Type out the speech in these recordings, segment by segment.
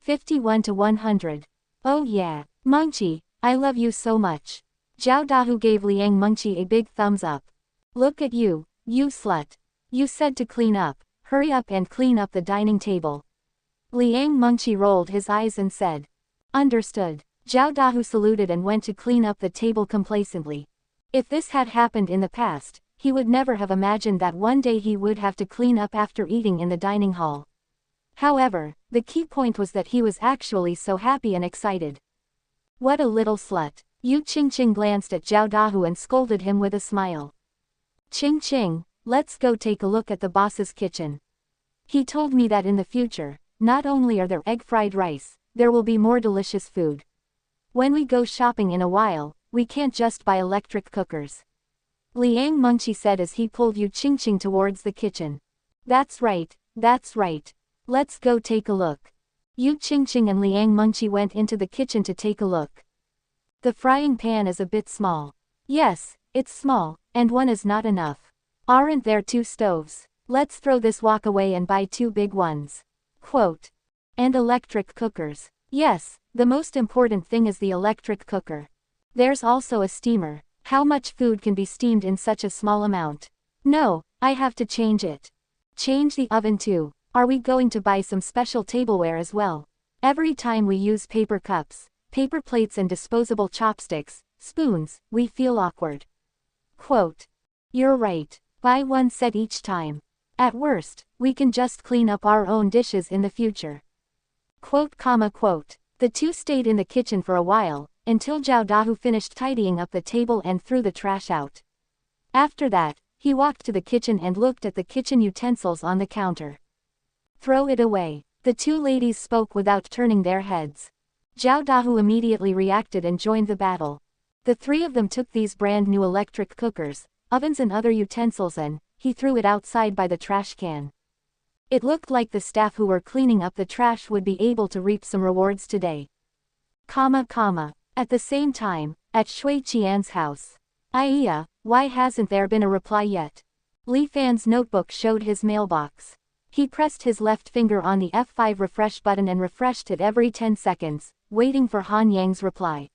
51 to 100. Oh yeah, Mengqi, I love you so much. Zhao Dahu gave Liang Mengqi a big thumbs up. Look at you, you slut. You said to clean up, hurry up and clean up the dining table. Liang Mengqi rolled his eyes and said. Understood. Zhao Dahu saluted and went to clean up the table complacently. If this had happened in the past, he would never have imagined that one day he would have to clean up after eating in the dining hall. However, the key point was that he was actually so happy and excited. What a little slut. Yu Qingqing glanced at Zhao Dahu and scolded him with a smile. Qingqing, let's go take a look at the boss's kitchen. He told me that in the future, not only are there egg fried rice, there will be more delicious food. When we go shopping in a while, we can't just buy electric cookers. Liang Mengqi said as he pulled Yu Qingqing towards the kitchen. That's right, that's right. Let's go take a look. Yu Qingqing and Liang Mengqi went into the kitchen to take a look. The frying pan is a bit small. Yes, it's small, and one is not enough. Aren't there 2 stoves? Let's throw this wok away and buy 2 big ones. Quote. And electric cookers. Yes, the most important thing is the electric cooker. There's also a steamer. How much food can be steamed in such a small amount? No, I have to change it. Change the oven too. Are we going to buy some special tableware as well? Every time we use paper cups, paper plates and disposable chopsticks, spoons, we feel awkward. Quote. You're right. Buy one set each time. At worst, we can just clean up our own dishes in the future. Quote. The 2 stayed in the kitchen for a while, until Zhao Dahu finished tidying up the table and threw the trash out. After that, he walked to the kitchen and looked at the kitchen utensils on the counter. Throw it away. The 2 ladies spoke without turning their heads. Zhao Dahu immediately reacted and joined the battle. The 3 of them took these brand new electric cookers, ovens and other utensils and he threw it outside by the trash can. It looked like the staff who were cleaning up the trash would be able to reap some rewards today. At the same time, at Shui Qian's house. Iya, why hasn't there been a reply yet? Li Fan's notebook showed his mailbox. He pressed his left finger on the F5 refresh button and refreshed it every 10 seconds, waiting for Han Yang's reply.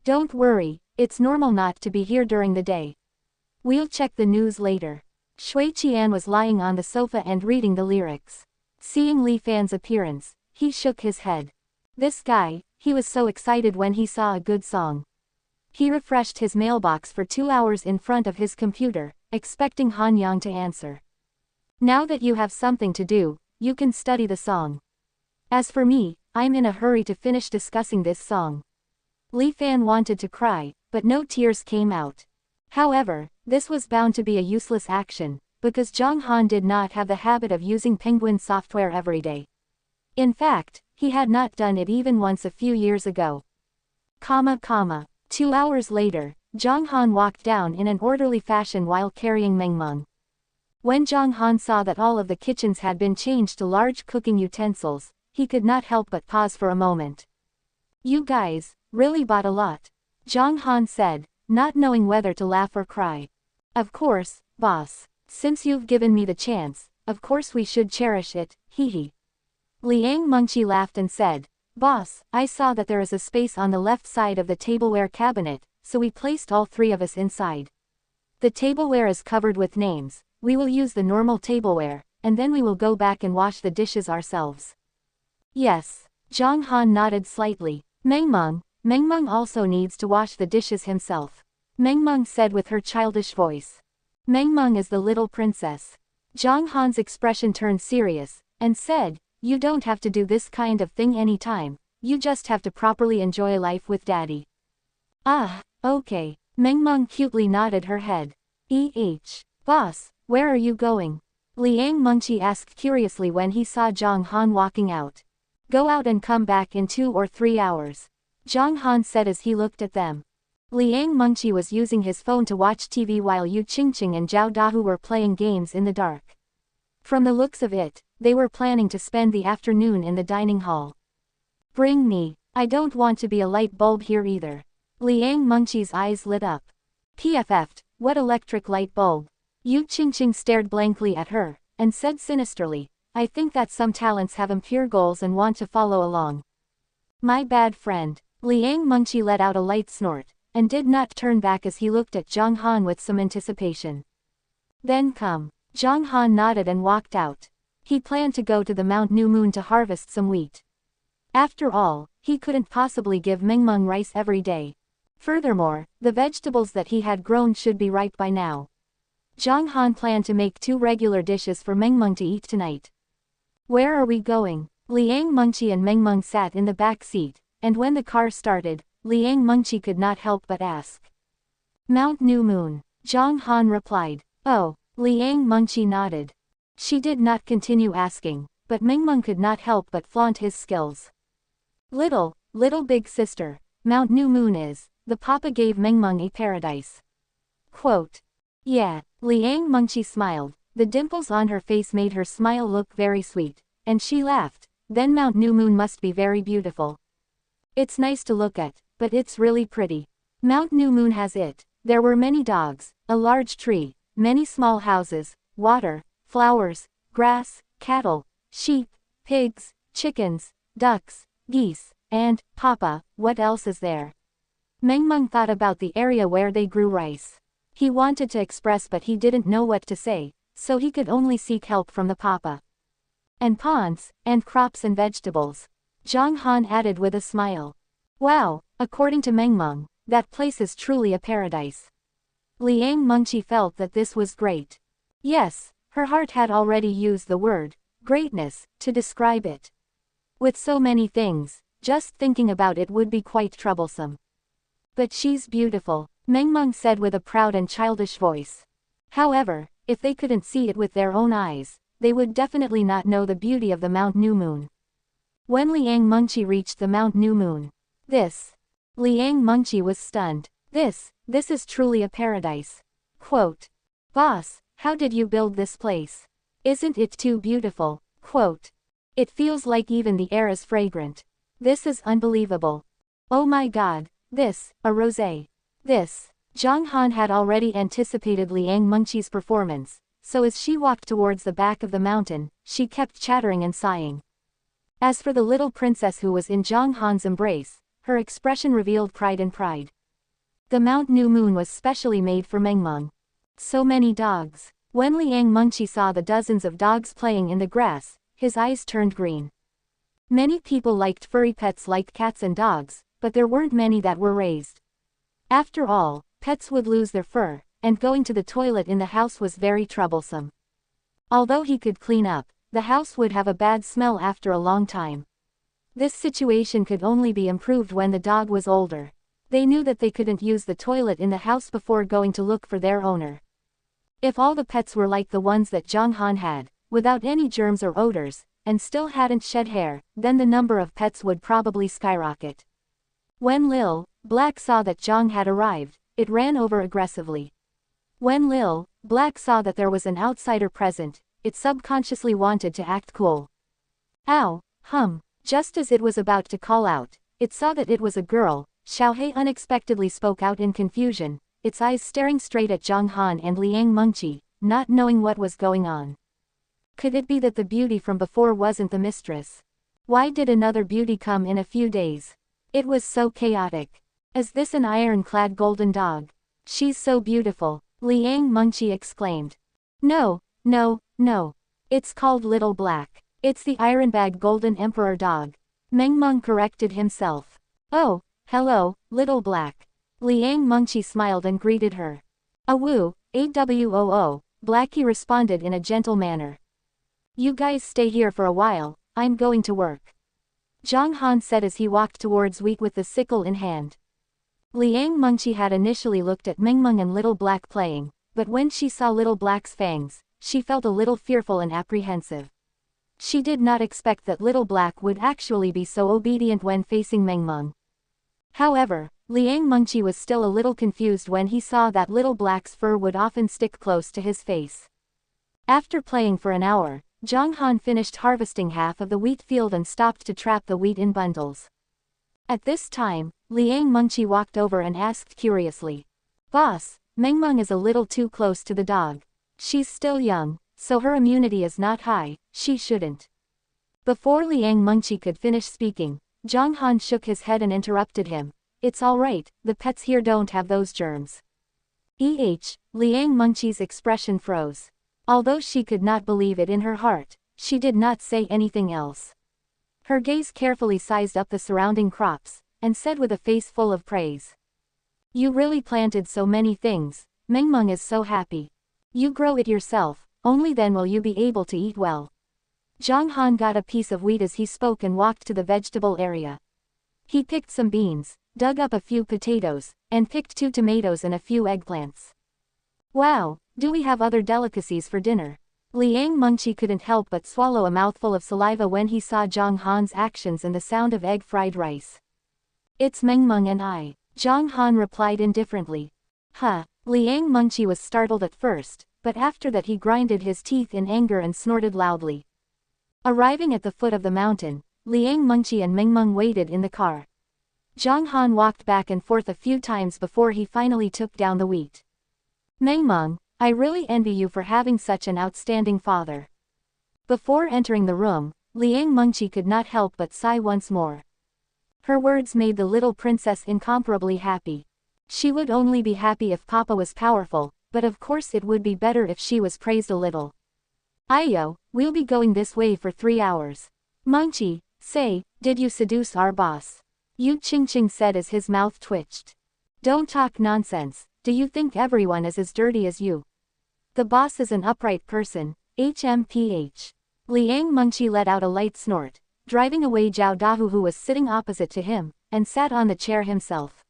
Don't worry, it's normal not to be here during the day. We'll check the news later. Shui Qian was lying on the sofa and reading the lyrics. Seeing Li Fan's appearance, he shook his head. This guy, he was so excited when he saw a good song. He refreshed his mailbox for 2 hours in front of his computer, expecting Han Yang to answer. Now that you have something to do, you can study the song. As for me, I'm in a hurry to finish discussing this song. Li Fan wanted to cry, but no tears came out. However, this was bound to be a useless action, because Zhang Han did not have the habit of using Penguin software every day. In fact, he had not done it even once a few years ago. 2 hours later, Zhang Han walked down in an orderly fashion while carrying Mengmeng. When Zhang Han saw that all of the kitchens had been changed to large cooking utensils, he could not help but pause for a moment. You guys, really bought a lot. Zhang Han said, not knowing whether to laugh or cry. Of course, boss. Since you've given me the chance, of course we should cherish it, hee. Liang Mengqi laughed and said, Boss, I saw that there is a space on the left side of the tableware cabinet, so we placed all 3 of us inside. The tableware is covered with names, we will use the normal tableware, and then we will go back and wash the dishes ourselves. Yes. Zhang Han nodded slightly. Mengmeng also needs to wash the dishes himself. Mengmeng said with her childish voice. Mengmeng is the little princess. Zhang Han's expression turned serious, and said, you don't have to do this kind of thing anytime, you just have to properly enjoy life with daddy. Ah, okay. Mengmeng cutely nodded her head. Boss, where are you going? Liang Mengqi asked curiously when he saw Zhang Han walking out. Go out and come back in 2 or 3 hours. Zhang Han said as he looked at them. Liang Mengqi was using his phone to watch TV while Yu Qingqing and Zhao Dahu were playing games in the dark. From the looks of it, they were planning to spend the afternoon in the dining hall. Bring me, I don't want to be a light bulb here either. Liang Mengqi's eyes lit up. PFF'd, what electric light bulb? Yu Qingqing stared blankly at her, and said sinisterly, I think that some talents have impure goals and want to follow along. My bad friend. Liang Mengqi let out a light snort, and did not turn back as he looked at Zhang Han with some anticipation. Then come. Zhang Han nodded and walked out. He planned to go to the Mount New Moon to harvest some wheat. After all, he couldn't possibly give Mengmeng rice every day. Furthermore, the vegetables that he had grown should be ripe by now. Zhang Han planned to make 2 regular dishes for Mengmeng to eat tonight. Where are we going? Liang Mengqi and Mengmeng sat in the back seat, and when the car started, Liang Mengqi could not help but ask. Mount New Moon. Zhang Han replied. Oh, Liang Mengqi nodded. She did not continue asking, but Mengmeng could not help but flaunt his skills. Little big sister, Mount New Moon is, the papa gave Mengmeng a paradise. Quote. Yeah, Liang Mengqi smiled, the dimples on her face made her smile look very sweet, and she laughed, then Mount New Moon must be very beautiful. It's nice to look at, but it's really pretty. Mount New Moon has it. There were many dogs, a large tree, many small houses, water, flowers, grass, cattle, sheep, pigs, chickens, ducks, geese, and, Papa, what else is there? Mengmeng thought about the area where they grew rice. He wanted to express but he didn't know what to say, so he could only seek help from the Papa. And ponds, and crops and vegetables. Zhang Han added with a smile. Wow, according to Mengmeng, that place is truly a paradise. Liang Mengqi felt that this was great. Yes, her heart had already used the word, greatness, to describe it. With so many things, just thinking about it would be quite troublesome. But she's beautiful, Mengmeng said with a proud and childish voice. However, if they couldn't see it with their own eyes, they would definitely not know the beauty of the Mount New Moon. When Liang Mengqi reached the Mount New Moon, Liang Mengqi was stunned. This is truly a paradise. Quote. Boss, how did you build this place? Isn't it too beautiful? Quote. It feels like even the air is fragrant. This is unbelievable. Oh my god, a rosé. Zhang Han had already anticipated Liang Mengqi's performance, so as she walked towards the back of the mountain, she kept chattering and sighing. As for the little princess who was in Zhang Han's embrace, her expression revealed pride and pride. The Mount New Moon was specially made for Mengmeng. So many dogs. When Liang Mengqi saw the dozens of dogs playing in the grass, his eyes turned green. Many people liked furry pets like cats and dogs, but there weren't many that were raised. After all, pets would lose their fur, and going to the toilet in the house was very troublesome. Although he could clean up, the house would have a bad smell after a long time. This situation could only be improved when the dog was older. They knew that they couldn't use the toilet in the house before going to look for their owner. If all the pets were like the ones that Zhang Han had, without any germs or odors, and still hadn't shed hair, then the number of pets would probably skyrocket. When Lil Black saw that Zhang had arrived, it ran over aggressively. When Lil Black saw that there was an outsider present, it subconsciously wanted to act cool. Ow, just as it was about to call out, it saw that it was a girl. Xiaohei unexpectedly spoke out in confusion, its eyes staring straight at Zhang Han and Liang Mengqi, not knowing what was going on. Could it be that the beauty from before wasn't the mistress? Why did another beauty come in a few days? It was so chaotic. Is this an iron-clad golden dog? She's so beautiful, Liang Mengqi exclaimed. No. It's called Little Black. It's the iron-bag golden emperor dog. Mengmeng corrected himself. Oh, hello, Little Black. Liang Mengqi smiled and greeted her. Awoo, AWOO, Blackie responded in a gentle manner. You guys stay here for a while, I'm going to work. Zhang Han said as he walked towards wheat with the sickle in hand. Liang Mengqi had initially looked at Mengmeng and Little Black playing, but when she saw Little Black's fangs, she felt a little fearful and apprehensive. She did not expect that Little Black would actually be so obedient when facing Mengmeng. However, Liang Mengqi was still a little confused when he saw that Little Black's fur would often stick close to his face. After playing for an hour, Zhang Han finished harvesting half of the wheat field and stopped to trap the wheat in bundles. At this time, Liang Mengqi walked over and asked curiously. Boss, Mengmeng is a little too close to the dog. She's still young, so her immunity is not high, she shouldn't. Before Liang Mengqi could finish speaking, Zhang Han shook his head and interrupted him. It's alright, the pets here don't have those germs. Liang Mengqi's expression froze. Although she could not believe it in her heart, she did not say anything else. Her gaze carefully sized up the surrounding crops, and said with a face full of praise. You really planted so many things, Mengmeng is so happy. You grow it yourself, only then will you be able to eat well. Zhang Han got a piece of wheat as he spoke and walked to the vegetable area. He picked some beans, dug up a few potatoes, and picked 2 tomatoes and a few eggplants. Wow, do we have other delicacies for dinner? Liang Mengqi couldn't help but swallow a mouthful of saliva when he saw Zhang Han's actions and the sound of egg-fried rice. It's Mengmeng and I, Zhang Han replied indifferently. Huh, Liang Mengqi was startled at first, but after that he grinded his teeth in anger and snorted loudly. Arriving at the foot of the mountain, Liang Mengqi and Mengmeng waited in the car. Zhang Han walked back and forth a few times before he finally took down the wheat. Mengmeng, I really envy you for having such an outstanding father. Before entering the room, Liang Mengqi could not help but sigh once more. Her words made the little princess incomparably happy. She would only be happy if Papa was powerful, but of course it would be better if she was praised a little. Ayo, we'll be going this way for 3 hours. Mengqi, say, did you seduce our boss? Yu Qingqing said as his mouth twitched. Don't talk nonsense, do you think everyone is as dirty as you? The boss is an upright person, HMPH. Liang Mengqi let out a light snort, driving away Zhao Dahu who was sitting opposite to him, and sat on the chair himself.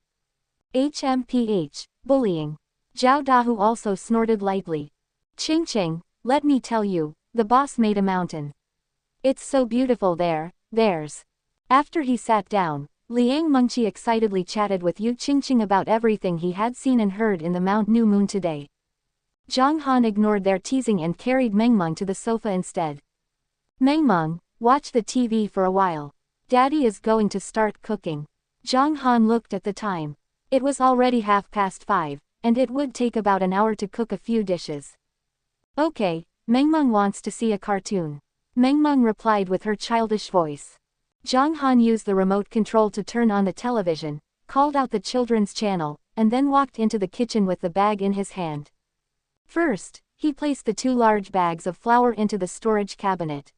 HMPH, bullying. Zhao Dahu also snorted lightly. Qingqing, let me tell you, the boss made a mountain. It's so beautiful there, there's. After he sat down, Liang Mengqi excitedly chatted with Yu Qingqing about everything he had seen and heard in the Mount New Moon today. Zhang Han ignored their teasing and carried Mengmeng to the sofa instead. Mengmeng, watch the TV for a while. Daddy is going to start cooking. Zhang Han looked at the time. It was already 5:30, and it would take about an hour to cook a few dishes. Okay, Mengmeng wants to see a cartoon. Mengmeng replied with her childish voice. Zhang Han used the remote control to turn on the television, called out the children's channel, and then walked into the kitchen with the bag in his hand. First, he placed the 2 large bags of flour into the storage cabinet.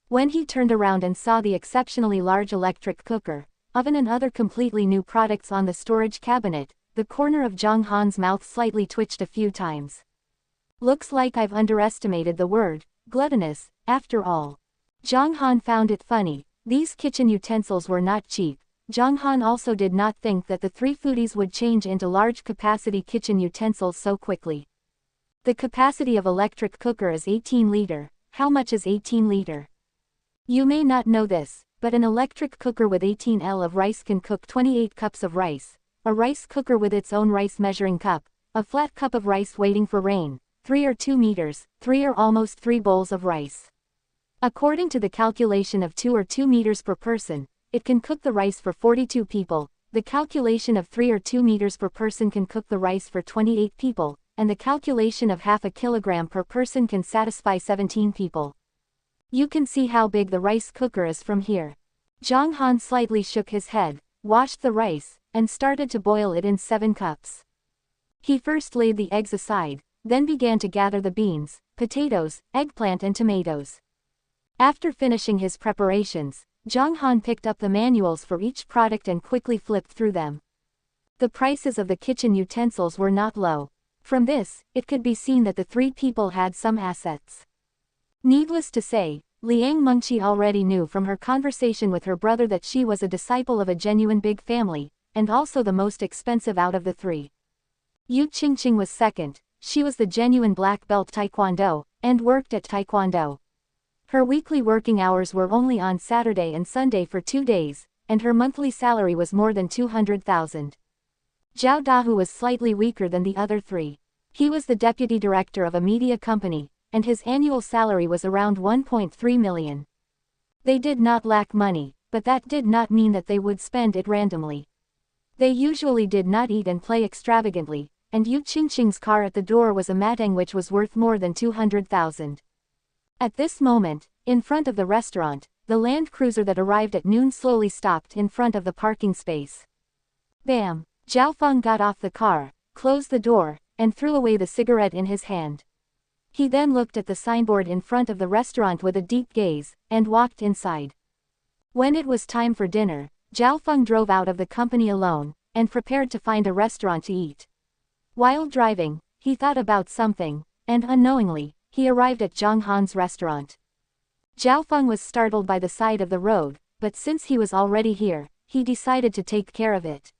When he turned around and saw the exceptionally large electric cooker, oven and other completely new products on the storage cabinet, the corner of Zhang Han's mouth slightly twitched a few times. Looks like I've underestimated the word, gluttonous, after all. Zhang Han found it funny. These kitchen utensils were not cheap. Zhang Han also did not think that the 3 foodies would change into large-capacity kitchen utensils so quickly. The capacity of electric cooker is 18 liter. How much is 18 liter? You may not know this, but an electric cooker with 18 L of rice can cook 28 cups of rice, a rice cooker with its own rice measuring cup, a flat cup of rice waiting for rain, 3 or 2 meters, 3 or almost 3 bowls of rice. According to the calculation of 2 or 2 meters per person, it can cook the rice for 42 people, the calculation of 3 or 2 meters per person can cook the rice for 28 people, and the calculation of half a kilogram per person can satisfy 17 people. You can see how big the rice cooker is from here. Zhang Han slightly shook his head, washed the rice, and started to boil it in 7 cups. He first laid the eggs aside, then began to gather the beans, potatoes, eggplant and tomatoes. After finishing his preparations, Zhang Han picked up the manuals for each product and quickly flipped through them. The prices of the kitchen utensils were not low. From this, it could be seen that the 3 people had some assets. Needless to say, Liang Mengqi already knew from her conversation with her brother that she was a disciple of a genuine big family, and also the most expensive out of the 3. Yu Qingqing was second. She was the genuine black belt taekwondo, and worked at taekwondo. Her weekly working hours were only on Saturday and Sunday for 2 days, and her monthly salary was more than 200,000. Zhao Dahu was slightly weaker than the other 3. He was the deputy director of a media company, and his annual salary was around 1.3 million. They did not lack money, but that did not mean that they would spend it randomly. They usually did not eat and play extravagantly, and Yu Qingqing's car at the door was a Matang which was worth more than 200,000. At this moment, in front of the restaurant, the Land Cruiser that arrived at noon slowly stopped in front of the parking space. Bam! Zhao Feng got off the car, closed the door, and threw away the cigarette in his hand. He then looked at the signboard in front of the restaurant with a deep gaze, and walked inside. When it was time for dinner, Zhao Feng drove out of the company alone, and prepared to find a restaurant to eat. While driving, he thought about something, and unknowingly, he arrived at Zhang Han's restaurant. Zhao Feng was startled by the side of the road, but since he was already here, he decided to take care of it.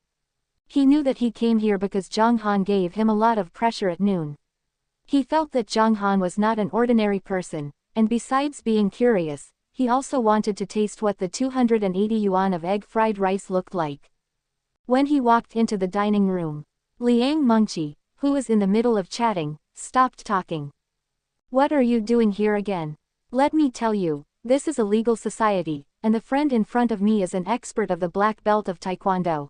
He knew that he came here because Zhang Han gave him a lot of pressure at noon. He felt that Zhang Han was not an ordinary person, and besides being curious, he also wanted to taste what the 280 yuan of egg fried rice looked like. When he walked into the dining room, Liang Mengqi, who was in the middle of chatting, stopped talking. "What are you doing here again? Let me tell you, this is a legal society, and the friend in front of me is an expert of the black belt of Taekwondo.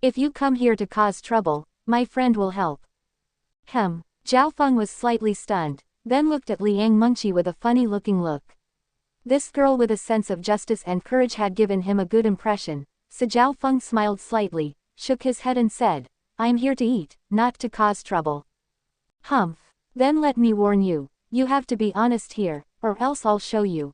If you come here to cause trouble, my friend will help." Zhao Feng was slightly stunned, then looked at Liang Mengqi with a funny-looking look. This girl with a sense of justice and courage had given him a good impression, so Zhao Feng smiled slightly, shook his head and said, "I'm here to eat, not to cause trouble." Then let me warn you, you have to be honest here, or else I'll show you."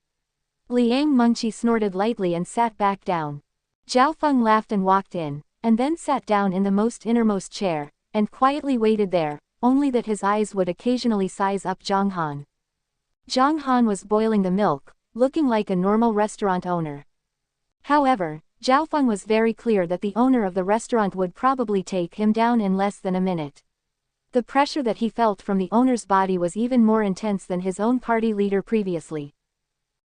Liang Mengqi snorted lightly and sat back down. Zhao Feng laughed and walked in, and then sat down in the most innermost chair, and quietly waited there, only that his eyes would occasionally size up Zhang Han. Zhang Han was boiling the milk, looking like a normal restaurant owner. However, Zhao Feng was very clear that the owner of the restaurant would probably take him down in less than a minute. The pressure that he felt from the owner's body was even more intense than his own party leader previously.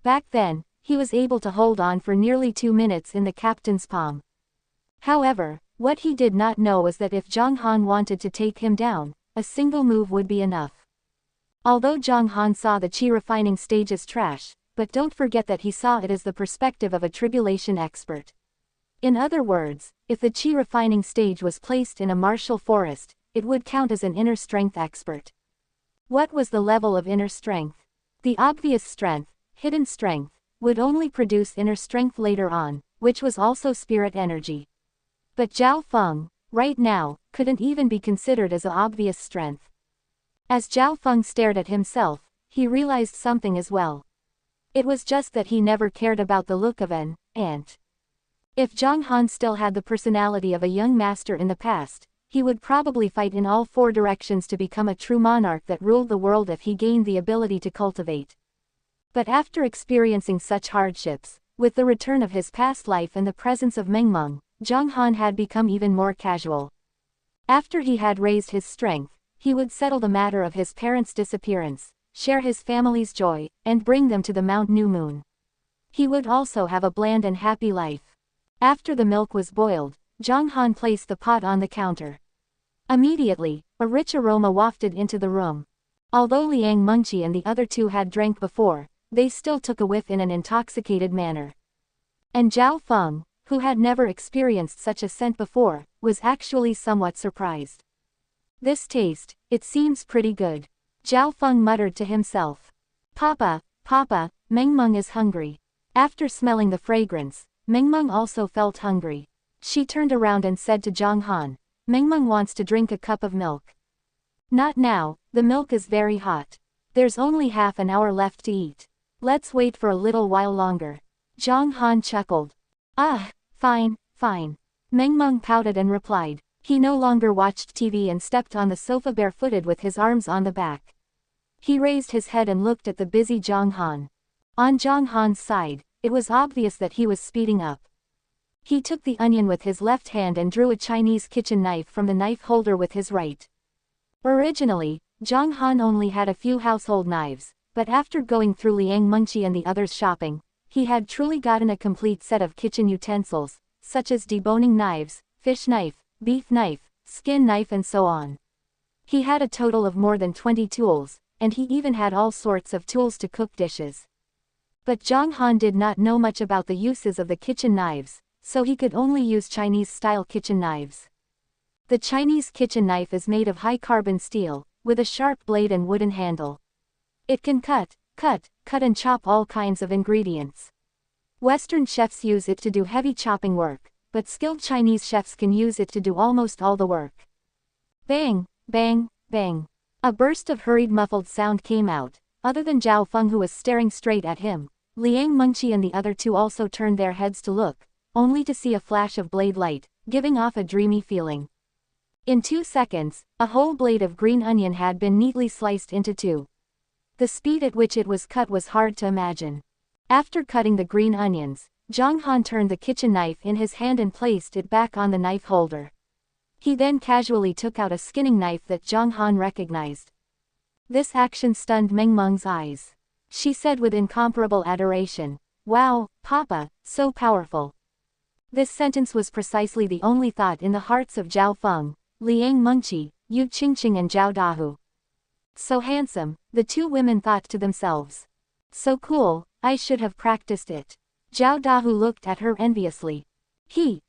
Back then, he was able to hold on for nearly 2 minutes in the captain's palm. However, what he did not know was that if Zhang Han wanted to take him down, a single move would be enough. Although Zhang Han saw the qi refining stage as trash, but don't forget that he saw it as the perspective of a tribulation expert. In other words, if the qi refining stage was placed in a martial forest, it would count as an inner strength expert. What was the level of inner strength? The obvious strength, hidden strength, would only produce inner strength later on, which was also spirit energy. But Zhao Feng, right now, couldn't even be considered as an obvious strength. As Zhao Feng stared at himself, he realized something as well. It was just that he never cared about the look of an ant. If Zhang Han still had the personality of a young master in the past, he would probably fight in all 4 directions to become a true monarch that ruled the world if he gained the ability to cultivate. But after experiencing such hardships, with the return of his past life and the presence of Mengmeng, Zhang Han had become even more casual. After he had raised his strength, he would settle the matter of his parents' disappearance, share his family's joy, and bring them to the Mount New Moon. He would also have a bland and happy life. After the milk was boiled, Zhang Han placed the pot on the counter. Immediately, a rich aroma wafted into the room. Although Liang Mengqi and the other 2 had drank before, they still took a whiff in an intoxicated manner. And Zhao Feng, who had never experienced such a scent before, was actually somewhat surprised. "This taste, it seems pretty good," Zhao Feng muttered to himself. Papa, Mengmeng is hungry." After smelling the fragrance, Mengmeng also felt hungry. She turned around and said to Zhang Han, "Mengmeng wants to drink a cup of milk." "Not now, the milk is very hot. There's only half an hour left to eat. Let's wait for a little while longer." Zhang Han chuckled. Fine. Mengmeng pouted and replied. He no longer watched TV and stepped on the sofa barefooted with his arms on the back. He raised his head and looked at the busy Zhang Han. On Zhang Han's side, it was obvious that he was speeding up. He took the onion with his left hand and drew a Chinese kitchen knife from the knife holder with his right. Originally, Zhang Han only had a few household knives, but after going through Liang Mengqi and the others' shopping, he had truly gotten a complete set of kitchen utensils, such as deboning knives, fish knife, beef knife, skin knife and so on. He had a total of more than 20 tools, and he even had all sorts of tools to cook dishes. But Zhang Han did not know much about the uses of the kitchen knives, so he could only use Chinese-style kitchen knives. The Chinese kitchen knife is made of high-carbon steel, with a sharp blade and wooden handle. It can cut, Cut and chop all kinds of ingredients. Western chefs use it to do heavy chopping work, but skilled Chinese chefs can use it to do almost all the work. Bang, bang, bang. A burst of hurried muffled sound came out. Other than Zhao Feng, who was staring straight at him, Liang Mengqi and the other two also turned their heads to look, only to see a flash of blade light, giving off a dreamy feeling. In 2 seconds, a whole blade of green onion had been neatly sliced into two. The speed at which it was cut was hard to imagine. After cutting the green onions, Zhang Han turned the kitchen knife in his hand and placed it back on the knife holder. He then casually took out a skinning knife that Zhang Han recognized. This action stunned Meng Meng's eyes. She said with incomparable adoration, "Wow, Papa, so powerful." This sentence was precisely the only thought in the hearts of Zhao Feng, Liang Mengqi, Yu Qingqing and Zhao Dahu. So handsome, the two women thought to themselves. So cool, I should have practiced it. Zhao Dahu looked at her enviously.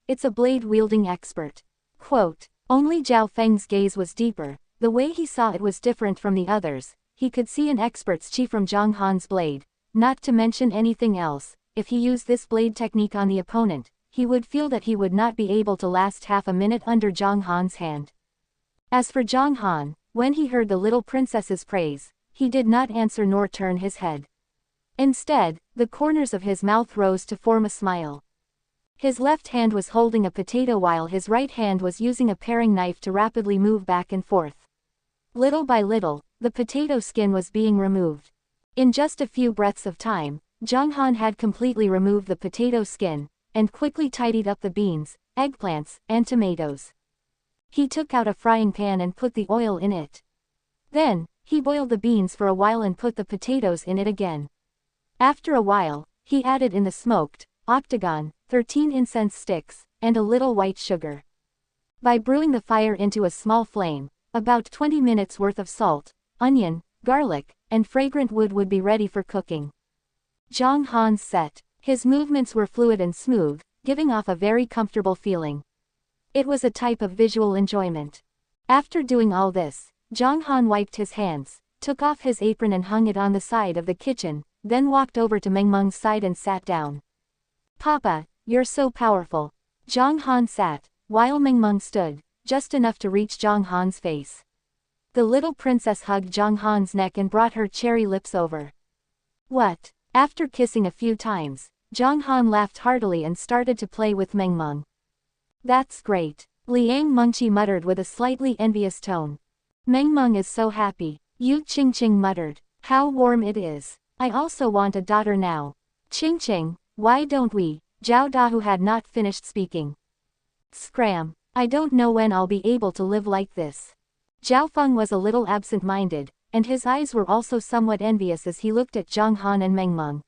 It's a blade-wielding expert. Quote, only Zhao Feng's gaze was deeper. The way he saw it was different from the others. He could see an expert's chi from Zhang Han's blade. Not to mention anything else, if he used this blade technique on the opponent, he would feel that he would not be able to last half a minute under Zhang Han's hand. As for Zhang Han, when he heard the little princess's praise, he did not answer nor turn his head. Instead, the corners of his mouth rose to form a smile. His left hand was holding a potato while his right hand was using a paring knife to rapidly move back and forth. Little by little, the potato skin was being removed. In just a few breaths of time, Zhang Han had completely removed the potato skin, and quickly tidied up the beans, eggplants, and tomatoes. He took out a frying pan and put the oil in it. Then, he boiled the beans for a while and put the potatoes in it again. After a while, he added in the smoked, octagon, 13 incense sticks, and a little white sugar. By brewing the fire into a small flame, about 20 minutes worth of salt, onion, garlic, and fragrant wood would be ready for cooking. Zhang Han sat. His movements were fluid and smooth, giving off a very comfortable feeling. It was a type of visual enjoyment. After doing all this, Zhang Han wiped his hands, took off his apron and hung it on the side of the kitchen, then walked over to Meng Meng's side and sat down. Papa, you're so powerful. Zhang Han sat, while Meng Meng stood, just enough to reach Zhang Han's face. The little princess hugged Zhang Han's neck and brought her cherry lips over. What? After kissing a few times, Zhang Han laughed heartily and started to play with Meng Meng. That's great, Liang Mengqi muttered with a slightly envious tone. Meng Meng is so happy, Yu Qingqing muttered. How warm it is. I also want a daughter now. Qingqing, why don't we? Zhao Dahu had not finished speaking. Scram, I don't know when I'll be able to live like this. Zhao Feng was a little absent-minded, and his eyes were also somewhat envious as he looked at Zhang Han and Meng Meng.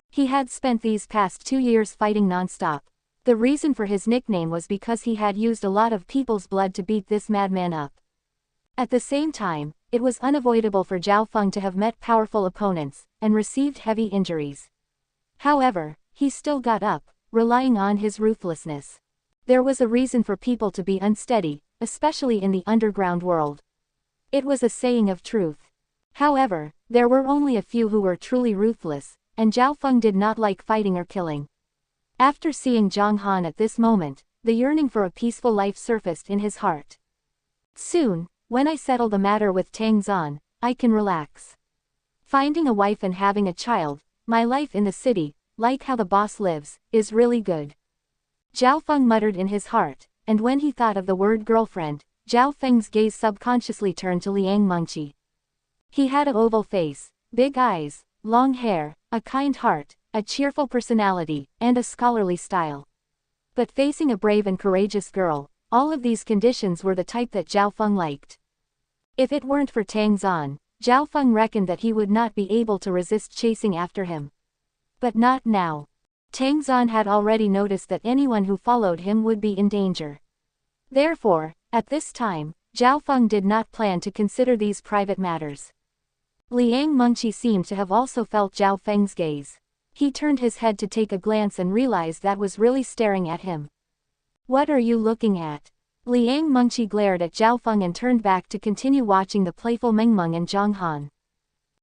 He had spent these past 2 years fighting non-stop. The reason for his nickname was because he had used a lot of people's blood to beat this madman up. At the same time, it was unavoidable for Zhao Feng to have met powerful opponents, and received heavy injuries. However, he still got up, relying on his ruthlessness. There was a reason for people to be unsteady, especially in the underground world. It was a saying of truth. However, there were only a few who were truly ruthless, and Zhao Feng did not like fighting or killing. After seeing Zhang Han at this moment, the yearning for a peaceful life surfaced in his heart. Soon, when I settle the matter with Tang Zan, I can relax. Finding a wife and having a child, my life in the city, like how the boss lives, is really good. Zhao Feng muttered in his heart, and when he thought of the word girlfriend, Zhao Feng's gaze subconsciously turned to Liang Mengqi. He had an oval face, big eyes, long hair, a kind heart, a cheerful personality, and a scholarly style. But facing a brave and courageous girl, all of these conditions were the type that Zhao Feng liked. If it weren't for Tang Zan, Zhao Feng reckoned that he would not be able to resist chasing after him. But not now. Tang Zan had already noticed that anyone who followed him would be in danger. Therefore, at this time, Zhao Feng did not plan to consider these private matters. Liang Mengqi seemed to have also felt Zhao Feng's gaze. He turned his head to take a glance and realized that was really staring at him. What are you looking at? Liang Mengqi glared at Zhao Feng and turned back to continue watching the playful Meng Meng and Zhang Han.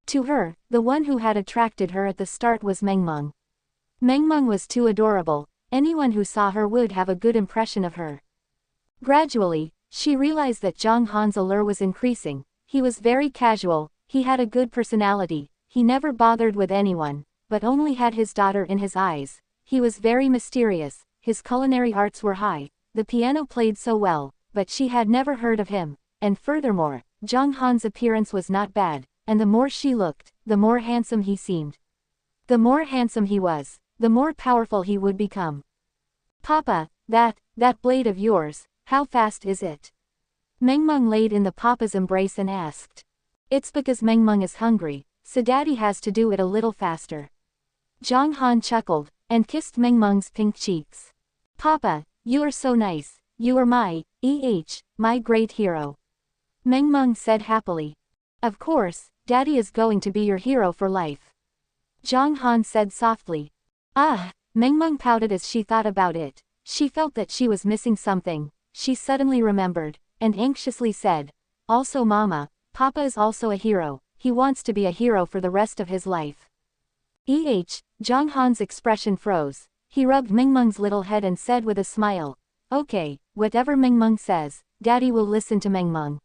To her, the one who had attracted her at the start was Mengmeng. Mengmeng was too adorable, anyone who saw her would have a good impression of her. Gradually, she realized that Zhang Han's allure was increasing. He was very casual, he had a good personality, he never bothered with anyone, but only had his daughter in his eyes. He was very mysterious, his culinary arts were high, the piano played so well, but she had never heard of him, and furthermore, Zhang Han's appearance was not bad, and the more she looked, the more handsome he seemed. The more handsome he was, the more powerful he would become. Papa, that blade of yours, how fast is it? Mengmeng laid in the papa's embrace and asked. It's because Mengmeng is hungry, so daddy has to do it a little faster. Zhang Han chuckled, and kissed Mengmeng's pink cheeks. Papa, you are so nice, you are my great hero. Mengmeng said happily. Of course, daddy is going to be your hero for life. Zhang Han said softly. Ah, Mengmeng pouted as she thought about it. She felt that she was missing something. She suddenly remembered, and anxiously said, also Mama, Papa is also a hero, he wants to be a hero for the rest of his life. Zhang Han's expression froze. He rubbed Mengmeng's little head and said with a smile, okay, whatever Mengmeng says, daddy will listen to Mengmeng.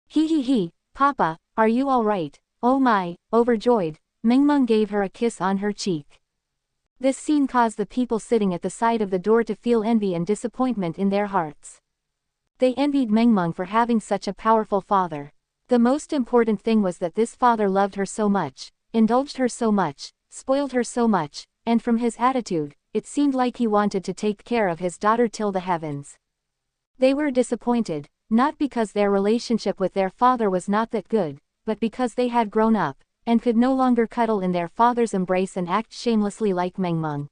He, Papa, are you alright? Oh my, overjoyed, Mengmeng gave her a kiss on her cheek. This scene caused the people sitting at the side of the door to feel envy and disappointment in their hearts. They envied Mengmeng for having such a powerful father. The most important thing was that this father loved her so much, indulged her so much, spoiled her so much, and from his attitude, it seemed like he wanted to take care of his daughter till the heavens. They were disappointed, not because their relationship with their father was not that good, but because they had grown up, and could no longer cuddle in their father's embrace and act shamelessly like Mengmeng.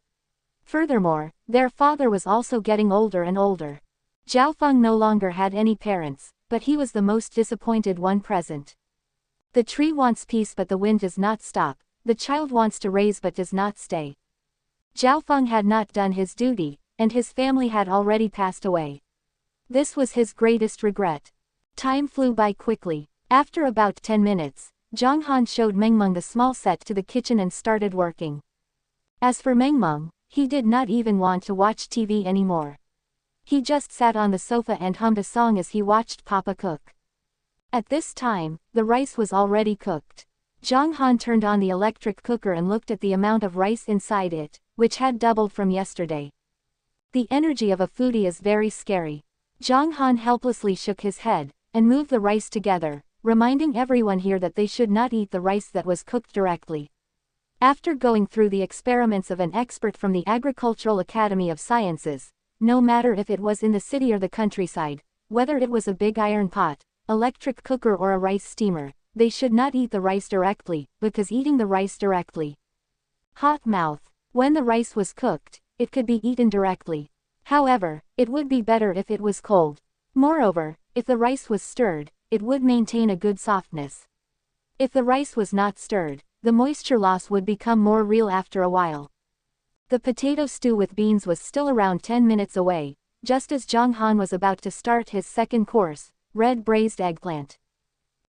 Furthermore, their father was also getting older and older. Zhao Feng no longer had any parents, but he was the most disappointed one present. The tree wants peace but the wind does not stop, the child wants to raise but does not stay. Zhao Feng had not done his duty, and his family had already passed away. This was his greatest regret. Time flew by quickly. After about 10 minutes, Zhang Han showed Mengmeng the small set to the kitchen and started working. As for Mengmeng, he did not even want to watch TV anymore. He just sat on the sofa and hummed a song as he watched Papa cook. At this time, the rice was already cooked. Zhang Han turned on the electric cooker and looked at the amount of rice inside it, which had doubled from yesterday. The energy of a foodie is very scary. Zhang Han helplessly shook his head, and moved the rice together, reminding everyone here that they should not eat the rice that was cooked directly. After going through the experiments of an expert from the Agricultural Academy of Sciences, no matter if it was in the city or the countryside, whether it was a big iron pot, electric cooker or a rice steamer, they should not eat the rice directly, because eating the rice directly. Hot mouth. When the rice was cooked, it could be eaten directly. However, it would be better if it was cold. Moreover, if the rice was stirred, it would maintain a good softness. If the rice was not stirred, the moisture loss would become more real after a while. The potato stew with beans was still around 10 minutes away, just as Zhang Han was about to start his second course, red braised eggplant.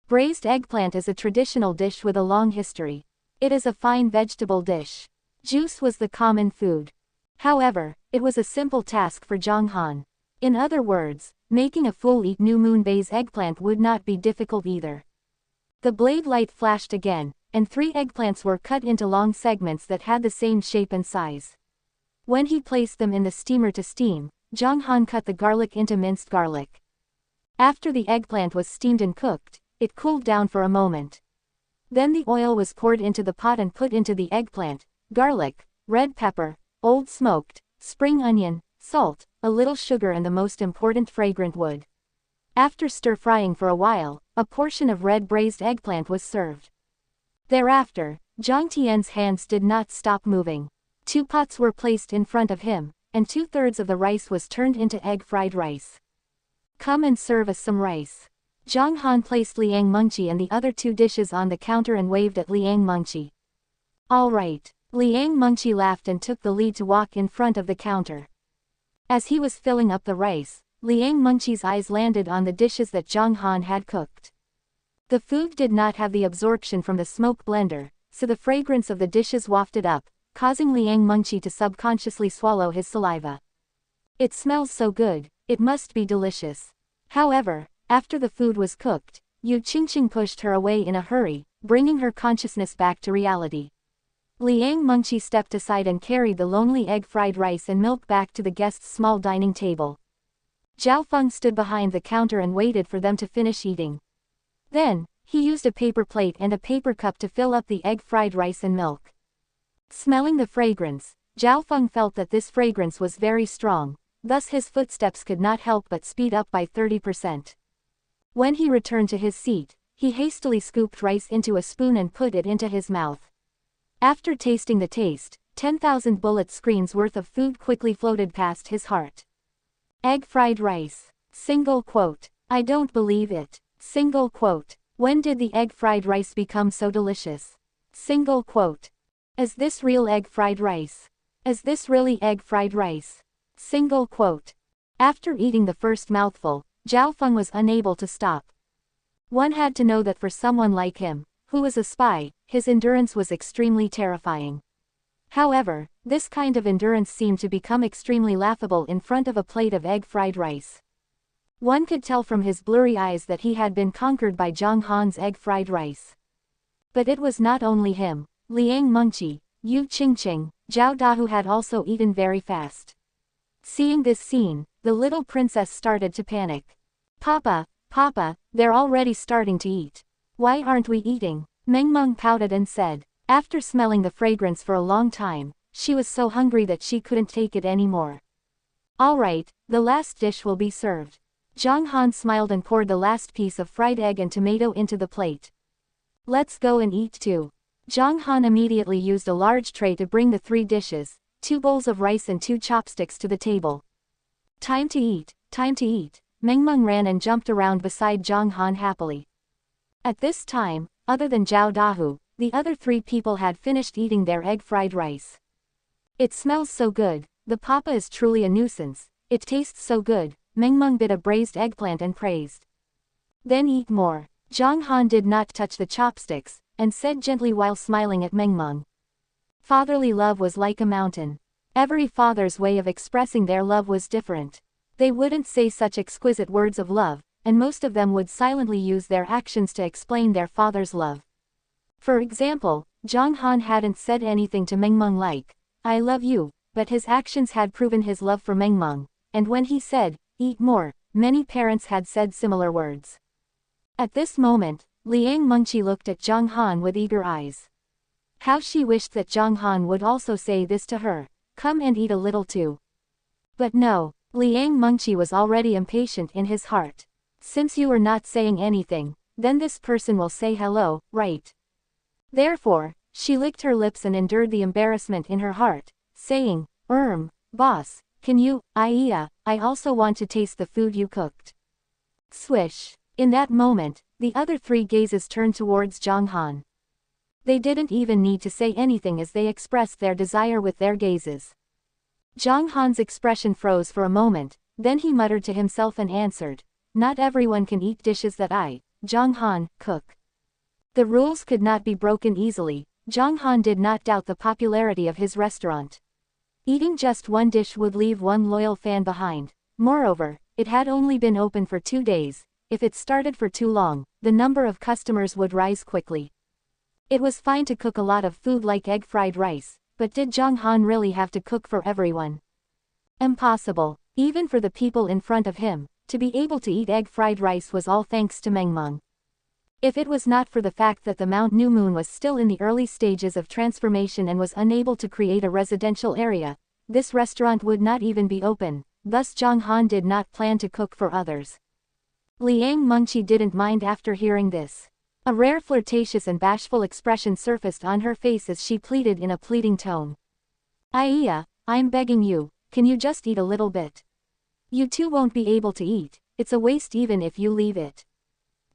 Braised eggplant is a traditional dish with a long history. It is a fine vegetable dish. Juice was the common food. However, it was a simple task for Zhang Han. In other words, making a full eat new moon base eggplant would not be difficult either. The blade light flashed again, and 3 eggplants were cut into long segments that had the same shape and size. When he placed them in the steamer to steam, Zhang Han cut the garlic into minced garlic. After the eggplant was steamed and cooked, it cooled down for a moment. Then the oil was poured into the pot and put into the eggplant, garlic, red pepper, old smoked, spring onion, salt, a little sugar and the most important fragrant wood. After stir-frying for a while, a portion of red braised eggplant was served. Thereafter, Zhang Tian's hands did not stop moving. 2 pots were placed in front of him, and 2/3 of the rice was turned into egg-fried rice. Come and serve us some rice. Zhang Han placed Liang Mengqi and the other 2 dishes on the counter and waved at Liang Mengqi. All right. Liang Mengqi laughed and took the lead to walk in front of the counter. As he was filling up the rice, Liang Mengqi's eyes landed on the dishes that Zhang Han had cooked. The food did not have the absorption from the smoke blender, so the fragrance of the dishes wafted up, causing Liang Mengqi to subconsciously swallow his saliva. It smells so good, it must be delicious. However, after the food was cooked, Yu Qingqing pushed her away in a hurry, bringing her consciousness back to reality. Liang Mengqi stepped aside and carried the lonely egg fried rice and milk back to the guests' small dining table. Zhao Feng stood behind the counter and waited for them to finish eating. Then, he used a paper plate and a paper cup to fill up the egg fried rice and milk. Smelling the fragrance, Zhao Feng felt that this fragrance was very strong, thus his footsteps could not help but speed up by 30%. When he returned to his seat, he hastily scooped rice into a spoon and put it into his mouth. After tasting the taste, 10,000 bullet screens worth of food quickly floated past his heart. Egg fried rice. Single quote. I don't believe it. Single quote. When did the egg fried rice become so delicious? Single quote. Is this real egg fried rice? Is this really egg fried rice? Single quote. After eating the first mouthful, Zhao Feng was unable to stop. One had to know that for someone like him, who was a spy, his endurance was extremely terrifying. However, this kind of endurance seemed to become extremely laughable in front of a plate of egg fried rice. One could tell from his blurry eyes that he had been conquered by Zhang Han's egg fried rice. But it was not only him. Liang Mengqi, Yu Qingqing, Zhao Dahu had also eaten very fast. Seeing this scene, the little princess started to panic. Papa, Papa, they're already starting to eat. Why aren't we eating? Mengmeng pouted and said. After smelling the fragrance for a long time, she was so hungry that she couldn't take it anymore. Alright, the last dish will be served. Zhang Han smiled and poured the last piece of fried egg and tomato into the plate. Let's go and eat too. Zhang Han immediately used a large tray to bring the 3 dishes, 2 bowls of rice and 2 chopsticks to the table. Time to eat, time to eat. Mengmeng ran and jumped around beside Zhang Han happily. At this time, other than Zhao Dahu, the other 3 people had finished eating their egg fried rice. It smells so good, the papa is truly a nuisance, it tastes so good, Mengmeng bit a braised eggplant and praised. Then eat more. Zhang Han did not touch the chopsticks, and said gently while smiling at Mengmeng. Fatherly love was like a mountain. Every father's way of expressing their love was different. They wouldn't say such exquisite words of love, and most of them would silently use their actions to explain their father's love. For example, Zhang Han hadn't said anything to Mengmeng like, I love you, but his actions had proven his love for Mengmeng, and when he said, eat more, many parents had said similar words. At this moment, Liang Mengqi looked at Zhang Han with eager eyes. How she wished that Zhang Han would also say this to her, come and eat a little too. But no, Liang Mengqi was already impatient in his heart. Since you are not saying anything, then this person will say hello, right? Therefore, she licked her lips and endured the embarrassment in her heart, saying, boss, can you, I also want to taste the food you cooked. Swish. In that moment, the other 3 gazes turned towards Zhang Han. They didn't even need to say anything as they expressed their desire with their gazes. Zhang Han's expression froze for a moment, then he muttered to himself and answered, not everyone can eat dishes that I, Zhang Han, cook. The rules could not be broken easily. Zhang Han did not doubt the popularity of his restaurant. Eating just one dish would leave one loyal fan behind. Moreover, it had only been open for 2 days. If it started for too long, the number of customers would rise quickly. It was fine to cook a lot of food like egg fried rice, but did Zhang Han really have to cook for everyone? Impossible. Even for the people in front of him, to be able to eat egg fried rice was all thanks to Mengmeng. If it was not for the fact that the Mount New Moon was still in the early stages of transformation and was unable to create a residential area, this restaurant would not even be open, thus Zhang Han did not plan to cook for others. Liang Mengqi didn't mind after hearing this. A rare flirtatious and bashful expression surfaced on her face as she pleaded in a pleading tone. Iya, I'm begging you, can you just eat a little bit? You two won't be able to eat, it's a waste even if you leave it.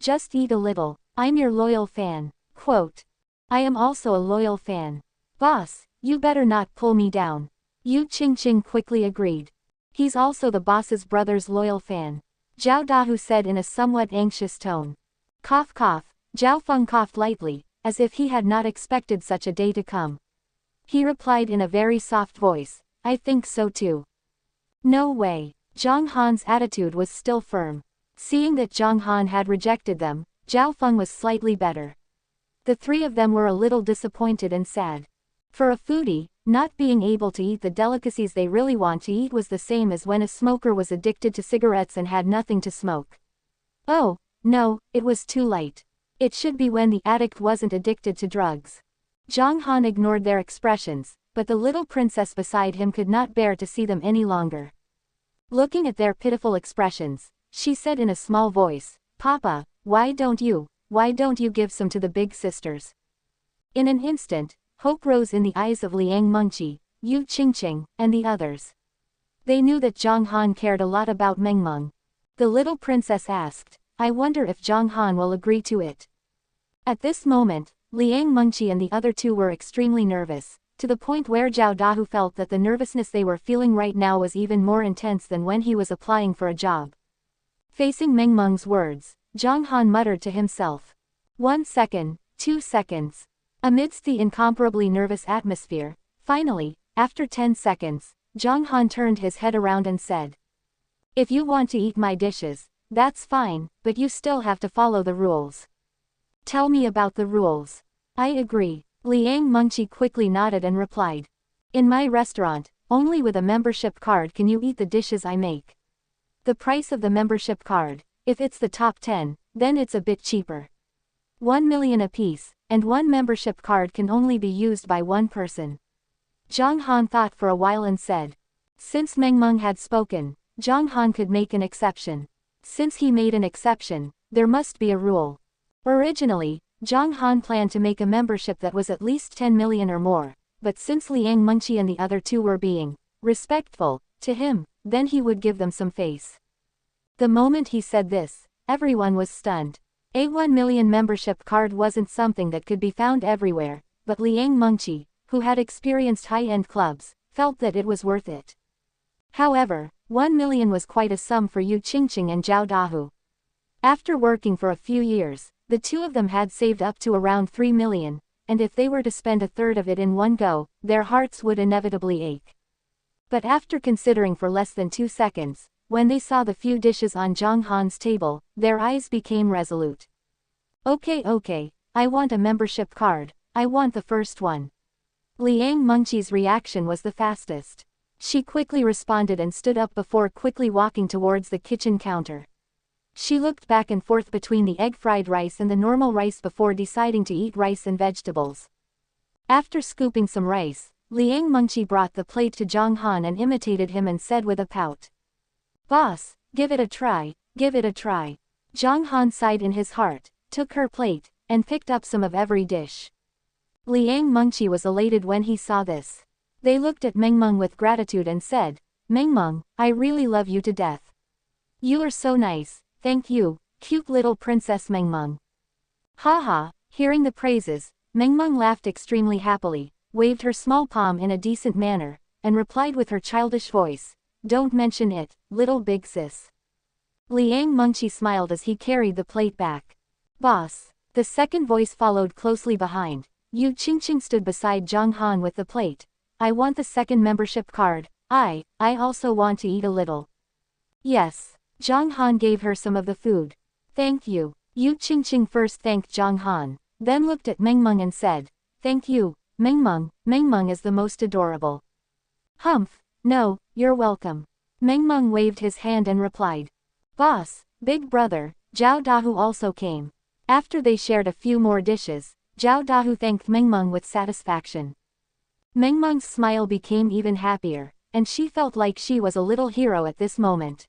Just eat a little, I'm your loyal fan. Quote. I am also a loyal fan. Boss, you better not pull me down. Yu Qingqing quickly agreed. He's also the boss's brother's loyal fan. Zhao Dahu said in a somewhat anxious tone. Cough cough, Zhao Feng coughed lightly, as if he had not expected such a day to come. He replied in a very soft voice, I think so too. No way. Zhang Han's attitude was still firm. Seeing that Zhang Han had rejected them, Zhao Feng was slightly better. The three of them were a little disappointed and sad. For a foodie, not being able to eat the delicacies they really want to eat was the same as when a smoker was addicted to cigarettes and had nothing to smoke. Oh, no, it was too late. It should be when the addict wasn't addicted to drugs. Zhang Han ignored their expressions, but the little princess beside him could not bear to see them any longer. Looking at their pitiful expressions, she said in a small voice, Papa, why don't you give some to the big sisters? In an instant, hope rose in the eyes of Liang Mengqi, Yu Qingqing, and the others. They knew that Zhang Han cared a lot about Mengmeng. The little princess asked, I wonder if Zhang Han will agree to it. At this moment, Liang Mengqi and the other two were extremely nervous, to the point where Zhao Dahu felt that the nervousness they were feeling right now was even more intense than when he was applying for a job. Facing Mengmeng's words, Zhang Han muttered to himself. 1 second, 2 seconds. Amidst the incomparably nervous atmosphere, finally, after 10 seconds, Zhang Han turned his head around and said. If you want to eat my dishes, that's fine, but you still have to follow the rules. Tell me about the rules. I agree. Liang Mengqi quickly nodded and replied. In my restaurant, only with a membership card can you eat the dishes I make. The price of the membership card, if it's the top 10, then it's a bit cheaper. 1 million apiece, and one membership card can only be used by one person. Zhang Han thought for a while and said. Since Mengmeng had spoken, Zhang Han could make an exception. Since he made an exception, there must be a rule. Originally, Zhang Han planned to make a membership that was at least 10 million or more, but since Liang Mengqi and the other two were being respectful to him, then he would give them some face. The moment he said this, everyone was stunned. A 1 million membership card wasn't something that could be found everywhere, but Liang Mengqi, who had experienced high-end clubs, felt that it was worth it. However, 1 million was quite a sum for Yu Qingqing and Zhao Dahu. After working for a few years, the two of them had saved up to around 3 million, and if they were to spend a third of it in one go, their hearts would inevitably ache. But after considering for less than 2 seconds, when they saw the few dishes on Zhang Han's table, their eyes became resolute. Okay, I want a membership card, I want the first one. Liang Mengqi's reaction was the fastest. She quickly responded and stood up before quickly walking towards the kitchen counter. She looked back and forth between the egg fried rice and the normal rice before deciding to eat rice and vegetables. After scooping some rice, Liang Mengqi brought the plate to Zhang Han and imitated him and said with a pout. Boss, give it a try, give it a try. Zhang Han sighed in his heart, took her plate, and picked up some of every dish. Liang Mengqi was elated when he saw this. They looked at Mengmeng with gratitude and said, Mengmeng, I really love you to death. You are so nice, thank you, cute little Princess Mengmeng. Haha, hearing the praises, Mengmeng laughed extremely happily, waved her small palm in a decent manner, and replied with her childish voice, Don't mention it, little big sis. Liang Mengqi smiled as he carried the plate back. Boss. The second voice followed closely behind. Yu Qingqing stood beside Zhang Han with the plate. I want the second membership card. I also want to eat a little. Yes. Zhang Han gave her some of the food. Thank you. Yu Qingqing first thanked Zhang Han, then looked at Mengmeng and said, Thank you, Mengmeng, Mengmeng is the most adorable. Humph, no, you're welcome. Mengmeng waved his hand and replied. Boss, big brother, Zhao Dahu also came. After they shared a few more dishes, Zhao Dahu thanked Mengmeng with satisfaction. Mengmeng's smile became even happier, and she felt like she was a little hero at this moment.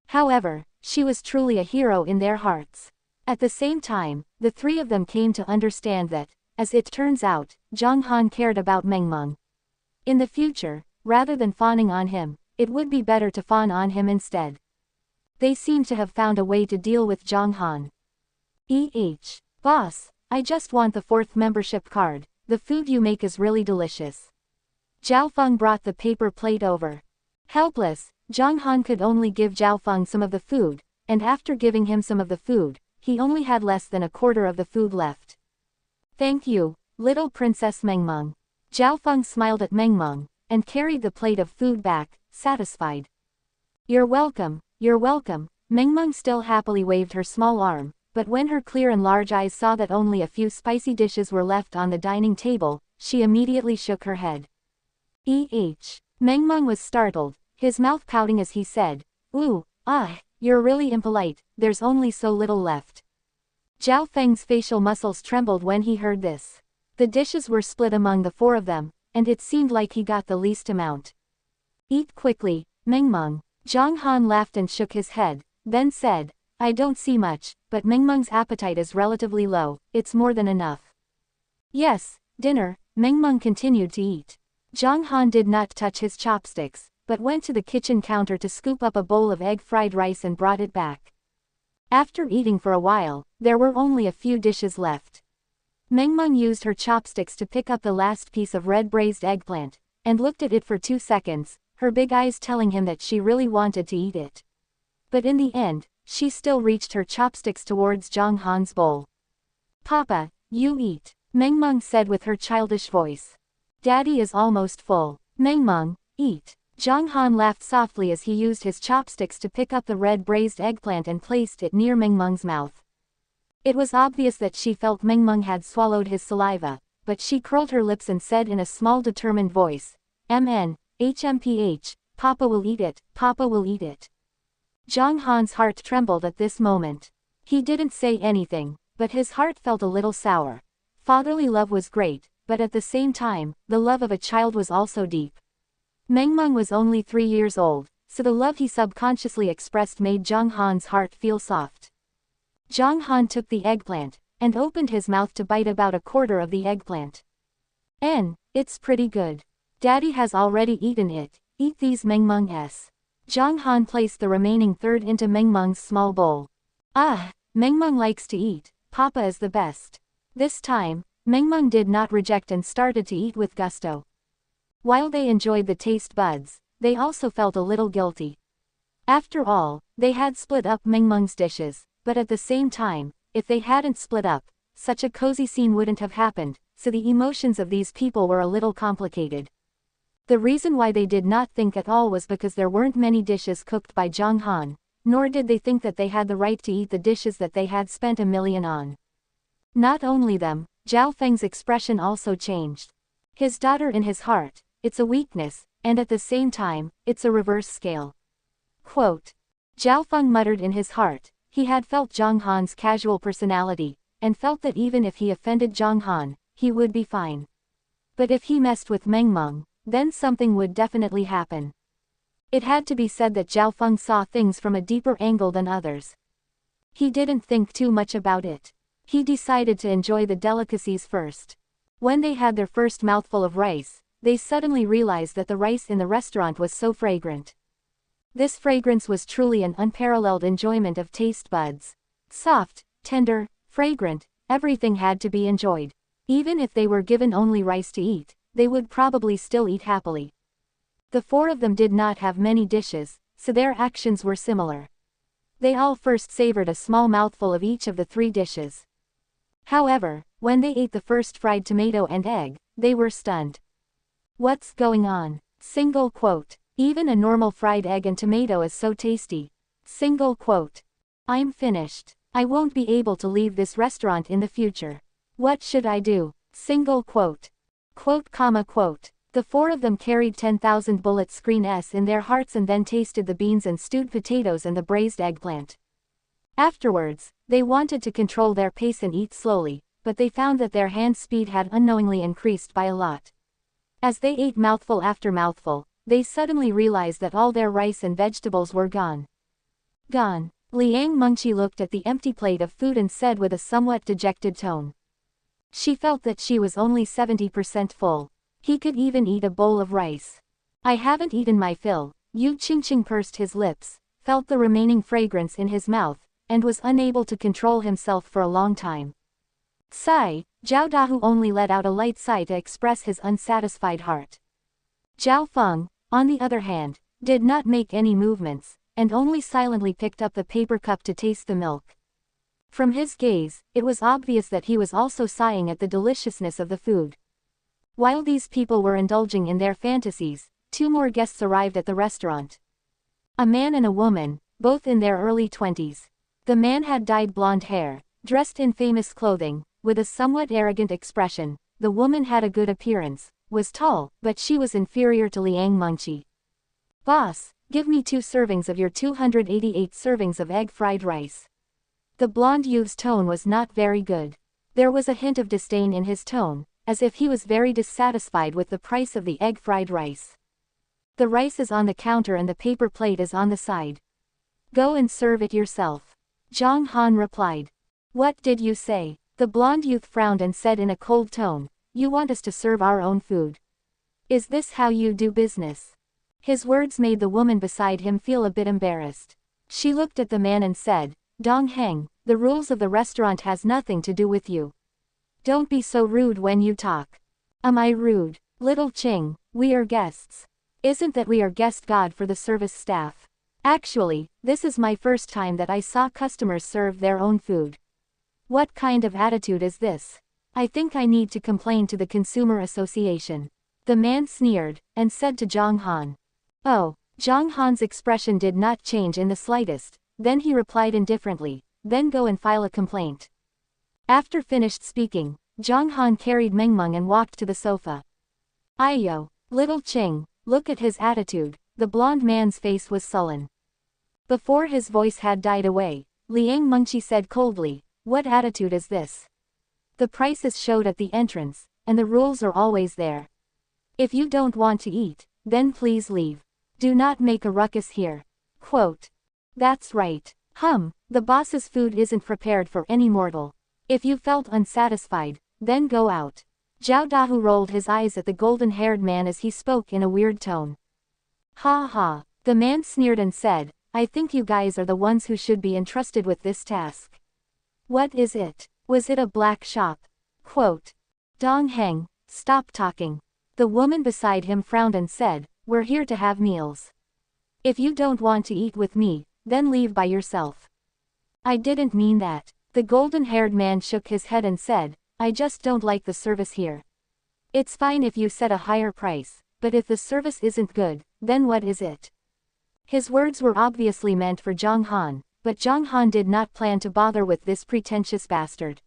However, she was truly a hero in their hearts. At the same time, the three of them came to understand that, as it turns out, Zhang Han cared about Mengmeng. In the future, rather than fawning on him, it would be better to fawn on him instead. They seemed to have found a way to deal with Zhang Han. Boss, I just want the fourth membership card, the food you make is really delicious. Zhao Feng brought the paper plate over. Helpless, Zhang Han could only give Zhao Feng some of the food, and after giving him some of the food, he only had less than a quarter of the food left. Thank you, little Princess Mengmeng. Zhao Feng smiled at Mengmeng, and carried the plate of food back, satisfied. You're welcome, you're welcome. Mengmeng still happily waved her small arm, but when her clear and large eyes saw that only a few spicy dishes were left on the dining table, she immediately shook her head. Mengmeng was startled, his mouth pouting as he said, Ooh, you're really impolite, there's only so little left. Zhao Feng's facial muscles trembled when he heard this. The dishes were split among the four of them, and it seemed like he got the least amount. Eat quickly, Mengmeng. Zhang Han laughed and shook his head, then said, I don't see much, but Mengmeng's appetite is relatively low, it's more than enough. Yes, dinner. Mengmeng continued to eat. Zhang Han did not touch his chopsticks, but went to the kitchen counter to scoop up a bowl of egg-fried rice and brought it back. After eating for a while, there were only a few dishes left. Mengmeng used her chopsticks to pick up the last piece of red braised eggplant, and looked at it for 2 seconds, her big eyes telling him that she really wanted to eat it. But in the end, she still reached her chopsticks towards Zhang Han's bowl. Papa, you eat, Mengmeng said with her childish voice. Daddy is almost full. Mengmeng, eat. Zhang Han laughed softly as he used his chopsticks to pick up the red braised eggplant and placed it near Mengmeng's mouth. It was obvious that she felt Mengmeng had swallowed his saliva, but she curled her lips and said in a small determined voice, HMPH, Papa will eat it, Papa will eat it. Zhang Han's heart trembled at this moment. He didn't say anything, but his heart felt a little sour. Fatherly love was great, but at the same time, the love of a child was also deep. Mengmeng was only 3 years old, so the love he subconsciously expressed made Zhang Han's heart feel soft. Zhang Han took the eggplant, and opened his mouth to bite about a quarter of the eggplant. It's pretty good. Daddy has already eaten it, eat these Mengmeng. Zhang Han placed the remaining third into Mengmeng's small bowl. Mengmeng likes to eat, Papa is the best. This time, Mengmeng did not reject and started to eat with gusto. While they enjoyed the taste buds, they also felt a little guilty. After all, they had split up Mengmeng's dishes, but at the same time, if they hadn't split up, such a cozy scene wouldn't have happened, so the emotions of these people were a little complicated. The reason why they did not think at all was because there weren't many dishes cooked by Zhang Han, nor did they think that they had the right to eat the dishes that they had spent $1 million on. Not only them, Zhao Feng's expression also changed. His daughter in his heart, it's a weakness, and at the same time, it's a reverse scale. Quote. Zhao Feng muttered in his heart, he had felt Zhang Han's casual personality, and felt that even if he offended Zhang Han, he would be fine. But if he messed with Mengmeng, then something would definitely happen. It had to be said that Zhao Feng saw things from a deeper angle than others. He didn't think too much about it. He decided to enjoy the delicacies first. When they had their first mouthful of rice, they suddenly realized that the rice in the restaurant was so fragrant. This fragrance was truly an unparalleled enjoyment of taste buds. Soft, tender, fragrant, everything had to be enjoyed. Even if they were given only rice to eat, they would probably still eat happily. The four of them did not have many dishes, so their actions were similar. They all first savored a small mouthful of each of the 3 dishes. However, when they ate the first fried tomato and egg, they were stunned. What's going on? Single quote. Even a normal fried egg and tomato is so tasty. Single quote. I'm finished. I won't be able to leave this restaurant in the future. What should I do? Single quote. Quote, comma, quote. The four of them carried 10,000 bullet screens in their hearts and then tasted the beans and stewed potatoes and the braised eggplant. Afterwards, they wanted to control their pace and eat slowly, but they found that their hand speed had unknowingly increased by a lot. As they ate mouthful after mouthful, they suddenly realized that all their rice and vegetables were gone. Gone. Liang Mengqi looked at the empty plate of food and said with a somewhat dejected tone. She felt that she was only 70% full. He could even eat a bowl of rice. I haven't eaten my fill. Yu Qingqing pursed his lips, felt the remaining fragrance in his mouth, and was unable to control himself for a long time. Sigh, Zhao Dahu only let out a light sigh to express his unsatisfied heart. Zhao Feng, on the other hand, did not make any movements, and only silently picked up the paper cup to taste the milk. From his gaze, it was obvious that he was also sighing at the deliciousness of the food. While these people were indulging in their fantasies, two more guests arrived at the restaurant. A man and a woman, both in their early 20s. The man had dyed blonde hair, dressed in famous clothing, with a somewhat arrogant expression. The woman had a good appearance, was tall, but she was inferior to Liang Mengqi. "Boss, give me 2 servings of your 288 servings of egg fried rice." The blonde youth's tone was not very good. There was a hint of disdain in his tone, as if he was very dissatisfied with the price of the egg fried rice. "The rice is on the counter and the paper plate is on the side. Go and serve it yourself," Zhang Han replied. "What did you say?" The blonde youth frowned and said in a cold tone, "You want us to serve our own food? Is this how you do business?" His words made the woman beside him feel a bit embarrassed. She looked at the man and said, "Dong Heng, the rules of the restaurant has nothing to do with you. Don't be so rude when you talk." "Am I rude? Little Ching, we are guests. Isn't that we are guest god for the service staff? Actually, this is my first time that I saw customers serve their own food. What kind of attitude is this? I think I need to complain to the Consumer Association." The man sneered, and said to Zhang Han. "Oh." Zhang Han's expression did not change in the slightest, then he replied indifferently, "Then go and file a complaint." After finished speaking, Zhang Han carried Mengmeng and walked to the sofa. "Aiyo, little Ching, look at his attitude." The blonde man's face was sullen. Before his voice had died away, Liang Mengqi said coldly, "What attitude is this? The prices showed at the entrance, and the rules are always there. If you don't want to eat, then please leave. Do not make a ruckus here." Quote. "That's right. The boss's food isn't prepared for any mortal. If you felt unsatisfied, then go out." Zhao Dahu rolled his eyes at the golden-haired man as he spoke in a weird tone. "Ha ha." The man sneered and said, "I think you guys are the ones who should be entrusted with this task. What is it? Was it a black shop?" Quote. "Dong Heng, stop talking." The woman beside him frowned and said, "We're here to have meals. If you don't want to eat with me, then leave by yourself." "I didn't mean that." The golden-haired man shook his head and said, "I just don't like the service here. It's fine if you set a higher price, but if the service isn't good, then what is it?" His words were obviously meant for Zhang Han, but Zhang Han did not plan to bother with this pretentious bastard.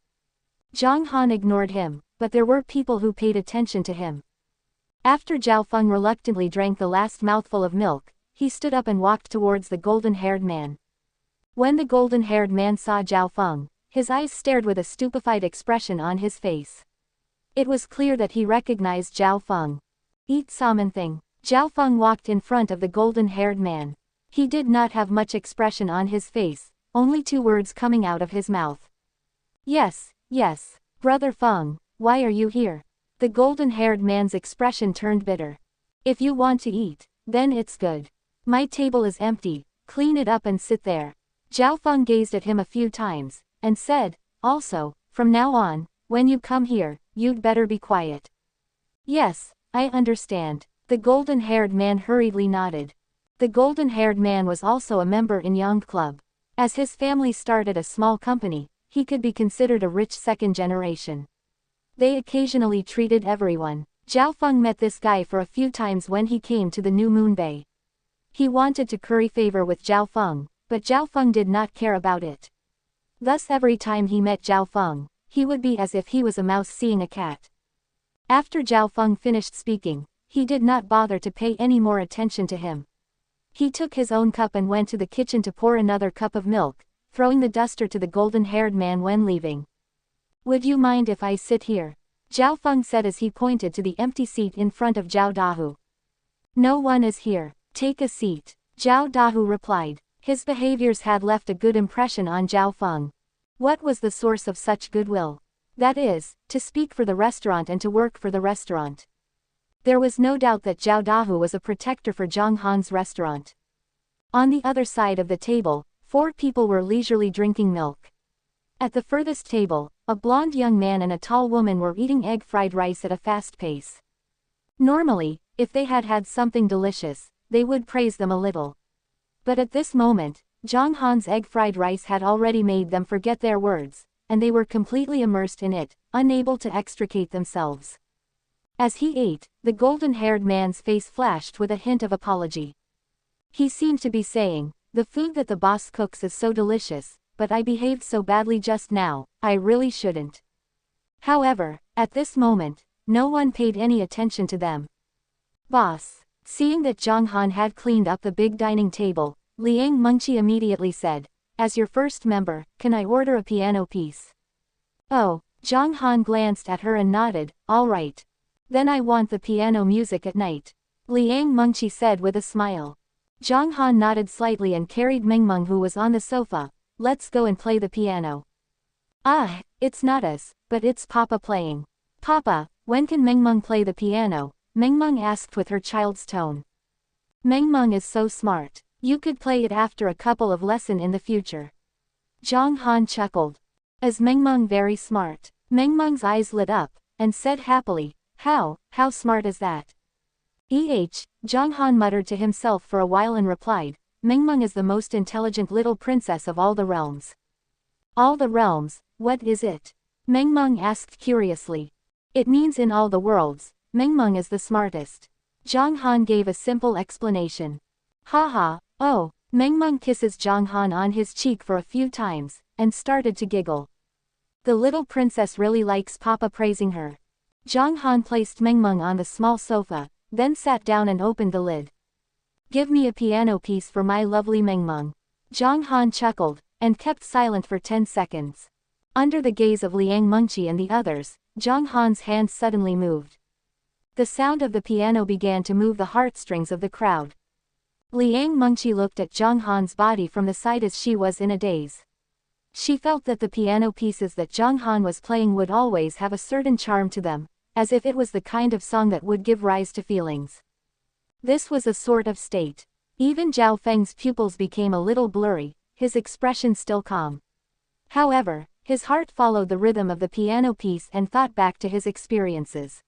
Zhang Han ignored him, but there were people who paid attention to him. After Zhao Feng reluctantly drank the last mouthful of milk, he stood up and walked towards the golden-haired man. When the golden-haired man saw Zhao Feng, his eyes stared with a stupefied expression on his face. It was clear that he recognized Zhao Feng. "Eat something." Zhao Feng walked in front of the golden-haired man. He did not have much expression on his face, only 2 words coming out of his mouth. Yes, Brother Feng, why are you here?" The golden-haired man's expression turned bitter. "If you want to eat, then it's good. My table is empty, clean it up and sit there." Zhao Feng gazed at him a few times, and said, "Also, from now on, when you come here, you'd better be quiet." "Yes, I understand." The golden-haired man hurriedly nodded. The golden-haired man was also a member in Yang Club. As his family started a small company, he could be considered a rich second generation. They occasionally treated everyone. Zhao Feng met this guy for a few times when he came to the New Moon Bay. He wanted to curry favor with Zhao Feng, but Zhao Feng did not care about it. Thus every time he met Zhao Feng, he would be as if he was a mouse seeing a cat. After Zhao Feng finished speaking, he did not bother to pay any more attention to him. He took his own cup and went to the kitchen to pour another cup of milk, throwing the duster to the golden-haired man when leaving. "Would you mind if I sit here?" Zhao Feng said as he pointed to the empty seat in front of Zhao Dahu. "No one is here. Take a seat," Zhao Dahu replied. His behaviors had left a good impression on Zhao Feng. What was the source of such goodwill? That is, to speak for the restaurant and to work for the restaurant. There was no doubt that Zhao Dahu was a protector for Zhang Han's restaurant. On the other side of the table, 4 people were leisurely drinking milk. At the furthest table, a blonde young man and a tall woman were eating egg fried rice at a fast pace. Normally, if they had had something delicious, they would praise them a little. But at this moment, Zhang Han's egg fried rice had already made them forget their words, and they were completely immersed in it, unable to extricate themselves. As he ate, the golden-haired man's face flashed with a hint of apology. He seemed to be saying, "The food that the boss cooks is so delicious, but I behaved so badly just now, I really shouldn't." However, at this moment, no one paid any attention to them. "Boss." Seeing that Zhang Han had cleaned up the big dining table, Liang Mengqi immediately said, "As your first member, can I order a piano piece?" "Oh." Zhang Han glanced at her and nodded, "All right. Then I want the piano music at night," Liang Mengqi said with a smile. Zhang Han nodded slightly and carried Mengmeng, who was on the sofa. "Let's go and play the piano." "Ah, it's not us, but it's Papa playing." "Papa, when can Mengmeng play the piano?" Mengmeng asked with her child's tone. "Mengmeng is so smart. You could play it after a couple of lessons in the future." Zhang Han chuckled. "Is Mengmeng very smart?" Mengmeng's eyes lit up, and said happily, How smart is that?" Zhang Han muttered to himself for a while and replied, "Mengmeng is the most intelligent little princess of all the realms." "All the realms, what is it?" Mengmeng asked curiously. "It means in all the worlds, Mengmeng is the smartest." Zhang Han gave a simple explanation. "Haha, oh." Mengmeng kisses Zhang Han on his cheek for a few times, and started to giggle. The little princess really likes Papa praising her. Zhang Han placed Mengmeng on the small sofa, then sat down and opened the lid. "Give me a piano piece for my lovely Mengmeng." Zhang Han chuckled, and kept silent for 10 seconds. Under the gaze of Liang Mengqi and the others, Zhang Han's hand suddenly moved. The sound of the piano began to move the heartstrings of the crowd. Liang Mengqi looked at Zhang Han's body from the side as she was in a daze. She felt that the piano pieces that Zhang Han was playing would always have a certain charm to them, as if it was the kind of song that would give rise to feelings. This was a sort of state. Even Zhao Feng's pupils became a little blurry, his expression still calm. However, his heart followed the rhythm of the piano piece and thought back to his experiences.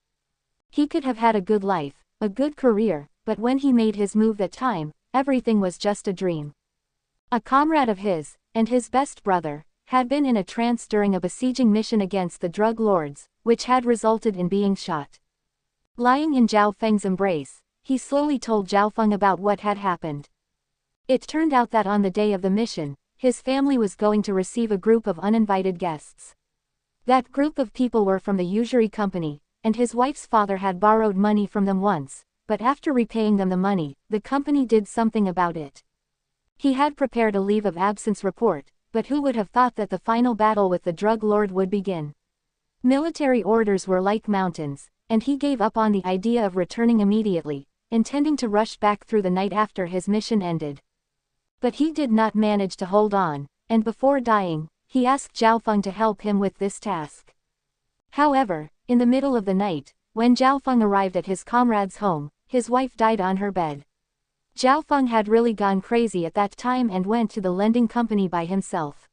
He could have had a good life, a good career, but when he made his move that time, everything was just a dream. A comrade of his, and his best brother, had been in a trance during a besieging mission against the drug lords, which had resulted in being shot. Lying in Zhao Feng's embrace, he slowly told Zhao Feng about what had happened. It turned out that on the day of the mission, his family was going to receive a group of uninvited guests. That group of people were from the usury company, and his wife's father had borrowed money from them once, but after repaying them the money, the company did something about it. He had prepared a leave of absence report, but who would have thought that the final battle with the drug lord would begin? Military orders were like mountains, and he gave up on the idea of returning immediately, intending to rush back through the night after his mission ended. But he did not manage to hold on, and before dying, he asked Zhao Feng to help him with this task. However, in the middle of the night, when Zhao Feng arrived at his comrade's home, his wife died on her bed. Zhao Feng had really gone crazy at that time and went to the lending company by himself.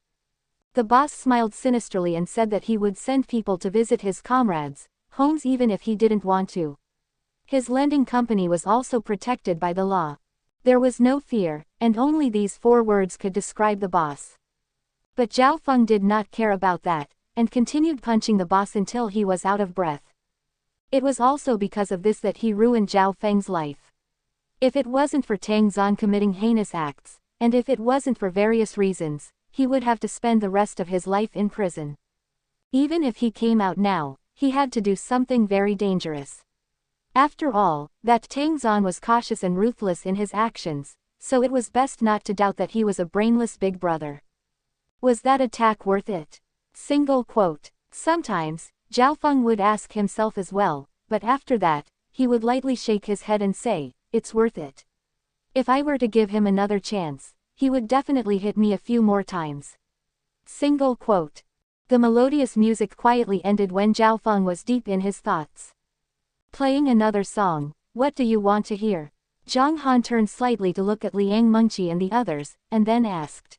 The boss smiled sinisterly and said that he would send people to visit his comrades' homes even if he didn't want to. His lending company was also protected by the law. There was no fear, and only these 4 words could describe the boss. But Zhao Feng did not care about that, and continued punching the boss until he was out of breath. It was also because of this that he ruined Zhao Feng's life. If it wasn't for Tang Zan committing heinous acts, and if it wasn't for various reasons, he would have to spend the rest of his life in prison. Even if he came out now, he had to do something very dangerous. After all, that Tang Zan was cautious and ruthless in his actions, so it was best not to doubt that he was a brainless big brother. Was that attack worth it? Single quote. Sometimes, Zhao Feng would ask himself as well, but after that, he would lightly shake his head and say, "It's worth it. If I were to give him another chance, he would definitely hit me a few more times." Single quote. The melodious music quietly ended when Zhao Feng was deep in his thoughts. Playing another song, what do you want to hear? Zhang Han turned slightly to look at Liang Mengqi and the others, and then asked.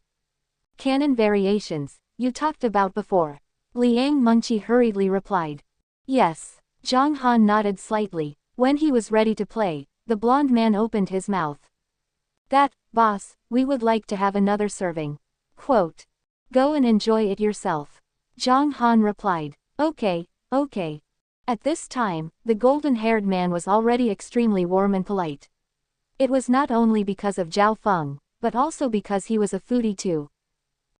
Canon variations, you talked about before. Liang Mengqi hurriedly replied. Yes. Zhang Han nodded slightly. When he was ready to play, the blond man opened his mouth. That, boss, we would like to have another serving. Quote. Go and enjoy it yourself. Zhang Han replied. Okay, okay. At this time, the golden-haired man was already extremely warm and polite. It was not only because of Zhao Feng, but also because he was a foodie too.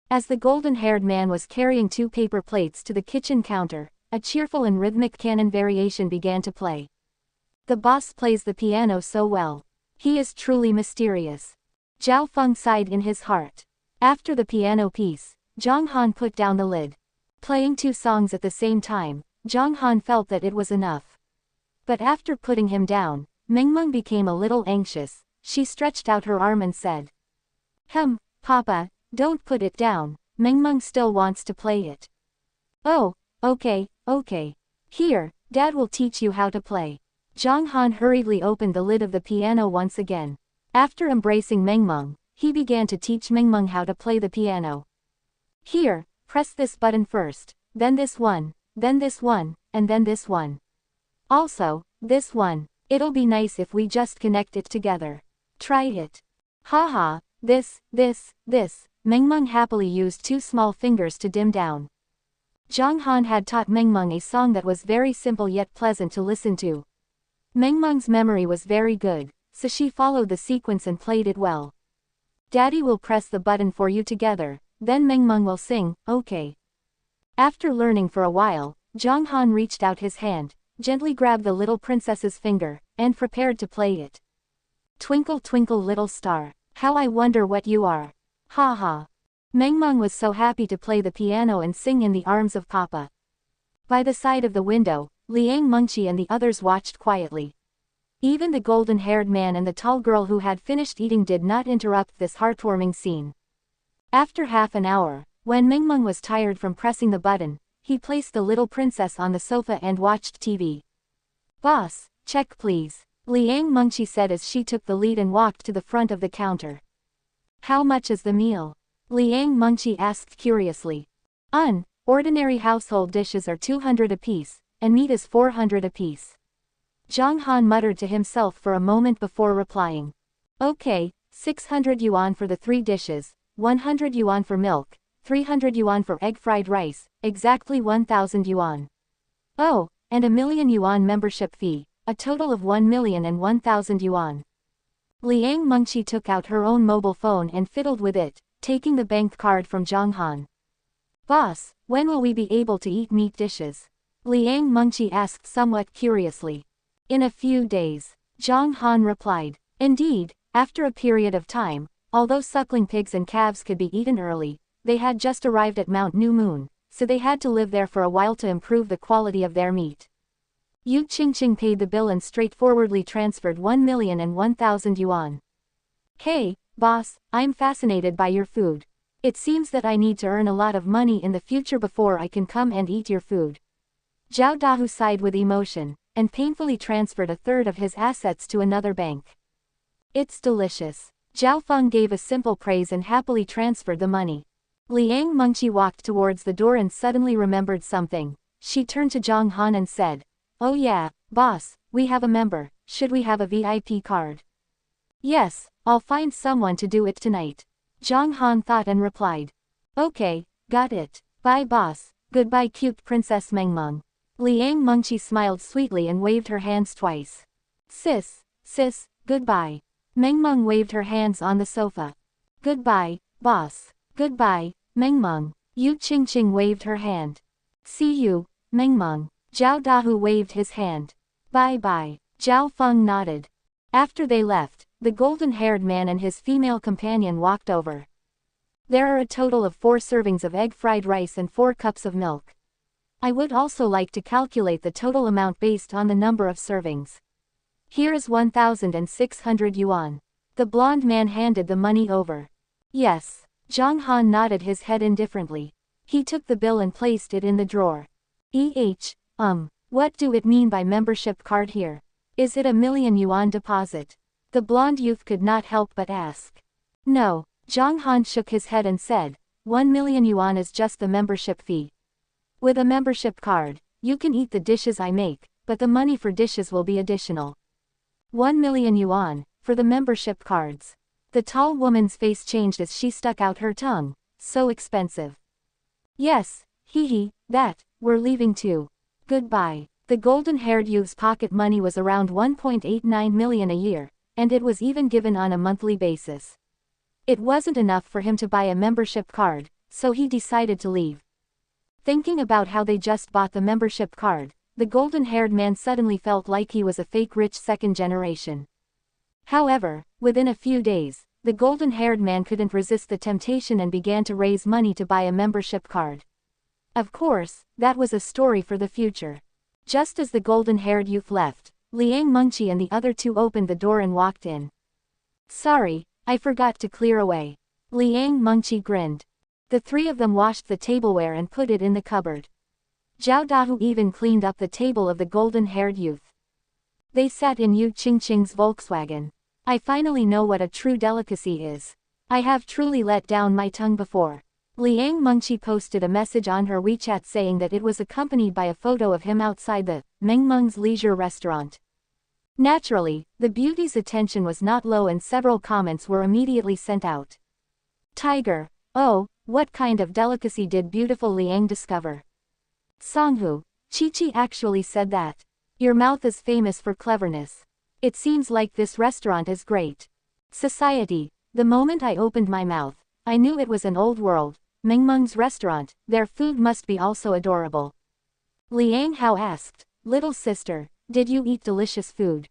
As the golden-haired man was carrying 2 paper plates to the kitchen counter, a cheerful and rhythmic canon variation began to play. The boss plays the piano so well. He is truly mysterious. Zhao Feng sighed in his heart. After the piano piece, Zhang Han put down the lid. Playing 2 songs at the same time, Zhang Han felt that it was enough. But after putting him down, Mengmeng became a little anxious. She stretched out her arm and said. Papa, don't put it down, Mengmeng still wants to play it. Oh, okay, okay. Here, Dad will teach you how to play. Zhang Han hurriedly opened the lid of the piano once again. After embracing Mengmeng, he began to teach Mengmeng how to play the piano. Here, press this button first, then this one, and then this one. Also, this one. It'll be nice if we just connect it together. Try it. Haha, this. Mengmeng happily used 2 small fingers to dim down. Zhang Han had taught Mengmeng a song that was very simple yet pleasant to listen to. Mengmeng's memory was very good, so she followed the sequence and played it well. Daddy will press the button for you together, then Mengmeng will sing, okay. After learning for a while, Zhang Han reached out his hand, gently grabbed the little princess's finger, and prepared to play it. Twinkle twinkle little star, how I wonder what you are. Ha ha. Mengmeng was so happy to play the piano and sing in the arms of Papa. By the side of the window, Liang Mengqi and the others watched quietly. Even the golden-haired man and the tall girl who had finished eating did not interrupt this heartwarming scene. After half an hour, when Mengmeng was tired from pressing the button, he placed the little princess on the sofa and watched TV. Boss, check please, Liang Mengqi said as she took the lead and walked to the front of the counter. How much is the meal? Liang Mengqi asked curiously. Ordinary household dishes are 200 apiece, and meat is 400 apiece. Zhang Han muttered to himself for a moment before replying. Okay, 600 yuan for the 3 dishes, 100 yuan for milk, 300 yuan for egg fried rice, exactly 1,000 yuan. Oh, and a 1,000,000 yuan membership fee, a total of 1,001,000 yuan. Liang Mengqi took out her own mobile phone and fiddled with it, taking the bank card from Zhang Han. Boss, when will we be able to eat meat dishes? Liang Mengqi asked somewhat curiously. In a few days, Zhang Han replied. Indeed, after a period of time, although suckling pigs and calves could be eaten early, they had just arrived at Mount New Moon, so they had to live there for a while to improve the quality of their meat. Yu Qingqing paid the bill and straightforwardly transferred 1,001,000 yuan. Hey, boss, I'm fascinated by your food. It seems that I need to earn a lot of money in the future before I can come and eat your food. Zhao Dahu sighed with emotion, and painfully transferred a third of his assets to another bank. It's delicious. Zhao Feng gave a simple praise and happily transferred the money. Liang Mengqi walked towards the door and suddenly remembered something. She turned to Zhang Han and said, Oh yeah, boss, we have a member, should we have a VIP card? Yes, I'll find someone to do it tonight. Zhang Han thought and replied. Okay, got it. Bye boss, goodbye cute Princess Mengmeng. Liang Mengqi smiled sweetly and waved her hands twice. Sis, goodbye. Mengmeng waved her hands on the sofa. Goodbye, boss. Goodbye, Mengmeng. Yu Qingqing waved her hand. See you, Mengmeng. Zhao Dahu waved his hand. Bye-bye. Zhao Feng nodded. After they left, the golden-haired man and his female companion walked over. There are a total of 4 servings of egg fried rice and 4 cups of milk. I would also like to calculate the total amount based on the number of servings. Here is 1,600 yuan. The blonde man handed the money over. Yes. Zhang Han nodded his head indifferently. He took the bill and placed it in the drawer. What do it mean by membership card here? Is it a 1,000,000 yuan deposit? The blonde youth could not help but ask. No, Zhang Han shook his head and said, 1,000,000 yuan is just the membership fee. With a membership card, you can eat the dishes I make, but the money for dishes will be additional. 1,000,000 yuan, for the membership cards. The tall woman's face changed as she stuck out her tongue. So expensive. Yes, hee, we're leaving too. Goodbye. The golden-haired youth's pocket money was around 1.89 million a year, and it was even given on a monthly basis. It wasn't enough for him to buy a membership card, so he decided to leave. Thinking about how they just bought the membership card, the golden-haired man suddenly felt like he was a fake rich second generation. However, within a few days, the golden-haired man couldn't resist the temptation and began to raise money to buy a membership card. Of course, that was a story for the future. Just as the golden-haired youth left, Liang Mengqi and the other two opened the door and walked in. Sorry, I forgot to clear away. Liang Mengqi grinned. The three of them washed the tableware and put it in the cupboard. Zhao Dahu even cleaned up the table of the golden-haired youth. They sat in Yu Qingqing's Volkswagen. I finally know what a true delicacy is. I have truly let down my tongue before. Liang Mengqi posted a message on her WeChat saying that it was accompanied by a photo of him outside the Mengmeng's leisure restaurant. Naturally, the beauty's attention was not low and several comments were immediately sent out. Tiger, oh, what kind of delicacy did beautiful Liang discover? Songhu, Chi-Chi actually said that. Your mouth is famous for cleverness. It seems like this restaurant is great. Society, the moment I opened my mouth, I knew it was an old world. Mengmeng's restaurant, their food must be also adorable. Liang Hao asked, little sister, did you eat delicious food?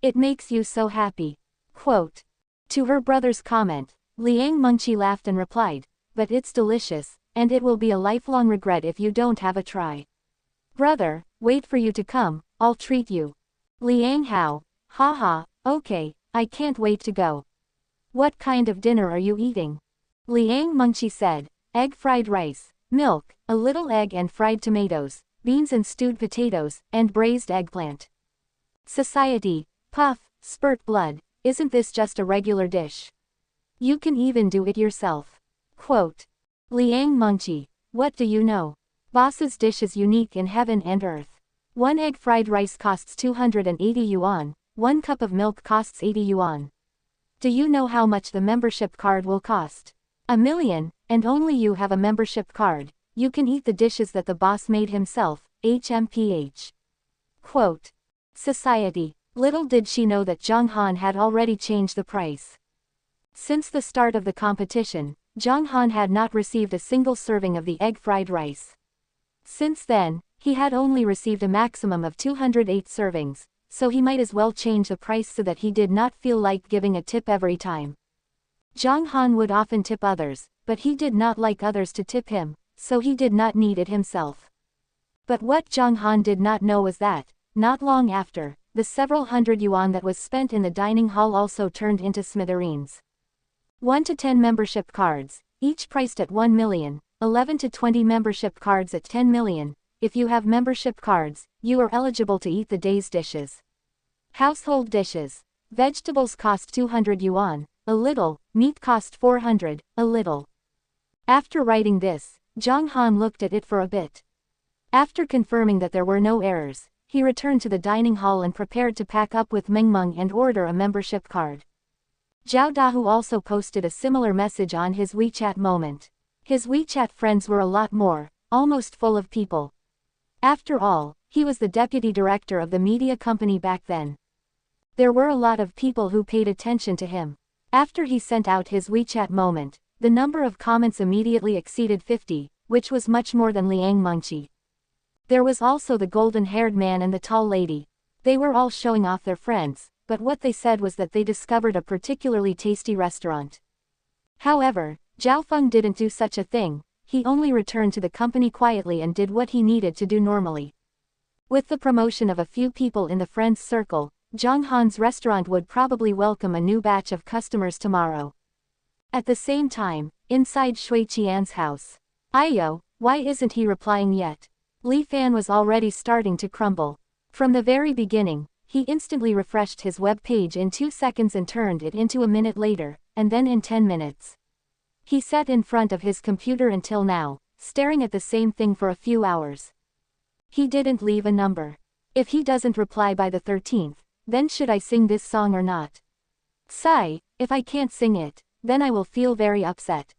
It makes you so happy. Quote. To her brother's comment, Liang Mengqi laughed and replied, but it's delicious, and it will be a lifelong regret if you don't have a try. Brother, wait for you to come, I'll treat you. Liang Hao, haha, okay, I can't wait to go. What kind of dinner are you eating? Liang Mengqi said, egg fried rice, milk, a little egg and fried tomatoes, beans and stewed potatoes, and braised eggplant. Society, puff, spurt blood, isn't this just a regular dish? You can even do it yourself. Quote. Liang Mengqi, what do you know? Boss's dish is unique in heaven and earth. One egg fried rice costs 280 yuan, 1 cup of milk costs 80 yuan. Do you know how much the membership card will cost? 1 million, and only you have a membership card. You can eat the dishes that the boss made himself, HMPH. Quote. Society. Little did she know that Zhang Han had already changed the price. Since the start of the competition, Zhang Han had not received a single serving of the egg fried rice. Since then, he had only received a maximum of 208 servings, so he might as well change the price so that he did not feel like giving a tip every time. Zhang Han would often tip others, but he did not like others to tip him, so he did not need it himself. But what Zhang Han did not know was that, not long after, the several hundred yuan that was spent in the dining hall also turned into smithereens. 1 to 10 membership cards, each priced at 1 million, 11 to 20 membership cards at 10 million. If you have membership cards, you are eligible to eat the day's dishes. Household dishes. Vegetables cost 200 yuan, a little, meat cost 400, a little. After writing this, Zhang Han looked at it for a bit. After confirming that there were no errors, he returned to the dining hall and prepared to pack up with Mengmeng and order a membership card. Zhao Dahu also posted a similar message on his WeChat moment. His WeChat friends were a lot more, almost full of people. After all, he was the deputy director of the media company back then. There were a lot of people who paid attention to him. After he sent out his WeChat moment, the number of comments immediately exceeded 50, which was much more than Liang Mengqi. There was also the golden-haired man and the tall lady. They were all showing off their friends, but what they said was that they discovered a particularly tasty restaurant. However, Zhao Feng didn't do such a thing. He only returned to the company quietly and did what he needed to do normally. With the promotion of a few people in the friends circle, Zhang Han's restaurant would probably welcome a new batch of customers tomorrow. At the same time, inside Shui Qian's house. Ayo, why isn't he replying yet? Li Fan was already starting to crumble. From the very beginning, he instantly refreshed his web page in 2 seconds and turned it into a minute later, and then in 10 minutes. He sat in front of his computer until now, staring at the same thing for a few hours. He didn't leave a number. If he doesn't reply by the 13th, then should I sing this song or not? Sigh, if I can't sing it, then I will feel very upset.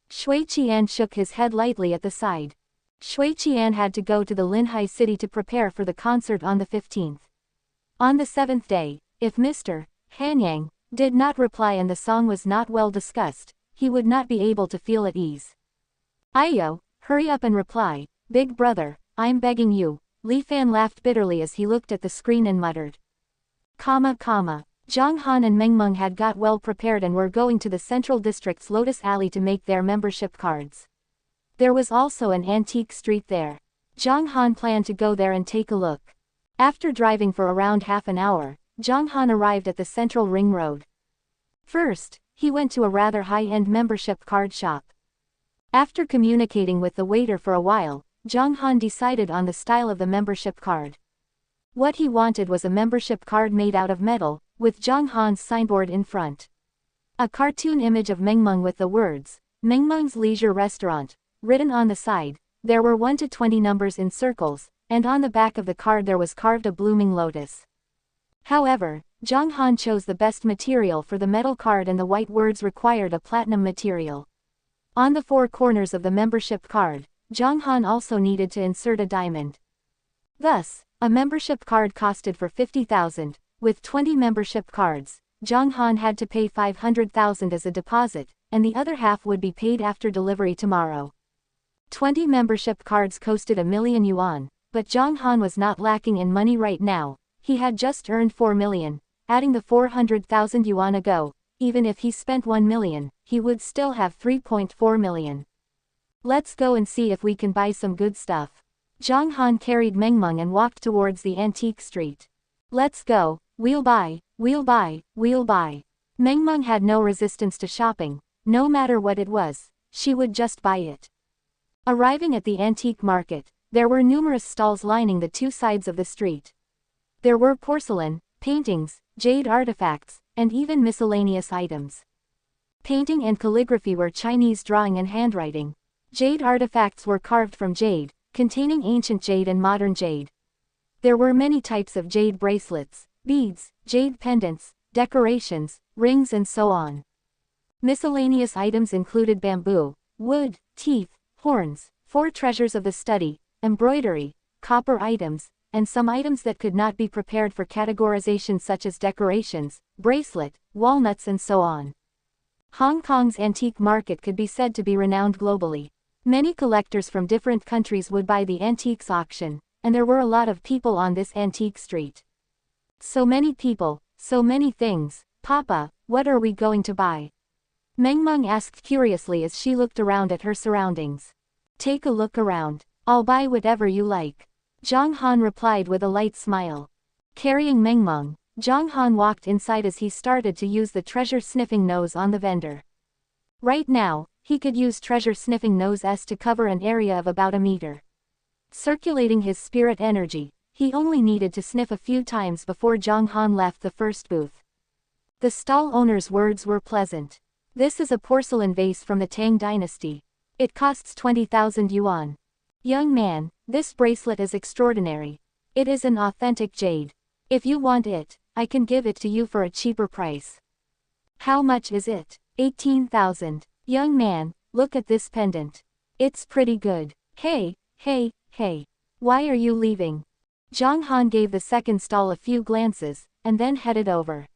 Shui Qian shook his head lightly at the side. Shui Qian had to go to the Linhai city to prepare for the concert on the 15th. On the 7th day, if Mr. Hanyang did not reply and the song was not well discussed, he would not be able to feel at ease. Ayo, hurry up and reply, big brother, I'm begging you. Li Fan laughed bitterly as he looked at the screen and muttered. Zhang Han and Meng Meng had got well prepared and were going to the Central District's Lotus Alley to make their membership cards. There was also an antique street there. Zhang Han planned to go there and take a look. After driving for around half an hour, Zhang Han arrived at the Central Ring Road. First, he went to a rather high-end membership card shop. After communicating with the waiter for a while, Zhang Han decided on the style of the membership card. What he wanted was a membership card made out of metal, with Zhang Han's signboard in front. A cartoon image of Meng Meng with the words, Meng Meng's Leisure Restaurant, written on the side. There were 1 to 20 numbers in circles, and on the back of the card there was carved a blooming lotus. However, Zhang Han chose the best material for the metal card and the white words required a platinum material. On the 4 corners of the membership card, Zhang Han also needed to insert a diamond. Thus, a membership card costed for 50,000, with 20 membership cards, Zhang Han had to pay 500,000 as a deposit, and the other half would be paid after delivery tomorrow. 20 membership cards costed 1 million yuan, but Zhang Han was not lacking in money right now. He had just earned 4 million, adding the 400,000 yuan ago. Even if he spent 1 million, he would still have 3.4 million. Let's go and see if we can buy some good stuff. Zhang Han carried Meng Meng and walked towards the antique street. Let's go, we'll buy. Meng Meng had no resistance to shopping, no matter what it was, she would just buy it. Arriving at the antique market, there were numerous stalls lining the 2 sides of the street. There were porcelain, paintings, jade artifacts, and even miscellaneous items. Painting and calligraphy were Chinese drawing and handwriting. Jade artifacts were carved from jade, containing ancient jade and modern jade. There were many types of jade bracelets, beads, jade pendants, decorations, rings and so on. Miscellaneous items included bamboo, wood, teeth, horns, 4 treasures of the study, embroidery, copper items, and some items that could not be prepared for categorization such as decorations, bracelet, walnuts and so on. Hong Kong's antique market could be said to be renowned globally. Many collectors from different countries would buy the antiques auction, and there were a lot of people on this antique street. So many people, so many things. Papa, what are we going to buy? Meng Meng asked curiously as she looked around at her surroundings. Take a look around. I'll buy whatever you like. Zhang Han replied with a light smile. Carrying Meng Meng, Zhang Han walked inside as he started to use the treasure-sniffing nose on the vendor. Right now, he could use treasure-sniffing nose to cover an area of about a meter. Circulating his spirit energy, he only needed to sniff a few times before Zhang Han left the first booth. The stall owner's words were pleasant. This is a porcelain vase from the Tang dynasty. It costs 20,000 yuan. Young man, this bracelet is extraordinary. It is an authentic jade. If you want it, I can give it to you for a cheaper price. How much is it? 18,000. Young man, look at this pendant. It's pretty good. Hey. Why are you leaving? Zhang Han gave the second stall a few glances, and then headed over.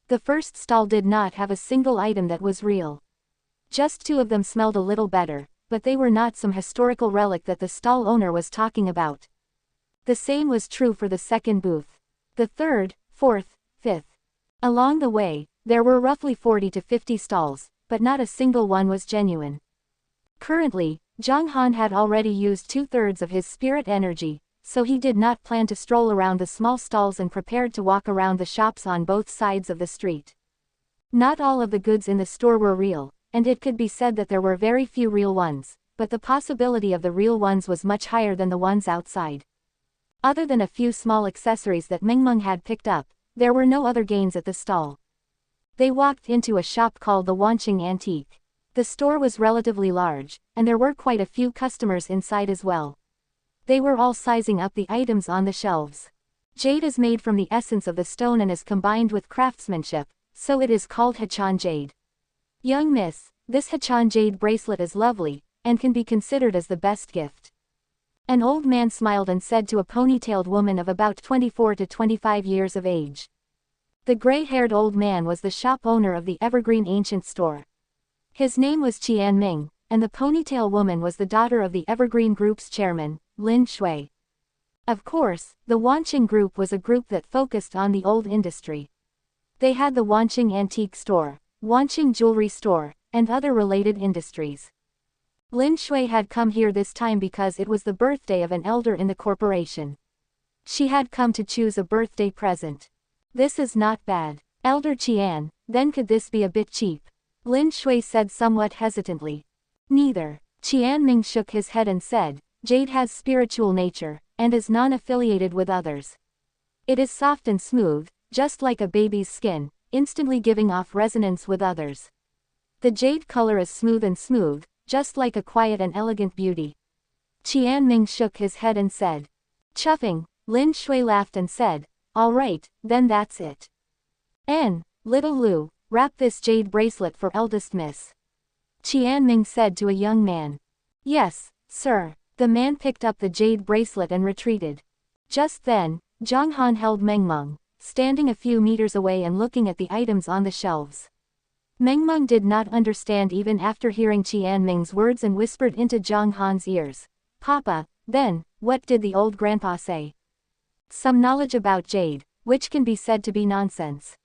The first stall did not have a single item that was real. Just 2 of them smelled a little better, but they were not some historical relic that the stall owner was talking about. The same was true for the second booth. The third, fourth, fifth. Along the way, there were roughly 40 to 50 stalls, but not a single one was genuine. Currently, Zhang Han had already used 2/3 of his spirit energy, so he did not plan to stroll around the small stalls and prepared to walk around the shops on both sides of the street. Not all of the goods in the store were real, and it could be said that there were very few real ones, but the possibility of the real ones was much higher than the ones outside. Other than a few small accessories that Meng Meng had picked up, there were no other gains at the stall. They walked into a shop called the Wanqing Antique. The store was relatively large, and there were quite a few customers inside as well. They were all sizing up the items on the shelves. Jade is made from the essence of the stone and is combined with craftsmanship, so it is called Hachan jade. Young miss, this Hachan jade bracelet is lovely, and can be considered as the best gift. An old man smiled and said to a ponytailed woman of about 24 to 25 years of age. The gray-haired old man was the shop owner of the Evergreen Ancient Store. His name was Qian Ming, and the ponytail woman was the daughter of the Evergreen Group's chairman, Lin Shui. Of course, the Wanqing Group was a group that focused on the old industry. They had the Wanqing Antique Store, Wanqing Jewelry Store, and other related industries. Lin Shui had come here this time because it was the birthday of an elder in the corporation. She had come to choose a birthday present. This is not bad. Elder Qian, then could this be a bit cheap? Lin Shui said somewhat hesitantly. Neither. Qian Ming shook his head and said, jade has spiritual nature, and is non-affiliated with others. It is soft and smooth, just like a baby's skin, instantly giving off resonance with others. The jade color is smooth, just like a quiet and elegant beauty. Qian Ming shook his head and said. Chuffing, Lin Shui laughed and said, all right, then that's it. Little Lu, wrap this jade bracelet for eldest miss. Qian Ming said to a young man. Yes, sir. The man picked up the jade bracelet and retreated. Just then, Zhang Han held Meng Meng, standing a few meters away and looking at the items on the shelves. Meng Meng did not understand even after hearing Qian Ming's words and whispered into Zhang Han's ears. Papa, then, what did the old grandpa say? Some knowledge about jade, which can be said to be nonsense.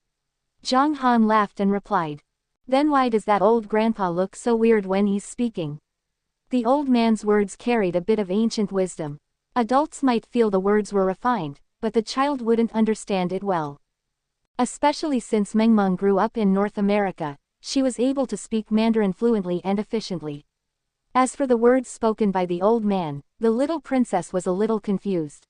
Zhang Han laughed and replied. Then why does that old grandpa look so weird when he's speaking? The old man's words carried a bit of ancient wisdom. Adults might feel the words were refined, but the child wouldn't understand it well. Especially since Meng Meng grew up in North America, she was able to speak Mandarin fluently and efficiently. As for the words spoken by the old man, the little princess was a little confused.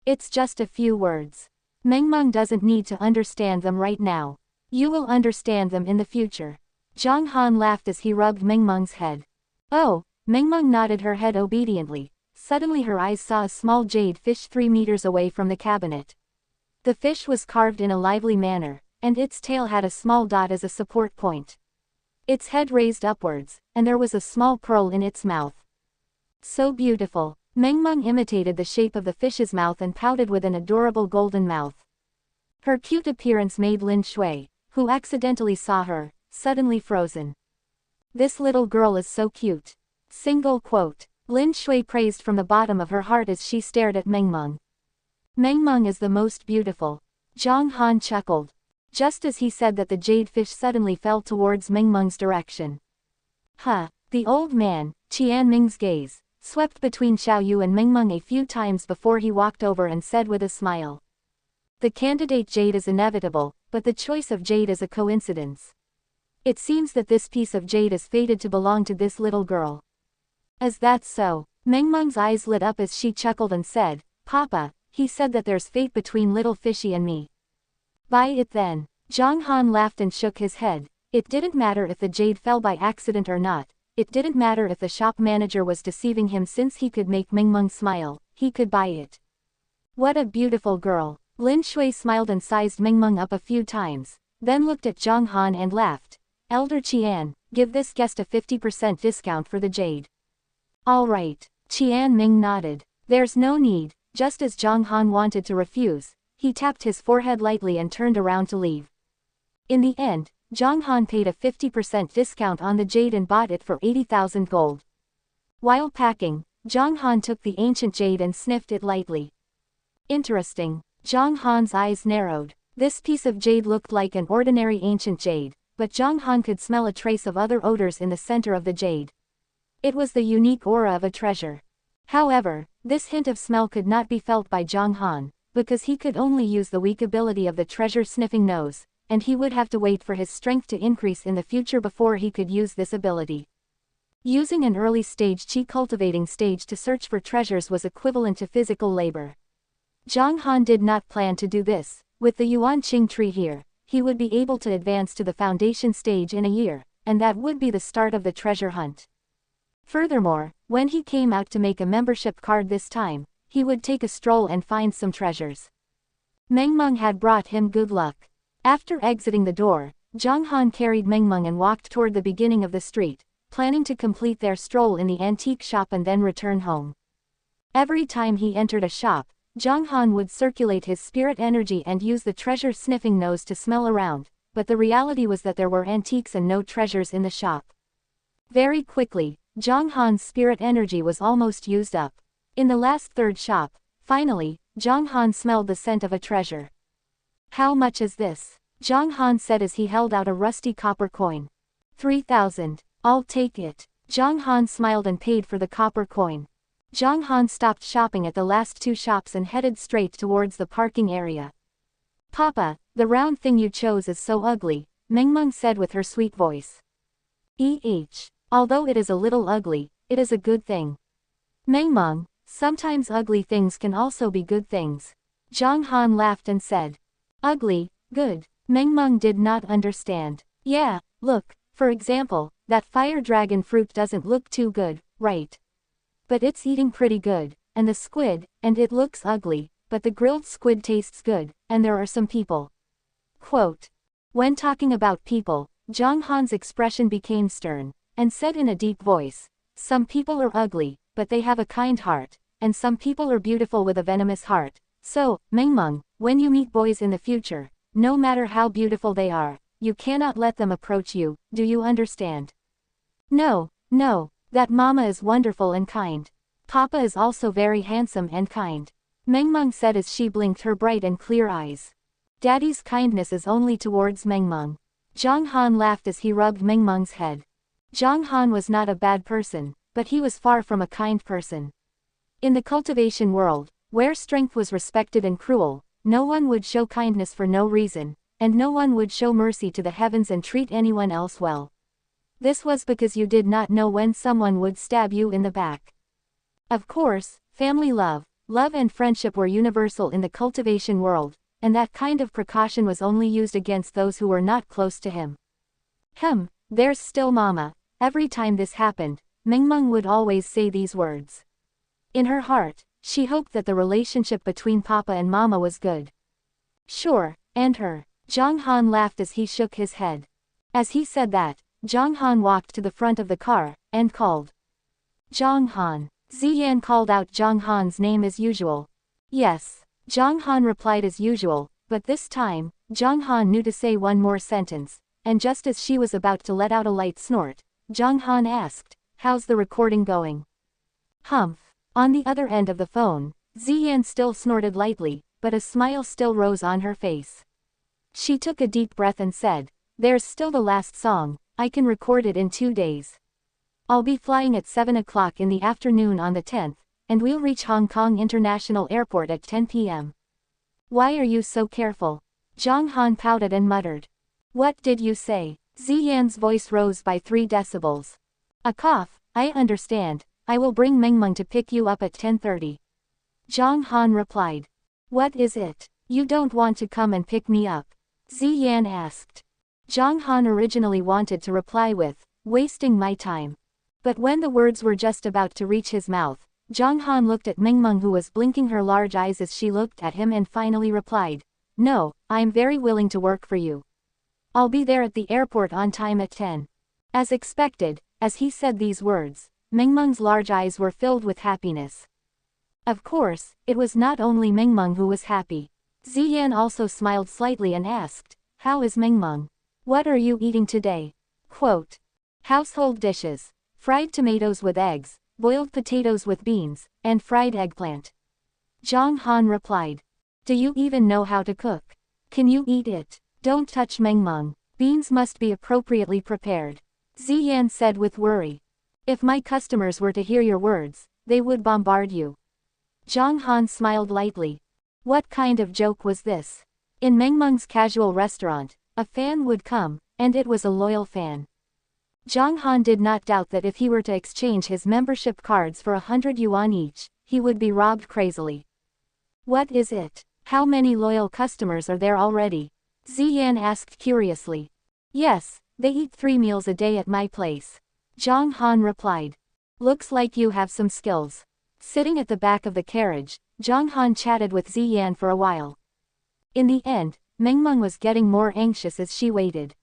It's just a few words. Meng Meng doesn't need to understand them right now. You will understand them in the future. Zhang Han laughed as he rubbed Meng Meng's head. Oh, Meng Meng nodded her head obediently. Suddenly her eyes saw a small jade fish 3 meters away from the cabinet. The fish was carved in a lively manner, and its tail had a small dot as a support point. Its head raised upwards, and there was a small pearl in its mouth. So beautiful. Meng Meng imitated the shape of the fish's mouth and pouted with an adorable golden mouth. Her cute appearance made Lin Shui, who accidentally saw her, suddenly frozen. This little girl is so cute. Single quote. Lin Shui praised from the bottom of her heart as she stared at Meng Meng. Meng Meng is the most beautiful. Zhang Han chuckled. Just as he said that, the jade fish suddenly fell towards Meng Meng's direction. Huh. The old man, Qian Ming's gaze, swept between Xiaoyu and Meng Meng a few times before he walked over and said with a smile. The candidate jade is inevitable, but the choice of jade is a coincidence. It seems that this piece of jade is fated to belong to this little girl. Is that so? Meng Meng's eyes lit up as she chuckled and said, Papa, he said that there's fate between little fishy and me. Buy it then. Zhang Han laughed and shook his head. It didn't matter if the jade fell by accident or not. It didn't matter if the shop manager was deceiving him, since he could make Meng Meng smile, he could buy it. What a beautiful girl. Lin Shui smiled and sized Meng Meng up a few times, then looked at Zhang Han and laughed. Elder Qian, give this guest a 50% discount for the jade. All right. Qian Ming nodded. There's no need. Just as Zhang Han wanted to refuse, he tapped his forehead lightly and turned around to leave. In the end, Zhang Han paid a 50% discount on the jade and bought it for 80,000 gold. While packing, Zhang Han took the ancient jade and sniffed it lightly. Interesting. Zhang Han's eyes narrowed. This piece of jade looked like an ordinary ancient jade, but Zhang Han could smell a trace of other odors in the center of the jade. It was the unique aura of a treasure. However, this hint of smell could not be felt by Zhang Han, because he could only use the weak ability of the treasure-sniffing nose, and he would have to wait for his strength to increase in the future before he could use this ability. Using an early-stage qi cultivating stage to search for treasures was equivalent to physical labor. Zhang Han did not plan to do this. With the Yuan Qing tree here, he would be able to advance to the foundation stage in a year, and that would be the start of the treasure hunt. Furthermore, when he came out to make a membership card this time, he would take a stroll and find some treasures. Meng Meng had brought him good luck. After exiting the door, Zhang Han carried Mengmeng and walked toward the beginning of the street, planning to complete their stroll in the antique shop and then return home. Every time he entered a shop, Zhang Han would circulate his spirit energy and use the treasure-sniffing nose to smell around, but the reality was that there were antiques and no treasures in the shop. Very quickly, Zhang Han's spirit energy was almost used up. In the last third shop, finally, Zhang Han smelled the scent of a treasure. "How much is this?" Zhang Han said as he held out a rusty copper coin. 3,000. I'll take it. Zhang Han smiled and paid for the copper coin. Zhang Han stopped shopping at the last two shops and headed straight towards the parking area. "Papa, the round thing you chose is so ugly," Mengmeng said with her sweet voice. Although it is a little ugly, it is a good thing. Mengmeng, sometimes ugly things can also be good things. Zhang Han laughed and said. Ugly, good. Mengmeng did not understand. Yeah, look, for example, that fire dragon fruit doesn't look too good, right? But it's eating pretty good, and the squid, and it looks ugly, but the grilled squid tastes good, and there are some people. Quote. When talking about people, Zhang Han's expression became stern, and said in a deep voice, "Some people are ugly, but they have a kind heart, and some people are beautiful with a venomous heart. So, Mengmeng, when you meet boys in the future, no matter how beautiful they are, you cannot let them approach you, do you understand?" No, that mama is wonderful and kind. Papa is also very handsome and kind. Mengmeng said as she blinked her bright and clear eyes. Daddy's kindness is only towards Mengmeng. Zhang Han laughed as he rubbed Mengmeng's head. Zhang Han was not a bad person, but he was far from a kind person. In the cultivation world, where strength was respected and cruel, no one would show kindness for no reason, and no one would show mercy to the heavens and treat anyone else well. This was because you did not know when someone would stab you in the back. Of course, family love and friendship were universal in the cultivation world, and that kind of precaution was only used against those who were not close to him. There's still mama. Every time this happened, Mengmeng would always say these words. In her heart, she hoped that the relationship between Papa and Mama was good. Sure, and her. Zhang Han laughed as he shook his head. As he said that, Zhang Han walked to the front of the car, and called. Zhang Han. Ziyan called out Zhang Han's name as usual. Yes. Zhang Han replied as usual, but this time, Zhang Han knew to say one more sentence, and just as she was about to let out a light snort, Zhang Han asked, "How's the recording going?" Humph. On the other end of the phone, Ziyan still snorted lightly, but a smile still rose on her face. She took a deep breath and said, "There's still the last song, I can record it in 2 days. I'll be flying at 7 o'clock in the afternoon on the 10th, and we'll reach Hong Kong International Airport at 10 p.m. Why are you so careful?" Zhang Han pouted and muttered. What did you say? Ziyan's voice rose by 3 decibels. A cough. I understand. I will bring Mengmeng to pick you up at 10:30. Zhang Han replied. What is it? You don't want to come and pick me up? Ziyan asked. Zhang Han originally wanted to reply with, wasting my time. But when the words were just about to reach his mouth, Zhang Han looked at Mengmeng, who was blinking her large eyes as she looked at him, and finally replied, No, I'm very willing to work for you. I'll be there at the airport on time at 10. As expected, as he said these words, Mengmeng's large eyes were filled with happiness. Of course, it was not only Mengmeng who was happy. Ziyan also smiled slightly and asked, How is Mengmeng? What are you eating today? Quote. Household dishes. Fried tomatoes with eggs, boiled potatoes with beans, and fried eggplant. Zhang Han replied. Do you even know how to cook? Can you eat it? Don't touch Mengmeng. Beans must be appropriately prepared. Ziyan said with worry. If my customers were to hear your words, they would bombard you. Zhang Han smiled lightly. What kind of joke was this? In Mengmeng's casual restaurant, a fan would come, and it was a loyal fan. Zhang Han did not doubt that if he were to exchange his membership cards for 100 yuan each, he would be robbed crazily. What is it? How many loyal customers are there already? Ziyan asked curiously. Yes, they eat 3 meals a day at my place. Zhang Han replied. Looks like you have some skills. Sitting at the back of the carriage, Zhang Han chatted with Ziyan for a while. In the end, Mengmeng was getting more anxious as she waited.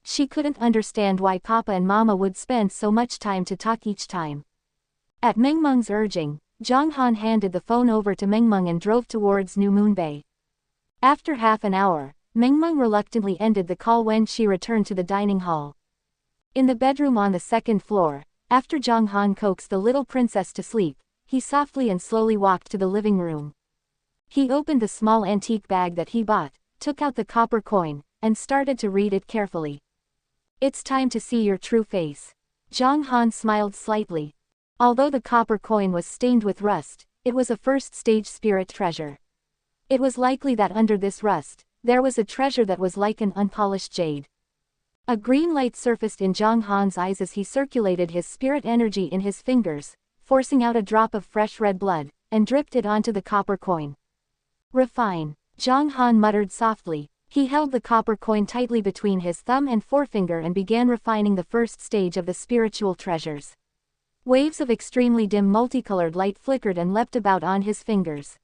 She couldn't understand why Papa and Mama would spend so much time to talk each time. At Mengmeng's urging, Zhang Han handed the phone over to Mengmeng and drove towards New Moon Bay. After half an hour, Mengmeng reluctantly ended the call when she returned to the dining hall. In the bedroom on the second floor, after Zhang Han coaxed the little princess to sleep, he softly and slowly walked to the living room. He opened the small antique bag that he bought, took out the copper coin, and started to read it carefully. "It's time to see your true face." Zhang Han smiled slightly. Although the copper coin was stained with rust, it was a first-stage spirit treasure. It was likely that under this rust, there was a treasure that was like an unpolished jade. A green light surfaced in Zhang Han's eyes as he circulated his spirit energy in his fingers, forcing out a drop of fresh red blood, and dripped it onto the copper coin. "Refine," Zhang Han muttered softly. He held the copper coin tightly between his thumb and forefinger and began refining the first stage of the spiritual treasures. Waves of extremely dim multicolored light flickered and leapt about on his fingers.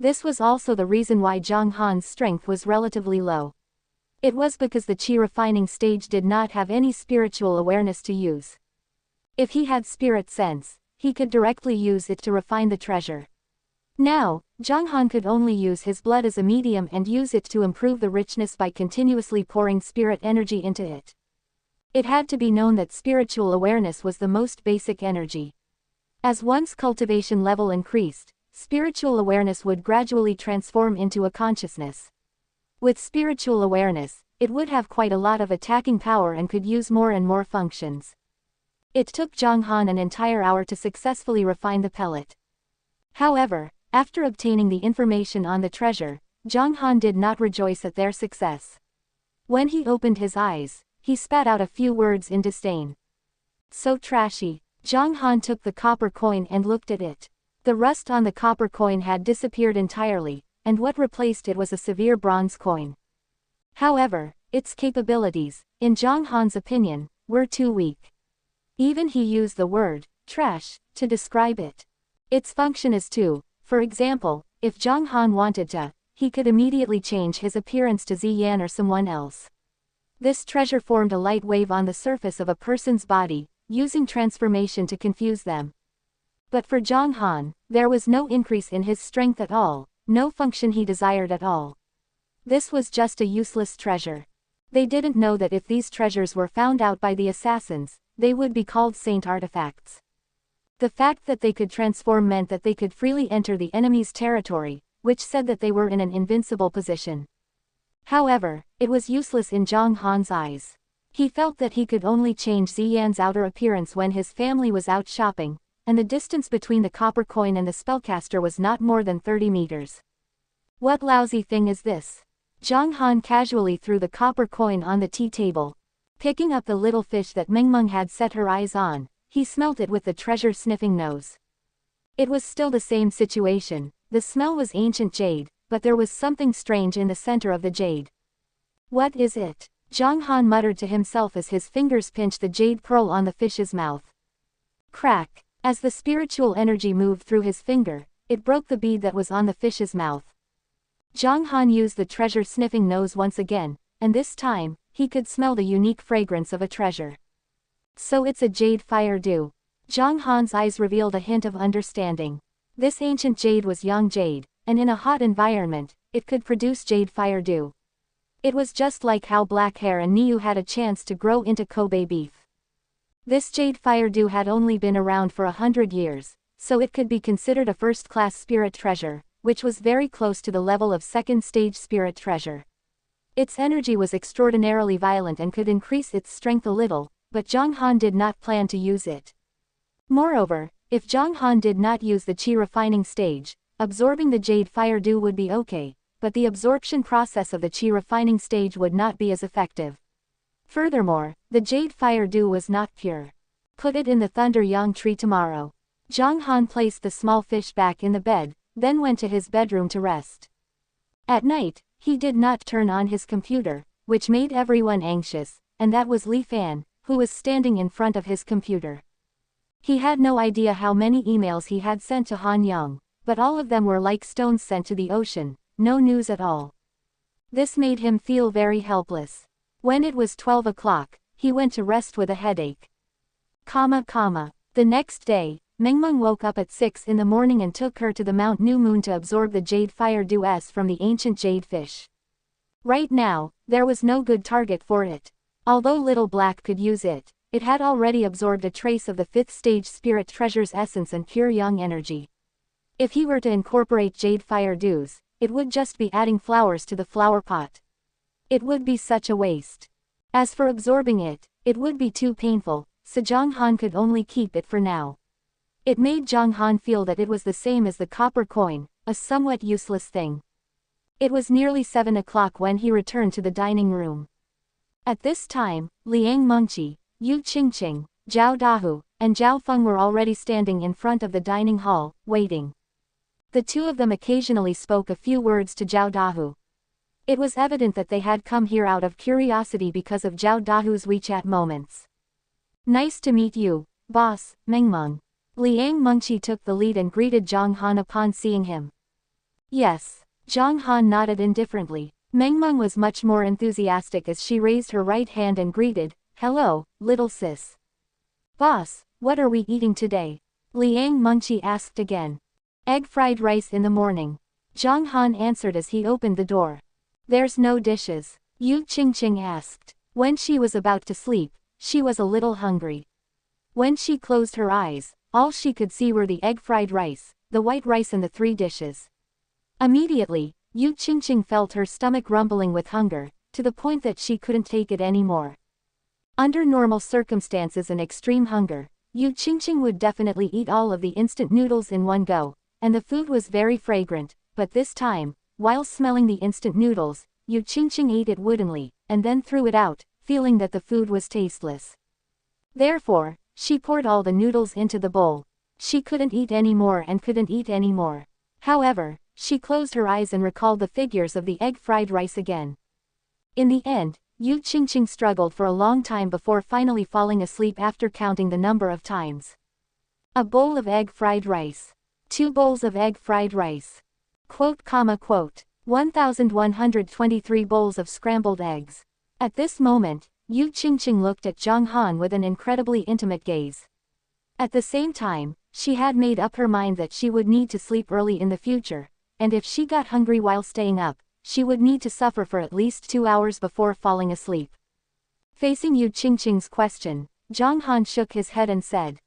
This was also the reason why Zhang Han's strength was relatively low. It was because the qi refining stage did not have any spiritual awareness to use. If he had spirit sense, he could directly use it to refine the treasure. Now, Zhang Han could only use his blood as a medium and use it to improve the richness by continuously pouring spirit energy into it. It had to be known that spiritual awareness was the most basic energy. As one's cultivation level increased, spiritual awareness would gradually transform into a consciousness. With spiritual awareness, it would have quite a lot of attacking power and could use more and more functions. It took Zhang Han an entire hour to successfully refine the pellet. However, after obtaining the information on the treasure, Zhang Han did not rejoice at their success. When he opened his eyes, he spat out a few words in disdain. "So trashy." Zhang Han took the copper coin and looked at it. The rust on the copper coin had disappeared entirely, and what replaced it was a severe bronze coin. However, its capabilities, in Zhang Han's opinion, were too weak. Even he used the word, trash, to describe it. Its function is to, for example, if Zhang Han wanted to, he could immediately change his appearance to Ziyan or someone else. This treasure formed a light wave on the surface of a person's body, using transformation to confuse them. But for Zhang Han, there was no increase in his strength at all, no function he desired at all. This was just a useless treasure. They didn't know that if these treasures were found out by the assassins, they would be called saint artifacts. The fact that they could transform meant that they could freely enter the enemy's territory, which said that they were in an invincible position. However, it was useless in Zhang Han's eyes. He felt that he could only change Ziyan's outer appearance when his family was out shopping, and the distance between the copper coin and the spellcaster was not more than 30 meters. "What lousy thing is this?" Zhang Han casually threw the copper coin on the tea table. Picking up the little fish that Mengmeng had set her eyes on, he smelt it with the treasure-sniffing nose. It was still the same situation. The smell was ancient jade, but there was something strange in the center of the jade. "What is it?" Zhang Han muttered to himself as his fingers pinched the jade pearl on the fish's mouth. Crack! As the spiritual energy moved through his finger, it broke the bead that was on the fish's mouth. Zhang Han used the treasure-sniffing nose once again, and this time, he could smell the unique fragrance of a treasure. "So it's a jade fire dew." Zhang Han's eyes revealed a hint of understanding. This ancient jade was young jade, and in a hot environment, it could produce jade fire dew. It was just like how Black Hair and Niu had a chance to grow into Kobe beef. This jade fire dew had only been around for 100 years, so it could be considered a first-class spirit treasure, which was very close to the level of second-stage spirit treasure. Its energy was extraordinarily violent and could increase its strength a little, but Zhang Han did not plan to use it. Moreover, if Zhang Han did not use the qi refining stage, absorbing the jade fire dew would be okay, but the absorption process of the qi refining stage would not be as effective. Furthermore, the jade fire dew was not pure. "Put it in the thunder yang tree tomorrow." Zhang Han placed the small fish back in the bed, then went to his bedroom to rest. At night, he did not turn on his computer, which made everyone anxious, and that was Li Fan, who was standing in front of his computer. He had no idea how many emails he had sent to Han Yang, but all of them were like stones sent to the ocean, no news at all. This made him feel very helpless. When it was 12 o'clock, he went to rest with a headache. The next day, Mengmeng woke up at 6 in the morning and took her to the Mount New Moon to absorb the jade fire dew from the ancient jade fish. Right now, there was no good target for it. Although Little Black could use it, it had already absorbed a trace of the 5th stage spirit treasure's essence and pure young energy. If he were to incorporate jade fire dews, it would just be adding flowers to the flower pot. It would be such a waste. As for absorbing it, it would be too painful, so Zhang Han could only keep it for now. It made Zhang Han feel that it was the same as the copper coin, a somewhat useless thing. It was nearly 7 o'clock when he returned to the dining room. At this time, Liang Mengqi, Yu Qingqing, Zhao Dahu, and Zhao Feng were already standing in front of the dining hall, waiting. The two of them occasionally spoke a few words to Zhao Dahu. It was evident that they had come here out of curiosity because of Zhao Dahu's WeChat moments. Nice to meet you, boss, Mengmeng. Liang Mengqi took the lead and greeted Zhang Han upon seeing him. Yes. Zhang Han nodded indifferently. Mengmeng was much more enthusiastic as she raised her right hand and greeted, hello, little sis. Boss, what are we eating today? Liang Mengqi asked again. Egg fried rice in the morning. Zhang Han answered as he opened the door. There's no dishes. Yu Qingqing asked. When she was about to sleep, she was a little hungry. When she closed her eyes, all she could see were the egg fried rice, the white rice and the 3 dishes. Immediately, Yu Qingqing felt her stomach rumbling with hunger, to the point that she couldn't take it anymore. Under normal circumstances and extreme hunger, Yu Qingqing would definitely eat all of the instant noodles in one go, and the food was very fragrant, but this time, while smelling the instant noodles, Yu Qingqing ate it woodenly, and then threw it out, feeling that the food was tasteless. Therefore, she poured all the noodles into the bowl. She couldn't eat any more and couldn't eat any more. However, she closed her eyes and recalled the figures of the egg fried rice again. In the end, Yu Qingqing struggled for a long time before finally falling asleep after counting the number of times. A bowl of egg fried rice. 2 bowls of egg fried rice. 1123 bowls of scrambled eggs. At this moment, Yu Qingqing looked at Zhang Han with an incredibly intimate gaze. At the same time, she had made up her mind that she would need to sleep early in the future, and if she got hungry while staying up, she would need to suffer for at least 2 hours before falling asleep. Facing Yu Qingqing's question, Zhang Han shook his head and said,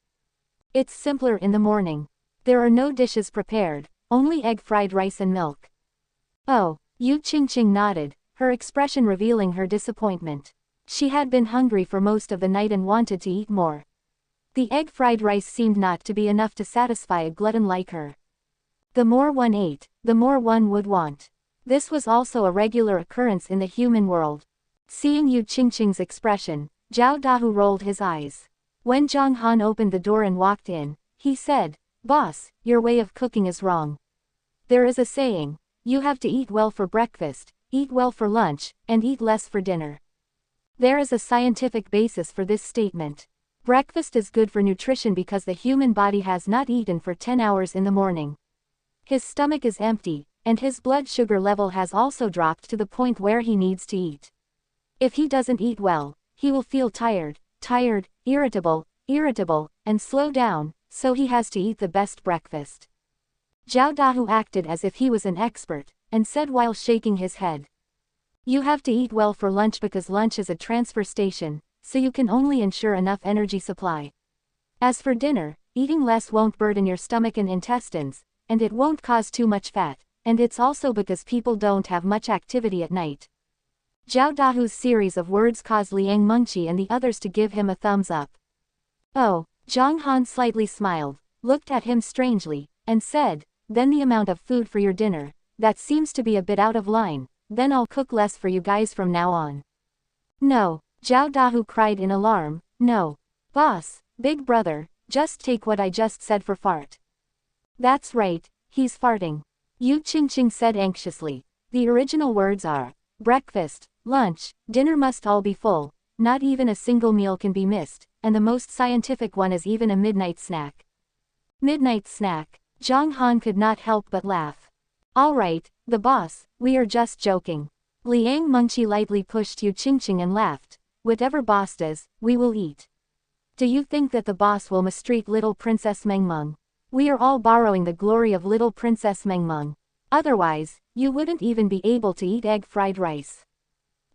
"It's simpler in the morning. There are no dishes prepared, only egg fried rice and milk." Oh, Yu Qingqing nodded, her expression revealing her disappointment. She had been hungry for most of the night and wanted to eat more. The egg fried rice seemed not to be enough to satisfy a glutton like her. The more one ate, the more one would want. This was also a regular occurrence in the human world. Seeing Yu Qingqing's expression, Zhao Dahu rolled his eyes. When Zhang Han opened the door and walked in, he said, "Boss, your way of cooking is wrong. There is a saying, you have to eat well for breakfast, eat well for lunch, and eat less for dinner. There is a scientific basis for this statement. Breakfast is good for nutrition because the human body has not eaten for 10 hours in the morning. His stomach is empty, and his blood sugar level has also dropped to the point where he needs to eat. If he doesn't eat well, he will feel tired, irritable, and slow down, so he has to eat the best breakfast." Zhao Dahu acted as if he was an expert, and said while shaking his head, "You have to eat well for lunch because lunch is a transfer station, so you can only ensure enough energy supply. As for dinner, eating less won't burden your stomach and intestines, and it won't cause too much fat, and it's also because people don't have much activity at night." Zhao Dahu's series of words caused Liang Mengqi and the others to give him a thumbs up. Oh, Zhang Han slightly smiled, looked at him strangely, and said, "Then the amount of food for your dinner, that seems to be a bit out of line, then I'll cook less for you guys from now on." "No," Zhao Dahu cried in alarm, "no. Boss, big brother, just take what I just said for fart." "That's right, he's farting," Yu Qingqing said anxiously. "The original words are, breakfast, lunch, dinner must all be full, not even a single meal can be missed, and the most scientific one is even a midnight snack." Midnight snack. Zhang Han could not help but laugh. "All right, the boss, we are just joking. Liang Mengqi lightly pushed Yu Qingqing and laughed. Whatever boss does, we will eat. Do you think that the boss will mistreat little Princess Mengmeng? We are all borrowing the glory of little Princess Mengmeng. Otherwise, you wouldn't even be able to eat egg fried rice.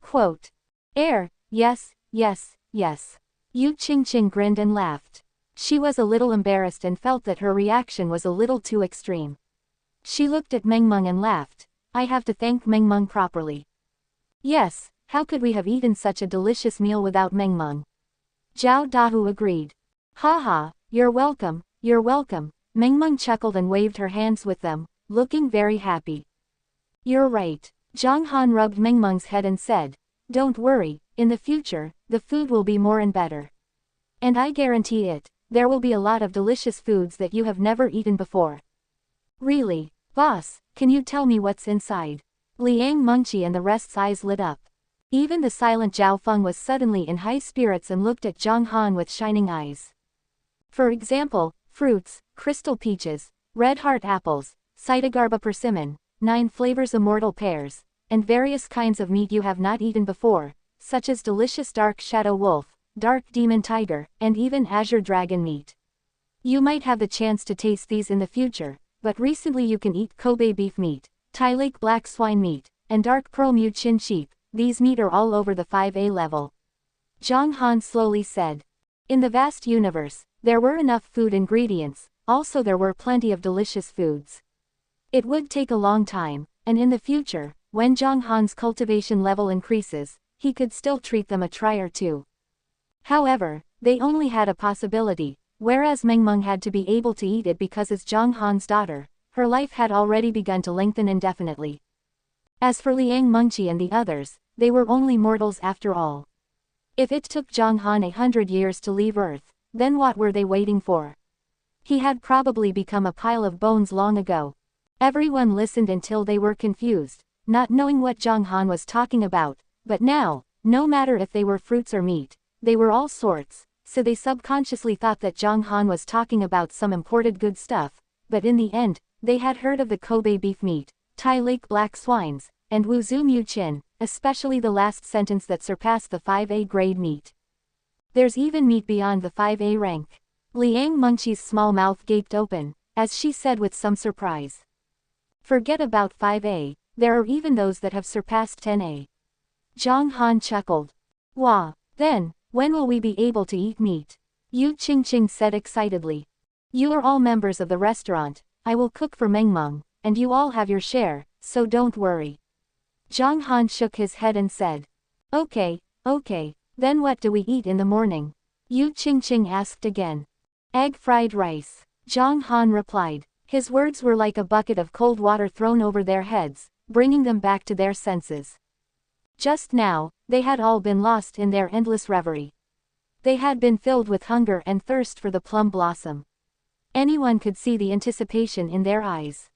Quote. Yes, yes, yes. Yu Qingqing grinned and laughed. She was a little embarrassed and felt that her reaction was a little too extreme. She looked at Mengmeng and laughed. I have to thank Mengmeng properly. Yes, how could we have eaten such a delicious meal without Mengmeng? Zhao Dahu agreed. Haha, you're welcome, you're welcome. Mengmeng chuckled and waved her hands with them, looking very happy. You're right. Zhang Han rubbed Mengmeng's head and said, don't worry, in the future, the food will be more and better. And I guarantee it, there will be a lot of delicious foods that you have never eaten before. Really, boss, can you tell me what's inside? Liang Mengqi and the rest's eyes lit up. Even the silent Zhao Feng was suddenly in high spirits and looked at Zhang Han with shining eyes. For example, fruits, crystal peaches, red heart apples, Cytogarba persimmon, 9 flavors immortal pears, and various kinds of meat you have not eaten before, such as delicious dark shadow wolf, dark demon tiger, and even azure dragon meat. You might have the chance to taste these in the future, but recently you can eat Kobe beef meat, Thai lake black swine meat, and dark pearl Mu Chin sheep. These meat are all over the 5A level. Zhang Han slowly said. In the vast universe, there were enough food ingredients, also there were plenty of delicious foods. It would take a long time, and in the future, when Zhang Han's cultivation level increases, he could still treat them a try or two. However, they only had a possibility, whereas Mengmeng had to be able to eat it because as Zhang Han's daughter, her life had already begun to lengthen indefinitely. As for Liang Mengqi and the others, they were only mortals after all. If it took Zhang Han 100 years to leave Earth, then what were they waiting for? He had probably become a pile of bones long ago. Everyone listened until they were confused, not knowing what Zhang Han was talking about, but now, no matter if they were fruits or meat, they were all sorts, so they subconsciously thought that Zhang Han was talking about some imported good stuff, but in the end, they had heard of the Kobe beef meat, Thai lake black swines, and Wuzhu Mu Chin, especially the last sentence that surpassed the 5A grade meat. There's even meat beyond the 5A rank. Liang Mengqi's small mouth gaped open, as she said with some surprise. Forget about 5A, there are even those that have surpassed 10A. Zhang Han chuckled. Wah, then, when will we be able to eat meat? Yu Qingqing said excitedly. You are all members of the restaurant, I will cook for Mengmeng, and you all have your share, so don't worry. Zhang Han shook his head and said. Okay, then what do we eat in the morning? Yu Qingqing asked again. Egg fried rice. Zhang Han replied. His words were like a bucket of cold water thrown over their heads, bringing them back to their senses. Just now, they had all been lost in their endless reverie. They had been filled with hunger and thirst for the plum blossom. Anyone could see the anticipation in their eyes.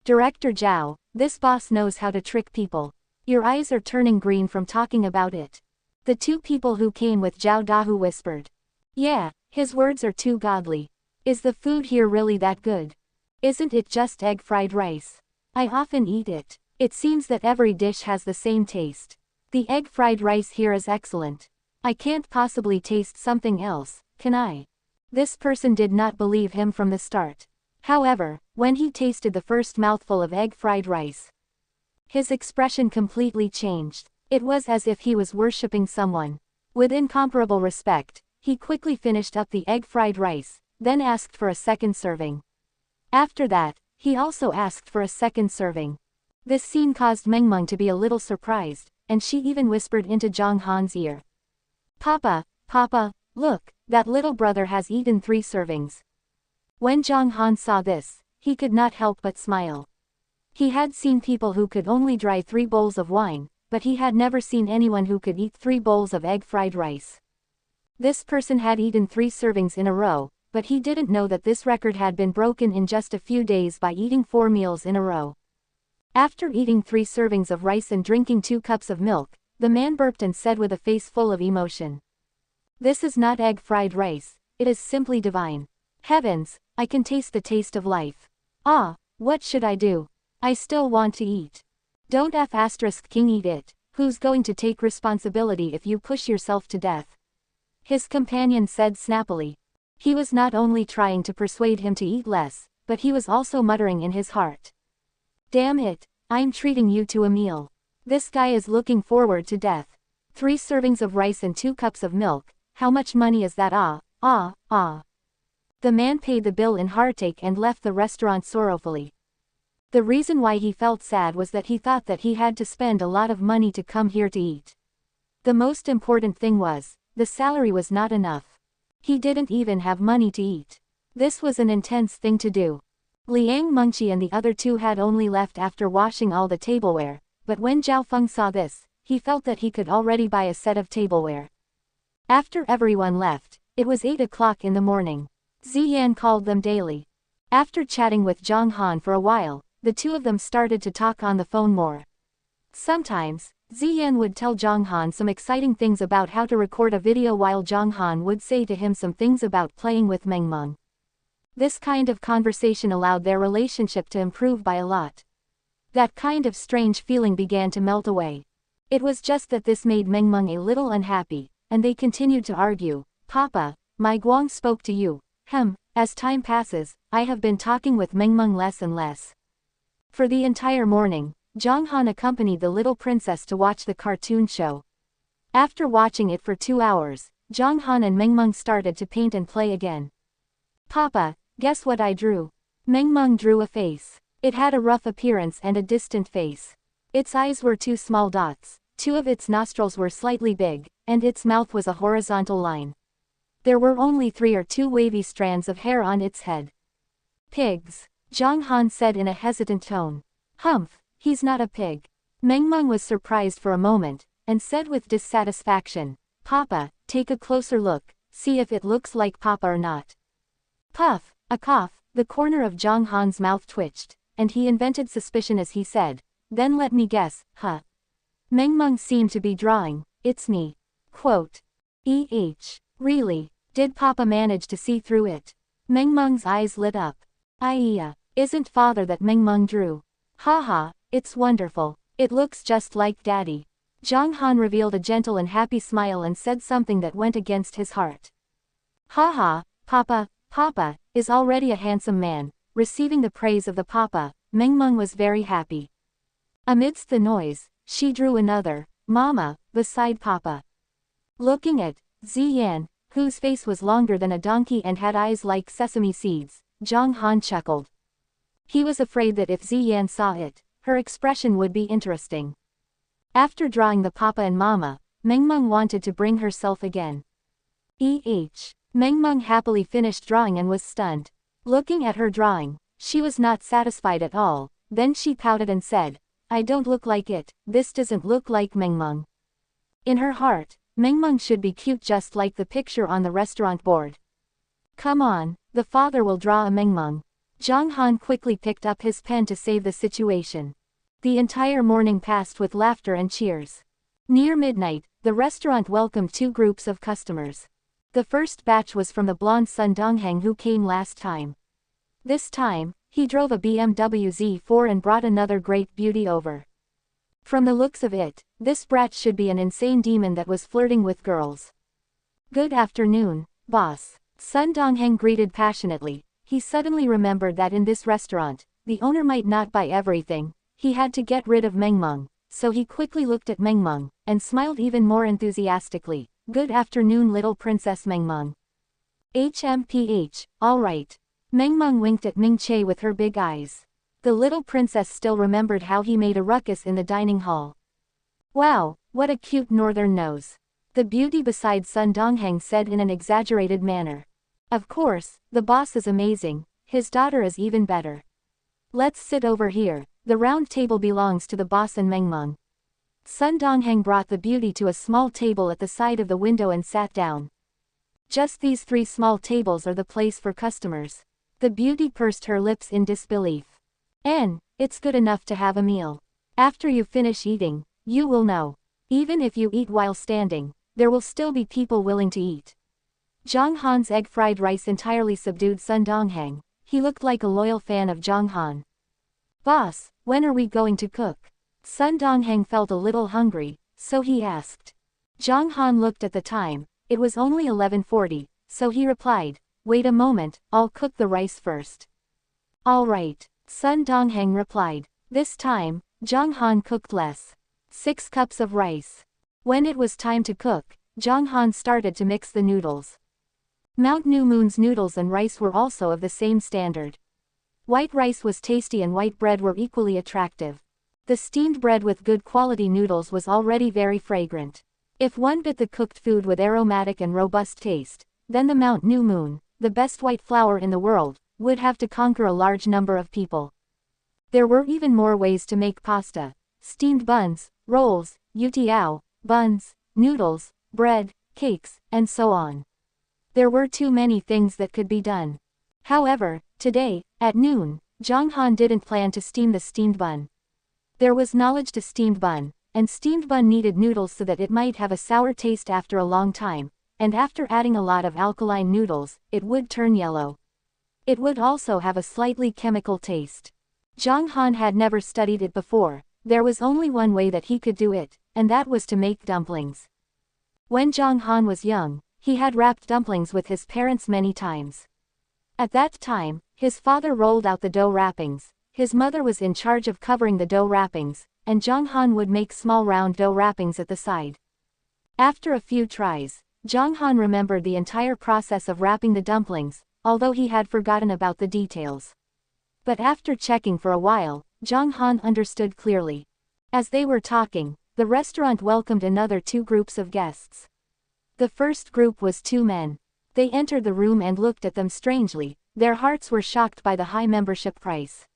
Director Zhao, this boss knows how to trick people. Your eyes are turning green from talking about it. The 2 people who came with Zhao Dahu whispered. Yeah, his words are too godly. Is the food here really that good? Isn't it just egg fried rice? I often eat it. It seems that every dish has the same taste. The egg fried rice here is excellent. I can't possibly taste something else, can I? This person did not believe him from the start. However, when he tasted the first mouthful of egg fried rice, his expression completely changed. It was as if he was worshipping someone. With incomparable respect, he quickly finished up the egg fried rice, then asked for a second serving. After that, he also asked for a second serving. This scene caused Mengmeng to be a little surprised, and she even whispered into Zhang Han's ear. Papa, look, that little brother has eaten 3 servings. When Zhang Han saw this, he could not help but smile. He had seen people who could only dry 3 bowls of wine, but he had never seen anyone who could eat 3 bowls of egg fried rice. This person had eaten 3 servings in a row, but he didn't know that this record had been broken in just a few days by eating 4 meals in a row. After eating 3 servings of rice and drinking 2 cups of milk, the man burped and said with a face full of emotion. This is not egg fried rice, it is simply divine. Heavens, I can taste the taste of life. Ah, what should I do? I still want to eat. Don't F*** king eat it, Who's going to take responsibility if you push yourself to death? His companion said snappily. He was not only trying to persuade him to eat less, but he was also muttering in his heart. Damn it, I'm treating you to a meal. This guy is looking forward to death. 3 servings of rice and 2 cups of milk, how much money is that? Ah. The man paid the bill in heartache and left the restaurant sorrowfully. The reason why he felt sad was that he thought that he had to spend a lot of money to come here to eat. The most important thing was, the salary was not enough. He didn't even have money to eat. This was an intense thing to do. Liang Mengqi and the other 2 had only left after washing all the tableware, but when Zhao Feng saw this, he felt that he could already buy a set of tableware. After everyone left, it was 8 o'clock in the morning. Ziyan called them daily. After chatting with Zhang Han for a while, the 2 of them started to talk on the phone more. Sometimes, Ziyan would tell Zhang Han some exciting things about how to record a video while Zhang Han would say to him some things about playing with Mengmeng. This kind of conversation allowed their relationship to improve by a lot. That kind of strange feeling began to melt away. It was just that this made Mengmeng a little unhappy, and they continued to argue. Papa, my Guang spoke to you. As time passes, I have been talking with Mengmeng less and less. For the entire morning, Zhang Han accompanied the little princess to watch the cartoon show. After watching it for 2 hours, Zhang Han and Mengmeng started to paint and play again. Papa, guess what I drew? Mengmeng drew a face. It had a rough appearance and a distant face. Its eyes were 2 small dots, 2 of its nostrils were slightly big, and its mouth was a horizontal line. There were only 3 or 2 wavy strands of hair on its head. Pigs, Zhang Han said in a hesitant tone. Humph, he's not a pig. Mengmeng was surprised for a moment, and said with dissatisfaction, Papa, take a closer look, see if it looks like Papa or not. Puff, a cough, the corner of Zhang Han's mouth twitched, and he invented suspicion as he said, then let me guess, Mengmeng seemed to be drawing, it's me. Quote. Really, did Papa manage to see through it? Mengmeng's eyes lit up. Isn't father that Mengmeng drew? Haha, it's wonderful, it looks just like Daddy. Zhang Han revealed a gentle and happy smile and said something that went against his heart. Haha, Papa is already a handsome man. Receiving the praise of the Papa, Mengmeng was very happy. Amidst the noise, she drew another, Mama, beside Papa. Looking at Ziyan, whose face was longer than a donkey and had eyes like sesame seeds, Zhang Han chuckled. He was afraid that if Ziyan saw it, her expression would be interesting. After drawing the Papa and Mama, Mengmeng wanted to bring herself again. Mengmeng happily finished drawing and was stunned. Looking at her drawing, she was not satisfied at all, then she pouted and said, I don't look like it, this doesn't look like Mengmeng. In her heart, Mengmeng should be cute just like the picture on the restaurant board. Come on, the father will draw a Mengmeng. Zhang Han quickly picked up his pen to save the situation. The entire morning passed with laughter and cheers. Near midnight, the restaurant welcomed 2 groups of customers. The first batch was from the blonde Sun Dongheng who came last time. This time, he drove a BMW Z4 and brought another great beauty over. From the looks of it, this brat should be an insane demon that was flirting with girls. Good afternoon, boss. Sun Dongheng greeted passionately. He suddenly remembered that in this restaurant, the owner might not buy everything. He had to get rid of Mengmeng, so he quickly looked at Mengmeng, and smiled even more enthusiastically. Good afternoon, little Princess Mengmeng. Alright. Mengmeng winked at Ming Che with her big eyes. The little princess still remembered how he made a ruckus in the dining hall. Wow, what a cute northern nose. The beauty beside Sun Dongheng said in an exaggerated manner. Of course, the boss is amazing, his daughter is even better. Let's sit over here, the round table belongs to the boss and Mengmeng. Sun Dongheng brought the beauty to a small table at the side of the window and sat down. Just these 3 small tables are the place for customers. The beauty pursed her lips in disbelief. It's good enough to have a meal. After you finish eating, you will know. Even if you eat while standing, there will still be people willing to eat. Zhang Han's egg fried rice entirely subdued Sun Dongheng. He looked like a loyal fan of Zhang Han. Boss, when are we going to cook? Sun Dongheng felt a little hungry, so he asked. Zhang Han looked at the time, it was only 11:40, so he replied, wait a moment, I'll cook the rice first. All right, Sun Dongheng replied. This time, Zhang Han cooked less. 6 cups of rice. When it was time to cook, Zhang Han started to mix the noodles. Mount New Moon's noodles and rice were also of the same standard. White rice was tasty and white bread were equally attractive. The steamed bread with good quality noodles was already very fragrant. If one bit the cooked food with aromatic and robust taste, then the Mount New Moon, the best white flour in the world, would have to conquer a large number of people. There were even more ways to make pasta: steamed buns, rolls, youtiao, buns, noodles, bread, cakes, and so on. There were too many things that could be done. However, today, at noon, Zhang Han didn't plan to steam the steamed bun. There was knowledge to steamed bun, and steamed bun needed noodles so that it might have a sour taste after a long time, and after adding a lot of alkaline noodles, it would turn yellow. It would also have a slightly chemical taste. Zhang Han had never studied it before. There was only one way that he could do it, and that was to make dumplings. When Zhang Han was young, he had wrapped dumplings with his parents many times. At that time, his father rolled out the dough wrappings, his mother was in charge of covering the dough wrappings, and Zhang Han would make small round dough wrappings at the side. After a few tries, Zhang Han remembered the entire process of wrapping the dumplings, although he had forgotten about the details. But after checking for a while, Zhang Han understood clearly. As they were talking, the restaurant welcomed another 2 groups of guests. The first group was 2 men. They entered the room and looked at them strangely, their hearts were shocked by the high membership price.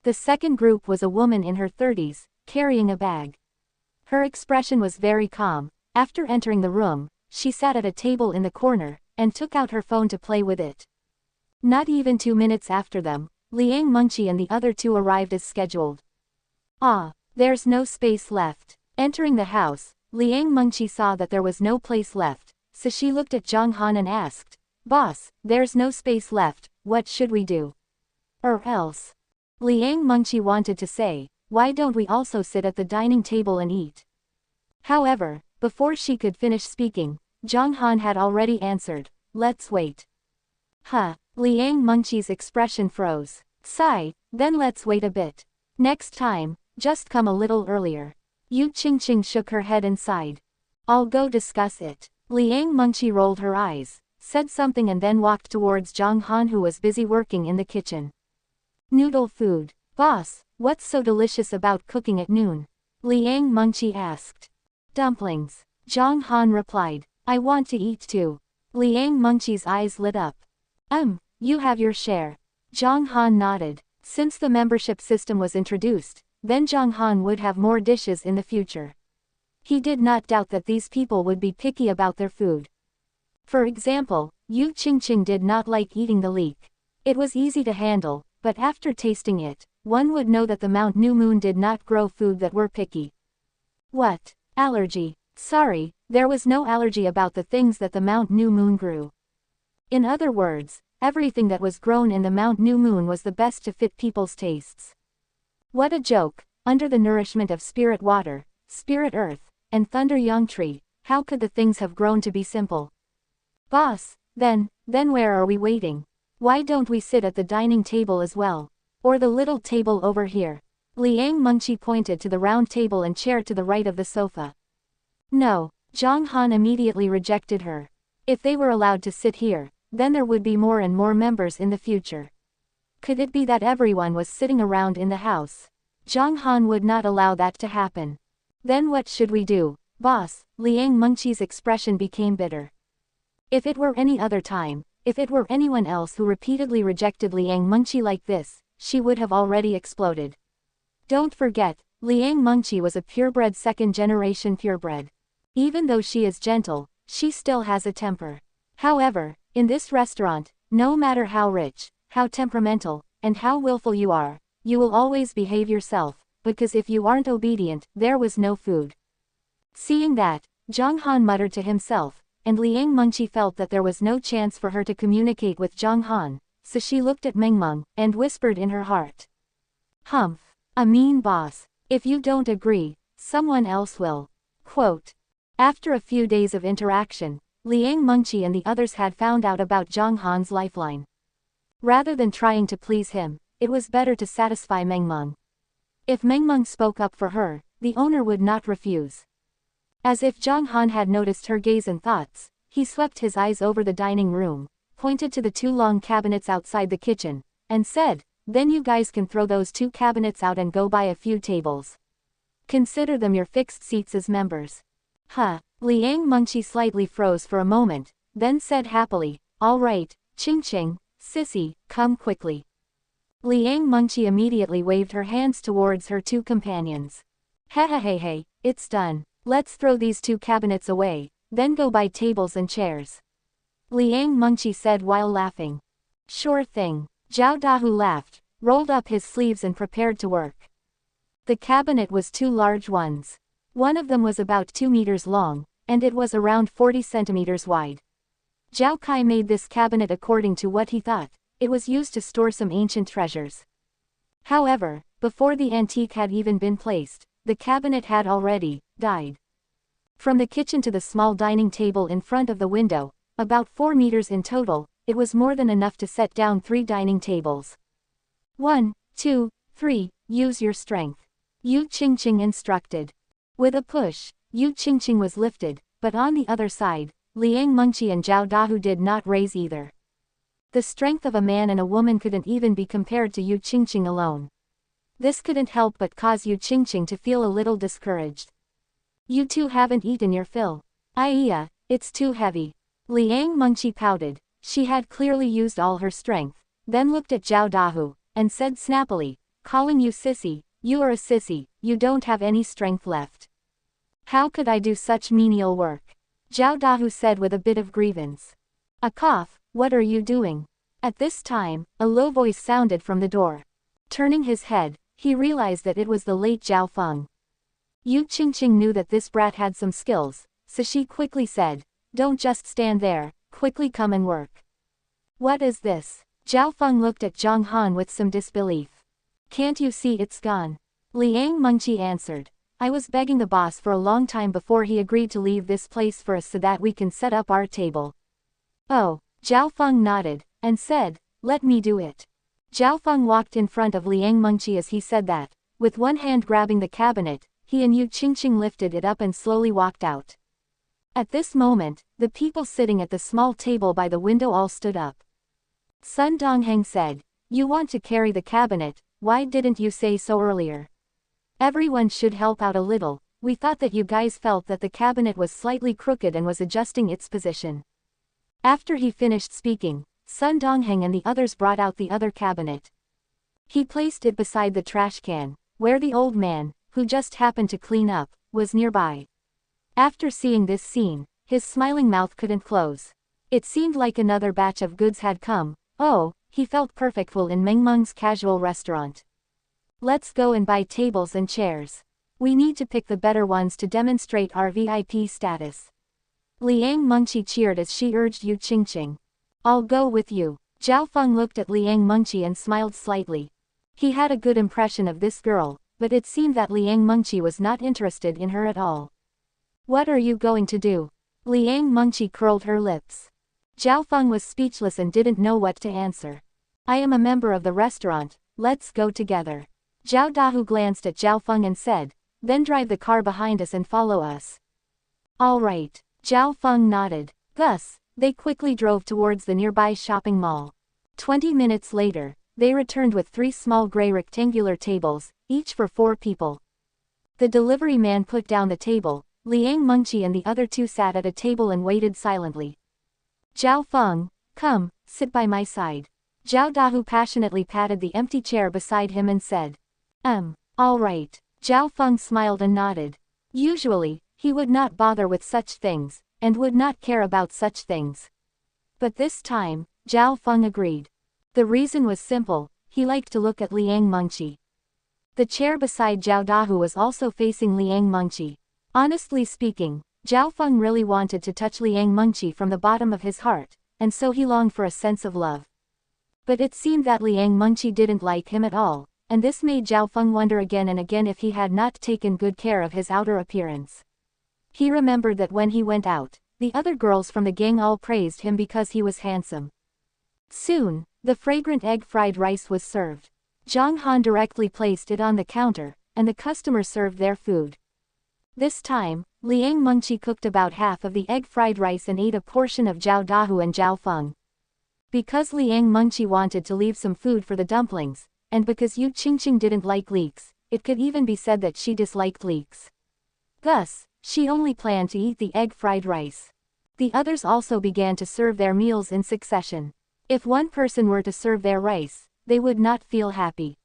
The second group was a woman in her 30s, carrying a bag. Her expression was very calm. After entering the room, she sat at a table in the corner, and took out her phone to play with it. Not even 2 minutes after them, Liang Mengqi and the other 2 arrived as scheduled. Ah, there's no space left. Entering the house, Liang Mengqi saw that there was no place left, so she looked at Zhang Han and asked, Boss, there's no space left, what should we do? Or else. Liang Mengqi wanted to say, why don't we also sit at the dining table and eat? However, before she could finish speaking, Zhang Han had already answered, let's wait. Huh, Liang Mengqi's expression froze. Sigh, then let's wait a bit. Next time, just come a little earlier. Yu Qingqing shook her head and sighed. I'll go discuss it. Liang Mengqi rolled her eyes, said something and then walked towards Zhang Han who was busy working in the kitchen. Noodle food. Boss, what's so delicious about cooking at noon? Liang Mengqi asked. Dumplings. Zhang Han replied. I want to eat too. Liang Mengqi's eyes lit up. You have your share. Zhang Han nodded. Since the membership system was introduced, then Zhang Han would have more dishes in the future. He did not doubt that these people would be picky about their food. For example, Yu Qingqing did not like eating the leek. It was easy to handle, but after tasting it, one would know that the Mount New Moon did not grow food that were picky. What? Allergy? Sorry, there was no allergy about the things that the Mount New Moon grew. In other words, everything that was grown in the Mount New Moon was the best to fit people's tastes. What a joke! Under the nourishment of spirit water, spirit earth, and thunder yang tree, how could the things have grown to be simple? Boss, then where are we waiting? Why don't we sit at the dining table as well? Or the little table over here? Liang Mengqi pointed to the round table and chair to the right of the sofa. No, Zhang Han immediately rejected her. If they were allowed to sit here, then there would be more and more members in the future. Could it be that everyone was sitting around in the house? Zhang Han would not allow that to happen. Then what should we do, boss? Liang Mengqi's expression became bitter. If it were any other time, if it were anyone else who repeatedly rejected Liang Mengqi like this, she would have already exploded. Don't forget, Liang Mengqi was a purebred second-generation purebred. Even though she is gentle, she still has a temper. However, in this restaurant, no matter how rich, how temperamental, and how willful you are, you will always behave yourself, because if you aren't obedient, there was no food. Seeing that, Zhang Han muttered to himself, and Liang Mengqi felt that there was no chance for her to communicate with Zhang Han, so she looked at Mengmeng, and whispered in her heart. Humph, a mean boss. If you don't agree, someone else will. Quote. After a few days of interaction, Liang Mengqi and the others had found out about Zhang Han's lifeline. Rather than trying to please him, it was better to satisfy Meng Meng. If Meng Meng spoke up for her, the owner would not refuse. As if Zhang Han had noticed her gaze and thoughts, he swept his eyes over the dining room, pointed to the 2 long cabinets outside the kitchen, and said, "Then you guys can throw those 2 cabinets out and go buy a few tables. Consider them your fixed seats as members." Huh. Liang Mengqi slightly froze for a moment, then said happily, "All right, Ching Ching, sissy, come quickly." Liang Mengqi immediately waved her hands towards her 2 companions. Hey, it's done. Let's throw these 2 cabinets away, then go buy tables and chairs." Liang Mengqi said while laughing. "Sure thing." Zhao Dahu laughed, rolled up his sleeves and prepared to work. The cabinet was 2 large ones. One of them was about 2 meters long, and it was around 40 centimeters wide. Zhao Kai made this cabinet according to what he thought. It was used to store some ancient treasures. However, before the antique had even been placed, the cabinet had already died. From the kitchen to the small dining table in front of the window, about 4 meters in total, it was more than enough to set down 3 dining tables. 1, 2, 3, use your strength. Yu Qingqing instructed. With a push, Yu Qingqing was lifted, but on the other side, Liang Mengqi and Zhao Dahu did not raise either. The strength of a man and a woman couldn't even be compared to Yu Qingqing alone. This couldn't help but cause Yu Qingqing to feel a little discouraged. "You 2 haven't eaten your fill. Iya, it's too heavy." Liang Mengqi pouted. She had clearly used all her strength, then looked at Zhao Dahu, and said snappily, "Calling you sissy, you are a sissy, you don't have any strength left." "How could I do such menial work?" Zhao Dahu said with a bit of grievance. A cough. "What are you doing?" At this time, a low voice sounded from the door. Turning his head, he realized that it was the late Zhao Feng. Yu Qingqing knew that this brat had some skills, so she quickly said, "Don't just stand there, quickly come and work." "What is this?" Zhao Feng looked at Zhang Han with some disbelief. "Can't you see it's gone?" Liang Mengqi answered. "I was begging the boss for a long time before he agreed to leave this place for us so that we can set up our table." "Oh." Zhao Feng nodded, and said, "Let me do it." Zhao Feng walked in front of Liang Mengqi as he said that, with one hand grabbing the cabinet, he and Yu Qingqing lifted it up and slowly walked out. At this moment, the people sitting at the small table by the window all stood up. Sun Dongheng said, "You want to carry the cabinet, why didn't you say so earlier? Everyone should help out a little, we thought that you guys felt that the cabinet was slightly crooked and was adjusting its position." After he finished speaking, Sun Dongheng and the others brought out the other cabinet. He placed it beside the trash can, where the old man, who just happened to clean up, was nearby. After seeing this scene, his smiling mouth couldn't close. It seemed like another batch of goods had come. Oh, he felt perfectful in Meng Meng's casual restaurant. "Let's go and buy tables and chairs. We need to pick the better ones to demonstrate our VIP status." Liang Mengqi cheered as she urged Yu Qingqing. "I'll go with you." Zhao Feng looked at Liang Mengqi and smiled slightly. He had a good impression of this girl, but it seemed that Liang Mengqi was not interested in her at all. "What are you going to do?" Liang Mengqi curled her lips. Zhao Feng was speechless and didn't know what to answer. "I am a member of the restaurant, let's go together." Zhao Dahu glanced at Zhao Feng and said, "Then drive the car behind us and follow us." "All right." Zhao Feng nodded. Thus, they quickly drove towards the nearby shopping mall. 20 minutes later, they returned with 3 small gray rectangular tables, each for 4 people. The delivery man put down the table. Liang Mengqi and the other 2 sat at a table and waited silently. "Zhao Feng, come, sit by my side." Zhao Dahu passionately patted the empty chair beside him and said, All right." Zhao Feng smiled and nodded. Usually, he would not bother with such things, and would not care about such things. But this time, Zhao Feng agreed. The reason was simple, he liked to look at Liang Mengqi. The chair beside Zhao Dahu was also facing Liang Mengqi. Honestly speaking, Zhao Feng really wanted to touch Liang Mengqi from the bottom of his heart, and so he longed for a sense of love. But it seemed that Liang Mengqi didn't like him at all, and this made Zhao Feng wonder again and again if he had not taken good care of his outer appearance. He remembered that when he went out, the other girls from the gang all praised him because he was handsome. Soon, the fragrant egg fried rice was served. Zhang Han directly placed it on the counter, and the customers served their food. This time, Liang Mengqi cooked about half of the egg fried rice and ate a portion of Zhao Dahu and Zhao Feng. Because Liang Mengqi wanted to leave some food for the dumplings, and because Yu Qingqing didn't like leeks, it could even be said that she disliked leeks. Thus, she only planned to eat the egg fried rice. The others also began to serve their meals in succession. If one person were to serve their rice, they would not feel happy.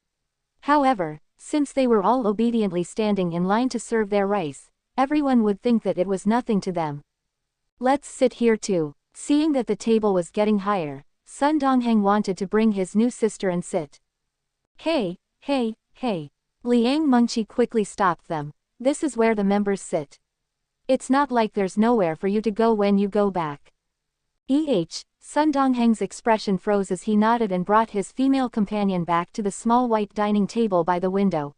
However, since they were all obediently standing in line to serve their rice, everyone would think that it was nothing to them. Let's sit here too. Seeing that the table was getting higher, Sun Dongheng wanted to bring his new sister and sit. Hey, hey, hey. Liang Mengqi quickly stopped them. This is where the members sit. It's not like there's nowhere for you to go when you go back. Sun Dongheng's expression froze as he nodded and brought his female companion back to the small white dining table by the window.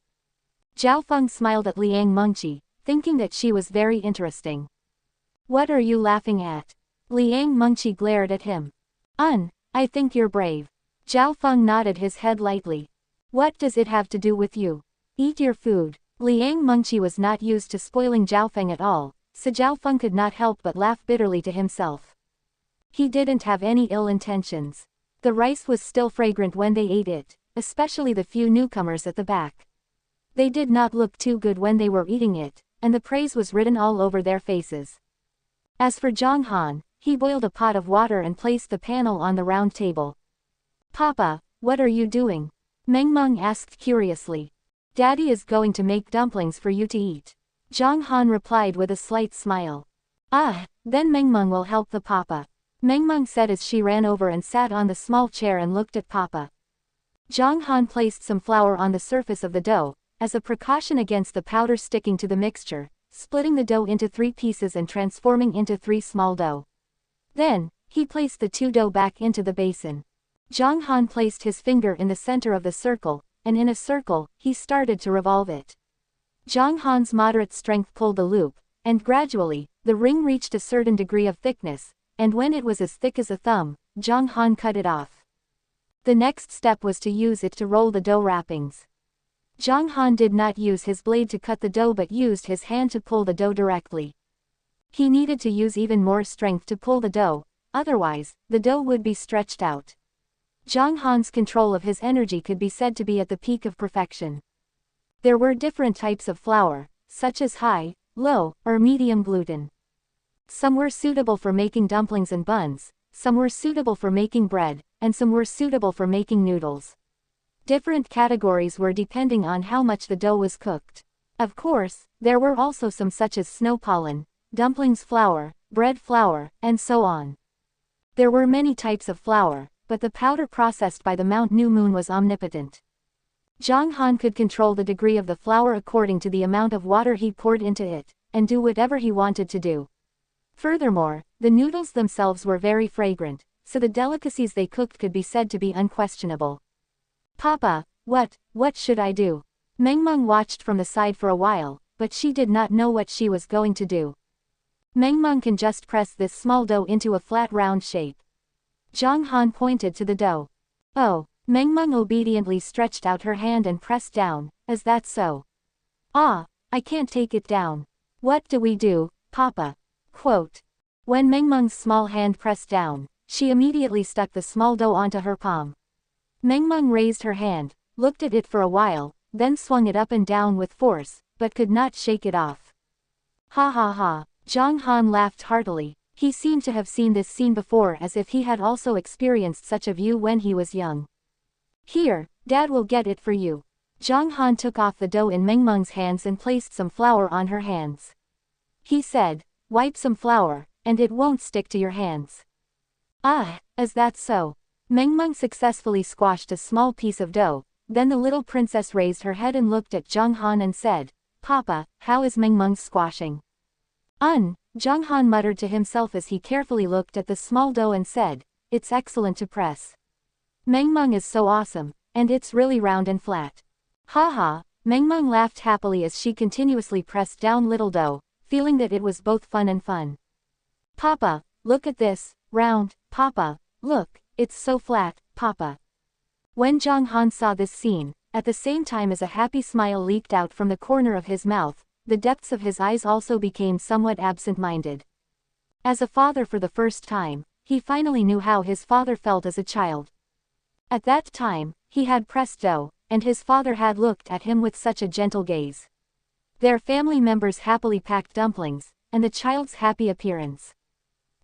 Zhao Feng smiled at Liang Mengqi, thinking that she was very interesting. What are you laughing at? Liang Mengqi glared at him. I think you're brave. Zhao Feng nodded his head lightly. What does it have to do with you? Eat your food. Liang Mengqi was not used to spoiling Zhao Feng at all, so Zhao Feng could not help but laugh bitterly to himself. He didn't have any ill intentions. The rice was still fragrant when they ate it, especially the few newcomers at the back. They did not look too good when they were eating it, and the praise was written all over their faces. As for Zhang Han, he boiled a pot of water and placed the panel on the round table. Papa, what are you doing? Meng Meng asked curiously. Daddy is going to make dumplings for you to eat. Zhang Han replied with a slight smile. Then Meng Meng will help the papa. Meng Meng said as she ran over and sat on the small chair and looked at Papa. Zhang Han placed some flour on the surface of the dough, as a precaution against the powder sticking to the mixture, splitting the dough into 3 pieces and transforming into 3 small dough. Then, he placed the 2 dough back into the basin. Zhang Han placed his finger in the center of the circle, and in a circle, he started to revolve it. Zhang Han's moderate strength pulled the loop, and gradually, the ring reached a certain degree of thickness, and when it was as thick as a thumb, Zhang Han cut it off. The next step was to use it to roll the dough wrappings. Zhang Han did not use his blade to cut the dough but used his hand to pull the dough directly. He needed to use even more strength to pull the dough, otherwise, the dough would be stretched out. Zhang Han's control of his energy could be said to be at the peak of perfection. There were different types of flour, such as high, low, or medium gluten. Some were suitable for making dumplings and buns, some were suitable for making bread, and some were suitable for making noodles. Different categories were depending on how much the dough was cooked. Of course, there were also some such as snow pollen, dumplings flour, bread flour, and so on. There were many types of flour, but the powder processed by the Mount New Moon was omnipotent. Zhang Han could control the degree of the flour according to the amount of water he poured into it, and do whatever he wanted to do. Furthermore, the noodles themselves were very fragrant, so the delicacies they cooked could be said to be unquestionable. Papa, what should I do? Meng Meng watched from the side for a while, but she did not know what she was going to do. Meng Meng can just press this small dough into a flat round shape. Zhang Han pointed to the dough. Oh, Meng Meng obediently stretched out her hand and pressed down, is that so? I can't take it down. What do we do, Papa? Quote. When Meng Meng's small hand pressed down, she immediately stuck the small dough onto her palm. Meng Meng raised her hand, looked at it for a while, then swung it up and down with force, but could not shake it off. Ha ha ha, Zhang Han laughed heartily. He seemed to have seen this scene before as if he had also experienced such a view when he was young. Here, Dad will get it for you. Zhang Han took off the dough in Meng Meng's hands and placed some flour on her hands. He said, wipe some flour, and it won't stick to your hands. Is that so? Meng Meng successfully squashed a small piece of dough, then the little princess raised her head and looked at Zhang Han and said, Papa, how is Meng Meng's squashing? Zhang Han muttered to himself as he carefully looked at the small dough and said, it's excellent to press. Meng Meng is so awesome, and it's really round and flat. Ha ha, Meng Meng laughed happily as she continuously pressed down little dough, feeling that it was both fun and fun. Papa, look at this, round, Papa, look, it's so flat, Papa. When Zhang Han saw this scene, at the same time as a happy smile leaked out from the corner of his mouth, the depths of his eyes also became somewhat absent-minded. As a father for the first time, he finally knew how his father felt as a child. At that time, he had pressed dough, and his father had looked at him with such a gentle gaze. Their family members happily packed dumplings, and the child's happy appearance.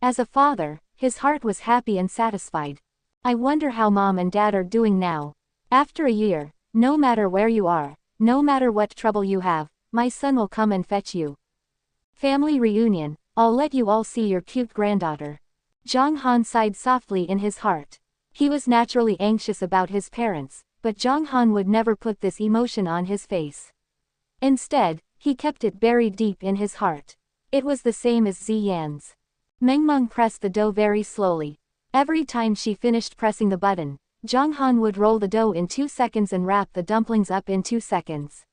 As a father, his heart was happy and satisfied. I wonder how Mom and Dad are doing now. After a year, no matter where you are, no matter what trouble you have, my son will come and fetch you. Family reunion, I'll let you all see your cute granddaughter. Zhang Han sighed softly in his heart. He was naturally anxious about his parents, but Zhang Han would never put this emotion on his face. Instead, he kept it buried deep in his heart. It was the same as Ziyan's. Mengmeng pressed the dough very slowly. Every time she finished pressing the button, Zhang Han would roll the dough in 2 seconds and wrap the dumplings up in 2 seconds.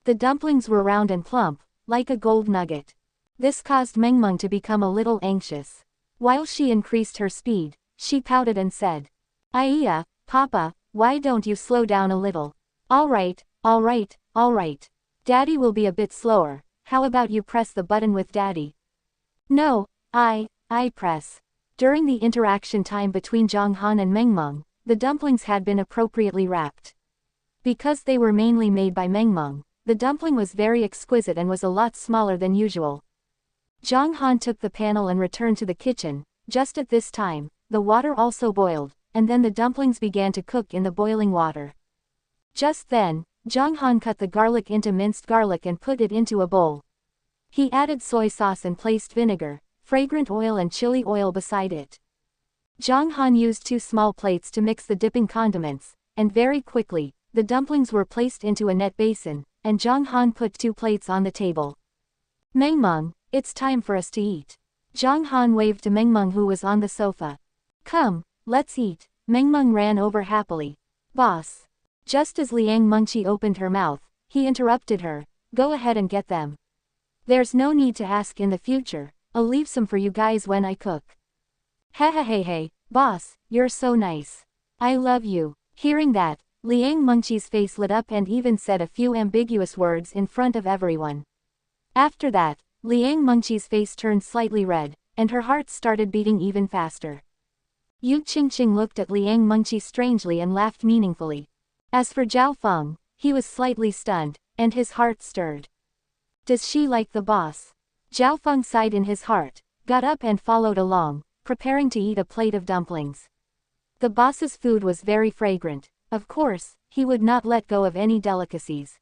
The dumplings were round and plump, like a gold nugget. This caused Mengmeng to become a little anxious. While she increased her speed, she pouted and said, "Iya, Papa, why don't you slow down a little? All right, all right, all right. Daddy will be a bit slower, how about you press the button with Daddy?" "No, I press." During the interaction time between Zhang Han and Mengmeng, the dumplings had been appropriately wrapped. Because they were mainly made by Mengmeng, the dumpling was very exquisite and was a lot smaller than usual. Zhang Han took the panel and returned to the kitchen. Just at this time, the water also boiled, and then the dumplings began to cook in the boiling water. Just then, Zhang Han cut the garlic into minced garlic and put it into a bowl. He added soy sauce and placed vinegar, fragrant oil and chili oil beside it. Zhang Han used 2 small plates to mix the dipping condiments, and very quickly, the dumplings were placed into a net basin, and Zhang Han put 2 plates on the table. "Mengmeng, it's time for us to eat." Zhang Han waved to Mengmeng who was on the sofa. "Come, let's eat." Mengmeng ran over happily. "Boss." Just as Liang Mengqi opened her mouth, he interrupted her, "Go ahead and get them. There's no need to ask in the future, I'll leave some for you guys when I cook." Hey, boss, you're so nice. I love you." Hearing that, Liang Mengqi's face lit up and even said a few ambiguous words in front of everyone. After that, Liang Mengqi's face turned slightly red, and her heart started beating even faster. Yu Qingqing looked at Liang Mengqi strangely and laughed meaningfully. As for Zhao Feng, he was slightly stunned, and his heart stirred. Does she like the boss? Zhao Feng sighed in his heart, got up and followed along, preparing to eat a plate of dumplings. The boss's food was very fragrant. Of course, he would not let go of any delicacies.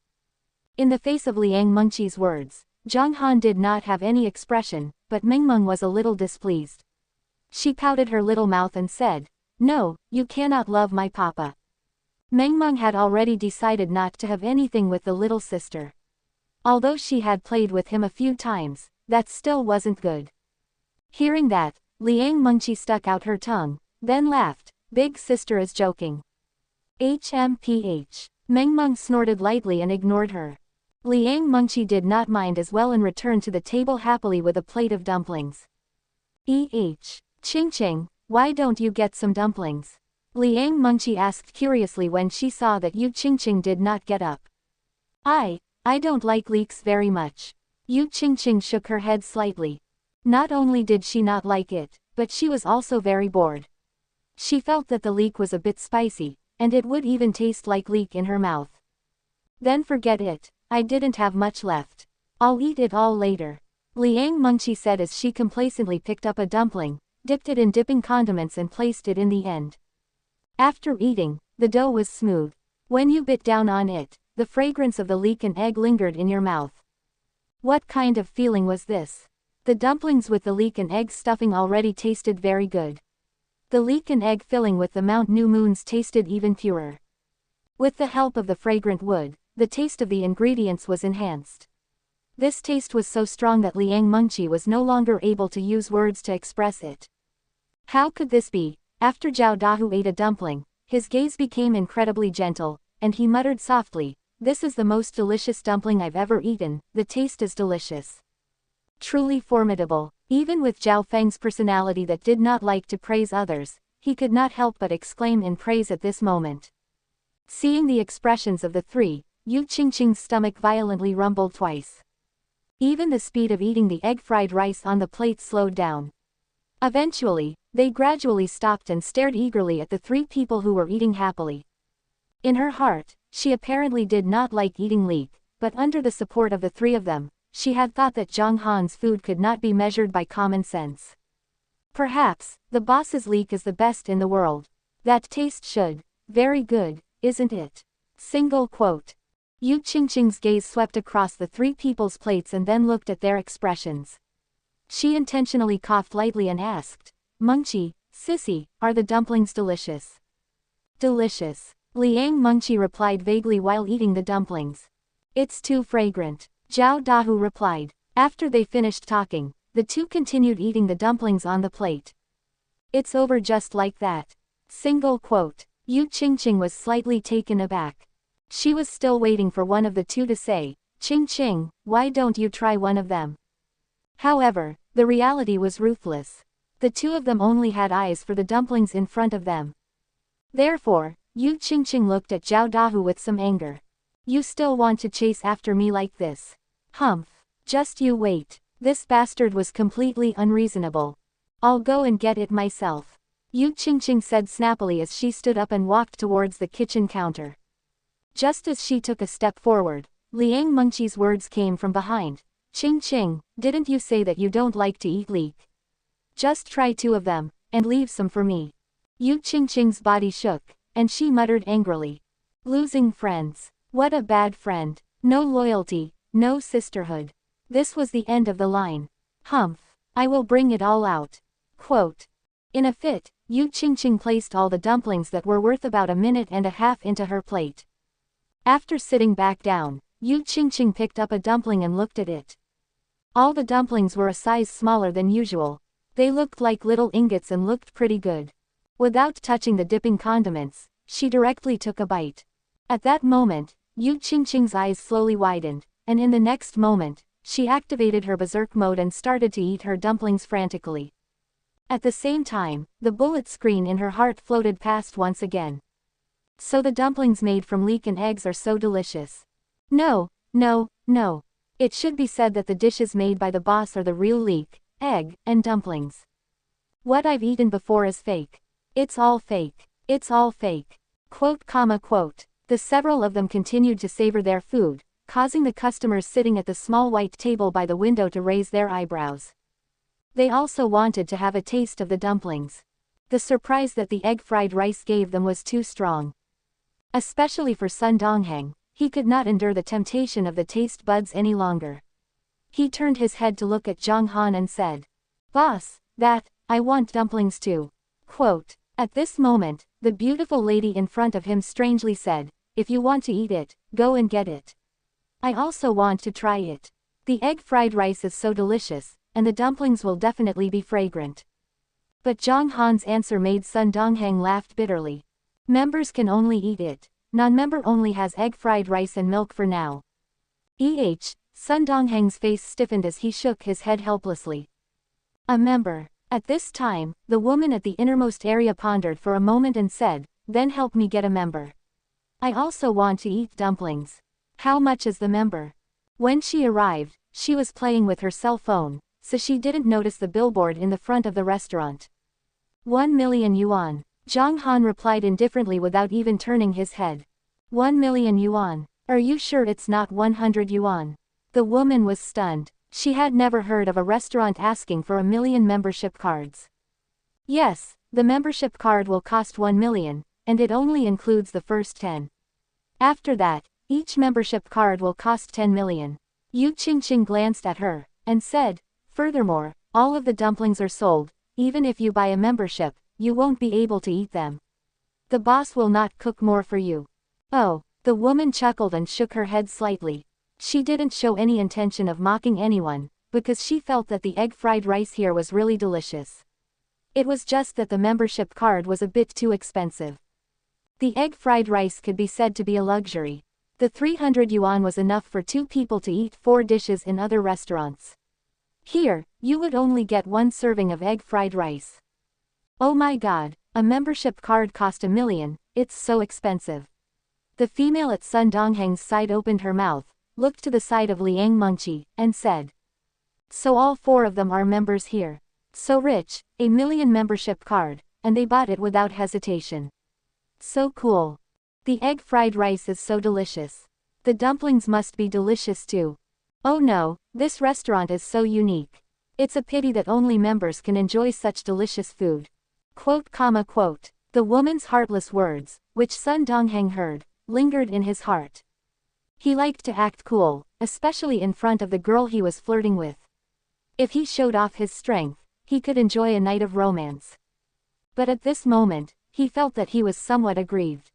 In the face of Liang Mengqi's words, Zhang Han did not have any expression, but Mengmeng was a little displeased. She pouted her little mouth and said, "No, you cannot love my papa." Mengmeng had already decided not to have anything with the little sister. Although she had played with him a few times, that still wasn't good. Hearing that, Liang Mengqi stuck out her tongue, then laughed. "Big sister is joking." HMPH. Mengmeng snorted lightly and ignored her. Liang Mengqi did not mind as well and returned to the table happily with a plate of dumplings. Qingqing, why don't you get some dumplings? Liang Mengqi asked curiously when she saw that Yu Qingqing did not get up. I don't like leeks very much." Yu Qingqing shook her head slightly. Not only did she not like it, but she was also very bored. She felt that the leek was a bit spicy, and it would even taste like leek in her mouth. "Then forget it, I didn't have much left. I'll eat it all later," Liang Mengqi said as she complacently picked up a dumpling, dipped it in dipping condiments and placed it in the end. After eating, the dough was smooth. When you bit down on it, the fragrance of the leek and egg lingered in your mouth. What kind of feeling was this? The dumplings with the leek and egg stuffing already tasted very good. The leek and egg filling with the Mount New Moons tasted even purer. With the help of the fragrant wood, the taste of the ingredients was enhanced. This taste was so strong that Liang Mengqi was no longer able to use words to express it. How could this be? After Zhao Dahu ate a dumpling, his gaze became incredibly gentle, and he muttered softly, "This is the most delicious dumpling I've ever eaten, the taste is delicious." Truly formidable. Even with Zhao Feng's personality that did not like to praise others, he could not help but exclaim in praise at this moment. Seeing the expressions of the three, Yu Qingqing's stomach violently rumbled twice. Even the speed of eating the egg-fried rice on the plate slowed down. Eventually, they gradually stopped and stared eagerly at the three people who were eating happily. In her heart, she apparently did not like eating leek, but under the support of the three of them, she had thought that Zhang Han's food could not be measured by common sense. Perhaps, the boss's leek is the best in the world. That taste should. Very good, isn't it? Single quote. Yu Qingqing's gaze swept across the three people's plates and then looked at their expressions. She intentionally coughed lightly and asked, Mengqi, sissy, are the dumplings delicious? Delicious. Liang Mengqi replied vaguely while eating the dumplings. It's too fragrant. Zhao Dahu replied. After they finished talking, the two continued eating the dumplings on the plate. It's over just like that. Single quote. Yu Qingqing was slightly taken aback. She was still waiting for one of the two to say, Qingqing, why don't you try one of them? However, the reality was ruthless. The two of them only had eyes for the dumplings in front of them. Therefore, Yu Qingqing looked at Zhao Dahu with some anger. You still want to chase after me like this? Humph. Just you wait. This bastard was completely unreasonable. I'll go and get it myself. Yu Qingqing said snappily as she stood up and walked towards the kitchen counter. Just as she took a step forward, Liang Mengqi's words came from behind. Qingqing, didn't you say that you don't like to eat leek? Just try two of them, and leave some for me. Yu Qingqing's body shook, and she muttered angrily. Losing friends. What a bad friend. No loyalty, no sisterhood. This was the end of the line. Humph. I will bring it all out. Quote. In a fit, Yu Qingqing placed all the dumplings that were worth about a minute and a half into her plate. After sitting back down, Yu Qingqing picked up a dumpling and looked at it. All the dumplings were a size smaller than usual. They looked like little ingots and looked pretty good. Without touching the dipping condiments, she directly took a bite. At that moment, Yu Qingqing's eyes slowly widened, and in the next moment, she activated her berserk mode and started to eat her dumplings frantically. At the same time, the bullet screen in her heart floated past once again. So the dumplings made from leek and eggs are so delicious. No, no, no. It should be said that the dishes made by the boss are the real leek, egg, and dumplings. What I've eaten before is fake. It's all fake. It's all fake. Quote, quote. The several of them continued to savor their food, causing the customers sitting at the small white table by the window to raise their eyebrows. They also wanted to have a taste of the dumplings. The surprise that the egg-fried rice gave them was too strong. Especially for Sun Dongheng, he could not endure the temptation of the taste buds any longer. He turned his head to look at Zhang Han and said, Boss, I want dumplings too. Quote. At this moment, the beautiful lady in front of him strangely said, If you want to eat it, go and get it. I also want to try it. The egg-fried rice is so delicious, and the dumplings will definitely be fragrant. But Zhang Han's answer made Sun Dongheng laugh bitterly. Members can only eat it. Non-member only has egg-fried rice and milk for now. Sun Dongheng's face stiffened as he shook his head helplessly. A member. At this time, the woman at the innermost area pondered for a moment and said, Then help me get a member. I also want to eat dumplings. How much is the member? When she arrived, she was playing with her cell phone, so she didn't notice the billboard in the front of the restaurant. 1 million yuan. Zhang Han replied indifferently without even turning his head. 1 million yuan. Are you sure it's not 100 yuan? The woman was stunned. She had never heard of a restaurant asking for 1 million membership cards. Yes, the membership card will cost 1 million, and it only includes the first 10. After that, each membership card will cost 10 million. Yu Qingqing glanced at her, and said, Furthermore, all of the dumplings are sold. Even if you buy a membership, you won't be able to eat them. The boss will not cook more for you. Oh, the woman chuckled and shook her head slightly. She didn't show any intention of mocking anyone, because she felt that the egg-fried rice here was really delicious. It was just that the membership card was a bit too expensive. The egg-fried rice could be said to be a luxury. The 300 yuan was enough for 2 people to eat 4 dishes in other restaurants. Here, you would only get 1 serving of egg fried rice. Oh my god, a membership card cost $1 million, it's so expensive. The female at Sun Dongheng's side opened her mouth, looked to the side of Liang Mengqi, and said. So all 4 of them are members here. So rich, $1 million membership card, and they bought it without hesitation. So cool. The egg fried rice is so delicious. The dumplings must be delicious too. Oh no, this restaurant is so unique. It's a pity that only members can enjoy such delicious food. Quote. The woman's heartless words, which Sun Dongheng heard, lingered in his heart. He liked to act cool, especially in front of the girl he was flirting with. If he showed off his strength, he could enjoy a night of romance. But at this moment, he felt that he was somewhat aggrieved.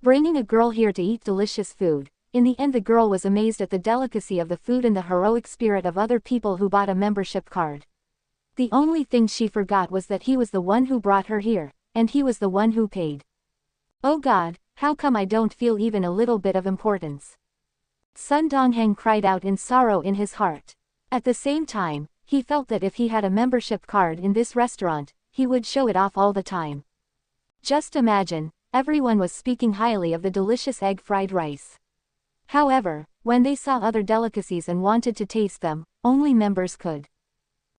Bringing a girl here to eat delicious food, in the end the girl was amazed at the delicacy of the food and the heroic spirit of other people who bought a membership card. The only thing she forgot was that he was the one who brought her here, and he was the one who paid. Oh God, how come I don't feel even a little bit of importance? Sun Dongheng cried out in sorrow in his heart. At the same time, he felt that if he had a membership card in this restaurant, he would show it off all the time. Just imagine, everyone was speaking highly of the delicious egg fried rice. However, when they saw other delicacies and wanted to taste them, only members could.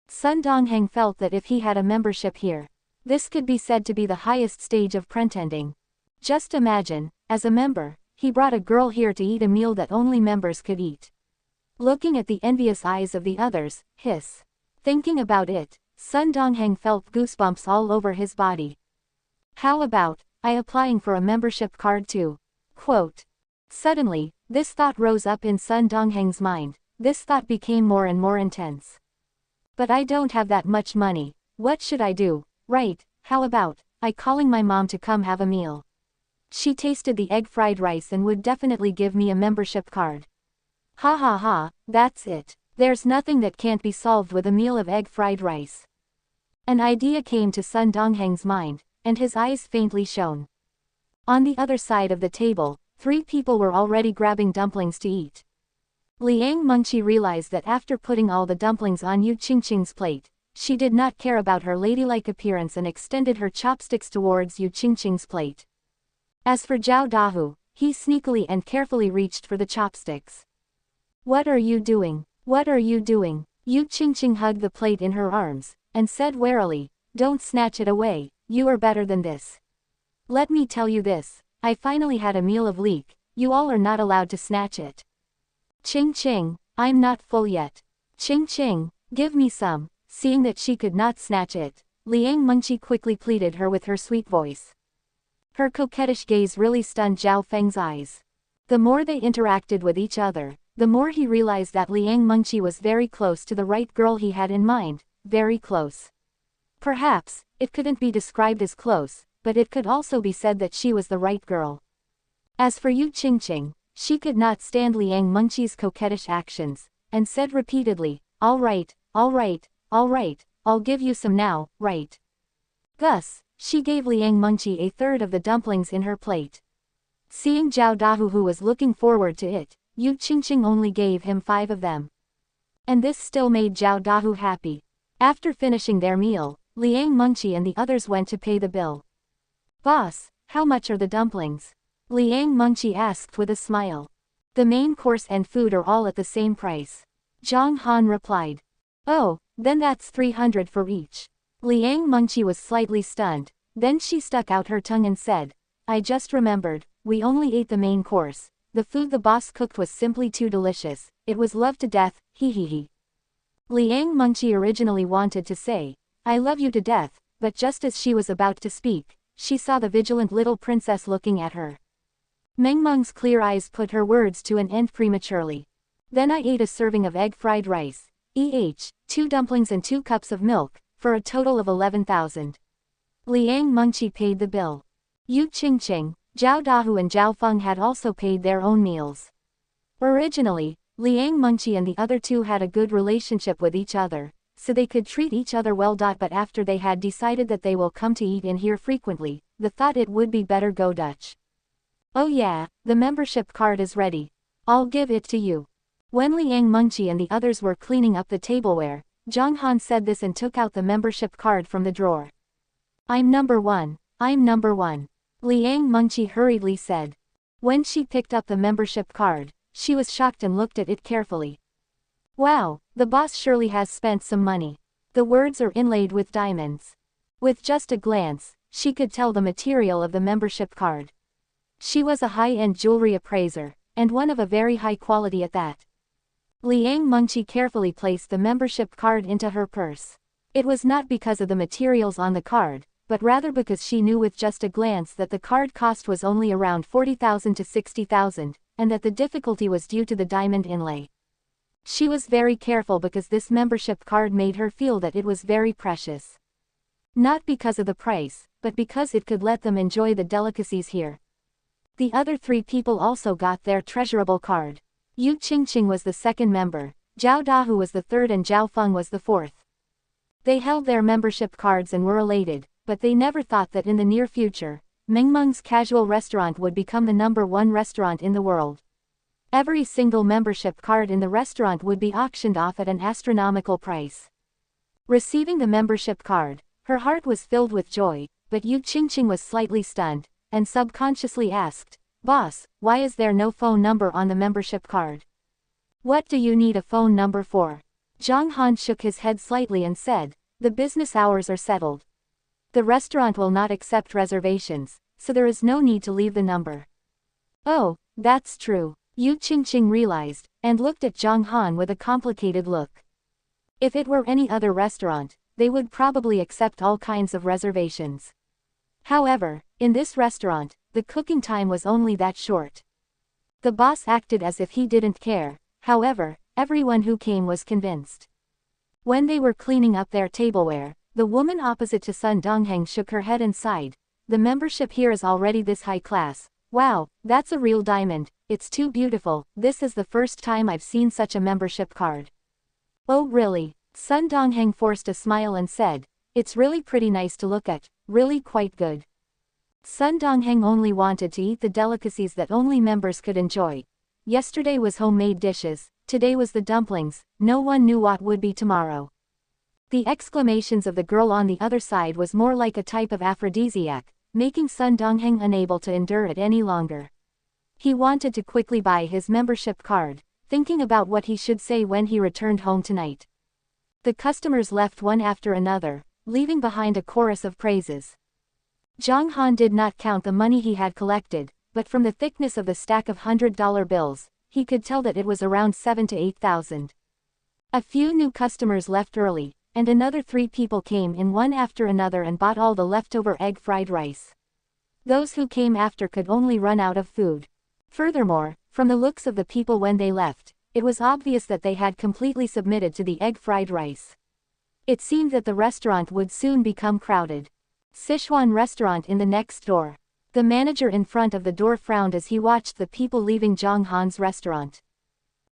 Sun Dongheng felt that if he had a membership here, this could be said to be the highest stage of pretending. Just imagine, as a member, he brought a girl here to eat a meal that only members could eat. Looking at the envious eyes of the others, hiss. Thinking about it, Sun Dongheng felt goosebumps all over his body. How about, I applying for a membership card too? Quote. Suddenly, this thought rose up in Sun Dongheng's mind. This thought became more and more intense. But I don't have that much money. What should I do? Right, how about, I calling my mom to come have a meal? She tasted the egg fried rice and would definitely give me a membership card. Ha ha ha, that's it. There's nothing that can't be solved with a meal of egg fried rice. An idea came to Sun Dongheng's mind, and his eyes faintly shone. On the other side of the table, 3 people were already grabbing dumplings to eat. Liang Mengqi realized that after putting all the dumplings on Yu Qingqing's plate, she did not care about her ladylike appearance and extended her chopsticks towards Yu Qingqing's plate. As for Zhao Dahu, he sneakily and carefully reached for the chopsticks. What are you doing? What are you doing? Yu Qingqing hugged the plate in her arms, and said warily, don't snatch it away, you are better than this. Let me tell you this, I finally had a meal of leek, you all are not allowed to snatch it. Ching Ching, I'm not full yet. Ching Ching, give me some. Seeing that she could not snatch it, Liang Mengqi quickly pleaded her with her sweet voice. Her coquettish gaze really stunned Zhao Feng's eyes. The more they interacted with each other, the more he realized that Liang Mengqi was very close to the right girl he had in mind, very close. Perhaps, it couldn't be described as close, but it could also be said that she was the right girl. As for Yu Qingqing, she could not stand Liang Mengqi's coquettish actions, and said repeatedly, all right, all right, all right, I'll give you some now, right? Thus, she gave Liang Mengqi a third of the dumplings in her plate. Seeing Zhao Dahu who was looking forward to it, Yu Qingqing only gave him 5 of them. And this still made Zhao Dahu happy. After finishing their meal, Liang Mengqi and the others went to pay the bill. Boss, how much are the dumplings? Liang Mengqi asked with a smile. The main course and food are all at the same price. Zhang Han replied. Oh, then that's 300 for each. Liang Mengqi was slightly stunned, then she stuck out her tongue and said, I just remembered, we only ate the main course. The food the boss cooked was simply too delicious, it was loved to death, hee hee hee. Liang Mengqi originally wanted to say, I love you to death, but just as she was about to speak, she saw the vigilant little princess looking at her. Meng Meng's clear eyes put her words to an end prematurely. Then I ate a serving of egg fried rice, 2 dumplings and 2 cups of milk, for a total of 11,000. Liang Mengqi paid the bill. Yu Qingqing, Zhao Dahu and Zhao Feng had also paid their own meals. Originally, Liang Mengqi and the other 2 had a good relationship with each other, so they could treat each other well. But after they had decided that they will come to eat in here frequently, the thought it would be better go Dutch. Oh yeah, the membership card is ready. I'll give it to you. When Liang Mengqi and the others were cleaning up the tableware, Zhang Han said this and took out the membership card from the drawer. I'm number 1, I'm number 1. Liang Mengqi hurriedly said. When she picked up the membership card, she was shocked and looked at it carefully. Wow, the boss surely has spent some money. The words are inlaid with diamonds. With just a glance, she could tell the material of the membership card. She was a high-end jewelry appraiser, and one of a very high quality at that. Liang Mengqi carefully placed the membership card into her purse. It was not because of the materials on the card, but rather because she knew with just a glance that the card cost was only around 40,000 to 60,000, and that the difficulty was due to the diamond inlay. She was very careful because this membership card made her feel that it was very precious. Not because of the price, but because it could let them enjoy the delicacies here. The other 3 people also got their treasurable card. Yu Qingqing was the second member, Zhao Dahu was the third and Zhao Feng was the fourth. They held their membership cards and were elated, but they never thought that in the near future, Mengmeng's casual restaurant would become the number 1 restaurant in the world. Every single membership card in the restaurant would be auctioned off at an astronomical price. Receiving the membership card, her heart was filled with joy, but Yu Qingqing was slightly stunned, and subconsciously asked, Boss, why is there no phone number on the membership card? What do you need a phone number for? Zhang Han shook his head slightly and said, the business hours are settled. The restaurant will not accept reservations, so there is no need to leave the number. Oh, that's true, Yu Qingqing realized, and looked at Zhang Han with a complicated look. If it were any other restaurant, they would probably accept all kinds of reservations. However, in this restaurant, the cooking time was only that short. The boss acted as if he didn't care, however, everyone who came was convinced. When they were cleaning up their tableware, the woman opposite to Sun Dongheng shook her head and sighed. The membership here is already this high class. Wow, that's a real diamond, it's too beautiful, this is the first time I've seen such a membership card. Oh really? Sun Dongheng forced a smile and said, it's really pretty nice to look at, really quite good. Sun Dongheng only wanted to eat the delicacies that only members could enjoy. Yesterday was homemade dishes, today was the dumplings, no one knew what would be tomorrow. The exclamations of the girl on the other side was more like a type of aphrodisiac, making Sun Dongheng unable to endure it any longer. He wanted to quickly buy his membership card, thinking about what he should say when he returned home tonight. The customers left one after another, leaving behind a chorus of praises. Zhang Han did not count the money he had collected, but from the thickness of the stack of $100 bills, he could tell that it was around 7,000 to 8,000. A few new customers left early, and another 3 people came in one after another and bought all the leftover egg fried rice. Those who came after could only run out of food. Furthermore, from the looks of the people when they left, it was obvious that they had completely submitted to the egg fried rice. It seemed that the restaurant would soon become crowded. Sichuan restaurant in the next door. The manager in front of the door frowned as he watched the people leaving Zhang Han's restaurant.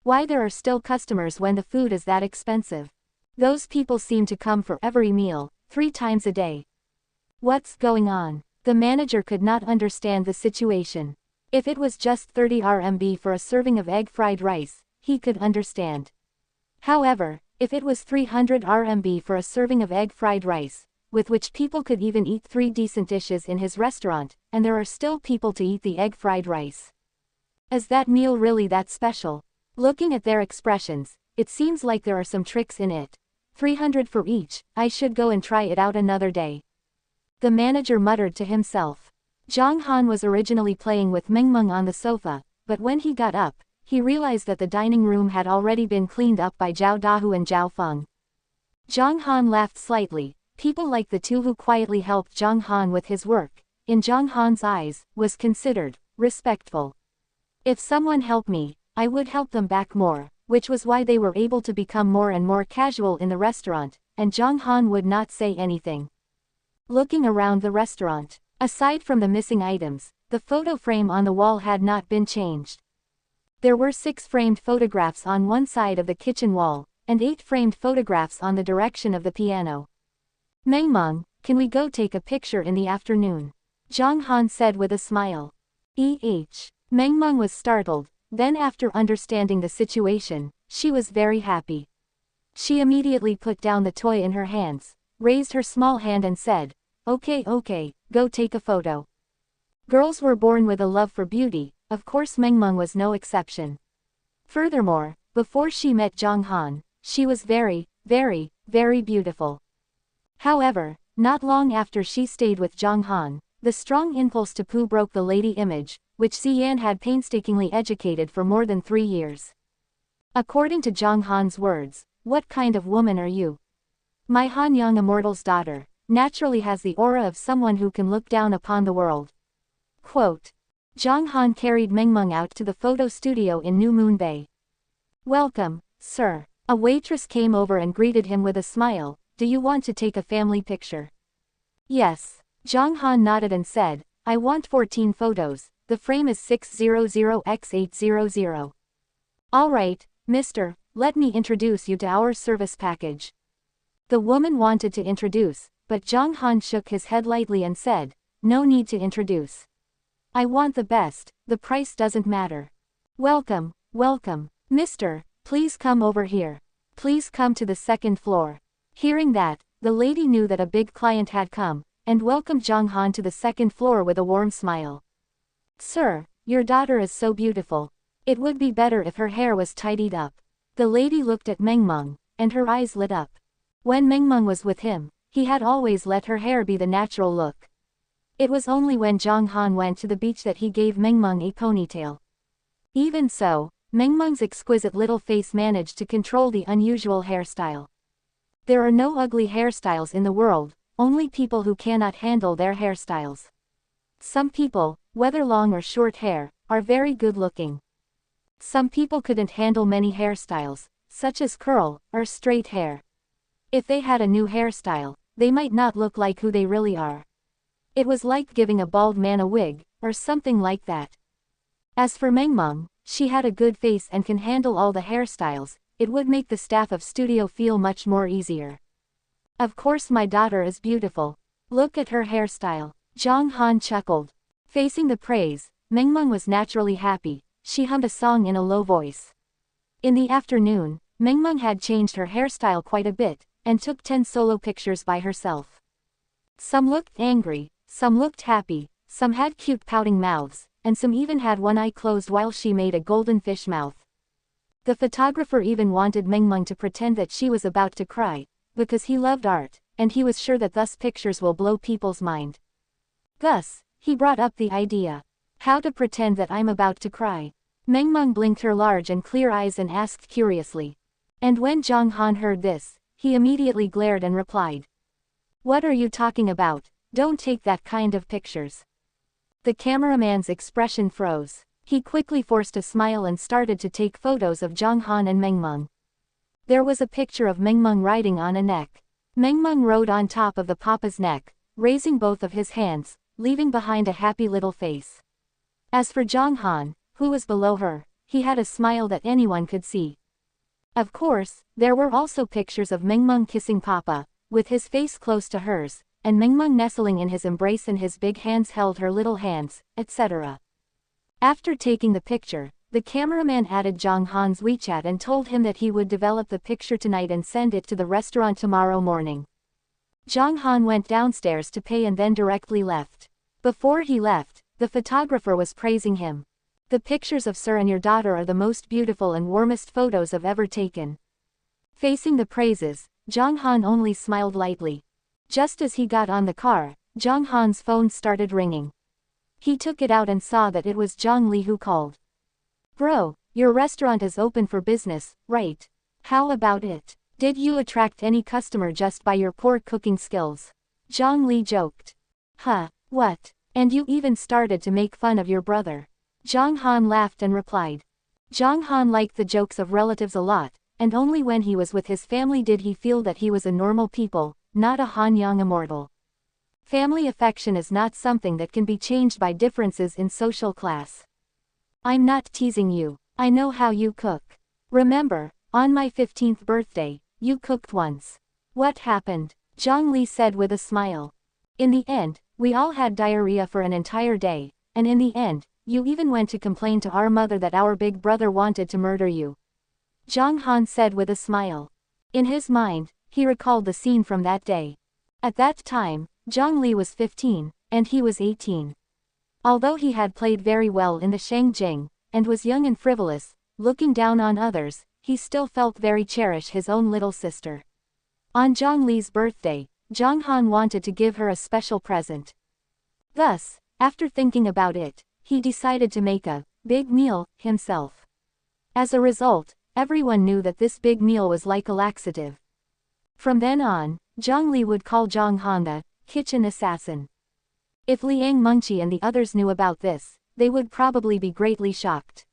Why there are still customers when the food is that expensive? Those people seem to come for every meal, 3 times a day. What's going on? The manager could not understand the situation. If it was just 30 RMB for a serving of egg fried rice, he could understand. However, if it was 300 RMB for a serving of egg fried rice, with which people could even eat 3 decent dishes in his restaurant, and there are still people to eat the egg fried rice. Is that meal really that special? Looking at their expressions, it seems like there are some tricks in it. 300 for each, I should go and try it out another day. The manager muttered to himself. Zhang Han was originally playing with Mengmeng on the sofa, but when he got up, he realized that the dining room had already been cleaned up by Zhao Dahu and Zhao Feng. Zhang Han laughed slightly. People like the 2 who quietly helped Zhang Han with his work, in Zhang Han's eyes, was considered respectful. If someone helped me, I would help them back more, which was why they were able to become more and more casual in the restaurant, and Zhang Han would not say anything. Looking around the restaurant, aside from the missing items, the photo frame on the wall had not been changed. There were 6 framed photographs on one side of the kitchen wall, and 8 framed photographs on the direction of the piano. Mengmeng, can we go take a picture in the afternoon? Zhang Han said with a smile. Mengmeng was startled, then after understanding the situation, she was very happy. She immediately put down the toy in her hands, raised her small hand and said, "Okay, okay, go take a photo." Girls were born with a love for beauty, of course Mengmeng was no exception. Furthermore, before she met Zhang Han, she was very, very, very beautiful. However, not long after she stayed with Zhang Han, the strong impulse to poo broke the lady image, which Xian had painstakingly educated for more than 3 years. According to Zhang Han's words, "What kind of woman are you? My Han young immortal's daughter, naturally has the aura of someone who can look down upon the world." Quote. Zhang Han carried Mengmeng out to the photo studio in New Moon Bay. "Welcome, sir." A waitress came over and greeted him with a smile. "Do you want to take a family picture?" "Yes." Zhang Han nodded and said, "I want 14 photos, the frame is 600x800. "Alright, mister, let me introduce you to our service package." The woman wanted to introduce, but Zhang Han shook his head lightly and said, "No need to introduce. I want the best, the price doesn't matter." "Welcome, welcome, mister, please come over here. Please come to the second floor." Hearing that, the lady knew that a big client had come, and welcomed Zhang Han to the second floor with a warm smile. "Sir, your daughter is so beautiful. It would be better if her hair was tidied up." The lady looked at Mengmeng, and her eyes lit up. When Mengmeng was with him, he had always let her hair be the natural look. It was only when Zhang Han went to the beach that he gave Mengmeng a ponytail. Even so, Mengmeng's exquisite little face managed to control the unusual hairstyle. There are no ugly hairstyles in the world, only people who cannot handle their hairstyles. Some people, whether long or short hair, are very good looking. Some people couldn't handle many hairstyles, such as curl, or straight hair. If they had a new hairstyle, they might not look like who they really are. It was like giving a bald man a wig, or something like that. As for Mengmeng, she had a good face and can handle all the hairstyles. It would make the staff of studio feel much more easier. "Of course my daughter is beautiful. Look at her hairstyle." Zhang Han chuckled. Facing the praise, Mengmeng was naturally happy. She hummed a song in a low voice. In the afternoon, Mengmeng had changed her hairstyle quite a bit, and took 10 solo pictures by herself. Some looked angry, some looked happy, some had cute pouting mouths, and some even had one eye closed while she made a golden fish mouth. The photographer even wanted Mengmeng to pretend that she was about to cry, because he loved art, and he was sure that thus pictures will blow people's mind. Thus, he brought up the idea. "How to pretend that I'm about to cry?" Mengmeng blinked her large and clear eyes and asked curiously. And when Zhang Han heard this, he immediately glared and replied, "What are you talking about? Don't take that kind of pictures." The cameraman's expression froze. He quickly forced a smile and started to take photos of Zhang Han and Mengmeng. There was a picture of Mengmeng riding on a neck. Mengmeng rode on top of the papa's neck, raising both of his hands, leaving behind a happy little face. As for Zhang Han, who was below her, he had a smile that anyone could see. Of course, there were also pictures of Mengmeng kissing Papa, with his face close to hers, and Mengmeng nestling in his embrace and his big hands held her little hands, etc. After taking the picture, the cameraman added Zhang Han's WeChat and told him that he would develop the picture tonight and send it to the restaurant tomorrow morning. Zhang Han went downstairs to pay and then directly left. Before he left, the photographer was praising him. "The pictures of sir and your daughter are the most beautiful and warmest photos I've ever taken." Facing the praises, Zhang Han only smiled lightly. Just as he got on the car, Zhang Han's phone started ringing. He took it out and saw that it was Zhang Li who called. "Bro, your restaurant is open for business, right? How about it? Did you attract any customer just by your poor cooking skills?" Zhang Li joked. "Huh, what? And you even started to make fun of your brother?" Zhang Han laughed and replied. Zhang Han liked the jokes of relatives a lot, and only when he was with his family did he feel that he was a normal people, not a Han young immortal. Family affection is not something that can be changed by differences in social class. "I'm not teasing you. I know how you cook. Remember, on my 15th birthday, you cooked once." "What happened?" Zhang Li said with a smile. "In the end, we all had diarrhea for an entire day, and in the end, you even went to complain to our mother that our big brother wanted to murder you." Zhang Han said with a smile. In his mind, he recalled the scene from that day. At that time, Zhang Li was 15, and he was 18. Although he had played very well in the Shangjing, and was young and frivolous, looking down on others, he still felt very cherish his own little sister. On Zhang Li's birthday, Zhang Han wanted to give her a special present. Thus, after thinking about it, he decided to make a big meal himself. As a result, everyone knew that this big meal was like a laxative. From then on, Zhang Li would call Zhang Han the kitchen assassin. If Liang Mengqi and the others knew about this, they would probably be greatly shocked.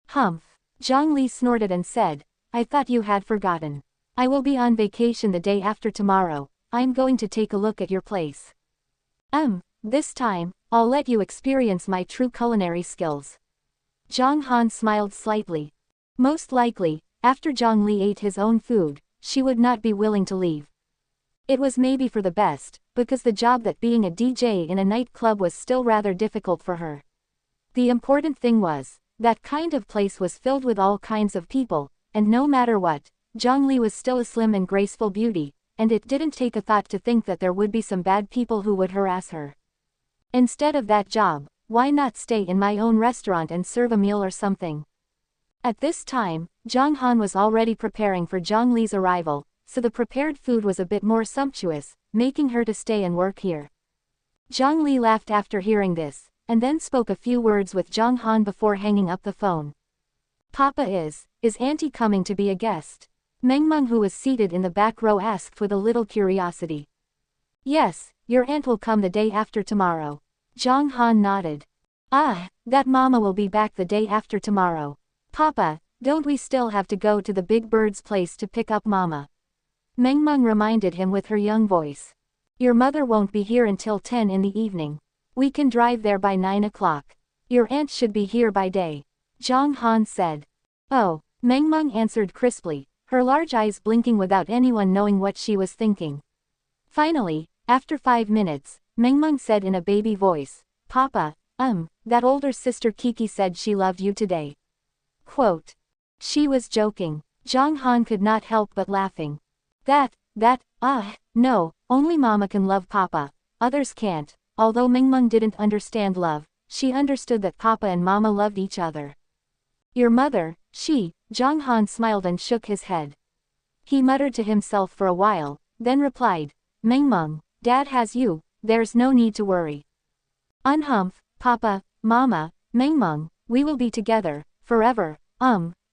Humph! Zhang Li snorted and said, I thought you had forgotten. I will be on vacation the day after tomorrow. I'm going to take a look at your place. This time, I'll let you experience my true culinary skills. Zhang Han smiled slightly. Most likely, after Zhang Li ate his own food, she would not be willing to leave. It was maybe for the best, because the job that being a DJ in a nightclub was still rather difficult for her. The important thing was, that kind of place was filled with all kinds of people, and no matter what, Zhang Li was still a slim and graceful beauty, and it didn't take a thought to think that there would be some bad people who would harass her. Instead of that job, why not stay in my own restaurant and serve a meal or something? At this time, Zhang Han was already preparing for Zhang Li's arrival, so the prepared food was a bit more sumptuous, making her to stay and work here. Zhang Li laughed after hearing this, and then spoke a few words with Zhang Han before hanging up the phone. Papa is Auntie coming to be a guest? Meng Meng, who was seated in the back row, asked with a little curiosity. Yes, your aunt will come the day after tomorrow. Zhang Han nodded. Ah, that Mama will be back the day after tomorrow. Papa, don't we still have to go to the big bird's place to pick up Mama? Meng Meng reminded him with her young voice. Your mother won't be here until 10 in the evening. We can drive there by 9 o'clock. Your aunt should be here by day. Zhang Han said. Oh, Meng Meng answered crisply, her large eyes blinking without anyone knowing what she was thinking. Finally, after 5 minutes, Meng Meng said in a baby voice, Papa, that older sister Kiki said she loved you today. Quote. She was joking. Zhang Han could not help but laughing. No, only Mama can love Papa, others can't. Although Meng Meng didn't understand love, she understood that Papa and Mama loved each other. Your mother, Zhang Han smiled and shook his head. He muttered to himself for a while, then replied, Meng Meng, Dad has you, there's no need to worry. Unhumph, Papa, Mama, Meng Meng, we will be together, forever,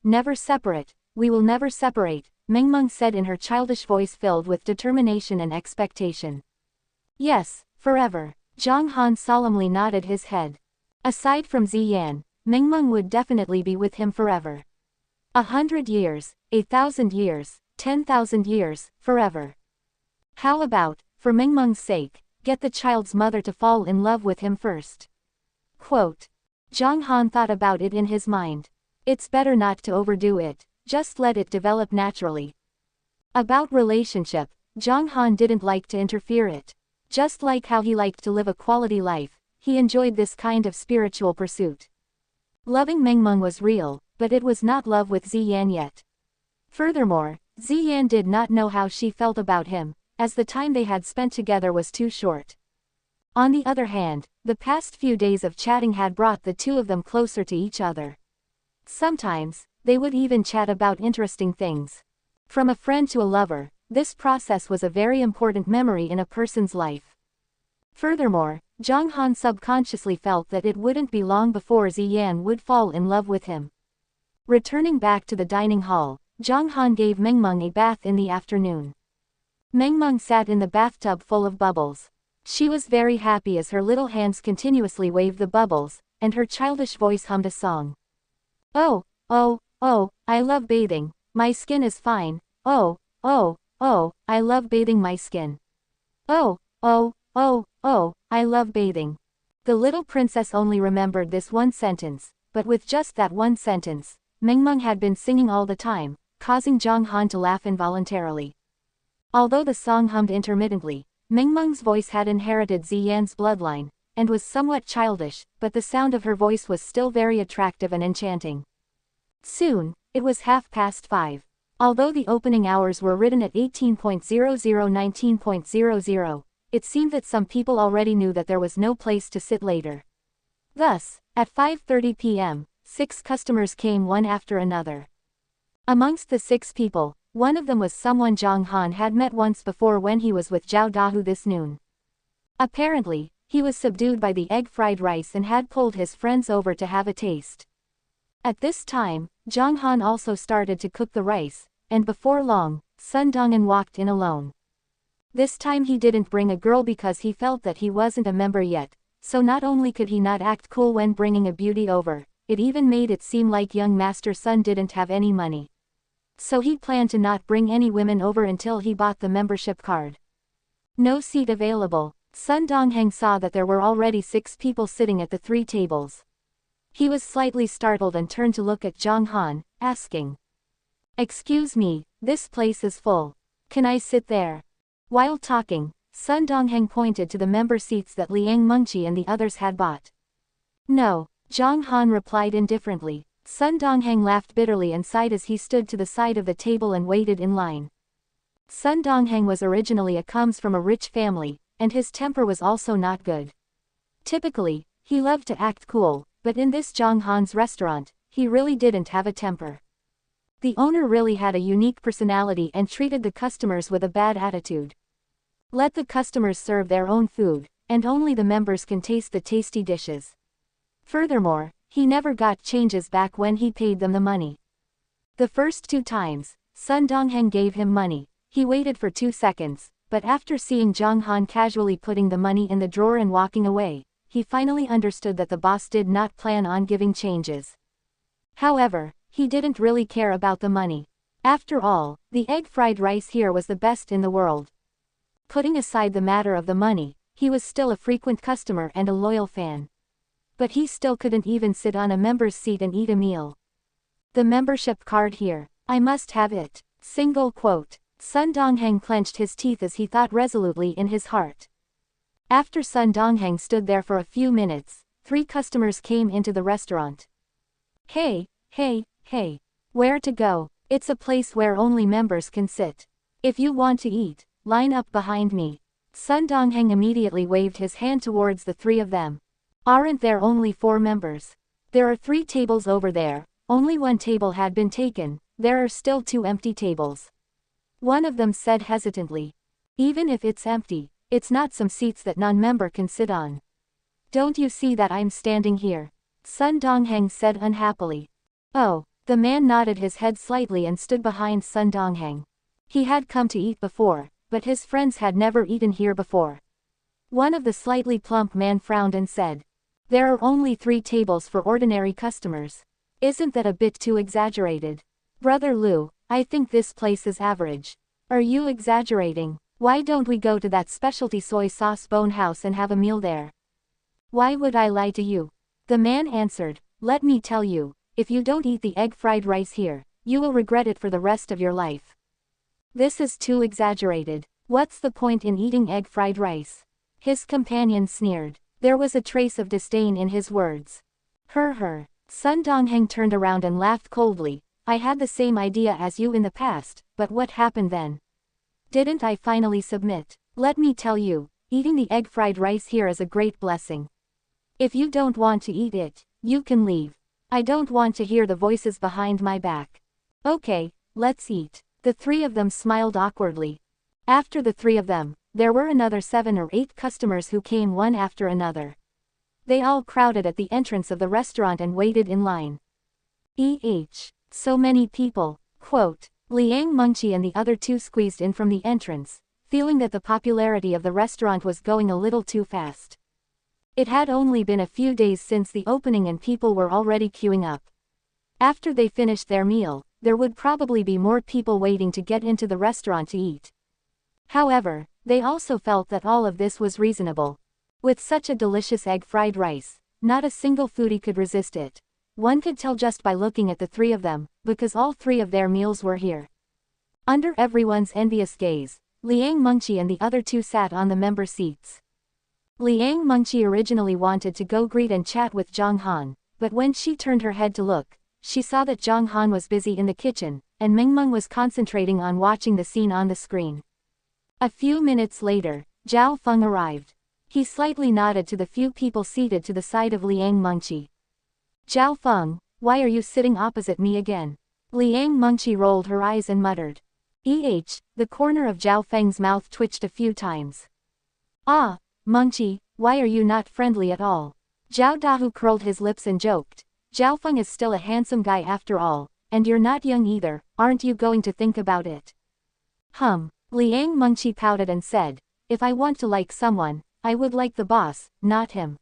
never separate, we will never separate, Meng Meng said in her childish voice filled with determination and expectation. Yes, forever. Zhang Han solemnly nodded his head. Aside from Ziyan, Meng Meng would definitely be with him forever. 100 years, 1,000 years, 10,000 years, forever. How about, for Meng Meng's sake, get the child's mother to fall in love with him first? Quote. Zhang Han thought about it in his mind. It's better not to overdo it, just let it develop naturally. About relationship, Zhang Han didn't like to interfere it. Just like how he liked to live a quality life, he enjoyed this kind of spiritual pursuit. Loving Meng Meng was real, but it was not love with Ziyan yet. Furthermore, Ziyan did not know how she felt about him, as the time they had spent together was too short. On the other hand, the past few days of chatting had brought the two of them closer to each other. Sometimes, they would even chat about interesting things. From a friend to a lover, this process was a very important memory in a person's life. Furthermore, Zhang Han subconsciously felt that it wouldn't be long before Ziyan would fall in love with him. Returning back to the dining hall, Zhang Han gave Meng Meng a bath in the afternoon. Meng Meng sat in the bathtub full of bubbles. She was very happy as her little hands continuously waved the bubbles, and her childish voice hummed a song. Oh, I love bathing, my skin is fine, oh, I love bathing my skin. Oh, I love bathing. The little princess only remembered this one sentence, but with just that one sentence, Meng Meng had been singing all the time, causing Zhang Han to laugh involuntarily. Although the song hummed intermittently, Meng Meng's voice had inherited Ziyan's bloodline, and was somewhat childish, but the sound of her voice was still very attractive and enchanting. Soon, it was 5:30. Although the opening hours were written at 18:00–19:00, it seemed that some people already knew that there was no place to sit later. Thus, at 5:30 p.m., 6 customers came one after another. Amongst the 6 people, one of them was someone Zhang Han had met once before when he was with Zhao Dahu this noon. Apparently, he was subdued by the egg fried rice and had pulled his friends over to have a taste. At this time, Zhang Han also started to cook the rice, and before long, Sun Donghan walked in alone. This time he didn't bring a girl because he felt that he wasn't a member yet, so not only could he not act cool when bringing a beauty over, it even made it seem like young Master Sun didn't have any money. So he planned to not bring any women over until he bought the membership card. No seat available. Sun Donghan saw that there were already 6 people sitting at the 3 tables. He was slightly startled and turned to look at Zhang Han, asking, "Excuse me, this place is full. Can I sit there?" While talking, Sun Donghan pointed to the member seats that Liang Mengqi and the others had bought. "No," Zhang Han replied indifferently. Sun Donghan laughed bitterly and sighed as he stood to the side of the table and waited in line. Sun Donghan was originally comes from a rich family, and his temper was also not good. Typically, he loved to act cool, but in this Zhang Han's restaurant, he really didn't have a temper. The owner really had a unique personality and treated the customers with a bad attitude. Let the customers serve their own food, and only the members can taste the tasty dishes. Furthermore, he never got changes back when he paid them the money. The first 2 times, Sun Donghan gave him money. He waited for 2 seconds, but after seeing Zhang Han casually putting the money in the drawer and walking away, he finally understood that the boss did not plan on giving changes. However, he didn't really care about the money. After all, the egg fried rice here was the best in the world. Putting aside the matter of the money, he was still a frequent customer and a loyal fan. But he still couldn't even sit on a member's seat and eat a meal. "The membership card here. I must have it." Single quote. Sun Donghan clenched his teeth as he thought resolutely in his heart. After Sun Donghan stood there for a few minutes, 3 customers came into the restaurant. Hey, where to go? It's a place where only members can sit. If you want to eat, line up behind me." Sun Donghan immediately waved his hand towards the 3 of them. "Aren't there only 4 members? There are 3 tables over there, only 1 table had been taken, there are still 2 empty tables." One of them said hesitantly. "Even if it's empty, it's not some seats that non-member can sit on. Don't you see that I'm standing here?" Sun Donghan said unhappily. "Oh." The man nodded his head slightly and stood behind Sun Donghan. He had come to eat before, but his friends had never eaten here before. One of the slightly plump man frowned and said, "There are only 3 tables for ordinary customers. Isn't that a bit too exaggerated? Brother Lu, I think this place is average. Are you exaggerating? Why don't we go to that specialty soy sauce bone house and have a meal there?" "Why would I lie to you?" The man answered, "Let me tell you, if you don't eat the egg fried rice here, you will regret it for the rest of your life. This is too exaggerated. What's the point in eating egg fried rice?" His companion sneered. There was a trace of disdain in his words. Her. Sun Donghan turned around and laughed coldly. "I had the same idea as you in the past, but what happened then? Didn't I finally submit? Let me tell you, eating the egg fried rice here is a great blessing. If you don't want to eat it, you can leave. I don't want to hear the voices behind my back." "Okay, let's eat." The 3 of them smiled awkwardly. After the 3 of them, there were another 7 or 8 customers who came one after another. They all crowded at the entrance of the restaurant and waited in line. So many people. Quote. Liang Mengqi and the other 2 squeezed in from the entrance, feeling that the popularity of the restaurant was going a little too fast. It had only been a few days since the opening and people were already queuing up. After they finished their meal, there would probably be more people waiting to get into the restaurant to eat. However, they also felt that all of this was reasonable. With such a delicious egg fried rice, not a single foodie could resist it. One could tell just by looking at the 3 of them, because all 3 of their meals were here. Under everyone's envious gaze, Liang Mengqi and the other 2 sat on the member seats. Liang Mengqi originally wanted to go greet and chat with Zhang Han, but when she turned her head to look, she saw that Zhang Han was busy in the kitchen, and Mengmeng was concentrating on watching the scene on the screen. A few minutes later, Zhao Feng arrived. He slightly nodded to the few people seated to the side of Liang Mengqi. Zhao Feng, why are you sitting opposite me again? Liang Mengqi rolled her eyes and muttered. The corner of Zhao Feng's mouth twitched a few times. Ah, Mengqi, why are you not friendly at all? Zhao Dahu curled his lips and joked. Zhao Feng is still a handsome guy after all, and you're not young either, aren't you going to think about it? Liang Mengqi pouted and said, if I want to like someone, I would like the boss, not him.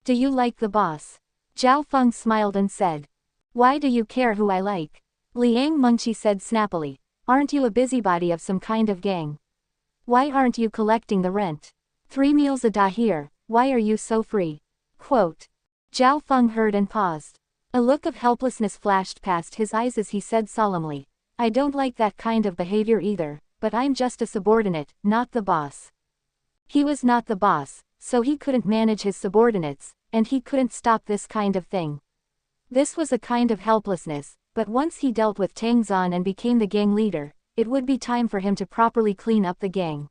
Do you like the boss? Zhao Feng smiled and said. Why do you care who I like? Liang Mengqi said snappily. Aren't you a busybody of some kind of gang? Why aren't you collecting the rent? 3 meals a day here, why are you so free? Quote. Zhao Feng heard and paused. A look of helplessness flashed past his eyes as he said solemnly. I don't like that kind of behavior either, but I'm just a subordinate, not the boss. He was not the boss, so he couldn't manage his subordinates, and he couldn't stop this kind of thing. This was a kind of helplessness, but once he dealt with Tang Zan and became the gang leader, it would be time for him to properly clean up the gang.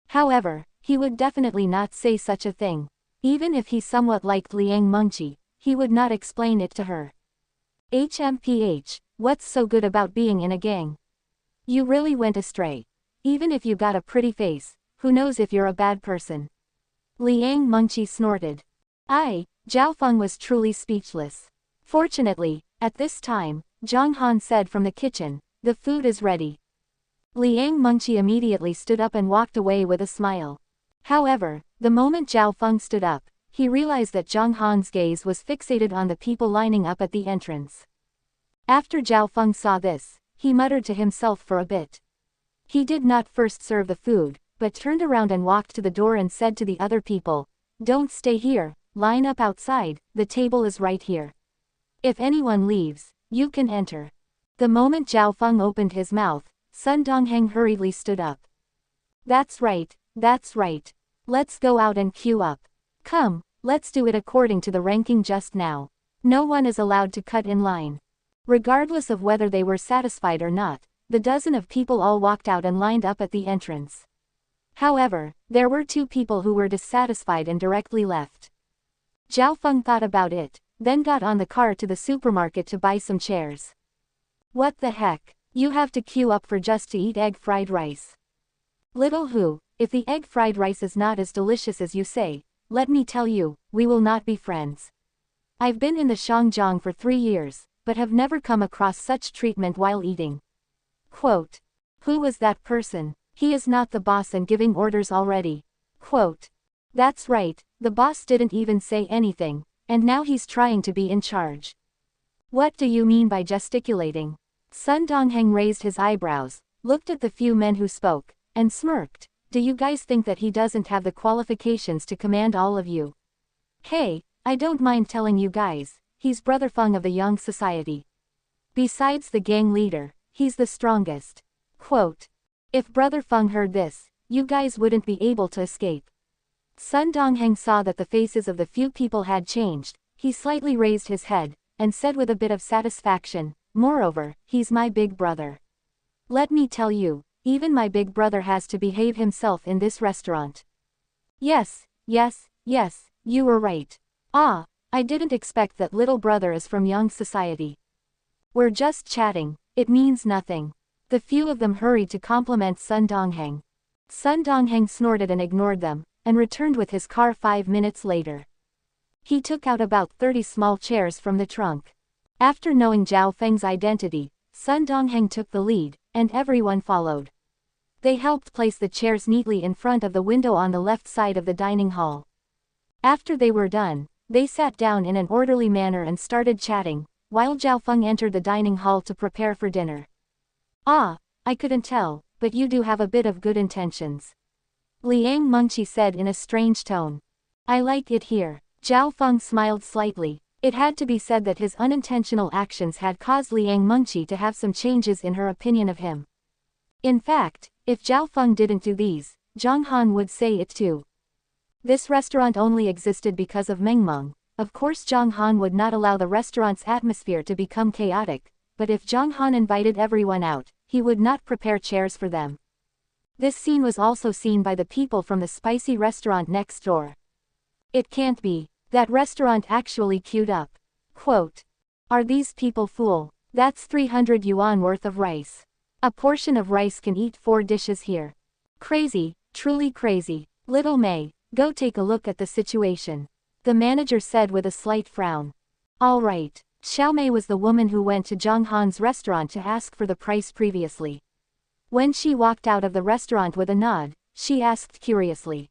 However, he would definitely not say such a thing. Even if he somewhat liked Liang Mengqi, he would not explain it to her. What's so good about being in a gang? You really went astray. Even if you got a pretty face, who knows if you're a bad person? Liang Mengqi snorted. Zhao Feng was truly speechless. Fortunately, at this time, Zhang Han said from the kitchen, the food is ready. Liang Mengqi immediately stood up and walked away with a smile. However, the moment Zhao Feng stood up, he realized that Zhang Han's gaze was fixated on the people lining up at the entrance. After Zhao Feng saw this, he muttered to himself for a bit. He did not first serve the food, but turned around and walked to the door and said to the other people, don't stay here, line up outside, the table is right here. If anyone leaves, you can enter. The moment Zhao Feng opened his mouth, Sun Dongheng hurriedly stood up. That's right, that's right. Let's go out and queue up. Come, let's do it according to the ranking just now. No one is allowed to cut in line. Regardless of whether they were satisfied or not, the dozen of people all walked out and lined up at the entrance. However, there were 2 people who were dissatisfied and directly left. Zhao Feng thought about it, then got on the car to the supermarket to buy some chairs. What the heck? You have to queue up for just to eat egg fried rice. Little who, if the egg fried rice is not as delicious as you say, let me tell you, we will not be friends. I've been in the Shangjiang for 3 years, but have never come across such treatment while eating. Quote. Who was that person? He is not the boss and giving orders already. Quote. That's right, the boss didn't even say anything, and now he's trying to be in charge. What do you mean by gesticulating? Sun Dongheng raised his eyebrows, looked at the few men who spoke, and smirked. Do you guys think that he doesn't have the qualifications to command all of you? Hey, I don't mind telling you guys, he's Brother Feng of the Yang Society. Besides the gang leader, he's the strongest. Quote. If Brother Feng heard this, you guys wouldn't be able to escape. Sun Dongheng saw that the faces of the few people had changed. He slightly raised his head, and said with a bit of satisfaction, moreover, he's my big brother. Let me tell you, even my big brother has to behave himself in this restaurant. Yes, you were right. I didn't expect that little brother is from Yang Society. We're just chatting, it means nothing. The few of them hurried to compliment Sun Dongheng. Sun Dongheng snorted and ignored them, and returned with his car 5 minutes later. He took out about 30 small chairs from the trunk. After knowing Zhao Feng's identity, Sun Dongheng took the lead, and everyone followed. They helped place the chairs neatly in front of the window on the left side of the dining hall. After they were done, they sat down in an orderly manner and started chatting, while Zhao Feng entered the dining hall to prepare for dinner. I couldn't tell, but you do have a bit of good intentions. Liang Mengqi said in a strange tone. I like it here. Zhao Feng smiled slightly. It had to be said that his unintentional actions had caused Liang Mengqi to have some changes in her opinion of him. In fact, if Zhao Feng didn't do these, Zhang Han would say it too. This restaurant only existed because of Mengmeng, Of course Zhang Han would not allow the restaurant's atmosphere to become chaotic, but if Zhang Han invited everyone out, he would not prepare chairs for them. This scene was also seen by the people from the spicy restaurant next door. It can't be. That restaurant actually queued up. Quote. Are these people fool? That's 300 yuan worth of rice. A portion of rice can eat 4 dishes here. Crazy, truly crazy. Little May, go take a look at the situation. The manager said with a slight frown. All right. Xiao Mei was the woman who went to Zhang Han's restaurant to ask for the price previously. When she walked out of the restaurant with a nod, she asked curiously.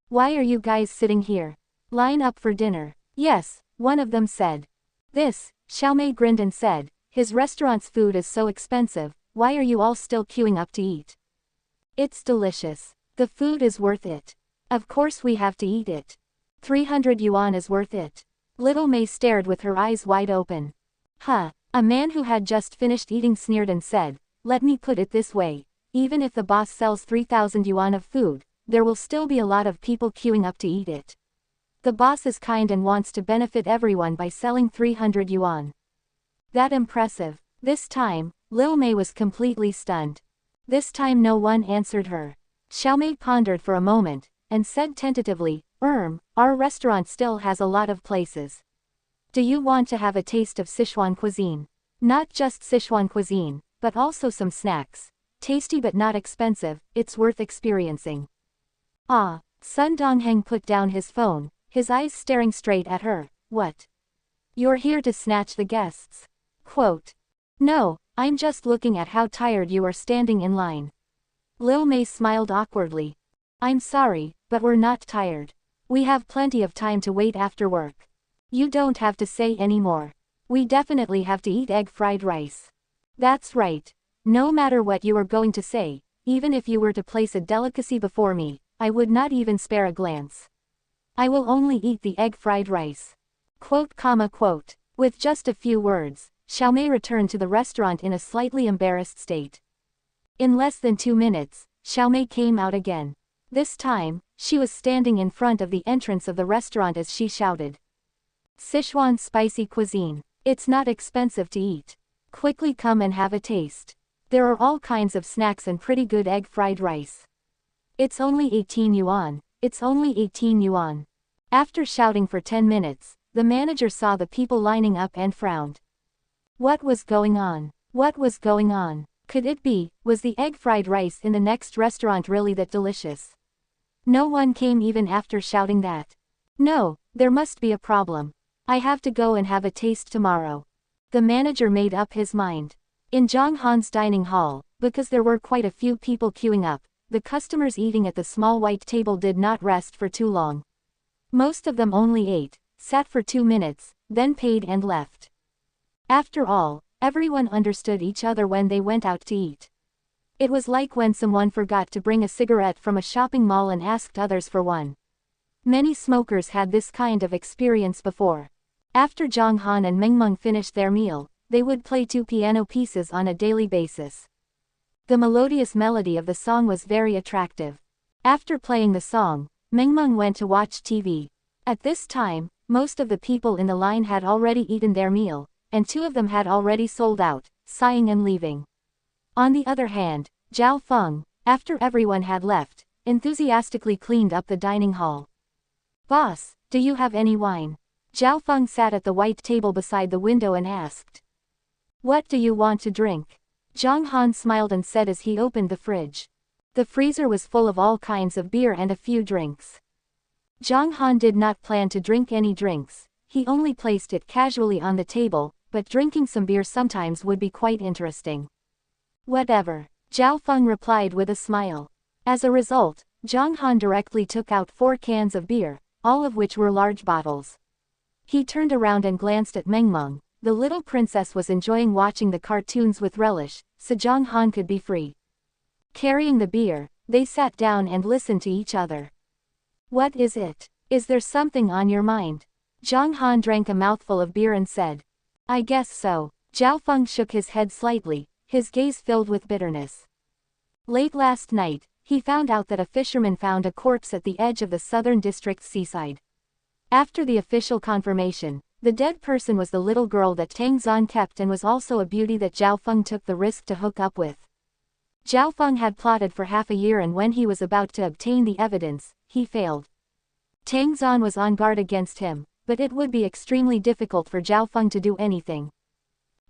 Why are you guys sitting here? Line up for dinner. Yes, one of them said. This, Xiao Mei grinned and said, his restaurant's food is so expensive, why are you all still queuing up to eat? It's delicious. The food is worth it. Of course we have to eat it. 300 yuan is worth it. Little May stared with her eyes wide open. Huh, a man who had just finished eating sneered and said, let me put it this way, even if the boss sells 3,000 yuan of food, there will still be a lot of people queuing up to eat it. The boss is kind and wants to benefit everyone by selling 300 yuan. That impressive. This time, Lil Mei was completely stunned. This time no one answered her. Xiao Mei pondered for a moment, and said tentatively, our restaurant still has a lot of places. Do you want to have a taste of Sichuan cuisine? Not just Sichuan cuisine, but also some snacks. Tasty but not expensive, it's worth experiencing. Ah, Sun Dongheng put down his phone, his eyes staring straight at her. What? You're here to snatch the guests? Quote. No, I'm just looking at how tired you are standing in line. Lil Mei smiled awkwardly. I'm sorry, but we're not tired. We have plenty of time to wait after work. You don't have to say any more. We definitely have to eat egg fried rice. That's right. No matter what you are going to say, even if you were to place a delicacy before me, I would not even spare a glance. I will only eat the egg fried rice. Quote. With just a few words, Xiao Mei returned to the restaurant in a slightly embarrassed state. In less than 2 minutes, Xiao Mei came out again. This time, she was standing in front of the entrance of the restaurant as she shouted. Sichuan spicy cuisine. It's not expensive to eat. Quickly come and have a taste. There are all kinds of snacks and pretty good egg fried rice. It's only 18 yuan. It's only 18 yuan. After shouting for 10 minutes, the manager saw the people lining up and frowned. What was going on? What was going on? Could it be, was the egg fried rice in the next restaurant really that delicious? No one came even after shouting that. No, there must be a problem. I have to go and have a taste tomorrow. The manager made up his mind. In Zhang Han's dining hall, because there were quite a few people queuing up, the customers eating at the small white table did not rest for too long. Most of them only ate, sat for 2 minutes, then paid and left. After all, everyone understood each other when they went out to eat. It was like when someone forgot to bring a cigarette from a shopping mall and asked others for one. Many smokers had this kind of experience before. After Zhang Han and Mengmeng finished their meal, they would play 2 piano pieces on a daily basis. The melodious melody of the song was very attractive. After playing the song, Mengmeng went to watch TV. At this time, most of the people in the line had already eaten their meal, and 2 of them had already sold out, sighing and leaving. On the other hand, Zhao Feng, after everyone had left, enthusiastically cleaned up the dining hall. Boss, do you have any wine? Zhao Feng sat at the white table beside the window and asked. What do you want to drink? Zhang Han smiled and said as he opened the fridge. The freezer was full of all kinds of beer and a few drinks. Zhang Han did not plan to drink any drinks, he only placed it casually on the table, but drinking some beer sometimes would be quite interesting. Whatever, Zhao Feng replied with a smile. As a result, Zhang Han directly took out 4 cans of beer, all of which were large bottles. He turned around and glanced at Mengmeng. The little princess was enjoying watching the cartoons with relish, so Zhang Han could be free. Carrying the beer, they sat down and listened to each other. What is it? Is there something on your mind? Zhang Han drank a mouthful of beer and said. I guess so. Zhao Feng shook his head slightly, his gaze filled with bitterness. Late last night, he found out that a fisherman found a corpse at the edge of the southern district's seaside. After the official confirmation, the dead person was the little girl that Tang Zan kept and was also a beauty that Zhao Feng took the risk to hook up with. Zhao Feng had plotted for half a year, and when he was about to obtain the evidence, he failed. Tang Zan was on guard against him, but it would be extremely difficult for Zhao Feng to do anything.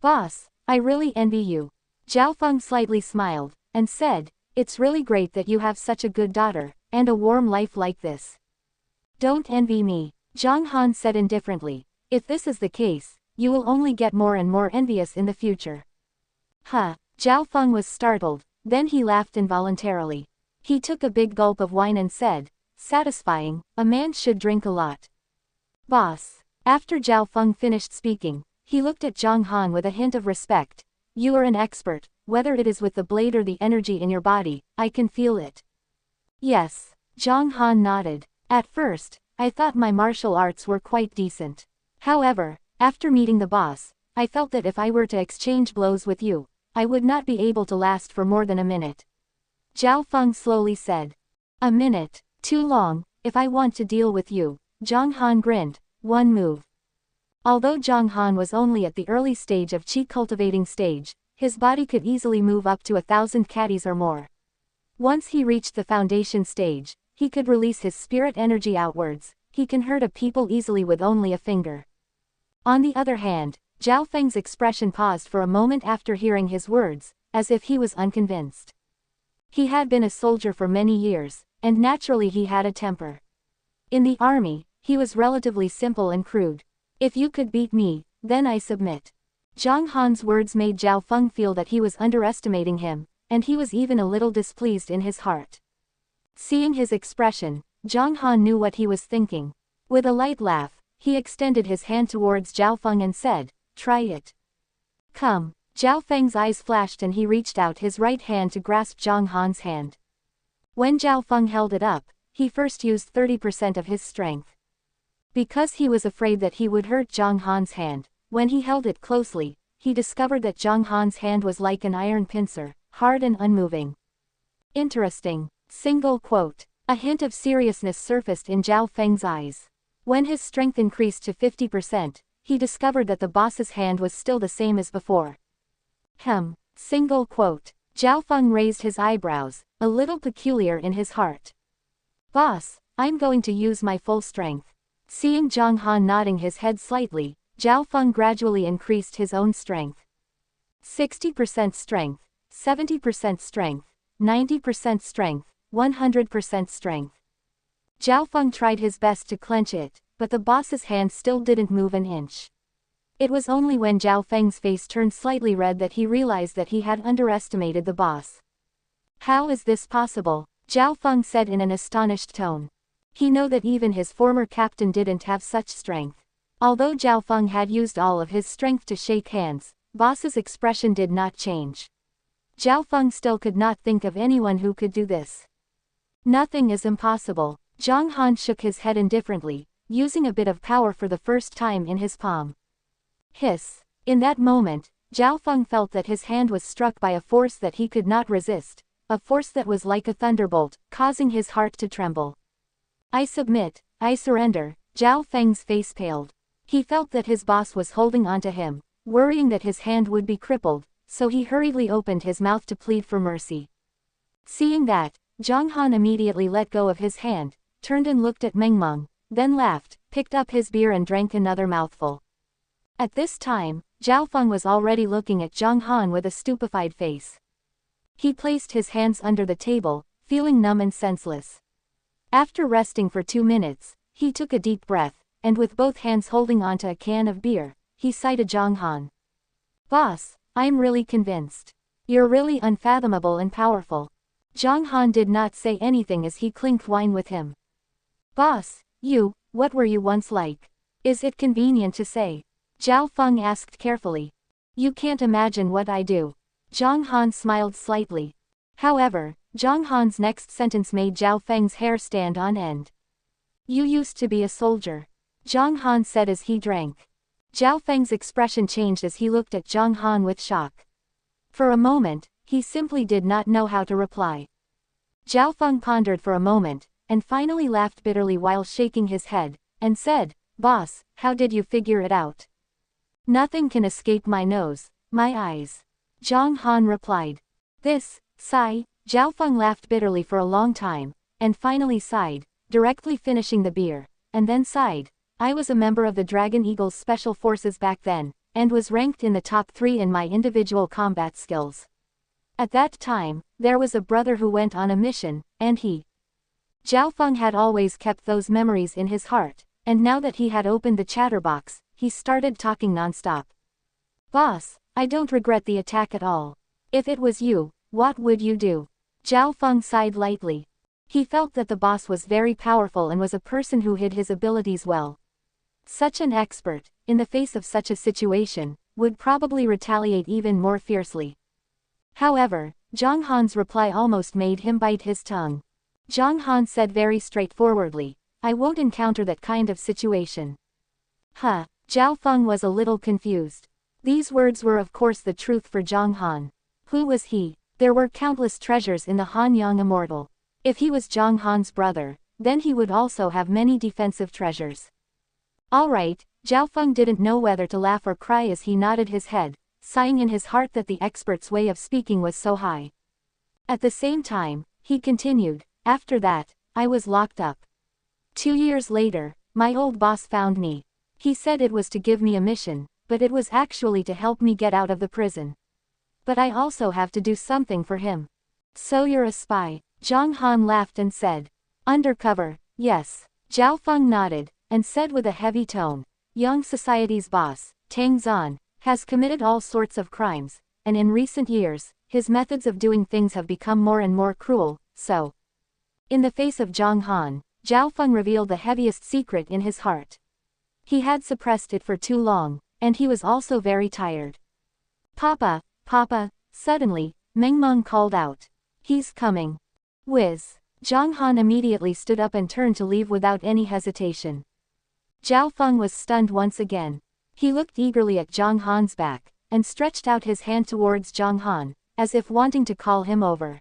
"Boss, I really envy you." Zhao Feng slightly smiled, and said, "It's really great that you have such a good daughter, and a warm life like this." "Don't envy me," Zhang Han said indifferently. "If this is the case, you will only get more and more envious in the future." Huh, Zhao Feng was startled, then he laughed involuntarily. He took a big gulp of wine and said, "Satisfying, a man should drink a lot." "Boss." After Zhao Feng finished speaking, he looked at Zhang Han with a hint of respect. "You are an expert, whether it is with the blade or the energy in your body, I can feel it." "Yes." Zhang Han nodded. "At first, I thought my martial arts were quite decent. However, after meeting the boss, I felt that if I were to exchange blows with you, I would not be able to last for more than a minute." Zhao Feng slowly said. "A minute? Too long, if I want to deal with you." Zhang Han grinned. "One move." Although Zhang Han was only at the early stage of Qi cultivating stage, his body could easily move up to 1,000 catties or more. Once he reached the foundation stage, he could release his spirit energy outwards. He can hurt a people easily with only a finger. On the other hand, Zhao Feng's expression paused for a moment after hearing his words, as if he was unconvinced. He had been a soldier for many years, and naturally he had a temper. In the army, he was relatively simple and crude. "If you could beat me, then I submit." Zhang Han's words made Zhao Feng feel that he was underestimating him, and he was even a little displeased in his heart. Seeing his expression, Zhang Han knew what he was thinking. With a light laugh, he extended his hand towards Zhao Feng and said, "Try it." "Come." Zhao Feng's eyes flashed and he reached out his right hand to grasp Zhang Han's hand. When Zhao Feng held it up, he first used 30% of his strength. Because he was afraid that he would hurt Zhang Han's hand, when he held it closely, he discovered that Zhang Han's hand was like an iron pincer, hard and unmoving. Interesting. Single quote. A hint of seriousness surfaced in Zhao Feng's eyes. When his strength increased to 50%, he discovered that the boss's hand was still the same as before. Single quote. Zhao Feng raised his eyebrows, a little peculiar in his heart. "Boss, I'm going to use my full strength." Seeing Zhang Han nodding his head slightly, Zhao Feng gradually increased his own strength. 60% strength, 70% strength, 90% strength, 100% strength. Zhao Feng tried his best to clench it, but the boss's hand still didn't move an inch. It was only when Zhao Feng's face turned slightly red that he realized that he had underestimated the boss. "How is this possible?" Zhao Feng said in an astonished tone. He knew that even his former captain didn't have such strength. Although Zhao Feng had used all of his strength to shake hands, boss's expression did not change. Zhao Feng still could not think of anyone who could do this. "Nothing is impossible." Zhang Han shook his head indifferently, using a bit of power for the first time in his palm. Hiss. In that moment, Zhao Feng felt that his hand was struck by a force that he could not resist, a force that was like a thunderbolt, causing his heart to tremble. "I submit, I surrender." Zhao Feng's face paled. He felt that his boss was holding onto him, worrying that his hand would be crippled, so he hurriedly opened his mouth to plead for mercy. Seeing that, Zhang Han immediately let go of his hand, turned and looked at Meng Meng, then laughed, picked up his beer and drank another mouthful. At this time, Zhao Feng was already looking at Zhang Han with a stupefied face. He placed his hands under the table, feeling numb and senseless. After resting for 2 minutes, he took a deep breath, and with both hands holding onto a can of beer, he cited Zhang Han. "Boss, I'm really convinced. You're really unfathomable and powerful." Zhang Han did not say anything as he clinked wine with him. "Boss, what were you once like? Is it convenient to say?" Zhao Feng asked carefully. "You can't imagine what I do." Zhang Han smiled slightly. However, Zhang Han's next sentence made Zhao Feng's hair stand on end. "You used to be a soldier," Zhang Han said as he drank. Zhao Feng's expression changed as he looked at Zhang Han with shock. For a moment, he simply did not know how to reply. Zhao Feng pondered for a moment, and finally laughed bitterly while shaking his head. and said, "Boss, how did you figure it out?" "Nothing can escape my nose, my eyes," Zhang Han replied. "This, sigh." Zhao Feng laughed bitterly for a long time, and finally sighed, directly finishing the beer, and then sighed. "I was a member of the Dragon Eagle's special forces back then, and was ranked in the top 3 in my individual combat skills. At that time, there was a brother who went on a mission, and he..." Zhao Feng had always kept those memories in his heart, and now that he had opened the chatterbox, he started talking non-stop. "Boss, I don't regret the attack at all. If it was you, what would you do?" Zhao Feng sighed lightly. He felt that the boss was very powerful and was a person who hid his abilities well. Such an expert, in the face of such a situation, would probably retaliate even more fiercely. However, Zhang Han's reply almost made him bite his tongue. Zhang Han said very straightforwardly, "I won't encounter that kind of situation." Huh. Zhao Feng was a little confused. These words were of course the truth for Zhang Han. Who was he? There were countless treasures in the Hanyang Immortal. If he was Zhang Han's brother, then he would also have many defensive treasures. Alright, Zhao Feng didn't know whether to laugh or cry as he nodded his head, sighing in his heart that the expert's way of speaking was so high. At the same time, he continued, "After that, I was locked up. 2 years later, my old boss found me. He said it was to give me a mission, but it was actually to help me get out of the prison. But I also have to do something for him." "So you're a spy?" Zhang Han laughed and said. "Undercover, yes." Zhao Feng nodded, and said with a heavy tone, "Young Society's boss, Tang Zan, has committed all sorts of crimes, and in recent years, his methods of doing things have become more and more cruel, so..." In the face of Zhang Han, Zhao Feng revealed the heaviest secret in his heart. He had suppressed it for too long, and he was also very tired. "Papa, Papa," suddenly, Meng Meng called out. "He's coming." Whiz. Zhang Han immediately stood up and turned to leave without any hesitation. Zhao Feng was stunned once again. He looked eagerly at Zhang Han's back, and stretched out his hand towards Zhang Han, as if wanting to call him over.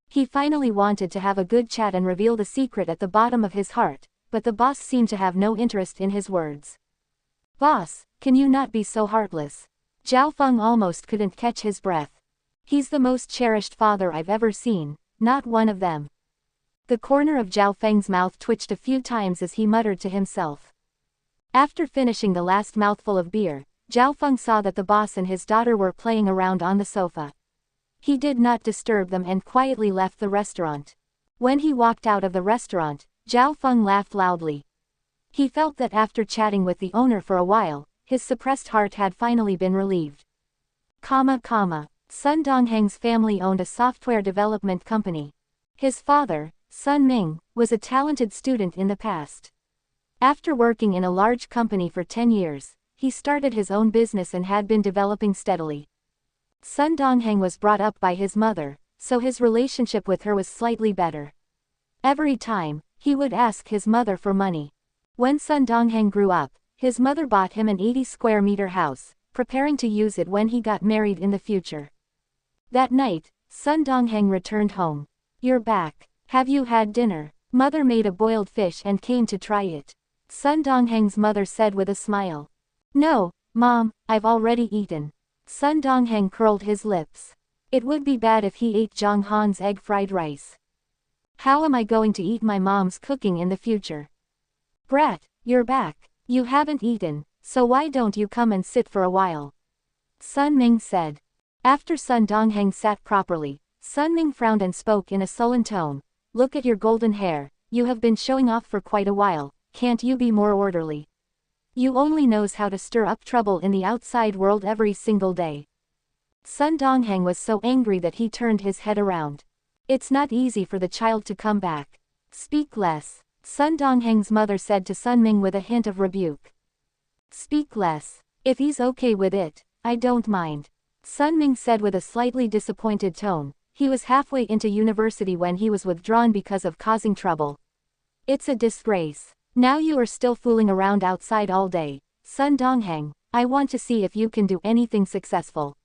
He finally wanted to have a good chat and reveal the secret at the bottom of his heart, but the boss seemed to have no interest in his words. "Boss, can you not be so heartless?" Zhao Feng almost couldn't catch his breath. "He's the most cherished father I've ever seen, not one of them." The corner of Zhao Feng's mouth twitched a few times as he muttered to himself. After finishing the last mouthful of beer, Zhao Feng saw that the boss and his daughter were playing around on the sofa. He did not disturb them and quietly left the restaurant. When he walked out of the restaurant, Zhao Feng laughed loudly. He felt that after chatting with the owner for a while, his suppressed heart had finally been relieved. Sun Dongheng's family owned a software development company. His father, Sun Ming, was a talented student in the past. After working in a large company for 10 years, he started his own business and had been developing steadily. Sun Dongheng was brought up by his mother, so his relationship with her was slightly better. Every time, he would ask his mother for money. When Sun Dongheng grew up, his mother bought him an 80-square-meter house, preparing to use it when he got married in the future. That night, Sun Dongheng returned home. "You're back. Have you had dinner?" "Mother made a boiled fish and came to try it," Sun Dongheng's mother said with a smile. "No, Mom, I've already eaten." Sun Dongheng curled his lips. It would be bad if he ate Zhang Han's egg fried rice. "How am I going to eat my mom's cooking in the future?" "Brat, you're back. You haven't eaten, so why don't you come and sit for a while?" Sun Ming said. After Sun Dongheng sat properly, Sun Ming frowned and spoke in a sullen tone. "Look at your golden hair, you have been showing off for quite a while, can't you be more orderly? You only knows how to stir up trouble in the outside world every single day." Sun Dongheng was so angry that he turned his head around. "It's not easy for the child to come back. Speak less," Sun Dongheng's mother said to Sun Ming with a hint of rebuke. "Speak less. If he's okay with it, I don't mind," Sun Ming said with a slightly disappointed tone. He was halfway into university when he was withdrawn because of causing trouble. "It's a disgrace. Now you are still fooling around outside all day, Sun Dongheng. I want to see if you can do anything successful."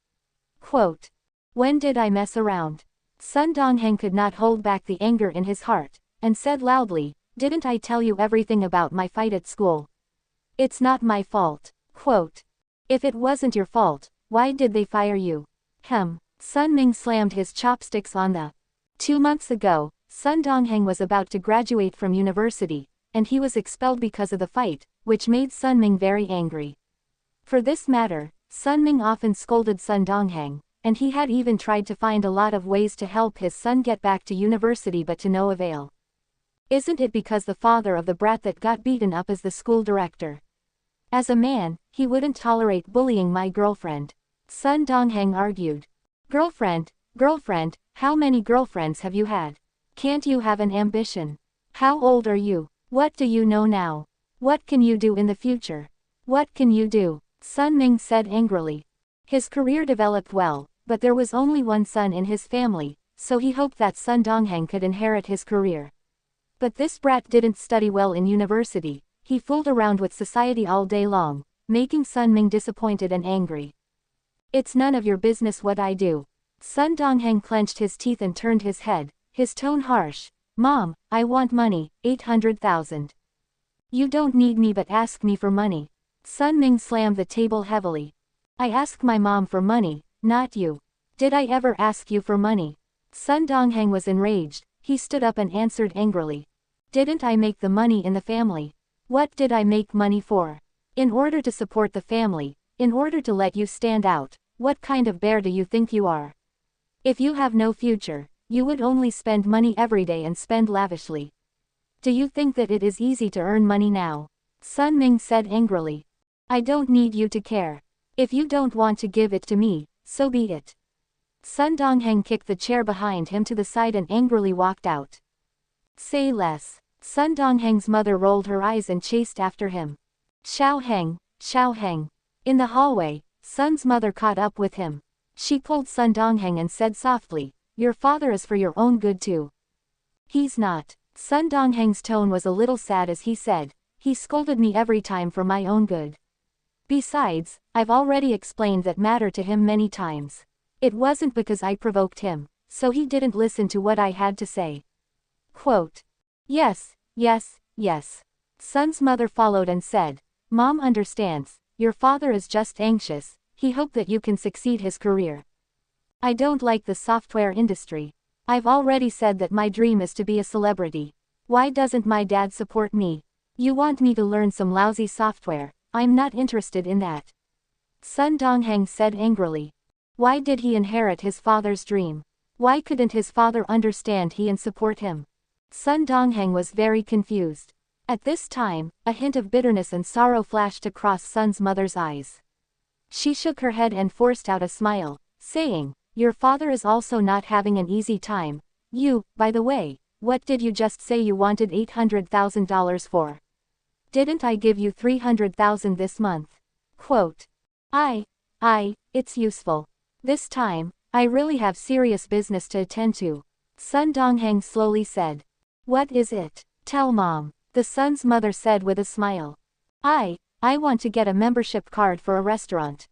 Quote. "When did I mess around?" Sun Dongheng could not hold back the anger in his heart, and said loudly, Didn't I tell you everything about my fight at school? It's not my fault. Quote. If it wasn't your fault, why did they fire you? Sun Ming slammed his chopsticks on the. 2 months ago, Sun Dongheng was about to graduate from university, and he was expelled because of the fight, which made Sun Ming very angry. For this matter, Sun Ming often scolded Sun Dongheng, and he had even tried to find a lot of ways to help his son get back to university but to no avail. Isn't it because the father of the brat that got beaten up is the school director? As a man, he wouldn't tolerate bullying my girlfriend. Sun Dongheng argued. Girlfriend, how many girlfriends have you had? Can't you have an ambition? How old are you? What do you know now? What can you do in the future? What can you do? Sun Ming said angrily. His career developed well, but there was only one son in his family, so he hoped that Sun Dongheng could inherit his career. But this brat didn't study well in university. He fooled around with society all day long, making Sun Ming disappointed and angry. It's none of your business what I do. Sun Dongheng clenched his teeth and turned his head, his tone harsh. Mom, I want money, 800,000. You don't need me but ask me for money. Sun Ming slammed the table heavily. I ask my mom for money, not you. Did I ever ask you for money? Sun Dongheng was enraged. He stood up and answered angrily. Didn't I make the money in the family? What did I make money for? In order to support the family, in order to let you stand out. What kind of bear do you think you are? If you have no future, you would only spend money every day and spend lavishly. Do you think that it is easy to earn money now? Sun Ming said angrily. I don't need you to care. If you don't want to give it to me, so be it. Sun Dongheng kicked the chair behind him to the side and angrily walked out. Say less. Sun Dongheng's mother rolled her eyes and chased after him. Xiao Heng. In the hallway, Sun's mother caught up with him. She pulled Sun Dongheng and said softly, your father is for your own good too. He's not. Sun Dongheng's tone was a little sad as he said, he scolded me every time for my own good. Besides, I've already explained that matter to him many times. It wasn't because I provoked him, so he didn't listen to what I had to say. Quote. Yes. Sun's mother followed and said, Mom understands, your father is just anxious, he hoped that you can succeed his career. I don't like the software industry. I've already said that my dream is to be a celebrity. Why doesn't my dad support me? You want me to learn some lousy software, I'm not interested in that. Sun Dongheng said angrily. Why did he inherit his father's dream? Why couldn't his father understand he and support him? Sun Dongheng was very confused. At this time, a hint of bitterness and sorrow flashed across Sun's mother's eyes. She shook her head and forced out a smile, saying, your father is also not having an easy time. You, by the way, what did you just say you wanted $800,000 for? Didn't I give you $300,000 this month? Quote. It's useful. This time, I really have serious business to attend to. Sun Dongheng slowly said. What is it? Tell Mom, the son's mother said with a smile. I want to get a membership card for a restaurant.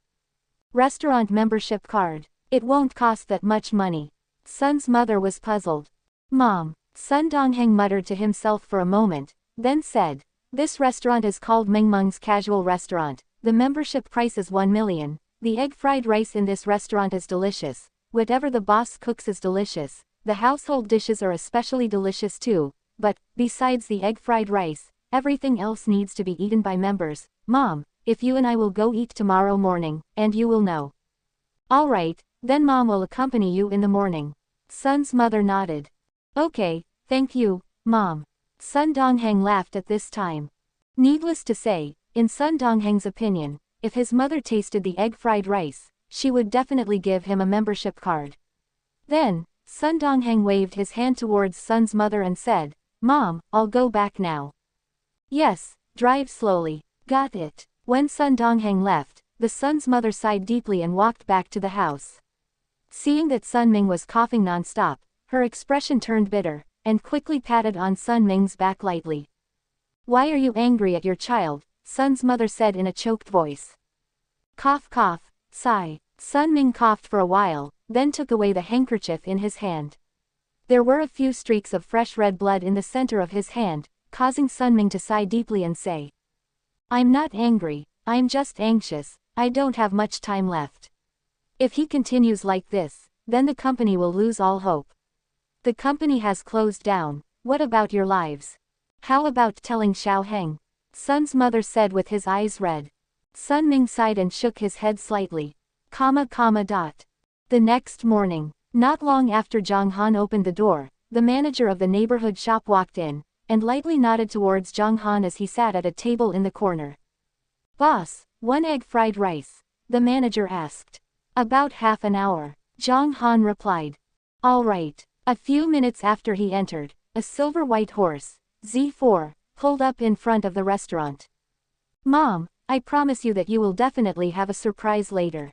Restaurant membership card. It won't cost that much money. Sun's mother was puzzled. Mom, Sun Dongheng muttered to himself for a moment, then said, this restaurant is called Mengmeng's Casual Restaurant. The membership price is 1 million. The egg fried rice in this restaurant is delicious. Whatever the boss cooks is delicious. The household dishes are especially delicious too. But, besides the egg fried rice, everything else needs to be eaten by members. Mom, if you and I will go eat tomorrow morning, and you will know. Alright, then Mom will accompany you in the morning. Sun's mother nodded. Okay, thank you, Mom. Sun Dongheng laughed at this time. Needless to say, in Sun Dongheng's opinion, if his mother tasted the egg fried rice, she would definitely give him a membership card. Then, Sun Dongheng waved his hand towards Sun's mother and said, Mom, I'll go back now. Yes, drive slowly. Got it. When Sun Dongheng left, the son's mother sighed deeply and walked back to the house. Seeing that Sun Ming was coughing non-stop, her expression turned bitter, and quickly patted on Sun Ming's back lightly. Why are you angry at your child? Sun's mother said in a choked voice. Cough cough, sigh. Sun Ming coughed for a while, then took away the handkerchief in his hand. There were a few streaks of fresh red blood in the center of his hand, causing Sun Ming to sigh deeply and say, "I'm not angry, I'm just anxious, I don't have much time left. If he continues like this, then the company will lose all hope. The company has closed down, what about your lives? How about telling Xiao Heng?" Sun's mother said with his eyes red. Sun Ming sighed and shook his head slightly. The next morning, not long after Zhang Han opened the door, the manager of the neighborhood shop walked in, and lightly nodded towards Zhang Han as he sat at a table in the corner. "Boss, 1 egg fried rice?" the manager asked. "About half an hour," Zhang Han replied. "All right." A few minutes after he entered, a silver-white horse, Z4, pulled up in front of the restaurant. "Mom, I promise you that you will definitely have a surprise later."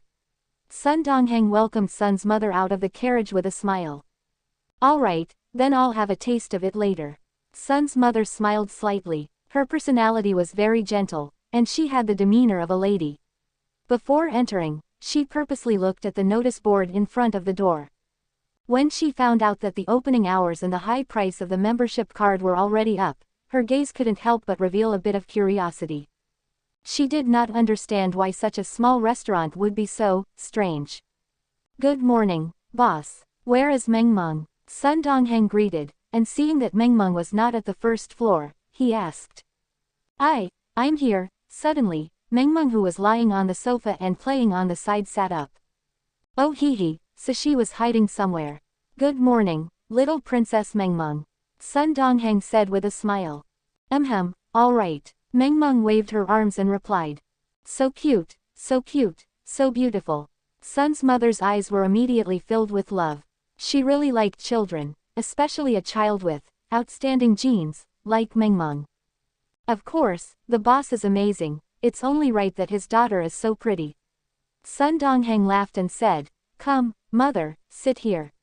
Sun Dongheng welcomed Sun's mother out of the carriage with a smile. "All right, then I'll have a taste of it later." Sun's mother smiled slightly. Her personality was very gentle, and she had the demeanor of a lady. Before entering, she purposely looked at the notice board in front of the door. When she found out that the opening hours and the high price of the membership card were already up, her gaze couldn't help but reveal a bit of curiosity. She did not understand why such a small restaurant would be so strange. "Good morning, boss. Where is Meng Meng?" Sun Dongheng greeted, and seeing that Meng Meng was not at the first floor, he asked. I'm here." Suddenly, Meng Meng, who was lying on the sofa and playing on the side, sat up. "Oh hee, so she was hiding somewhere. Good morning, little Princess Meng Meng," Sun Dongheng said with a smile. All right." Meng Meng waved her arms and replied. So cute, so beautiful." Sun's mother's eyes were immediately filled with love. She really liked children, especially a child with outstanding genes, like Meng Meng. Of course, the boss is amazing, it's only right that his daughter is so pretty. Sun Dongheng laughed and said, "Come, mother, sit here."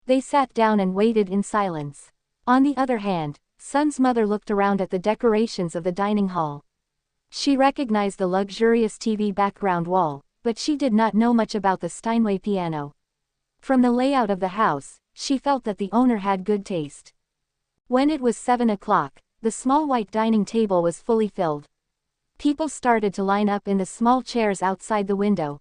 They sat down and waited in silence. On the other hand, Sun's mother looked around at the decorations of the dining hall. She recognized the luxurious TV background wall, but she did not know much about the Steinway piano. From the layout of the house, she felt that the owner had good taste. When it was 7 o'clock, the small white dining table was fully filled. People started to line up in the small chairs outside the window.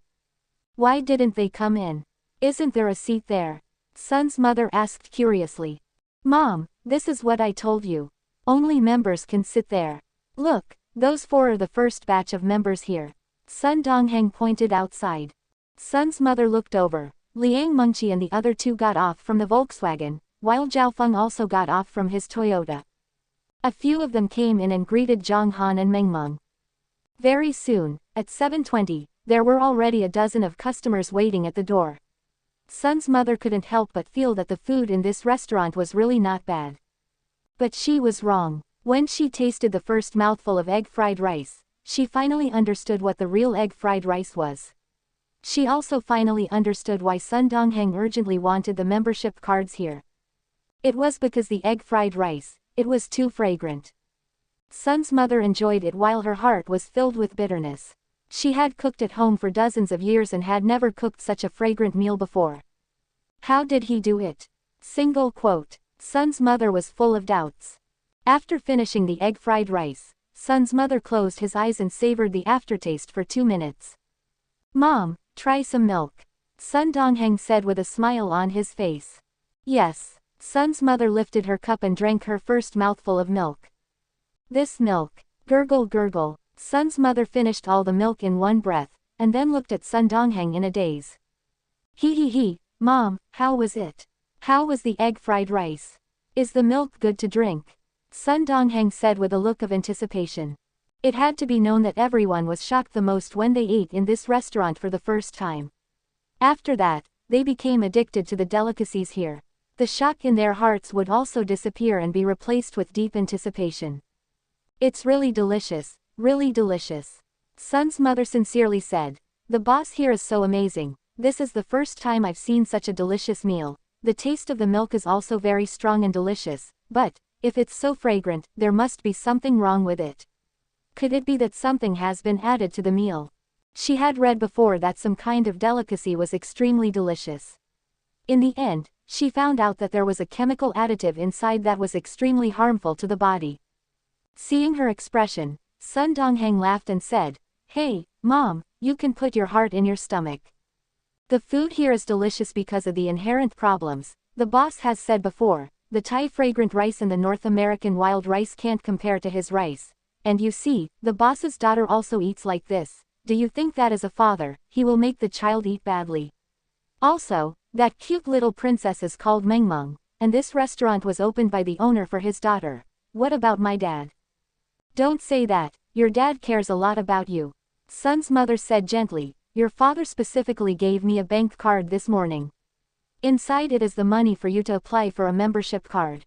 "Why didn't they come in? Isn't there a seat there?" Sun's mother asked curiously. "Mom, this is what I told you. Only members can sit there. Look, those 4 are the first batch of members here." Sun Dongheng pointed outside. Sun's mother looked over. Liang Mengqi and the other 2 got off from the Volkswagen, while Zhao Feng also got off from his Toyota. A few of them came in and greeted Zhang Han and Meng Meng. Very soon, at 7:20, there were already a dozen of customers waiting at the door. Sun's mother couldn't help but feel that the food in this restaurant was really not bad. But she was wrong. When she tasted the first mouthful of egg fried rice, she finally understood what the real egg fried rice was. She also finally understood why Sun Dongheng urgently wanted the membership cards here. It was because the egg fried rice, it was too fragrant. Sun's mother enjoyed it while her heart was filled with bitterness. She had cooked at home for dozens of years and had never cooked such a fragrant meal before. How did he do it? Single quote. Sun's mother was full of doubts. After finishing the egg fried rice, Sun's mother closed his eyes and savored the aftertaste for 2 minutes. "Mom, try some milk," Sun Dongheng said with a smile on his face. "Yes." Sun's mother lifted her cup and drank her first mouthful of milk. "This milk, gurgle gurgle." Sun's mother finished all the milk in one breath, and then looked at Sun Dongheng in a daze. He, Mom, how was it? How was the egg fried rice? Is the milk good to drink?" Sun Dongheng said with a look of anticipation. It had to be known that everyone was shocked the most when they ate in this restaurant for the first time. After that, they became addicted to the delicacies here. The shock in their hearts would also disappear and be replaced with deep anticipation. "It's really delicious, really delicious," Sun's mother sincerely said. "The boss here is so amazing. This is the first time I've seen such a delicious meal. The taste of the milk is also very strong and delicious, but, if it's so fragrant, there must be something wrong with it. Could it be that something has been added to the meal?" She had read before that some kind of delicacy was extremely delicious. In the end, she found out that there was a chemical additive inside that was extremely harmful to the body. Seeing her expression, Sun Dongheng laughed and said, "Hey, Mom, you can put your heart in your stomach. The food here is delicious because of the inherent problems. The boss has said before, the Thai fragrant rice and the North American wild rice can't compare to his rice. And you see, the boss's daughter also eats like this. Do you think that as a father, he will make the child eat badly? Also, that cute little princess is called Mengmeng, and this restaurant was opened by the owner for his daughter. What about my dad?" "Don't say that, your dad cares a lot about you." Sun's mother said gently, "Your father specifically gave me a bank card this morning. Inside it is the money for you to apply for a membership card."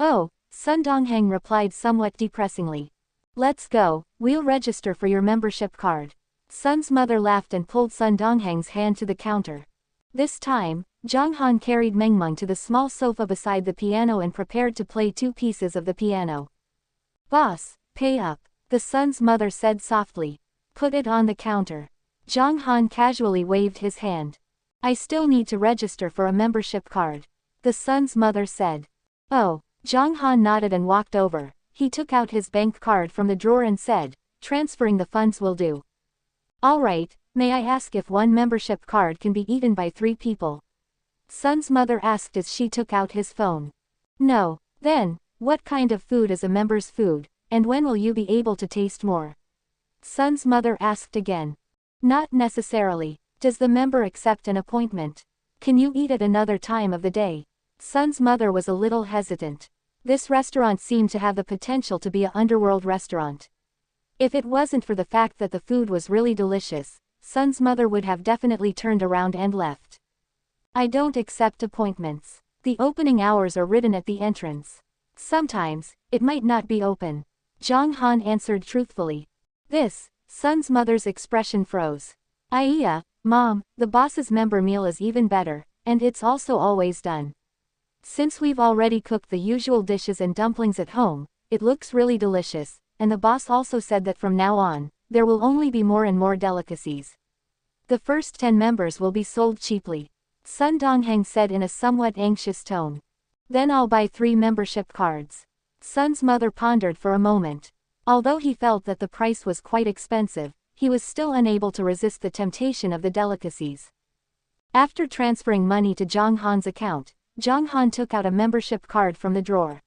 "Oh," Sun Dongheng replied somewhat depressingly. "Let's go, we'll register for your membership card." Sun's mother laughed and pulled Sun Dongheng's hand to the counter. This time, Zhang Han carried Mengmeng to the small sofa beside the piano and prepared to play 2 pieces of the piano. "Boss, pay up," the son's mother said softly. "Put it on the counter." Zhang Han casually waved his hand. "I still need to register for a membership card," the son's mother said. "Oh," Zhang Han nodded and walked over. He took out his bank card from the drawer and said, "Transferring the funds will do." "Alright, may I ask if one membership card can be eaten by 3 people?" Sun's mother asked as she took out his phone. "No." "Then, what kind of food is a member's food, and when will you be able to taste more?" Sun's mother asked again. "Not necessarily. Does the member accept an appointment? Can you eat at another time of the day?" Sun's mother was a little hesitant. This restaurant seemed to have the potential to be an underworld restaurant. If it wasn't for the fact that the food was really delicious, Sun's mother would have definitely turned around and left. "I don't accept appointments. The opening hours are written at the entrance. Sometimes, it might not be open," Zhang Han answered truthfully. Sun's mother's expression froze. "Iya, Mom, the boss's member meal is even better, and it's also always done. Since we've already cooked the usual dishes and dumplings at home, it looks really delicious, and the boss also said that from now on, there will only be more and more delicacies. The first 10 members will be sold cheaply," Sun Dongheng said in a somewhat anxious tone. "Then I'll buy 3 membership cards." Sun's mother pondered for a moment. Although he felt that the price was quite expensive, he was still unable to resist the temptation of the delicacies. After transferring money to Zhang Han's account, Zhang Han took out a membership card from the drawer.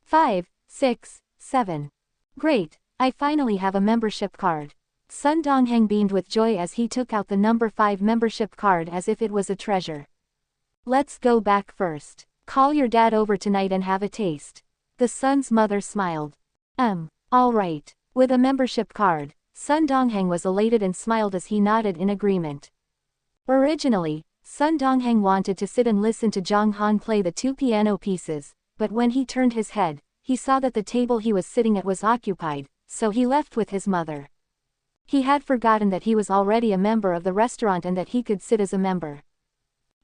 5, 6, 7. "Great, I finally have a membership card." Sun Dongheng beamed with joy as he took out the number 5 membership card as if it was a treasure. "Let's go back first. Call your dad over tonight and have a taste." The son's mother smiled. All right." With a membership card, Sun Dongheng was elated and smiled as he nodded in agreement. Originally, Sun Dongheng wanted to sit and listen to Zhang Han play the 2 piano pieces, but when he turned his head, he saw that the table he was sitting at was occupied, so he left with his mother. He had forgotten that he was already a member of the restaurant and that he could sit as a member.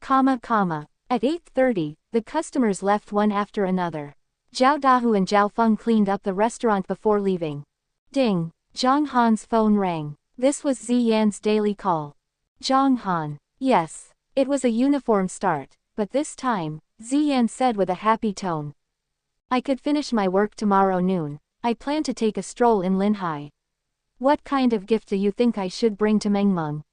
At 8:30, the customers left one after another. Zhao Dahu and Zhao Feng cleaned up the restaurant before leaving. Ding! Zhang Han's phone rang. This was Ziyan's daily call. "Zhang Han." "Yes." It was a uniform start, but this time, Ziyan said with a happy tone. "I could finish my work tomorrow noon. I plan to take a stroll in Linhai. What kind of gift do you think I should bring to Mengmeng?"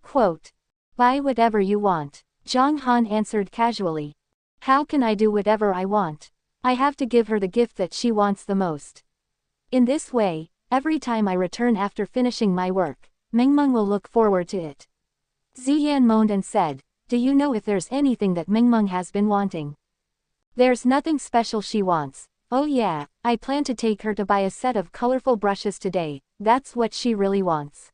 Quote. "Buy whatever you want," Zhang Han answered casually. "How can I do whatever I want? I have to give her the gift that she wants the most. In this way, every time I return after finishing my work, Mengmeng will look forward to it." Ziyan moaned and said, "Do you know if there's anything that Mengmeng has been wanting?" "There's nothing special she wants. Oh yeah, I plan to take her to buy a set of colorful brushes today, that's what she really wants."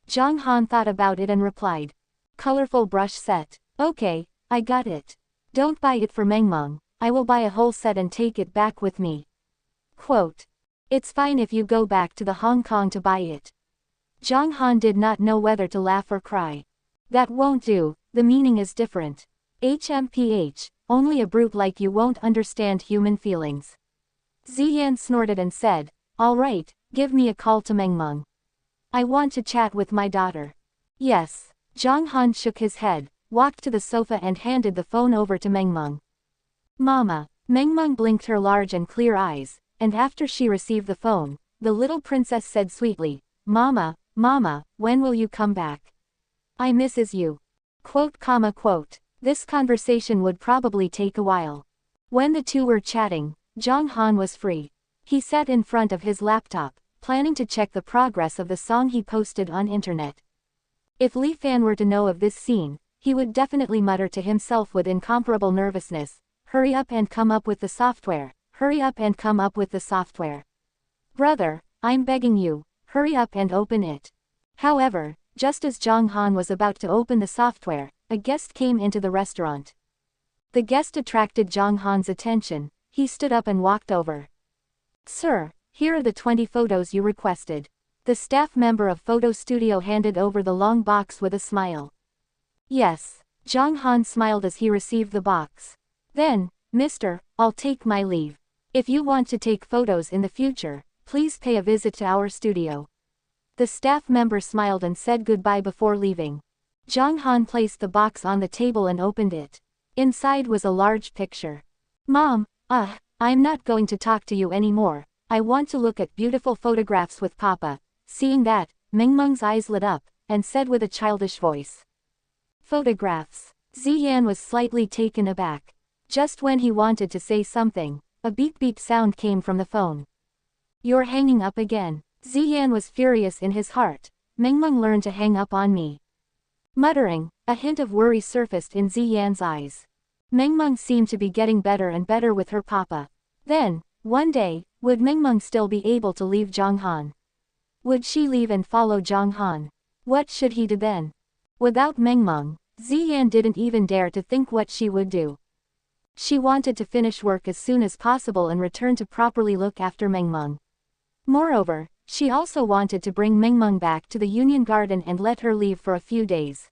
Zhang Han thought about it and replied. "Colorful brush set. Okay, I got it. Don't buy it for Mengmeng. I will buy a whole set and take it back with me." Quote. "It's fine if you go back to the Hong Kong to buy it." Zhang Han did not know whether to laugh or cry. "That won't do, the meaning is different. HMPH, only a brute like you won't understand human feelings." Ziyan snorted and said, "All right, give me a call to Mengmeng. I want to chat with my daughter." "Yes." Zhang Han shook his head, walked to the sofa and handed the phone over to Mengmeng. "Mama." Mengmeng blinked her large and clear eyes. and after she received the phone, the little princess said sweetly, "Mama, Mama, when will you come back? I misses you." Quote, comma, quote. This conversation would probably take a while. When the two were chatting, Zhang Han was free. He sat in front of his laptop, planning to check the progress of the song he posted on internet. If Li Fan were to know of this scene, he would definitely mutter to himself with incomparable nervousness, "Hurry up and come up with the software, hurry up and come up with the software. Brother, I'm begging you, hurry up and open it." However, just as Zhang Han was about to open the software, a guest came into the restaurant. The guest attracted Zhang Han's attention. He stood up and walked over. "Sir, here are the 20 photos you requested." The staff member of photo studio handed over the long box with a smile. "Yes." Zhang Han smiled as he received the box. "Then, mister, I'll take my leave. If you want to take photos in the future, please pay a visit to our studio." The staff member smiled and said goodbye before leaving. Zhang Han placed the box on the table and opened it. Inside was a large picture. "Mom, I'm not going to talk to you anymore. I want to look at beautiful photographs with Papa." Seeing that, Mengmeng's eyes lit up, and said with a childish voice, "Photographs." Ziyan was slightly taken aback. Just when he wanted to say something, a beep-beep sound came from the phone. "You're hanging up again." Ziyan was furious in his heart. "Mengmeng learned to hang up on me." Muttering, a hint of worry surfaced in Ziyan's eyes. Mengmeng seemed to be getting better and better with her papa. Then, one day, would Mengmeng still be able to leave Zhang Han? Would she leave and follow Zhang Han? What should he do then? Without Mengmeng, Ziyan didn't even dare to think what she would do. She wanted to finish work as soon as possible and return to properly look after Mengmeng. Moreover, she also wanted to bring Mengmeng back to the Union Garden and let her leave for a few days.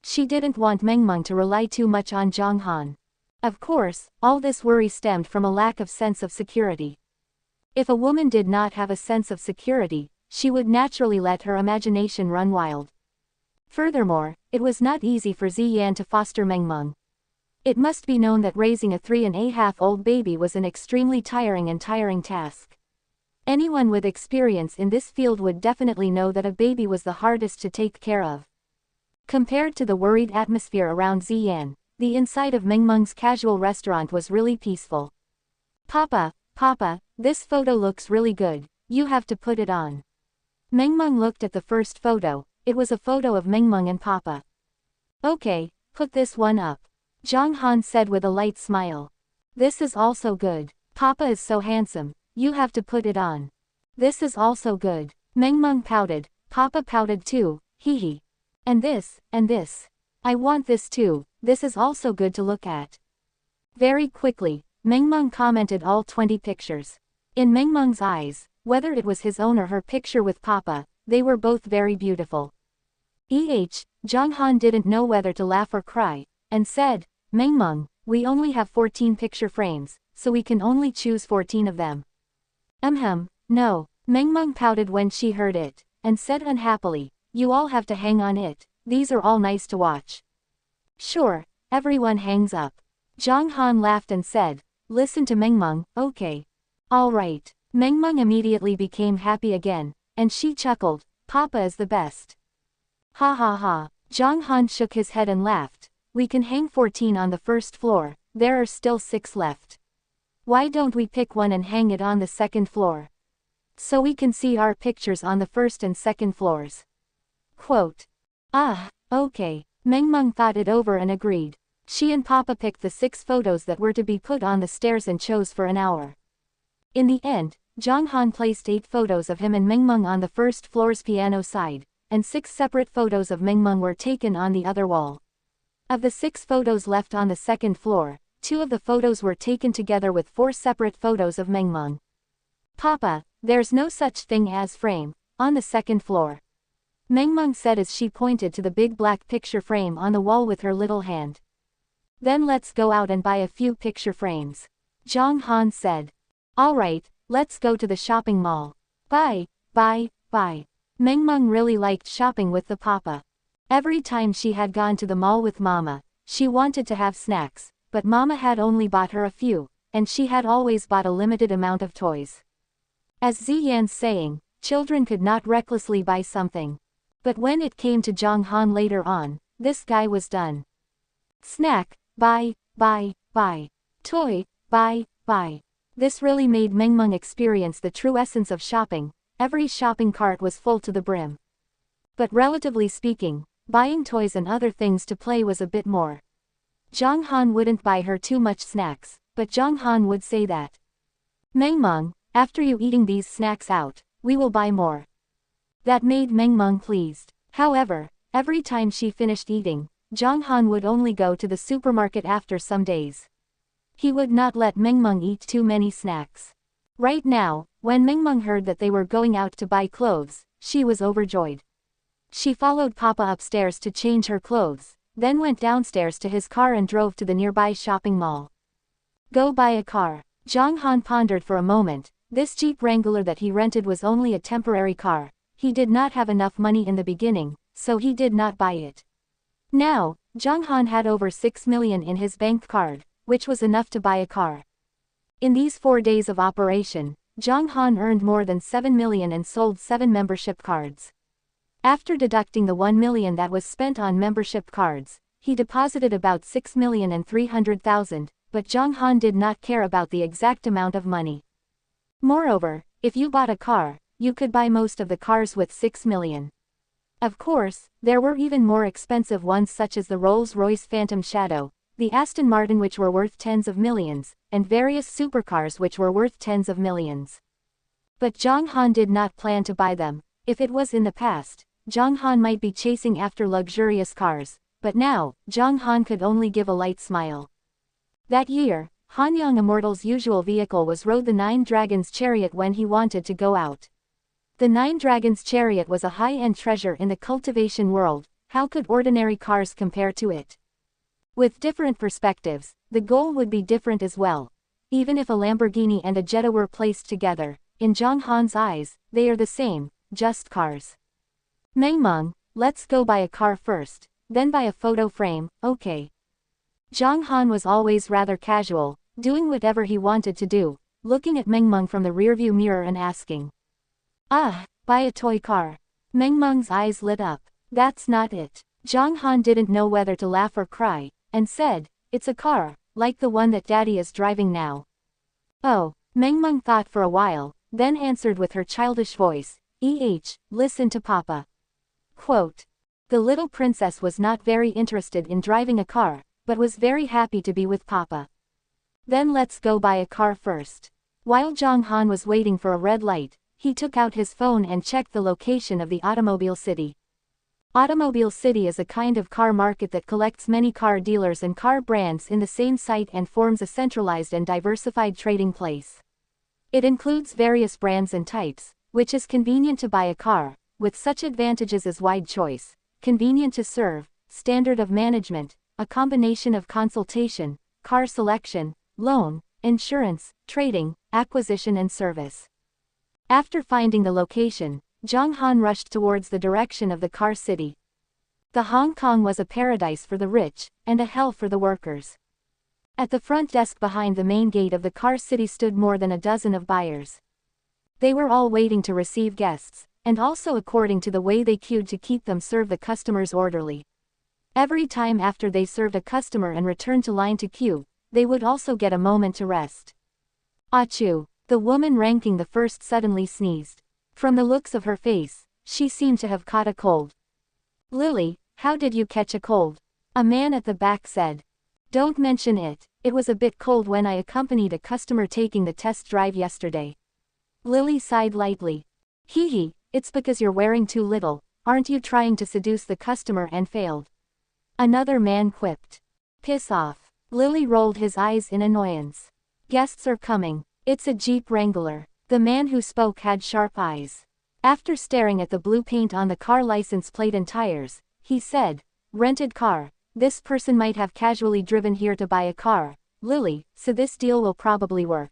She didn't want Mengmeng to rely too much on Zhang Han. Of course, all this worry stemmed from a lack of sense of security. If a woman did not have a sense of security, she would naturally let her imagination run wild. Furthermore, it was not easy for Ziyan to foster Mengmeng. It must be known that raising a 3.5-year-old baby was an extremely tiring task. Anyone with experience in this field would definitely know that a baby was the hardest to take care of. Compared to the worried atmosphere around Ziyan, the inside of Mengmeng's casual restaurant was really peaceful. Papa, this photo looks really good, you have to put it on." Mengmeng looked at the first photo. It was a photo of Mengmeng and Papa. "Okay, put this one up," Zhang Han said with a light smile. "This is also good. Papa is so handsome, you have to put it on." "This is also good." Mengmeng pouted. Papa pouted too, hee. And this. "I want this too, this is also good to look at." Very quickly, Mengmeng commented all 20 pictures. In Mengmeng's eyes, whether it was his own or her picture with Papa, they were both very beautiful. Zhang Han didn't know whether to laugh or cry, and said, "Mengmeng, we only have 14 picture frames, so we can only choose 14 of them." No. Mengmeng pouted when she heard it, and said unhappily, "You all have to hang on it, these are all nice to watch." "Sure, everyone hangs up." Zhang Han laughed and said, "Listen to Mengmeng, okay. All right." Mengmeng immediately became happy again, and she chuckled, "Papa is the best." Ha ha ha. Zhang Han shook his head and laughed. "We can hang 14 on the first floor, there are still 6 left. Why don't we pick one and hang it on the second floor? So we can see our pictures on the first and second floors." Quote. Okay. Mengmeng thought it over and agreed. She and Papa picked the 6 photos that were to be put on the stairs and chose for an hour. In the end, Zhang Han placed 8 photos of him and Mengmeng on the first floor's piano side, and 6 separate photos of Mengmeng were taken on the other wall. Of the 6 photos left on the second floor, 2 of the photos were taken together with 4 separate photos of Mengmeng. "Papa, there's no such thing as frame, on the second floor," Mengmeng said as she pointed to the big black picture frame on the wall with her little hand. "Then let's go out and buy a few picture frames," Zhang Han said. "All right, let's go to the shopping mall. Bye. Mengmeng really liked shopping with the Papa. Every time she had gone to the mall with Mama, she wanted to have snacks, but Mama had only bought her a few, and she had always bought a limited amount of toys. As Ziyan's saying, children could not recklessly buy something. But when it came to Zhang Han later on, this guy was done. Snack, buy, buy, buy. Toy, buy, buy. This really made Mengmeng experience the true essence of shopping. Every shopping cart was full to the brim. But relatively speaking, buying toys and other things to play was a bit more. Zhang Han wouldn't buy her too much snacks, but Zhang Han would say that. Mengmeng, after you eating these snacks out, we will buy more. That made Mengmeng pleased. However, every time she finished eating, Zhang Han would only go to the supermarket after some days. He would not let Mengmeng eat too many snacks. Right now, when Mengmeng heard that they were going out to buy clothes, she was overjoyed. She followed Papa upstairs to change her clothes, then went downstairs to his car and drove to the nearby shopping mall. Go buy a car. Zhang Han pondered for a moment. This Jeep Wrangler that he rented was only a temporary car. He did not have enough money in the beginning, so he did not buy it. Now, Zhang Han had over 6 million in his bank card, which was enough to buy a car. In these 4 days of operation, Zhang Han earned more than 7 million and sold 7 membership cards. After deducting the 1 million that was spent on membership cards, he deposited about 6,300,000, but Zhang Han did not care about the exact amount of money. Moreover, if you bought a car, you could buy most of the cars with 6 million. Of course, there were even more expensive ones such as the Rolls-Royce Phantom Shadow, the Aston Martin which were worth tens of millions, and various supercars which were worth tens of millions. But Zhang Han did not plan to buy them. If it was in the past, Zhang Han might be chasing after luxurious cars, but now, Zhang Han could only give a light smile. That year, Han Yang Immortal's usual vehicle was rode the 9 Dragons chariot when he wanted to go out. The 9 Dragons chariot was a high-end treasure in the cultivation world. How could ordinary cars compare to it? With different perspectives, the goal would be different as well. Even if a Lamborghini and a Jetta were placed together, in Zhang Han's eyes, they are the same, just cars. Mengmeng, let's go buy a car first, then buy a photo frame, okay. Zhang Han was always rather casual, doing whatever he wanted to do, looking at Mengmeng from the rearview mirror and asking. Ah, buy a toy car. Mengmeng's eyes lit up. That's not it. Zhang Han didn't know whether to laugh or cry, and said, it's a car, like the one that Daddy is driving now. Oh, Mengmeng thought for a while, then answered with her childish voice, listen to Papa. Quote. The little princess was not very interested in driving a car, but was very happy to be with Papa. Then let's go buy a car first. While Zhang Han was waiting for a red light, he took out his phone and checked the location of the Automobile City. Automobile City is a kind of car market that collects many car dealers and car brands in the same site and forms a centralized and diversified trading place. It includes various brands and types, which is convenient to buy a car, with such advantages as wide choice, convenient to serve, standard of management, a combination of consultation, car selection, loan, insurance, trading, acquisition and service. After finding the location, Zhang Han rushed towards the direction of the car city. The Hong Kong was a paradise for the rich, and a hell for the workers. At the front desk behind the main gate of the car city stood more than a dozen of buyers. They were all waiting to receive guests, and also according to the way they queued to keep them serve the customers orderly. Every time after they served a customer and returned to line to queue, they would also get a moment to rest. Achoo! The woman ranking the first suddenly sneezed. From the looks of her face, she seemed to have caught a cold. Lily, how did you catch a cold? A man at the back said. Don't mention it, it was a bit cold when I accompanied a customer taking the test drive yesterday. Lily sighed lightly. Hee, it's because you're wearing too little, aren't you trying to seduce the customer and failed? Another man quipped. Piss off. Lily rolled his eyes in annoyance. Guests are coming. It's a Jeep Wrangler. The man who spoke had sharp eyes. After staring at the blue paint on the car license plate and tires, he said, rented car. This person might have casually driven here to buy a car, Lily, so this deal will probably work.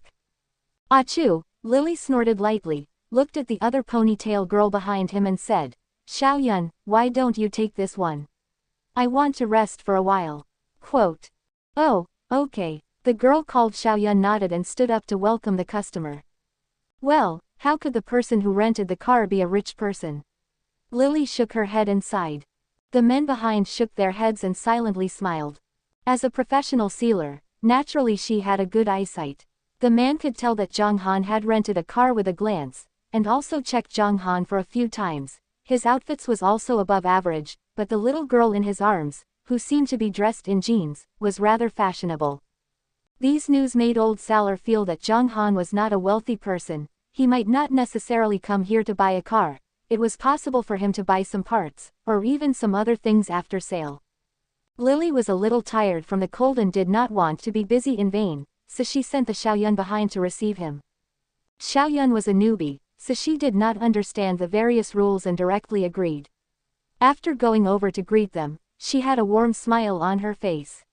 Achoo! Lily snorted lightly, looked at the other ponytail girl behind him and said, Xiaoyun, why don't you take this one? I want to rest for a while. Quote. Oh, okay. The girl called Xiaoyun nodded and stood up to welcome the customer. Well, how could the person who rented the car be a rich person? Lily shook her head and sighed. The men behind shook their heads and silently smiled. As a professional sealer, naturally she had a good eyesight. The man could tell that Zhang Han had rented a car with a glance, and also checked Zhang Han for a few times. His outfits was also above average, but the little girl in his arms, who seemed to be dressed in jeans, was rather fashionable. These news made old Salar feel that Zhang Han was not a wealthy person. He might not necessarily come here to buy a car. It was possible for him to buy some parts, or even some other things after sale. Lily was a little tired from the cold and did not want to be busy in vain, so she sent the Xiaoyun behind to receive him. Xiaoyun was a newbie, so she did not understand the various rules and directly agreed. After going over to greet them, she had a warm smile on her face.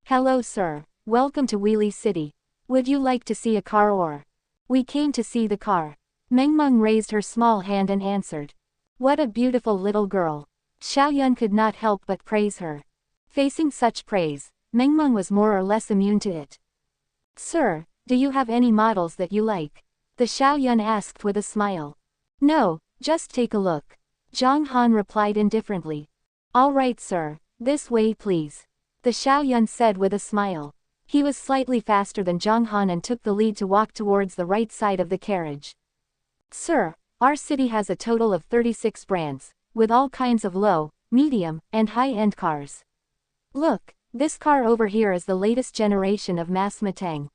Hello sir, welcome to Wheelie City. Would you like to see a car or? We came to see the car. Mengmeng raised her small hand and answered. What a beautiful little girl. Xiaoyun could not help but praise her. Facing such praise, Mengmeng was more or less immune to it. Sir, do you have any models that you like? The Xiaoyun asked with a smile. No, just take a look. Zhang Han replied indifferently. All right sir, this way please. The Xiaoyun said with a smile. He was slightly faster than Zhang Han and took the lead to walk towards the right side of the carriage. Sir, our city has a total of 36 brands, with all kinds of low, medium, and high-end cars. Look, this car over here is the latest generation of mass Matang.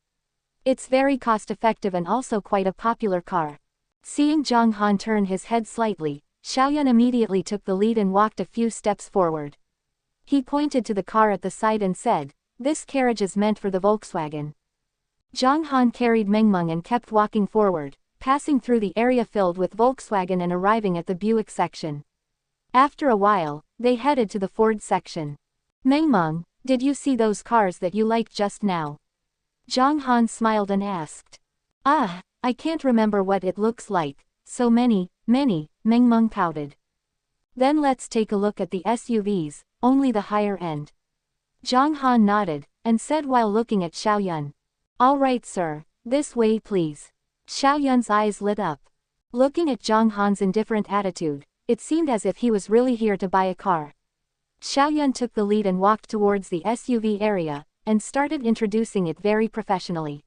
It's very cost-effective and also quite a popular car. Seeing Zhang Han turn his head slightly, Xiaoyun immediately took the lead and walked a few steps forward. He pointed to the car at the side and said, this carriage is meant for the Volkswagen. Zhang Han carried Mengmeng and kept walking forward, passing through the area filled with Volkswagen and arriving at the Buick section. After a while, they headed to the Ford section. Mengmeng, did you see those cars that you liked just now? Zhang Han smiled and asked. Ah, I can't remember what it looks like, so many, Mengmeng pouted. Then let's take a look at the SUVs, only the higher end. Zhang Han nodded, and said while looking at Xiaoyun. All right sir, this way please. Xiaoyun's eyes lit up. Looking at Zhang Han's indifferent attitude, it seemed as if he was really here to buy a car. Xiaoyun took the lead and walked towards the SUV area, and started introducing it very professionally.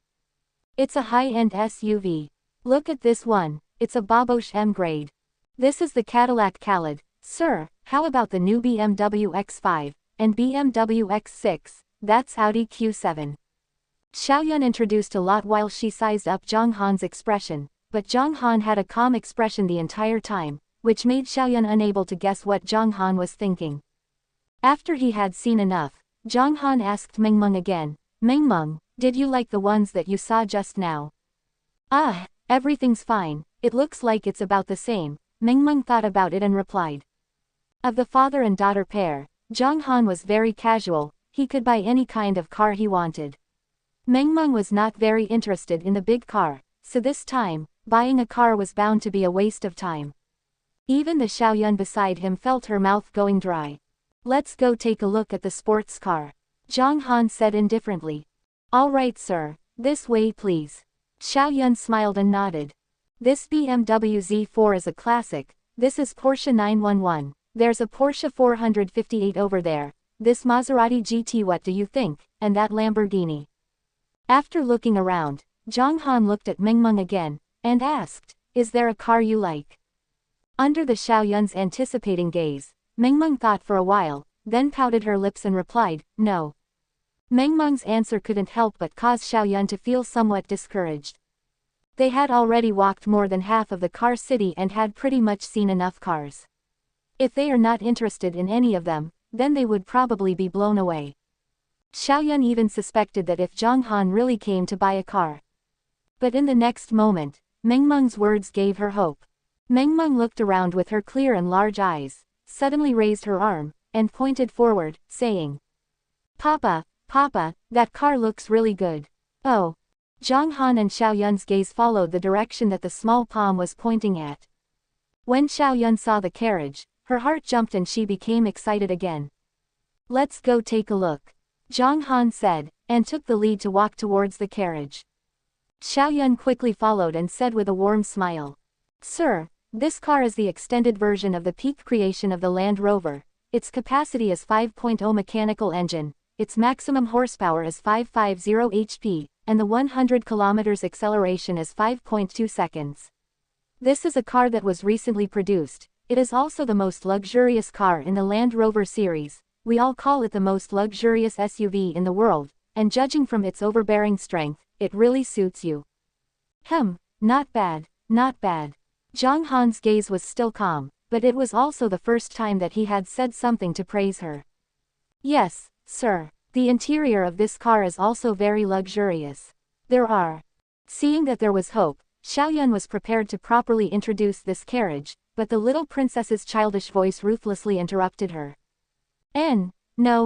It's a high-end SUV. Look at this one, it's a Bobosh M grade. This is the Cadillac Khalid. Sir, how about the new BMW X5, and BMW X6, that's Audi Q7. Xiaoyun introduced a lot while she sized up Zhang Han's expression, but Zhang Han had a calm expression the entire time, which made Xiaoyun unable to guess what Zhang Han was thinking. After he had seen enough, Zhang Han asked Mengmeng again, Mengmeng, did you like the ones that you saw just now? Ah, everything's fine, it looks like it's about the same, Mengmeng thought about it and replied. Of the father and daughter pair, Zhang Han was very casual, he could buy any kind of car he wanted. Mengmeng was not very interested in the big car, so this time, buying a car was bound to be a waste of time. Even the Xiaoyun beside him felt her mouth going dry. Let's go take a look at the sports car. Zhang Han said indifferently. All right sir, this way please. Xiaoyun smiled and nodded. This BMW Z4 is a classic, this is Porsche 911, there's a Porsche 458 over there, this Maserati GT what do you think, and that Lamborghini. After looking around, Zhang Han looked at Mengmeng again, and asked, is there a car you like? Under the Xiaoyun's anticipating gaze, Mengmeng thought for a while, then pouted her lips and replied, no. Mengmeng's answer couldn't help but cause Xiaoyun to feel somewhat discouraged. They had already walked more than half of the car city and had pretty much seen enough cars. If they are not interested in any of them, then they would probably be blown away. Xiaoyun even suspected that if Zhang Han really came to buy a car. But in the next moment, Mengmeng's words gave her hope. Mengmeng looked around with her clear and large eyes, suddenly raised her arm, and pointed forward, saying, Papa, that car looks really good. Oh. Zhang Han and Xiaoyun's gaze followed the direction that the small palm was pointing at. When Xiaoyun saw the carriage, her heart jumped and she became excited again. Let's go take a look. Zhang Han said, and took the lead to walk towards the carriage. Xiaoyun quickly followed and said with a warm smile. Sir, this car is the extended version of the peak creation of the Land Rover. Its capacity is 5.0 mechanical engine, its maximum horsepower is 550 HP, and the 100 km acceleration is 5.2 seconds. This is a car that was recently produced. It is also the most luxurious car in the Land Rover series. We all call it the most luxurious SUV in the world, and judging from its overbearing strength, it really suits you. Not bad, not bad. Zhang Han's gaze was still calm, but it was also the first time that he had said something to praise her. Yes, sir. The interior of this car is also very luxurious. Seeing that there was hope, Xiaoyun was prepared to properly introduce this carriage, but the little princess's childish voice ruthlessly interrupted her. No,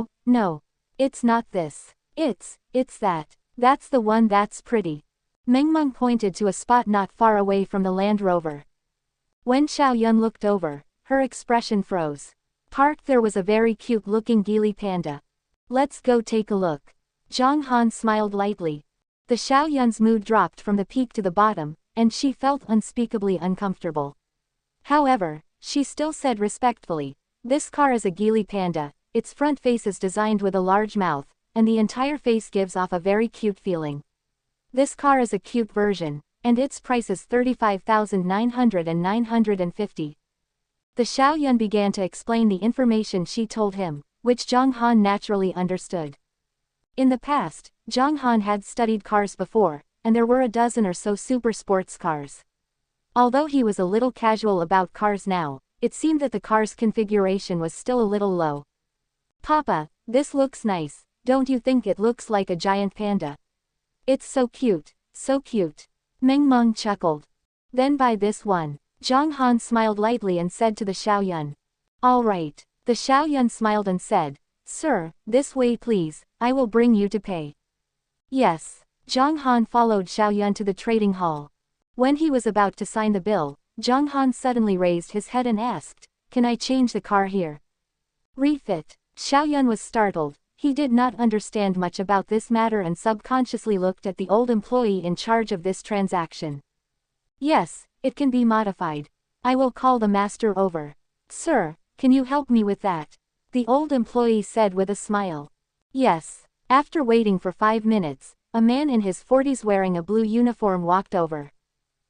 it's not this. It's that. That's the one that's pretty. Mengmeng pointed to a spot not far away from the Land Rover. When Xiaoyun looked over, her expression froze. Parked there was a very cute-looking geely panda. Let's go take a look. Zhang Han smiled lightly. The Xiaoyun's mood dropped from the peak to the bottom, and she felt unspeakably uncomfortable. However, she still said respectfully, this car is a geely panda, its front face is designed with a large mouth, and the entire face gives off a very cute feeling. This car is a cute version, and its price is 35,900 and 950. The Xiaoyun began to explain the information she told him, which Zhang Han naturally understood. In the past, Zhang Han had studied cars before, and there were a dozen or so super sports cars. Although he was a little casual about cars now, it seemed that the car's configuration was still a little low. Papa, this looks nice, don't you think it looks like a giant panda? It's so cute, so cute. Mengmeng chuckled. Then buy this one. Zhang Han smiled lightly and said to the Xiaoyun. All right. The Xiaoyun smiled and said, Sir, this way please, I will bring you to pay. Yes. Zhang Han followed Xiaoyun to the trading hall. When he was about to sign the bill, Zhang Han suddenly raised his head and asked, Can I change the car here? Refit. Xiaoyun was startled. He did not understand much about this matter and subconsciously looked at the old employee in charge of this transaction. Yes, it can be modified. I will call the master over. Sir, can you help me with that? The old employee said with a smile. Yes. After waiting for 5 minutes, a man in his 40s wearing a blue uniform walked over.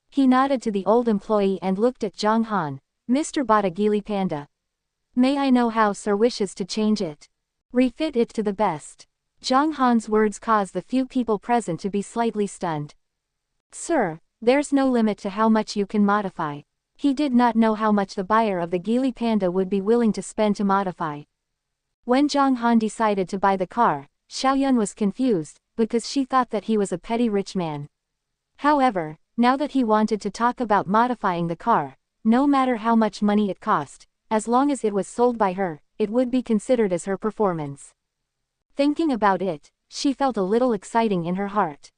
He nodded to the old employee and looked at Zhang Han. Mr. bought a geely panda. May I know how sir wishes to change it? Refit it to the best. Zhang Han's words caused the few people present to be slightly stunned. Sir, there's no limit to how much you can modify. He did not know how much the buyer of the geely panda would be willing to spend to modify. When Zhang Han decided to buy the car, Xiaoyun was confused, because she thought that he was a petty rich man. However, now that he wanted to talk about modifying the car, no matter how much money it cost, as long as it was sold by her, it would be considered as her performance. Thinking about it, she felt a little exciting in her heart.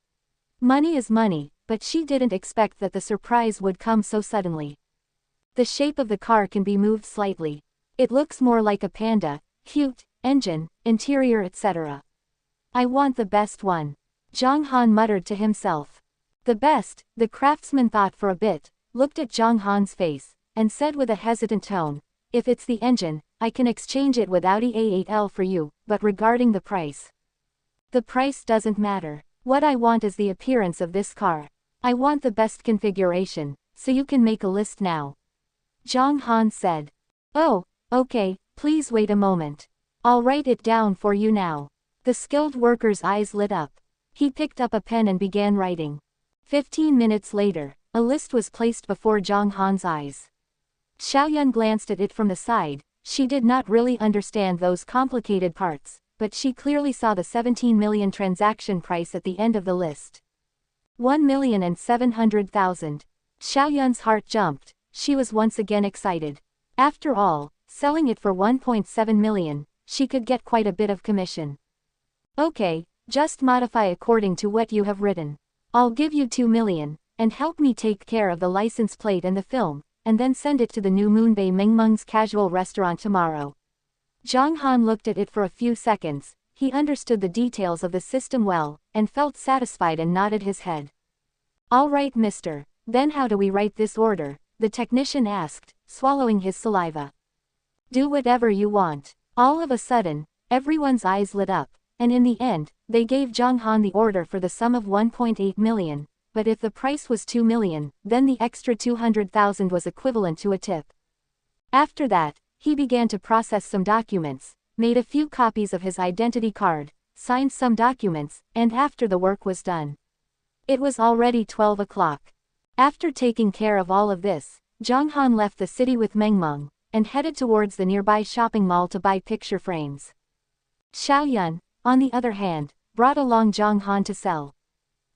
Money is money, but she didn't expect that the surprise would come so suddenly. The shape of the car can be moved slightly. It looks more like a panda, cute, engine, interior etc. I want the best one. Zhang Han muttered to himself. The best, the craftsman thought for a bit, looked at Zhang Han's face, and said with a hesitant tone, If it's the engine, I can exchange it with Audi A8L for you, but regarding the price. The price doesn't matter. What I want is the appearance of this car. I want the best configuration, so you can make a list now. Zhang Han said. Oh, okay, please wait a moment. I'll write it down for you now. The skilled worker's eyes lit up. He picked up a pen and began writing. 15 minutes later, a list was placed before Zhang Han's eyes. Xiaoyun glanced at it from the side. She did not really understand those complicated parts, but she clearly saw the 17 million transaction price at the end of the list. 1,700,000. Xiaoyun's heart jumped. She was once again excited. After all, selling it for 1.7 million, she could get quite a bit of commission. Okay, just modify according to what you have written. I'll give you 2 million, and help me take care of the license plate and the film, and then send it to the new Moonbay Mengmeng's casual restaurant tomorrow. Zhang Han looked at it for a few seconds, he understood the details of the system well, and felt satisfied and nodded his head. All right, mister, then how do we write this order? The technician asked, swallowing his saliva. Do whatever you want. All of a sudden, everyone's eyes lit up, and in the end, they gave Zhang Han the order for the sum of 1.8 million, but if the price was 2 million, then the extra 200,000 was equivalent to a tip. After that, he began to process some documents, made a few copies of his identity card, signed some documents, and after the work was done. It was already 12 o'clock. After taking care of all of this, Zhang Han left the city with Meng, and headed towards the nearby shopping mall to buy picture frames. Xiao Yun, on the other hand, brought along Zhang Han to sell.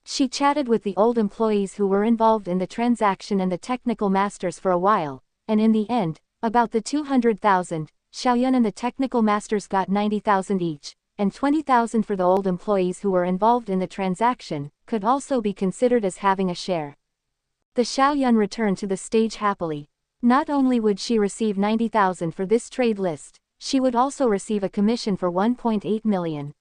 She chatted with the old employees who were involved in the transaction and the technical masters for a while, and in the end, about the 200,000, Xiao Yun and the technical masters got 90,000 each, and 20,000 for the old employees who were involved in the transaction, could also be considered as having a share. The Xiao Yun returned to the stage happily. Not only would she receive 90,000 for this trade list, she would also receive a commission for 1.8 million.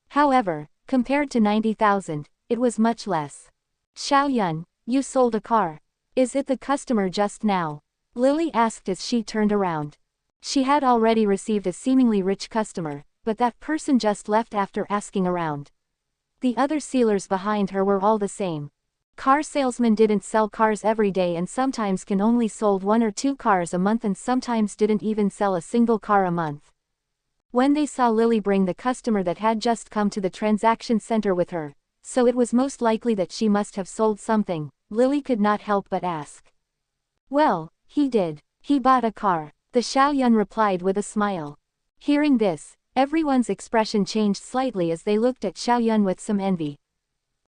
However, compared to 90,000, it was much less. Xiao Yun, you sold a car. Is it the customer just now? Lily asked as she turned around. She had already received a seemingly rich customer, but that person just left after asking around. The other sealers behind her were all the same. Car salesmen didn't sell cars every day and sometimes can only sold 1 or 2 cars a month and sometimes didn't even sell a single car a month. When they saw Lily bring the customer that had just come to the transaction center with her, so it was most likely that she must have sold something, Lily could not help but ask. Well, he did. He bought a car. The Xiao Yun replied with a smile. Hearing this, everyone's expression changed slightly as they looked at Xiao Yun with some envy.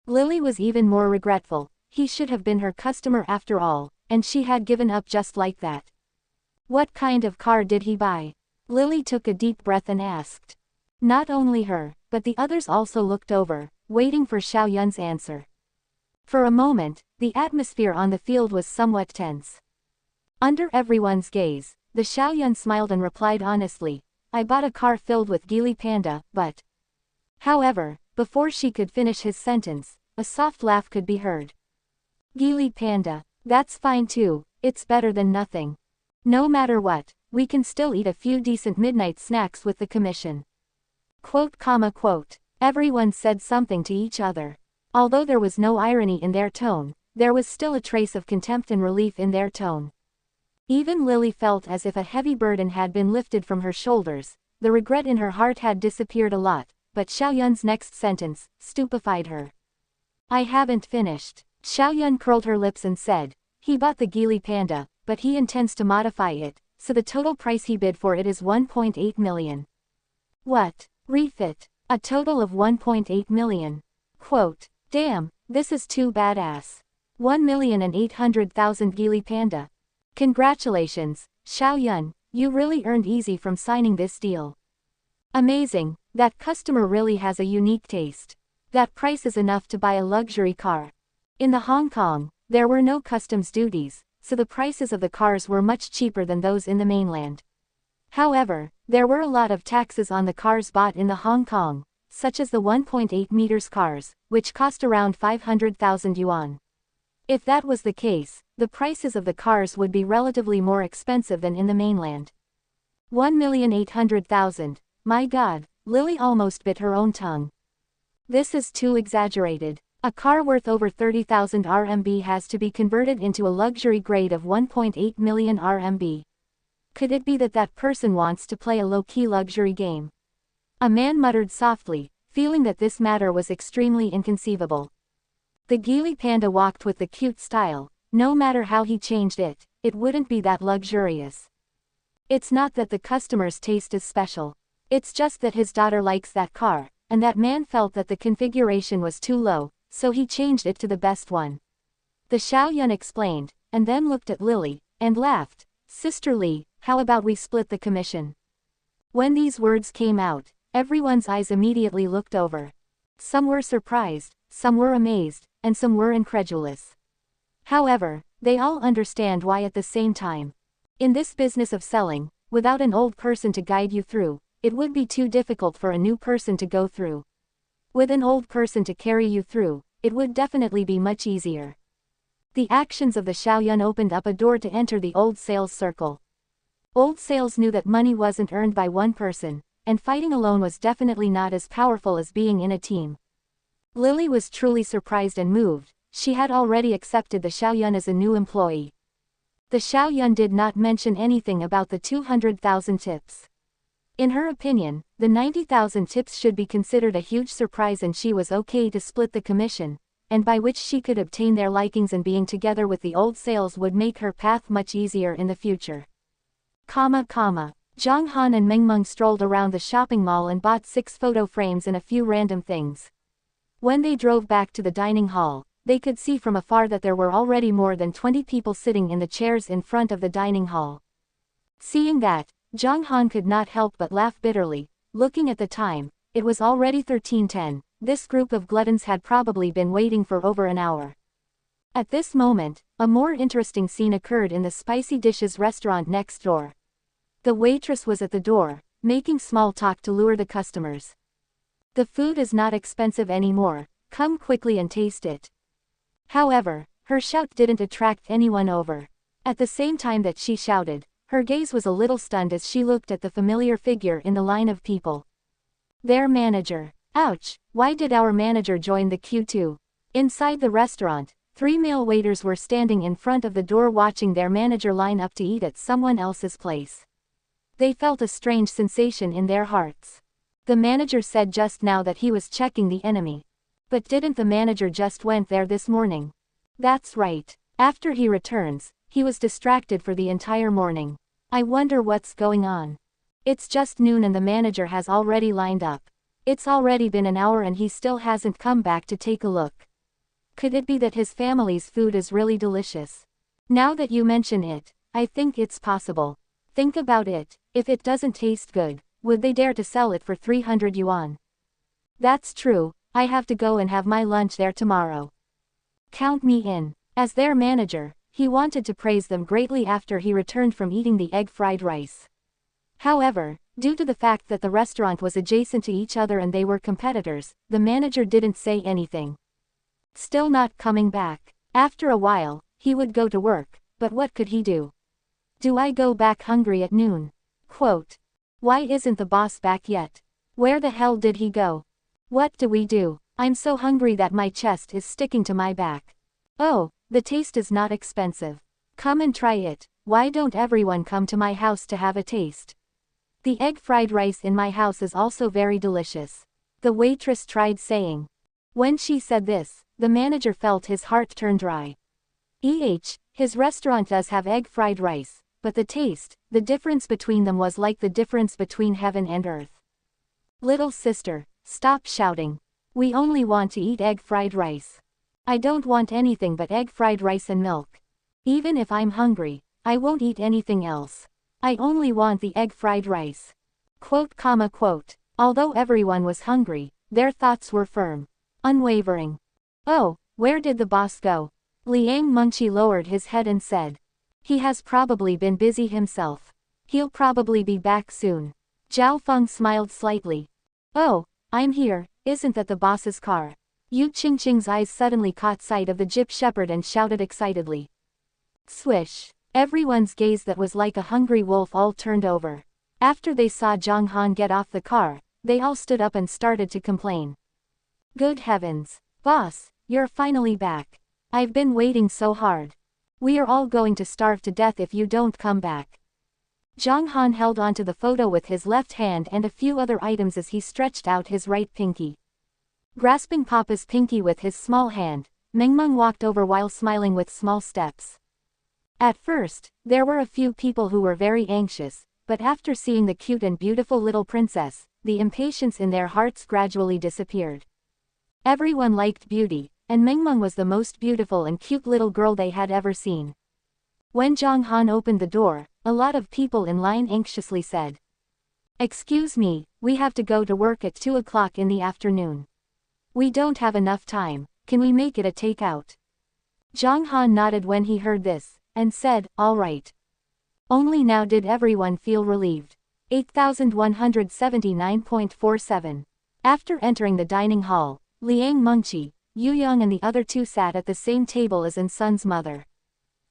Lily was even more regretful. He should have been her customer after all, and she had given up just like that. What kind of car did he buy? Lily took a deep breath and asked. Not only her, but the others also looked over, waiting for Xiao Yun's answer. For a moment, the atmosphere on the field was somewhat tense. Under everyone's gaze, the Xiao Yun smiled and replied honestly, I bought a car filled with Geely Panda, but... However, before she could finish his sentence, a soft laugh could be heard. Geely Panda, that's fine too, it's better than nothing. No matter what, we can still eat a few decent midnight snacks with the commission. Quote. Everyone said something to each other. Although there was no irony in their tone, there was still a trace of contempt and relief in their tone. Even Lily felt as if a heavy burden had been lifted from her shoulders. The regret in her heart had disappeared a lot, but Xiao Yun's next sentence stupefied her. I haven't finished. Xiao Yun curled her lips and said, he bought the Geely Panda, but he intends to modify it, so the total price he bid for it is 1.8 million. What? Refit. A total of 1.8 million. Quote. Damn, this is too badass. 1,800,000 Geely Panda. Congratulations, Xiao Yun, you really earned easy from signing this deal. Amazing, that customer really has a unique taste. That price is enough to buy a luxury car. In the Hong Kong, there were no customs duties, so the prices of the cars were much cheaper than those in the mainland. However, there were a lot of taxes on the cars bought in the Hong Kong, such as the 1.8 meters cars, which cost around 500,000 yuan. If that was the case, the prices of the cars would be relatively more expensive than in the mainland. 1,800,000, my God, Lily almost bit her own tongue. This is too exaggerated. A car worth over 30,000 RMB has to be converted into a luxury grade of 1.8 million RMB. Could it be that that person wants to play a low-key luxury game? A man muttered softly, feeling that this matter was extremely inconceivable. The Geely Panda walked with the cute style. No matter how he changed it, it wouldn't be that luxurious. It's not that the customer's taste is special. It's just that his daughter likes that car, and that man felt that the configuration was too low, so he changed it to the best one. The Xiao Yun explained, and then looked at Lily, and laughed. Sister Lee, how about we split the commission? When these words came out, everyone's eyes immediately looked over. Some were surprised, some were amazed, and some were incredulous. However, they all understand why at the same time. In this business of selling, without an old person to guide you through, it would be too difficult for a new person to go through. With an old person to carry you through, it would definitely be much easier. The actions of the Xiaoyun opened up a door to enter the old sales circle. Old sales knew that money wasn't earned by one person, and fighting alone was definitely not as powerful as being in a team. Lily was truly surprised and moved. She had already accepted the Xiaoyun as a new employee. The Xiaoyun did not mention anything about the 200,000 tips. In her opinion, the 90,000 tips should be considered a huge surprise, and she was okay to split the commission, and by which she could obtain their likings, and being together with the old sales would make her path much easier in the future. Zhang Han and Mengmeng strolled around the shopping mall and bought 6 photo frames and a few random things. When they drove back to the dining hall, they could see from afar that there were already more than 20 people sitting in the chairs in front of the dining hall. Seeing that, Zhang Han could not help but laugh bitterly. Looking at the time, it was already 13:10. This group of gluttons had probably been waiting for over an hour. At this moment, a more interesting scene occurred in the spicy dishes restaurant next door. The waitress was at the door, making small talk to lure the customers. The food is not expensive anymore, come quickly and taste it. However, her shout didn't attract anyone over. At the same time that she shouted, her gaze was a little stunned as she looked at the familiar figure in the line of people. Their manager. Ouch, why did our manager join the queue too? Inside the restaurant, 3 male waiters were standing in front of the door watching their manager line up to eat at someone else's place. They felt a strange sensation in their hearts. The manager said just now that he was checking the enemy. But didn't the manager just went there this morning? That's right. After he returns, he was distracted for the entire morning. I wonder what's going on. It's just noon and the manager has already lined up. It's already been an hour and he still hasn't come back to take a look. Could it be that his family's food is really delicious? Now that you mention it, I think it's possible. Think about it, if it doesn't taste good, would they dare to sell it for 300 yuan? That's true, I have to go and have my lunch there tomorrow. Count me in. As their manager, he wanted to praise them greatly after he returned from eating the egg fried rice. However, due to the fact that the restaurant was adjacent to each other and they were competitors, the manager didn't say anything. Still not coming back. After a while, he would go to work, but what could he do? Do I go back hungry at noon? Quote. Why isn't the boss back yet? Where the hell did he go? What do we do? I'm so hungry that my chest is sticking to my back. Oh, the taste is not expensive. Come and try it. Why don't everyone come to my house to have a taste? The egg fried rice in my house is also very delicious. The waitress tried saying. When she said this, the manager felt his heart turn dry. His restaurant does have egg fried rice, but the taste, the difference between them was like the difference between heaven and earth. Little sister, stop shouting. We only want to eat egg fried rice. I don't want anything but egg fried rice and milk. Even if I'm hungry, I won't eat anything else. I only want the egg fried rice. Quote. Although everyone was hungry, their thoughts were firm, unwavering. Oh, where did the boss go? Liang Mengqi lowered his head and said. He has probably been busy himself. He'll probably be back soon. Zhao Feng smiled slightly. Oh, I'm here, isn't that the boss's car? Yu Qingqing's eyes suddenly caught sight of the Gyp shepherd and shouted excitedly. Swish! Everyone's gaze that was like a hungry wolf all turned over. After they saw Zhang Han get off the car, they all stood up and started to complain. Good heavens! Boss, you're finally back. I've been waiting so hard. We are all going to starve to death if you don't come back. Zhang Han held onto the photo with his left hand and a few other items as he stretched out his right pinky. Grasping Papa's pinky with his small hand, Mengmeng walked over while smiling with small steps. At first, there were a few people who were very anxious, but after seeing the cute and beautiful little princess, the impatience in their hearts gradually disappeared. Everyone liked beauty, and Mengmeng was the most beautiful and cute little girl they had ever seen. When Zhang Han opened the door, a lot of people in line anxiously said. Excuse me, we have to go to work at 2 o'clock in the afternoon. We don't have enough time, can we make it a takeout? Zhang Han nodded when he heard this, and said, all right. Only now did everyone feel relieved. 8179.47. After entering the dining hall, Liang Mengqi, Yu Yang and the other two sat at the same table as and Sun's mother.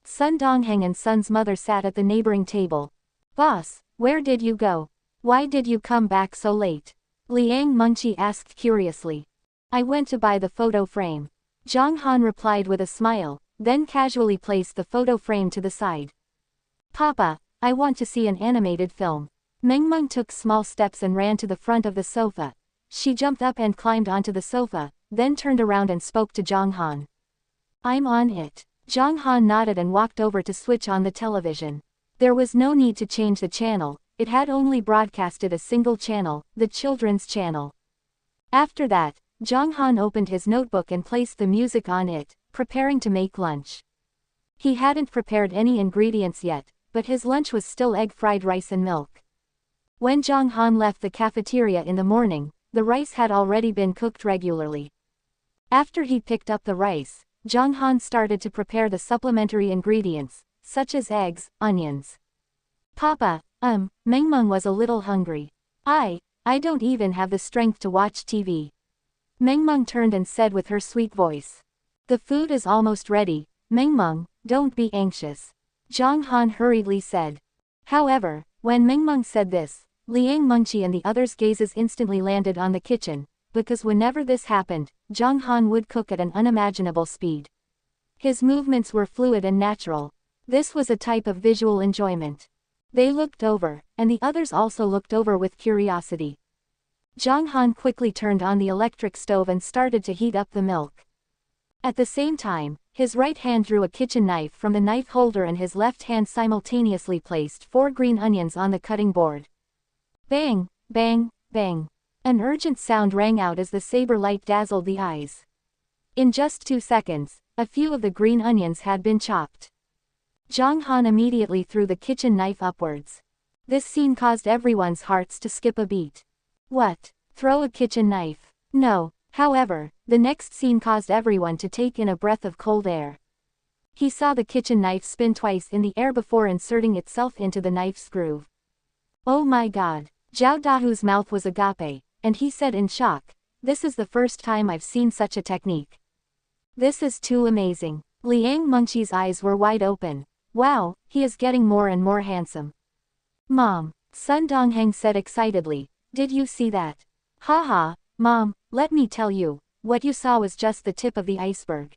Sun Dongheng and Sun's mother sat at the neighboring table. Boss, where did you go? Why did you come back so late? Liang Mengqi asked curiously. I went to buy the photo frame. Zhang Han replied with a smile, then casually placed the photo frame to the side. Papa, I want to see an animated film. Mengmeng took small steps and ran to the front of the sofa. She jumped up and climbed onto the sofa, then turned around and spoke to Zhang Han. I'm on it. Zhang Han nodded and walked over to switch on the television. There was no need to change the channel, it had only broadcasted a single channel, the children's channel. After that, Zhang Han opened his notebook and placed the music on it, preparing to make lunch. He hadn't prepared any ingredients yet, but his lunch was still egg fried rice and milk. When Zhang Han left the cafeteria in the morning, the rice had already been cooked regularly. After he picked up the rice, Zhang Han started to prepare the supplementary ingredients, such as eggs, onions. Papa, Mengmeng was a little hungry. I don't even have the strength to watch TV. Mengmeng turned and said with her sweet voice. The food is almost ready, Mengmeng, don't be anxious. Zhang Han hurriedly said. However, when Mengmeng said this, Liang Mengqi and the others' gazes instantly landed on the kitchen, because whenever this happened, Zhang Han would cook at an unimaginable speed. His movements were fluid and natural. This was a type of visual enjoyment. They looked over, and the others also looked over with curiosity. Zhang Han quickly turned on the electric stove and started to heat up the milk. At the same time, his right hand drew a kitchen knife from the knife holder and his left hand simultaneously placed 4 green onions on the cutting board. Bang, bang, bang. An urgent sound rang out as the saber light dazzled the eyes. In just 2 seconds, a few of the green onions had been chopped. Zhang Han immediately threw the kitchen knife upwards. This scene caused everyone's hearts to skip a beat. What? Throw a kitchen knife? No. However, the next scene caused everyone to take in a breath of cold air. He saw the kitchen knife spin twice in the air before inserting itself into the knife's groove. Oh my god. Zhao Dahu's mouth was agape, and he said in shock, this is the first time I've seen such a technique. This is too amazing. Liang Mengqi's eyes were wide open. Wow, he is getting more and more handsome. Mom, Sun Dongheng said excitedly, did you see that? Haha, Mom, let me tell you, what you saw was just the tip of the iceberg.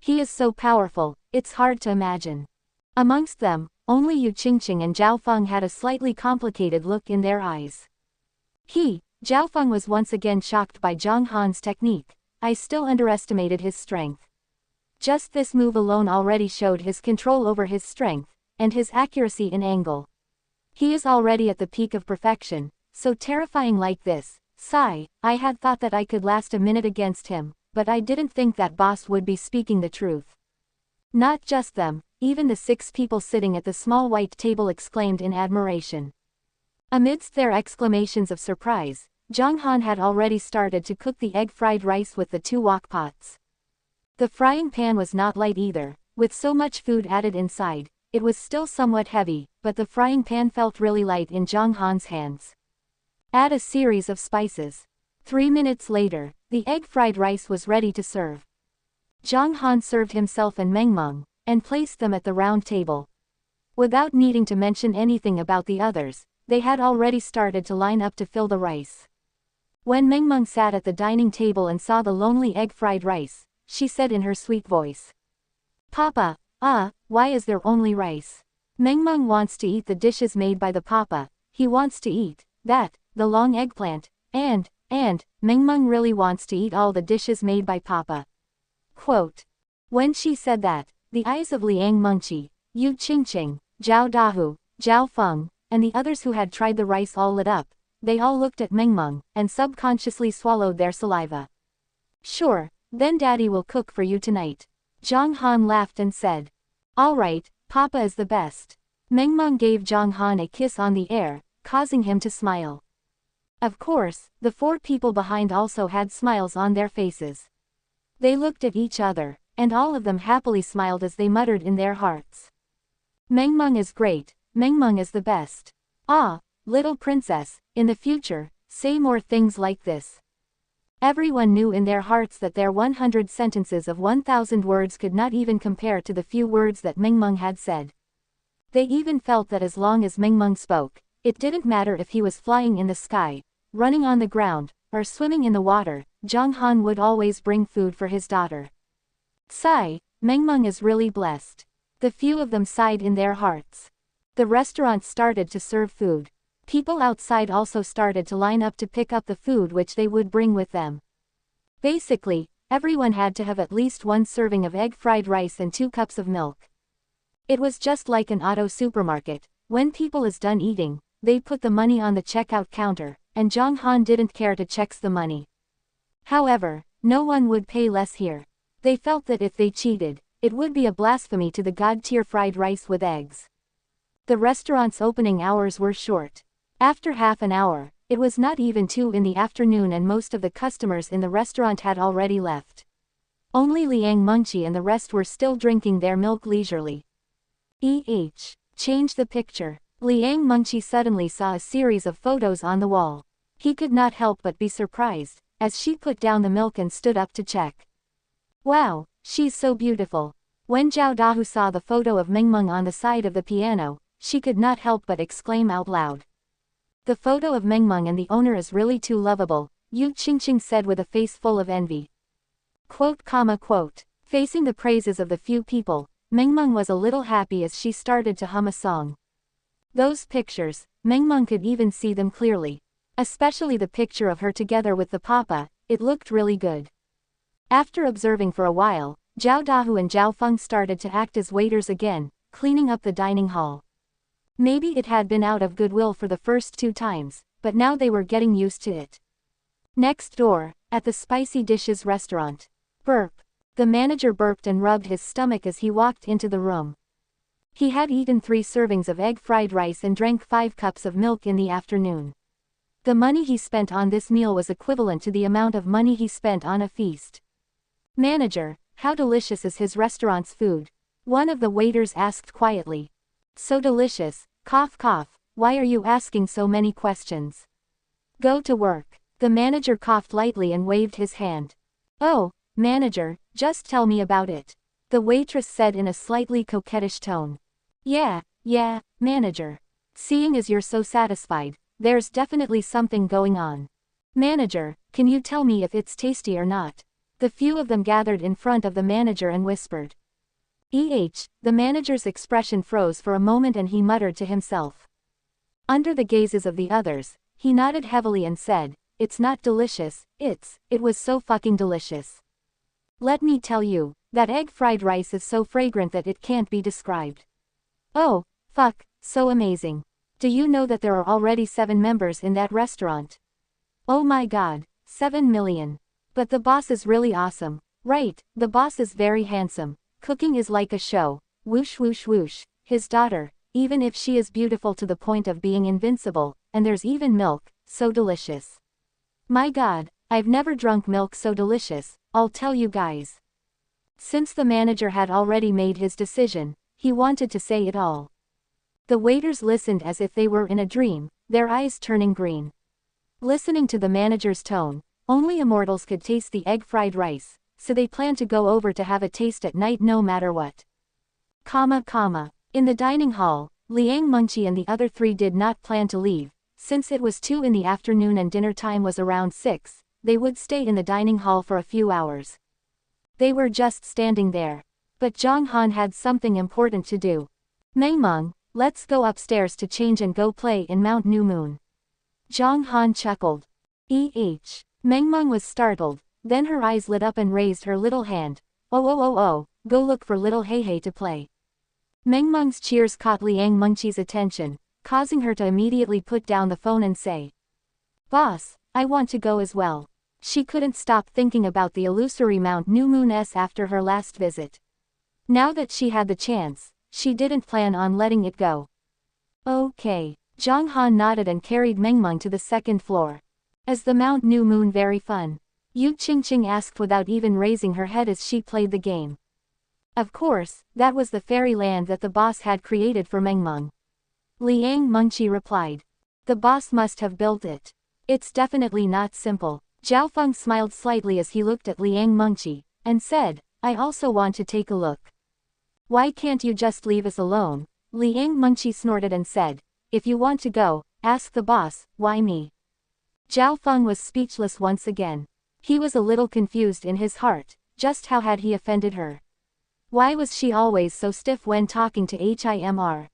He is so powerful, it's hard to imagine. Amongst them, only Yu Qingqing and Zhao Feng had a slightly complicated look in their eyes. Zhao Feng was once again shocked by Zhang Han's technique. I still underestimated his strength. Just this move alone already showed his control over his strength, and his accuracy in angle. He is already at the peak of perfection, so terrifying like this. Sigh, I had thought that I could last a minute against him, but I didn't think that boss would be speaking the truth. Not just them, even the 6 people sitting at the small white table exclaimed in admiration. Amidst their exclamations of surprise, Zhang Han had already started to cook the egg fried rice with the 2 wok pots. The frying pan was not light either, with so much food added inside, it was still somewhat heavy, but the frying pan felt really light in Zhang Han's hands. Add a series of spices. 3 minutes later, the egg fried rice was ready to serve. Zhang Han served himself and Mengmeng, and placed them at the round table. Without needing to mention anything about the others, they had already started to line up to fill the rice. When Mengmeng sat at the dining table and saw the lonely egg fried rice, she said in her sweet voice. Papa, why is there only rice? Mengmeng wants to eat the dishes made by the papa, he wants to eat that, the long eggplant, and Mengmeng really wants to eat all the dishes made by papa. Quote. When she said that, the eyes of Liang Mengqi, Yu Qingqing, Zhao Dahu, Zhao Feng, and the others who had tried the rice all lit up. They all looked at Mengmeng, and subconsciously swallowed their saliva. Sure, then Daddy will cook for you tonight. Zhang Han laughed and said. Alright, Papa is the best. Mengmeng gave Zhang Han a kiss on the air, causing him to smile. Of course, the 4 people behind also had smiles on their faces. They looked at each other, and all of them happily smiled as they muttered in their hearts. Mengmeng is great, Mengmeng is the best. Little princess, in the future, say more things like this. Everyone knew in their hearts that their 100 sentences of 1,000 words could not even compare to the few words that Mengmeng had said. They even felt that as long as Mengmeng spoke, it didn't matter if he was flying in the sky, running on the ground, or swimming in the water, Zhang Han would always bring food for his daughter. Sigh, Mengmeng is really blessed. The few of them sighed in their hearts. The restaurant started to serve food. People outside also started to line up to pick up the food which they would bring with them. Basically, everyone had to have at least 1 serving of egg fried rice and 2 cups of milk. It was just like an auto supermarket. When people is done eating, they put the money on the checkout counter, and Zhang Han didn't care to check the money. However, no one would pay less here. They felt that if they cheated, it would be a blasphemy to the god-tier fried rice with eggs. The restaurant's opening hours were short. After half an hour, it was not even 2 in the afternoon and most of the customers in the restaurant had already left. Only Liang Mengqi and the rest were still drinking their milk leisurely. Change the picture. Liang Mengqi suddenly saw a series of photos on the wall. He could not help but be surprised, as she put down the milk and stood up to check. Wow, she's so beautiful. When Zhao Dahu saw the photo of Mengmeng on the side of the piano, she could not help but exclaim out loud. The photo of Mengmeng and the owner is really too lovable, Yu Qingqing said with a face full of envy. Quote. Facing the praises of the few people, Mengmeng was a little happy as she started to hum a song. Those pictures, Mengmeng could even see them clearly. Especially the picture of her together with the papa, it looked really good. After observing for a while, Zhao Dahu and Zhao Feng started to act as waiters again, cleaning up the dining hall. Maybe it had been out of goodwill for the first 2 times, but now they were getting used to it. Next door, at the Spicy Dishes restaurant. Burp. The manager burped and rubbed his stomach as he walked into the room. He had eaten 3 servings of egg fried rice and drank 5 cups of milk in the afternoon. The money he spent on this meal was equivalent to the amount of money he spent on a feast. Manager, how delicious is his restaurant's food? One of the waiters asked quietly. So delicious, cough cough, why are you asking so many questions? Go to work. The manager coughed lightly and waved his hand. Oh, manager, just tell me about it. The waitress said in a slightly coquettish tone. Yeah, manager. Seeing as you're so satisfied, there's definitely something going on. Manager, can you tell me if it's tasty or not? The few of them gathered in front of the manager and whispered. The manager's expression froze for a moment and he muttered to himself. Under the gazes of the others, he nodded heavily and said, it's not delicious, it was so fucking delicious. Let me tell you, that egg fried rice is so fragrant that it can't be described. Oh, fuck, so amazing. Do you know that there are already 7 members in that restaurant? Oh my god, 7 million. But the boss is really awesome, right? The boss is very handsome. Cooking is like a show. Whoosh whoosh whoosh. His daughter, even if she is beautiful to the point of being invincible, and there's even milk, so delicious. My god, I've never drunk milk so delicious, I'll tell you guys. Since the manager had already made his decision, he wanted to say it all. The waiters listened as if they were in a dream, their eyes turning green. Listening to the manager's tone, only immortals could taste the egg fried rice, so they planned to go over to have a taste at night no matter what. In the dining hall, Liang Mengqi and the other 3 did not plan to leave. Since it was 2 in the afternoon and dinner time was around 6, they would stay in the dining hall for a few hours. They were just standing there. But Zhang Han had something important to do. Mengmeng, let's go upstairs to change and go play in Mount New Moon. Zhang Han chuckled. Mengmeng was startled, then her eyes lit up and raised her little hand. Oh, go look for little Heihei to play. Mengmeng's cheers caught Liang Mengqi's attention, causing her to immediately put down the phone and say. Boss, I want to go as well. She couldn't stop thinking about the illusory Mount New Moon after her last visit. Now that she had the chance, she didn't plan on letting it go. Okay. Zhang Han nodded and carried Mengmeng to the 2nd floor. Is the Mount New Moon very fun? Yu Qingqing asked without even raising her head as she played the game. Of course, that was the fairyland that the boss had created for Mengmeng. Liang Mengqi replied. The boss must have built it. It's definitely not simple. Zhao Feng smiled slightly as he looked at Liang Mengqi, and said, I also want to take a look. Why can't you just leave us alone? Liang Mengqi snorted and said, if you want to go, ask the boss, why me? Zhao Feng was speechless once again. He was a little confused in his heart, just how had he offended her? Why was she always so stiff when talking to him?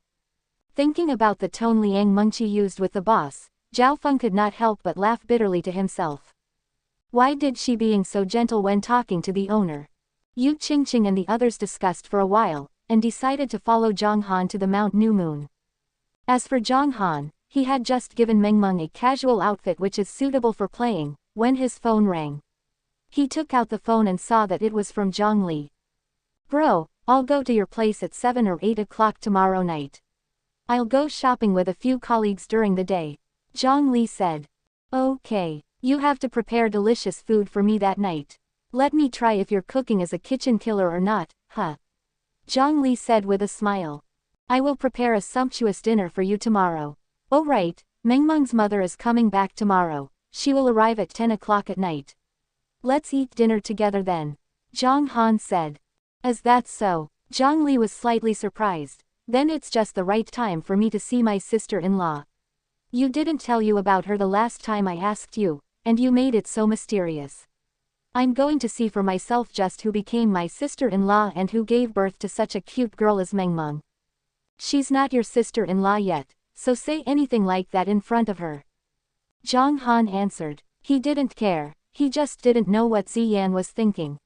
Thinking about the tone Liang Mengqi used with the boss, Zhao Feng could not help but laugh bitterly to himself. Why did she being so gentle when talking to the owner? Yu Qingqing and the others discussed for a while, and decided to follow Zhang Han to the Mount New Moon. As for Zhang Han, he had just given Mengmeng a casual outfit which is suitable for playing, when his phone rang. He took out the phone and saw that it was from Zhang Li. Bro, I'll go to your place at 7 or 8 o'clock tomorrow night. I'll go shopping with a few colleagues during the day. Zhang Li said. Okay, you have to prepare delicious food for me that night. Let me try if your cooking is a kitchen killer or not, huh? Zhang Li said with a smile. I will prepare a sumptuous dinner for you tomorrow. Oh right, Mengmeng's mother is coming back tomorrow. She will arrive at 10 o'clock at night. Let's eat dinner together then. Zhang Han said. Is that so? Zhang Li was slightly surprised. Then it's just the right time for me to see my sister-in-law. You didn't tell you about her the last time I asked you, and you made it so mysterious. I'm going to see for myself just who became my sister-in-law and who gave birth to such a cute girl as Mengmeng. She's not your sister-in-law yet, so say anything like that in front of her. Zhang Han answered. He didn't care, he just didn't know what Ziyan was thinking.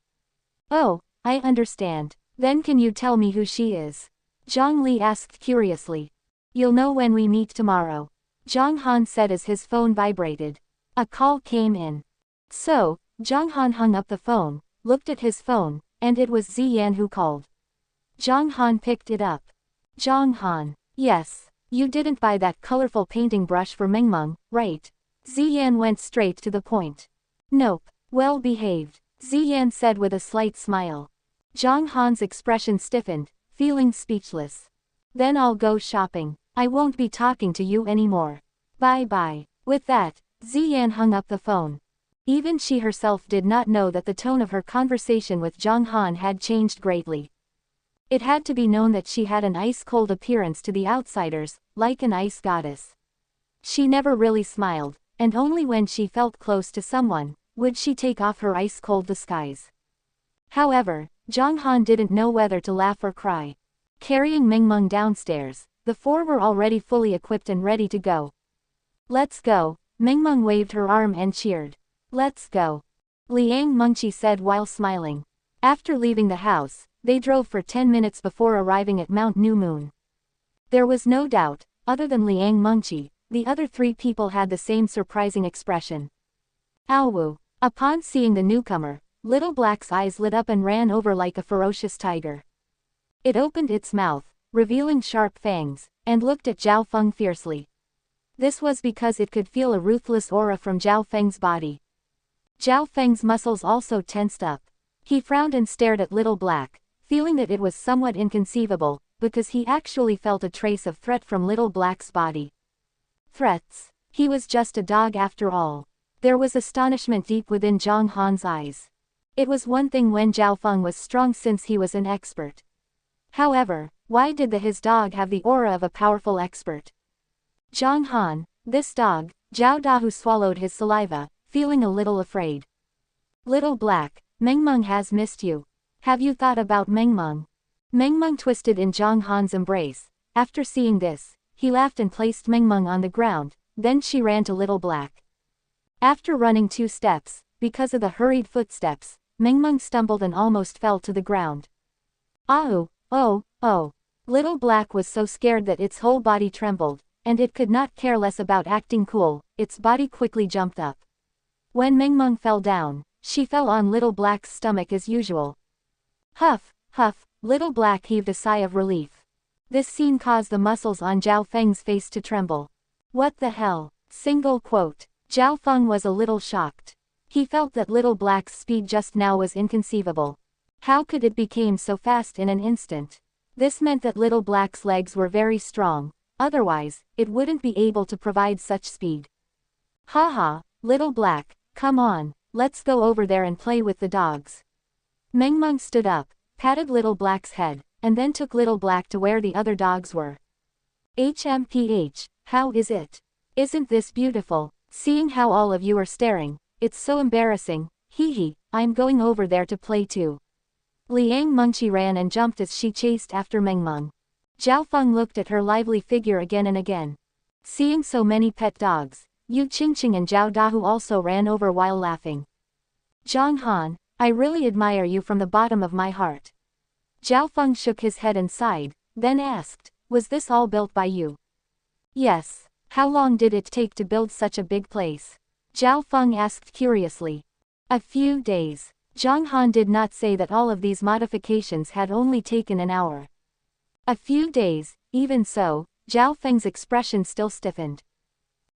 Oh, I understand. Then can you tell me who she is? Zhang Li asked curiously. You'll know when we meet tomorrow. Zhang Han said as his phone vibrated. A call came in. So, Zhang Han hung up the phone, looked at his phone, and it was Ziyan who called. Zhang Han picked it up. Zhang Han. Yes, you didn't buy that colorful painting brush for Mengmeng, right? Ziyan went straight to the point. Nope, well behaved, Ziyan said with a slight smile. Zhang Han's expression stiffened, feeling speechless. Then I'll go shopping. I won't be talking to you anymore. Bye-bye. With that, Ziyan hung up the phone. Even she herself did not know that the tone of her conversation with Zhang Han had changed greatly. It had to be known that she had an ice-cold appearance to the outsiders, like an ice goddess. She never really smiled, and only when she felt close to someone, would she take off her ice-cold disguise. However, Zhang Han didn't know whether to laugh or cry. Carrying Mengmeng downstairs, the four were already fully equipped and ready to go. Let's go, Mengmeng waved her arm and cheered. Let's go. Liang Mengqi said while smiling. After leaving the house, they drove for 10 minutes before arriving at Mount New Moon. There was no doubt, other than Liang Mengqi, the other three people had the same surprising expression. Aowu. Upon seeing the newcomer, Little Black's eyes lit up and ran over like a ferocious tiger. It opened its mouth, revealing sharp fangs, and looked at Zhao Feng fiercely. This was because it could feel a ruthless aura from Zhao Feng's body. Zhao Feng's muscles also tensed up. He frowned and stared at Little Black, feeling that it was somewhat inconceivable, because he actually felt a trace of threat from Little Black's body. Threats? He was just a dog after all. There was astonishment deep within Zhang Han's eyes. It was one thing when Zhao Feng was strong since he was an expert. However, why did his dog have the aura of a powerful expert? Zhang Han, this dog, Zhao Dahu swallowed his saliva, feeling a little afraid. Little Black, Mengmeng has missed you. Have you thought about Mengmeng? Mengmeng twisted in Zhang Han's embrace. After seeing this, he laughed and placed Mengmeng on the ground, then she ran to Little Black. After running 2 steps, because of the hurried footsteps, Mengmeng stumbled and almost fell to the ground. Oh. Little Black was so scared that its whole body trembled, and it could not care less about acting cool. Its body quickly jumped up. When Mengmeng fell down, she fell on Little Black's stomach as usual. Huff, huff, Little Black heaved a sigh of relief. This scene caused the muscles on Zhao Feng's face to tremble. What the hell? Single quote. Zhao Feng was a little shocked. He felt that Little Black's speed just now was inconceivable. How could it become so fast in an instant? This meant that Little Black's legs were very strong, otherwise, it wouldn't be able to provide such speed. Haha, Little Black, come on, let's go over there and play with the dogs. Meng stood up, patted Little Black's head, and then took Little Black to where the other dogs were. HMPH, how is it? Isn't this beautiful? Seeing how all of you are staring, it's so embarrassing, hee hee, I'm going over there to play too. Liang Mengqi ran and jumped as she chased after Meng. Zhao Feng looked at her lively figure again and again. Seeing so many pet dogs, Yu Qingqing and Zhao Dahu also ran over while laughing. Zhang Han, I really admire you from the bottom of my heart. Zhao Feng shook his head and sighed, then asked, was this all built by you? Yes. How long did it take to build such a big place? Zhao Feng asked curiously. A few days. Zhang Han did not say that all of these modifications had only taken an hour. A few days, even so, Zhao Feng's expression still stiffened.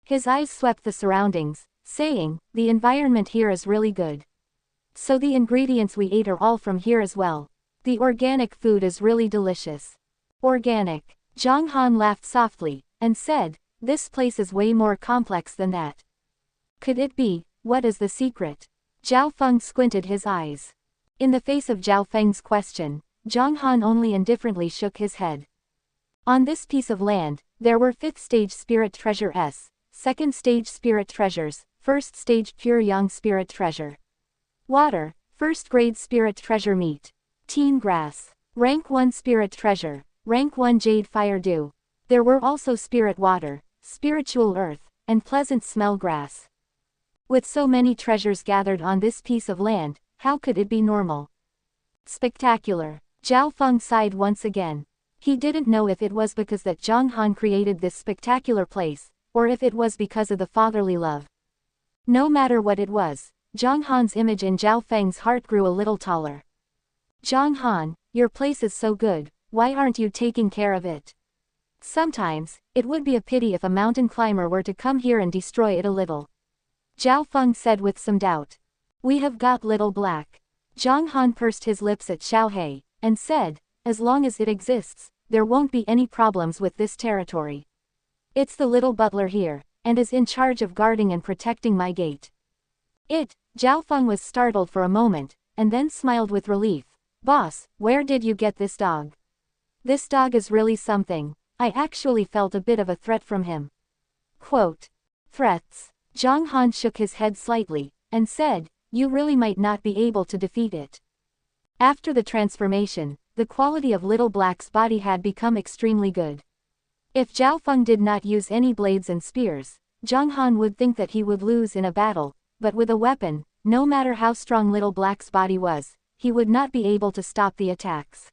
His eyes swept the surroundings, saying, the environment here is really good. So the ingredients we ate are all from here as well. The organic food is really delicious. Organic. Zhang Han laughed softly, and said, this place is way more complex than that. Could it be, what is the secret? Zhao Feng squinted his eyes. In the face of Zhao Feng's question, Zhang Han only indifferently shook his head. On this piece of land, there were 5th stage spirit treasure S, 2nd stage spirit treasures, 1st stage pure young spirit treasure. Water, 1st grade spirit treasure meat. Teen grass. Rank 1 spirit treasure, rank 1 jade fire dew. There were also spirit water, spiritual earth, and pleasant smell grass. With so many treasures gathered on this piece of land, how could it be normal? Spectacular. Zhao Feng sighed once again. He didn't know if it was because that Zhang Han created this spectacular place, or if it was because of the fatherly love. No matter what it was, Zhang Han's image in Zhao Feng's heart grew a little taller. Zhang Han, your place is so good, why aren't you taking care of it? Sometimes, it would be a pity if a mountain climber were to come here and destroy it a little. Zhao Feng said with some doubt. We have got Little Black. Zhang Han pursed his lips at Xiao He, and said, as long as it exists, there won't be any problems with this territory. It's the little butler here, and is in charge of guarding and protecting my gate. Zhao Feng was startled for a moment, and then smiled with relief. Boss, where did you get this dog? This dog is really something. I actually felt a bit of a threat from him. Quote. Threats. Zhang Han shook his head slightly, and said, you really might not be able to defeat it. After the transformation, the quality of Little Black's body had become extremely good. If Zhao Feng did not use any blades and spears, Zhang Han would think that he would lose in a battle, but with a weapon, no matter how strong Little Black's body was, he would not be able to stop the attacks.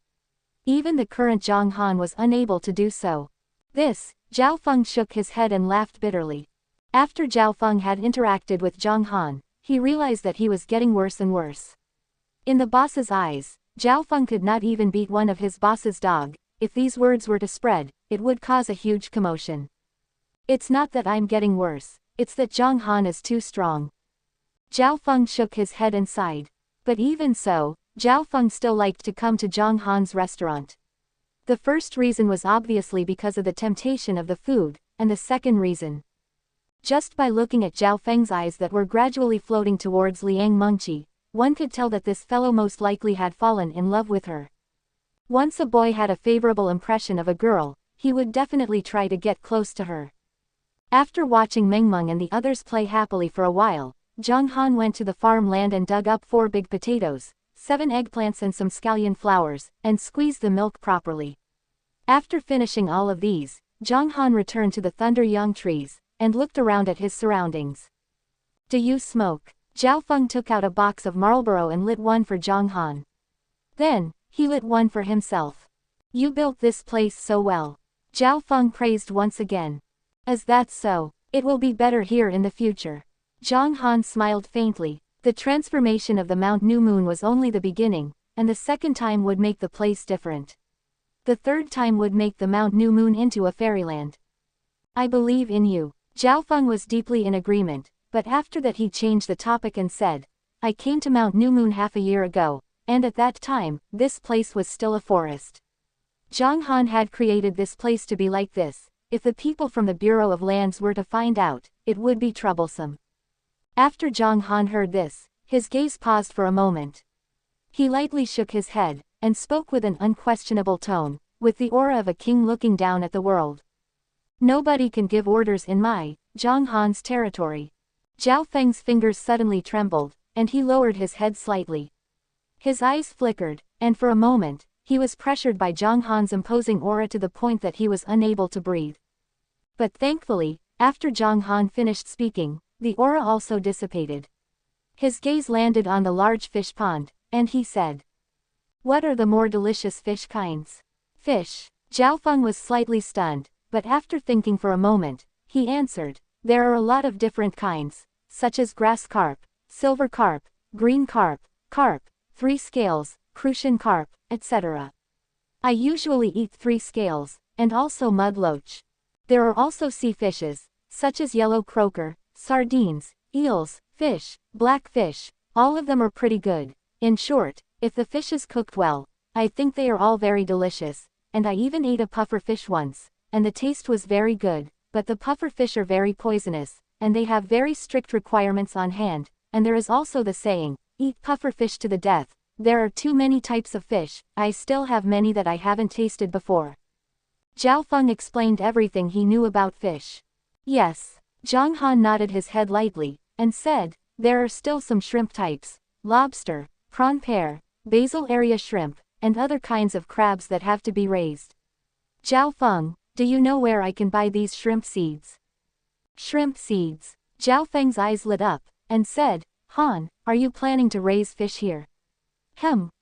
Even the current Zhang Han was unable to do so. Zhao Feng shook his head and laughed bitterly. After Zhao Feng had interacted with Zhang Han, he realized that he was getting worse and worse. In the boss's eyes, Zhao Feng could not even beat one of his boss's dog. If these words were to spread, it would cause a huge commotion. It's not that I'm getting worse, it's that Zhang Han is too strong. Zhao Feng shook his head and sighed. But even so, Zhao Feng still liked to come to Zhang Han's restaurant. The first reason was obviously because of the temptation of the food, and the second reason. Just by looking at Zhao Feng's eyes that were gradually floating towards Liang Mengqi, one could tell that this fellow most likely had fallen in love with her. Once a boy had a favorable impression of a girl, he would definitely try to get close to her. After watching Meng and the others play happily for a while, Zhang Han went to the farmland and dug up 4 big potatoes, 7 eggplants and some scallion flowers, and squeezed the milk properly. After finishing all of these, Zhang Han returned to the Thunder Young trees, and looked around at his surroundings. Do you smoke? Zhao Feng took out a box of Marlboro and lit one for Zhang Han. Then, he lit one for himself. You built this place so well. Zhao Feng praised once again. As that's so, it will be better here in the future. Zhang Han smiled faintly. The transformation of the Mount New Moon was only the beginning, and the second time would make the place different. The third time would make the Mount New Moon into a fairyland. I believe in you. Zhao Feng was deeply in agreement, but after that he changed the topic and said, I came to Mount New Moon half a year ago, and at that time, this place was still a forest. Zhang Han had created this place to be like this, if the people from the Bureau of Lands were to find out, it would be troublesome. After Zhang Han heard this, his gaze paused for a moment. He lightly shook his head, and spoke with an unquestionable tone, with the aura of a king looking down at the world. Nobody can give orders in my, Zhang Han's territory. Zhao Feng's fingers suddenly trembled, and he lowered his head slightly. His eyes flickered, and for a moment, he was pressured by Zhang Han's imposing aura to the point that he was unable to breathe. But thankfully, after Zhang Han finished speaking, the aura also dissipated. His gaze landed on the large fish pond, and he said, "What are the more delicious fish kinds?" "Fish." Zhao Feng was slightly stunned, but after thinking for a moment, he answered, "There are a lot of different kinds, such as grass carp, silver carp, green carp, carp, three scales, crucian carp, etc. I usually eat three scales, and also mud loach. There are also sea fishes, such as yellow croaker, sardines, eels, fish, blackfish, all of them are pretty good. In short, if the fish is cooked well, I think they are all very delicious, and I even ate a puffer fish once, and the taste was very good, but the puffer fish are very poisonous, and they have very strict requirements on hand, and there is also the saying, eat puffer fish to the death. There are too many types of fish, I still have many that I haven't tasted before." Zhao Feng explained everything he knew about fish. "Yes." Zhang Han nodded his head lightly, and said, "There are still some shrimp types, lobster, prawn pear, basil area shrimp, and other kinds of crabs that have to be raised. Zhao Feng, do you know where I can buy these shrimp seeds?" "Shrimp seeds." Zhao Feng's eyes lit up, and said, "Han, are you planning to raise fish here?"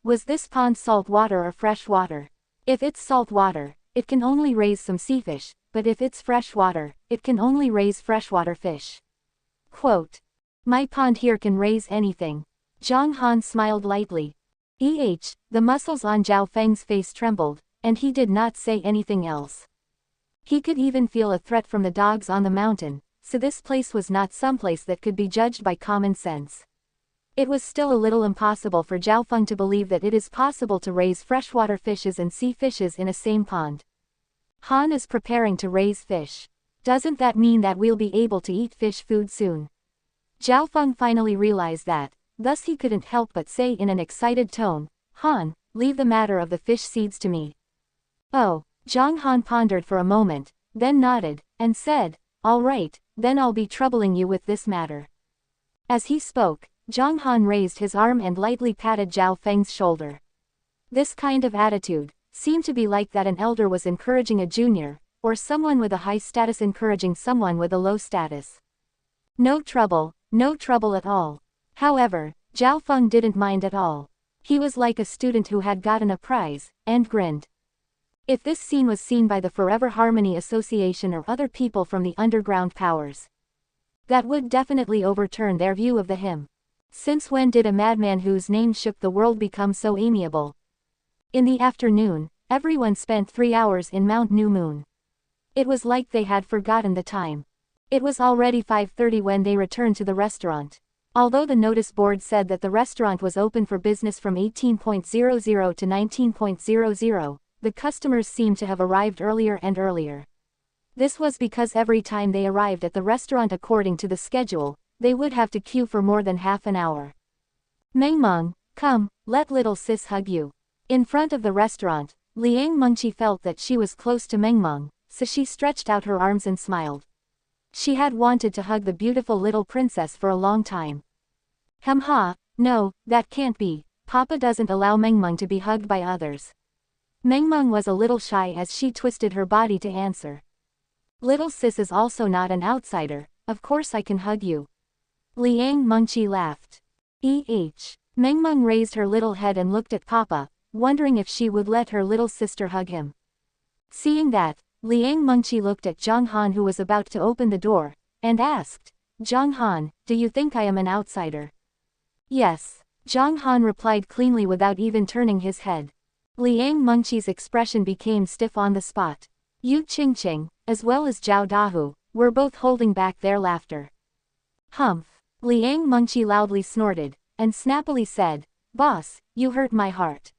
Was this pond salt water or fresh water? If it's salt water, it can only raise some sea fish, but if it's fresh water, it can only raise freshwater fish. Quote, "My pond here can raise anything." Zhang Han smiled lightly. The muscles on Zhao Feng's face trembled, and he did not say anything else. He could even feel a threat from the dogs on the mountain, so this place was not someplace that could be judged by common sense. It was still a little impossible for Zhao Feng to believe that it is possible to raise freshwater fishes and sea fishes in a same pond. Han is preparing to raise fish. Doesn't that mean that we'll be able to eat fish food soon? Zhao Feng finally realized that, thus he couldn't help but say in an excited tone, "Han, leave the matter of the fish seeds to me." "Oh." Zhang Han pondered for a moment, then nodded, and said, "All right, then I'll be troubling you with this matter." As he spoke, Zhang Han raised his arm and lightly patted Zhao Feng's shoulder. This kind of attitude seemed to be like that an elder was encouraging a junior, or someone with a high status encouraging someone with a low status. No trouble at all. However, Zhao Feng didn't mind at all. He was like a student who had gotten a prize, and grinned. If this scene was seen by the Forever Harmony Association or other people from the underground powers, that would definitely overturn their view of the hymn. Since when did a madman whose name shook the world become so amiable? In the afternoon, everyone spent 3 hours in Mount New Moon. It was like they had forgotten the time. It was already 5:30 when they returned to the restaurant. Although the notice board said that the restaurant was open for business from 18:00 to 19:00, the customers seemed to have arrived earlier and earlier. This was because every time they arrived at the restaurant according to the schedule, they would have to queue for more than half an hour. "Mengmeng, come, let little sis hug you." In front of the restaurant, Liang Mengqi felt that she was close to Mengmeng, so she stretched out her arms and smiled. She had wanted to hug the beautiful little princess for a long time. No, that can't be. Papa doesn't allow Mengmeng to be hugged by others. Mengmeng was a little shy as she twisted her body to answer. "Little sis is also not an outsider, of course I can hug you." Liang Mengqi laughed. Mengmeng raised her little head and looked at Papa, wondering if she would let her little sister hug him. Seeing that, Liang Mengqi looked at Zhang Han who was about to open the door, and asked, "Zhang Han, do you think I am an outsider?" "Yes." Zhang Han replied cleanly without even turning his head. Liang Mengqi's expression became stiff on the spot. Yu Qingqing, as well as Zhao Dahu, were both holding back their laughter. "Humph." Liang Mengqi loudly snorted, and snappily said, "Boss, you hurt my heart."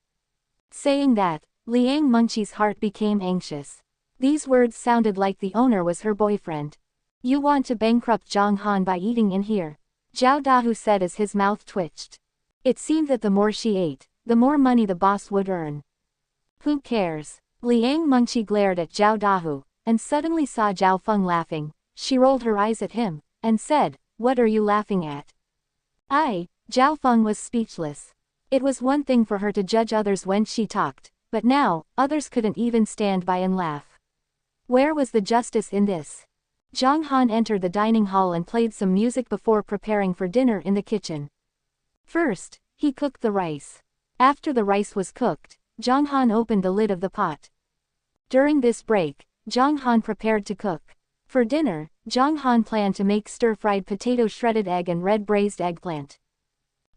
Saying that, Liang Mengqi's heart became anxious. These words sounded like the owner was her boyfriend. You want to bankrupt Zhang Han by eating in here? Zhao Dahu said as his mouth twitched. It seemed that the more she ate, the more money the boss would earn. Who cares? Liang Mengqi glared at Zhao Dahu, and suddenly saw Zhao Feng laughing. She rolled her eyes at him, and said, "What are you laughing at?" Zhao Feng was speechless. It was one thing for her to judge others when she talked, but now, others couldn't even stand by and laugh. Where was the justice in this? Zhang Han entered the dining hall and played some music before preparing for dinner in the kitchen. First, he cooked the rice. After the rice was cooked, Zhang Han opened the lid of the pot. During this break, Zhang Han prepared to cook. For dinner, Zhang Han planned to make stir-fried potato, shredded egg and red braised eggplant.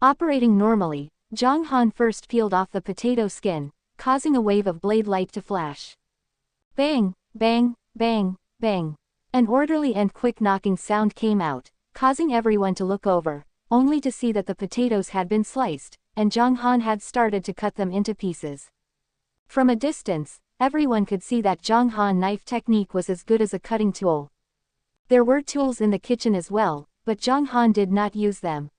Operating normally, Zhang Han first peeled off the potato skin, causing a wave of blade light to flash. Bang, bang, bang, bang. An orderly and quick knocking sound came out, causing everyone to look over, only to see that the potatoes had been sliced, and Zhang Han had started to cut them into pieces. From a distance, everyone could see that Zhang Han knife technique was as good as a cutting tool. There were tools in the kitchen as well, but Zhang Han did not use them.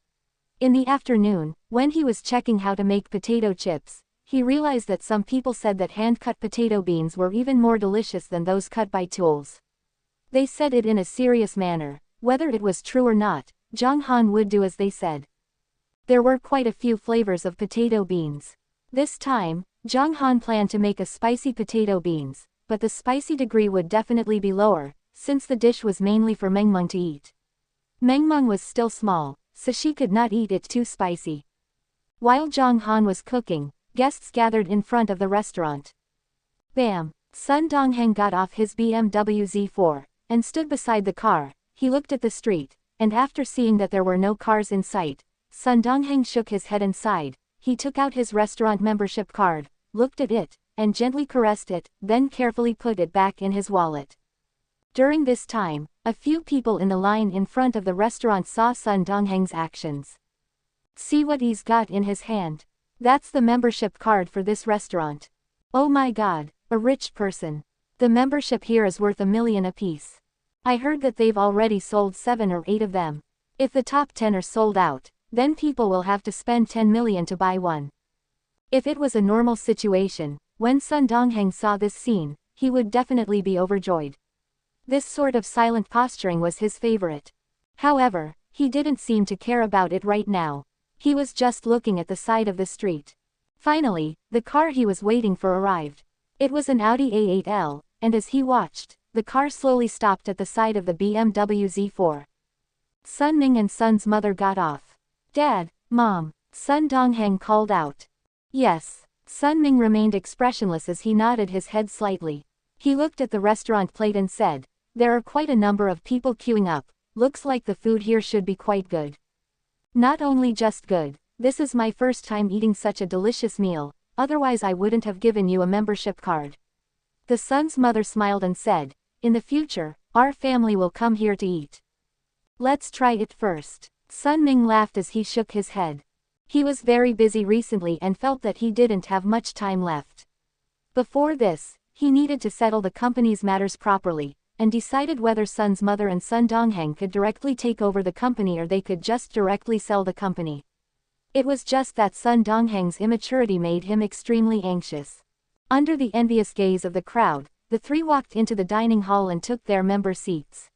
In the afternoon, when he was checking how to make potato chips, he realized that some people said that hand-cut potato beans were even more delicious than those cut by tools. They said it in a serious manner. Whether it was true or not, Zhang Han would do as they said. There were quite a few flavors of potato beans. This time, Zhang Han planned to make a spicy potato beans, but the spicy degree would definitely be lower, since the dish was mainly for Mengmeng to eat. Mengmeng was still small, so she could not eat it too spicy. While Zhang Han was cooking, guests gathered in front of the restaurant. Bam! Sun Dongheng got off his BMW Z4, and stood beside the car. He looked at the street, and after seeing that there were no cars in sight, Sun Dongheng shook his head and sighed. He took out his restaurant membership card, looked at it, and gently caressed it, then carefully put it back in his wallet. During this time, a few people in the line in front of the restaurant saw Sun Dongheng's actions. See what he's got in his hand. That's the membership card for this restaurant. Oh my god, a rich person. The membership here is worth $1 million apiece. I heard that they've already sold 7 or 8 of them. If the top 10 are sold out, then people will have to spend 10 million to buy one. If it was a normal situation, when Sun Dongheng saw this scene, he would definitely be overjoyed. This sort of silent posturing was his favorite. However, he didn't seem to care about it right now. He was just looking at the side of the street. Finally, the car he was waiting for arrived. It was an Audi A8L, and as he watched, the car slowly stopped at the side of the BMW Z4. Sun Ning and Sun's mother got off. Dad, Mom, Sun Dongheng called out. Yes. Sun Ning remained expressionless as he nodded his head slightly. He looked at the restaurant plate and said, "There are quite a number of people queuing up. Looks like the food here should be quite good." Not only just good, this is my first time eating such a delicious meal, otherwise I wouldn't have given you a membership card. The son's mother smiled and said, "In the future, our family will come here to eat. Let's try it first." Sun Ning laughed as he shook his head. He was very busy recently and felt that he didn't have much time left. Before this, he needed to settle the company's matters properly, and decided whether Sun's mother and Sun Dongheng could directly take over the company or they could just directly sell the company. It was just that Sun Dongheng's immaturity made him extremely anxious. Under the envious gaze of the crowd, the three walked into the dining hall and took their member seats.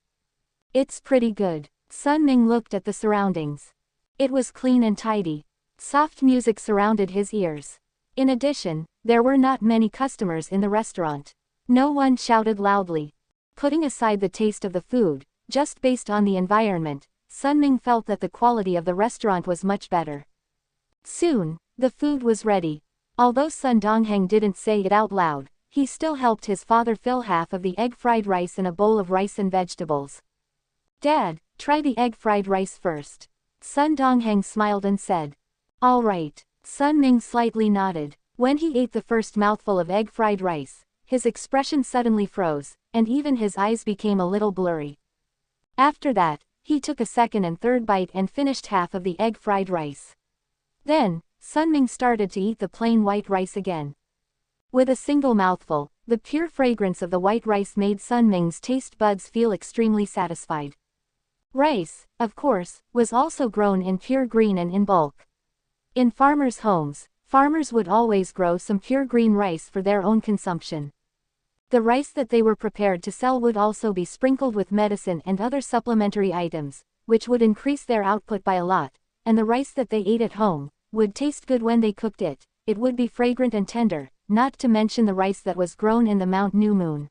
It's pretty good. Sun Ning looked at the surroundings. It was clean and tidy. Soft music surrounded his ears. In addition, there were not many customers in the restaurant. No one shouted loudly. Putting aside the taste of the food, just based on the environment, Sun Ning felt that the quality of the restaurant was much better. Soon, the food was ready. Although Sun Dongheng didn't say it out loud, he still helped his father fill half of the egg fried rice in a bowl of rice and vegetables. "Dad, try the egg fried rice first." Sun Dongheng smiled and said. "All right." Sun Ning slightly nodded. When he ate the first mouthful of egg fried rice, his expression suddenly froze, and even his eyes became a little blurry. After that, he took a second and third bite and finished half of the egg fried rice. Then, Sun Ning started to eat the plain white rice again. With a single mouthful, The pure fragrance of the white rice made Sun Ming's taste buds feel extremely satisfied. Rice, of course, was also grown in pure green and in bulk. In farmers' homes, farmers would always grow some pure green rice for their own consumption. The rice that they were prepared to sell would also be sprinkled with medicine and other supplementary items, which would increase their output by a lot, and the rice that they ate at home would taste good when they cooked it. It would be fragrant and tender, not to mention the rice that was grown in the Mount New Moon.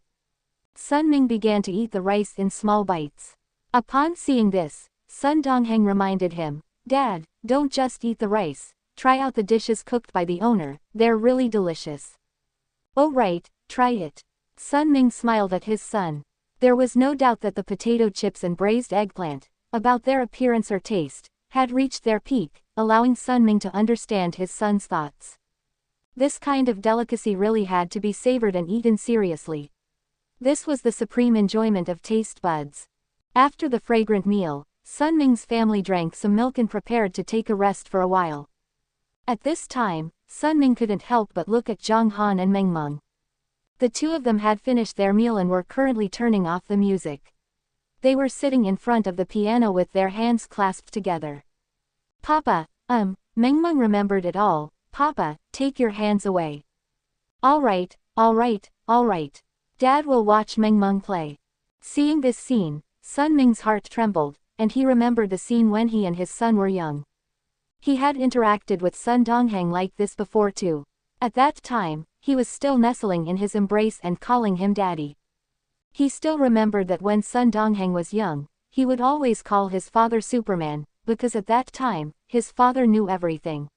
Sun Ming began to eat the rice in small bites. Upon seeing this, Sun Dongheng reminded him, "Dad, don't just eat the rice, try out the dishes cooked by the owner, they're really delicious." "Oh right, try it." Sun Ming smiled at his son. There was no doubt that the potato chips and braised eggplant, about their appearance or taste, had reached their peak, allowing Sun Ming to understand his son's thoughts. This kind of delicacy really had to be savored and eaten seriously. This was the supreme enjoyment of taste buds. After the fragrant meal, Sun Ming's family drank some milk and prepared to take a rest for a while. At this time, Sun Ming couldn't help but look at Zhang Han and Meng Meng. The two of them had finished their meal and were currently turning off the music. They were sitting in front of the piano with their hands clasped together. "Papa, Meng Meng remembered it all. Papa, take your hands away." All right, all right, all right. Dad will watch Meng Meng play." Seeing this scene, Sun Ming's heart trembled, and he remembered the scene when he and his son were young. He had interacted with Sun Dongheng like this before too. At that time, he was still nestling in his embrace and calling him daddy. He still remembered that when Sun Dongheng was young, he would always call his father Superman, because at that time, his father knew everything.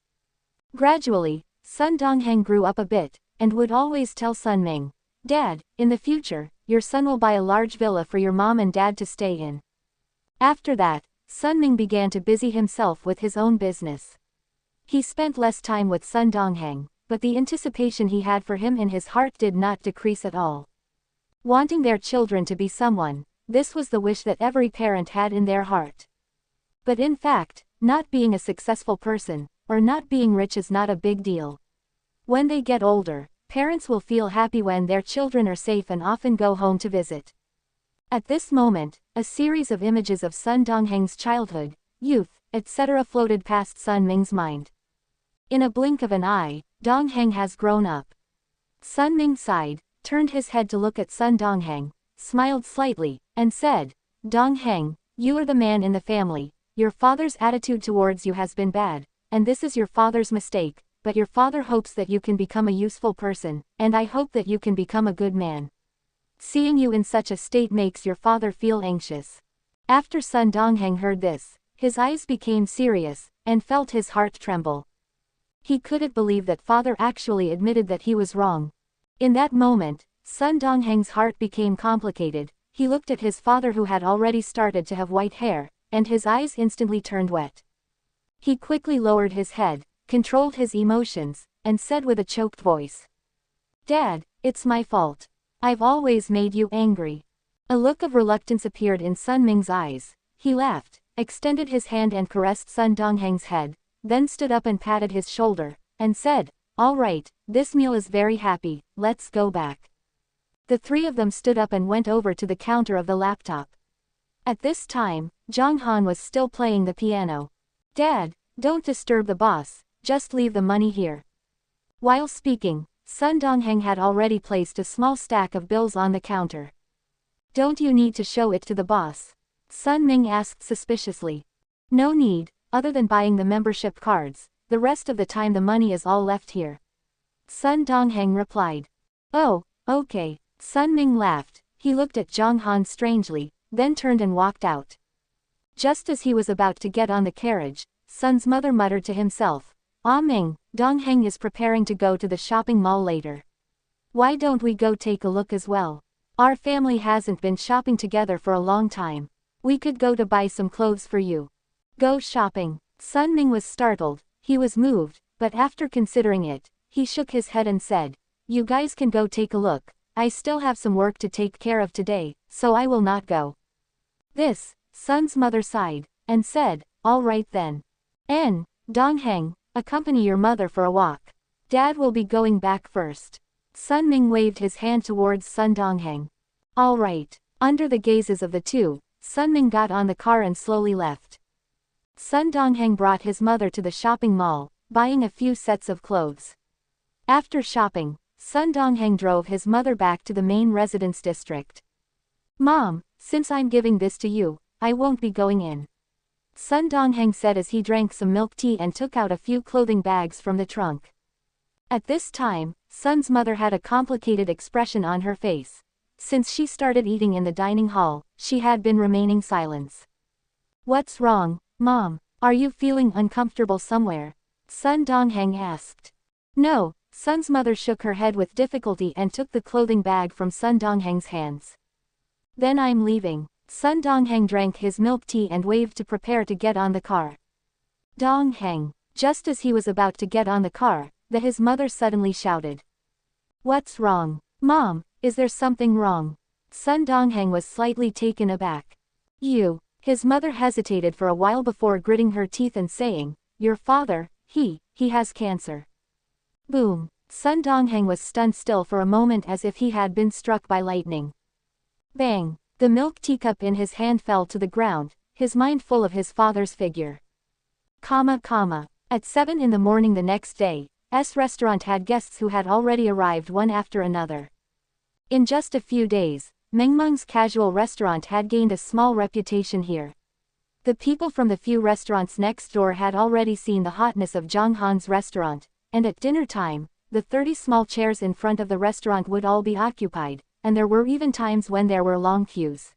Gradually, Sun Dongheng grew up a bit, and would always tell Sun Ming, "Dad, in the future, your son will buy a large villa for your mom and dad to stay in." After that, Sun Ming began to busy himself with his own business. He spent less time with Sun Dongheng, but the anticipation he had for him in his heart did not decrease at all. Wanting their children to be someone, this was the wish that every parent had in their heart. But in fact, not being a successful person, or not being rich is not a big deal. When they get older, parents will feel happy when their children are safe and often go home to visit. At this moment, a series of images of Sun Dongheng's childhood, youth, etc. floated past Sun Ming's mind. In a blink of an eye, Dongheng has grown up. Sun Ming sighed, turned his head to look at Sun Dongheng, smiled slightly, and said, "Dongheng, you are the man in the family. Your father's attitude towards you has been bad, and this is your father's mistake, but your father hopes that you can become a useful person, and I hope that you can become a good man. Seeing you in such a state makes your father feel anxious." After Sun Dongheng heard this, his eyes became serious, and felt his heart tremble. He couldn't believe that father actually admitted that he was wrong. In that moment, Sun Dongheng's heart became complicated. He looked at his father who had already started to have white hair, and his eyes instantly turned wet. He quickly lowered his head, controlled his emotions, and said with a choked voice, "Dad, it's my fault. I've always made you angry." A look of reluctance appeared in Sun Ming's eyes. He laughed, extended his hand and caressed Sun Dongheng's head, then stood up and patted his shoulder, and said, "All right, this meal is very happy, let's go back." The three of them stood up and went over to the counter of the laptop. At this time, Zhang Han was still playing the piano. "Dad, don't disturb the boss, just leave the money here." While speaking, Sun Dongheng had already placed a small stack of bills on the counter. "Don't you need to show it to the boss?" Sun Ming asked suspiciously. "No need, other than buying the membership cards, the rest of the time the money is all left here." Sun Dongheng replied. "Oh, okay." Sun Ming laughed. He looked at Zhang Han strangely, then turned and walked out. Just as he was about to get on the carriage, Sun's mother muttered to himself, "Ah Ming, Dongheng is preparing to go to the shopping mall later. Why don't we go take a look as well? Our family hasn't been shopping together for a long time. We could go to buy some clothes for you." Go shopping. Sun Ming was startled, he was moved, but after considering it, he shook his head and said, "You guys can go take a look. I still have some work to take care of today, so I will not go." This, Sun's mother sighed, and said, "All right then. Dongheng, accompany your mother for a walk. Dad will be going back first." Sun Ming waved his hand towards Sun Dongheng. All right. Under the gazes of the two, Sun Ming got on the car and slowly left. Sun Dongheng brought his mother to the shopping mall, buying a few sets of clothes. After shopping, Sun Dongheng drove his mother back to the main residence district. Mom, since I'm giving this to you, I won't be going in. Sun Dongheng said as he drank some milk tea and took out a few clothing bags from the trunk. At this time, Sun's mother had a complicated expression on her face. Since she started eating in the dining hall, she had been remaining silent. What's wrong, Mom? Are you feeling uncomfortable somewhere? Sun Dongheng asked. No, Sun's mother shook her head with difficulty and took the clothing bag from Sun Dongheng's hands. Then I'm leaving. Sun Dongheng drank his milk tea and waved to prepare to get on the car. Dongheng. Just as he was about to get on the car, his mother suddenly shouted. What's wrong? Mom, is there something wrong? Sun Dongheng was slightly taken aback. His mother hesitated for a while before gritting her teeth and saying, your father, he has cancer. Boom. Sun Dongheng was stunned still for a moment as if he had been struck by lightning. Bang. The milk teacup in his hand fell to the ground, his mind full of his father's figure. At 7 in the morning the next day, restaurant had guests who had already arrived one after another. In just a few days, Mengmeng's casual restaurant had gained a small reputation here. The people from the few restaurants next door had already seen the hotness of Zhang Han's restaurant, and at dinner time, the 30 small chairs in front of the restaurant would all be occupied, and there were even times when there were long queues.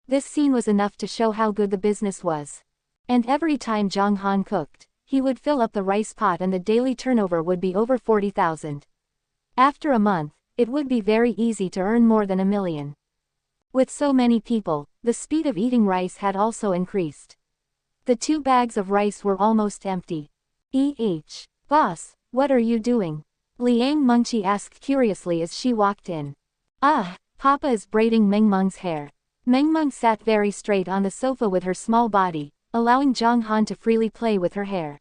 This scene was enough to show how good the business was. And every time Zhang Han cooked, he would fill up the rice pot and the daily turnover would be over 40,000. After a month, it would be very easy to earn more than 1 million. With so many people, the speed of eating rice had also increased. The 2 bags of rice were almost empty. Boss, what are you doing? Liang Mengqi asked curiously as she walked in. Papa is braiding Mengmeng's hair. Mengmeng sat very straight on the sofa with her small body, allowing Zhang Han to freely play with her hair.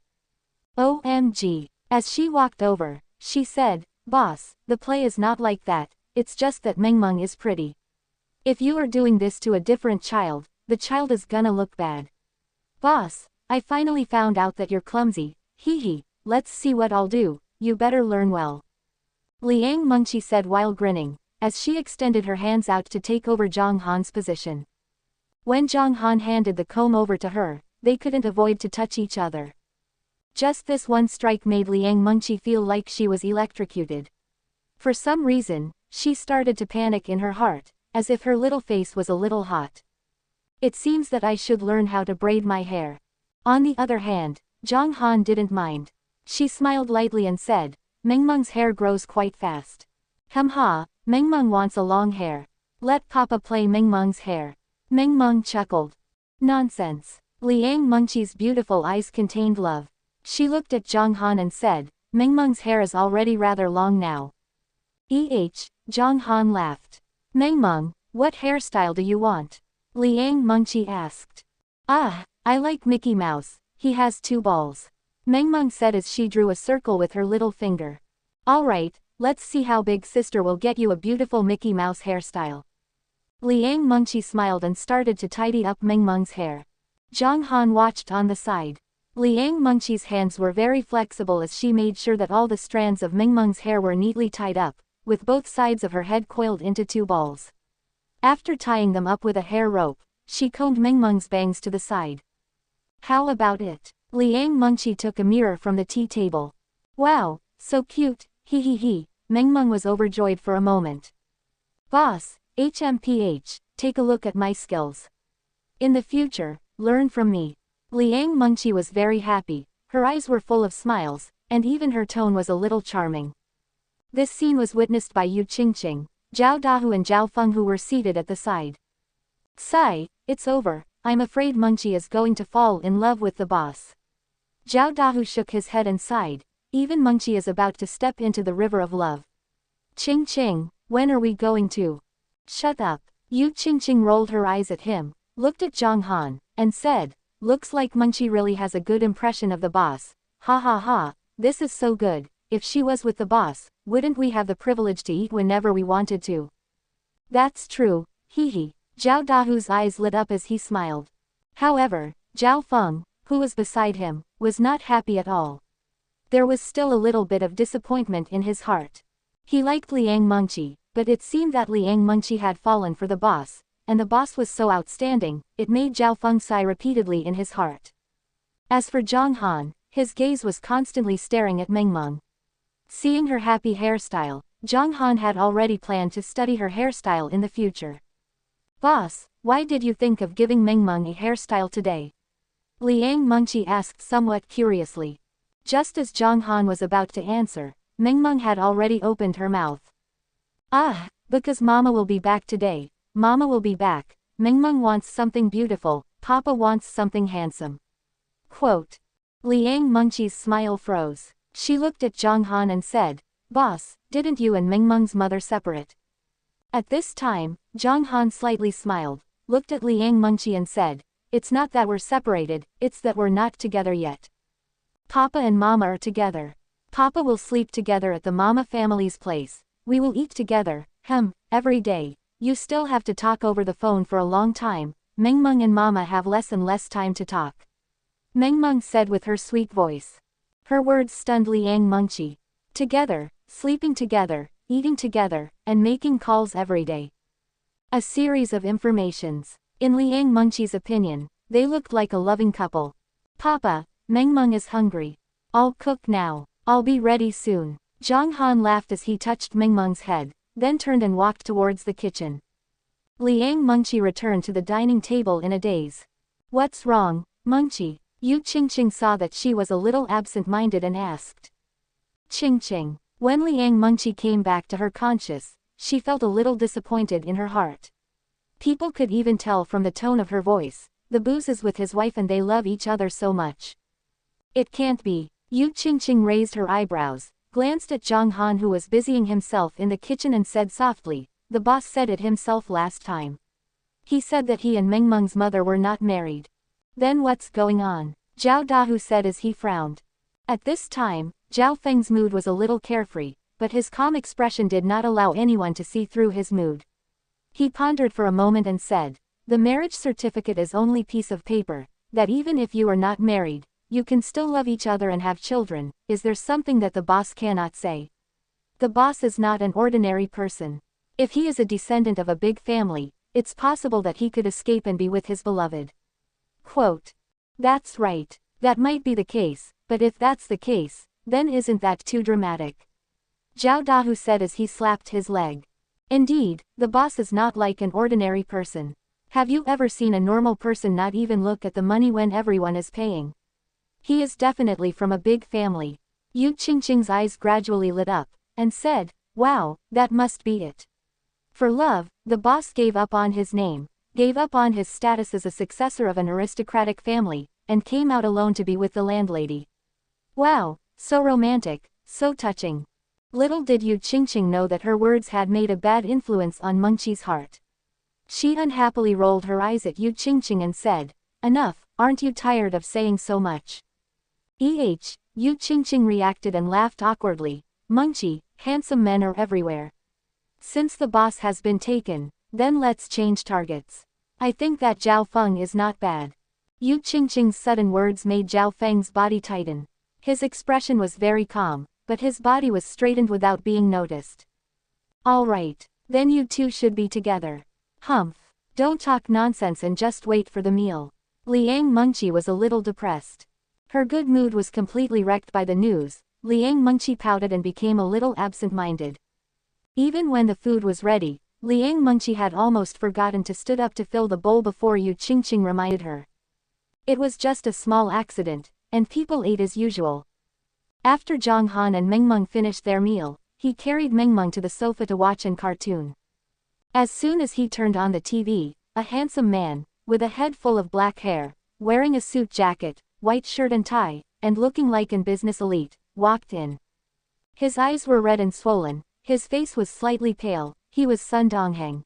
OMG. As she walked over, she said, Boss, the play is not like that, it's just that Mengmeng is pretty. If you are doing this to a different child, the child is gonna look bad. Boss, I finally found out that you're clumsy, let's see what I'll do, you better learn well. Liang Mengqi said while grinning, as she extended her hands out to take over Zhang Han's position. When Zhang Han handed the comb over to her, they couldn't avoid to touch each other. Just this one strike made Liang Mengqi feel like she was electrocuted. For some reason, she started to panic in her heart, as if her little face was a little hot. It seems that I should learn how to braid my hair. On the other hand, Zhang Han didn't mind. She smiled lightly and said, Mengmeng's hair grows quite fast. Mengmeng wants a long hair. Let Papa play Mengmeng's hair. Mengmeng chuckled. Nonsense. Liang Mengqi's beautiful eyes contained love. She looked at Zhang Han and said, Mengmeng's hair is already rather long now. Zhang Han laughed. Mengmeng, what hairstyle do you want? Liang Mengqi asked. I like Mickey Mouse, he has 2 balls. Mengmeng said as she drew a circle with her little finger. Alright, let's see how big sister will get you a beautiful Mickey Mouse hairstyle. Liang Mengqi smiled and started to tidy up Mengmeng's hair. Zhang Han watched on the side. Liang Mengqi's hands were very flexible as she made sure that all the strands of Mengmeng's hair were neatly tied up, with both sides of her head coiled into 2 balls. After tying them up with a hair rope, she combed Mengmeng's bangs to the side. How about it? Liang Mengqi took a mirror from the tea table. Wow, so cute, Mengmeng was overjoyed for a moment. Boss, take a look at my skills. In the future, learn from me. Liang Mengqi was very happy, her eyes were full of smiles, and even her tone was a little charming. This scene was witnessed by Yu Qingqing, Zhao Dahu and Zhao Feng who were seated at the side. Sigh, it's over, I'm afraid Mengqi is going to fall in love with the boss. Zhao Dahu shook his head and sighed, even Mengqi is about to step into the river of love. Qing, when are we going to? Shut up. Yu Qingqing rolled her eyes at him, looked at Zhang Han, and said, looks like Mengqi really has a good impression of the boss, this is so good, if she was with the boss, wouldn't we have the privilege to eat whenever we wanted to? That's true, hee. Zhao Dahu's eyes lit up as he smiled. However, Zhao Feng, who was beside him, was not happy at all. There was still a little bit of disappointment in his heart. He liked Liang Mengqi, but it seemed that Liang Mengqi had fallen for the boss, and the boss was so outstanding, it made Zhao Feng sigh repeatedly in his heart. As for Zhang Han, his gaze was constantly staring at Mengmeng. Seeing her happy hairstyle, Zhang Han had already planned to study her hairstyle in the future. Boss, why did you think of giving Mengmeng a hairstyle today? Liang Mengqi asked somewhat curiously. Just as Zhang Han was about to answer, Mengmeng had already opened her mouth. Ah, because Mama will be back today. Mama will be back. Mengmeng wants something beautiful, Papa wants something handsome. Quote. Liang Mengqi's smile froze. She looked at Zhang Han and said, Boss, didn't you and Mengmeng's mother separate? At this time, Zhang Han slightly smiled, looked at Liang Mengqi and said, It's not that we're separated, it's that we're not together yet. Papa and Mama are together. Papa will sleep together at the Mama family's place. We will eat together, every day. You still have to talk over the phone for a long time. Mengmeng and Mama have less and less time to talk. Mengmeng said with her sweet voice. Her words stunned Liang Mengqi. Together, sleeping together, eating together, and making calls every day. A series of informations. In Liang Mengqi's opinion, they looked like a loving couple. Papa, Mengmeng is hungry. I'll cook now. I'll be ready soon. Zhang Han laughed as he touched Mengmeng's head, then turned and walked towards the kitchen. Liang Mengqi returned to the dining table in a daze. What's wrong, Mengqi? Yu Qingqing saw that she was a little absent-minded and asked. Qingqing. When Liang Mengqi came back to her conscious, she felt a little disappointed in her heart. People could even tell from the tone of her voice, the boss is with his wife and they love each other so much. It can't be. Yu Qingqing raised her eyebrows, glanced at Zhang Han who was busying himself in the kitchen and said softly, the boss said it himself last time. He said that he and Mengmeng's mother were not married. Then what's going on? Zhao Dahu said as he frowned. At this time, Zhao Feng's mood was a little carefree, but his calm expression did not allow anyone to see through his mood. He pondered for a moment and said, the marriage certificate is only piece of paper, that even if you are not married, you can still love each other and have children. Is there something that the boss cannot say? The boss is not an ordinary person. If he is a descendant of a big family, it's possible that he could escape and be with his beloved. Quote. That's right. That might be the case, but if that's the case, then isn't that too dramatic? Zhao Dahu said as he slapped his leg. Indeed, the boss is not like an ordinary person. Have you ever seen a normal person not even look at the money when everyone is paying? He is definitely from a big family. Yu Qingqing's eyes gradually lit up, and said, wow, that must be it. For love, the boss gave up on his name, gave up on his status as a successor of an aristocratic family, and came out alone to be with the landlady. Wow, so romantic, so touching. Little did Yu Qingqing know that her words had made a bad influence on Mengqi's heart. She unhappily rolled her eyes at Yu Qingqing and said, enough, aren't you tired of saying so much? Yu Qingqing reacted and laughed awkwardly. Mengqi, handsome men are everywhere. Since the boss has been taken, then let's change targets. I think that Zhao Feng is not bad. Yu Qingqing's sudden words made Zhao Feng's body tighten. His expression was very calm, but his body was straightened without being noticed. All right, then you two should be together. Humph. Don't talk nonsense and just wait for the meal. Liang Mengqi was a little depressed. Her good mood was completely wrecked by the news. Liang Mengqi pouted and became a little absent-minded. Even when the food was ready, Liang Mengqi had almost forgotten to stood up to fill the bowl before Yu Qingqing reminded her. It was just a small accident, and people ate as usual. After Zhang Han and Mengmeng finished their meal, he carried Mengmeng to the sofa to watch a cartoon. As soon as he turned on the TV, a handsome man, with a head full of black hair, wearing a suit jacket, white shirt and tie, and looking like an business elite, walked in. His eyes were red and swollen, his face was slightly pale. He was Sun Dongheng.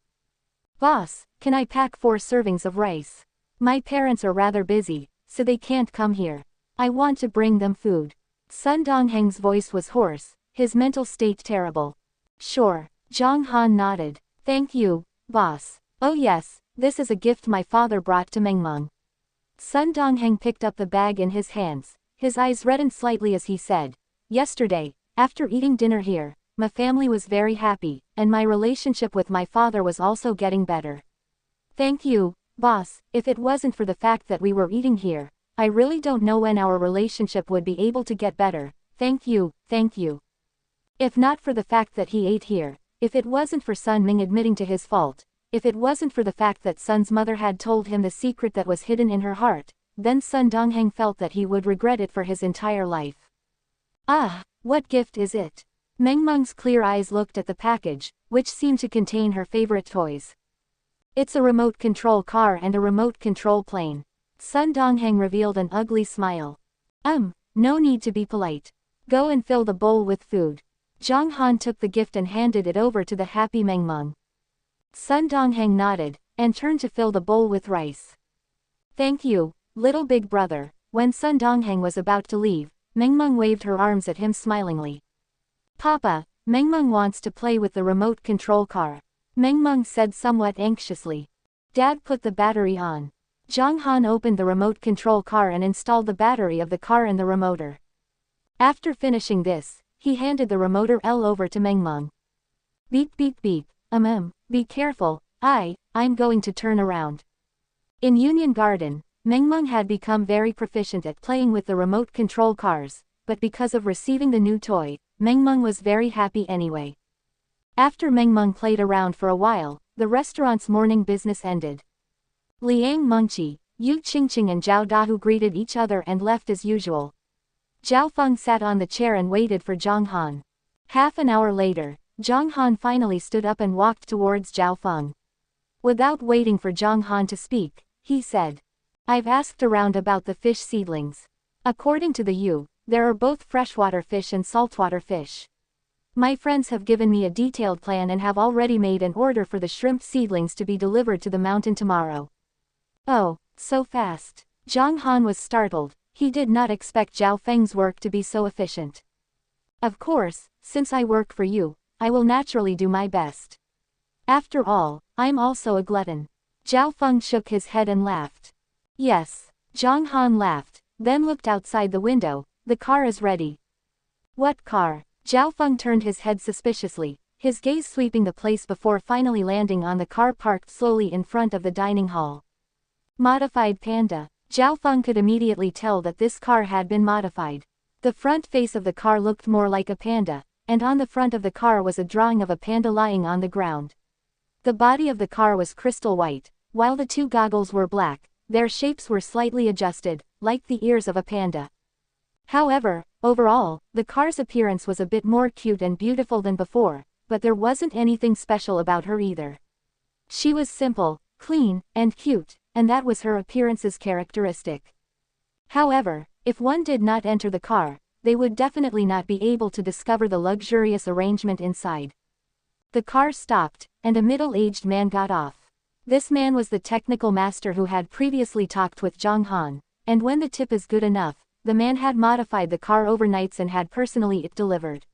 Boss, can I pack 4 servings of rice? My parents are rather busy, so they can't come here. I want to bring them food. Sun Dongheng's voice was hoarse, his mental state terrible. Sure. Zhang Han nodded. Thank you, boss. Oh yes, this is a gift my father brought to Mengmeng. Sun Dongheng picked up the bag in his hands. His eyes reddened slightly as he said, yesterday, after eating dinner here, my family was very happy, and my relationship with my father was also getting better. Thank you, boss. If it wasn't for the fact that we were eating here, I really don't know when our relationship would be able to get better. Thank you, thank you. If not for the fact that he ate here, if it wasn't for Sun Ming admitting to his fault, if it wasn't for the fact that Sun's mother had told him the secret that was hidden in her heart, then Sun Dongheng felt that he would regret it for his entire life. Ah, what gift is it? Mengmeng's clear eyes looked at the package, which seemed to contain her favorite toys. It's a remote control car and a remote control plane. Sun Dongheng revealed an ugly smile. No need to be polite. Go and fill the bowl with food. Zhang Han took the gift and handed it over to the happy Mengmeng. Sun Dongheng nodded, and turned to fill the bowl with rice. Thank you, little big brother. When Sun Dongheng was about to leave, Mengmeng waved her arms at him smilingly. Papa, Mengmeng wants to play with the remote control car. Mengmeng said somewhat anxiously. Dad put the battery on. Zhang Han opened the remote control car and installed the battery of the car in the remoter. After finishing this, he handed the remoter L over to Mengmeng. Beep beep beep, be careful, I'm going to turn around. In Union Garden, Mengmeng had become very proficient at playing with the remote control cars, but because of receiving the new toy, Mengmeng was very happy anyway. After Mengmeng played around for a while, the restaurant's morning business ended. Liang Mengqi, Yu Qingqing and Zhao Dahu greeted each other and left as usual. Zhao Feng sat on the chair and waited for Zhang Han. Half an hour later, Zhang Han finally stood up and walked towards Zhao Feng. Without waiting for Zhang Han to speak, he said, I've asked around about the fish seedlings. According to the Yu, there are both freshwater fish and saltwater fish. My friends have given me a detailed plan and have already made an order for the shrimp seedlings to be delivered to the mountain tomorrow. Oh, so fast. Zhang Han was startled. He did not expect Zhao Feng's work to be so efficient. Of course, since I work for you, I will naturally do my best. After all, I'm also a glutton. Zhao Feng shook his head and laughed. Yes. Zhang Han laughed, then looked outside the window. The car is ready. What car? Zhao Feng turned his head suspiciously, his gaze sweeping the place before finally landing on the car parked slowly in front of the dining hall. Modified Panda. Zhao Feng could immediately tell that this car had been modified. The front face of the car looked more like a panda, and on the front of the car was a drawing of a panda lying on the ground. The body of the car was crystal white, while the two goggles were black. Their shapes were slightly adjusted, like the ears of a panda. However, overall, the car's appearance was a bit more cute and beautiful than before, but there wasn't anything special about her either. She was simple, clean, and cute, and that was her appearance's characteristic. However, if one did not enter the car, they would definitely not be able to discover the luxurious arrangement inside. The car stopped, and a middle-aged man got off. This man was the technical master who had previously talked with Zhang Han, and when the tip is good enough, the man had modified the car overnights and had personally it delivered.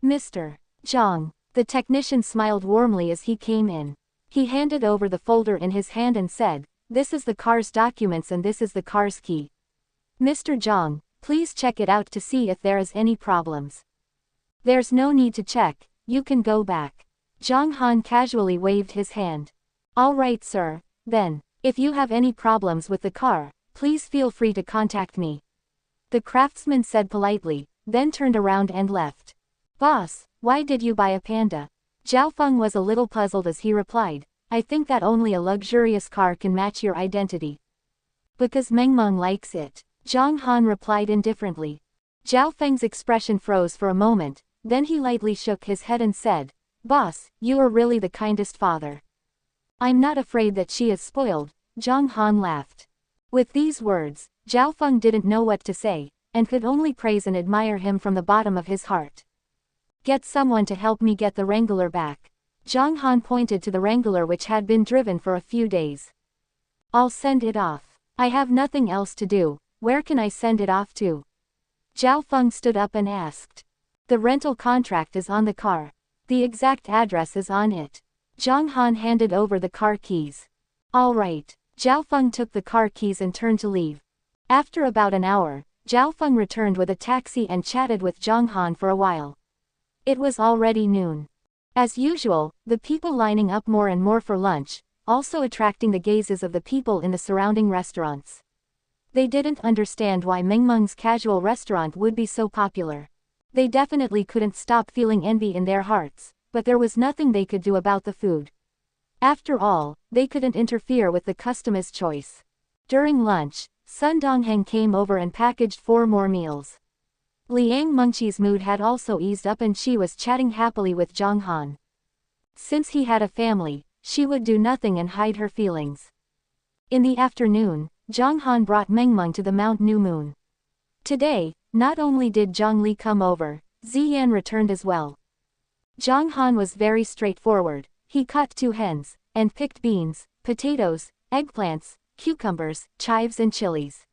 Mr. Zhang. The technician smiled warmly as he came in. He handed over the folder in his hand and said, this is the car's documents and this is the car's key. Mr. Zhang, please check it out to see if there is any problems. There's no need to check, you can go back. Zhang Han casually waved his hand. All right sir, then, if you have any problems with the car, please feel free to contact me. The craftsman said politely, then turned around and left. Boss, why did you buy a panda? Zhao Feng was a little puzzled as he replied, I think that only a luxurious car can match your identity. Because Mengmeng likes it. Zhang Han replied indifferently. Zhao Feng's expression froze for a moment, then he lightly shook his head and said, Boss, you are really the kindest father. I'm not afraid that she is spoiled. Zhang Han laughed. With these words, Zhao Feng didn't know what to say, and could only praise and admire him from the bottom of his heart. Get someone to help me get the Wrangler back. Zhang Han pointed to the Wrangler which had been driven for a few days. I'll send it off. I have nothing else to do, where can I send it off to? Zhao Feng stood up and asked. The rental contract is on the car. The exact address is on it. Zhang Han handed over the car keys. All right. Zhao Feng took the car keys and turned to leave. After about an hour, Zhao Feng returned with a taxi and chatted with Zhang Han for a while. It was already noon. As usual, the people lining up more and more for lunch, also attracting the gazes of the people in the surrounding restaurants. They didn't understand why Mengmeng's casual restaurant would be so popular. They definitely couldn't stop feeling envy in their hearts, but there was nothing they could do about the food. After all, they couldn't interfere with the customer's choice. During lunch, Sun Dongheng came over and packaged 4 more meals. Liang Mengqi's mood had also eased up and she was chatting happily with Zhang Han. Since he had a family, she would do nothing and hide her feelings. In the afternoon, Zhang Han brought Mengmeng to the Mount New Moon. Today, not only did Zhang Li come over, Ziyan returned as well. Zhang Han was very straightforward. He caught 2 hens, and picked beans, potatoes, eggplants, cucumbers, chives and chilies.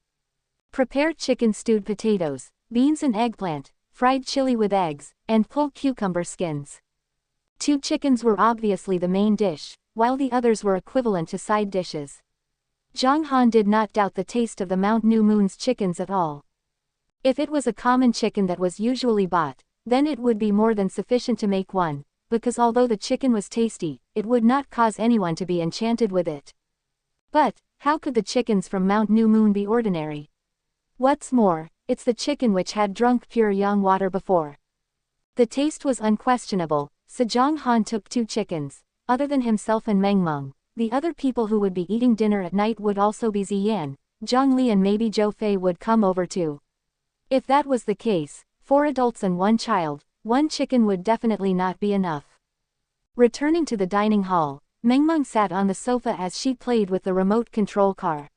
Prepared chicken stewed potatoes, beans and eggplant, fried chili with eggs, and pulled cucumber skins. 2 chickens were obviously the main dish, while the others were equivalent to side dishes. Zhang Han did not doubt the taste of the Mount New Moon's chickens at all. If it was a common chicken that was usually bought, then it would be more than sufficient to make one, because although the chicken was tasty, it would not cause anyone to be enchanted with it. But, how could the chickens from Mount New Moon be ordinary? What's more, it's the chicken which had drunk pure yang water before. The taste was unquestionable, so Zhang Han took 2 chickens. Other than himself and Mengmeng, the other people who would be eating dinner at night would also be Ziyan, Zhang Li and maybe Zhou Fei would come over too. If that was the case, 4 adults and 1 child, 1 chicken would definitely not be enough. Returning to the dining hall, Mengmeng sat on the sofa as she played with the remote control car.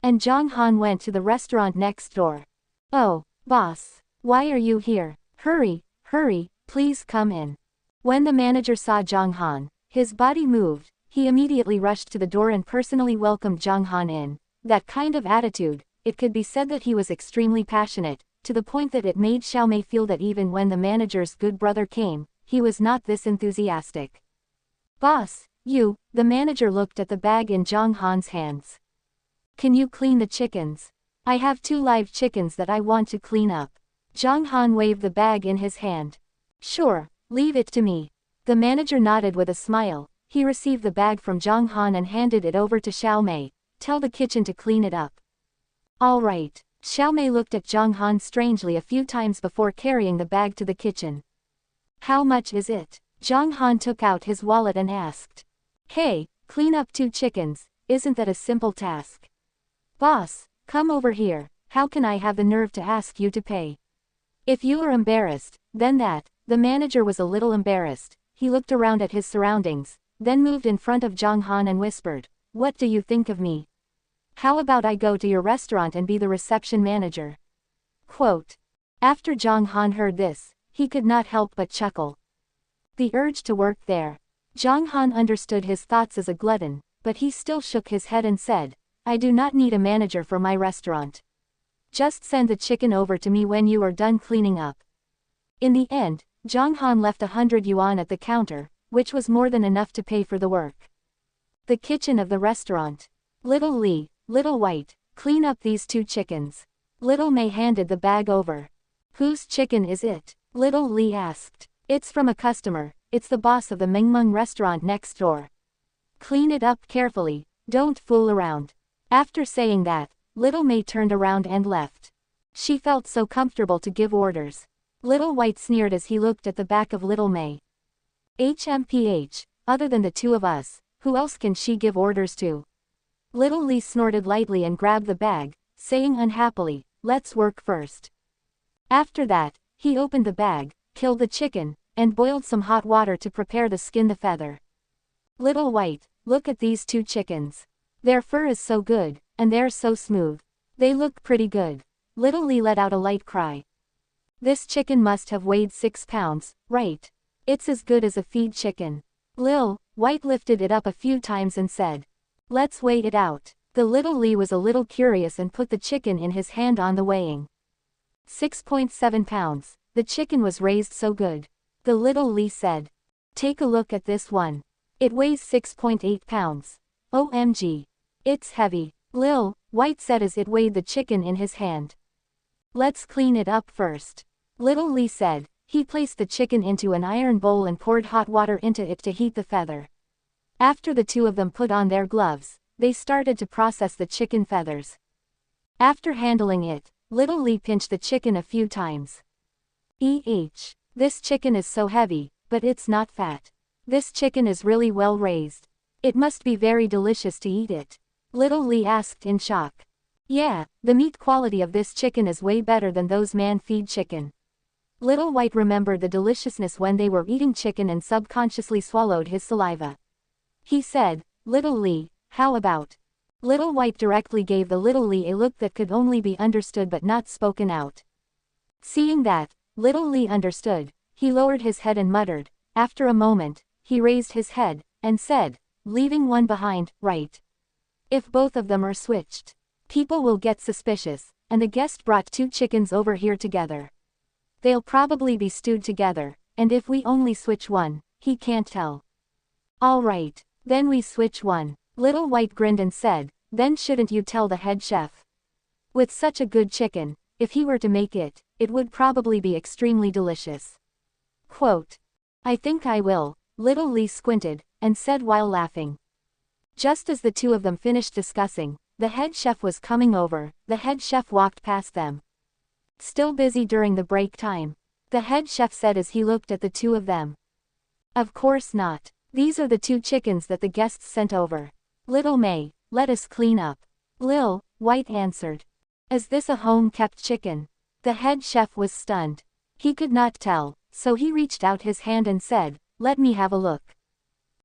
And Zhang Han went to the restaurant next door. Oh, boss. Why are you here? Hurry, hurry, please come in. When the manager saw Zhang Han, his body moved. He immediately rushed to the door and personally welcomed Zhang Han in. That kind of attitude, it could be said that he was extremely passionate, to the point that it made Xiaomei feel that even when the manager's good brother came, he was not this enthusiastic. Boss, the manager looked at the bag in Zhang Han's hands. Can you clean the chickens? I have 2 live chickens that I want to clean up. Zhang Han waved the bag in his hand. Sure, leave it to me. The manager nodded with a smile. He received the bag from Zhang Han and handed it over to Xiaomei. Tell the kitchen to clean it up. All right. Xiaomei looked at Zhang Han strangely a few times before carrying the bag to the kitchen. How much is it? Zhang Han took out his wallet and asked. Hey, clean up 2 chickens, isn't that a simple task? Boss, come over here, how can I have the nerve to ask you to pay? If you are embarrassed, then that. The manager was a little embarrassed. He looked around at his surroundings, then moved in front of Zhang Han and whispered, What do you think of me? How about I go to your restaurant and be the reception manager? Quote. After Zhang Han heard this, he could not help but chuckle. The urge to work there. Zhang Han understood his thoughts as a glutton, but he still shook his head and said, I do not need a manager for my restaurant. Just send the chicken over to me when you are done cleaning up. In the end, Zhang Han left 100 yuan at the counter, which was more than enough to pay for the work. The kitchen of the restaurant. Little Li, Little White, clean up these 2 chickens. Little Mei handed the bag over. Whose chicken is it? Little Li asked. It's from a customer, it's the boss of the Mengmeng restaurant next door. Clean it up carefully, don't fool around. After saying that, Little Mei turned around and left. She felt so comfortable to give orders. Little White sneered as he looked at the back of Little Mei. HMPH, other than the 2 of us, who else can she give orders to? Little Li snorted lightly and grabbed the bag, saying unhappily, let's work first. After that, he opened the bag, killed the chicken, and boiled some hot water to prepare the skin the feather. Little White, look at these 2 chickens. Their fur is so good, and they're so smooth. They look pretty good. Little Li let out a light cry. This chicken must have weighed 6 pounds, right? It's as good as a feed chicken. Lil White lifted it up a few times and said, let's weigh it out. The Little Li was a little curious and put the chicken in his hand on the weighing. 6.7 pounds. the chicken was raised so good. The little Lee said. Take a look at this one. It weighs 6.8 pounds. OMG. It's heavy. Lil White said as it weighed the chicken in his hand. Let's clean it up first. Little Lee said. He placed the chicken into an iron bowl and poured hot water into it to heat the feather. After the two of them put on their gloves, they started to process the chicken feathers. After handling it, Little Lee pinched the chicken a few times. This chicken is so heavy, but it's not fat. This chicken is really well raised. It must be very delicious to eat it. Little Lee asked in shock. Yeah, the meat quality of this chicken is way better than those man-feed chicken. Little White remembered the deliciousness when they were eating chicken and subconsciously swallowed his saliva. He said, Little Lee, how about? Little White directly gave the Little Lee a look that could only be understood but not spoken out. Seeing that, Little Lee understood, he lowered his head and muttered. After a moment, he raised his head, and said, leaving one behind, right. If both of them are switched, people will get suspicious, and the guest brought 2 chickens over here together. They'll probably be stewed together, and if we only switch one, he can't tell. All right, then we switch one. Little White grinned and said, then shouldn't you tell the head chef? With such a good chicken, if he were to make it, it would probably be extremely delicious. Quote. I think I will, Little Lee squinted, and said while laughing. Just as the two of them finished discussing, the head chef was coming over. The head chef walked past them. Still busy during the break time? The head chef said as he looked at the two of them. Of course not. These are the 2 chickens that the guests sent over. Little May, let us clean up. Lil White answered. Is this a home-kept chicken? The head chef was stunned. He could not tell, so he reached out his hand and said, let me have a look.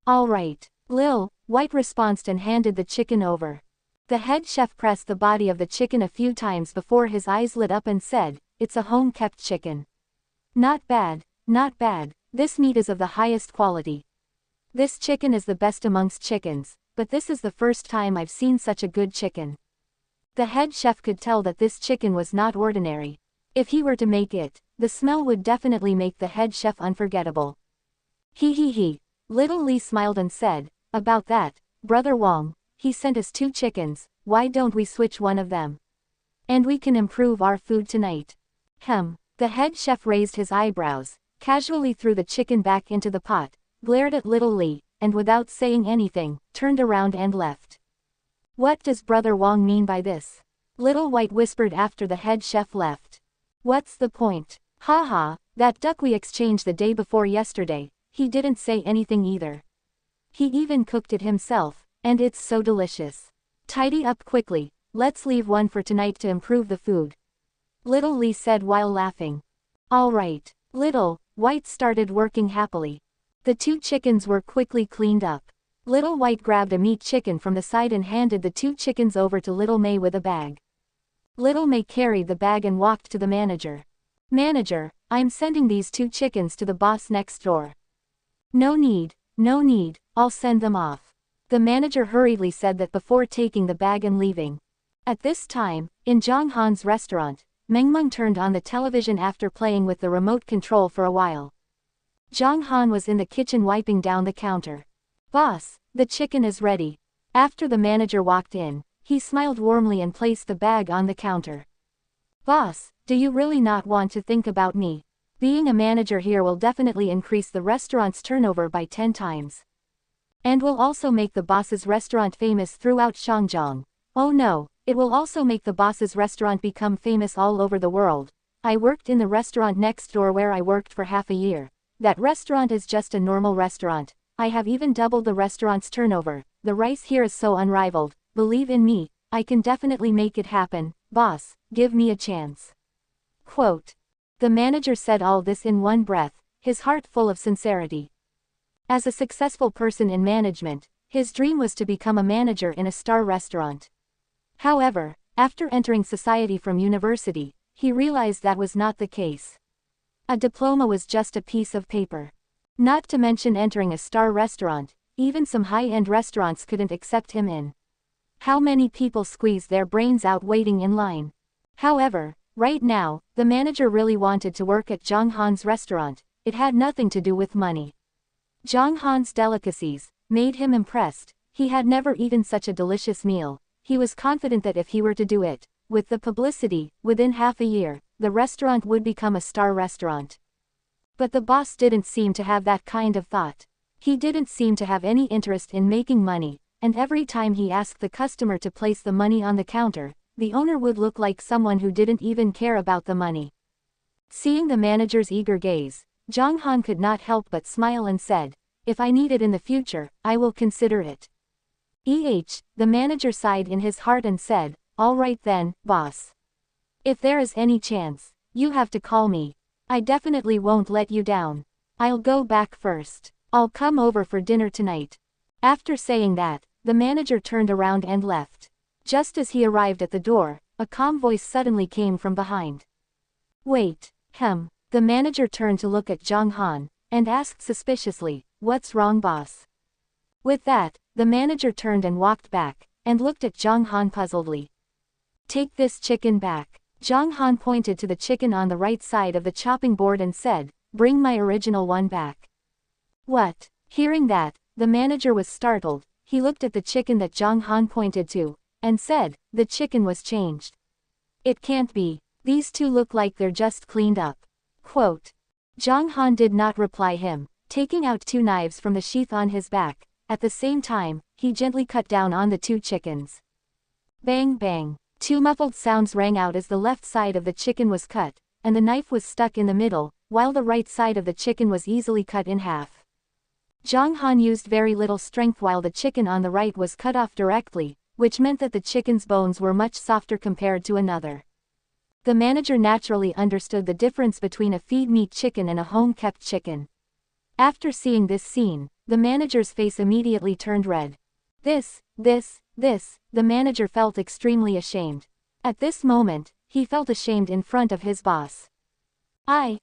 All right. Lil White responded and handed the chicken over. The head chef pressed the body of the chicken a few times before his eyes lit up and said, it's a home-kept chicken. Not bad, not bad. This meat is of the highest quality. This chicken is the best amongst chickens, but this is the first time I've seen such a good chicken. The head chef could tell that this chicken was not ordinary. If he were to make it, the smell would definitely make the head chef unforgettable. He. Little Lee smiled and said, about that, Brother Wong, he sent us 2 chickens, why don't we switch one of them? And we can improve our food tonight. The head chef raised his eyebrows, casually threw the chicken back into the pot, glared at Little Lee, and without saying anything, turned around and left. What does Brother Wong mean by this? Little White whispered after the head chef left. What's the point? Haha, that duck we exchanged the day before yesterday, he didn't say anything either. He even cooked it himself, and it's so delicious. Tidy up quickly, let's leave one for tonight to improve the food. Little Lee said while laughing. All right. Little White started working happily. The 2 chickens were quickly cleaned up. Little White grabbed a meat chicken from the side and handed the 2 chickens over to Little May with a bag. Little May carried the bag and walked to the manager. Manager, I'm sending these 2 chickens to the boss next door. No need, I'll send them off. The manager hurriedly said that before taking the bag and leaving. At this time, in Zhang Han's restaurant, Meng turned on the television after playing with the remote control for a while. Zhang Han was in the kitchen wiping down the counter. Boss, the chicken is ready. After the manager walked in, he smiled warmly and placed the bag on the counter. Boss, do you really not want to think about me? Being a manager here will definitely increase the restaurant's turnover by 10 times. And will also make the boss's restaurant famous throughout Shangjiang. Oh no, it will also make the boss's restaurant become famous all over the world. I worked in the restaurant next door where I worked for half a year. That restaurant is just a normal restaurant. I have even doubled the restaurant's turnover. The rice here is so unrivaled. Believe in me, I can definitely make it happen. Boss, give me a chance. Quote. The manager said all this in one breath, his heart full of sincerity. As a successful person in management, his dream was to become a manager in a star restaurant. However, after entering society from university, he realized that was not the case. A diploma was just a piece of paper. Not to mention entering a star restaurant, even some high-end restaurants couldn't accept him in. How many people squeeze their brains out waiting in line? However, Right now, the manager really wanted to work at Zhang Han's restaurant. It had nothing to do with money. Zhang Han's delicacies made him impressed. He had never eaten such a delicious meal. He was confident that if he were to do it, with the publicity, within half a year, the restaurant would become a star restaurant. But the boss didn't seem to have that kind of thought. He didn't seem to have any interest in making money, and every time he asked the customer to place the money on the counter, the owner would look like someone who didn't even care about the money. Seeing the manager's eager gaze, Zhang Han could not help but smile and said, "If I need it in the future, I will consider it." The manager sighed in his heart and said, "All right then, boss. If there is any chance, you have to call me. I definitely won't let you down. I'll go back first. I'll come over for dinner tonight." After saying that, the manager turned around and left. Just as he arrived at the door, a calm voice suddenly came from behind. "Wait, The manager turned to look at Zhang Han, and asked suspiciously, "What's wrong, boss?" With that, the manager turned and walked back, and looked at Zhang Han puzzledly. "Take this chicken back." Zhang Han pointed to the chicken on the right side of the chopping board and said, "Bring my original one back." What? Hearing that, the manager was startled. He looked at the chicken that Zhang Han pointed to, and said, "The chicken was changed. It can't be. These two look like they're just cleaned up." Quote. Zhang Han did not reply him, taking out two knives from the sheath on his back. At the same time, he gently cut down on the two chickens. Bang bang. Two muffled sounds rang out as the left side of the chicken was cut, and the knife was stuck in the middle, while the right side of the chicken was easily cut in half. Zhang Han used very little strength while the chicken on the right was cut off directly, which meant that the chicken's bones were much softer compared to another. The manager naturally understood the difference between a feed-meat chicken and a home-kept chicken. After seeing this scene, the manager's face immediately turned red. The manager felt extremely ashamed. At this moment, he felt ashamed in front of his boss. I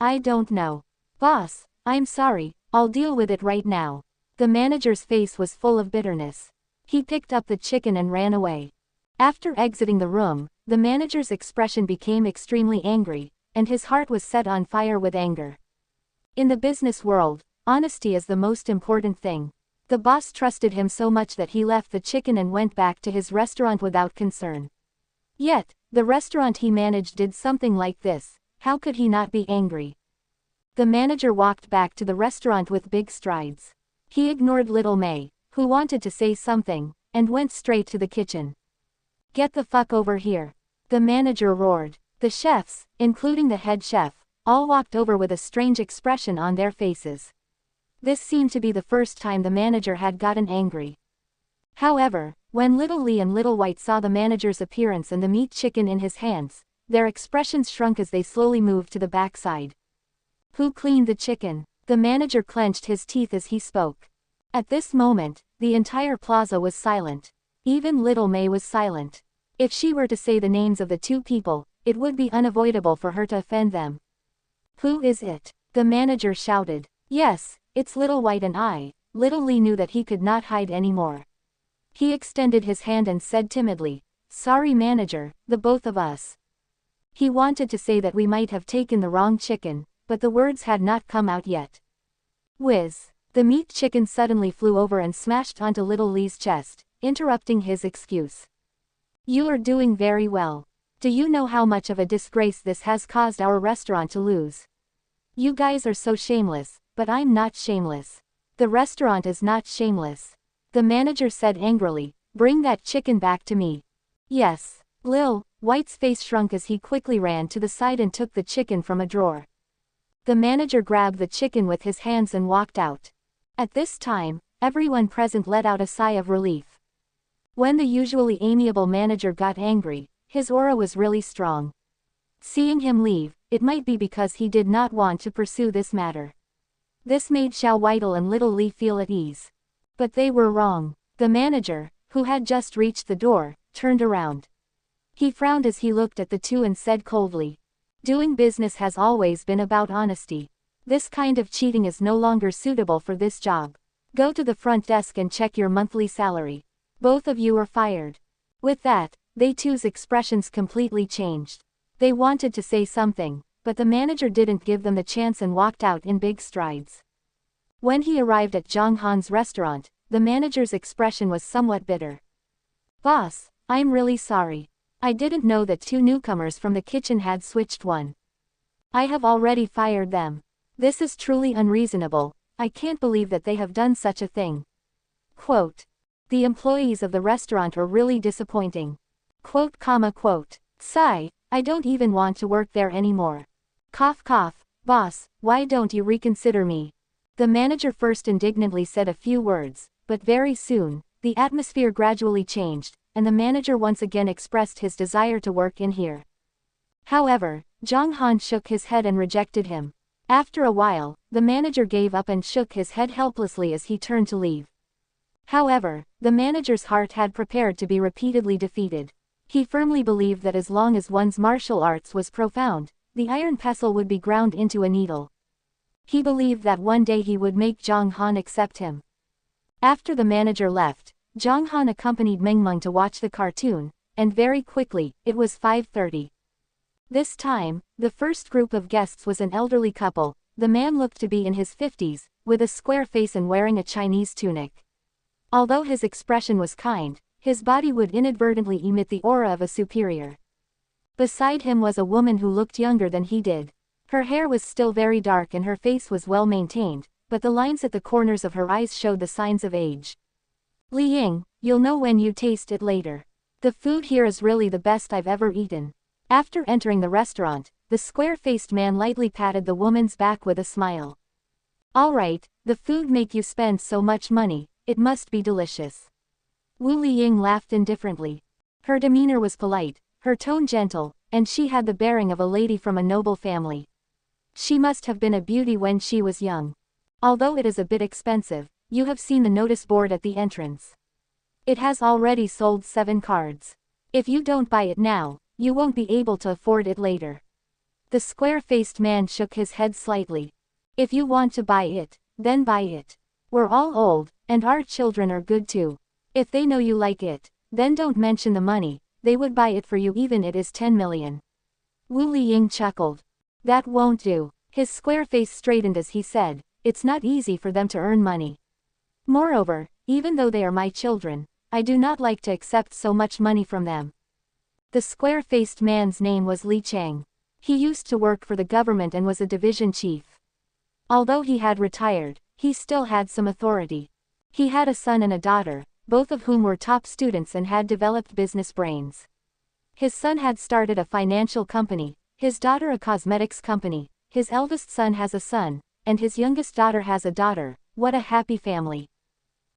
don't know. Boss, I'm sorry, I'll deal with it right now." The manager's face was full of bitterness. He picked up the chicken and ran away. After exiting the room, the manager's expression became extremely angry, and his heart was set on fire with anger. In the business world, honesty is the most important thing. The boss trusted him so much that he left the chicken and went back to his restaurant without concern. Yet, the restaurant he managed did something like this. How could he not be angry? The manager walked back to the restaurant with big strides. He ignored little May, who wanted to say something, and went straight to the kitchen. "Get the fuck over here!" the manager roared. The chefs, including the head chef, all walked over with a strange expression on their faces. This seemed to be the first time the manager had gotten angry. However, when Little Lee and Little White saw the manager's appearance and the meat chicken in his hands, their expressions shrunk as they slowly moved to the backside. "Who cleaned the chicken?" The manager clenched his teeth as he spoke. At this moment, the entire plaza was silent. Even Little May was silent. If she were to say the names of the two people, it would be unavoidable for her to offend them. "Who is it?" the manager shouted. "Yes, it's Little White and I." Little Lee knew that he could not hide anymore. He extended his hand and said timidly, "Sorry manager, the both of us." He wanted to say that we might have taken the wrong chicken, but the words had not come out yet. Whiz! The meat chicken suddenly flew over and smashed onto Little Lee's chest, interrupting his excuse. "You are doing very well. Do you know how much of a disgrace this has caused our restaurant to lose? You guys are so shameless, but I'm not shameless. The restaurant is not shameless." The manager said angrily, "Bring that chicken back to me." "Yes." Lil White's face shrunk as he quickly ran to the side and took the chicken from a drawer. The manager grabbed the chicken with his hands and walked out. At this time, everyone present let out a sigh of relief. When the usually amiable manager got angry, his aura was really strong. Seeing him leave, it might be because he did not want to pursue this matter. This made Xiao Whittle and Little Lee feel at ease. But they were wrong. The manager, who had just reached the door, turned around. He frowned as he looked at the two and said coldly, "Doing business has always been about honesty. This kind of cheating is no longer suitable for this job. Go to the front desk and check your monthly salary. Both of you are fired." With that, they two's expressions completely changed. They wanted to say something, but the manager didn't give them the chance and walked out in big strides. When he arrived at Zhang Han's restaurant, the manager's expression was somewhat bitter. "Boss, I'm really sorry. I didn't know that 2 newcomers from the kitchen had switched one. I have already fired them. This is truly unreasonable. I can't believe that they have done such a thing." Quote. The employees of the restaurant are really disappointing. Quote, quote. Sigh, I don't even want to work there anymore. Cough cough, boss, why don't you reconsider me? The manager first indignantly said a few words, but very soon, the atmosphere gradually changed, and the manager once again expressed his desire to work in here. However, Zhang Han shook his head and rejected him. After a while, the manager gave up and shook his head helplessly as he turned to leave. However, the manager's heart had prepared to be repeatedly defeated. He firmly believed that as long as one's martial arts was profound, the iron pestle would be ground into a needle. He believed that one day he would make Zhang Han accept him. After the manager left, Zhang Han accompanied Mengmeng to watch the cartoon, and very quickly, it was 5:30. This time, the first group of guests was an elderly couple. The man looked to be in his 50s, with a square face and wearing a Chinese tunic. Although his expression was kind, his body would inadvertently emit the aura of a superior. Beside him was a woman who looked younger than he did. Her hair was still very dark and her face was well maintained, but the lines at the corners of her eyes showed the signs of age. "Li Ying, you'll know when you taste it later. The food here is really the best I've ever eaten." After entering the restaurant, the square-faced man lightly patted the woman's back with a smile. "All right, the food make you spend so much money, it must be delicious." Wu Liying laughed indifferently. Her demeanor was polite, her tone gentle, and she had the bearing of a lady from a noble family. She must have been a beauty when she was young. "Although it is a bit expensive, you have seen the notice board at the entrance. It has already sold 7 cards. If you don't buy it now, you won't be able to afford it later." The square-faced man shook his head slightly. "If you want to buy it, then buy it. We're all old, and our children are good too. If they know you like it, then don't mention the money, they would buy it for you even it is 10 million. Wu Liying chuckled. "That won't do." His square face straightened as he said, "It's not easy for them to earn money. Moreover, even though they are my children, I do not like to accept so much money from them." The square-faced man's name was Li Chang. He used to work for the government and was a division chief. Although he had retired, he still had some authority. He had a son and a daughter, both of whom were top students and had developed business brains. His son had started a financial company, his daughter a cosmetics company, his eldest son has a son, and his youngest daughter has a daughter. What a happy family.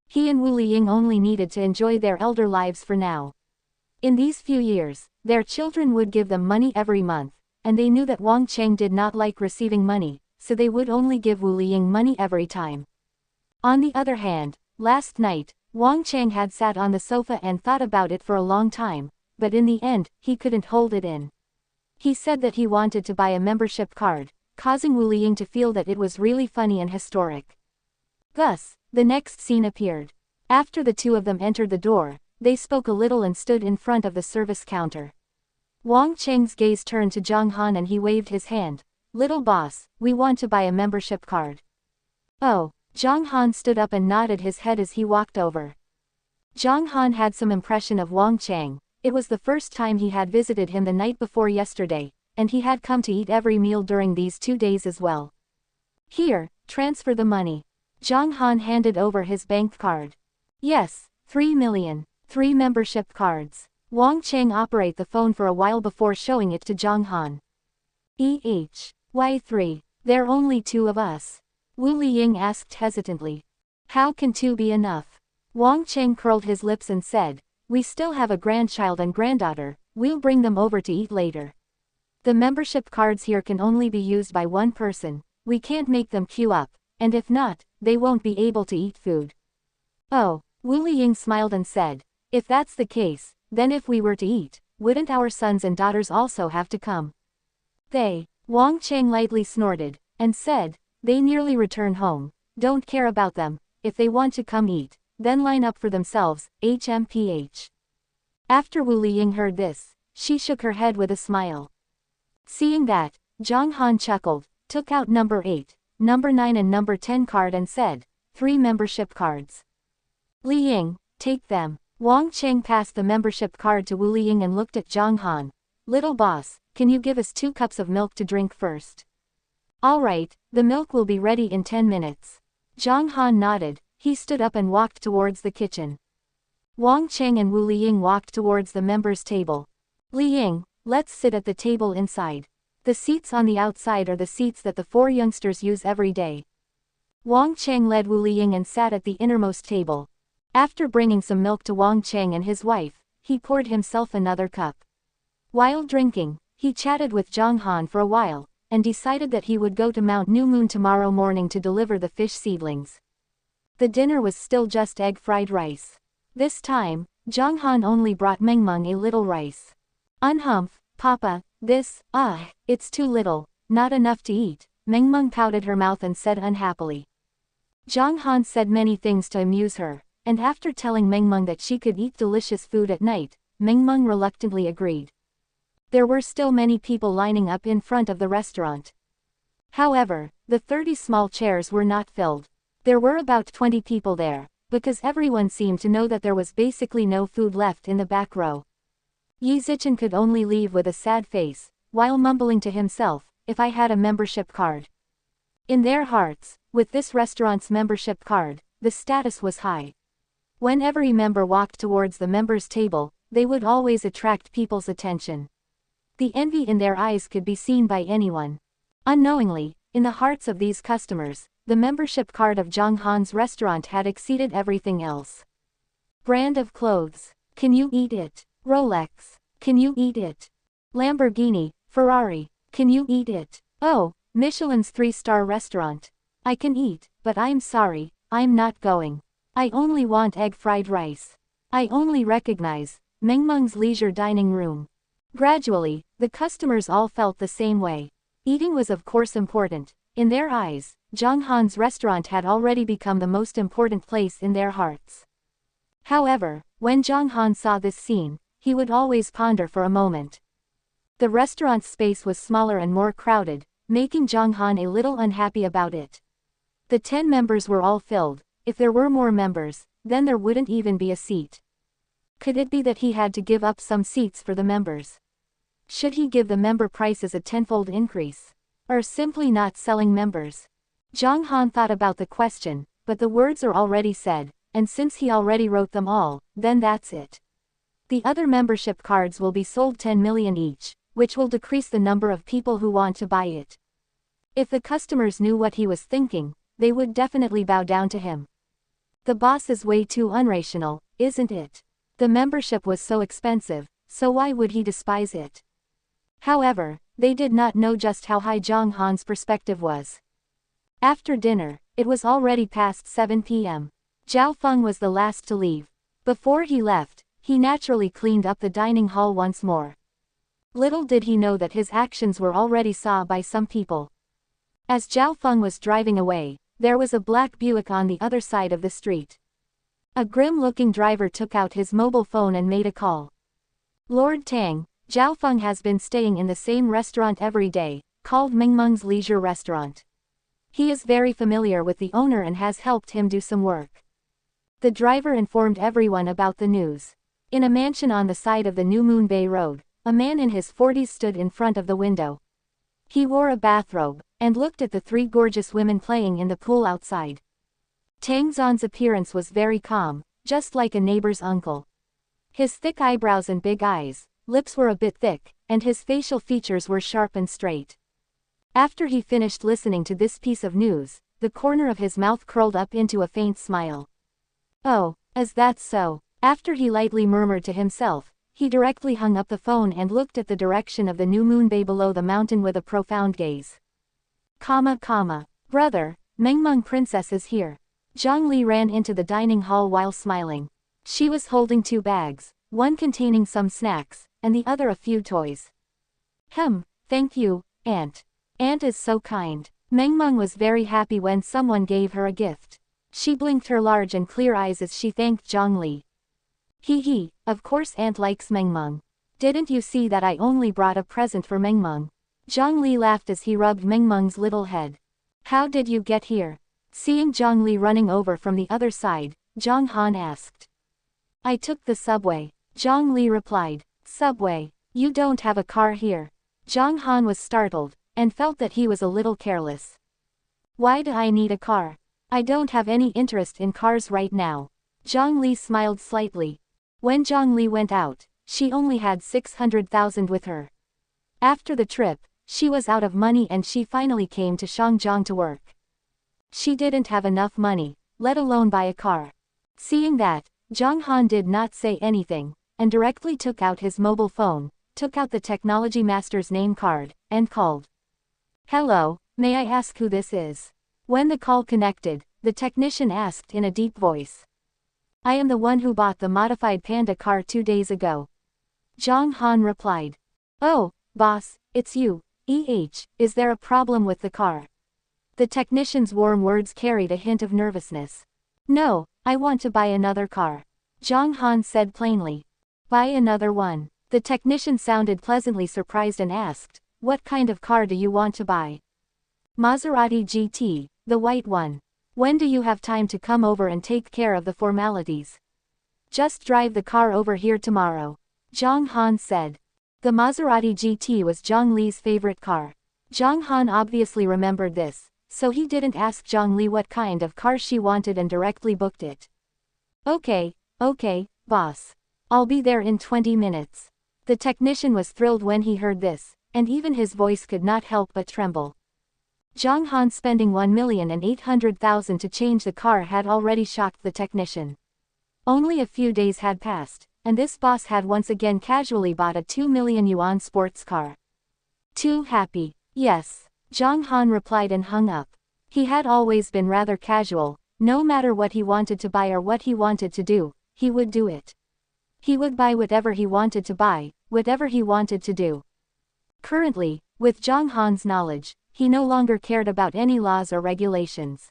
He and Wu Liying only needed to enjoy their elder lives for now. In these few years, their children would give them money every month, and they knew that Wang Cheng did not like receiving money, so they would only give Wu Liying money every time. On the other hand, last night, Wang Cheng had sat on the sofa and thought about it for a long time, but in the end, he couldn't hold it in. He said that he wanted to buy a membership card, causing Wu Liying to feel that it was really funny and historic. Thus, the next scene appeared. After the two of them entered the door, they spoke a little and stood in front of the service counter. Wang Cheng's gaze turned to Zhang Han and he waved his hand. "Little boss, we want to buy a membership card." "Oh." Zhang Han stood up and nodded his head as he walked over. Zhang Han had some impression of Wang Cheng. It was the first time he had visited him the night before yesterday, and he had come to eat every meal during these 2 days as well. "Here, transfer the money." Zhang Han handed over his bank card. "Yes, 3 million. 3 membership cards." Wang Cheng operated the phone for a while before showing it to Zhang Han. Why 3? There are only 2 of us. Wu Liying asked hesitantly. "How can 2 be enough?" Wang Cheng curled his lips and said, "We still have a grandchild and granddaughter, we'll bring them over to eat later. The membership cards here can only be used by 1 person, we can't make them queue up, and if not, they won't be able to eat food." "Oh." Wu Liying smiled and said, "If that's the case, then if we were to eat, wouldn't our sons and daughters also have to come?" Wang Cheng lightly snorted, and said, "They nearly return home, don't care about them, if they want to come eat, then line up for themselves, HMPH. After Wu Liying heard this, she shook her head with a smile. Seeing that, Zhang Han chuckled, took out number 8, number 9 and number 10 card and said, 3 membership cards. Li Ying, take them. Wang Cheng passed the membership card to Wu Liying and looked at Zhang Han. Little boss, can you give us 2 cups of milk to drink first? All right, the milk will be ready in 10 minutes. Zhang Han nodded. He stood up and walked towards the kitchen. Wang Cheng and Wu Liying walked towards the members' table. Li Ying, let's sit at the table inside. The seats on the outside are the seats that the 4 youngsters use every day. Wang Cheng led Wu Liying and sat at the innermost table. After bringing some milk to Wang Cheng and his wife, he poured himself another cup. While drinking, he chatted with Zhang Han for a while, and decided that he would go to Mount New Moon tomorrow morning to deliver the fish seedlings. The dinner was still just egg fried rice. This time, Zhang Han only brought Mengmeng a little rice. Unhumph, Papa, this, it's too little, not enough to eat, Mengmeng pouted her mouth and said unhappily. Zhang Han said many things to amuse her, and after telling Mengmeng that she could eat delicious food at night, Mengmeng reluctantly agreed. There were still many people lining up in front of the restaurant. However, the 30 small chairs were not filled. There were about 20 people there, because everyone seemed to know that there was basically no food left in the back row. Yi Zichen could only leave with a sad face, while mumbling to himself, if I had a membership card. In their hearts, with this restaurant's membership card, the status was high. When every member walked towards the members' table, they would always attract people's attention. The envy in their eyes could be seen by anyone. Unknowingly, in the hearts of these customers, the membership card of Zhang Han's restaurant had exceeded everything else. Brand of clothes. Can you eat it? Rolex. Can you eat it? Lamborghini, Ferrari. Can you eat it? Oh, Michelin's 3-star restaurant. I can eat, but I'm sorry, I'm not going. I only want egg fried rice. I only recognize Mengmeng's leisure dining room. Gradually, the customers all felt the same way. Eating was of course important. In their eyes, Zhang Han's restaurant had already become the most important place in their hearts. However, when Zhang Han saw this scene, he would always ponder for a moment. The restaurant's space was smaller and more crowded, making Zhang Han a little unhappy about it. The 10 members were all filled. If there were more members, then there wouldn't even be a seat. Could it be that he had to give up some seats for the members? Should he give the member prices a 10-fold increase? Or simply not selling members? Zhang Han thought about the question, but the words are already said, and since he already wrote them all, then that's it. The other membership cards will be sold 10 million each, which will decrease the number of people who want to buy it. If the customers knew what he was thinking, they would definitely bow down to him. The boss is way too unrational, isn't it? The membership was so expensive, so why would he despise it? However, they did not know just how high Zhang Han's perspective was. After dinner, it was already past 7 p.m. Zhao Feng was the last to leave. Before he left, he naturally cleaned up the dining hall once more. Little did he know that his actions were already saw by some people. As Zhao Feng was driving away, there was a black Buick on the other side of the street. A grim-looking driver took out his mobile phone and made a call. Lord Tang, Zhao Feng has been staying in the same restaurant every day, called Mengmeng's Leisure Restaurant. He is very familiar with the owner and has helped him do some work. The driver informed everyone about the news. In a mansion on the side of the New Moon Bay Road, a man in his 40s stood in front of the window. He wore a bathrobe, and looked at the 3 gorgeous women playing in the pool outside. Tang Zon's appearance was very calm, just like a neighbor's uncle. His thick eyebrows and big eyes, lips were a bit thick, and his facial features were sharp and straight. After he finished listening to this piece of news, the corner of his mouth curled up into a faint smile. Oh, is that so? After he lightly murmured to himself, he directly hung up the phone and looked at the direction of the New Moon Bay below the mountain with a profound gaze. Brother, Mengmeng Princess is here. Zhang Li ran into the dining hall while smiling. She was holding 2 bags, one containing some snacks, and the other a few toys. Thank you, Aunt. Aunt is so kind. Mengmeng was very happy when someone gave her a gift. She blinked her large and clear eyes as she thanked Zhang Li. Of course Aunt likes Mengmeng. Didn't you see that I only brought a present for Mengmeng? Zhang Li laughed as he rubbed Meng Meng's little head. How did you get here? Seeing Zhang Li running over from the other side, Zhang Han asked. I took the subway. Zhang Li replied. Subway? You don't have a car here. Zhang Han was startled, and felt that he was a little careless. Why do I need a car? I don't have any interest in cars right now. Zhang Li smiled slightly. When Zhang Li went out, she only had 600,000 with her. After the trip, she was out of money and she finally came to Shangjiang to work. She didn't have enough money, let alone buy a car. Seeing that, Zhang Han did not say anything, and directly took out his mobile phone, took out the technology master's name card, and called. Hello, may I ask who this is? When the call connected, the technician asked in a deep voice. I am the one who bought the modified Panda car 2 days ago. Zhang Han replied. Oh, boss, it's you. Is there a problem with the car? The technician's warm words carried a hint of nervousness. No, I want to buy another car. Zhang Han said plainly. Buy another one. The technician sounded pleasantly surprised and asked, what kind of car do you want to buy? Maserati GT, the white one. When do you have time to come over and take care of the formalities? Just drive the car over here tomorrow. Zhang Han said. The Maserati GT was Zhang Li's favorite car. Zhang Han obviously remembered this, so he didn't ask Zhang Li what kind of car she wanted and directly booked it. Okay, boss. I'll be there in 20 minutes. The technician was thrilled when he heard this, and even his voice could not help but tremble. Zhang Han spending 1,800,000 to change the car had already shocked the technician. Only a few days had passed, and this boss had once again casually bought a 2 million yuan sports car. Too happy. Yes. Zhang Han replied and hung up. He had always been rather casual, no matter what he wanted to buy or what he wanted to do, he would do it. He would buy whatever he wanted to buy, whatever he wanted to do. Currently, with Zhang Han's knowledge, he no longer cared about any laws or regulations.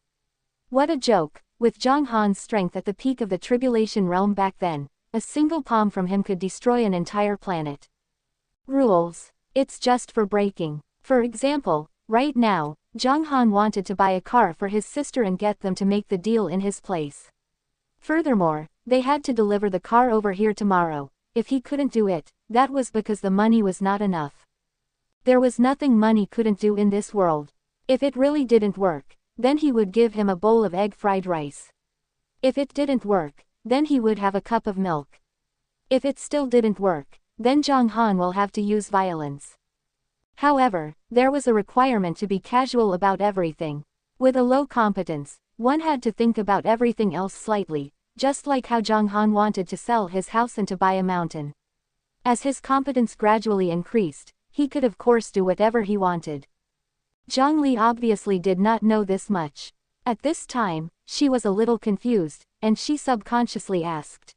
What a joke, with Zhang Han's strength at the peak of the tribulation realm back then, a single palm from him could destroy an entire planet. Rules. It's just for breaking. For example, right now, Zhang Han wanted to buy a car for his sister and get them to make the deal in his place. Furthermore, they had to deliver the car over here tomorrow. If he couldn't do it, that was because the money was not enough. There was nothing money couldn't do in this world. If it really didn't work, then he would give him a bowl of egg fried rice. If it didn't work, then he would have a cup of milk. If it still didn't work, then Zhang Han will have to use violence. However, there was a requirement to be casual about everything. With a low competence, one had to think about everything else slightly, just like how Zhang Han wanted to sell his house and to buy a mountain. As his competence gradually increased, he could of course do whatever he wanted. Zhang Li obviously did not know this much. At this time, she was a little confused, and she subconsciously asked.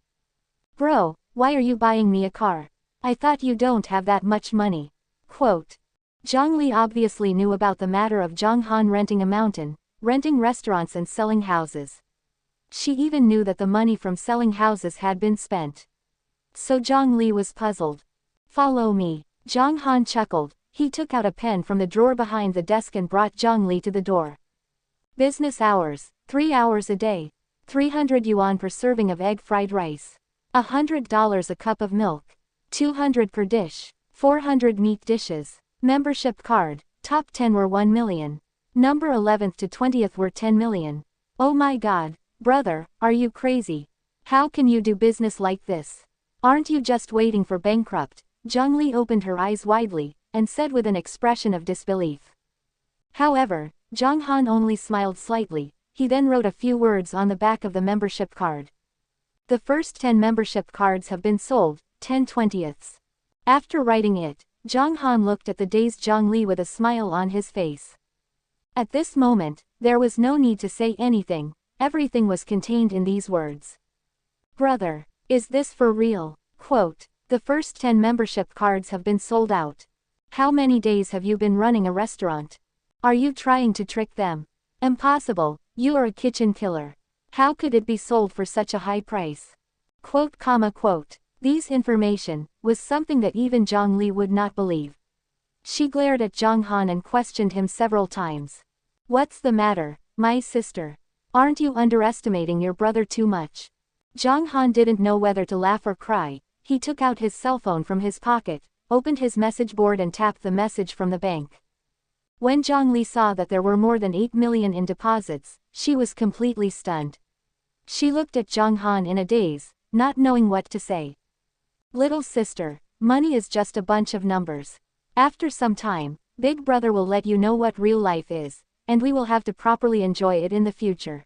Bro, why are you buying me a car? I thought you don't have that much money. Quote. Zhang Li obviously knew about the matter of Zhang Han renting a mountain, renting restaurants and selling houses. She even knew that the money from selling houses had been spent. So Zhang Li was puzzled. Follow me. Zhang Han chuckled. He took out a pen from the drawer behind the desk and brought Zhang Li to the door. Business hours, 3 hours a day. 300 yuan per serving of egg fried rice. $100 a cup of milk. 200 per dish. 400 meat dishes. Membership card. Top 10 were 1 million. Number 11th to 20th were 10 million. Oh my god, brother, are you crazy? How can you do business like this? Aren't you just waiting for bankrupt? Zhang Li opened her eyes widely, and said with an expression of disbelief. However, Zhang Han only smiled slightly. He then wrote a few words on the back of the membership card. The first 10 membership cards have been sold, 10 20ths. After writing it, Zhang Han looked at the dazed Zhang Li with a smile on his face. At this moment, there was no need to say anything, everything was contained in these words. Brother, is this for real? Quote, the first 10 membership cards have been sold out. How many days have you been running a restaurant? Are you trying to trick them? Impossible, you are a kitchen killer. How could it be sold for such a high price? Quote, quote. These information was something that even Zhang Li would not believe. She glared at Zhang Han and questioned him several times. What's the matter, my sister? Aren't you underestimating your brother too much? Zhang Han didn't know whether to laugh or cry. He took out his cell phone from his pocket, opened his message board and tapped the message from the bank. When Zhang Li saw that there were more than 8 million in deposits, she was completely stunned. She looked at Zhang Han in a daze, not knowing what to say. Little sister, money is just a bunch of numbers. After some time, Big Brother will let you know what real life is, and we will have to properly enjoy it in the future.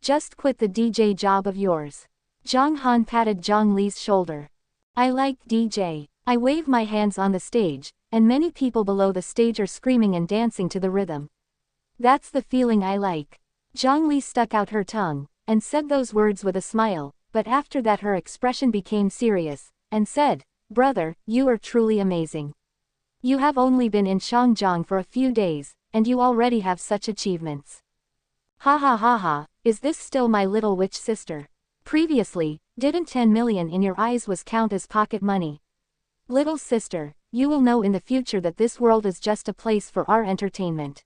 Just quit the DJ job of yours. Zhang Han patted Zhang Li's shoulder. I like DJ. I wave my hands on the stage, and many people below the stage are screaming and dancing to the rhythm. That's the feeling I like. Zhang Li stuck out her tongue, and said those words with a smile, but after that her expression became serious, and said, Brother, you are truly amazing. You have only been in Shangjiang for a few days, and you already have such achievements. Ha ha ha ha, is this still my little witch sister? Previously, didn't 10 million in your eyes was count as pocket money? Little sister, you will know in the future that this world is just a place for our entertainment.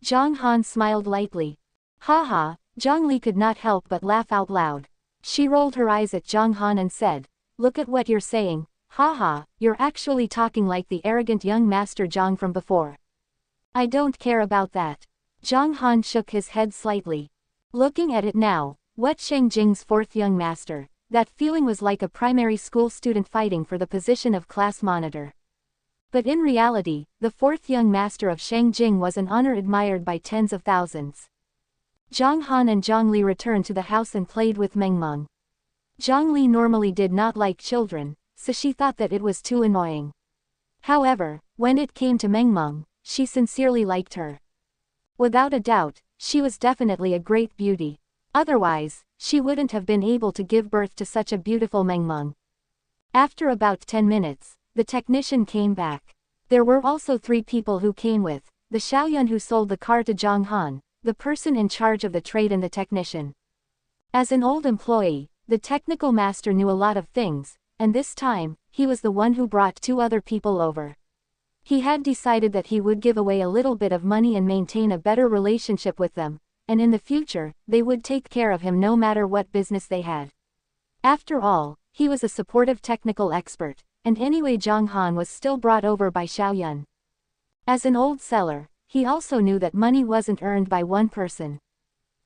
Zhang Han smiled lightly. Ha ha, Zhang Li could not help but laugh out loud. She rolled her eyes at Zhang Han and said, look at what you're saying, ha ha, you're actually talking like the arrogant young master Zhang from before. I don't care about that. Zhang Han shook his head slightly. Looking at it now, what Shang Jing's fourth young master, that feeling was like a primary school student fighting for the position of class monitor. But in reality, the fourth young master of Shang Jing was an honor admired by tens of thousands. Zhang Han and Zhang Li returned to the house and played with Meng Meng. Zhang Li normally did not like children, so she thought that it was too annoying. However, when it came to Meng Meng, she sincerely liked her. Without a doubt, she was definitely a great beauty. Otherwise, she wouldn't have been able to give birth to such a beautiful Meng Meng. After about 10 minutes, the technician came back. There were also 3 people who came with, the Xiaoyun who sold the car to Zhang Han, the person in charge of the trade and the technician. As an old employee, the technical master knew a lot of things, and this time, he was the one who brought 2 other people over. He had decided that he would give away a little bit of money and maintain a better relationship with them, and in the future, they would take care of him no matter what business they had. After all, he was a supportive technical expert, and anyway Zhang Han was still brought over by Xiaoyun. As an old seller, he also knew that money wasn't earned by one person.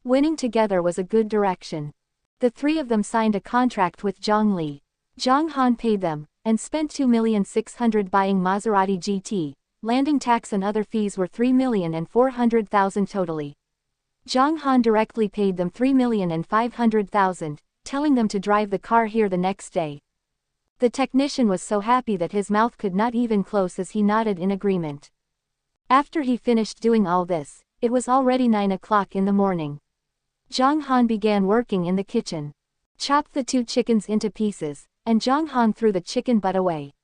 Winning together was a good direction. The 3 of them signed a contract with Zhang Li. Zhang Han paid them, and spent 2,600,000 buying Maserati GT, landing tax and other fees were 3,400,000 totally. Zhang Han directly paid them 3,500,000, telling them to drive the car here the next day. The technician was so happy that his mouth could not even close as he nodded in agreement. After he finished doing all this, it was already 9 o'clock in the morning. Zhang Han began working in the kitchen. Chopped the 2 chickens into pieces, and Zhang Han threw the chicken butt away.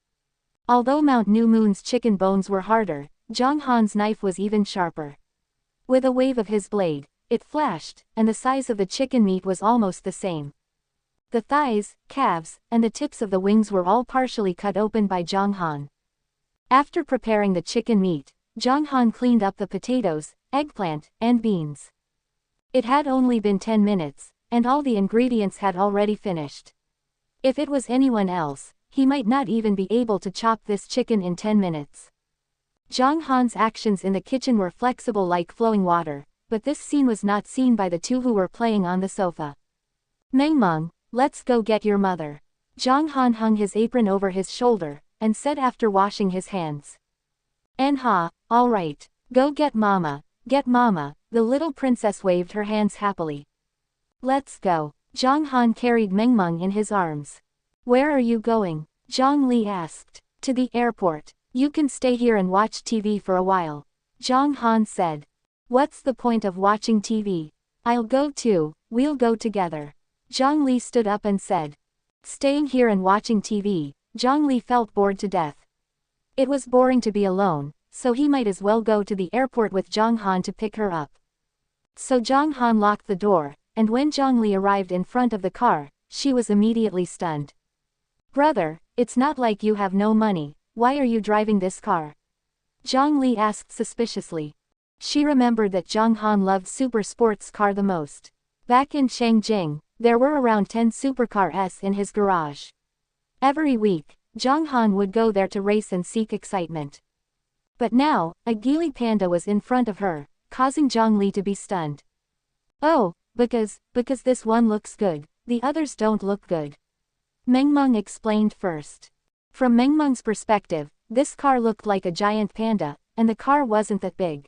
Although Mount New Moon's chicken bones were harder, Zhang Han's knife was even sharper. With a wave of his blade, it flashed, and the size of the chicken meat was almost the same. The thighs, calves, and the tips of the wings were all partially cut open by Zhang Han. After preparing the chicken meat, Zhang Han cleaned up the potatoes, eggplant, and beans. It had only been 10 minutes, and all the ingredients had already finished. If it was anyone else, he might not even be able to chop this chicken in 10 minutes. Zhang Han's actions in the kitchen were flexible like flowing water, but this scene was not seen by the 2 who were playing on the sofa. Meng Meng, let's go get your mother. Zhang Han hung his apron over his shoulder, and said after washing his hands. Nha, all right, go get mama, the little princess waved her hands happily. Let's go. Zhang Han carried Meng Meng in his arms. Where are you going? Zhang Li asked. To the airport. You can stay here and watch TV for a while. Zhang Han said. What's the point of watching TV? I'll go too, we'll go together. Zhang Li stood up and said. Staying here and watching TV, Zhang Li felt bored to death. It was boring to be alone, so he might as well go to the airport with Zhang Han to pick her up. So Zhang Han locked the door, and when Zhang Li arrived in front of the car, she was immediately stunned. Brother, it's not like you have no money, why are you driving this car? Zhang Li asked suspiciously. She remembered that Zhang Han loved super sports car the most. Back in Shangjing, there were around 10 supercars in his garage. Every week, Zhang Han would go there to race and seek excitement. But now, a Geely Panda was in front of her, causing Zhang Li to be stunned. Oh, because this one looks good, the others don't look good. Mengmeng explained first. From Mengmeng's perspective, this car looked like a giant panda, and the car wasn't that big.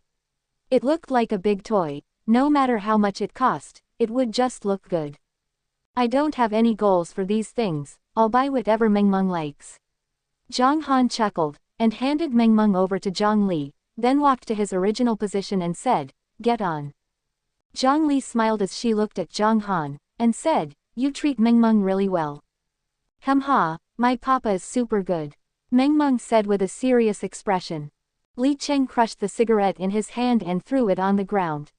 It looked like a big toy. No matter how much it cost, it would just look good. I don't have any goals for these things, I'll buy whatever Mengmeng likes. Zhang Han chuckled, and handed Mengmeng over to Zhang Li, then walked to his original position and said, "Get on." Zhang Li smiled as she looked at Zhang Han, and said, "You treat Mengmeng really well." Ha, my papa is super good," Mengmeng said with a serious expression. Li Cheng crushed the cigarette in his hand and threw it on the ground.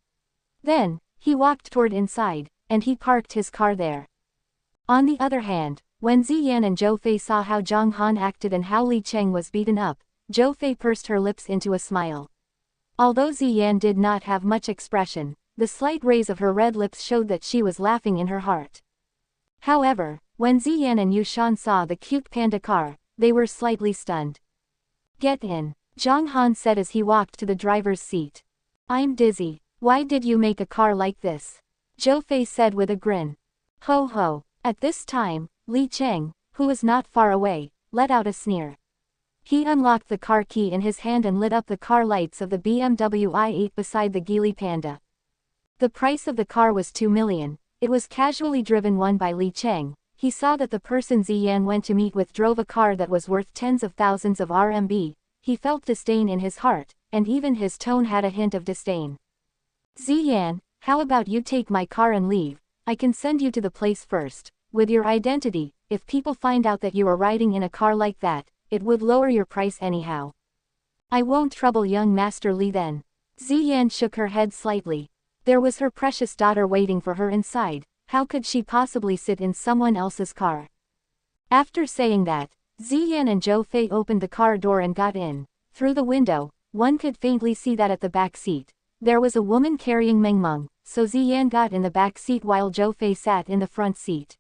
Then, he walked toward inside, and he parked his car there. On the other hand, when Ziyan and Zhou Fei saw how Zhang Han acted and how Li Cheng was beaten up, Zhou Fei pursed her lips into a smile. Although Ziyan did not have much expression, the slight raise of her red lips showed that she was laughing in her heart. However, when Ziyan and Yushan saw the cute panda car, they were slightly stunned. "Get in," Zhang Han said as he walked to the driver's seat. "I'm dizzy. Why did you make a car like this?" Zhou Fei said with a grin. Ho ho. At this time, Li Cheng, who was not far away, let out a sneer. He unlocked the car key in his hand and lit up the car lights of the BMW i8 beside the Geely Panda. The price of the car was 2 million, it was casually driven one by Li Cheng. He saw that the person Ziyan went to meet with drove a car that was worth tens of thousands of RMB. He felt disdain in his heart, and even his tone had a hint of disdain. "Ziyan, how about you take my car and leave? I can send you to the place first, with your identity. If people find out that you are riding in a car like that, it would lower your price anyhow." "I won't trouble young Master Li then." Ziyan shook her head slightly. There was her precious daughter waiting for her inside. How could she possibly sit in someone else's car? After saying that, Ziyan and Zhou Fei opened the car door and got in. Through the window, one could faintly see that at the back seat, there was a woman carrying Mengmeng, so Ziyan got in the back seat while Zhou Fei sat in the front seat.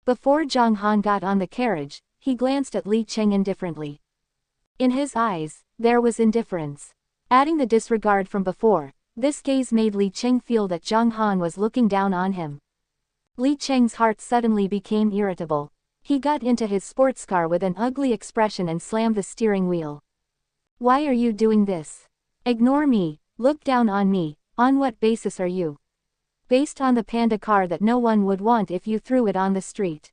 Before Zhang Han got on the carriage, he glanced at Li Cheng indifferently. In his eyes, there was indifference. Adding the disregard from before, this gaze made Li Cheng feel that Zhang Han was looking down on him. Li Cheng's heart suddenly became irritable. He got into his sports car with an ugly expression and slammed the steering wheel. "Why are you doing this? Ignore me, look down on me, on what basis are you? Based on the panda car that no one would want if you threw it on the street."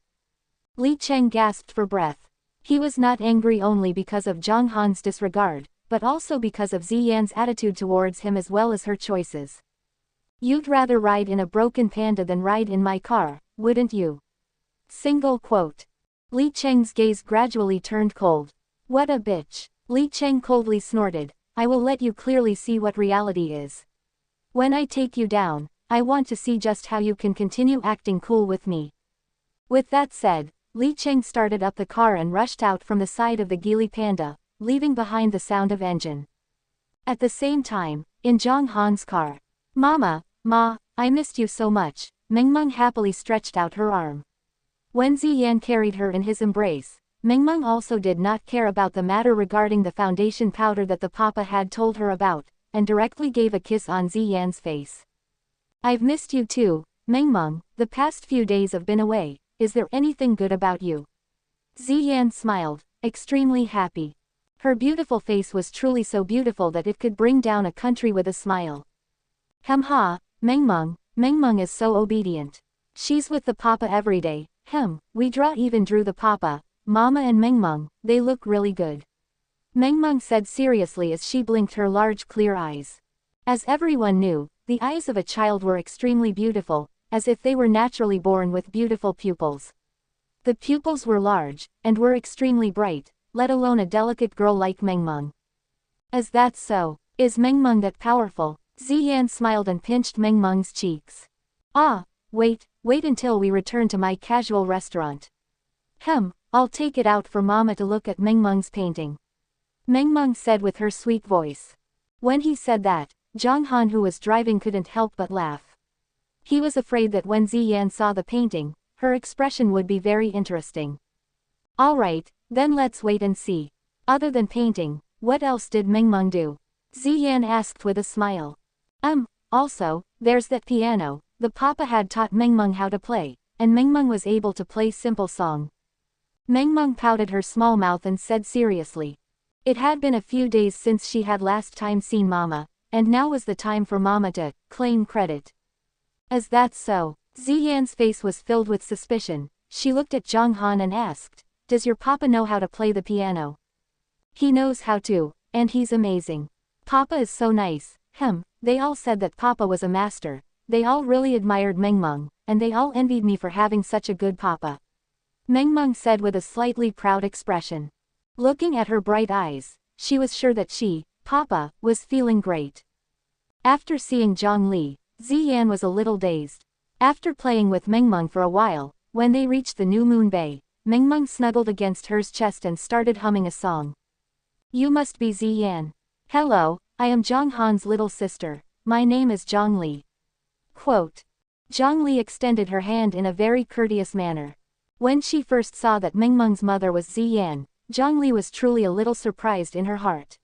Li Cheng gasped for breath. He was not angry only because of Zhang Han's disregard, but also because of Ziyan's attitude towards him as well as her choices. "You'd rather ride in a broken panda than ride in my car, wouldn't you?" Single quote. Li Cheng's gaze gradually turned cold. "What a bitch." Li Cheng coldly snorted. "I will let you clearly see what reality is. When I take you down, I want to see just how you can continue acting cool with me." With that said, Li Cheng started up the car and rushed out from the side of the Geely Panda, leaving behind the sound of engine. At the same time, in Zhang Han's car, "Mama, Ma, I missed you so much." Mengmeng happily stretched out her arm. When Ziyan carried her in his embrace, Mengmeng also did not care about the matter regarding the foundation powder that the papa had told her about, and directly gave a kiss on Ziyan's face. "I've missed you too, Mengmeng, the past few days have been away, is there anything good about you?" Ziyan smiled, extremely happy. Her beautiful face was truly so beautiful that it could bring down a country with a smile. Ha, Mengmeng is so obedient. She's with the papa every day. We even drew the papa, Mama and Mengmeng, they look really good. Mengmeng said seriously as she blinked her large clear eyes. As everyone knew, the eyes of a child were extremely beautiful, as if they were naturally born with beautiful pupils. The pupils were large, and were extremely bright, let alone a delicate girl like Mengmeng. "Is that so? Is Mengmeng that powerful?" Ziyan smiled and pinched Mengmeng's cheeks. "Ah, wait until we return to my casual restaurant. I'll take it out for Mama to look at Mengmeng's painting." Meng Meng said with her sweet voice. When he said that, Zhang Han who was driving couldn't help but laugh. He was afraid that when Ziyan saw the painting, her expression would be very interesting. Alright, then let's wait and see. Other than painting, what else did Meng Meng do? Ziyan asked with a smile. Also, there's that piano. The papa had taught Meng Meng how to play, and Meng Meng was able to play simple song. Meng Meng pouted her small mouth and said seriously. It had been a few days since she had last time seen Mama, and now was the time for Mama to claim credit. Is that so? Ziyan's face was filled with suspicion. She looked at Zhang Han and asked, does your papa know how to play the piano? He knows how to, and he's amazing. Papa is so nice. They all said that Papa was a master. They all really admired Meng Meng, and they all envied me for having such a good papa. Meng Meng said with a slightly proud expression. Looking at her bright eyes, she was sure that she, Papa, was feeling great. After seeing Zhang Li, Ziyan was a little dazed. After playing with Meng Meng for a while, when they reached the New Moon Bay, Meng Meng snuggled against her's chest and started humming a song. You must be Ziyan. Hello, I am Zhang Han's little sister. My name is Zhang Li. Quote. Zhang Li extended her hand in a very courteous manner. When she first saw that Meng Meng's mother was Ziyan, Zhang Li was truly a little surprised in her heart.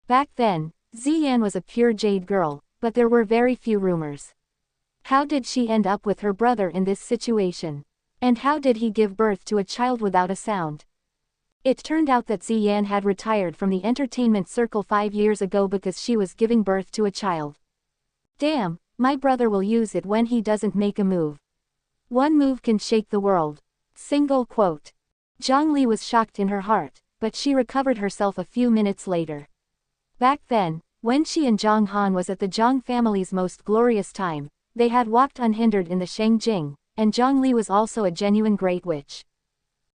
Back then, Ziyan was a pure jade girl, but there were very few rumors. How did she end up with her brother in this situation? And how did he give birth to a child without a sound? It turned out that Ziyan had retired from the entertainment circle 5 years ago because she was giving birth to a child. Damn, my brother will use it when he doesn't make a move. One move can shake the world. Single quote. Zhang Li was shocked in her heart, but she recovered herself a few minutes later. Back then, when she and Zhang Han was at the Zhang family's most glorious time, they had walked unhindered in the Shengjing, and Zhang Li was also a genuine great witch.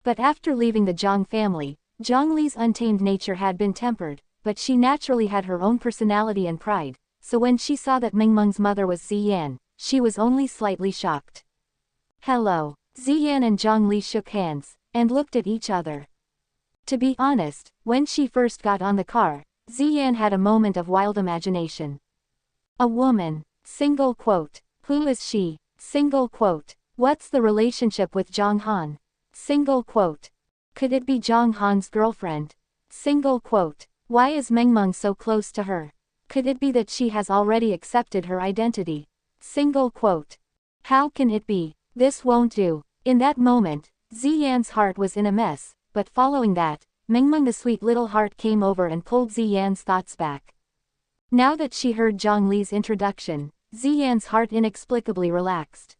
But after leaving the Zhang family, Zhang Li's untamed nature had been tempered, but she naturally had her own personality and pride, so when she saw that Meng Meng's mother was Ziyan, she was only slightly shocked. Hello. Ziyan and Zhang Li shook hands, and looked at each other. To be honest, when she first got on the car, Ziyan had a moment of wild imagination. A woman. Single quote. Who is she? Single quote. What's the relationship with Zhang Han? Single quote. Could it be Zhang Han's girlfriend? Single quote. Why is Meng Meng so close to her? Could it be that she has already accepted her identity? Single quote. How can it be? This won't do. In that moment, Ziyan's heart was in a mess, but following that, Meng Meng the sweet little heart came over and pulled Ziyan's thoughts back. Now that she heard Zhang Li's introduction, Ziyan's heart inexplicably relaxed.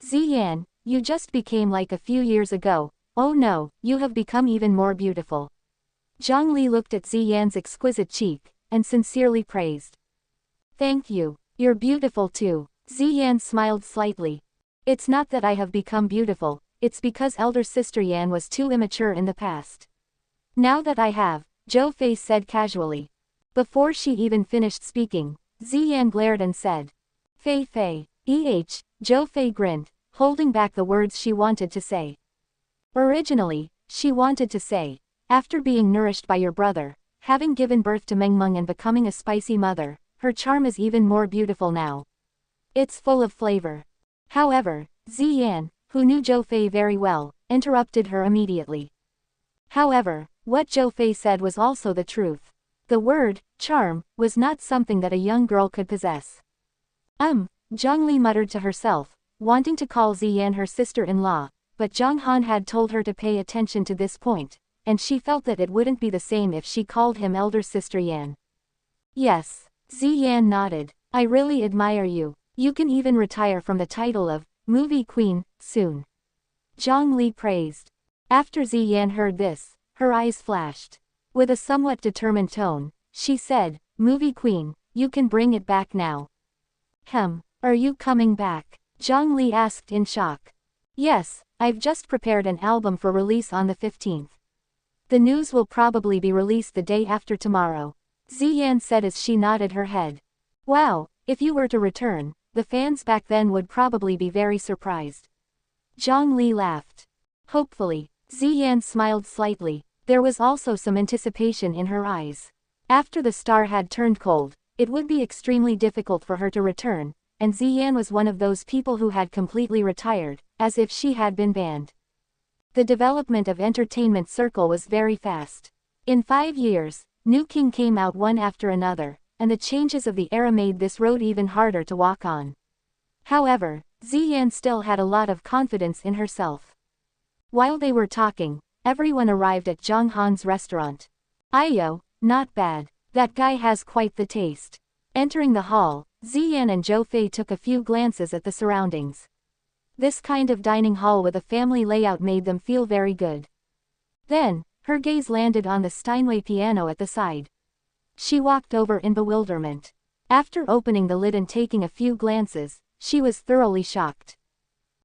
Ziyan, you just became like a few years ago. Oh no, you have become even more beautiful. Zhang Li looked at Ziyan's exquisite cheek, and sincerely praised. Thank you. You're beautiful too. Ziyan smiled slightly. It's not that I have become beautiful, it's because elder sister Yan was too immature in the past. Now that I have, Zhou Fei said casually. Before she even finished speaking, Ziyan glared and said. Fei Fei. Zhou Fei grinned, holding back the words she wanted to say. Originally, she wanted to say, after being nourished by your brother, having given birth to Meng Meng and becoming a spicy mother, her charm is even more beautiful now. It's full of flavor. However, Ziyan, who knew Zhou Fei very well, interrupted her immediately. However, what Zhou Fei said was also the truth. The word, charm, was not something that a young girl could possess. Zhang Li muttered to herself, wanting to call Ziyan her sister-in-law, but Zhang Han had told her to pay attention to this point, and she felt that it wouldn't be the same if she called him elder sister Yan. Yes. Ziyan nodded. I really admire you. You can even retire from the title of movie queen soon. Zhang Li praised. After Ziyan heard this, her eyes flashed. With a somewhat determined tone, she said, movie queen, you can bring it back now. Are you coming back? Zhang Li asked in shock. Yes, I've just prepared an album for release on the 15th. The news will probably be released the day after tomorrow. Ziyan said as she nodded her head. Wow, if you were to return, the fans back then would probably be very surprised. Zhang Li laughed. Hopefully. Ziyan smiled slightly. There was also some anticipation in her eyes. After the star had turned cold, it would be extremely difficult for her to return, and Ziyan was one of those people who had completely retired, as if she had been banned. The development of Entertainment Circle was very fast. In 5 years, new king came out one after another, and the changes of the era made this road even harder to walk on. However, Ziyan still had a lot of confidence in herself. While they were talking, everyone arrived at Zhang Han's restaurant. Ayo, not bad. That guy has quite the taste. Entering the hall, Ziyan and Zhou Fei took a few glances at the surroundings. This kind of dining hall with a family layout made them feel very good. Then, her gaze landed on the Steinway piano at the side. She walked over in bewilderment. After opening the lid and taking a few glances, she was thoroughly shocked.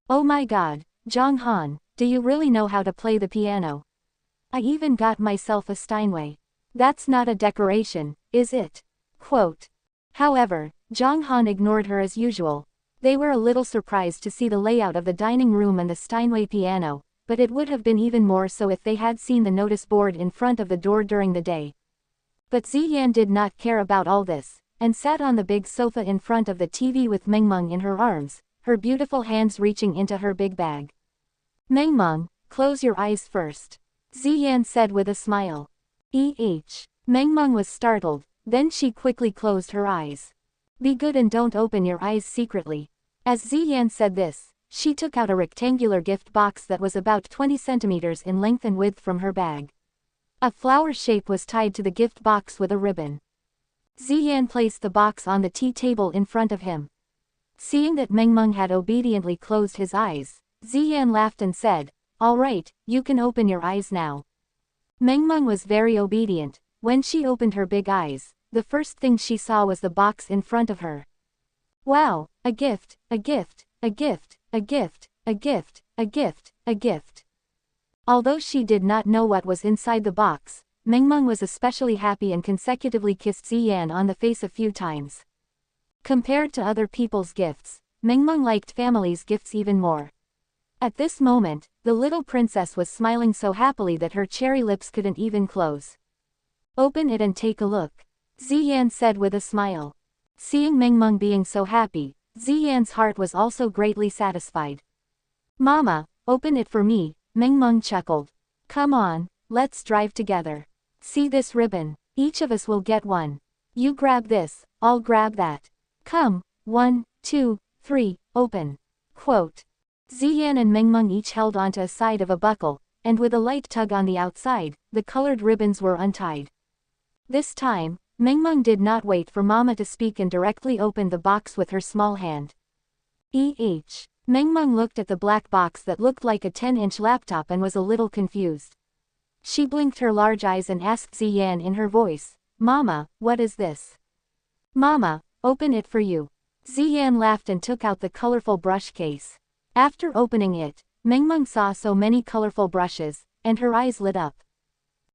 Oh my god, Zhang Han, do you really know how to play the piano? I even got myself a Steinway. That's not a decoration, is it? Quote. However, Zhang Han ignored her as usual. They were a little surprised to see the layout of the dining room and the Steinway piano, but it would have been even more so if they had seen the notice board in front of the door during the day. But Ziyan did not care about all this, and sat on the big sofa in front of the TV with Mengmeng in her arms, her beautiful hands reaching into her big bag. Mengmeng, close your eyes first. Ziyan said with a smile. Mengmeng was startled, then she quickly closed her eyes. Be good and don't open your eyes secretly. As Ziyan said this, she took out a rectangular gift box that was about 20 centimeters in length and width from her bag. A flower shape was tied to the gift box with a ribbon. Ziyan placed the box on the tea table in front of him. Seeing that Mengmeng had obediently closed his eyes, Ziyan laughed and said, "All right, you can open your eyes now." Mengmeng was very obedient. When she opened her big eyes, the first thing she saw was the box in front of her. Wow, a gift, a gift, a gift, a gift, a gift, a gift, a gift. Although she did not know what was inside the box, Mengmeng was especially happy and consecutively kissed Ziyan on the face a few times. Compared to other people's gifts, Mengmeng liked family's gifts even more. At this moment, the little princess was smiling so happily that her cherry lips couldn't even close. Open it and take a look, Ziyan said with a smile. Seeing Mengmeng being so happy, Ziyan's heart was also greatly satisfied. Mama, open it for me, Mengmeng chuckled. Come on, let's drive together. See this ribbon, each of us will get one. You grab this, I'll grab that. Come, 1, 2, 3, open. Quote. Ziyan and Mengmeng each held onto a side of a buckle, and with a light tug on the outside, the colored ribbons were untied. This time, Mengmeng did not wait for Mama to speak and directly opened the box with her small hand. Mengmeng looked at the black box that looked like a 10-inch laptop and was a little confused. She blinked her large eyes and asked Ziyan in her voice, Mama, what is this? Mama, open it for you. Ziyan laughed and took out the colorful brush case. After opening it, Mengmeng saw so many colorful brushes, and her eyes lit up.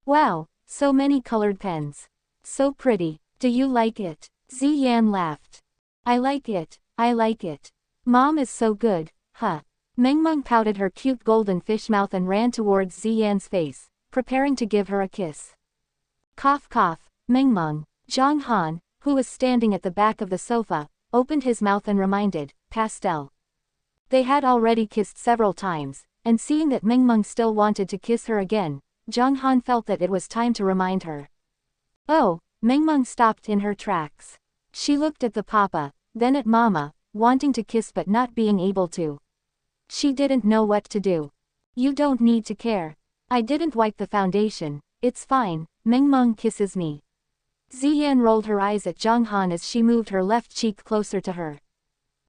Wow, so many colored pens. So pretty, do you like it? Ziyan laughed. I like it, I like it. Mom is so good, huh? Mengmeng pouted her cute golden fish mouth and ran towards Ziyan's face, preparing to give her a kiss. Cough cough, Mengmeng. Zhang Han, who was standing at the back of the sofa, opened his mouth and reminded, pastel. They had already kissed several times, and seeing that Mengmeng still wanted to kiss her again, Zhang Han felt that it was time to remind her. Oh, Mengmeng stopped in her tracks. She looked at the papa, then at Mama, wanting to kiss but not being able to. She didn't know what to do. You don't need to care. I didn't wipe the foundation, it's fine, Mengmeng kisses me. Ziyan rolled her eyes at Zhang Han as she moved her left cheek closer to her.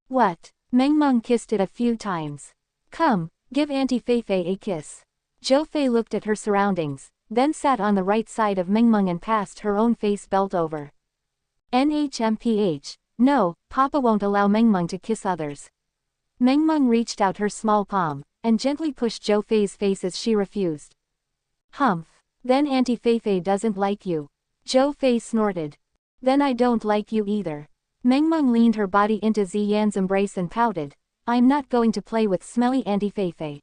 What? Mengmeng kissed it a few times. Come, give Auntie Feifei a kiss. Zhou Fei looked at her surroundings, then sat on the right side of Mengmeng and passed her own face belt over. NHMPH, no, Papa won't allow Mengmeng to kiss others. Mengmeng reached out her small palm, and gently pushed Zhou Fei's face as she refused. Humph, then Auntie Feifei doesn't like you. Zhou Fei snorted. Then I don't like you either. Mengmeng leaned her body into Ziyan's embrace and pouted, I'm not going to play with smelly Auntie Feifei.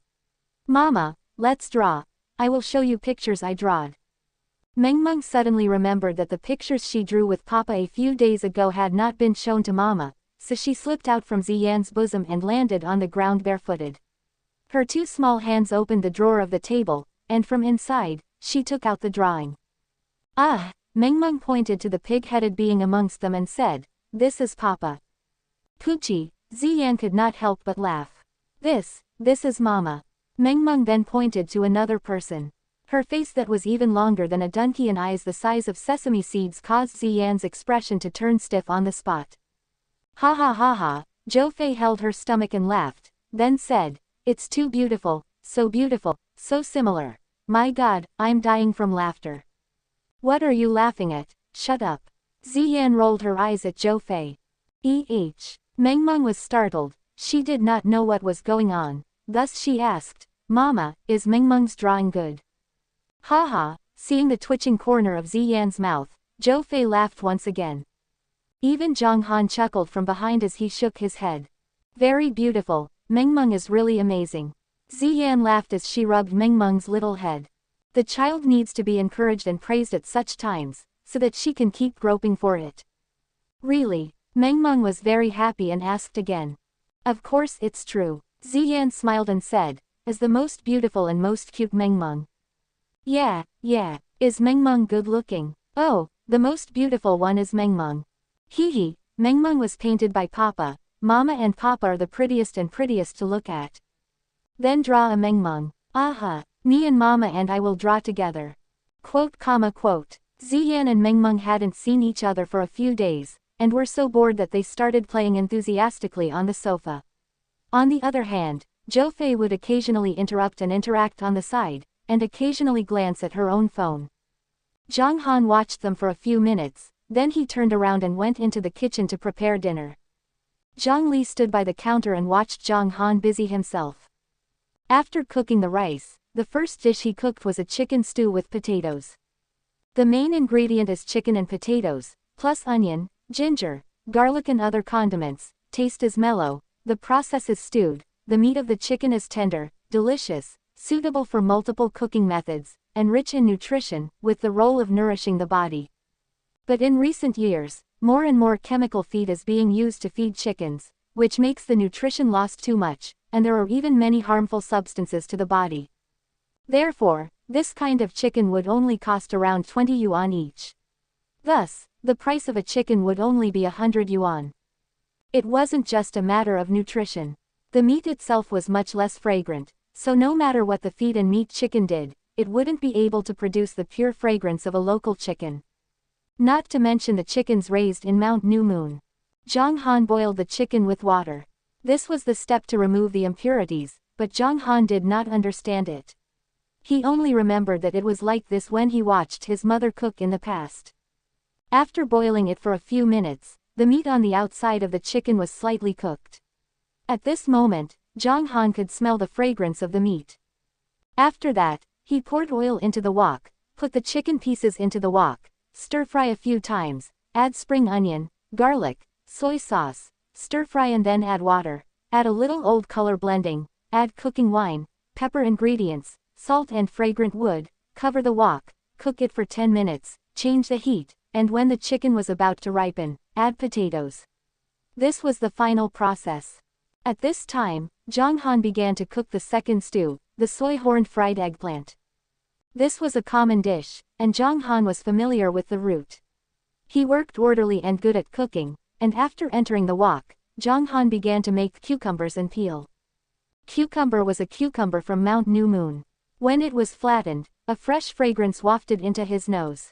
Mama, let's draw. I will show you pictures I drawed. Mengmeng suddenly remembered that the pictures she drew with Papa a few days ago had not been shown to Mama, so she slipped out from Ziyan's bosom and landed on the ground barefooted. Her two small hands opened the drawer of the table, and from inside, she took out the drawing. Ah! Mengmeng pointed to the pig-headed being amongst them and said, "This is Papa." Poochie, Ziyan could not help but laugh. This is Mama." Mengmeng then pointed to another person. Her face that was even longer than a donkey and eyes the size of sesame seeds caused Ziyan's expression to turn stiff on the spot. Ha ha ha ha, Zhou Fei held her stomach and laughed, then said, "It's too beautiful, so similar. My God, I'm dying from laughter." "What are you laughing at? Shut up." Ziyan rolled her eyes at Zhou Fei. Mengmeng was startled, she did not know what was going on, thus she asked, "Mama, is Mengmeng's drawing good?" Ha ha, seeing the twitching corner of Ziyan's mouth, Zhou Fei laughed once again. Even Zhang Han chuckled from behind as he shook his head. "Very beautiful, Mengmeng is really amazing." Ziyan laughed as she rubbed Mengmeng's little head. The child needs to be encouraged and praised at such times, so that she can keep groping for it. "Really?" Mengmeng was very happy and asked again. "Of course it's true." Ziyan smiled and said, "As the most beautiful and most cute Mengmeng." Yeah. Is Mengmeng good looking?" "Oh, the most beautiful one is Mengmeng." Hee. Mengmeng was painted by Papa. Mama and Papa are the prettiest to look at. "Then draw a Mengmeng." "Aha, me and Mama and I will draw together." Quote. Ziyan and Mengmeng hadn't seen each other for a few days, and were so bored that they started playing enthusiastically on the sofa. On the other hand, Zhou Fei would occasionally interrupt and interact on the side, and occasionally glance at her own phone. Zhang Han watched them for a few minutes, then he turned around and went into the kitchen to prepare dinner. Zhang Li stood by the counter and watched Zhang Han busy himself. After cooking the rice, the first dish he cooked was a chicken stew with potatoes. The main ingredient is chicken and potatoes, plus onion, ginger, garlic and other condiments. Taste is mellow, the process is stewed, the meat of the chicken is tender, delicious, suitable for multiple cooking methods, and rich in nutrition, with the role of nourishing the body. But in recent years, more and more chemical feed is being used to feed chickens, which makes the nutrition lost too much, and there are even many harmful substances to the body. Therefore, this kind of chicken would only cost around 20 yuan each. Thus, the price of a chicken would only be 100 yuan. It wasn't just a matter of nutrition. The meat itself was much less fragrant, so no matter what the feed and meat chicken did, it wouldn't be able to produce the pure fragrance of a local chicken. Not to mention the chickens raised in Mount New Moon. Zhang Han boiled the chicken with water. This was the step to remove the impurities, but Zhang Han did not understand it. He only remembered that it was like this when he watched his mother cook in the past. After boiling it for a few minutes, the meat on the outside of the chicken was slightly cooked. At this moment, Zhang Han could smell the fragrance of the meat. After that, he poured oil into the wok, put the chicken pieces into the wok, stir-fry a few times, add spring onion, garlic, soy sauce, stir-fry and then add water, add a little old color blending, add cooking wine, pepper ingredients, salt and fragrant wood, cover the wok, cook it for 10 minutes, change the heat, and when the chicken was about to ripen, add potatoes. This was the final process. At this time, Zhang Han began to cook the second stew, the soy-horned fried eggplant. This was a common dish, and Zhang Han was familiar with the root. He worked orderly and good at cooking, and after entering the wok, Zhang Han began to make cucumbers and peel. Cucumber was a cucumber from Mount New Moon. When it was flattened, a fresh fragrance wafted into his nose.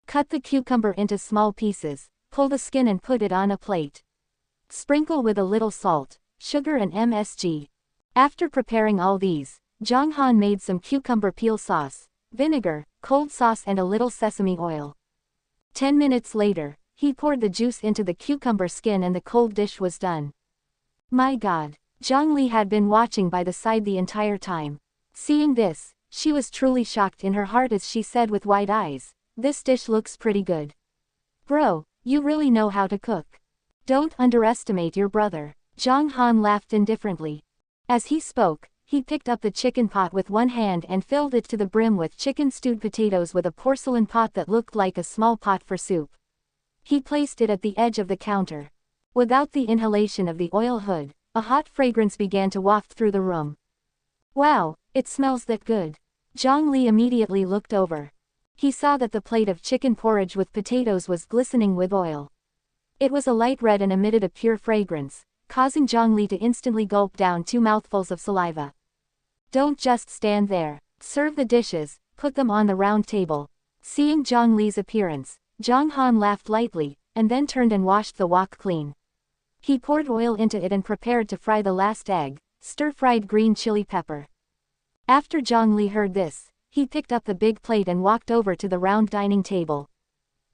Cut the cucumber into small pieces, pull the skin and put it on a plate. Sprinkle with a little salt, sugar and MSG. After preparing all these, Zhang Han made some cucumber peel sauce, vinegar, cold sauce and a little sesame oil. 10 minutes later, he poured the juice into the cucumber skin and the cold dish was done. My God! Zhang Li had been watching by the side the entire time. Seeing this, she was truly shocked in her heart as she said with wide eyes, "This dish looks pretty good. Bro, you really know how to cook. Don't underestimate your brother." Zhang Han laughed indifferently. As he spoke, He picked up the chicken pot with one hand and filled it to the brim with chicken stewed potatoes with a porcelain pot that looked like a small pot for soup. He placed it at the edge of the counter. Without the inhalation of the oil hood, a hot fragrance began to waft through the room. Wow, it smells that good. Zhang Li immediately looked over. He saw that the plate of chicken porridge with potatoes was glistening with oil. It was a light red and emitted a pure fragrance, causing Zhang Li to instantly gulp down 2 mouthfuls of saliva. Don't just stand there. Serve the dishes, put them on the round table. Seeing Zhang Li's appearance, Zhang Han laughed lightly, and then turned and washed the wok clean. He poured oil into it and prepared to fry the last egg, stir-fried green chili pepper. After Zhang Li heard this, he picked up the big plate and walked over to the round dining table.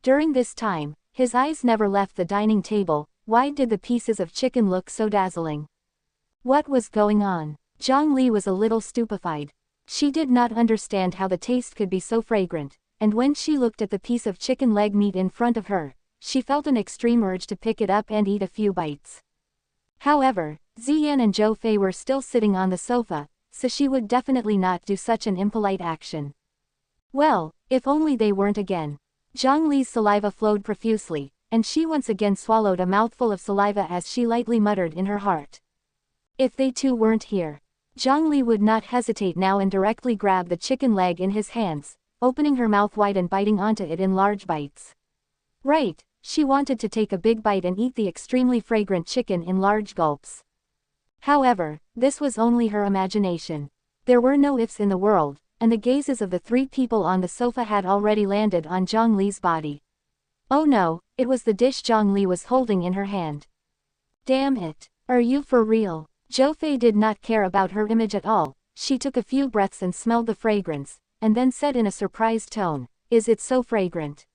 During this time, his eyes never left the dining table. Why did the pieces of chicken look so dazzling? What was going on? Zhang Li was a little stupefied. She did not understand how the taste could be so fragrant, and when she looked at the piece of chicken leg meat in front of her, she felt an extreme urge to pick it up and eat a few bites. However, Ziyan and Zhou Fei were still sitting on the sofa, so she would definitely not do such an impolite action. Well, if only they weren't again. Zhang Li's saliva flowed profusely, and she once again swallowed a mouthful of saliva as she lightly muttered in her heart. If they too weren't here. Zhang Li would not hesitate now and directly grabbed the chicken leg in his hands, opening her mouth wide and biting onto it in large bites. Right, she wanted to take a big bite and eat the extremely fragrant chicken in large gulps. However, this was only her imagination. There were no ifs in the world, and the gazes of the 3 people on the sofa had already landed on Zhang Li's body. Oh no, it was the dish Zhang Li was holding in her hand. Damn it, are you for real? Zhou Fei did not care about her image at all. She took a few breaths and smelled the fragrance, and then said in a surprised tone, "Is it so fragrant?"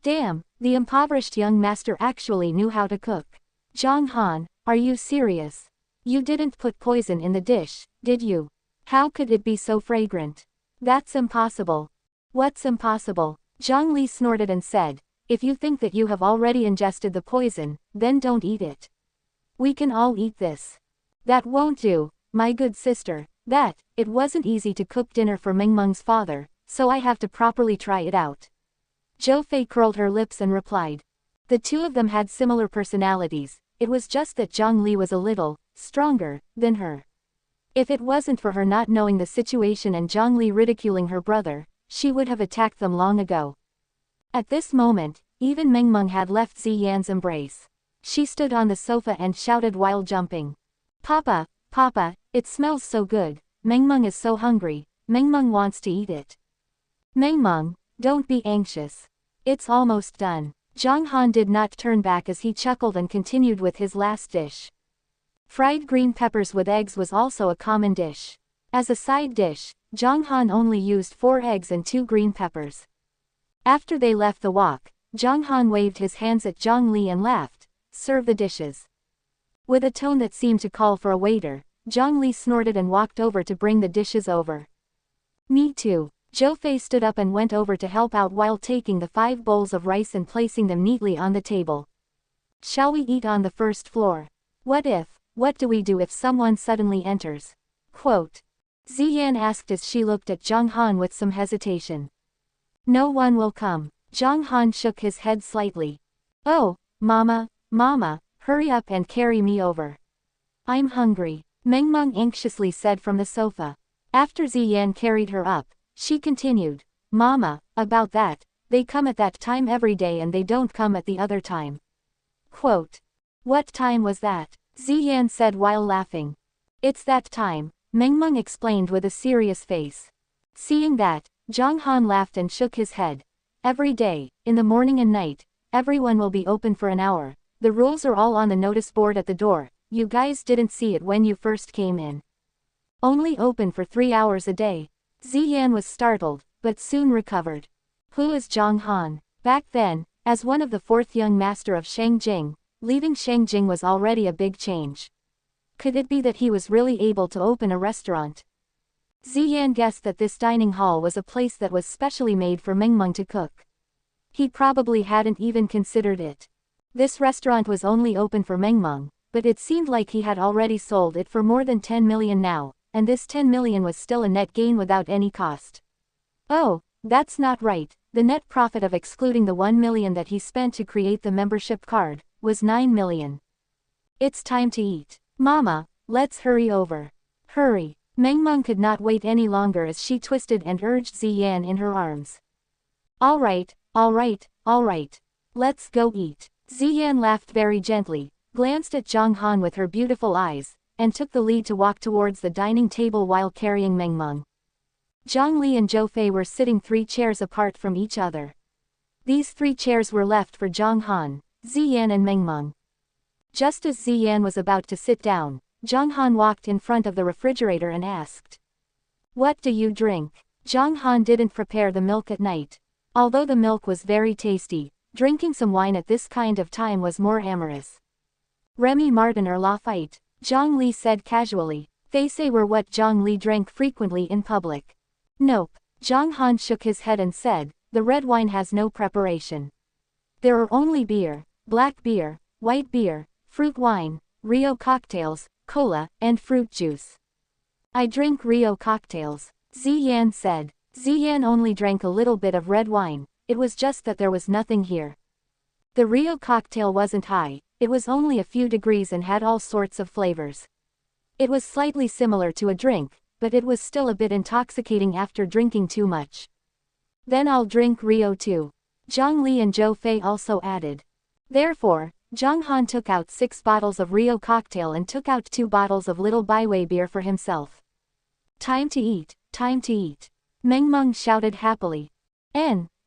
Damn, the impoverished young master actually knew how to cook. Zhang Han, are you serious? You didn't put poison in the dish, did you? How could it be so fragrant? That's impossible. What's impossible? Zhang Li snorted and said, if you think that you have already ingested the poison, then don't eat it. We can all eat this. That won't do, my good sister. It wasn't easy to cook dinner for Mengmeng's father, so I have to properly try it out. Zhou Fei curled her lips and replied. The two of them had similar personalities, it was just that Zhang Li was a little stronger than her. If it wasn't for her not knowing the situation and Zhang Li ridiculing her brother, she would have attacked them long ago. At this moment, even Mengmeng had left Ziyan's embrace. She stood on the sofa and shouted while jumping. Papa, Papa, it smells so good, Mengmeng is so hungry, Mengmeng wants to eat it. Mengmeng, don't be anxious. It's almost done. Zhang Han did not turn back as he chuckled and continued with his last dish. Fried green peppers with eggs was also a common dish. As a side dish, Zhang Han only used 4 eggs and 2 green peppers. After they left the wok, Zhang Han waved his hands at Zhang Li and laughed, "Serve the dishes." With a tone that seemed to call for a waiter, Zhang Li snorted and walked over to bring the dishes over. Me too. Zhou Fei stood up and went over to help out while taking the 5 bowls of rice and placing them neatly on the table. Shall we eat on the first floor? What do we do if someone suddenly enters? Quote. Ziyan asked as she looked at Zhang Han with some hesitation. No one will come. Zhang Han shook his head slightly. Oh, Mama, hurry up and carry me over. I'm hungry, Mengmeng anxiously said from the sofa. After Ziyan carried her up, she continued, Mama, about that, they come at that time every day and they don't come at the other time. Quote. What time was that? Ziyan said while laughing. It's that time, Mengmeng explained with a serious face. Seeing that, Zhang Han laughed and shook his head. Every day, in the morning and night, everyone will be open for an hour. The rules are all on the notice board at the door. You guys didn't see it when you first came in. Only open for 3 hours a day. Ziyan was startled, but soon recovered. Who is Zhang Han? Back then, as one of the 4th young master of Shangjing, leaving Shangjing was already a big change. Could it be that he was really able to open a restaurant? Ziyan guessed that this dining hall was a place that was specially made for Mengmeng to cook. He probably hadn't even considered it. This restaurant was only open for Mengmeng, but it seemed like he had already sold it for more than 10 million now, and this 10 million was still a net gain without any cost. Oh, that's not right. The net profit of excluding the 1 million that he spent to create the membership card was 9 million. It's time to eat. Mama, let's hurry over. Hurry. Mengmeng could not wait any longer as she twisted and urged Ziyan in her arms. All right, all right, all right. Let's go eat. Ziyan laughed very gently, glanced at Zhang Han with her beautiful eyes, and took the lead to walk towards the dining table while carrying Mengmeng. Zhang Li and Zhou Fei were sitting 3 chairs apart from each other. These 3 chairs were left for Zhang Han, Ziyan and Mengmeng. Just as Ziyan was about to sit down, Zhang Han walked in front of the refrigerator and asked, "What do you drink?" Zhang Han didn't prepare the milk at night. Although the milk was very tasty, drinking some wine at this kind of time was more amorous. Remy Martin or Lafite, Zhang Li said casually. They say were what Zhang Li drank frequently in public. Nope. Zhang Han shook his head and said, the red wine has no preparation. There are only beer, black beer, white beer, fruit wine, Rio cocktails, cola, and fruit juice. I drink Rio cocktails, Ziyan said. Ziyan only drank a little bit of red wine, it was just that there was nothing here. The Rio cocktail wasn't high, it was only a few degrees and had all sorts of flavors. It was slightly similar to a drink, but it was still a bit intoxicating after drinking too much. Then I'll drink Rio too. Zhang Li and Zhou Fei also added. Therefore, Zhang Han took out 6 bottles of Rio cocktail and took out 2 bottles of Little Baiwei beer for himself. Time to eat, time to eat. Mengmeng shouted happily.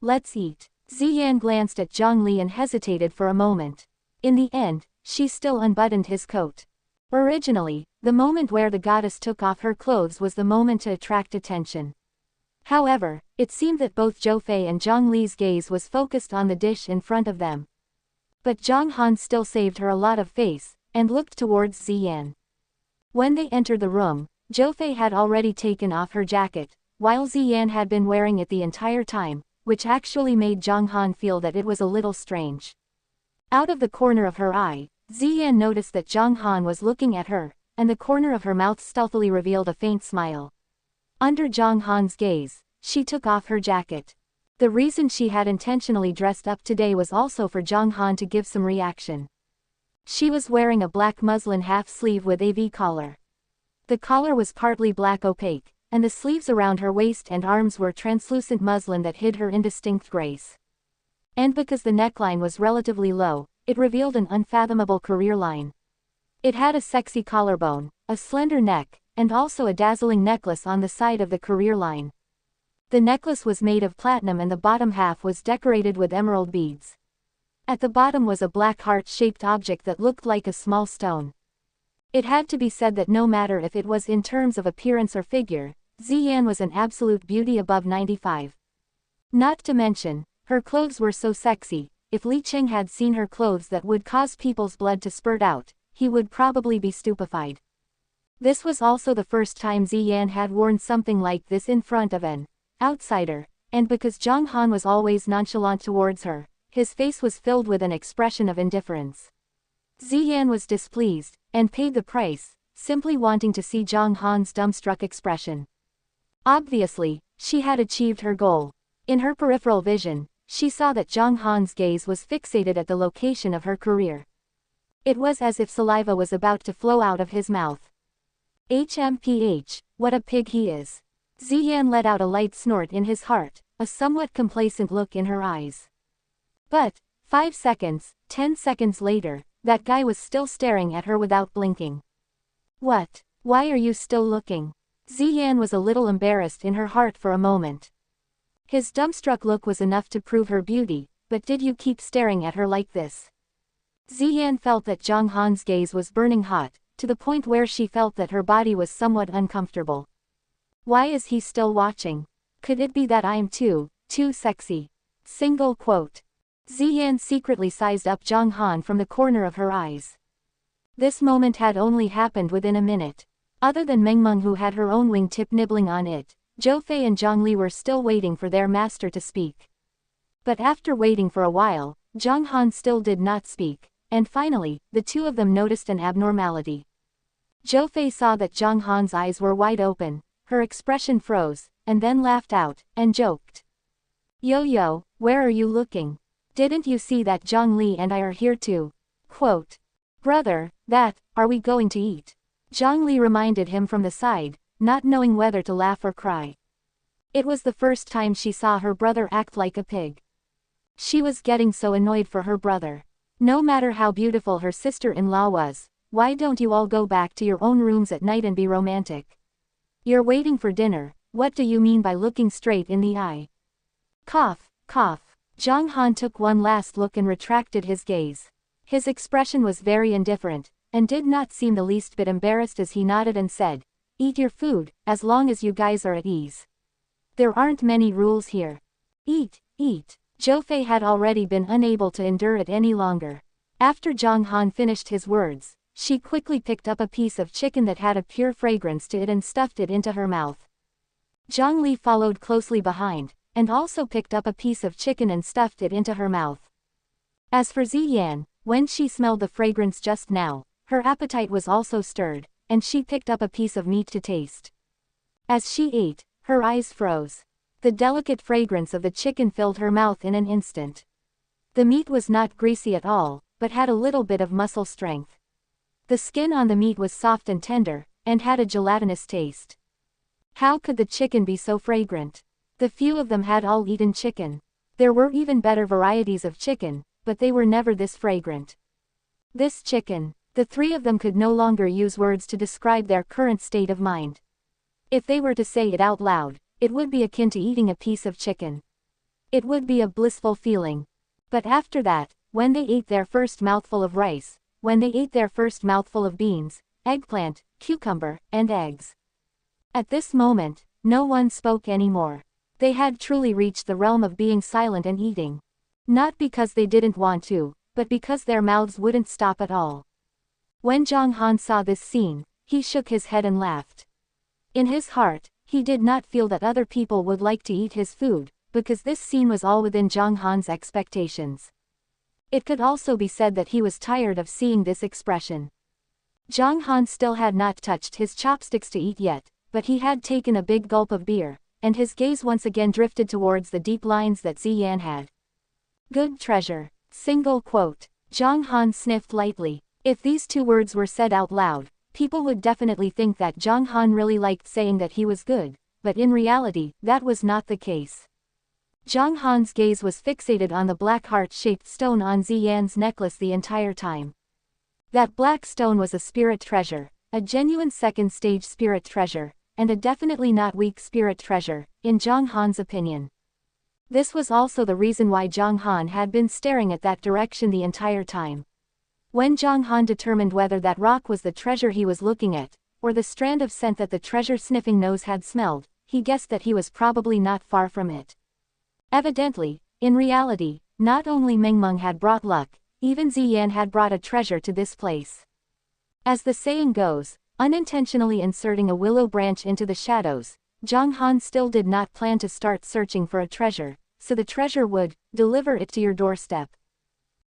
Let's eat. Ziyan glanced at Zhang Li and hesitated for a moment. In the end, she still unbuttoned his coat. Originally, the moment where the goddess took off her clothes was the moment to attract attention. However, it seemed that both Zhou Fei and Zhang Li's gaze was focused on the dish in front of them. But Zhang Han still saved her a lot of face, and looked towards Ziyan. When they entered the room, Zhou Fei had already taken off her jacket, while Ziyan had been wearing it the entire time, which actually made Zhang Han feel that it was a little strange. Out of the corner of her eye, Ziyan noticed that Zhang Han was looking at her, and the corner of her mouth stealthily revealed a faint smile. Under Zhang Han's gaze, she took off her jacket. The reason she had intentionally dressed up today was also for Zhang Han to give some reaction. She was wearing a black muslin half-sleeve with a V-collar. The collar was partly black opaque, and the sleeves around her waist and arms were translucent muslin that hid her indistinct grace. And because the neckline was relatively low, it revealed an unfathomable career line. It had a sexy collarbone, a slender neck, and also a dazzling necklace on the side of the career line. The necklace was made of platinum and the bottom half was decorated with emerald beads. At the bottom was a black heart-shaped object that looked like a small stone. It had to be said that no matter if it was in terms of appearance or figure, Ziyan was an absolute beauty above 95. Not to mention, her clothes were so sexy, if Li Qing had seen her clothes that would cause people's blood to spurt out, he would probably be stupefied. This was also the first time Ziyan had worn something like this in front of an outsider, and because Zhang Han was always nonchalant towards her, his face was filled with an expression of indifference. Ziyan was displeased, and paid the price, simply wanting to see Zhang Han's dumbstruck expression. Obviously, she had achieved her goal. In her peripheral vision, she saw that Zhang Han's gaze was fixated at the location of her career. It was as if saliva was about to flow out of his mouth. HMPH, what a pig he is. Ziyan let out a light snort in his heart, a somewhat complacent look in her eyes. But, 5 seconds, 10 seconds later, that guy was still staring at her without blinking. What? Why are you still looking? Ziyan was a little embarrassed in her heart for a moment. His dumbstruck look was enough to prove her beauty, but did you keep staring at her like this? Ziyan felt that Zhang Han's gaze was burning hot, to the point where she felt that her body was somewhat uncomfortable. Why is he still watching? Could it be that I'm too sexy? Single quote. Ziyan secretly sized up Zhang Han from the corner of her eyes. This moment had only happened within a minute. Other than Mengmeng who had her own wingtip nibbling on it, Zhou Fei and Zhang Li were still waiting for their master to speak. But after waiting for a while, Zhang Han still did not speak, and finally, the two of them noticed an abnormality. Zhou Fei saw that Zhang Han's eyes were wide open, her expression froze, and then laughed out, and joked. Yo, where are you looking? Didn't you see that Zhang Li and I are here too? Quote. Brother, are we going to eat? Zhang Li reminded him from the side, not knowing whether to laugh or cry. It was the first time she saw her brother act like a pig. She was getting so annoyed for her brother. No matter how beautiful her sister-in-law was, why don't you all go back to your own rooms at night and be romantic? You're waiting for dinner, what do you mean by looking straight in the eye? Cough. Zhang Han took one last look and retracted his gaze. His expression was very indifferent, and did not seem the least bit embarrassed as he nodded and said, Eat your food, as long as you guys are at ease. There aren't many rules here. Eat. Zhou Fei had already been unable to endure it any longer. After Zhang Han finished his words, she quickly picked up a piece of chicken that had a pure fragrance to it and stuffed it into her mouth. Zhang Li followed closely behind, and also picked up a piece of chicken and stuffed it into her mouth. As for Ziyan, when she smelled the fragrance just now, her appetite was also stirred, and she picked up a piece of meat to taste. As she ate, her eyes froze. The delicate fragrance of the chicken filled her mouth in an instant. The meat was not greasy at all, but had a little bit of muscle strength. The skin on the meat was soft and tender, and had a gelatinous taste. How could the chicken be so fragrant? The few of them had all eaten chicken. There were even better varieties of chicken, but they were never this fragrant. This chicken, the three of them could no longer use words to describe their current state of mind. If they were to say it out loud, it would be akin to eating a piece of chicken. It would be a blissful feeling. But after that, when they ate their first mouthful of rice, when they ate their first mouthful of beans, eggplant, cucumber, and eggs. At this moment, no one spoke anymore. They had truly reached the realm of being silent and eating. Not because they didn't want to, but because their mouths wouldn't stop at all. When Zhang Han saw this scene, he shook his head and laughed. In his heart, he did not feel that other people would like to eat his food, because this scene was all within Zhang Han's expectations. It could also be said that he was tired of seeing this expression. Zhang Han still had not touched his chopsticks to eat yet, but he had taken a big gulp of beer, and his gaze once again drifted towards the deep lines that Ziyan had. Good treasure. Single quote. Zhang Han sniffed lightly. If these two words were said out loud, people would definitely think that Zhang Han really liked saying that he was good, but in reality, that was not the case. Zhang Han's gaze was fixated on the black heart-shaped stone on Ziyan's necklace the entire time. That black stone was a spirit treasure, a genuine second-stage spirit treasure, and a definitely not weak spirit treasure, in Zhang Han's opinion. This was also the reason why Zhang Han had been staring at that direction the entire time. When Zhang Han determined whether that rock was the treasure he was looking at, or the strand of scent that the treasure-sniffing nose had smelled, he guessed that he was probably not far from it. Evidently, in reality, not only Mengmeng had brought luck, even Ziyan had brought a treasure to this place. As the saying goes, unintentionally inserting a willow branch into the shadows, Zhang Han still did not plan to start searching for a treasure, so the treasure would deliver it to your doorstep.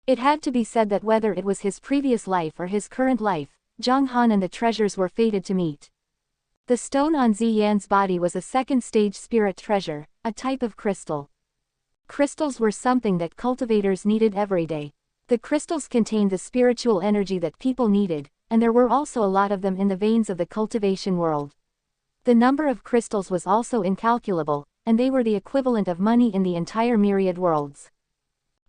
It had to be said that whether it was his previous life or his current life, Zhang Han and the treasures were fated to meet. The stone on Ziyan's body was a second-stage spirit treasure, a type of crystal. Crystals were something that cultivators needed every day. The crystals contained the spiritual energy that people needed, and there were also a lot of them in the veins of the cultivation world. The number of crystals was also incalculable, and they were the equivalent of money in the entire myriad worlds.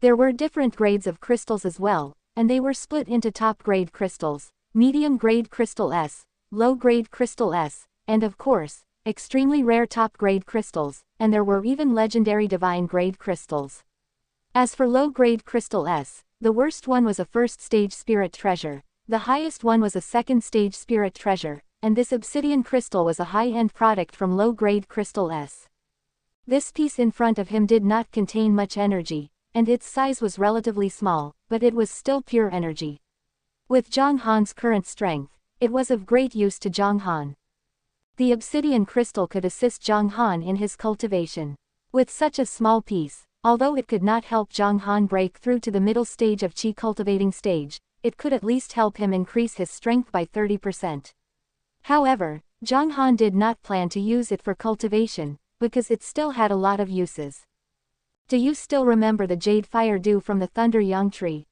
There were different grades of crystals as well, and they were split into top-grade crystals, medium-grade crystal S, low-grade crystal S, and of course, extremely rare top-grade crystals, and there were even legendary divine-grade crystals. As for low-grade crystal S, the worst one was a first-stage spirit treasure, the highest one was a second-stage spirit treasure, and this obsidian crystal was a high-end product from low-grade crystal S. This piece in front of him did not contain much energy, and its size was relatively small, but it was still pure energy. With Zhang Han's current strength, it was of great use to Zhang Han. The obsidian crystal could assist Zhang Han in his cultivation. With such a small piece, although it could not help Zhang Han break through to the middle stage of Qi cultivating stage, it could at least help him increase his strength by 30%. However, Zhang Han did not plan to use it for cultivation, because it still had a lot of uses. Do you still remember the jade fire dew from the Thunder Yang tree?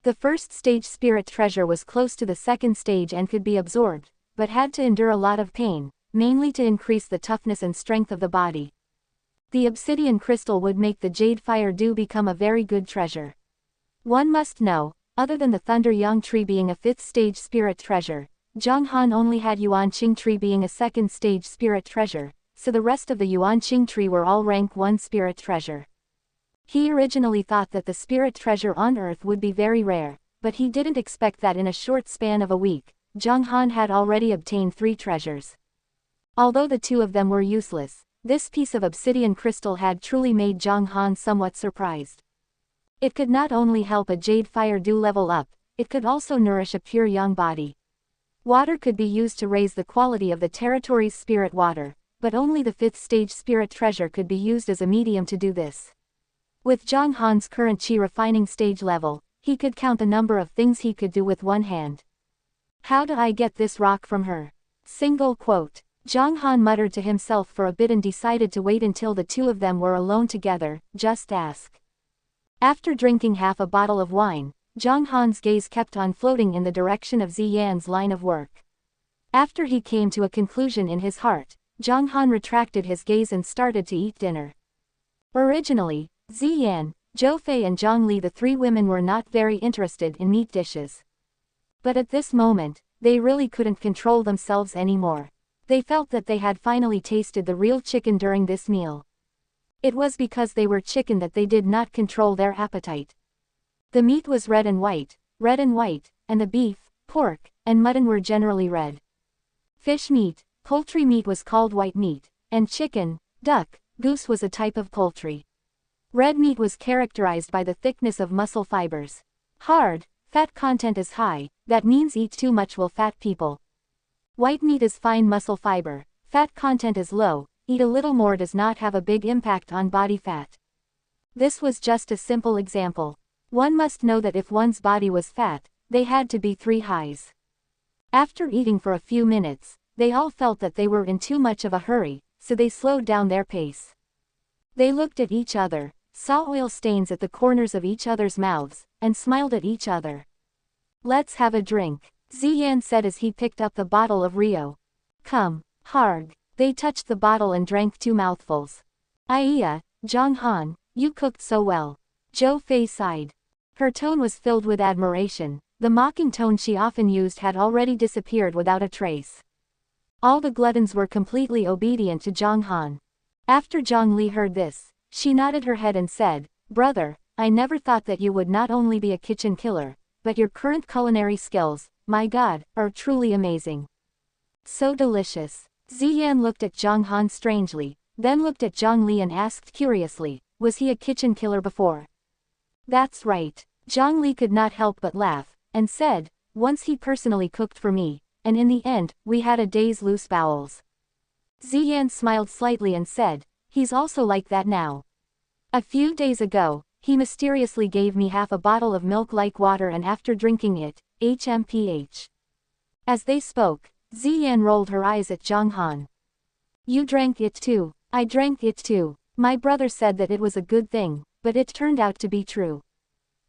The first stage spirit treasure was close to the second stage and could be absorbed, but had to endure a lot of pain, mainly to increase the toughness and strength of the body. The obsidian crystal would make the jade fire dew become a very good treasure. One must know, other than the Thunder Yang tree being a 5th stage spirit treasure, Zhang Han only had Yuan Qing tree being a 2nd stage spirit treasure, so the rest of the Yuan Qing tree were all rank 1 spirit treasure. He originally thought that the spirit treasure on Earth would be very rare, but he didn't expect that in a short span of a week, Zhang Han had already obtained 3 treasures. Although the 2 of them were useless, this piece of obsidian crystal had truly made Zhang Han somewhat surprised. It could not only help a jade fire dew level up, it could also nourish a pure yang body. Water could be used to raise the quality of the territory's spirit water, but only the 5th stage spirit treasure could be used as a medium to do this. With Zhang Han's current chi refining stage level, he could count the number of things he could do with one hand. How do I get this rock from her? Single quote. Zhang Han muttered to himself for a bit and decided to wait until the 2 of them were alone together. Just ask. After drinking half a bottle of wine, Zhang Han's gaze kept on floating in the direction of Ziyan's line of work. After he came to a conclusion in his heart, Zhang Han retracted his gaze and started to eat dinner. Originally, Ziyan, Zhou Fei and Zhang Li, the 3 women, were not very interested in meat dishes. But at this moment, they really couldn't control themselves anymore. They felt that they had finally tasted the real chicken during this meal. It was because they were chicken that they did not control their appetite. The meat was red and white, and the beef, pork, and mutton were generally red. Fish meat, poultry meat was called white meat, and chicken, duck, goose was a type of poultry. Red meat was characterized by the thickness of muscle fibers. Hard, fat content is high, that means eat too much will fat people. White meat is fine muscle fiber, fat content is low, eat a little more does not have a big impact on body fat. This was just a simple example. One must know that if one's body was fat, they had to be 3 highs. After eating for a few minutes, they all felt that they were in too much of a hurry, so they slowed down their pace. They looked at each other, saw oil stains at the corners of each other's mouths, and smiled at each other. Let's have a drink, Ziyan said as he picked up the bottle of Rio. Come, Harg. They touched the bottle and drank 2 mouthfuls. Aiya, Zhang Han, you cooked so well. Zhou Fei sighed. Her tone was filled with admiration. The mocking tone she often used had already disappeared without a trace. All the gluttons were completely obedient to Zhang Han. After Zhang Li heard this, she nodded her head and said, Brother, I never thought that you would not only be a kitchen killer, but your current culinary skills, my God, are truly amazing. So delicious. Ziyan looked at Zhang Han strangely, then looked at Zhang Li and asked curiously, was he a kitchen killer before? That's right. Zhang Li could not help but laugh, and said, once he personally cooked for me, and in the end, we had a day's loose bowels. Ziyan smiled slightly and said, he's also like that now. A few days ago, he mysteriously gave me half a bottle of milk like water and after drinking it, HMPH. As they spoke, Ziyan rolled her eyes at Zhang Han. You drank it too. I drank it too. My brother said that it was a good thing, but it turned out to be true.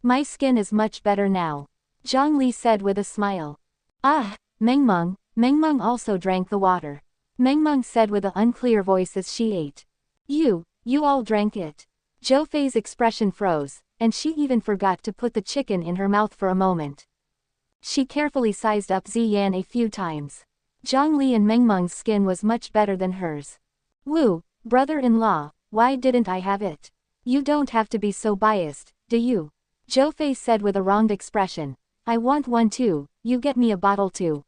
My skin is much better now. Zhang Li said with a smile. Ah, Mengmeng also drank the water. Mengmeng said with an unclear voice as she ate. You all drank it. Zhou Fei's expression froze, and she even forgot to put the chicken in her mouth for a moment. She carefully sized up Ziyan a few times. Zhang Li and Mengmeng's skin was much better than hers. Wu, brother-in-law, why didn't I have it? You don't have to be so biased, do you? Zhou Fei said with a wronged expression. I want one too, you get me a bottle too.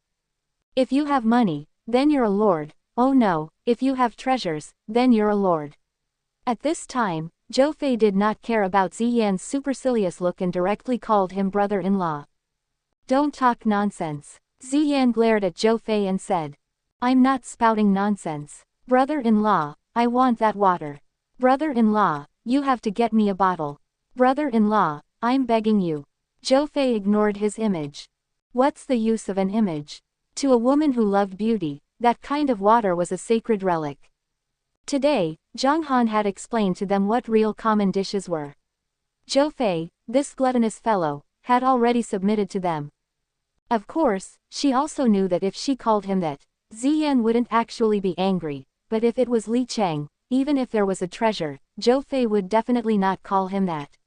If you have money, then you're a lord. Oh no, if you have treasures, then you're a lord. At this time, Zhou Fei did not care about Ziyan's supercilious look and directly called him brother-in-law. Don't talk nonsense. Ziyan glared at Zhou Fei and said. I'm not spouting nonsense. Brother-in-law, I want that water. Brother-in-law, you have to get me a bottle. Brother-in-law, I'm begging you. Zhou Fei ignored his image. What's the use of an image? To a woman who loved beauty, that kind of water was a sacred relic. Today, Zhang Han had explained to them what real common dishes were. Zhou Fei, this gluttonous fellow, had already submitted to them. Of course, she also knew that if she called him that, Ziyan wouldn't actually be angry, but if it was Li Cheng, even if there was a treasure, Zhou Fei would definitely not call him that.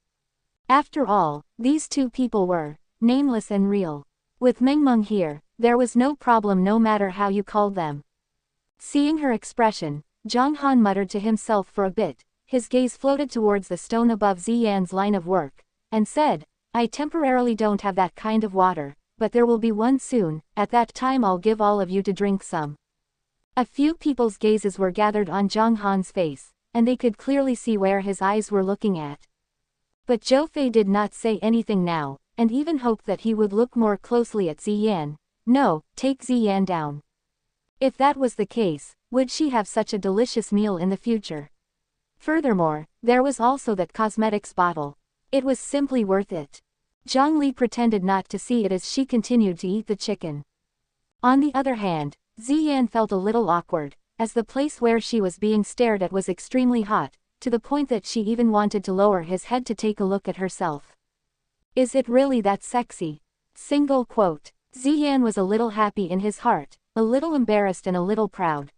After all, these two people were nameless and real. With Meng Meng here, there was no problem no matter how you called them. Seeing her expression, Zhang Han muttered to himself for a bit, his gaze floated towards the stone above Ziyan's line of work, and said, I temporarily don't have that kind of water, but there will be one soon, at that time I'll give all of you to drink some. A few people's gazes were gathered on Zhang Han's face, and they could clearly see where his eyes were looking at. But Zhou Fei did not say anything now, and even hoped that he would look more closely at Ziyan. No, take Ziyan down. If that was the case, would she have such a delicious meal in the future? Furthermore, there was also that cosmetics bottle. It was simply worth it. Zhang Li pretended not to see it as she continued to eat the chicken. On the other hand, Ziyan felt a little awkward, as the place where she was being stared at was extremely hot, to the point that she even wanted to lower his head to take a look at herself. Is it really that sexy? Single quote. Ziyan was a little happy in his heart, a little embarrassed and a little proud.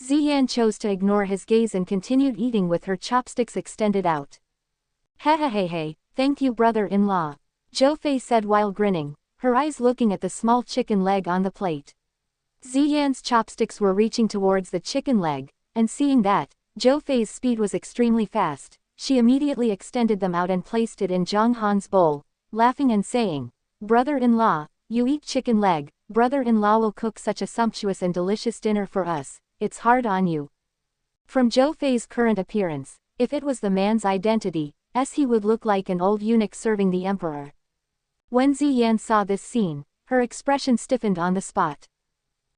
Ziyan chose to ignore his gaze and continued eating with her chopsticks extended out. Hey, thank you brother-in-law, Zhou Fei said while grinning, her eyes looking at the small chicken leg on the plate. Ziyan's chopsticks were reaching towards the chicken leg, and seeing that, Zhou Fei's speed was extremely fast, she immediately extended them out and placed it in Zhang Han's bowl, laughing and saying, brother-in-law, you eat chicken leg, brother-in-law will cook such a sumptuous and delicious dinner for us, it's hard on you. From Zhou Fei's current appearance, if it was the man's identity, he would look like an old eunuch serving the emperor. When Ziyan saw this scene, her expression stiffened on the spot.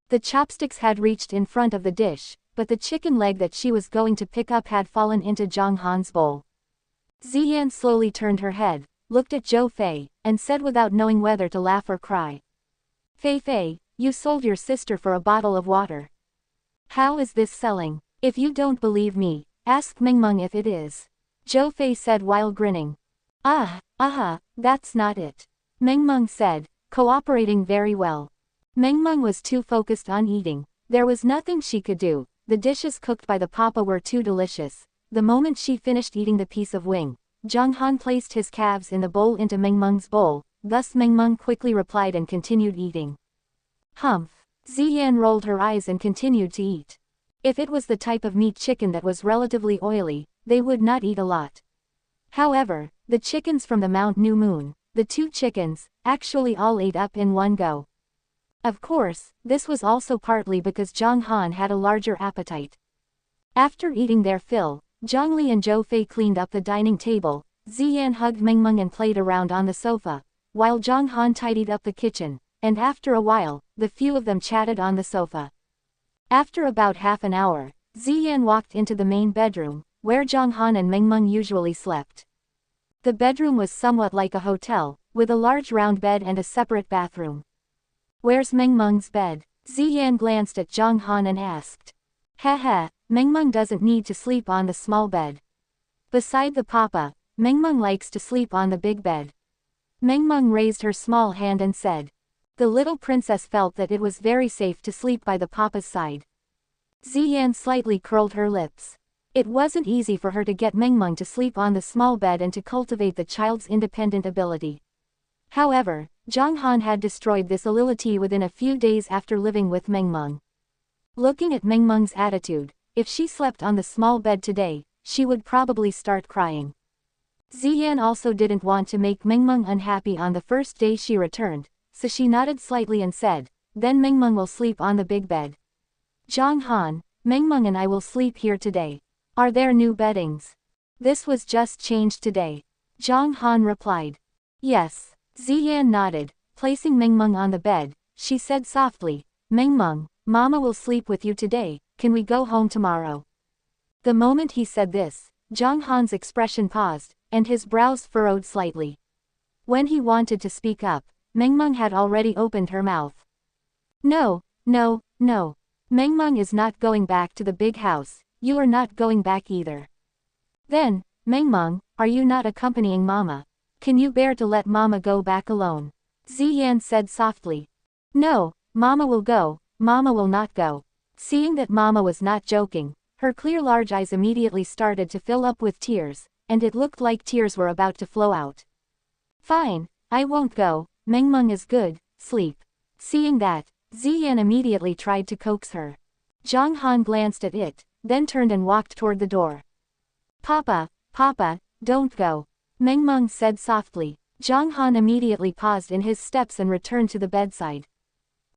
The chopsticks had reached in front of the dish, but the chicken leg that she was going to pick up had fallen into Zhang Han's bowl. Ziyan slowly turned her head, looked at Zhou Fei, and said without knowing whether to laugh or cry. Fei, you sold your sister for a bottle of water. How is this selling? If you don't believe me, ask Meng Meng if it is. Zhou Fei said while grinning. That's not it. Meng Meng said, cooperating very well. Meng Meng was too focused on eating, there was nothing she could do, the dishes cooked by the papa were too delicious. The moment she finished eating the piece of wing, Zhang Han placed his calves in the bowl into Meng Meng's bowl, thus Meng Meng quickly replied and continued eating. Humph. Ziyan rolled her eyes and continued to eat. If it was the type of meat chicken that was relatively oily, they would not eat a lot. However, the chickens from the Mount New Moon, the two chickens, actually all ate up in one go. Of course, this was also partly because Zhang Han had a larger appetite. After eating their fill, Zhang Li and Zhou Fei cleaned up the dining table, Ziyan hugged Meng Meng and played around on the sofa, while Zhang Han tidied up the kitchen, and after a while, the few of them chatted on the sofa. After about half an hour, Ziyan walked into the main bedroom, where Zhang Han and Meng Meng usually slept. The bedroom was somewhat like a hotel, with a large round bed and a separate bathroom. Where's Meng Meng's bed? Ziyan glanced at Zhang Han and asked. Meng Meng doesn't need to sleep on the small bed. Beside the papa, Meng Meng likes to sleep on the big bed. Meng Meng raised her small hand and said. The little princess felt that it was very safe to sleep by the papa's side. Ziyan slightly curled her lips. It wasn't easy for her to get Meng Meng to sleep on the small bed and to cultivate the child's independent ability. However, Zhang Han had destroyed this ability within a few days after living with Meng Meng. Looking at Meng Meng's attitude, if she slept on the small bed today, she would probably start crying. Ziyan also didn't want to make Meng Meng unhappy on the first day she returned, so she nodded slightly and said, then Meng Meng will sleep on the big bed. Zhang Han, Meng Meng and I will sleep here today. Are there new beddings? This was just changed today. Zhang Han replied. Yes. Ziyan nodded, placing Meng Meng on the bed, she said softly, Meng Meng, Mama will sleep with you today, can we go home tomorrow? The moment he said this, Zhang Han's expression paused, and his brows furrowed slightly. When he wanted to speak up, Meng Meng had already opened her mouth. No, no, no. Mengmeng is not going back to the big house, you are not going back either. Then, Mengmeng, are you not accompanying Mama? Can you bear to let Mama go back alone? Ziyan said softly. No, Mama will go, Mama will not go. Seeing that Mama was not joking, her clear large eyes immediately started to fill up with tears, and it looked like tears were about to flow out. Fine, I won't go, Mengmeng is good, sleep. Seeing that, Ziyan immediately tried to coax her. Zhang Han glanced at it, then turned and walked toward the door. Papa, Papa, don't go. Mengmeng said softly. Zhang Han immediately paused in his steps and returned to the bedside.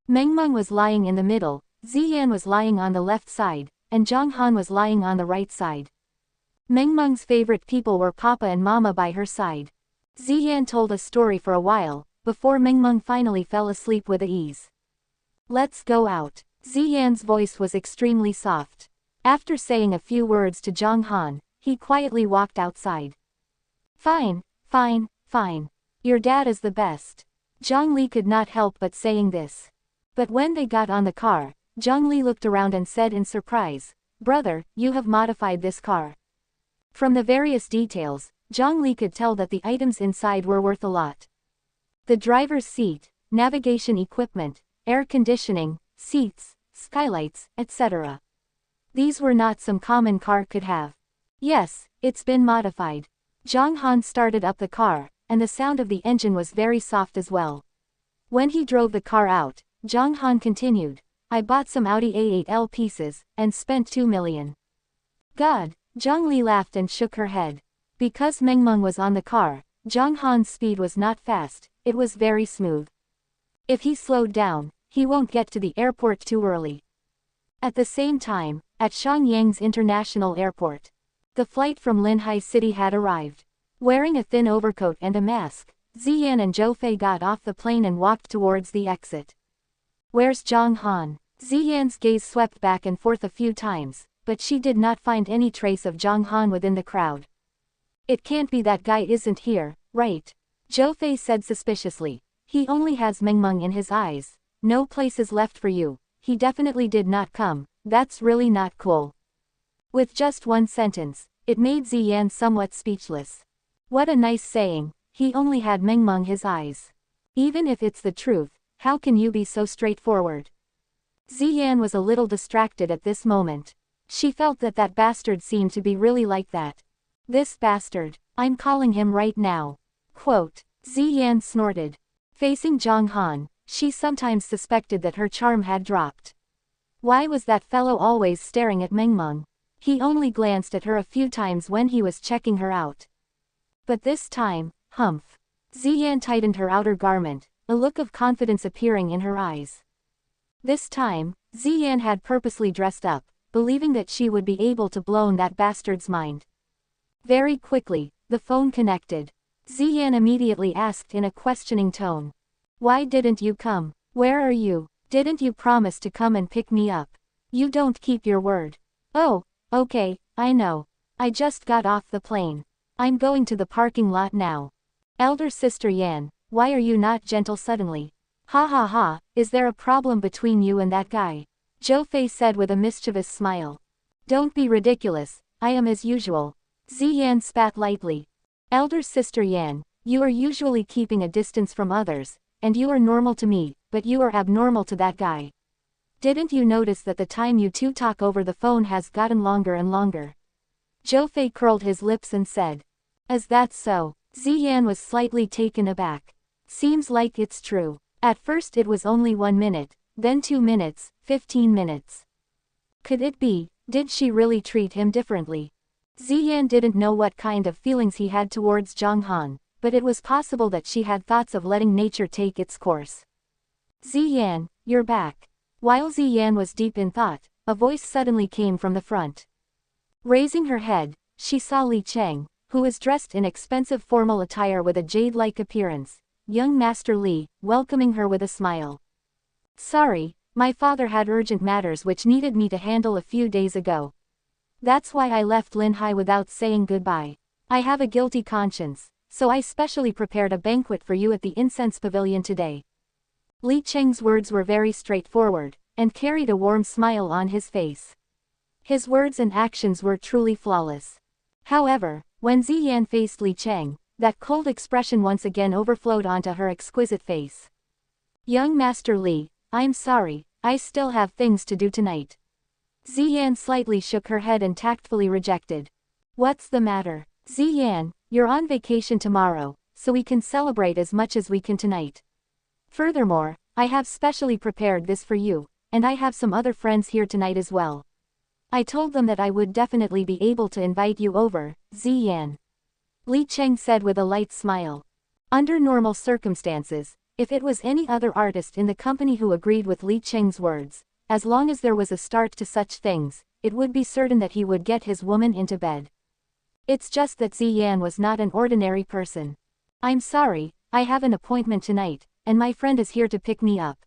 Mengmeng was lying in the middle, Ziyan was lying on the left side, and Zhang Han was lying on the right side. Mengmeng's favorite people were Papa and Mama by her side. Ziyan told a story for a while, before Mengmeng finally fell asleep with ease. Let's go out. Ziyan's voice was extremely soft. After saying a few words to Zhang Han, he quietly walked outside. Fine, fine, fine. Your dad is the best. Zhang Li could not help but saying this. But when they got on the car, Zhang Li looked around and said in surprise, Brother, you have modified this car. From the various details, Zhang Li could tell that the items inside were worth a lot. The driver's seat, navigation equipment, air conditioning, seats, skylights, etc. These were not some common car could have. Yes, it's been modified. Zhang Han started up the car, and the sound of the engine was very soft as well. When he drove the car out, Zhang Han continued, I bought some Audi A8L pieces, and spent 2 million. God, Zhang Li laughed and shook her head. Because Mengmeng was on the car, Zhang Han's speed was not fast, it was very smooth. If he slowed down, he won't get to the airport too early. At the same time, at Shangyang's International Airport, the flight from Linhai City had arrived. Wearing a thin overcoat and a mask, Ziyan and Zhou Fei got off the plane and walked towards the exit. Where's Zhang Han? Ziyan's gaze swept back and forth a few times, but she did not find any trace of Zhang Han within the crowd. It can't be that guy isn't here, right? Zhou Fei said suspiciously. He only has Mengmeng in his eyes. No places left for you. He definitely did not come. That's really not cool. With just one sentence, it made Ziyan somewhat speechless. What a nice saying, he only had Mengmeng his eyes. Even if it's the truth, how can you be so straightforward? Ziyan was a little distracted at this moment. She felt that that bastard seemed to be really like that. This bastard, I'm calling him right now. Quote. Ziyan snorted. Facing Zhang Han, she sometimes suspected that her charm had dropped. Why was that fellow always staring at Mengmeng? He only glanced at her a few times when he was checking her out. But this time, humph. Ziyan tightened her outer garment, a look of confidence appearing in her eyes. This time, Ziyan had purposely dressed up, believing that she would be able to blow that bastard's mind. Very quickly, the phone connected. Ziyan immediately asked in a questioning tone. Why didn't you come? Where are you? Didn't you promise to come and pick me up? You don't keep your word. Oh, okay, I know. I just got off the plane. I'm going to the parking lot now. Elder sister Yan, why are you not gentle suddenly? Ha ha ha, is there a problem between you and that guy? Zhou Fei said with a mischievous smile. Don't be ridiculous, I am as usual. Ziyan spat lightly. Elder sister Yan, you are usually keeping a distance from others, and you are normal to me, but you are abnormal to that guy. Didn't you notice that the time you two talk over the phone has gotten longer and longer? Zhou Fei curled his lips and said. Is that so? Ziyan was slightly taken aback. Seems like it's true. At first it was only 1 minute, then 2 minutes, 15 minutes. Could it be, did she really treat him differently? Ziyan didn't know what kind of feelings he had towards Zhang Han, but it was possible that she had thoughts of letting nature take its course. Ziyan, you're back. While Ziyan was deep in thought, a voice suddenly came from the front. Raising her head, she saw Li Cheng, who was dressed in expensive formal attire with a jade-like appearance. Young Master Li, welcoming her with a smile. Sorry, my father had urgent matters which needed me to handle a few days ago. That's why I left Linhai without saying goodbye. I have a guilty conscience, so I specially prepared a banquet for you at the incense pavilion today. Li Cheng's words were very straightforward, and carried a warm smile on his face. His words and actions were truly flawless. However, when Ziyan faced Li Cheng, that cold expression once again overflowed onto her exquisite face. Young Master Li, I'm sorry, I still have things to do tonight. Ziyan slightly shook her head and tactfully rejected. What's the matter? Ziyan, you're on vacation tomorrow, so we can celebrate as much as we can tonight. Furthermore, I have specially prepared this for you, and I have some other friends here tonight as well. I told them that I would definitely be able to invite you over, Ziyan. Li Cheng said with a light smile. Under normal circumstances, if it was any other artist in the company who agreed with Li Cheng's words, as long as there was a start to such things, it would be certain that he would get his woman into bed. It's just that Ziyan was not an ordinary person. I'm sorry, I have an appointment tonight, and my friend is here to pick me up.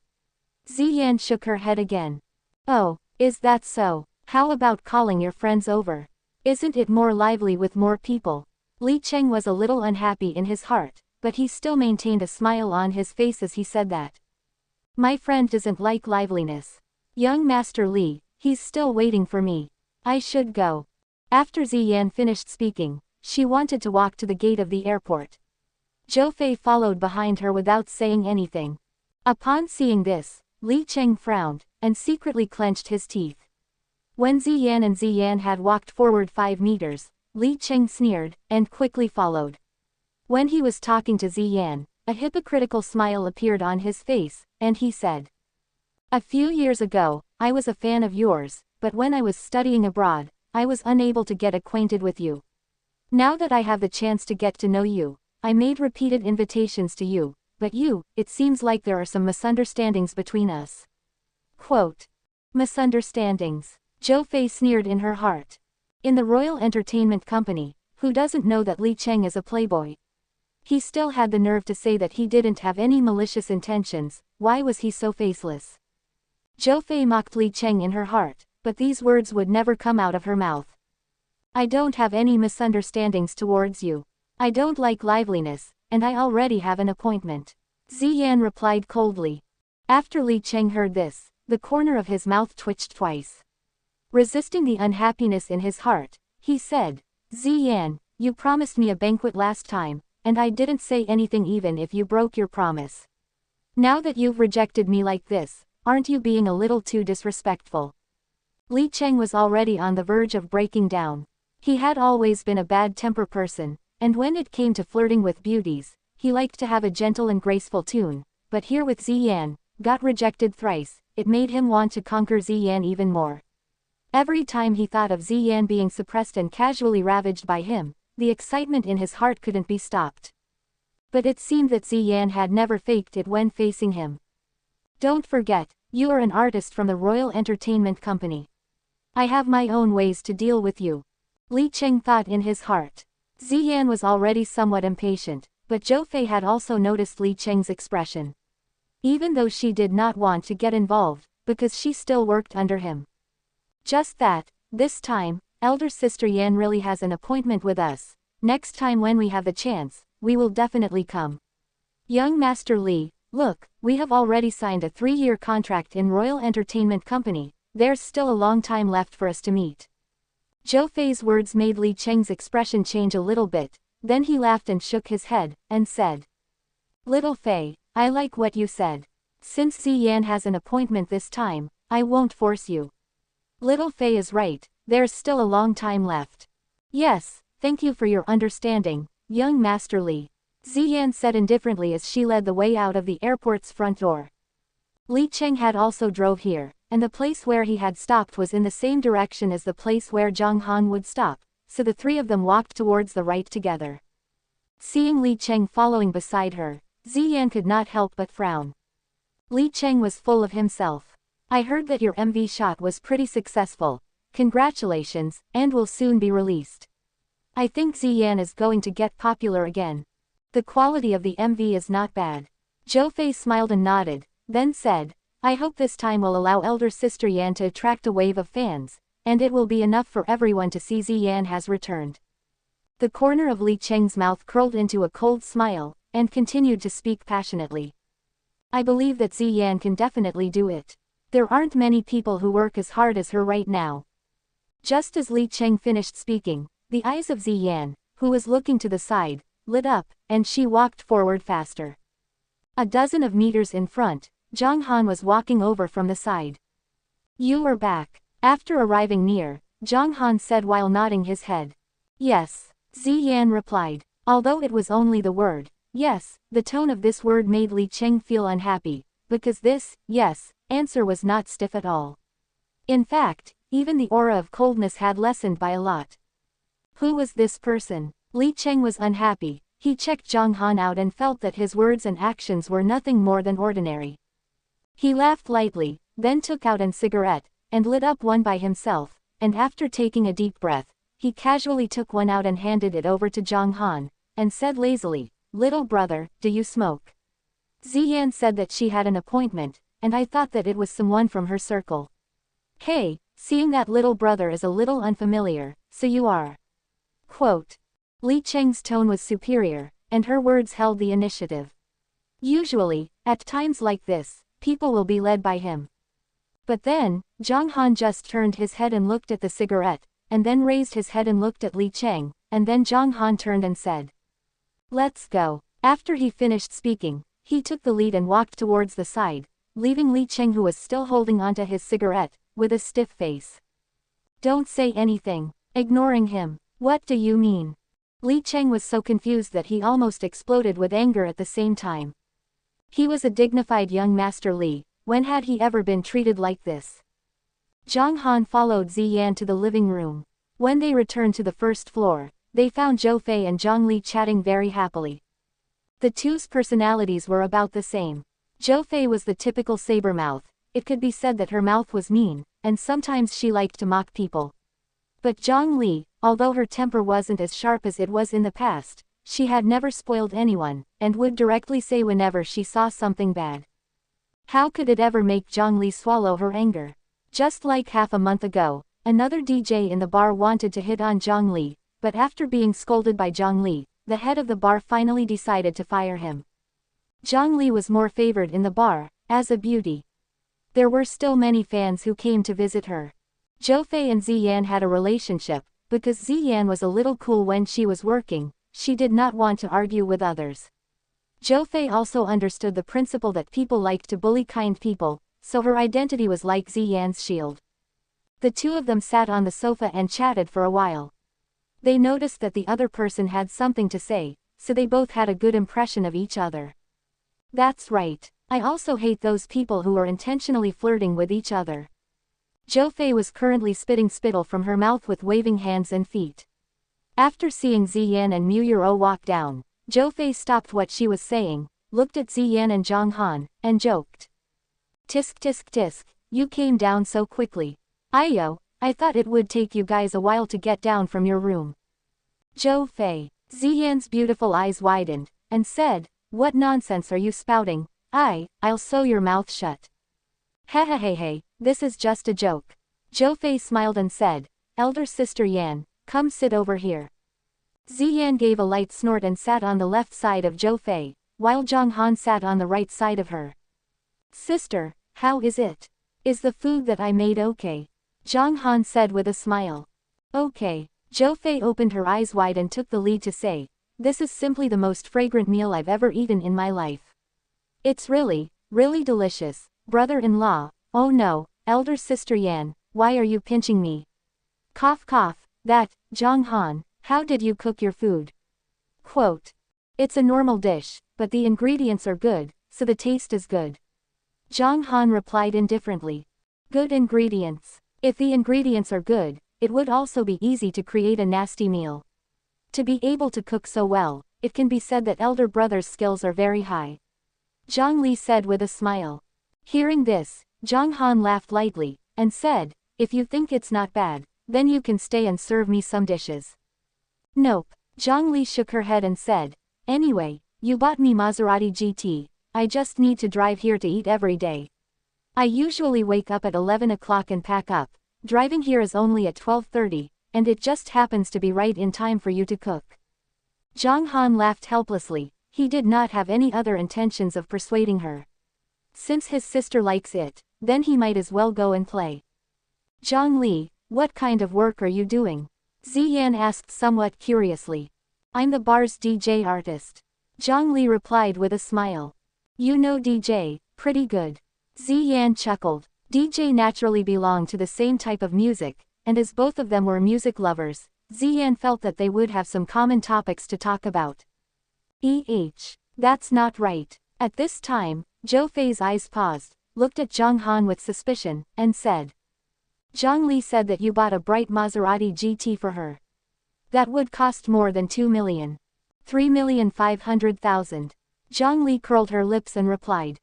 Ziyan shook her head again. Oh, is that so? How about calling your friends over? Isn't it more lively with more people? Li Cheng was a little unhappy in his heart, but he still maintained a smile on his face as he said that. My friend doesn't like liveliness. Young Master Li, he's still waiting for me. I should go. After Ziyan finished speaking, she wanted to walk to the gate of the airport. Zhou Fei followed behind her without saying anything. Upon seeing this, Li Cheng frowned, and secretly clenched his teeth. When Ziyan had walked forward 5 meters, Li Cheng sneered, and quickly followed. When he was talking to Ziyan, a hypocritical smile appeared on his face, and he said, a few years ago, I was a fan of yours, but when I was studying abroad, I was unable to get acquainted with you. Now that I have the chance to get to know you, I made repeated invitations to you, but it seems like there are some misunderstandings between us. Quote. Misunderstandings. Zhou Fei sneered in her heart. In the Royal Entertainment Company, who doesn't know that Li Cheng is a playboy? He still had the nerve to say that he didn't have any malicious intentions. Why was he so faceless? Zhou Fei mocked Li Cheng in her heart, but these words would never come out of her mouth. I don't have any misunderstandings towards you. I don't like liveliness, and I already have an appointment. Ziyan replied coldly. After Li Cheng heard this, the corner of his mouth twitched twice. Resisting the unhappiness in his heart, he said, Ziyan, you promised me a banquet last time, and I didn't say anything even if you broke your promise. Now that you've rejected me like this, aren't you being a little too disrespectful? Li Cheng was already on the verge of breaking down. He had always been a bad-temper person, and when it came to flirting with beauties, he liked to have a gentle and graceful tune, but here with Ziyan, got rejected thrice, it made him want to conquer Ziyan even more. Every time he thought of Ziyan being suppressed and casually ravaged by him, the excitement in his heart couldn't be stopped. But it seemed that Ziyan had never faked it when facing him. Don't forget, you are an artist from the Royal Entertainment Company. I have my own ways to deal with you. Li Cheng thought in his heart. Ziyan was already somewhat impatient, but Zhou Fei had also noticed Li Cheng's expression. Even though she did not want to get involved, because she still worked under him. Just that, this time, elder sister Yan really has an appointment with us. Next time when we have the chance, we will definitely come. Young Master Li, look, we have already signed a 3-year contract in Royal Entertainment Company, there's still a long time left for us to meet. Zhou Fei's words made Li Cheng's expression change a little bit, then he laughed and shook his head, and said. Little Fei, I like what you said. Since Ziyan has an appointment this time, I won't force you. Little Fei is right, there's still a long time left. Yes, thank you for your understanding, young Master Li. Ziyan said indifferently as she led the way out of the airport's front door. Li Cheng had also drove here, and the place where he had stopped was in the same direction as the place where Zhang Han would stop, so the 3 of them walked towards the right together. Seeing Li Cheng following beside her, Ziyan could not help but frown. Li Cheng was full of himself. I heard that your MV shot was pretty successful. Congratulations, and will soon be released. I think Ziyan is going to get popular again. The quality of the MV is not bad. Zhou Fei smiled and nodded, then said, I hope this time will allow elder sister Yan to attract a wave of fans, and it will be enough for everyone to see Ziyan has returned. The corner of Li Cheng's mouth curled into a cold smile, and continued to speak passionately. I believe that Ziyan can definitely do it. There aren't many people who work as hard as her right now. Just as Li Cheng finished speaking, the eyes of Ziyan, who was looking to the side, lit up, and she walked forward faster. A dozen of meters in front, Zhang Han was walking over from the side. You are back. After arriving near, Zhang Han said while nodding his head. Yes, Ziyan replied. Although it was only the word, yes, the tone of this word made Li Cheng feel unhappy, because this, yes, answer was not stiff at all. In fact, even the aura of coldness had lessened by a lot. Who was this person? Li Cheng was unhappy. He checked Zhang Han out and felt that his words and actions were nothing more than ordinary. He laughed lightly, then took out a cigarette, and lit up one by himself, and after taking a deep breath, he casually took one out and handed it over to Zhang Han, and said lazily, "Little brother, do you smoke?" Ziyan said that she had an appointment, and I thought that it was someone from her circle. Hey, seeing that little brother is a little unfamiliar, so you are. Quote. Li Cheng's tone was superior, and her words held the initiative. Usually, at times like this, people will be led by him. But then, Zhang Han just turned his head and looked at the cigarette, and then raised his head and looked at Li Cheng, and then Zhang Han turned and said, "Let's go." After he finished speaking, he took the lead and walked towards the side, leaving Li Cheng, who was still holding onto his cigarette, with a stiff face. "Don't say anything." Ignoring him. "What do you mean?" Li Cheng was so confused that he almost exploded with anger at the same time. He was a dignified young Master Li. When had he ever been treated like this? Zhang Han followed Ziyan to the living room. When they returned to the first floor, they found Zhou Fei and Zhang Li chatting very happily. The two's personalities were about the same. Zhou Fei was the typical saber mouth. It could be said that her mouth was mean, and sometimes she liked to mock people. But Zhang Li, although her temper wasn't as sharp as it was in the past, she had never spoiled anyone, and would directly say whenever she saw something bad. How could it ever make Zhang Li swallow her anger? Just like half a month ago, another DJ in the bar wanted to hit on Zhang Li, but after being scolded by Zhang Li, the head of the bar finally decided to fire him. Zhang Li was more favored in the bar, as a beauty. There were still many fans who came to visit her. Zhou Fei and Ziyan had a relationship, because Ziyan was a little cool when she was working, she did not want to argue with others. Zhou Fei also understood the principle that people like to bully kind people, so her identity was like Ziyan's shield. The two of them sat on the sofa and chatted for a while. They noticed that the other person had something to say, so they both had a good impression of each other. That's right. I also hate those people who are intentionally flirting with each other. Zhou Fei was currently spitting spittle from her mouth with waving hands and feet. After seeing Ziyan and Mu Yuro walk down, Zhou Fei stopped what she was saying, looked at Ziyan and Zhang Han, and joked. "Tisk tisk tisk, you came down so quickly. Ayo, I thought it would take you guys a while to get down from your room." Zhou Fei. Ziyan's beautiful eyes widened, and said, "What nonsense are you spouting? I'll sew your mouth shut." Hey, this is just a joke. Zhou Fei smiled and said, "Elder sister Yan, come sit over here." Ziyan gave a light snort and sat on the left side of Zhou Fei, while Zhang Han sat on the right side of her. "Sister, how is it? Is the food that I made okay?" Zhang Han said with a smile. "Okay." Zhou Fei opened her eyes wide and took the lead to say, "This is simply the most fragrant meal I've ever eaten in my life. It's really, really delicious, brother-in-law." "Oh no, elder sister Yan, why are you pinching me?" Cough cough, that, Zhang Han, how did you cook your food? Quote. "It's a normal dish, but the ingredients are good, so the taste is good." Zhang Han replied indifferently. Good ingredients. If the ingredients are good, it would also be easy to create a nasty meal. To be able to cook so well, it can be said that elder brother's skills are very high. Zhang Li said with a smile. Hearing this, Zhang Han laughed lightly, and said, "If you think it's not bad, then you can stay and serve me some dishes." Nope. Zhang Li shook her head and said, "Anyway, you bought me Maserati GT, I just need to drive here to eat every day. I usually wake up at 11 o'clock and pack up, driving here is only at 12:30, and it just happens to be right in time for you to cook." Zhang Han laughed helplessly, he did not have any other intentions of persuading her. Since his sister likes it, then he might as well go and play. Zhang Li, what kind of work are you doing? Ziyan asked somewhat curiously. I'm the bar's DJ artist. Zhang Li replied with a smile. You know DJ, pretty good. Ziyan chuckled. DJ naturally belonged to the same type of music, and as both of them were music lovers, Ziyan felt that they would have some common topics to talk about. That's not right. At this time, Zhou Fei's eyes paused, looked at Zhang Han with suspicion, and said. Zhang Li said that you bought a bright Maserati GT for her. That would cost more than 2 million. 3,500,000. Zhang Li curled her lips and replied.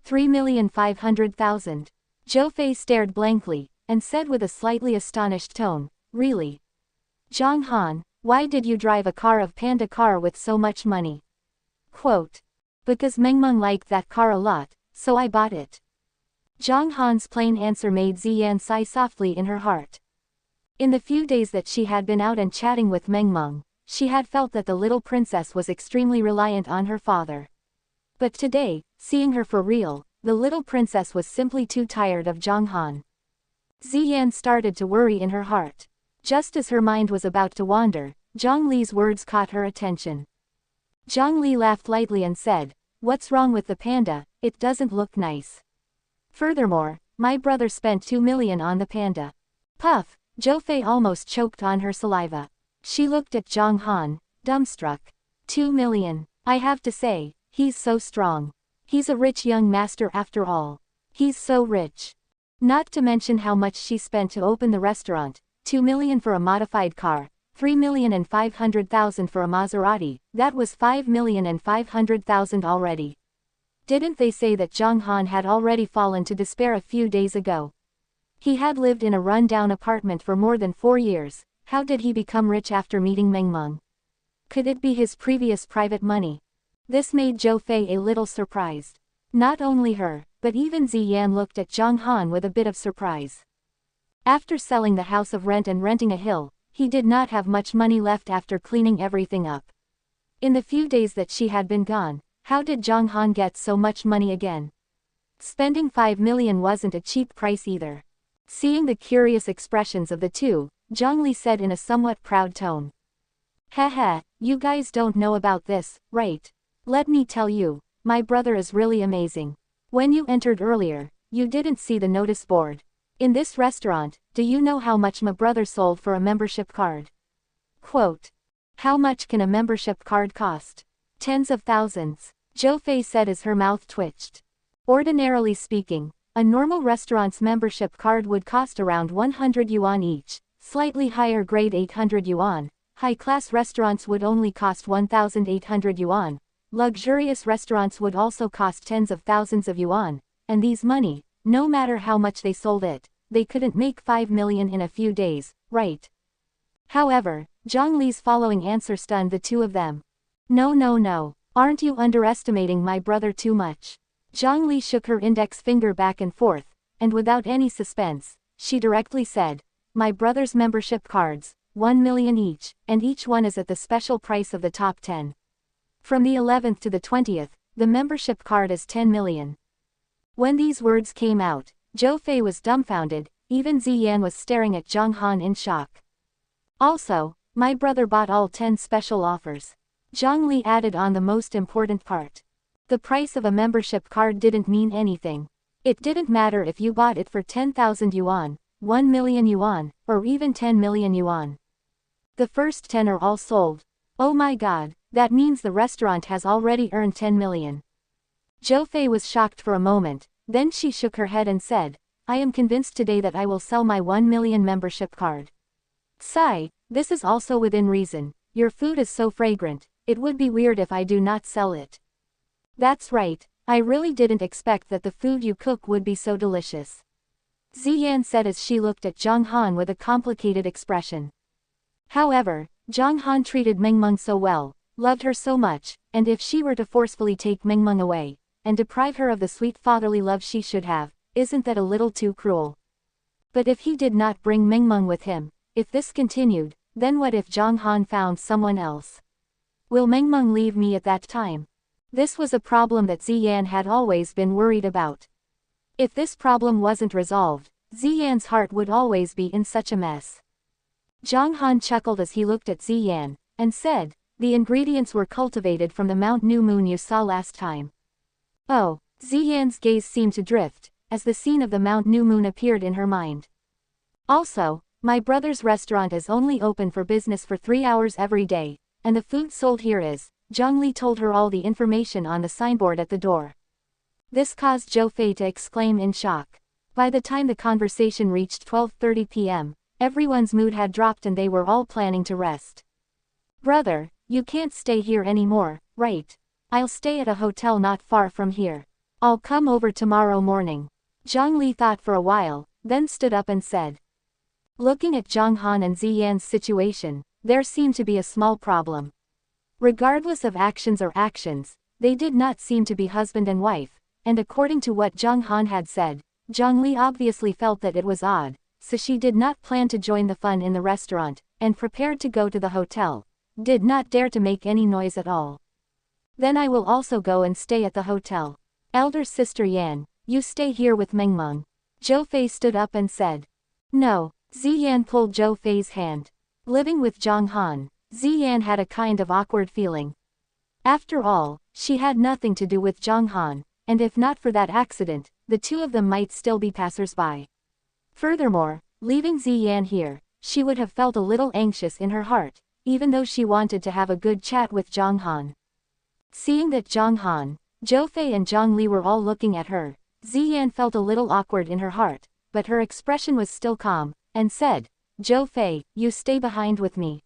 3,500,000. Zhou Fei stared blankly, and said with a slightly astonished tone, really? Zhang Han, why did you drive a car of Panda car with so much money? Quote. Because Mengmeng liked that car a lot, so I bought it. Zhang Han's plain answer made Ziyan sigh softly in her heart. In the few days that she had been out and chatting with Mengmeng, she had felt that the little princess was extremely reliant on her father. But today, seeing her for real, the little princess was simply too tired of Zhang Han. Ziyan started to worry in her heart. Just as her mind was about to wander, Zhang Li's words caught her attention. Zhang Li laughed lightly and said, What's wrong with the panda? It doesn't look nice. Furthermore, my brother spent 2 million on the panda. Puff, Zhou Fei almost choked on her saliva. She looked at Zhang Han, dumbstruck. 2 million. I have to say, he's so strong. He's a rich young master after all. He's so rich. Not to mention how much she spent to open the restaurant, 2 million for a modified car, 3,500,000 for a Maserati, that was 5,500,000 already. Didn't they say that Zhang Han had already fallen to despair a few days ago? He had lived in a run-down apartment for more than 4 years, how did he become rich after meeting Mengmeng? Could it be his previous private money? This made Zhou Fei a little surprised. Not only her, but even Ziyan looked at Zhang Han with a bit of surprise. After selling the house of rent and renting a hill, he did not have much money left after cleaning everything up. In the few days that she had been gone, how did Zhang Han get so much money again? Spending 5 million wasn't a cheap price either. Seeing the curious expressions of the two, Zhang Li said in a somewhat proud tone. Heh, you guys don't know about this, right? Let me tell you, my brother is really amazing. When you entered earlier, you didn't see the notice board. In this restaurant, do you know how much my brother sold for a membership card? Quote. How much can a membership card cost? Tens of thousands, Zhou Fei said as her mouth twitched. Ordinarily speaking, a normal restaurant's membership card would cost around 100 yuan each, slightly higher grade 800 yuan, high-class restaurants would only cost 1,800 yuan, luxurious restaurants would also cost tens of thousands of yuan, and these money, no matter how much they sold it, they couldn't make 5 million in a few days, right? However, Zhang Li's following answer stunned the two of them. No, aren't you underestimating my brother too much? Zhang Li shook her index finger back and forth, and without any suspense, she directly said, my brother's membership cards, 1 million each, and each one is at the special price of the top 10. From the 11th to the 20th, the membership card is 10 million. When these words came out, Zhou Fei was dumbfounded, even Ziyan was staring at Zhang Han in shock. Also, my brother bought all 10 special offers. Zhang Li added on the most important part. The price of a membership card didn't mean anything. It didn't matter if you bought it for 10,000 yuan, 1 million yuan, or even 10 million yuan. The first 10 are all sold. Oh my god, that means the restaurant has already earned 10 million. Zhou Fei was shocked for a moment, then she shook her head and said, I am convinced today that I will sell my 1 million membership card. Sigh, this is also within reason, your food is so fragrant, it would be weird if I do not sell it. That's right, I really didn't expect that the food you cook would be so delicious. Ziyan said as she looked at Zhang Han with a complicated expression. However, Zhang Han treated Mengmeng so well, loved her so much, and if she were to forcefully take Mengmeng away, and deprive her of the sweet fatherly love she should have, isn't that a little too cruel? But if he did not bring Mengmeng with him, if this continued, then what if Zhang Han found someone else? Will Mengmeng leave me at that time? This was a problem that Ziyan had always been worried about. If this problem wasn't resolved, Ziyan's heart would always be in such a mess. Zhang Han chuckled as he looked at Ziyan, and said, "The ingredients were cultivated from the Mount New Moon you saw last time." Oh, Ziyan's gaze seemed to drift, as the scene of the Mount New Moon appeared in her mind. Also, my brother's restaurant is only open for business for 3 hours every day, and the food sold here is, Zhang Li told her all the information on the signboard at the door. This caused Zhou Fei to exclaim in shock. By the time the conversation reached 12:30 p.m., everyone's mood had dropped and they were all planning to rest. "Brother, you can't stay here anymore, right? I'll stay at a hotel not far from here. I'll come over tomorrow morning." Zhang Li thought for a while, then stood up and said. Looking at Zhang Han and Ziyan's situation, there seemed to be a small problem. Regardless of actions or actions, they did not seem to be husband and wife, and according to what Zhang Han had said, Zhang Li obviously felt that it was odd, so she did not plan to join the fun in the restaurant, and prepared to go to the hotel, did not dare to make any noise at all. "Then I will also go and stay at the hotel. Elder sister Yan, you stay here with Mengmeng." Zhou Fei stood up and said. "No." Ziyan pulled Zhou Fei's hand. Living with Zhang Han, Ziyan had a kind of awkward feeling. After all, she had nothing to do with Zhang Han, and if not for that accident, the two of them might still be passers-by. Furthermore, leaving Ziyan here, she would have felt a little anxious in her heart, even though she wanted to have a good chat with Zhang Han. Seeing that Zhang Han, Zhou Fei and Zhang Li were all looking at her, Ziyan felt a little awkward in her heart, but her expression was still calm, and said, "Zhou Fei, you stay behind with me."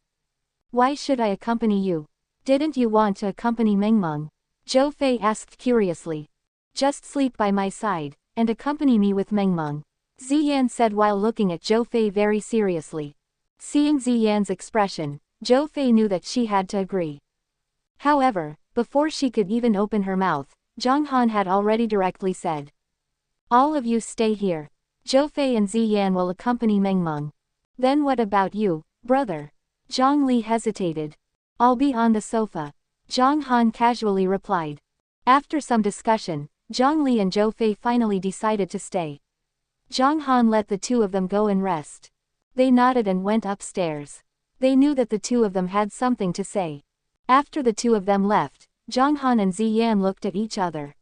"Why should I accompany you? Didn't you want to accompany Mengmeng?" Zhou Fei asked curiously. "Just sleep by my side, and accompany me with Mengmeng," Ziyan said while looking at Zhou Fei very seriously. Seeing Ziyan's expression, Zhou Fei knew that she had to agree. However, before she could even open her mouth, Zhang Han had already directly said, "All of you stay here. Zhou Fei and Ziyan will accompany Mengmeng." "Then what about you, brother?" Zhang Li hesitated. "I'll be on the sofa," Zhang Han casually replied. After some discussion, Zhang Li and Zhou Fei finally decided to stay. Zhang Han let the two of them go and rest. They nodded and went upstairs. They knew that the two of them had something to say. After the two of them left, Zhang Han and Ziyan looked at each other.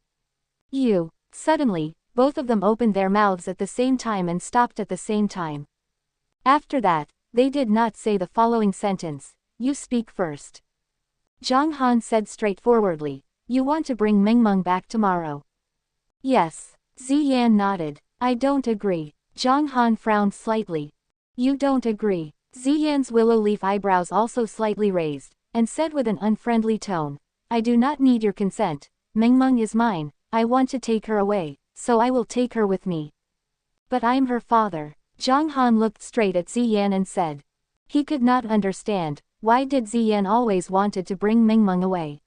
Suddenly, both of them opened their mouths at the same time and stopped at the same time. After that, they did not say the following sentence, "You speak first." Zhang Han said straightforwardly, "You want to bring Mengmeng back tomorrow?" "Yes." Ziyan nodded. "I don't agree." Zhang Han frowned slightly. "You don't agree?" Ziyan's willow leaf eyebrows also slightly raised, and said with an unfriendly tone, "I do not need your consent. Mengmeng is mine, I want to take her away, so I will take her with me." "But I'm her father." Zhang Han looked straight at Ziyan and said. He could not understand, why did Ziyan always wanted to bring Mengmeng away.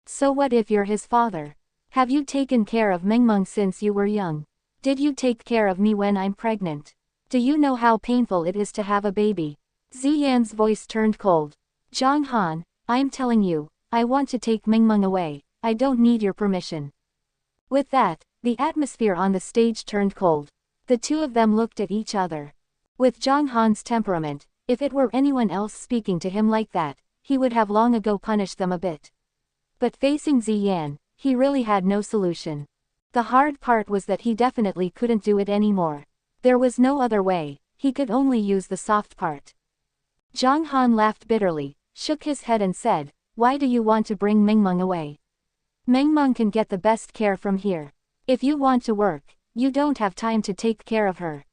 "So what if you're his father? Have you taken care of Mengmeng since you were young? Did you take care of me when I'm pregnant? Do you know how painful it is to have a baby?" Ziyan's voice turned cold. "Zhang Han, I'm telling you, I want to take Mengmeng away, I don't need your permission." With that, the atmosphere on the stage turned cold. The two of them looked at each other. With Zhang Han's temperament, if it were anyone else speaking to him like that, he would have long ago punished them a bit. But facing Ziyan, he really had no solution. The hard part was that he definitely couldn't do it anymore. There was no other way, he could only use the soft part. Zhang Han laughed bitterly, shook his head and said, "Why do you want to bring Mengmeng away? Mengmeng can get the best care from here. If you want to work, you don't have time to take care of her."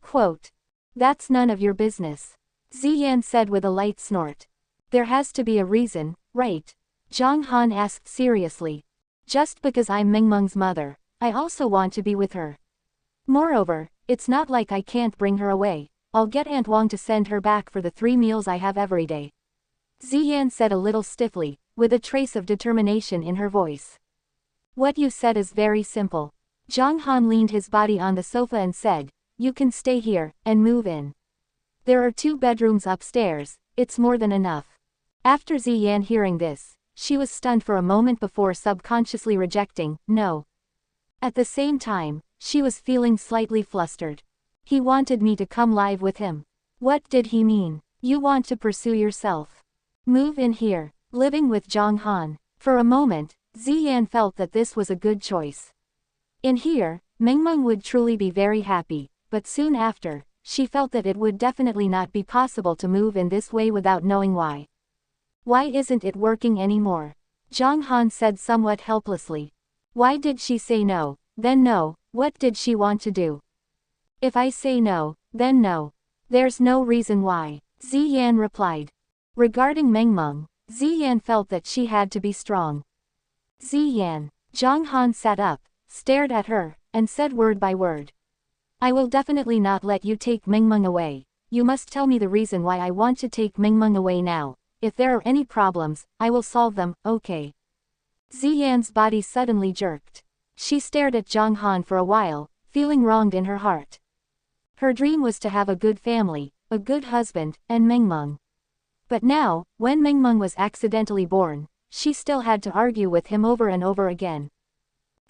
Quote. "That's none of your business," Ziyan said with a light snort. "There has to be a reason, right?" Zhang Han asked seriously. "Just because I'm Mengmeng's mother, I also want to be with her. Moreover, it's not like I can't bring her away, I'll get Aunt Wang to send her back for the 3 meals I have every day." Ziyan said a little stiffly, with a trace of determination in her voice. "What you said is very simple." Zhang Han leaned his body on the sofa and said, "You can stay here, and move in. There are 2 bedrooms upstairs, it's more than enough." After Ziyan hearing this, she was stunned for a moment before subconsciously rejecting, no. At the same time, she was feeling slightly flustered. He wanted me to come live with him. What did he mean? You want to pursue yourself. Move in here, living with Zhang Han. For a moment, Ziyan felt that this was a good choice. In here, Mengmeng would truly be very happy, but soon after, she felt that it would definitely not be possible to move in this way without knowing why. Why isn't it working anymore? Zhang Han said somewhat helplessly. Why did she say no? Then no, what did she want to do? If I say no, then no. There's no reason why, Ziyan replied. Regarding Mengmeng, Ziyan felt that she had to be strong. Ziyan. Zhang Han sat up, stared at her, and said word by word. I will definitely not let you take Mengmeng away. You must tell me the reason why I want to take Mengmeng away now. If there are any problems, I will solve them, okay. Ziyan's body suddenly jerked. She stared at Zhang Han for a while, feeling wronged in her heart. Her dream was to have a good family, a good husband, and Mengmeng. But now, when Mengmeng was accidentally born, she still had to argue with him over and over again.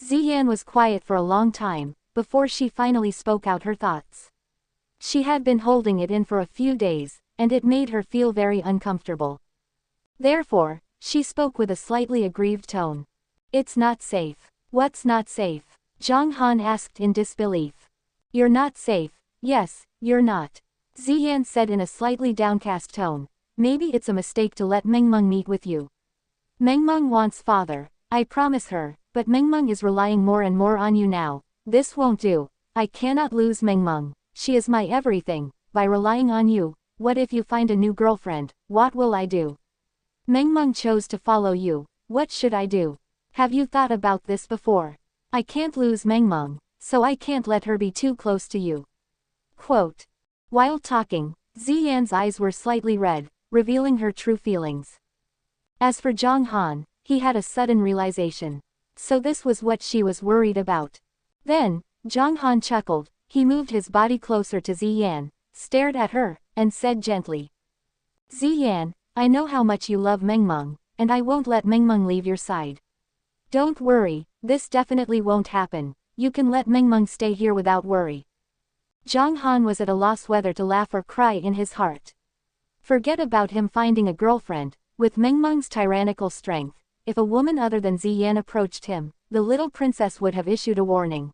Ziyan was quiet for a long time, before she finally spoke out her thoughts. She had been holding it in for a few days, and it made her feel very uncomfortable. Therefore, she spoke with a slightly aggrieved tone. It's not safe. What's not safe? Zhang Han asked in disbelief. You're not safe. Yes, you're not. Ziyan said in a slightly downcast tone. Maybe it's a mistake to let Mengmeng meet with you. Mengmeng wants father, I promise her, but Mengmeng is relying more and more on you now. This won't do. I cannot lose Mengmeng. She is my everything. By relying on you, what if you find a new girlfriend? What will I do? Mengmeng chose to follow you. What should I do? Have you thought about this before? I can't lose Mengmeng, so I can't let her be too close to you. Quote. While talking, Ziyan's eyes were slightly red, revealing her true feelings. As for Zhang Han, he had a sudden realization. So this was what she was worried about. Then, Zhang Han chuckled, he moved his body closer to Ziyan, stared at her, and said gently. Ziyan, I know how much you love Mengmeng, and I won't let Mengmeng leave your side. Don't worry, this definitely won't happen. You can let Mengmeng stay here without worry. Zhang Han was at a loss whether to laugh or cry in his heart. Forget about him finding a girlfriend. With Mengmeng's tyrannical strength, if a woman other than Ziyan approached him, the little princess would have issued a warning.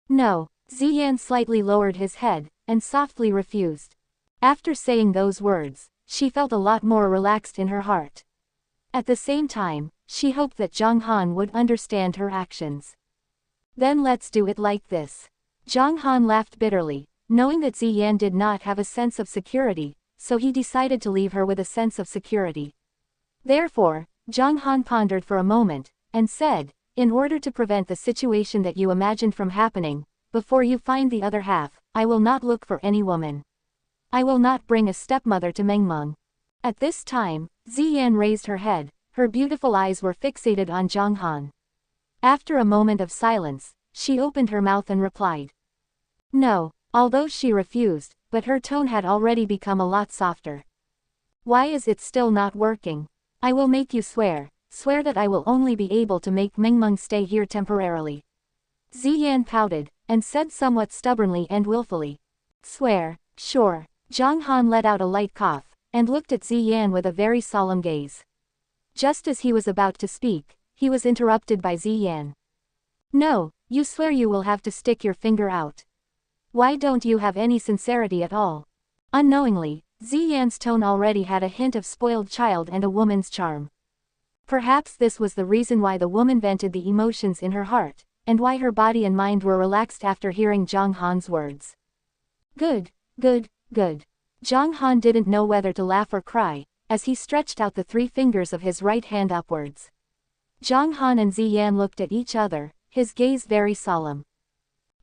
No, Ziyan slightly lowered his head, and softly refused. After saying those words, she felt a lot more relaxed in her heart. At the same time, she hoped that Zhang Han would understand her actions. Then let's do it like this. Zhang Han laughed bitterly, knowing that Ziyan did not have a sense of security, so he decided to leave her with a sense of security. Therefore, Zhang Han pondered for a moment, and said, in order to prevent the situation that you imagined from happening, before you find the other half, I will not look for any woman. I will not bring a stepmother to Mengmeng. At this time, Ziyan raised her head, her beautiful eyes were fixated on Zhang Han. After a moment of silence, she opened her mouth and replied. No, although she refused, but her tone had already become a lot softer. Why is it still not working? I will make you swear that I will only be able to make Mengmeng stay here temporarily. Ziyan pouted, and said somewhat stubbornly and willfully. Swear, sure. Zhang Han let out a light cough, and looked at Ziyan with a very solemn gaze. Just as he was about to speak, he was interrupted by Ziyan. No, you swear you will have to stick your finger out. Why don't you have any sincerity at all? Unknowingly, Ziyan's tone already had a hint of spoiled child and a woman's charm. Perhaps this was the reason why the woman vented the emotions in her heart, and why her body and mind were relaxed after hearing Zhang Han's words. Good, good, good. Zhang Han didn't know whether to laugh or cry, as he stretched out the 3 fingers of his right hand upwards. Zhang Han and Ziyan looked at each other, his gaze very solemn.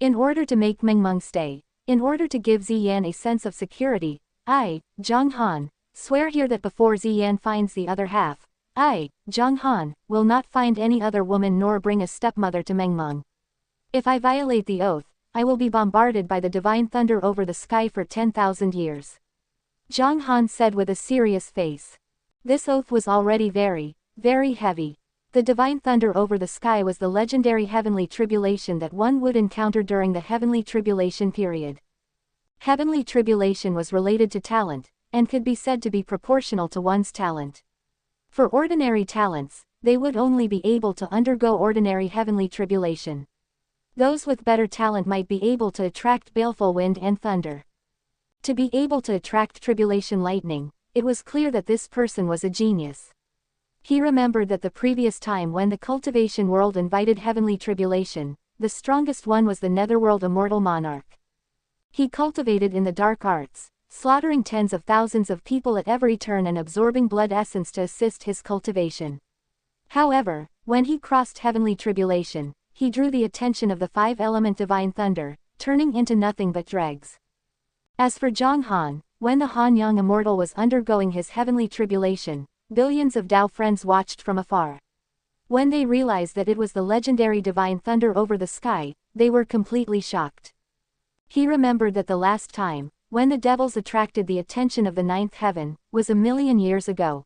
In order to make Mengmeng stay, in order to give Ziyan a sense of security, I, Zhang Han, swear here that before Ziyan finds the other half, I, Zhang Han, will not find any other woman nor bring a stepmother to Mengmeng. If I violate the oath, I will be bombarded by the divine thunder over the sky for 10,000 years. Zhang Han said with a serious face. This oath was already very, very heavy. The divine thunder over the sky was the legendary heavenly tribulation that one would encounter during the heavenly tribulation period. Heavenly tribulation was related to talent, and could be said to be proportional to one's talent. For ordinary talents, they would only be able to undergo ordinary heavenly tribulation. Those with better talent might be able to attract baleful wind and thunder. To be able to attract tribulation lightning, it was clear that this person was a genius. He remembered that the previous time when the Cultivation World invited heavenly tribulation, the strongest one was the Netherworld immortal monarch. He cultivated in the dark arts, slaughtering tens of thousands of people at every turn and absorbing blood essence to assist his cultivation. However, when he crossed heavenly tribulation, he drew the attention of the five-element divine thunder, turning into nothing but dregs. As for Zhang Han, when the Han young immortal was undergoing his heavenly tribulation, billions of Tao friends watched from afar. When they realized that it was the legendary divine thunder over the sky, they were completely shocked. He remembered that the last time, when the devils attracted the attention of the ninth heaven, was 1,000,000 years ago.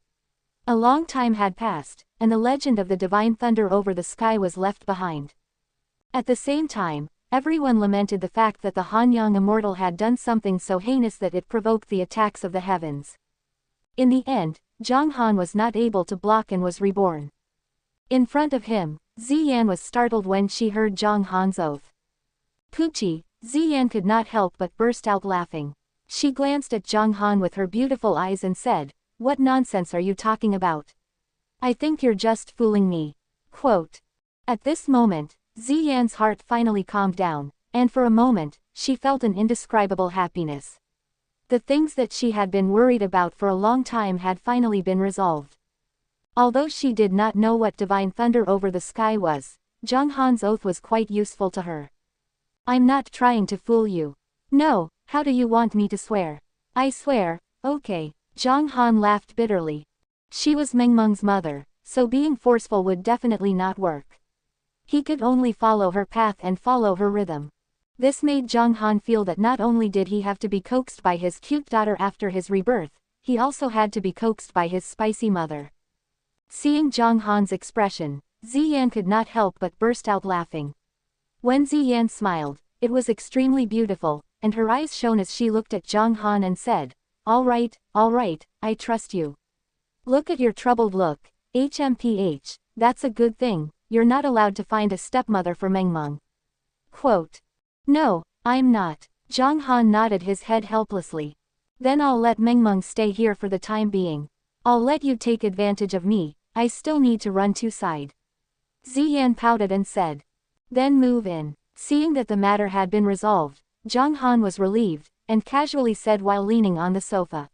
A long time had passed, and the legend of the divine thunder over the sky was left behind. At the same time, everyone lamented the fact that the Han young immortal had done something so heinous that it provoked the attacks of the heavens. In the end, Zhang Han was not able to block and was reborn. In front of him, Ziyan was startled when she heard Zhang Han's oath. Pucci, Ziyan could not help but burst out laughing. She glanced at Zhang Han with her beautiful eyes and said, "What nonsense are you talking about? I think you're just fooling me." Quote. At this moment, Ziyan's heart finally calmed down, and for a moment, she felt an indescribable happiness. The things that she had been worried about for a long time had finally been resolved. Although she did not know what divine thunder over the sky was, Zhang Han's oath was quite useful to her. "I'm not trying to fool you." "No, how do you want me to swear?" "I swear." "Okay." Zhang Han laughed bitterly. She was Mengmeng's mother, so being forceful would definitely not work. He could only follow her path and follow her rhythm. This made Zhang Han feel that not only did he have to be coaxed by his cute daughter after his rebirth, he also had to be coaxed by his spicy mother. Seeing Zhang Han's expression, Ziyan could not help but burst out laughing. When Ziyan smiled, it was extremely beautiful, and her eyes shone as she looked at Zhang Han and said, all right, I trust you." "Look at your troubled look, HMPH, that's a good thing. You're not allowed to find a stepmother for Mengmeng." Quote. "No, I'm not." Zhang Han nodded his head helplessly. "Then I'll let Mengmeng stay here for the time being. I'll let you take advantage of me, I still need to run to side." Ziyan pouted and said. "Then move in." Seeing that the matter had been resolved, Zhang Han was relieved, and casually said while leaning on the sofa.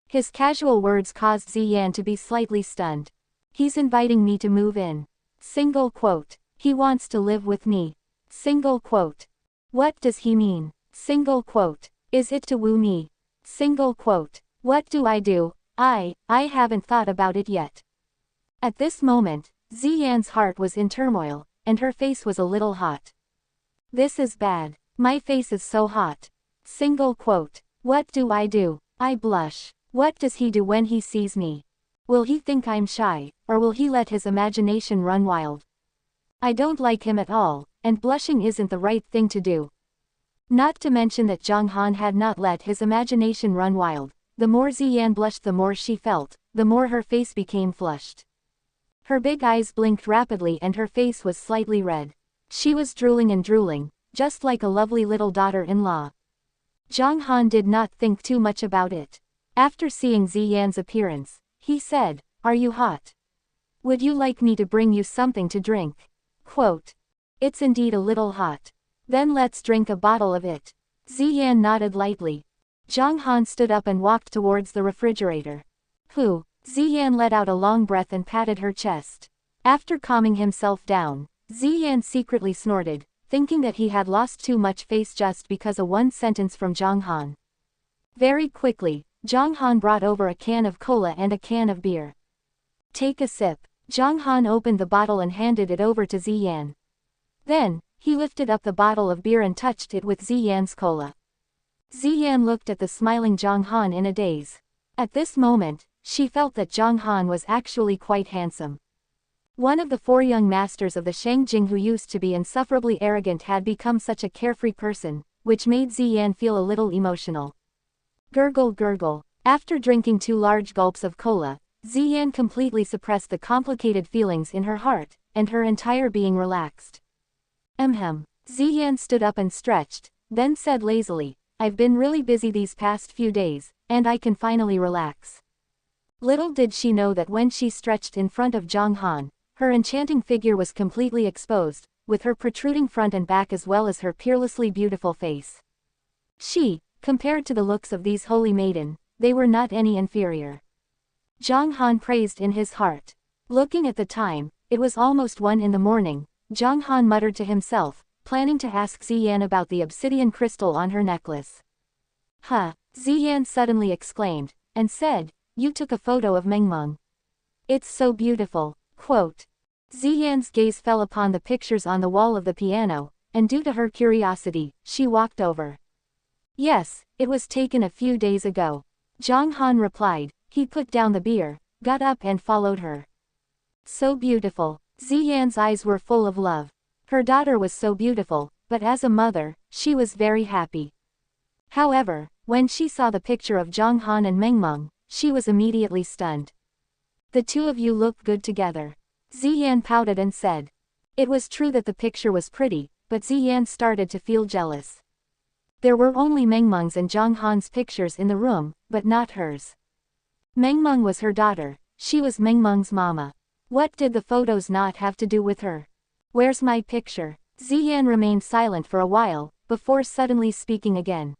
His casual words caused Ziyan to be slightly stunned. "He's inviting me to move in. Single quote. He wants to live with me. Single quote. What does he mean? Single quote. Is it to woo me? Single quote. What do I do? I haven't thought about it yet." At this moment, Ziyan's heart was in turmoil, and her face was a little hot. "This is bad. My face is so hot. Single quote. What do I do? I blush. What does he do when he sees me? Will he think I'm shy, or will he let his imagination run wild? I don't like him at all, and blushing isn't the right thing to do." Not to mention that Zhang Han had not let his imagination run wild. The more Ziyan blushed, the more she felt, the more her face became flushed. Her big eyes blinked rapidly and her face was slightly red. She was drooling and drooling, just like a lovely little daughter-in-law. Zhang Han did not think too much about it. After seeing Ziyan's appearance, he said, "Are you hot? Would you like me to bring you something to drink?" Quote. "It's indeed a little hot. Then let's drink a bottle of it." Ziyan nodded lightly. Zhang Han stood up and walked towards the refrigerator. "Who?" Ziyan let out a long breath and patted her chest. After calming himself down, Ziyan secretly snorted, thinking that he had lost too much face just because of one sentence from Zhang Han. Very quickly, Zhang Han brought over a can of cola and a can of beer. "Take a sip." Zhang Han opened the bottle and handed it over to Ziyan. Then, he lifted up the bottle of beer and touched it with Ziyan's cola. Ziyan looked at the smiling Zhang Han in a daze. At this moment, she felt that Zhang Han was actually quite handsome. One of the 4 young masters of the Shangjing who used to be insufferably arrogant had become such a carefree person, which made Ziyan feel a little emotional. Gurgle gurgle. After drinking 2 large gulps of cola, Ziyan completely suppressed the complicated feelings in her heart, and her entire being relaxed. Ziyan stood up and stretched, then said lazily, "I've been really busy these past few days, and I can finally relax." Little did she know that when she stretched in front of Zhang Han, her enchanting figure was completely exposed, with her protruding front and back as well as her peerlessly beautiful face. Compared to the looks of these holy maiden, they were not any inferior. Zhang Han praised in his heart. Looking at the time, it was almost 1 in the morning. Zhang Han muttered to himself, planning to ask Ziyan about the obsidian crystal on her necklace. Ziyan suddenly exclaimed, and said, "You took a photo of Mengmeng. It's so beautiful." Quote. Ziyan's gaze fell upon the pictures on the wall of the piano, and due to her curiosity, she walked over. "Yes, it was taken a few days ago." Zhang Han replied. He put down the beer, got up and followed her. So beautiful. Ziyan's eyes were full of love. Her daughter was so beautiful, but as a mother, she was very happy. However, when she saw the picture of Zhang Han and Mengmeng, she was immediately stunned. "The 2 of you look good together." Ziyan pouted and said. It was true that the picture was pretty, but Ziyan started to feel jealous. There were only Mengmeng's and Zhang Han's pictures in the room, but not hers. Mengmeng was her daughter, she was Mengmeng's mama. What did the photos not have to do with her? "Where's my picture?" Ziyan remained silent for a while, before suddenly speaking again.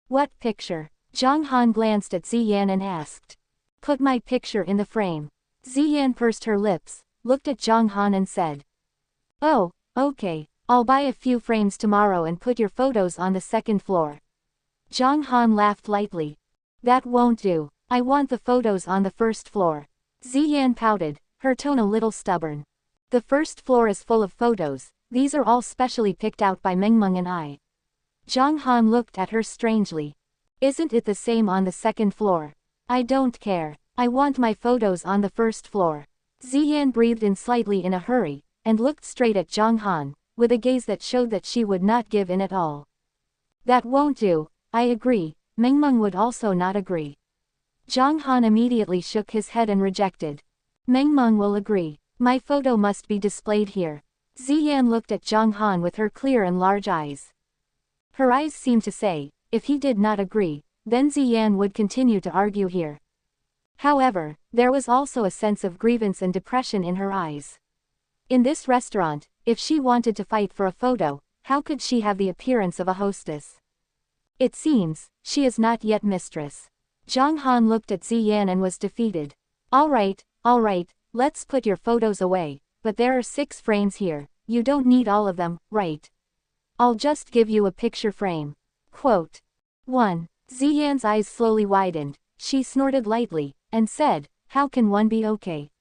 "What picture?" Zhang Han glanced at Ziyan and asked. "Put my picture in the frame." Ziyan pursed her lips, looked at Zhang Han and said. "Oh, okay, I'll buy a few frames tomorrow and put your photos on the 2nd floor." Zhang Han laughed lightly. "That won't do, I want the photos on the 1st floor." Ziyan pouted, her tone a little stubborn. "The 1st floor is full of photos, these are all specially picked out by Mengmeng and I." Zhang Han looked at her strangely. "Isn't it the same on the 2nd floor?" "I don't care, I want my photos on the 1st floor." Ziyan breathed in slightly in a hurry, and looked straight at Zhang Han, with a gaze that showed that she would not give in at all. "That won't do, I agree, Mengmeng would also not agree." Zhang Han immediately shook his head and rejected. "Mengmeng will agree, my photo must be displayed here." Ziyan looked at Zhang Han with her clear and large eyes. Her eyes seemed to say, if he did not agree, then Ziyan would continue to argue here. However, there was also a sense of grievance and depression in her eyes. In this restaurant, if she wanted to fight for a photo, how could she have the appearance of a hostess? It seems, she is not yet mistress. Zhang Han looked at Ziyan and was defeated. All right, let's put your photos away, but there are 6 frames here, you don't need all of them, right? I'll just give you a picture frame." Quote. 1. Ziyan's eyes slowly widened, she snorted lightly, and said, "How can one be okay?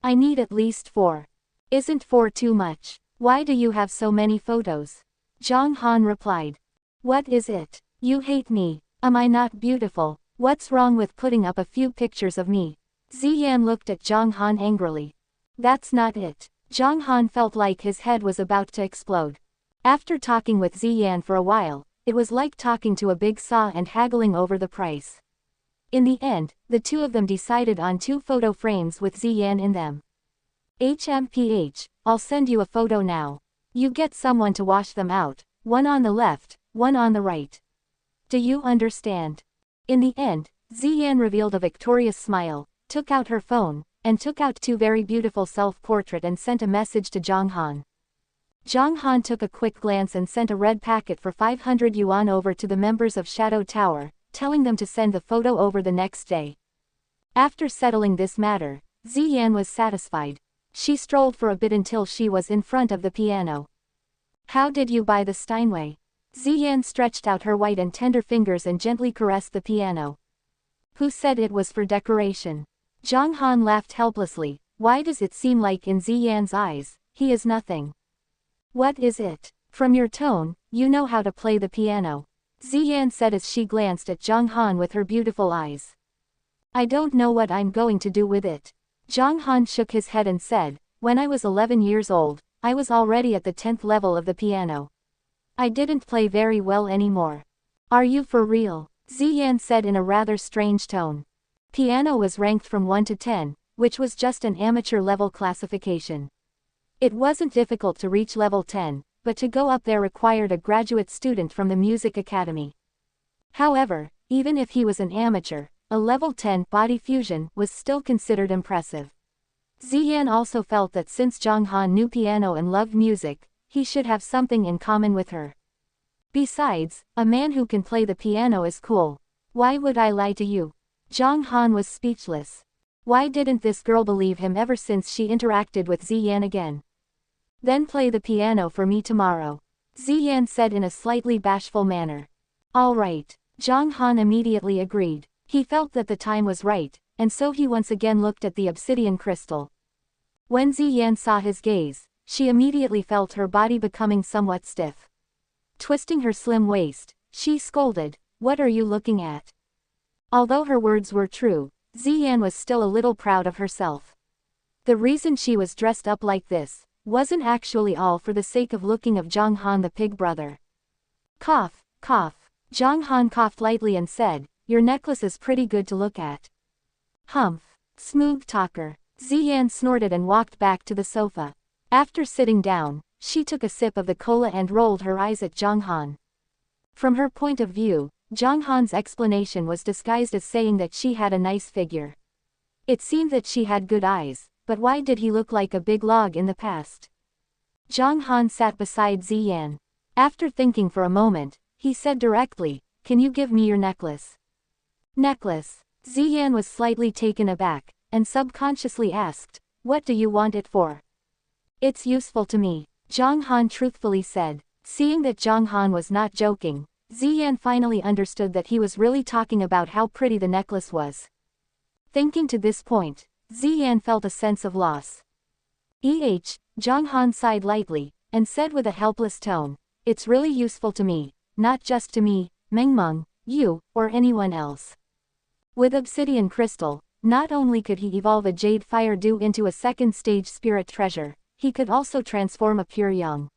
I need at least 4. Isn't 4 too much? Why do you have so many photos?" Zhang Han replied. "What is it? You hate me? Am I not beautiful? What's wrong with putting up a few pictures of me?" Ziyan looked at Zhang Han angrily. "That's not it." Zhang Han felt like his head was about to explode. After talking with Ziyan for a while, it was like talking to a big saw and haggling over the price. In the end, the 2 of them decided on 2 photo frames with Ziyan in them. I'll send you a photo now. You get someone to wash them out, 1 on the left, 1 on the right. Do you understand? In the end, Ziyan revealed a victorious smile, took out her phone, and took out 2 very beautiful self-portrait and sent a message to Zhang Han. Zhang Han took a quick glance and sent a red packet for 500 yuan over to the members of Shadow Tower, telling them to send the photo over the next day. After settling this matter, Ziyan was satisfied. She strolled for a bit until she was in front of the piano. "How did you buy the Steinway?" Ziyan stretched out her white and tender fingers and gently caressed the piano. "Who said it was for decoration?" Zhang Han laughed helplessly. Why does it seem like in Ziyan's eyes, he is nothing? "What is it? From your tone, you know how to play the piano," Ziyan said as she glanced at Zhang Han with her beautiful eyes. I don't know what I'm going to do with it. Zhang Han shook his head and said, when I was 11 years old, I was already at the 10th level of the piano. I didn't play very well anymore. Are you for real? Ziyan said in a rather strange tone. Piano was ranked from 1 to 10, which was just an amateur level classification. It wasn't difficult to reach level 10, but to go up there required a graduate student from the music academy. However, even if he was an amateur, a level 10 body fusion was still considered impressive. Ziyan also felt that since Zhang Han knew piano and loved music, he should have something in common with her. Besides, a man who can play the piano is cool. Why would I lie to you? Zhang Han was speechless. Why didn't this girl believe him ever since she interacted with Ziyan again? Then play the piano for me tomorrow, Ziyan said in a slightly bashful manner. All right, Zhang Han immediately agreed. He felt that the time was right, and so he once again looked at the obsidian crystal. When Ziyan saw his gaze, she immediately felt her body becoming somewhat stiff. Twisting her slim waist, she scolded, "What are you looking at?" Although her words were true, Ziyan was still a little proud of herself. The reason she was dressed up like this wasn't actually all for the sake of looking of Zhang Han the pig brother. Cough, cough. Zhang Han coughed lightly and said, "Your necklace is pretty good to look at." Humph. Smooth talker. Ziyan snorted and walked back to the sofa. After sitting down, she took a sip of the cola and rolled her eyes at Zhang Han. From her point of view, Zhang Han's explanation was disguised as saying that she had a nice figure. It seemed that she had good eyes, but why did he look like a big log in the past? Zhang Han sat beside Ziyan. After thinking for a moment, he said directly, "Can you give me your necklace?" Necklace. Ziyan was slightly taken aback, and subconsciously asked, "What do you want it for?" "It's useful to me," Zhang Han truthfully said. Seeing that Zhang Han was not joking, Ziyan finally understood that he was really talking about how pretty the necklace was. Thinking to this point, Ziyan felt a sense of loss. Zhang Han sighed lightly, and said with a helpless tone, "It's really useful to me, not just to me, Mengmeng, you, or anyone else." With obsidian crystal, not only could he evolve a jade fire dew into a second-stage spirit treasure, he could also transform a pure yang.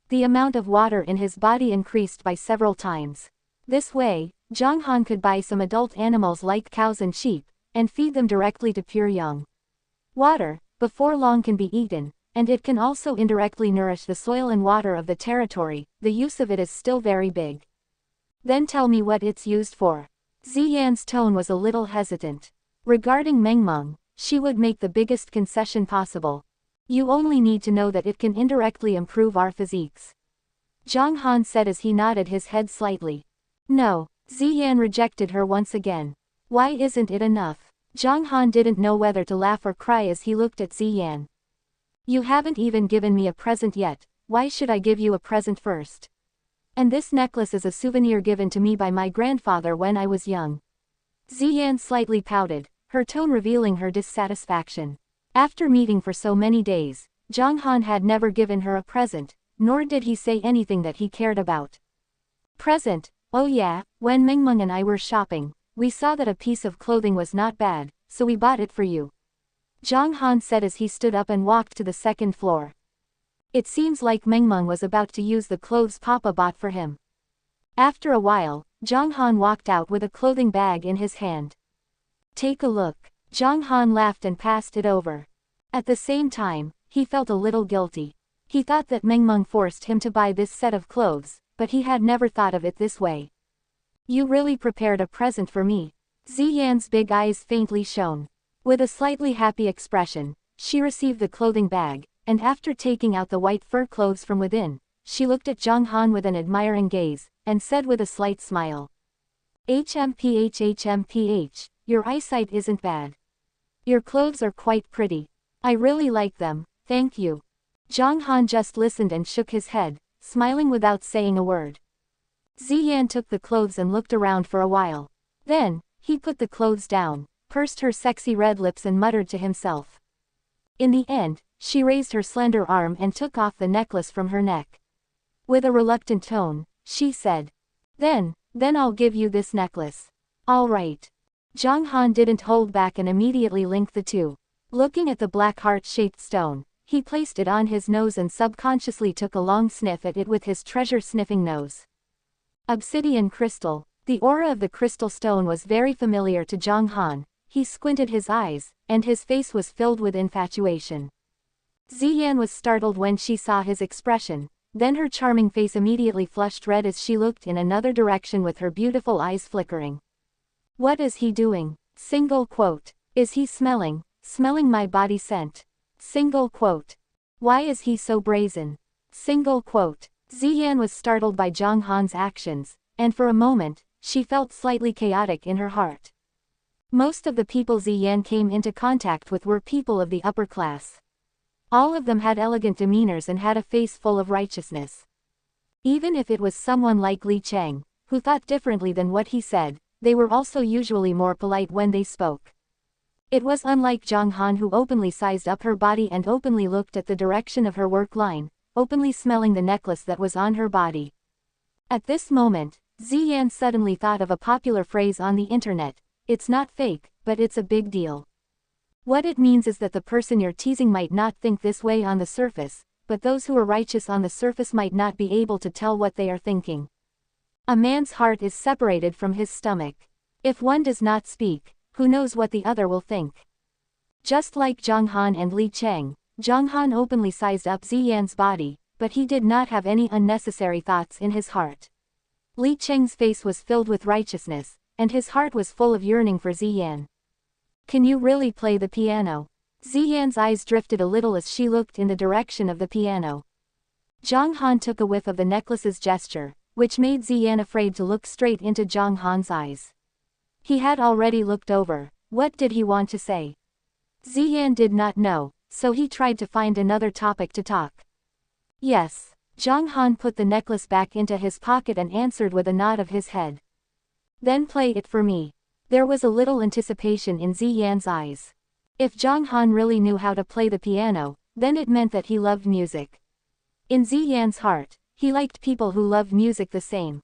The amount of water in his body increased by several times. This way, Zhang Han could buy some adult animals like cows and sheep, and feed them directly to pure yang. Water, before long can be eaten, and it can also indirectly nourish the soil and water of the territory. The use of it is still very big. Then tell me what it's used for. Ziyan's tone was a little hesitant. Regarding Mengmeng, she would make the biggest concession possible. You only need to know that it can indirectly improve our physiques. Zhang Han said as he nodded his head slightly. No, Ziyan rejected her once again. Why isn't it enough? Zhang Han didn't know whether to laugh or cry as he looked at Ziyan. You haven't even given me a present yet, why should I give you a present first? And this necklace is a souvenir given to me by my grandfather when I was young. Ziyan slightly pouted, her tone revealing her dissatisfaction. After meeting for so many days, Zhang Han had never given her a present, nor did he say anything that he cared about. Present? Oh yeah, when Mengmeng and I were shopping, we saw that a piece of clothing was not bad, so we bought it for you. Zhang Han said as he stood up and walked to the second floor. It seems like Mengmeng was about to use the clothes Papa bought for him. After a while, Zhang Han walked out with a clothing bag in his hand. Take a look. Zhang Han laughed and passed it over. At the same time, he felt a little guilty. He thought that Mengmeng forced him to buy this set of clothes, but he had never thought of it this way. You really prepared a present for me. Ziyan's big eyes faintly shone. With a slightly happy expression, she received the clothing bag, and after taking out the white fur clothes from within, she looked at Zhang Han with an admiring gaze, and said with a slight smile. HMPH, your eyesight isn't bad. Your clothes are quite pretty. I really like them, thank you. Zhang Han just listened and shook his head, smiling without saying a word. Ziyan took the clothes and looked around for a while. Then, he put the clothes down, pursed her sexy red lips and muttered to himself. In the end, she raised her slender arm and took off the necklace from her neck. With a reluctant tone, she said, Then I'll give you this necklace. All right. Zhang Han didn't hold back and immediately linked the two. Looking at the black heart-shaped stone, he placed it on his nose and subconsciously took a long sniff at it with his treasure-sniffing nose. Obsidian crystal. The aura of the crystal stone was very familiar to Zhang Han. He squinted his eyes, and his face was filled with infatuation. Ziyan was startled when she saw his expression, then her charming face immediately flushed red as she looked in another direction with her beautiful eyes flickering. What is he doing? Single quote. Is he smelling my body scent? Single quote. Why is he so brazen? Single quote. Ziyan was startled by Zhang Han's actions, and for a moment, she felt slightly chaotic in her heart. Most of the people Ziyan came into contact with were people of the upper class. All of them had elegant demeanors and had a face full of righteousness. Even if it was someone like Li Cheng, who thought differently than what he said, they were also usually more polite when they spoke. It was unlike Zhang Han, who openly sized up her body and openly looked at the direction of her work line, openly smelling the necklace that was on her body. At this moment, Ziyan suddenly thought of a popular phrase on the internet: it's not fake, but it's a big deal. What it means is that the person you're teasing might not think this way on the surface, but those who are righteous on the surface might not be able to tell what they are thinking. A man's heart is separated from his stomach. If one does not speak, who knows what the other will think? Just like Zhang Han and Li Cheng, Zhang Han openly sized up Ziyan's body, but he did not have any unnecessary thoughts in his heart. Li Cheng's face was filled with righteousness, and his heart was full of yearning for Ziyan. Can you really play the piano? Ziyan's eyes drifted a little as she looked in the direction of the piano. Zhang Han took a whiff of the necklace's gesture, which made Ziyan afraid to look straight into Zhang Han's eyes. He had already looked over. What did he want to say? Ziyan did not know, so he tried to find another topic to talk. Yes. Zhang Han put the necklace back into his pocket and answered with a nod of his head. Then play it for me. There was a little anticipation in Ziyan's eyes. If Zhang Han really knew how to play the piano, then it meant that he loved music. In Ziyan's heart, he liked people who loved music the same.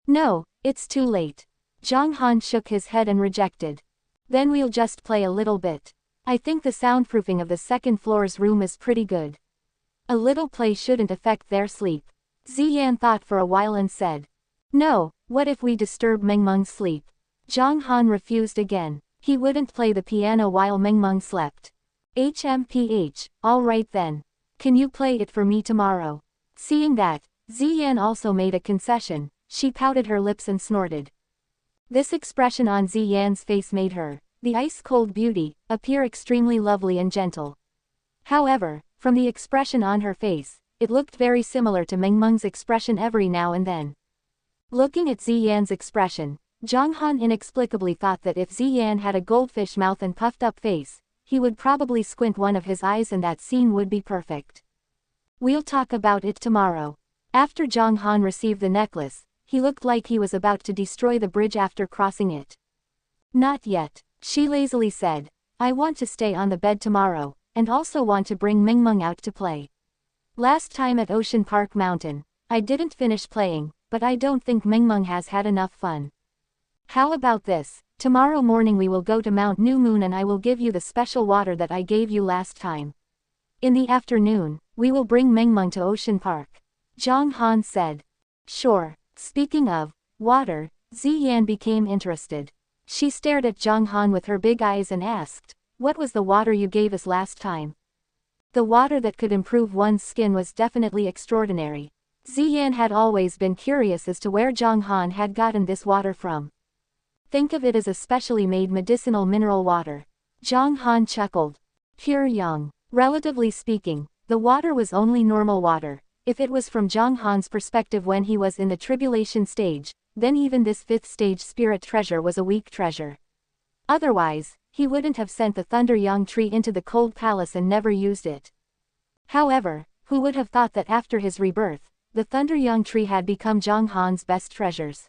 No, it's too late. Zhang Han shook his head and rejected. Then we'll just play a little bit. I think the soundproofing of the second floor's room is pretty good. A little play shouldn't affect their sleep. Ziyan thought for a while and said. No, what if we disturb Mengmeng's sleep? Zhang Han refused again. He wouldn't play the piano while Mengmeng slept. HMPH, all right then. Can you play it for me tomorrow? Seeing that, Ziyan also made a concession. She pouted her lips and snorted. This expression on Ziyan's face made her, the ice-cold beauty, appear extremely lovely and gentle. However, from the expression on her face, it looked very similar to Mengmeng's expression every now and then. Looking at Ziyan's expression, Zhang Han inexplicably thought that if Ziyan had a goldfish mouth and puffed-up face, he would probably squint one of his eyes and that scene would be perfect. We'll talk about it tomorrow. After Zhang Han received the necklace, he looked like he was about to destroy the bridge after crossing it. Not yet, she lazily said. I want to stay on the bed tomorrow, and also want to bring Mengmeng out to play. Last time at Ocean Park Mountain, I didn't finish playing, but I don't think Mengmeng has had enough fun. How about this? Tomorrow morning we will go to Mount New Moon and I will give you the special water that I gave you last time. In the afternoon, we will bring Mengmeng to Ocean Park. Zhang Han said. Sure. Speaking of water, Ziyan became interested. She stared at Zhang Han with her big eyes and asked, what was the water you gave us last time? The water that could improve one's skin was definitely extraordinary. Ziyan had always been curious as to where Zhang Han had gotten this water from. Think of it as a specially made medicinal mineral water. Zhang Han chuckled. Pure yang. Relatively speaking, the water was only normal water. If it was from Zhang Han's perspective when he was in the tribulation stage, then even this fifth stage spirit treasure was a weak treasure. Otherwise, he wouldn't have sent the Thunder Yang tree into the cold palace and never used it. However, who would have thought that after his rebirth, the Thunder Yang tree had become Zhang Han's best treasures.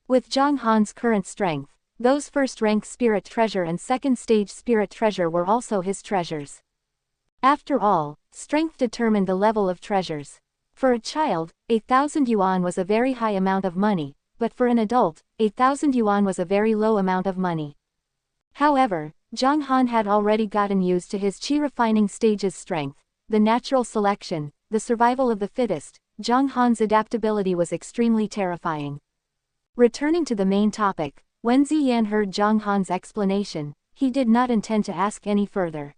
With Zhang Han's current strength, those first-rank spirit treasure and second-stage spirit treasure were also his treasures. After all, strength determined the level of treasures. For a child, 8,000 yuan was a very high amount of money, but for an adult, 8,000 yuan was a very low amount of money. However, Zhang Han had already gotten used to his chi refining stage's strength, the natural selection, the survival of the fittest. Zhang Han's adaptability was extremely terrifying. Returning to the main topic, when Ziyan heard Zhang Han's explanation, he did not intend to ask any further.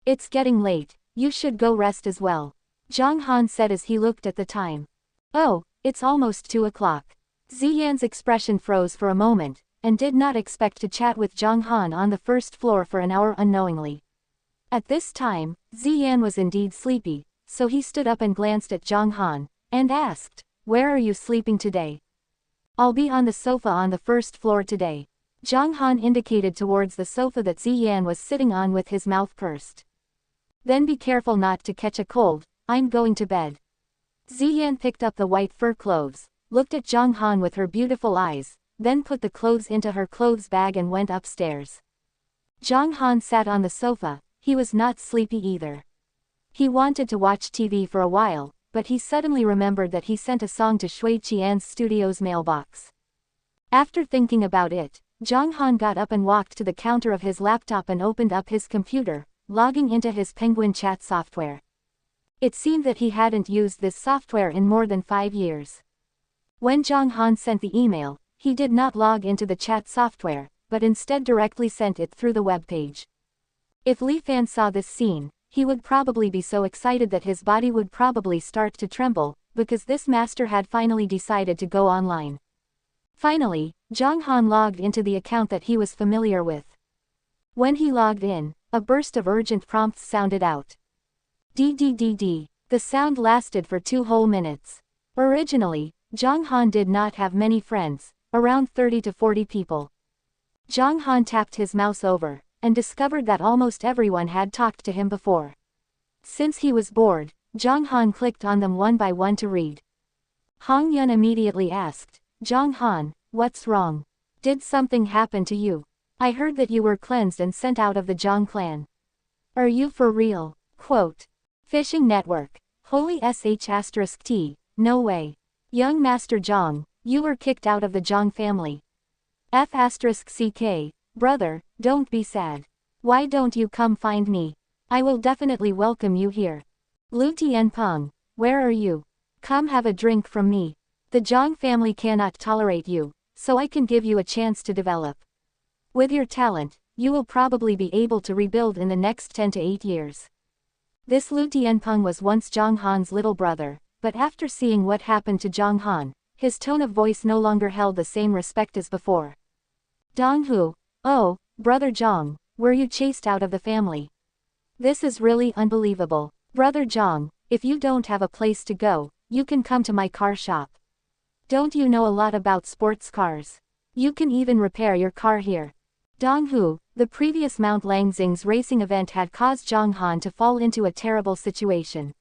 It's getting late, you should go rest as well, Zhang Han said as he looked at the time. Oh, it's almost 2 o'clock. Ziyan's expression froze for a moment, and did not expect to chat with Zhang Han on the first floor for an hour unknowingly. At this time, Ziyan was indeed sleepy, so he stood up and glanced at Zhang Han, and asked, "Where are you sleeping today?" "I'll be on the sofa on the first floor today." Zhang Han indicated towards the sofa that Ziyan was sitting on with his mouth pursed. "Then be careful not to catch a cold, I'm going to bed." Ziyan picked up the white fur clothes, looked at Zhang Han with her beautiful eyes, then put the clothes into her clothes bag and went upstairs. Zhang Han sat on the sofa. He was not sleepy either. He wanted to watch TV for a while, but he suddenly remembered that he sent a song to Shui Qian's studio's mailbox. After thinking about it, Zhang Han got up and walked to the counter of his laptop and opened up his computer, logging into his Penguin chat software. It seemed that he hadn't used this software in more than 5 years. When Zhang Han sent the email, he did not log into the chat software, but instead directly sent it through the web page. If Li Fan saw this scene, he would probably be so excited that his body would probably start to tremble, because this master had finally decided to go online. Finally, Zhang Han logged into the account that he was familiar with. When he logged in, a burst of urgent prompts sounded out. DDDD. The sound lasted for 2 whole minutes. Originally, Zhang Han did not have many friends, around 30 to 40 people. Zhang Han tapped his mouse over, and discovered that almost everyone had talked to him before. Since he was bored, Zhang Han clicked on them one by one to read. Hong Yun immediately asked, "Zhang Han, what's wrong? Did something happen to you? I heard that you were cleansed and sent out of the Zhang clan. Are you for real?" Quote. Phishing network. Holy sh*t, no way. Young Master Zhang, you were kicked out of the Zhang family. F***ck, brother, don't be sad. Why don't you come find me? I will definitely welcome you here. Lu Tianpeng, where are you? Come have a drink from me. The Zhang family cannot tolerate you, so I can give you a chance to develop. With your talent, you will probably be able to rebuild in the next 10 to 8 years. This Lu Tianpeng was once Zhang Han's little brother, but after seeing what happened to Zhang Han, his tone of voice no longer held the same respect as before. Dong Hu, oh, brother Zhang, were you chased out of the family? This is really unbelievable. Brother Zhang, if you don't have a place to go, you can come to my car shop. Don't you know a lot about sports cars? You can even repair your car here. Dong Hu, the previous Mount Langzing's racing event had caused Zhang Han to fall into a terrible situation.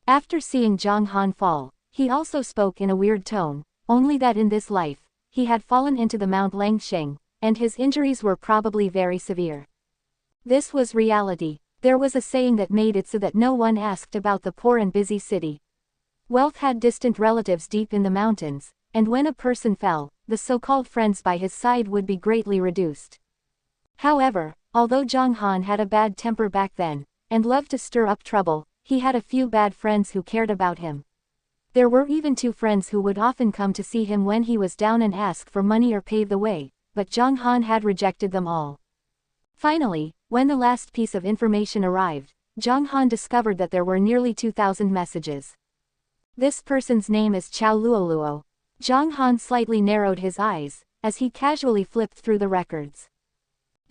After seeing Zhang Han fall, he also spoke in a weird tone, only that in this life, he had fallen into the Mount Langsheng, and his injuries were probably very severe. This was reality. There was a saying that made it so that no one asked about the poor and busy city. Wealth had distant relatives deep in the mountains, and when a person fell, the so-called friends by his side would be greatly reduced. However, although Zhang Han had a bad temper back then, and loved to stir up trouble, he had a few bad friends who cared about him. There were even 2 friends who would often come to see him when he was down and ask for money or pave the way, but Zhang Han had rejected them all. Finally, when the last piece of information arrived, Zhang Han discovered that there were nearly 2,000 messages. This person's name is Chao Luoluo. Zhang Han slightly narrowed his eyes, as he casually flipped through the records.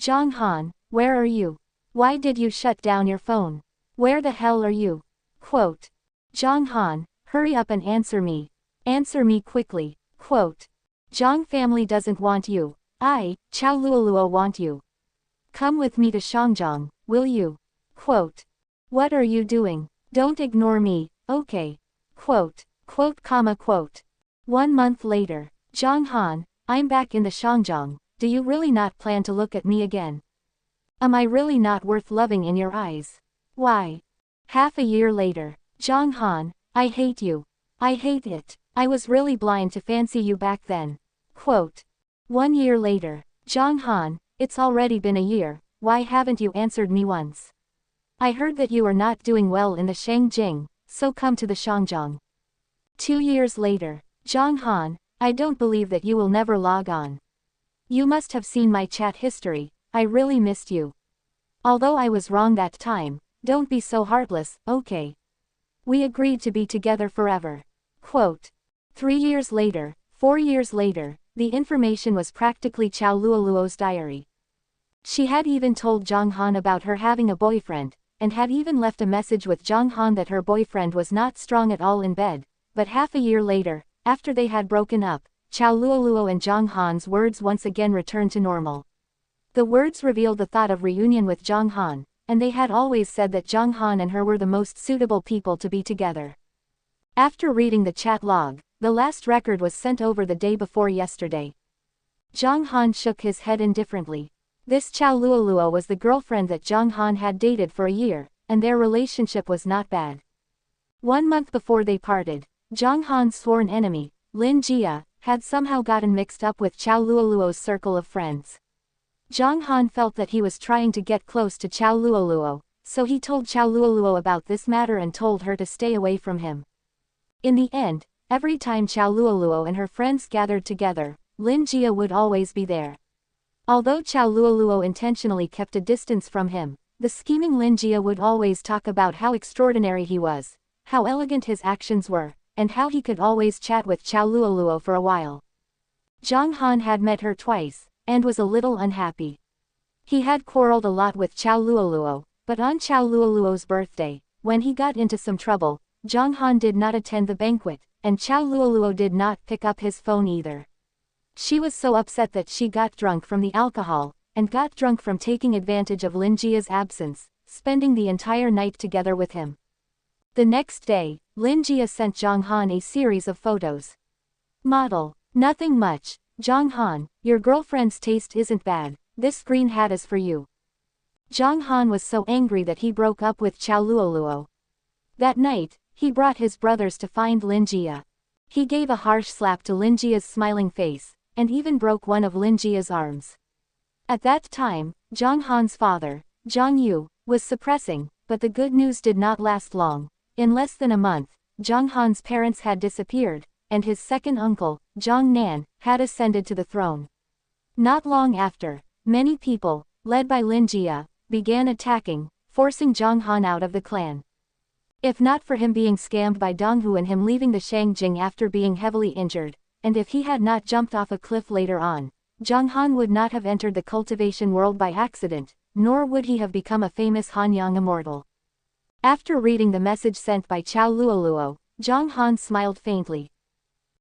Zhang Han, where are you? Why did you shut down your phone? Where the hell are you? Quote. Zhang Han, hurry up and answer me. Answer me quickly. Quote. Zhang family doesn't want you. I, Chao Luoluo, want you. Come with me to Shangjiang, will you? Quote. What are you doing? Don't ignore me, okay? Quote. Quote, quote. 1 month later. Zhang Han, I'm back in the Shangjiang. Do you really not plan to look at me again? Am I really not worth loving in your eyes? Why? Half a year later. Zhang Han, I hate you. I hate it. I was really blind to fancy you back then. Quote. 1 year later. Zhang Han, It's already been a year, why haven't you answered me once? I heard that you are not doing well in the Shangjing, so come to the Shangjiang. 2 years later. Zhang Han, I don't believe that you will never log on. You must have seen my chat history, I really missed you. Although I was wrong that time, don't be so heartless, okay? We agreed to be together forever. Quote. 3 years later, 4 years later, the information was practically Chow Luoluo's diary. She had even told Zhang Han about her having a boyfriend, and had even left a message with Zhang Han that her boyfriend was not strong at all in bed, but half a year later, after they had broken up, Chow Luoluo and Zhang Han's words once again returned to normal. The words revealed the thought of reunion with Zhang Han, and they had always said that Zhang Han and her were the most suitable people to be together. After reading the chat log, the last record was sent over the day before yesterday. Zhang Han shook his head indifferently. This Chow Luoluo was the girlfriend that Zhang Han had dated for a year, and their relationship was not bad. 1 month before they parted, Zhang Han's sworn enemy, Lin Jia, had somehow gotten mixed up with Chow Luoluo's circle of friends. Zhang Han felt that he was trying to get close to Chow Luoluo, so he told Chow Luoluo about this matter and told her to stay away from him. In the end, every time Chow Luoluo and her friends gathered together, Lin Jia would always be there. Although Chow Luoluo intentionally kept a distance from him, the scheming Lin Jia would always talk about how extraordinary he was, how elegant his actions were, and how he could always chat with Chow Luoluo for a while. Zhang Han had met her twice, and was a little unhappy. He had quarreled a lot with Chow Luoluo, but on Chow Luoluo's birthday, when he got into some trouble, Zhang Han did not attend the banquet, and Chow Luoluo did not pick up his phone either. She was so upset that she got drunk from the alcohol, and got drunk from taking advantage of Lin Jia's absence, spending the entire night together with him. The next day, Lin Jia sent Zhang Han a series of photos. Model. Nothing much. Zhang Han, your girlfriend's taste isn't bad, this green hat is for you. Zhang Han was so angry that he broke up with Chow Luoluo. That night, he brought his brothers to find Lin Jia. He gave a harsh slap to Lin Jia's smiling face, and even broke one of Lin Jia's arms. At that time, Zhang Han's father, Zhang Yu, was suppressing, but the good news did not last long. In less than a month, Zhang Han's parents had disappeared, and his second uncle, Zhang Nan, had ascended to the throne. Not long after, many people, led by Lin Jia, began attacking, forcing Zhang Han out of the clan. If not for him being scammed by Donghu and him leaving the Shangjing after being heavily injured, and if he had not jumped off a cliff later on, Zhang Han would not have entered the cultivation world by accident, nor would he have become a famous Hanyang immortal. After reading the message sent by Chow Luoluo, Zhang Han smiled faintly.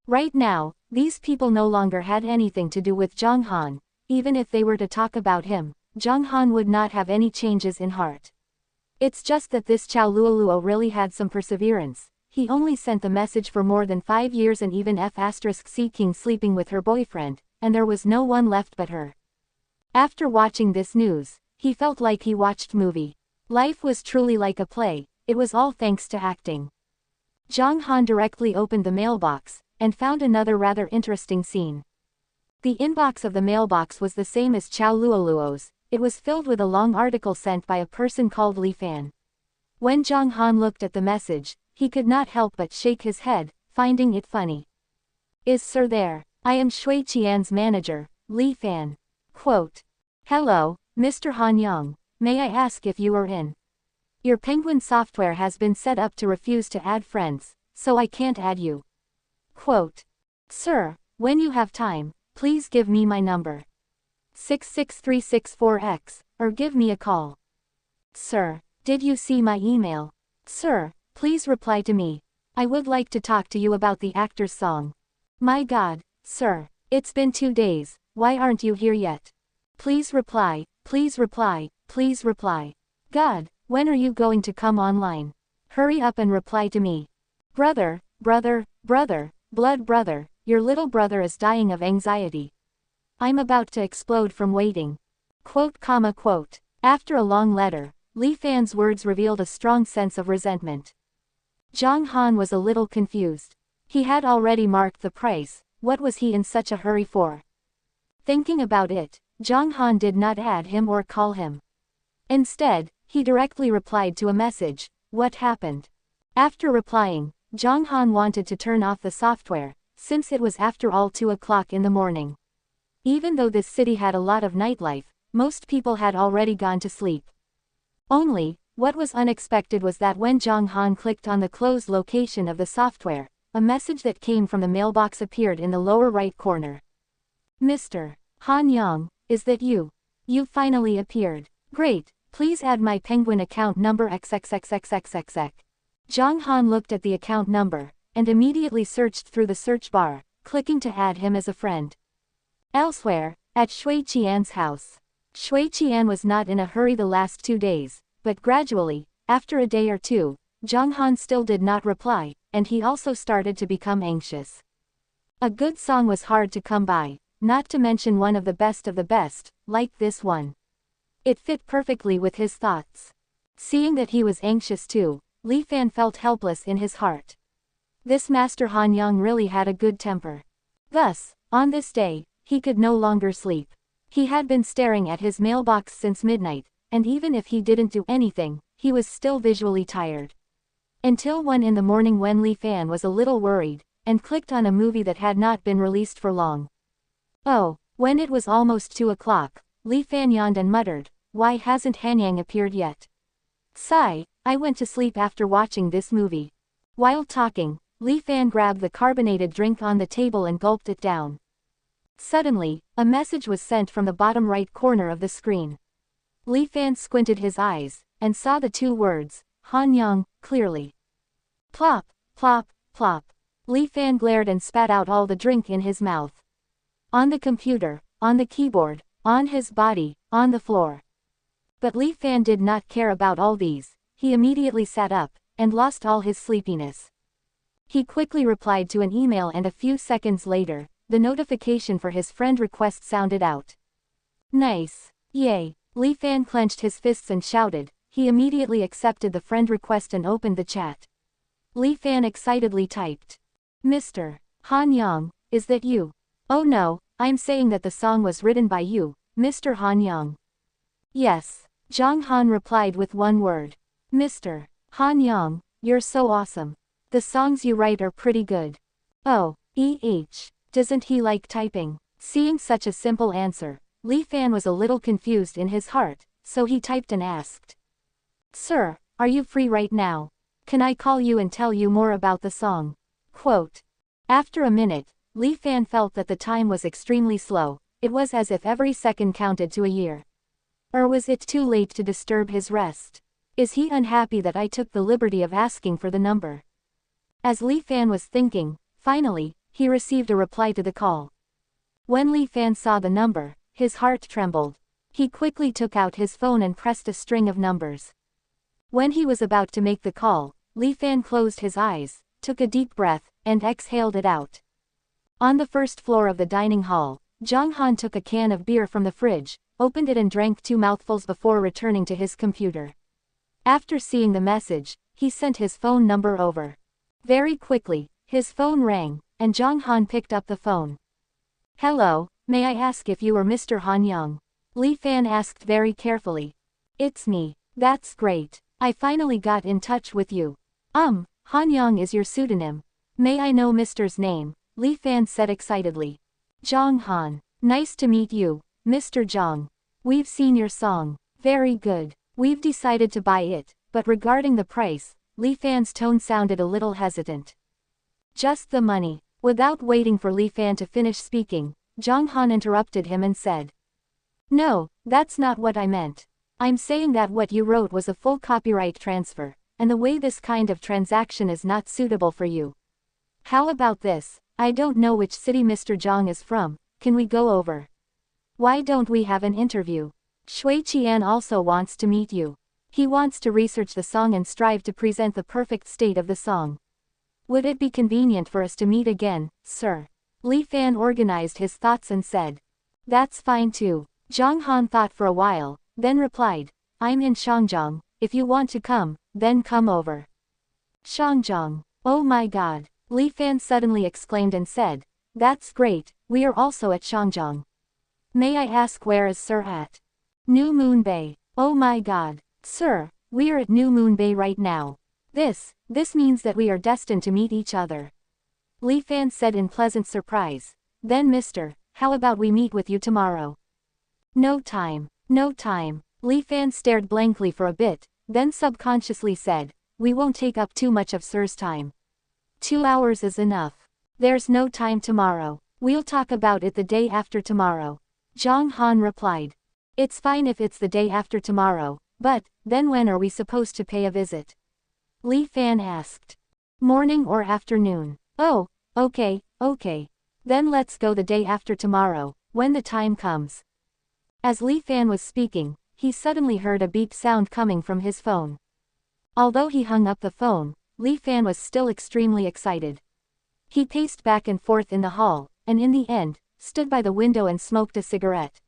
Right now, these people no longer had anything to do with Zhang Han. Even if they were to talk about him, Zhang Han would not have any changes in heart. It's just that this Chow Luoluo really had some perseverance. He only sent the message for more than 5 years and even F*C King sleeping with her boyfriend, and there was no one left but her. After watching this news, he felt like he watched movie. Life was truly like a play, it was all thanks to acting. Zhang Han directly opened the mailbox, and found another rather interesting scene. The inbox of the mailbox was the same as Chow Luoluo's. It was filled with a long article sent by a person called Li Fan. When Zhang Han looked at the message, he could not help but shake his head, finding it funny. Is Sir there? I am Shui Qian's manager, Li Fan. Quote. Hello, Mr. Han Yang. May I ask if you are in? Your Penguin software has been set up to refuse to add friends, so I can't add you. Quote. Sir, when you have time, please give me my number. 66364X, or give me a call. Sir, did you see my email? Sir, please reply to me. I would like to talk to you about the actor's song. My God, sir, it's been 2 days, why aren't you here yet? Please reply, please reply, please reply. God, when are you going to come online? Hurry up and reply to me. Brother, blood brother, your little brother is dying of anxiety. I'm about to explode from waiting. Quote. After a long letter, Li Fan's words revealed a strong sense of resentment. Zhang Han was a little confused. He had already marked the price, what was he in such a hurry for? Thinking about it, Zhang Han did not add him or call him. Instead, he directly replied to a message, "What happened?" After replying, Zhang Han wanted to turn off the software, since it was after all 2 o'clock in the morning. Even though this city had a lot of nightlife, most people had already gone to sleep. Only, what was unexpected was that when Zhang Han clicked on the closed location of the software, a message that came from the mailbox appeared in the lower right corner. "Mr. Han Yang, is that you? You finally appeared. Great, please add my penguin account number XXXXXXX." Zhang Han looked at the account number, and immediately searched through the search bar, clicking to add him as a friend. Elsewhere, at Shui Qian's house. Shui Qian was not in a hurry the last 2 days, but gradually, after a day or two, Zhang Han still did not reply, and he also started to become anxious. A good song was hard to come by, not to mention one of the best, like this one. It fit perfectly with his thoughts. Seeing that he was anxious too, Li Fan felt helpless in his heart. This Master Han Yang really had a good temper. Thus, on this day, he could no longer sleep. He had been staring at his mailbox since midnight, and even if he didn't do anything, he was still visually tired. Until 1 in the morning when Li Fan was a little worried, and clicked on a movie that had not been released for long. Oh, when it was almost 2 o'clock, Li Fan yawned and muttered, "Why hasn't Hanyang appeared yet? Sigh, I went to sleep after watching this movie." While talking, Li Fan grabbed the carbonated drink on the table and gulped it down. Suddenly, a message was sent from the bottom right corner of the screen. Li Fan squinted his eyes, and saw the 2 words, Han Yang, clearly. Plop, plop, plop. Li Fan glared and spat out all the drink in his mouth. On the computer, on the keyboard, on his body, on the floor. But Li Fan did not care about all these. He immediately sat up, and lost all his sleepiness. He quickly replied to an email, and a few seconds later, the notification for his friend request sounded out. Nice. Yay. Li Fan clenched his fists and shouted. He immediately accepted the friend request and opened the chat. Li Fan excitedly typed. "Mr. Han Yang, is that you? Oh no, I'm saying that the song was written by you, Mr. Han Yang." "Yes." Zhang Han replied with one word. "Mr. Han Yang, you're so awesome. The songs you write are pretty good." "Oh, doesn't he like typing?" Seeing such a simple answer, Li Fan was a little confused in his heart, so he typed and asked. "Sir, are you free right now? Can I call you and tell you more about the song?" Quote. After a minute, Li Fan felt that the time was extremely slow. It was as if every second counted to a year. Or was it too late to disturb his rest? Is he unhappy that I took the liberty of asking for the number? As Li Fan was thinking, finally, he received a reply to the call. When Li Fan saw the number, his heart trembled. He quickly took out his phone and pressed a string of numbers. When he was about to make the call, Li Fan closed his eyes, took a deep breath, and exhaled it out. On the first floor of the dining hall, Zhang Han took a can of beer from the fridge, opened it and drank 2 mouthfuls before returning to his computer. After seeing the message, he sent his phone number over. Very quickly, his phone rang, and Zhang Han picked up the phone. "Hello, may I ask if you are Mr. Han Yang?" Li Fan asked very carefully. "It's me. That's great. I finally got in touch with you. Han Yang is your pseudonym. May I know Mr.'s name?" Li Fan said excitedly. "Zhang Han. Nice to meet you, Mr. Zhang. We've seen your song. Very good. We've decided to buy it, but regarding the price," Li Fan's tone sounded a little hesitant. "Just the money." Without waiting for Li Fan to finish speaking, Zhang Han interrupted him and said. "No, that's not what I meant. I'm saying that what you wrote was a full copyright transfer, and the way this kind of transaction is not suitable for you. How about this? I don't know which city Mr. Zhang is from. Can we go over? Why don't we have an interview? Shui Qian also wants to meet you. He wants to research the song and strive to present the perfect state of the song. Would it be convenient for us to meet again, sir?" Li Fan organized his thoughts and said. "That's fine too." Zhang Han thought for a while, then replied, "I'm in Shangjiang. If you want to come, then come over." "Shangjiang. Oh my god," Li Fan suddenly exclaimed and said, "That's great, we are also at Shangjiang." May I ask where is Sir at? New Moon Bay. Oh my god. Sir, we are at New Moon Bay right now. This means that we are destined to meet each other. Li Fan said in pleasant surprise. Then mister, how about we meet with you tomorrow? No time. No time. Li Fan stared blankly for a bit, then subconsciously said, we won't take up too much of Sir's time. 2 hours is enough. There's no time tomorrow. We'll talk about it the day after tomorrow. Zhang Han replied. It's fine if it's the day after tomorrow, but, then when are we supposed to pay a visit? Li Fan asked. Morning or afternoon? Oh, okay. Then let's go the day after tomorrow, when the time comes. As Li Fan was speaking, he suddenly heard a beep sound coming from his phone. Although he hung up the phone, Li Fan was still extremely excited. He paced back and forth in the hall, and in the end, stood by the window and smoked a cigarette.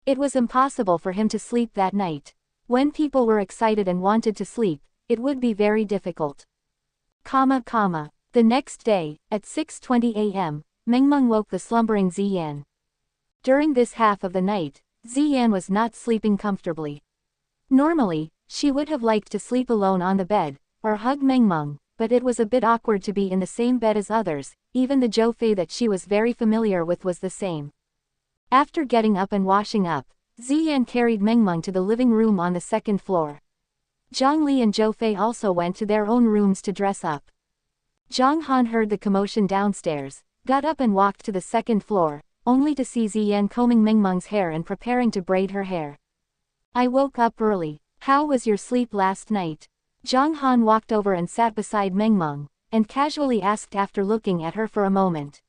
It was impossible for him to sleep that night. When people were excited and wanted to sleep, it would be very difficult. The next day, at 6:20 a.m., Mengmeng woke the slumbering Ziyan. During this half of the night, Ziyan was not sleeping comfortably. Normally, she would have liked to sleep alone on the bed, or hug Mengmeng, but it was a bit awkward to be in the same bed as others. Even the Zhou Fei that she was very familiar with was the same. After getting up and washing up, Ziyan carried Mengmeng to the living room on the second floor. Zhang Li and Zhou Fei also went to their own rooms to dress up. Zhang Han heard the commotion downstairs, got up and walked to the second floor, only to see Ziyan combing Mengmeng's hair and preparing to braid her hair. I woke up early. How was your sleep last night? Zhang Han walked over and sat beside Mengmeng, and casually asked after looking at her for a moment.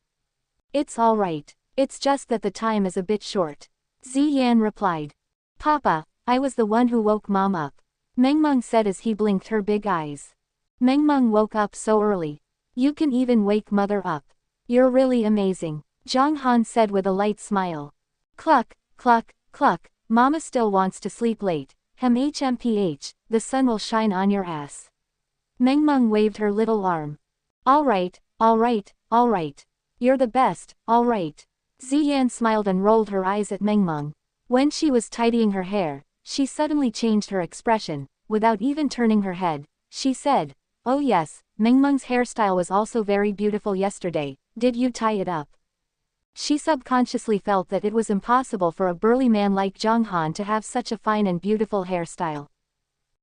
It's all right. It's just that the time is a bit short. Ziyan replied. Papa, I was the one who woke Mom up. Mengmeng said as he blinked her big eyes. Mengmeng woke up so early. You can even wake Mother up. You're really amazing, Zhang Han said with a light smile. Cluck, cluck, cluck, Mama still wants to sleep late. HMPH, the sun will shine on your ass. Mengmeng waved her little arm. Alright. You're the best, alright. Ziyan smiled and rolled her eyes at Mengmeng. When she was tidying her hair, she suddenly changed her expression. Without even turning her head, she said, oh yes, Mengmeng's hairstyle was also very beautiful yesterday. Did you tie it up? She subconsciously felt that it was impossible for a burly man like Zhang Han to have such a fine and beautiful hairstyle.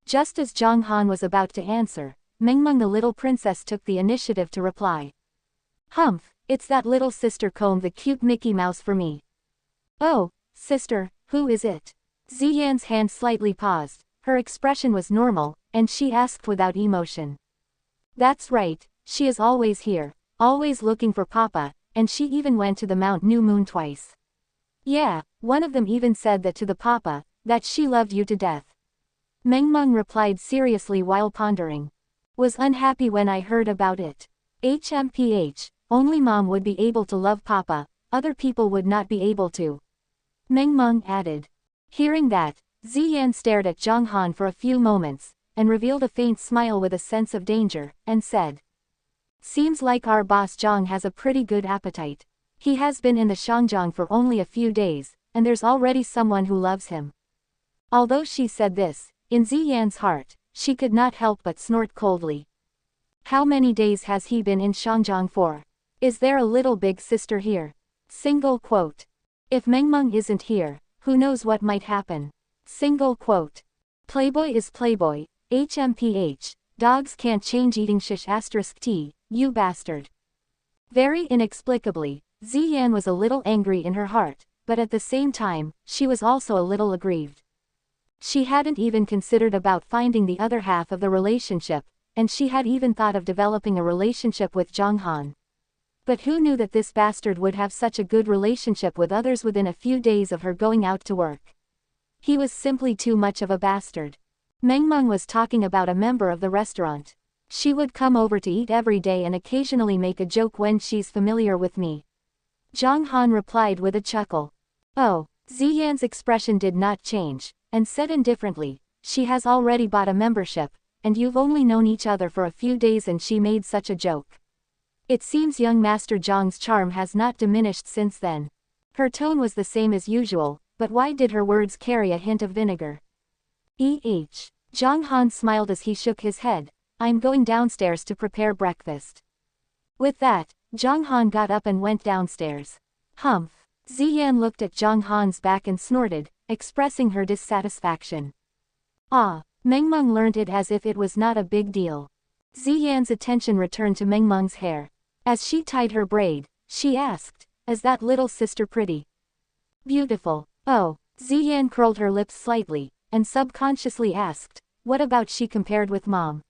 Just as Zhang Han was about to answer, Mengmeng the little princess took the initiative to reply. Humph, it's that little sister combed the cute Mickey Mouse for me. Oh, sister, who is it? Ziyan's hand slightly paused, her expression was normal, and she asked without emotion. That's right, she is always here, always looking for Papa, and she even went to the Mount New Moon twice. Yeah, one of them even said that to the Papa, that she loved you to death. Mengmeng replied seriously while pondering. Was unhappy when I heard about it. HMPH, only Mom would be able to love Papa, other people would not be able to. Mengmeng added. Hearing that, Ziyan stared at Zhang Han for a few moments, and revealed a faint smile with a sense of danger, and said. Seems like our boss Zhang has a pretty good appetite. He has been in the Shangjiang for only a few days, and there's already someone who loves him. Although she said this, in Ziyan's heart, she could not help but snort coldly. How many days has he been in Shangjiang for? Is there a little big sister here? Single quote. If Mengmeng isn't here, who knows what might happen? Single quote. Playboy is playboy, HMPH, dogs can't change eating shish *t, you bastard. Very inexplicably, Ziyan was a little angry in her heart, but at the same time, she was also a little aggrieved. She hadn't even considered about finding the other half of the relationship, and she had even thought of developing a relationship with Zhang Han. But who knew that this bastard would have such a good relationship with others within a few days of her going out to work? He was simply too much of a bastard. Mengmeng was talking about a member of the restaurant. She would come over to eat every day and occasionally make a joke when she's familiar with me. Zhang Han replied with a chuckle. Oh, Ziyan's expression did not change, and said indifferently, she has already bought a membership, and you've only known each other for a few days and she made such a joke. It seems young Master Zhang's charm has not diminished since then. Her tone was the same as usual, but why did her words carry a hint of vinegar? Zhang Han smiled as he shook his head. I'm going downstairs to prepare breakfast. With that, Zhang Han got up and went downstairs. Humph. Ziyan looked at Zhang Han's back and snorted, expressing her dissatisfaction. Ah, Mengmeng learned it as if it was not a big deal. Ziyan's attention returned to Mengmeng's hair. As she tied her braid, she asked, "Is that little sister pretty?" "Beautiful." Oh, Ziyan curled her lips slightly, and subconsciously asked, "What about she compared with Mom?"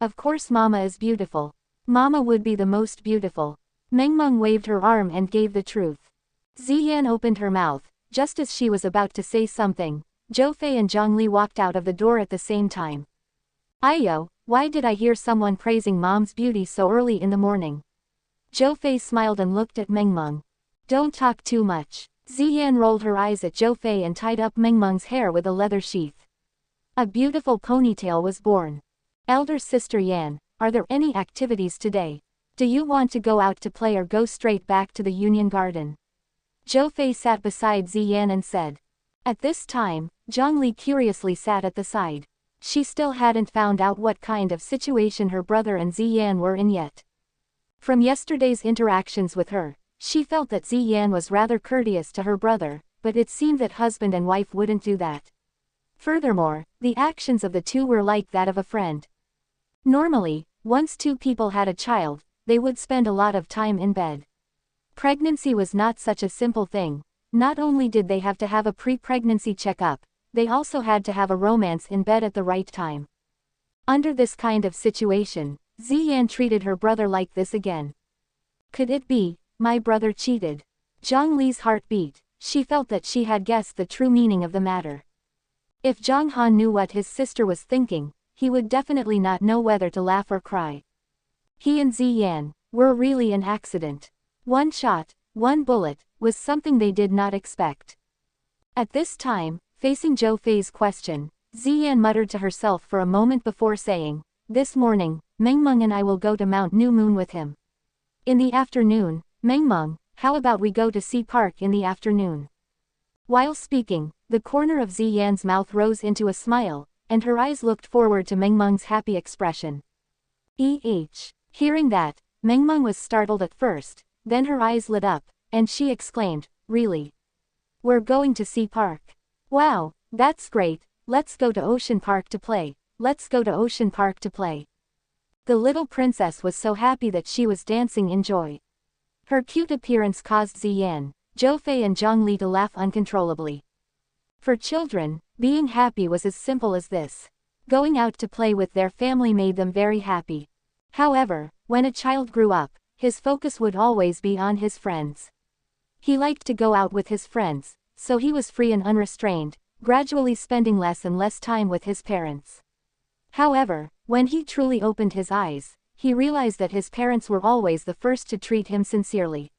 Of course Mama is beautiful. Mama would be the most beautiful. Mengmeng waved her arm and gave the truth. Ziyan opened her mouth, just as she was about to say something. Zhou Fei and Zhang Li walked out of the door at the same time. Ayo, why did I hear someone praising Mom's beauty so early in the morning? Zhou Fei smiled and looked at Mengmeng. Don't talk too much. Ziyan rolled her eyes at Zhou Fei and tied up Mengmeng's hair with a leather sheath. A beautiful ponytail was born. Elder sister Yan, are there any activities today? Do you want to go out to play or go straight back to the Union Garden? Zhou Fei sat beside Ziyan and said. At this time, Zhang Li curiously sat at the side. She still hadn't found out what kind of situation her brother and Ziyan were in yet. From yesterday's interactions with her, she felt that Ziyan was rather courteous to her brother, but it seemed that husband and wife wouldn't do that. Furthermore, the actions of the two were like that of a friend. Normally, once two people had a child, they would spend a lot of time in bed. Pregnancy was not such a simple thing. Not only did they have to have a pre-pregnancy checkup, they also had to have a romance in bed at the right time. Under this kind of situation, Ziyan treated her brother like this again. Could it be, my brother cheated? Zhang Li's heart beat. She felt that she had guessed the true meaning of the matter. If Zhang Han knew what his sister was thinking, he would definitely not know whether to laugh or cry. He and Ziyan were really an accident. One shot, one bullet, was something they did not expect. At this time, facing Zhou Fei's question, Ziyan muttered to herself for a moment before saying, "This morning, Mengmeng and I will go to Mount New Moon with him. In the afternoon, Mengmeng, how about we go to Sea Park in the afternoon?" While speaking, the corner of Ziyan's mouth rose into a smile, and her eyes looked forward to Mengmeng's happy expression. Hearing that, Mengmeng was startled at first, then her eyes lit up, and she exclaimed, "Really? We're going to Sea Park? Wow, that's great, let's go to Ocean Park to play, let's go to Ocean Park to play." The little princess was so happy that she was dancing in joy. Her cute appearance caused Ziyan, Zhou Fei and Zhang Li to laugh uncontrollably. For children, being happy was as simple as this. Going out to play with their family made them very happy. However, when a child grew up, his focus would always be on his friends. He liked to go out with his friends, so he was free and unrestrained, gradually spending less and less time with his parents. However, when he truly opened his eyes, he realized that his parents were always the first to treat him sincerely.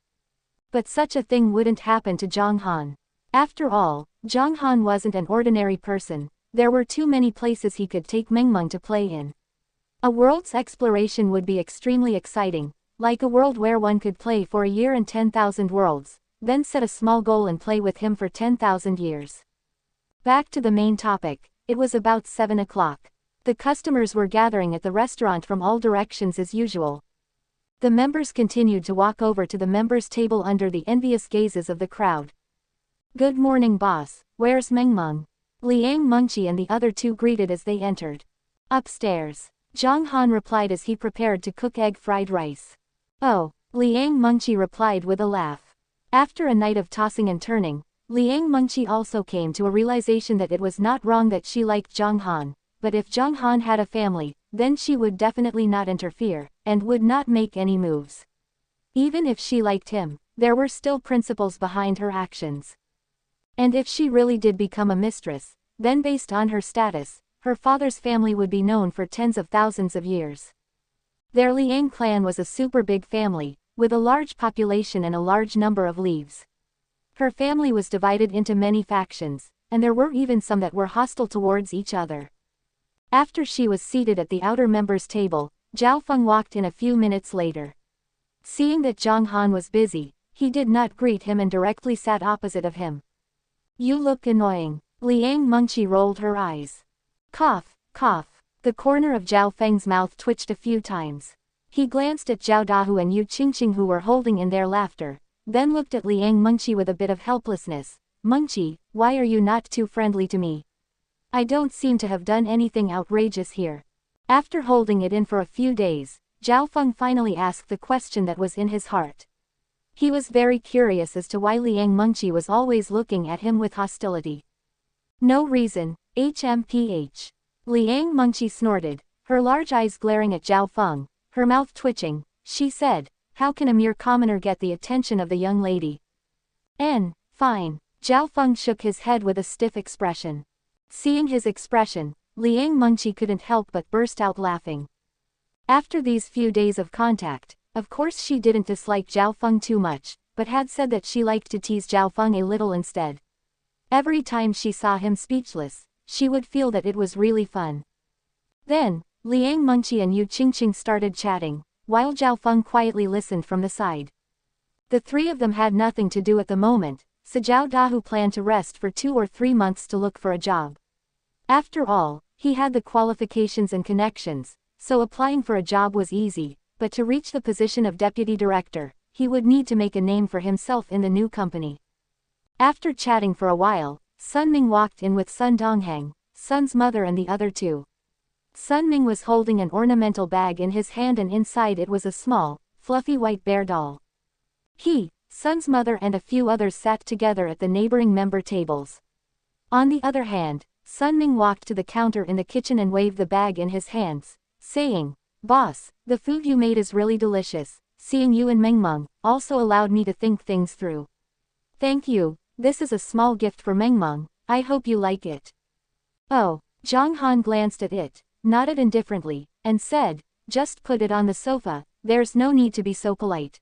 But such a thing wouldn't happen to Zhang Han. After all, Zhang Han wasn't an ordinary person. There were too many places he could take Mengmeng to play in. A world's exploration would be extremely exciting, like a world where one could play for a year in 10,000 worlds, then set a small goal and play with him for 10,000 years. Back to the main topic, it was about 7 o'clock. The customers were gathering at the restaurant from all directions as usual. The members continued to walk over to the members' table under the envious gazes of the crowd. "Good morning, boss, where's Mengmeng?" Liang Mengqi and the other two greeted as they entered. "Upstairs," Zhang Han replied as he prepared to cook egg fried rice. "Oh," Liang Mengqi replied with a laugh. After a night of tossing and turning, Liang Mengqi also came to a realization that it was not wrong that she liked Zhang Han, but if Zhang Han had a family, then she would definitely not interfere, and would not make any moves. Even if she liked him, there were still principles behind her actions. And if she really did become a mistress, then based on her status, her father's family would be known for tens of thousands of years. Their Liang clan was a super big family, with a large population and a large number of leaves. Her family was divided into many factions, and there were even some that were hostile towards each other. After she was seated at the outer members' table, Zhao Feng walked in a few minutes later. Seeing that Zhang Han was busy, he did not greet him and directly sat opposite of him. You look annoying. Liang Mengqi rolled her eyes. Cough, cough. The corner of Zhao Feng's mouth twitched a few times. He glanced at Zhao Dahu and Yu Qingqing who were holding in their laughter, then looked at Liang Mengqi with a bit of helplessness. Mengqi, why are you not too friendly to me? I don't seem to have done anything outrageous here. After holding it in for a few days, Zhao Feng finally asked the question that was in his heart. He was very curious as to why Liang Mengqi was always looking at him with hostility. No reason, HMPH. Liang Mengqi snorted, her large eyes glaring at Zhao Feng, her mouth twitching. She said, how can a mere commoner get the attention of the young lady? Fine. Zhao Feng shook his head with a stiff expression. Seeing his expression, Liang Mengqi couldn't help but burst out laughing. After these few days of contact, of course she didn't dislike Zhao Feng too much, but had said that she liked to tease Zhao Feng a little instead. Every time she saw him speechless, she would feel that it was really fun. Then, Liang Mengqi and Yu Qingqing started chatting, while Zhao Feng quietly listened from the side. The three of them had nothing to do at the moment, so Zhao Dahu planned to rest for 2 or 3 months to look for a job. After all, he had the qualifications and connections, so applying for a job was easy, but to reach the position of deputy director, he would need to make a name for himself in the new company. After chatting for a while, Sun Ming walked in with Sun Dongheng, Sun's mother and the other two. Sun Ming was holding an ornamental bag in his hand and inside it was a small, fluffy white bear doll. He, Sun's mother and a few others sat together at the neighboring member tables. On the other hand, Sun Ming walked to the counter in the kitchen and waved the bag in his hands, saying, Boss, the food you made is really delicious. Seeing you and Mengmeng also allowed me to think things through. Thank you, this is a small gift for Mengmeng, I hope you like it. Oh, Zhang Han glanced at it, nodded indifferently, and said, just put it on the sofa, there's no need to be so polite.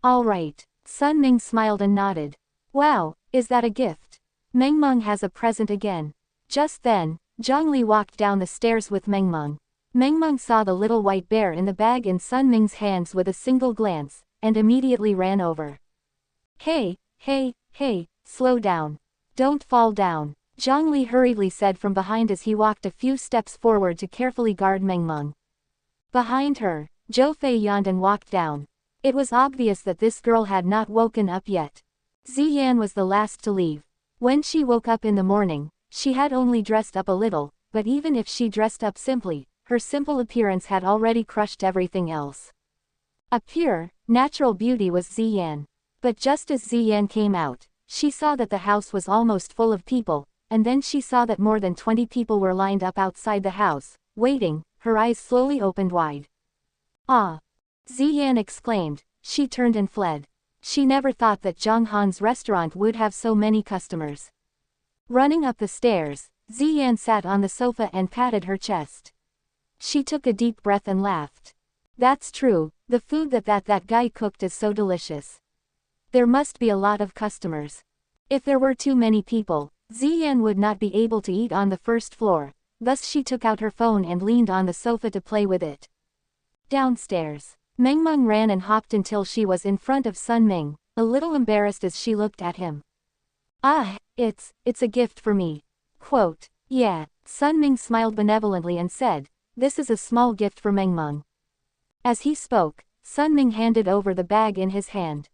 All right, Sun Ming smiled and nodded. Wow, is that a gift? Mengmeng has a present again. Just then, Zhang Li walked down the stairs with Mengmeng. Mengmeng saw the little white bear in the bag in Sun Ming's hands with a single glance, and immediately ran over. Hey, slow down. Don't fall down, Zhang Li hurriedly said from behind as he walked a few steps forward to carefully guard Mengmeng. Behind her, Zhou Fei yawned and walked down. It was obvious that this girl had not woken up yet. Ziyan was the last to leave. When she woke up in the morning, she had only dressed up a little, but even if she dressed up simply, her simple appearance had already crushed everything else. A pure, natural beauty was Ziyan. But just as Ziyan came out, she saw that the house was almost full of people, and then she saw that more than 20 people were lined up outside the house, waiting. Her eyes slowly opened wide. Ah! Ziyan exclaimed. She turned and fled. She never thought that Zhang Han's restaurant would have so many customers. Running up the stairs, Ziyan sat on the sofa and patted her chest. She took a deep breath and laughed. That's true, the food that guy cooked is so delicious. There must be a lot of customers. If there were too many people, Ziyan would not be able to eat on the first floor, thus she took out her phone and leaned on the sofa to play with it. Downstairs, Mengmeng ran and hopped until she was in front of Sun Ming, a little embarrassed as she looked at him. Ah, it's a gift for me. Quote, yeah, Sun Ming smiled benevolently and said, this is a small gift for Mengmeng. As he spoke, Sun Ming handed over the bag in his hand.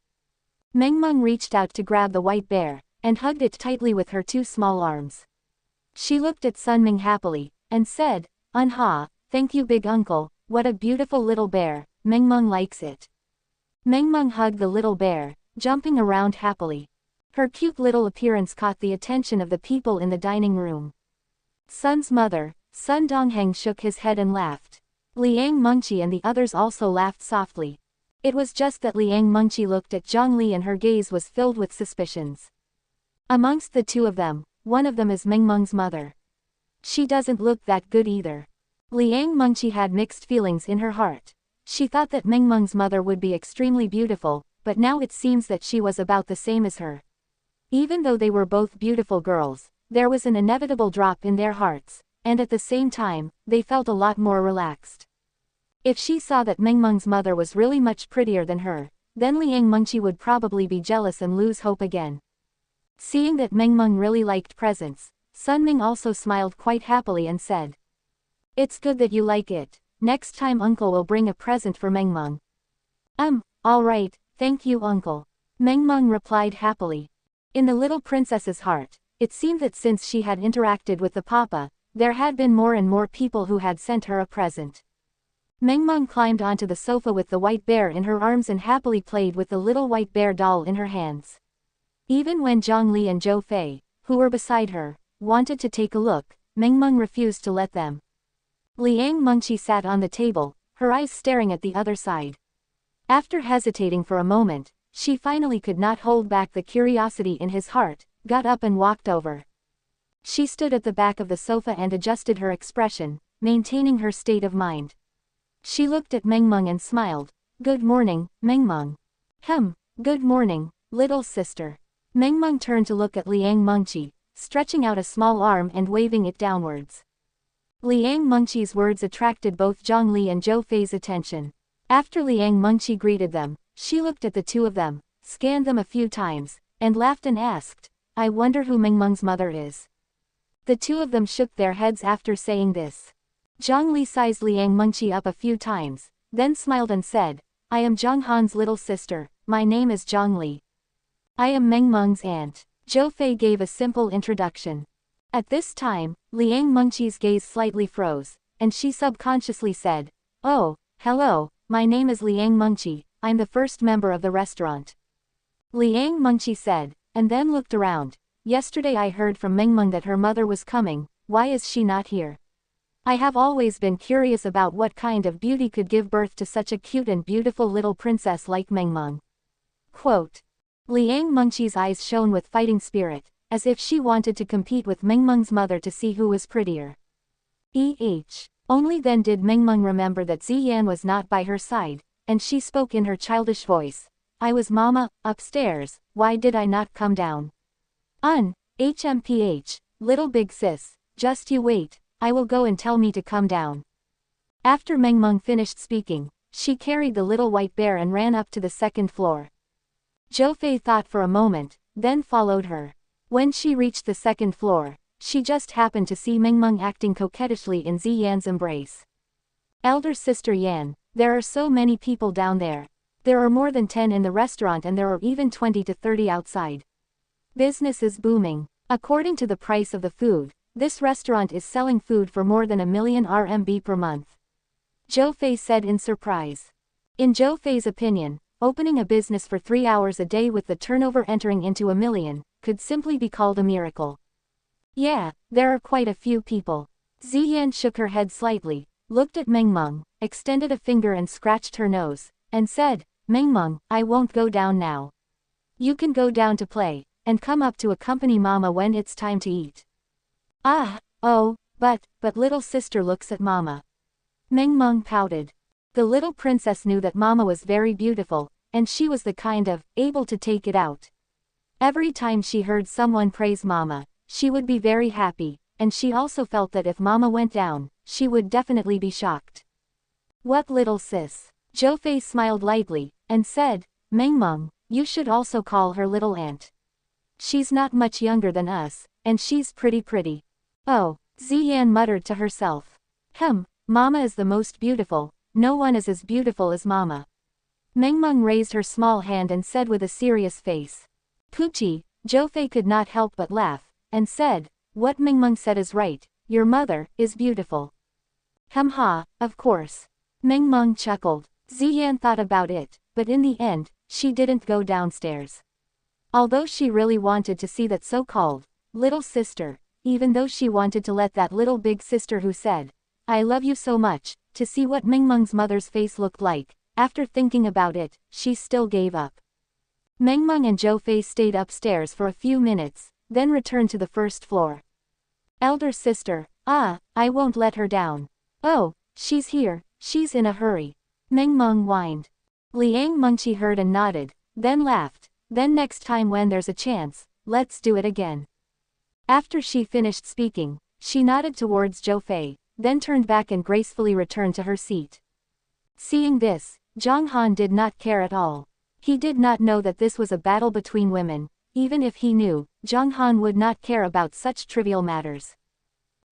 Mengmeng reached out to grab the white bear, and hugged it tightly with her 2 small arms. She looked at Sun Ming happily, and said, Unha, thank you big uncle, what a beautiful little bear, Mengmeng likes it. Mengmeng hugged the little bear, jumping around happily. Her cute little appearance caught the attention of the people in the dining room. Sun's mother, Sun Dongheng shook his head and laughed. Liang Mengqi and the others also laughed softly. It was just that Liang Mengqi looked at Zhang Li and her gaze was filled with suspicions. Amongst the two of them, one of them is Mengmeng's mother. She doesn't look that good either. Liang Mengqi had mixed feelings in her heart. She thought that Mengmeng's mother would be extremely beautiful, but now it seems that she was about the same as her. Even though they were both beautiful girls, there was an inevitable drop in their hearts, and at the same time, they felt a lot more relaxed. If she saw that Mengmeng's mother was really much prettier than her, then Liang Mengqi would probably be jealous and lose hope again. Seeing that Meng Meng really liked presents, Sun Ming also smiled quite happily and said, "It's good that you like it. Next time uncle will bring a present for Meng Meng." All right, thank you uncle. Meng Meng replied happily. In the little princess's heart, it seemed that since she had interacted with the papa, there had been more and more people who had sent her a present. Meng Meng climbed onto the sofa with the white bear in her arms and happily played with the little white bear doll in her hands. Even when Zhang Li and Zhou Fei, who were beside her, wanted to take a look, Meng Meng refused to let them. Liang Mengqi sat on the table, her eyes staring at the other side. After hesitating for a moment, she finally could not hold back the curiosity in his heart, got up and walked over. She stood at the back of the sofa and adjusted her expression, maintaining her state of mind. She looked at Meng Meng and smiled. "Good morning, Meng Meng." Good morning, little sister." Meng Meng turned to look at Liang Mengqi, stretching out a small arm and waving it downwards. Liang Mengqi's words attracted both Zhang Li and Zhou Fei's attention. After Liang Mengqi greeted them, she looked at the two of them, scanned them a few times, and laughed and asked, "I wonder who Meng Meng's mother is." The two of them shook their heads after saying this. Zhang Li sized Liang Mengqi up a few times, then smiled and said, "I am Zhang Han's little sister, my name is Zhang Li. I am Meng Meng's aunt." Zhou Fei gave a simple introduction. At this time, Liang Mengqi's gaze slightly froze, and she subconsciously said, "Oh, hello, my name is Liang Mengqi, I'm the first member of the restaurant." Liang Mengqi said, and then looked around. "Yesterday I heard from Meng Meng that her mother was coming, why is she not here? I have always been curious about what kind of beauty could give birth to such a cute and beautiful little princess like Meng Meng." Quote. Liang Mengqi's eyes shone with fighting spirit, as if she wanted to compete with Meng Meng's mother to see who was prettier. Only then did Meng Meng remember that Ziyan was not by her side, and she spoke in her childish voice. "I was mama, upstairs, why did I not come down?" HMPH, little big sis, just you wait, I will go and tell me to come down." After Meng Meng finished speaking, she carried the little white bear and ran up to the second floor. Zhou Fei thought for a moment, then followed her. When she reached the second floor, she just happened to see Meng Meng acting coquettishly in Ziyan's embrace. "Elder sister Yan, there are so many people down there. There are more than 10 in the restaurant and there are even 20 to 30 outside. Business is booming. According to the price of the food, this restaurant is selling food for more than 1 million RMB per month." Zhou Fei said in surprise. In Zhou Fei's opinion, opening a business for 3 hours a day with the turnover entering into 1 million, could simply be called a miracle. "Yeah, there are quite a few people." Ziyan shook her head slightly, looked at Meng Meng, extended a finger and scratched her nose, and said, "Meng Meng, I won't go down now. You can go down to play, and come up to accompany mama when it's time to eat." But little sister looks at mama." Meng Meng pouted. The little princess knew that mama was very beautiful, and she was the kind of, able to take it out. Every time she heard someone praise mama, she would be very happy, and she also felt that if mama went down, she would definitely be shocked. "What little sis?" Zhou Fei smiled lightly, and said, "Meng Meng, you should also call her little aunt. She's not much younger than us, and she's pretty. Oh," Ziyan muttered to herself. Mama is the most beautiful, no one is as beautiful as mama." Meng Meng raised her small hand and said with a serious face. "Puchi," Zhou Fei could not help but laugh, and said, "What Meng Meng said is right, your mother is beautiful." Of course." Meng Meng chuckled. Ziyan thought about it, but in the end, she didn't go downstairs. Although she really wanted to see that so-called little sister, even though she wanted to let that little big sister who said, "I love you so much," to see what Meng Meng's mother's face looked like, after thinking about it, she still gave up. Meng Meng and Zhou Fei stayed upstairs for a few minutes, then returned to the first floor. "Elder sister, I won't let her down." "Oh, she's here, she's in a hurry." Meng Meng whined. Liang Mengqi heard and nodded, then laughed. "Then next time when there's a chance, let's do it again." After she finished speaking, she nodded towards Zhou Fei, then turned back and gracefully returned to her seat. Seeing this, Zhang Han did not care at all. He did not know that this was a battle between women. Even if he knew, Zhang Han would not care about such trivial matters.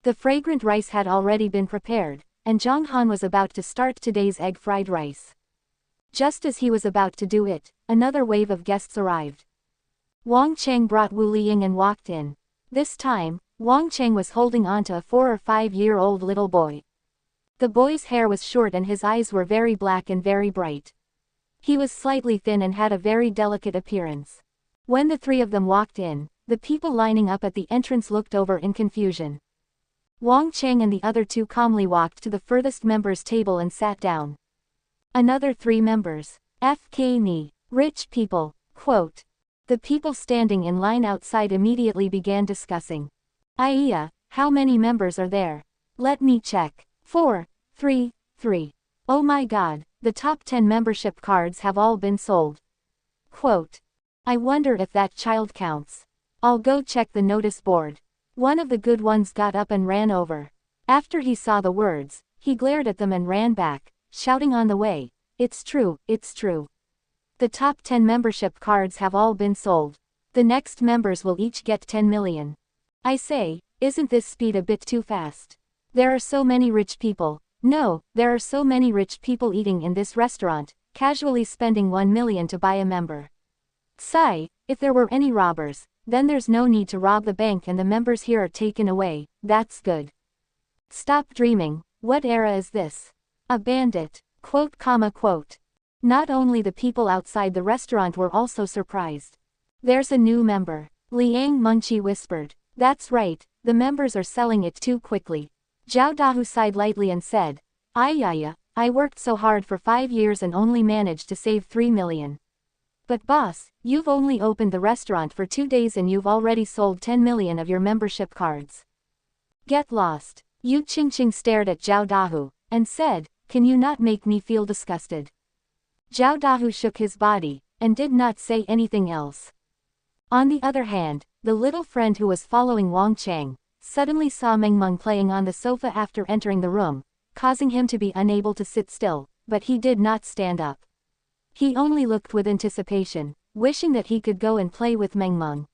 The fragrant rice had already been prepared, and Zhang Han was about to start today's egg fried rice. Just as he was about to do it, another wave of guests arrived. Wang Cheng brought Wu Liying and walked in. This time, Wang Cheng was holding onto a 4 or 5-year-old little boy. The boy's hair was short and his eyes were very black and very bright. He was slightly thin and had a very delicate appearance. When the three of them walked in, the people lining up at the entrance looked over in confusion. Wang Cheng and the other two calmly walked to the furthest member's table and sat down. Another 3 members. FK Ni. Rich people. Quote. The people standing in line outside immediately began discussing. Iya, how many members are there? Let me check. 4, 3, 3. Oh my god, the top 10 membership cards have all been sold. Quote. I wonder if that child counts. I'll go check the notice board. One of the good ones got up and ran over. After he saw the words, he glared at them and ran back, shouting on the way, it's true, it's true. The top 10 membership cards have all been sold. The next members will each get 10 million. I say, isn't this speed a bit too fast? There are so many rich people. No, there are so many rich people eating in this restaurant, casually spending 1 million to buy a member. Sigh, if there were any robbers, then there's no need to rob the bank and the members here are taken away. That's good. Stop dreaming. What era is this? A bandit. Quote. Not only the people outside the restaurant were also surprised. There's a new member. Liang Mengqi whispered. That's right, the members are selling it too quickly. Zhao Dahu sighed lightly and said, I worked so hard for 5 years and only managed to save 3 million. But boss, you've only opened the restaurant for 2 days and you've already sold 10 million of your membership cards. Get lost. Yu Qingqing stared at Zhao Dahu, and said, can you not make me feel disgusted? Zhao Dahu shook his body, and did not say anything else. On the other hand, the little friend who was following Wang Cheng, suddenly saw Meng Meng playing on the sofa after entering the room, causing him to be unable to sit still, but he did not stand up. He only looked with anticipation, wishing that he could go and play with Meng Meng.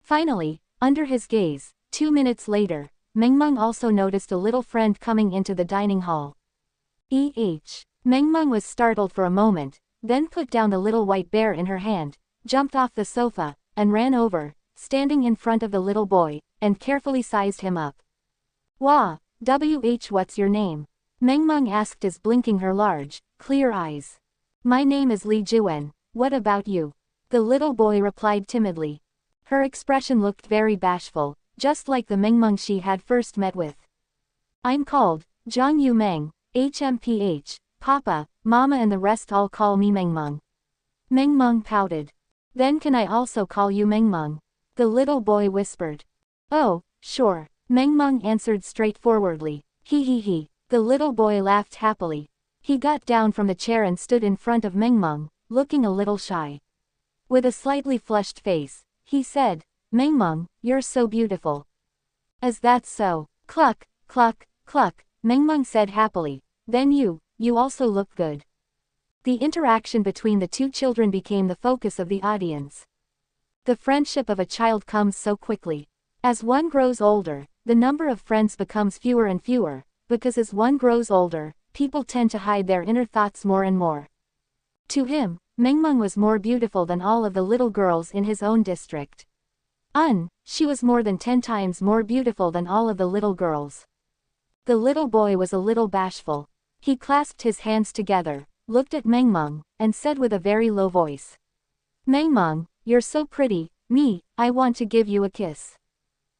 Finally, under his gaze, 2 minutes later, Meng Meng also noticed a little friend coming into the dining hall. Meng Meng was startled for a moment, then put down the little white bear in her hand, jumped off the sofa, and ran over, standing in front of the little boy, and carefully sized him up. Wah, what's your name? Meng Meng asked as blinking her large, clear eyes. My name is Li Jiwen, what about you? The little boy replied timidly. Her expression looked very bashful, just like the Meng Meng she had first met with. I'm called Zhang Yu Meng, HMPH, Papa, Mama and the rest all call me Meng Meng. Meng Meng pouted. Then can I also call you Meng Meng? The little boy whispered. Oh, sure, Meng Meng answered straightforwardly. He. The little boy laughed happily. He got down from the chair and stood in front of Meng Meng, looking a little shy. With a slightly flushed face, he said, Meng Meng, you're so beautiful. Is that so? Cluck, cluck, cluck, Meng Meng said happily. Then you also look good. The interaction between the two children became the focus of the audience. The friendship of a child comes so quickly. As one grows older, the number of friends becomes fewer and fewer, because as one grows older, people tend to hide their inner thoughts more and more. To him, Meng Meng was more beautiful than all of the little girls in his own district. She was more than 10 times more beautiful than all of the little girls. The little boy was a little bashful. He clasped his hands together, looked at Meng Meng, and said with a very low voice. Meng Meng, you're so pretty, I want to give you a kiss.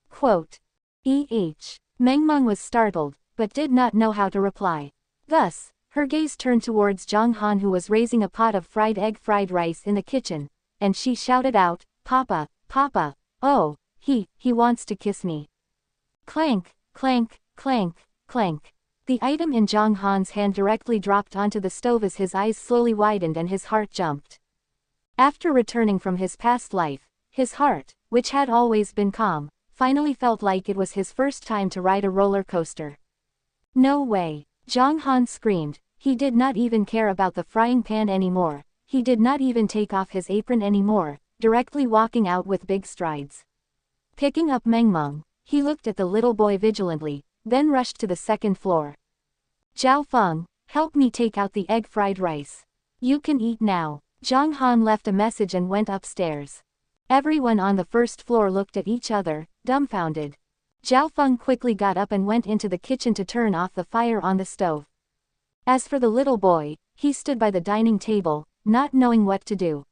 Quote. Meng Meng was startled, but did not know how to reply. Thus, her gaze turned towards Zhang Han who was raising a pot of fried rice in the kitchen, and she shouted out, Papa, Papa, oh, he wants to kiss me. Clank, clank, clank, clank. The item in Zhang Han's hand directly dropped onto the stove as his eyes slowly widened and his heart jumped. After returning from his past life, his heart, which had always been calm, finally felt like it was his first time to ride a roller coaster. No way, Zhang Han screamed. He did not even care about the frying pan anymore. he did not even take off his apron anymore, directly walking out with big strides. Picking up Meng Meng, he looked at the little boy vigilantly, then rushed to the second floor. Zhao Feng, help me take out the egg fried rice. You can eat now. Zhang Han left a message and went upstairs. Everyone on the first floor looked at each other, dumbfounded. Zhao Feng quickly got up and went into the kitchen to turn off the fire on the stove. As for the little boy, he stood by the dining table, not knowing what to do.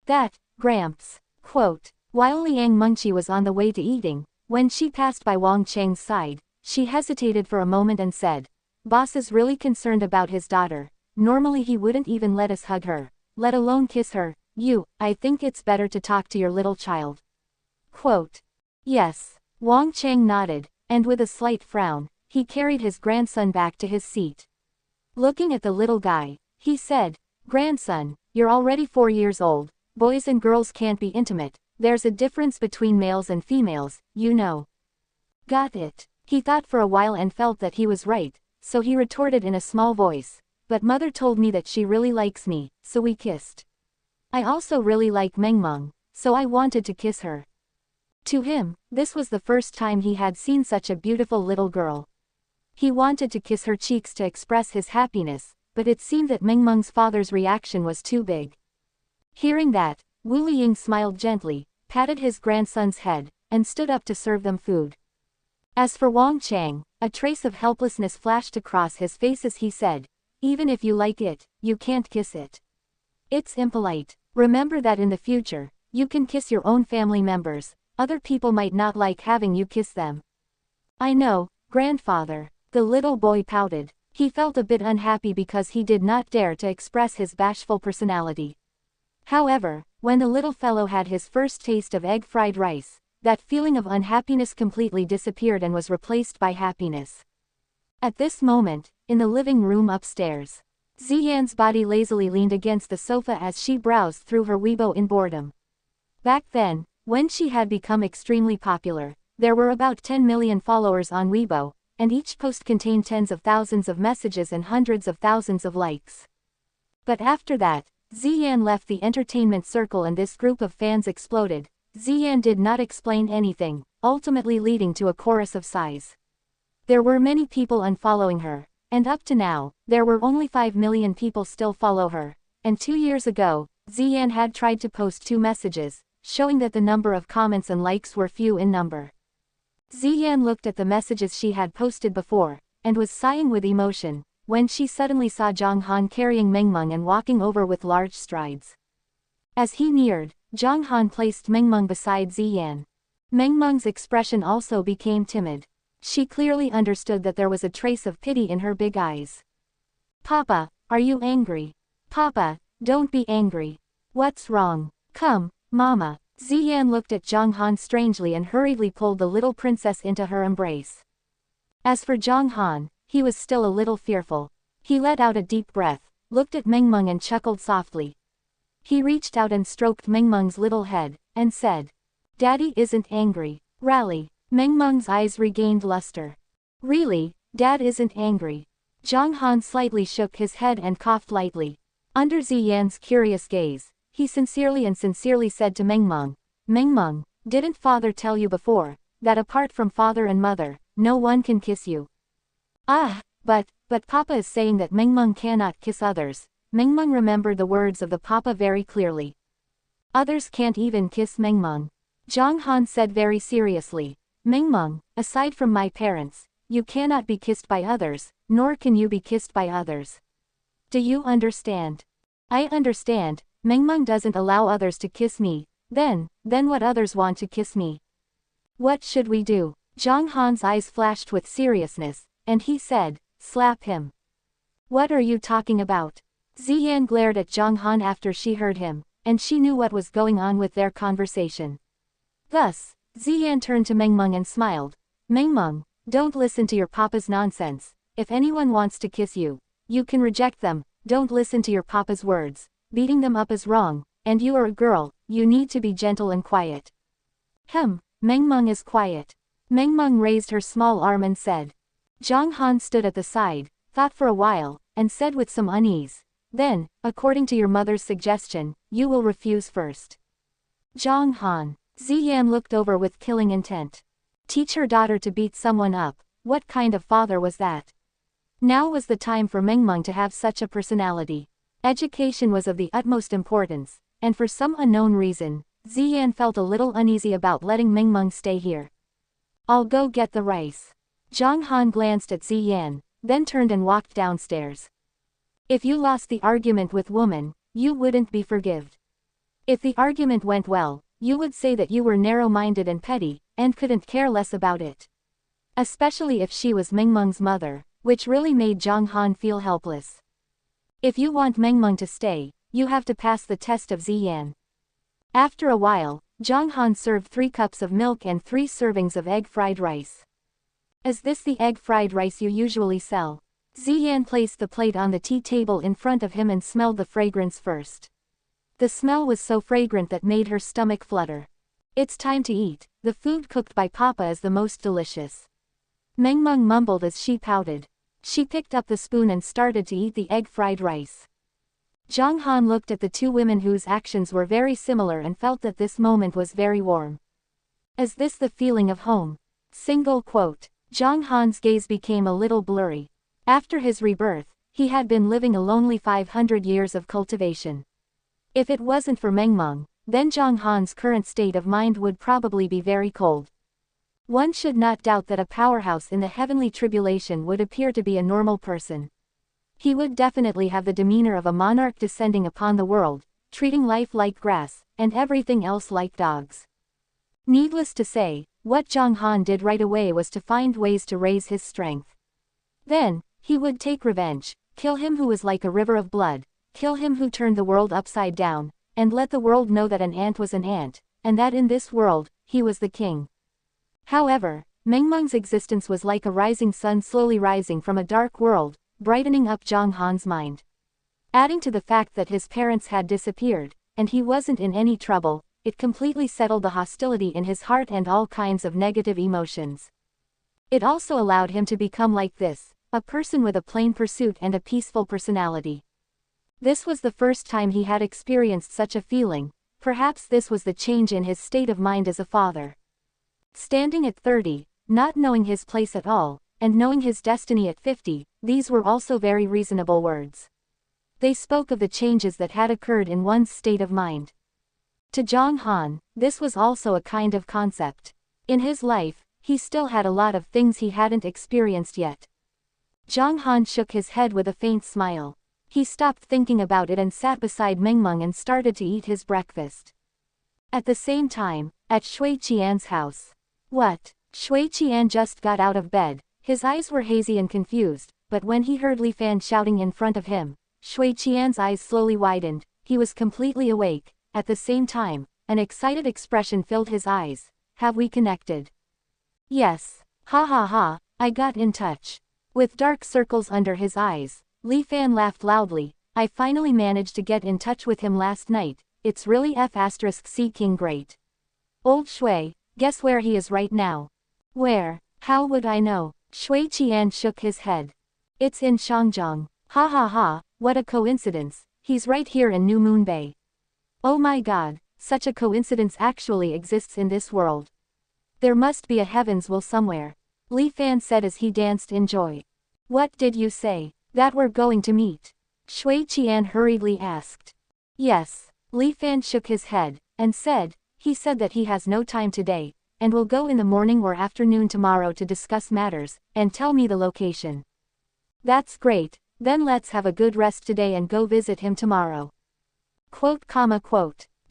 That, Gramps. Quote. While Liang Mengqi was on the way to eating, when she passed by Wang Cheng's side, she hesitated for a moment and said, Boss is really concerned about his daughter. Normally he wouldn't even let us hug her, let alone kiss her. I think it's better to talk to your little child. Quote. Yes. Wang Cheng nodded, and with a slight frown, he carried his grandson back to his seat. Looking at the little guy, he said, Grandson, you're already 4 years old, boys and girls can't be intimate, there's a difference between males and females, you know. Got it. He thought for a while and felt that he was right, so he retorted in a small voice, but mother told me that she really likes me, so we kissed. I also really like Meng Meng, so I wanted to kiss her. To him, this was the first time he had seen such a beautiful little girl. He wanted to kiss her cheeks to express his happiness, but it seemed that Meng Meng's father's reaction was too big. Hearing that, Wu Liying smiled gently, patted his grandson's head, and stood up to serve them food. As for Wang Cheng, a trace of helplessness flashed across his face as he said, Even if you like it, you can't kiss it. It's impolite. Remember that in the future, you can kiss your own family members, other people might not like having you kiss them. I know, grandfather. The little boy pouted. He felt a bit unhappy because he did not dare to express his bashful personality. However, when the little fellow had his first taste of egg fried rice, that feeling of unhappiness completely disappeared and was replaced by happiness. At this moment, in the living room upstairs, Ziyan's body lazily leaned against the sofa as she browsed through her Weibo in boredom. Back then, when she had become extremely popular, there were about 10 million followers on Weibo, and each post contained tens of thousands of messages and hundreds of thousands of likes. But after that, Ziyan left the entertainment circle and this group of fans exploded. Ziyan did not explain anything, ultimately leading to a chorus of sighs. There were many people unfollowing her, and up to now, there were only 5 million people still follow her, and 2 years ago, Ziyan had tried to post 2 messages, showing that the number of comments and likes were few in number. Ziyan looked at the messages she had posted before, and was sighing with emotion, when she suddenly saw Zhang Han carrying Meng Meng and walking over with large strides. As he neared, Zhang Han placed Meng Meng beside Ziyan. Meng Meng's expression also became timid. She clearly understood that there was a trace of pity in her big eyes. Papa, are you angry? Papa, don't be angry. What's wrong? Come, Mama. Ziyan looked at Zhang Han strangely and hurriedly pulled the little princess into her embrace. As for Zhang Han, he was still a little fearful. He let out a deep breath, looked at Meng Meng and chuckled softly. He reached out and stroked Meng Meng's little head, and said, Daddy isn't angry. Rally. Meng Meng's eyes regained luster. Really, Dad isn't angry. Zhang Han slightly shook his head and coughed lightly. Under Ziyan's curious gaze, he sincerely said to Meng Meng, Meng Meng, didn't father tell you before, that apart from father and mother, no one can kiss you? Ah, but Papa is saying that Meng Meng cannot kiss others. Meng Meng remembered the words of the Papa very clearly. Others can't even kiss Meng Meng. Zhang Han said very seriously, Meng Meng, aside from my parents, you cannot be kissed by others, nor can you be kissed by others. Do you understand? I understand. Meng Meng doesn't allow others to kiss me, then what others want to kiss me? What should we do? Zhang Han's eyes flashed with seriousness, and he said, slap him. What are you talking about? Ziyan glared at Zhang Han after she heard him, and she knew what was going on with their conversation. Thus, Ziyan turned to Meng Meng and smiled. Meng Meng, don't listen to your papa's nonsense. If anyone wants to kiss you, you can reject them. Don't listen to your papa's words. Beating them up is wrong, and you are a girl, you need to be gentle and quiet. Meng Meng is quiet. Meng Meng raised her small arm and said. Zhang Han stood at the side, thought for a while, and said with some unease, Then, according to your mother's suggestion, you will refuse first. Zhang Han. Ziyan looked over with killing intent. Teach her daughter to beat someone up, what kind of father was that? Now was the time for Mengmeng to have such a personality. Education was of the utmost importance, and for some unknown reason, Ziyan felt a little uneasy about letting Mengmeng stay here. I'll go get the rice. Zhang Han glanced at Ziyan, then turned and walked downstairs. If you lost the argument with woman, you wouldn't be forgived. If the argument went well, you would say that you were narrow-minded and petty, and couldn't care less about it. Especially if she was Mengmeng's mother, which really made Zhang Han feel helpless. If you want Mengmeng to stay, you have to pass the test of Ziyan. After a while, Zhang Han served 3 cups of milk and 3 servings of egg fried rice. Is this the egg fried rice you usually sell? Ziyan placed the plate on the tea table in front of him and smelled the fragrance first. The smell was so fragrant that made her stomach flutter. It's time to eat, the food cooked by Papa is the most delicious. Mengmeng mumbled as she pouted. She picked up the spoon and started to eat the egg fried rice. Zhang Han looked at the 2 women whose actions were very similar and felt that this moment was very warm. Is this the feeling of home? Single quote. Zhang Han's gaze became a little blurry. After his rebirth, he had been living a lonely 500 years of cultivation. If it wasn't for Mengmeng, then Zhang Han's current state of mind would probably be very cold. One should not doubt that a powerhouse in the heavenly tribulation would appear to be a normal person. He would definitely have the demeanor of a monarch descending upon the world, treating life like grass, and everything else like dogs. Needless to say, what Zhang Han did right away was to find ways to raise his strength. Then, he would take revenge, kill him who was like a river of blood, kill him who turned the world upside down, and let the world know that an ant was an ant, and that in this world, he was the king. However, Mengmeng's existence was like a rising sun slowly rising from a dark world, brightening up Zhang Han's mind. Adding to the fact that his parents had disappeared, and he wasn't in any trouble, it completely settled the hostility in his heart and all kinds of negative emotions. It also allowed him to become like this, a person with a plain pursuit and a peaceful personality. This was the first time he had experienced such a feeling, perhaps this was the change in his state of mind as a father. Standing at 30, not knowing his place at all, and knowing his destiny at 50, these were also very reasonable words. They spoke of the changes that had occurred in one's state of mind. To Zhang Han, this was also a kind of concept. In his life, he still had a lot of things he hadn't experienced yet. Zhang Han shook his head with a faint smile. He stopped thinking about it and sat beside Mengmeng and started to eat his breakfast. At the same time, at Shui Qian's house. What? Shui Qian just got out of bed, his eyes were hazy and confused, but when he heard Li Fan shouting in front of him, Shui Qian's eyes slowly widened, he was completely awake. At the same time, an excited expression filled his eyes. Have we connected? Yes. Ha ha ha, I got in touch. With dark circles under his eyes, Li Fan laughed loudly. I finally managed to get in touch with him last night. It's really F*** King great. Old Shui, guess where he is right now? Where? How would I know? Shui Qian shook his head. It's in Shangjiang. Ha ha ha, what a coincidence, he's right here in New Moon Bay. Oh my god, such a coincidence actually exists in this world. There must be a heavens will somewhere. Li Fan said as he danced in joy. What did you say? That we're going to meet? Shui Qian hurriedly asked. Yes. Li Fan shook his head, and said, he said that he has no time today, and will go in the morning or afternoon tomorrow to discuss matters, and tell me the location. That's great, then let's have a good rest today and go visit him tomorrow. Quote.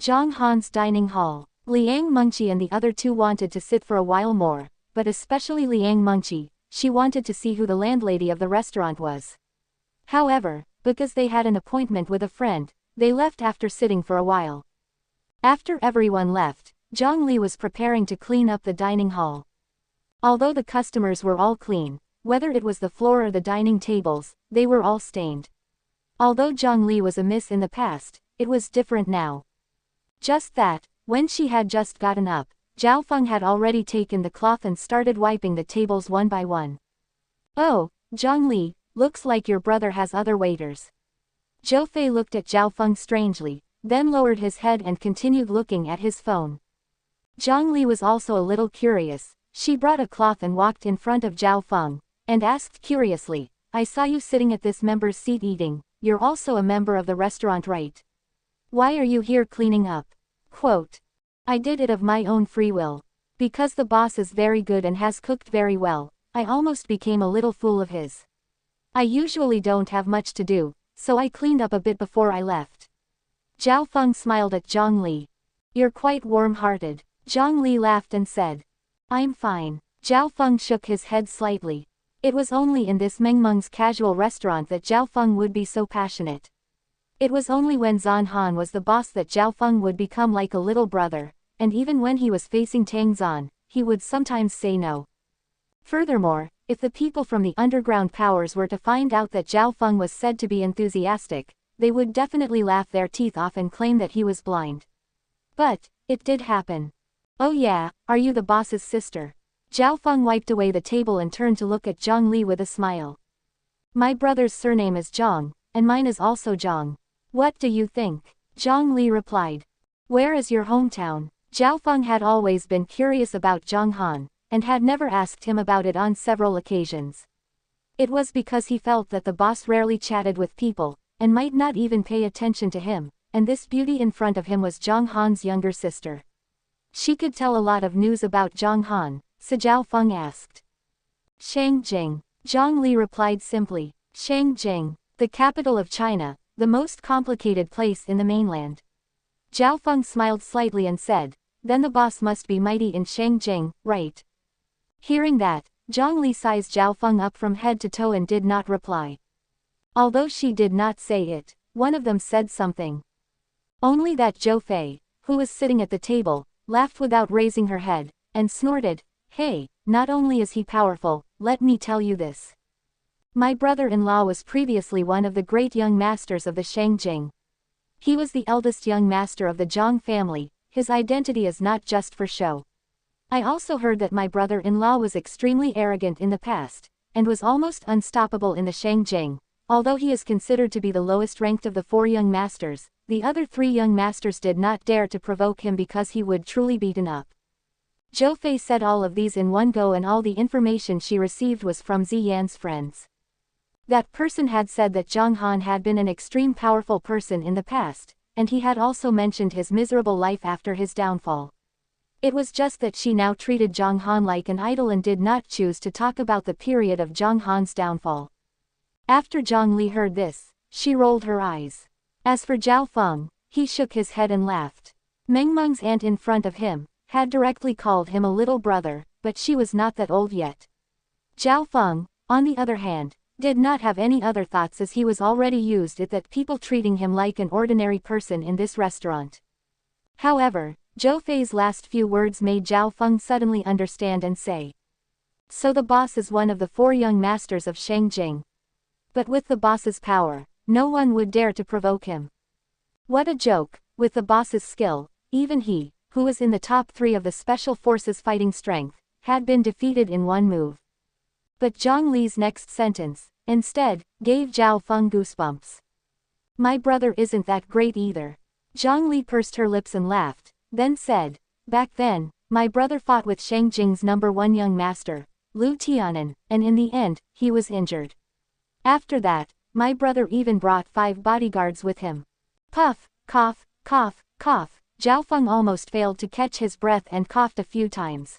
Zhang Han's dining hall. Liang Mengqi and the other 2 wanted to sit for a while more, but especially Liang Mengqi, she wanted to see who the landlady of the restaurant was. However, because they had an appointment with a friend, they left after sitting for a while. After everyone left, Zhang Li was preparing to clean up the dining hall. Although the customers were all clean, whether it was the floor or the dining tables, they were all stained. Although Zhang Li was a miss in the past, it was different now. Just that, when she had just gotten up, Zhao Feng had already taken the cloth and started wiping the tables one by one. Oh, Zhang Li, looks like your brother has other waiters. Zhou Fei looked at Zhao Feng strangely, then lowered his head and continued looking at his phone. Zhang Li was also a little curious. She brought a cloth and walked in front of Zhao Feng, and asked curiously, I saw you sitting at this member's seat eating, you're also a member of the restaurant, right? Why are you here cleaning up? Quote. I did it of my own free will. Because the boss is very good and has cooked very well, I almost became a little fool of his. I usually don't have much to do, so I cleaned up a bit before I left. Zhao Feng smiled at Zhang Li. You're quite warm-hearted. Zhang Li laughed and said. I'm fine. Zhao Feng shook his head slightly. It was only in this Mengmeng's casual restaurant that Zhao Feng would be so passionate. It was only when Zhang Han was the boss that Zhao Feng would become like a little brother, and even when he was facing Tang Zan, he would sometimes say no. Furthermore, if the people from the underground powers were to find out that Zhao Feng was said to be enthusiastic, they would definitely laugh their teeth off and claim that he was blind. But, it did happen. Oh yeah, are you the boss's sister? Zhao Feng wiped away the table and turned to look at Zhang Li with a smile. My brother's surname is Zhang, and mine is also Zhang. What do you think? Zhang Li replied. Where is your hometown? Zhao Feng had always been curious about Zhang Han, and had never asked him about it on several occasions. It was because he felt that the boss rarely chatted with people, and might not even pay attention to him, and this beauty in front of him was Zhang Han's younger sister. She could tell a lot of news about Zhang Han, so Zhao Feng asked. Shangjing. Zhang Li replied simply. Shangjing, the capital of China, the most complicated place in the mainland. Zhao Feng smiled slightly and said, then the boss must be mighty in Shangjing, right? Hearing that, Zhang Li sized Zhao Feng up from head to toe and did not reply. Although she did not say it, one of them said something. Only that Zhou Fei, who was sitting at the table, laughed without raising her head, and snorted, hey, not only is he powerful, let me tell you this. My brother-in-law was previously one of the great young masters of the Shangjing. He was the eldest young master of the Zhang family, his identity is not just for show. I also heard that my brother-in-law was extremely arrogant in the past, and was almost unstoppable in the Shangjing. Although he is considered to be the lowest ranked of the 4 young masters, the other 3 young masters did not dare to provoke him because he would truly beaten up. Zhou Fei said all of these in one go, and all the information she received was from Ziyan's friends. That person had said that Zhang Han had been an extreme powerful person in the past, and he had also mentioned his miserable life after his downfall. It was just that she now treated Zhang Han like an idol and did not choose to talk about the period of Zhang Han's downfall. After Zhang Li heard this, she rolled her eyes. As for Zhao Feng, he shook his head and laughed. Mengmeng's aunt in front of him had directly called him a little brother, but she was not that old yet. Zhao Feng, on the other hand, did not have any other thoughts, as he was already used it that people treating him like an ordinary person in this restaurant. However, Zhou Fei's last few words made Zhao Feng suddenly understand and say. So the boss is one of the 4 young masters of Shangjing. But with the boss's power, no one would dare to provoke him. What a joke, with the boss's skill, even he, who was in the top 3 of the special forces fighting strength, had been defeated in one move. But Zhang Li's next sentence, instead, gave Zhao Feng goosebumps. My brother isn't that great either. Zhang Li pursed her lips and laughed, then said, back then, my brother fought with Shangjing's number 1 young master, Lu Tianan, and in the end, he was injured. After that, my brother even brought 5 bodyguards with him. Puff, cough, cough, cough, Zhao Feng almost failed to catch his breath and coughed a few times.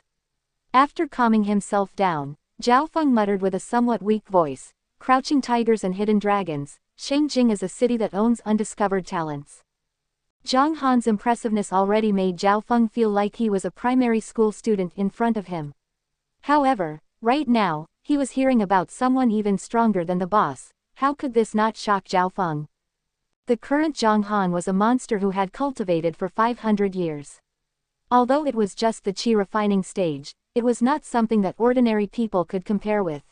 After calming himself down, Zhao Feng muttered with a somewhat weak voice, crouching tigers and hidden dragons, Shangjing is a city that owns undiscovered talents. Zhang Han's impressiveness already made Zhao Feng feel like he was a primary school student in front of him. However, right now, he was hearing about someone even stronger than the boss. How could this not shock Zhao Feng? The current Zhang Han was a monster who had cultivated for 500 years. Although it was just the qi refining stage, it was not something that ordinary people could compare with.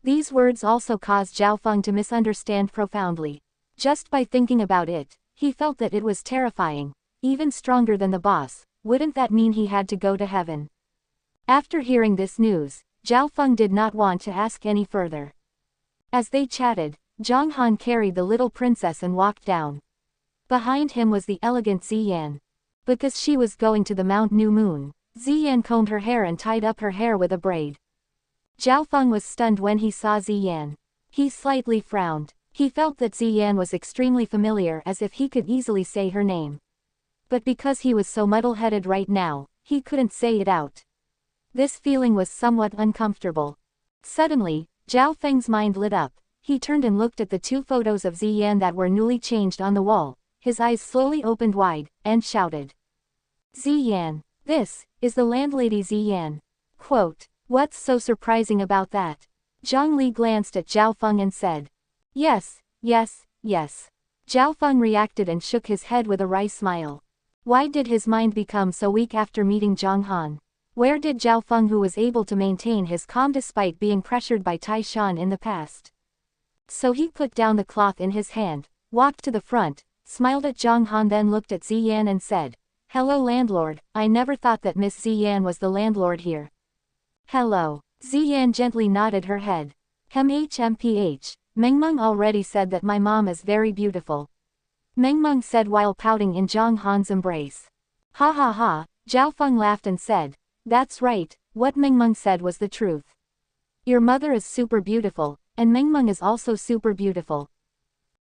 These words also caused Zhao Feng to misunderstand profoundly. Just by thinking about it, he felt that it was terrifying. Even stronger than the boss, wouldn't that mean he had to go to heaven? After hearing this news, Zhao Feng did not want to ask any further. As they chatted, Zhang Han carried the little princess and walked down. Behind him was the elegant Ziyan. Because she was going to the Mount New Moon, Ziyan combed her hair and tied up her hair with a braid. Zhao Feng was stunned when he saw Ziyan. He slightly frowned. He felt that Ziyan was extremely familiar, as if he could easily say her name. But because he was so muddle-headed right now, he couldn't say it out. This feeling was somewhat uncomfortable. Suddenly, Zhao Feng's mind lit up. He turned and looked at the two photos of Ziyan that were newly changed on the wall. His eyes slowly opened wide, and shouted. Ziyan. This is the landlady Ziyan. Quote. What's so surprising about that? Zhang Li glanced at Zhao Feng and said. Yes, yes, yes. Zhao Feng reacted and shook his head with a wry smile. Why did his mind become so weak after meeting Zhang Han? Where did Zhao Feng, who was able to maintain his calm despite being pressured by Tai Shan in the past? So he put down the cloth in his hand, walked to the front, smiled at Zhang Han, then looked at Ziyan and said, Hello landlord, I never thought that Miss Ziyan was the landlord here. Hello. Ziyan gently nodded her head. HMPH. Mengmeng already said that my mom is very beautiful. Mengmeng said while pouting in Zhang Han's embrace. Ha ha ha, Zhao Feng laughed and said. That's right, what Mengmeng said was the truth. Your mother is super beautiful, and Mengmeng is also super beautiful.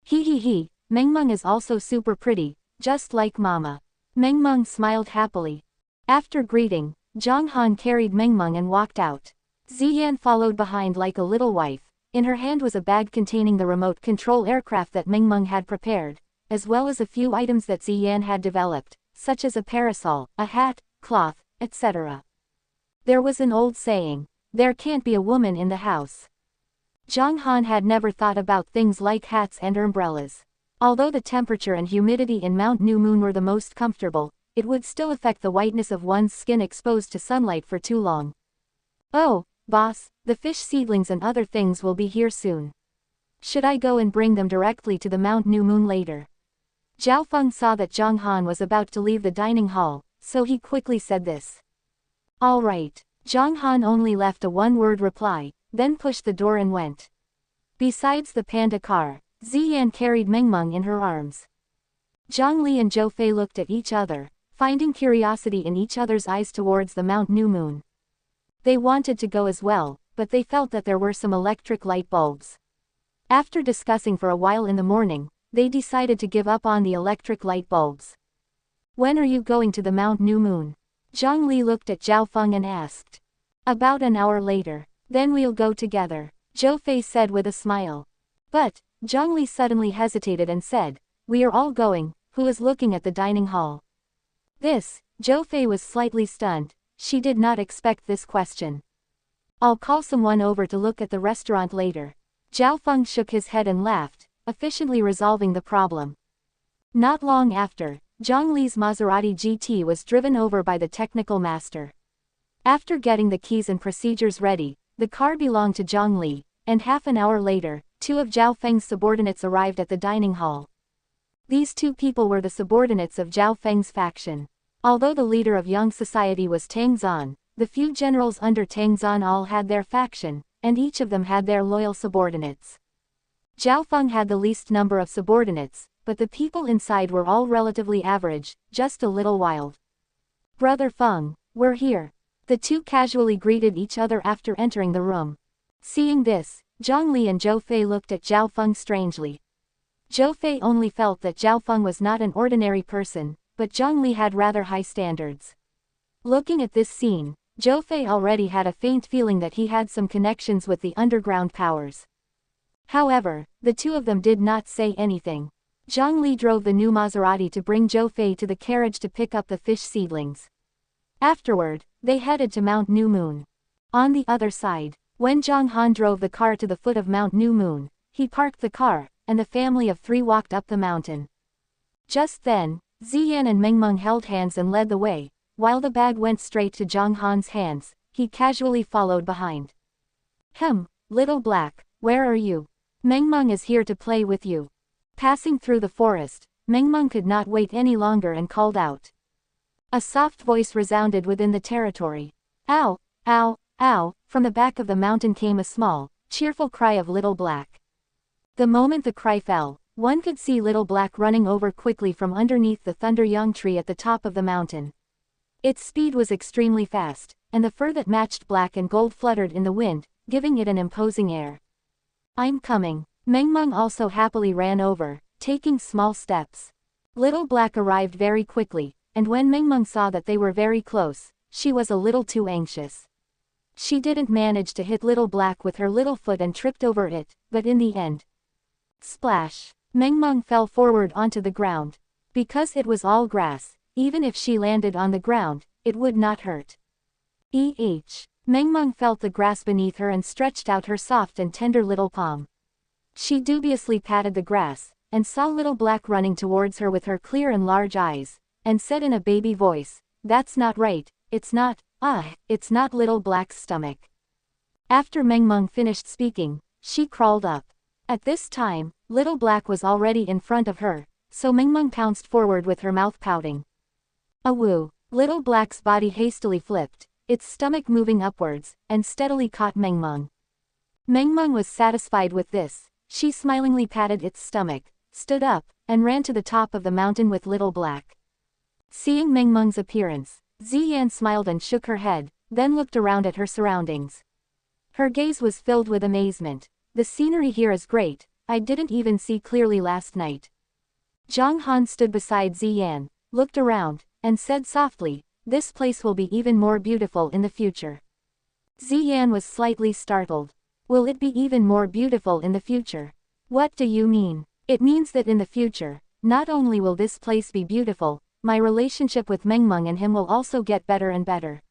He, Mengmeng is also super pretty, just like mama. Mengmeng smiled happily. After greeting, Zhang Han carried Mengmeng and walked out. Ziyan followed behind like a little wife. In her hand was a bag containing the remote control aircraft that Mengmeng had prepared, as well as a few items that Ziyan had developed, such as a parasol, a hat, cloth, etc. There was an old saying, there can't be a woman in the house. Zhang Han had never thought about things like hats and umbrellas. Although the temperature and humidity in Mount New Moon were the most comfortable, it would still affect the whiteness of one's skin exposed to sunlight for too long. Oh, boss, the fish seedlings and other things will be here soon. Should I go and bring them directly to the Mount New Moon later? Zhao Feng saw that Zhang Han was about to leave the dining hall, so he quickly said this. All right. Zhang Han only left a one-word reply, then pushed the door and went. Besides the panda car, Ziyan carried Mengmeng in her arms. Zhang Li and Zhou Fei looked at each other, finding curiosity in each other's eyes towards the Mount New Moon. They wanted to go as well, but they felt that there were some electric light bulbs. After discussing for a while in the morning, they decided to give up on the electric light bulbs. When are you going to the Mount New Moon? Zhang Li looked at Zhao Feng and asked. About an hour later. Then we'll go together, Zhou Fei said with a smile. But, Zhang Li suddenly hesitated and said, we are all going, who is looking at the dining hall? This, Zhou Fei was slightly stunned. She did not expect this question. I'll call someone over to look at the restaurant later. Zhao Feng shook his head and laughed, efficiently resolving the problem. Not long after, Zhang Li's Maserati GT was driven over by the technical master. After getting the keys and procedures ready, the car belonged to Zhang Li, and half an hour later, two of Zhao Feng's subordinates arrived at the dining hall. These two people were the subordinates of Zhao Feng's faction. Although the leader of Yang society was Tang Zan, the few generals under Tang Zan all had their faction, and each of them had their loyal subordinates. Zhao Feng had the least number of subordinates, but the people inside were all relatively average, just a little wild. Brother Feng, we're here. The two casually greeted each other after entering the room. Seeing this, Zhang Li and Zhou Fei looked at Zhao Feng strangely. Zhou Fei only felt that Zhao Feng was not an ordinary person, but Zhang Li had rather high standards. Looking at this scene, Zhou Fei already had a faint feeling that he had some connections with the underground powers. However, the two of them did not say anything. Zhang Li drove the new Maserati to bring Zhou Fei to the carriage to pick up the fish seedlings. Afterward, they headed to Mount New Moon. On the other side, when Zhang Han drove the car to the foot of Mount New Moon, he parked the car, and the family of three walked up the mountain. Just then, Ziyan and Mengmeng held hands and led the way, while the bag went straight to Zhang Han's hands. He casually followed behind. Little Black, where are you? Mengmeng is here to play with you. Passing through the forest, Mengmeng could not wait any longer and called out. A soft voice resounded within the territory. Ow, ow, ow, from the back of the mountain came a small, cheerful cry of Little Black. The moment the cry fell, one could see Little Black running over quickly from underneath the thunder young tree at the top of the mountain. Its speed was extremely fast, and the fur that matched black and gold fluttered in the wind, giving it an imposing air. I'm coming. Mengmeng also happily ran over, taking small steps. Little Black arrived very quickly, and when Mengmeng saw that they were very close, she was a little too anxious. She didn't manage to hit Little Black with her little foot and tripped over it, but in the end. Splash! Mengmeng fell forward onto the ground. Because it was all grass, even if she landed on the ground, it would not hurt. Mengmeng felt the grass beneath her and stretched out her soft and tender little palm. She dubiously patted the grass, and saw Little Black running towards her with her clear and large eyes, and said in a baby voice, "That's not right, it's not Little Black's stomach." After Mengmeng finished speaking, she crawled up. At this time, Little Black was already in front of her, so Mengmeng pounced forward with her mouth pouting. Awoo! Little Black's body hastily flipped, its stomach moving upwards, and steadily caught Mengmeng. Mengmeng was satisfied with this. She smilingly patted its stomach, stood up, and ran to the top of the mountain with Little Black. Seeing Mengmeng's appearance, Ziyan smiled and shook her head, then looked around at her surroundings. Her gaze was filled with amazement. The scenery here is great, I didn't even see clearly last night. Zhang Han stood beside Ziyan, looked around, and said softly, "This place will be even more beautiful in the future." Ziyan was slightly startled. Will it be even more beautiful in the future? What do you mean? It means that in the future, not only will this place be beautiful, my relationship with Mengmeng and him will also get better and better.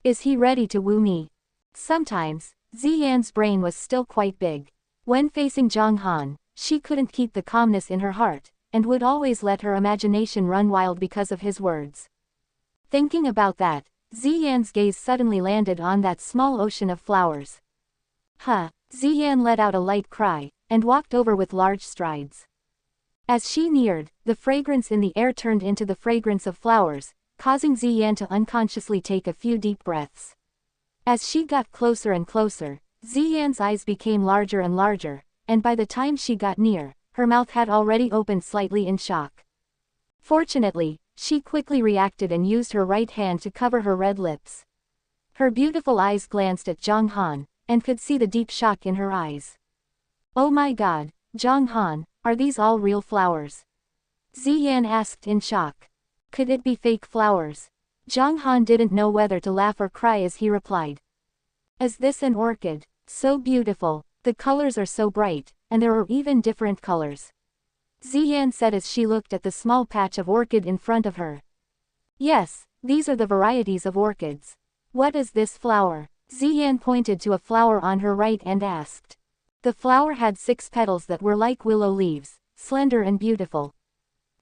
Is he ready to woo me? Sometimes, Ziyan's brain was still quite big. When facing Zhang Han, she couldn't keep the calmness in her heart, and would always let her imagination run wild because of his words. Thinking about that, Ziyan's gaze suddenly landed on that small ocean of flowers. Ziyan let out a light cry, and walked over with large strides. As she neared, the fragrance in the air turned into the fragrance of flowers, causing Ziyan to unconsciously take a few deep breaths. As she got closer and closer, Ziyan's eyes became larger and larger, and by the time she got near, her mouth had already opened slightly in shock. Fortunately, she quickly reacted and used her right hand to cover her red lips. Her beautiful eyes glanced at Zhang Han, and could see the deep shock in her eyes. "Oh my god, Zhang Han, are these all real flowers?" Ziyan asked in shock. Could it be fake flowers? Zhang Han didn't know whether to laugh or cry as he replied. "Is this an orchid? So beautiful, the colors are so bright, and there are even different colors," Ziyan said as she looked at the small patch of orchid in front of her. "Yes, these are the varieties of orchids. What is this flower?" Ziyan pointed to a flower on her right and asked. The flower had 6 petals that were like willow leaves, slender and beautiful.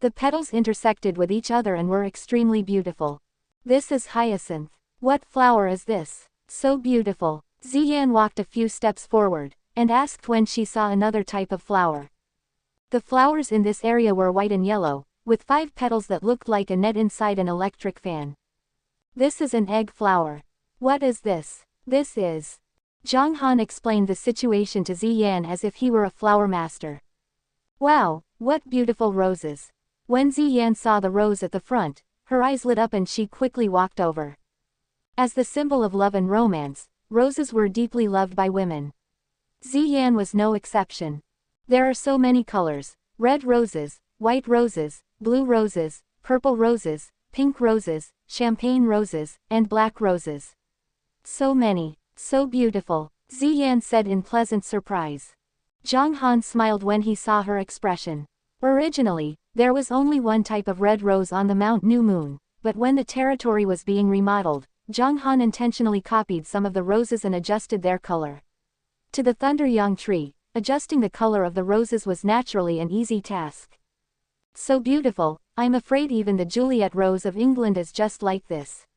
The petals intersected with each other and were extremely beautiful. "This is hyacinth. What flower is this? So beautiful." Ziyan walked a few steps forward, and asked when she saw another type of flower. The flowers in this area were white and yellow, with 5 petals that looked like a net inside an electric fan. "This is an egg flower. What is this?" "This is..." Zhang Han explained the situation to Ziyan as if he were a flower master. "Wow, what beautiful roses." When Ziyan saw the rose at the front, her eyes lit up and she quickly walked over. As the symbol of love and romance, roses were deeply loved by women. Ziyan was no exception. There are so many colors: red roses, white roses, blue roses, purple roses, pink roses, champagne roses, and black roses. So many, so beautiful, Ziyan said in pleasant surprise. Zhang Han smiled when he saw her expression. Originally, there was only one type of red rose on the Mount New Moon, but when the territory was being remodeled, Zhang Han intentionally copied some of the roses and adjusted their color. To the Thunder Young tree, adjusting the color of the roses was naturally an easy task. "So beautiful, I'm afraid even the Juliet rose of England is just like this.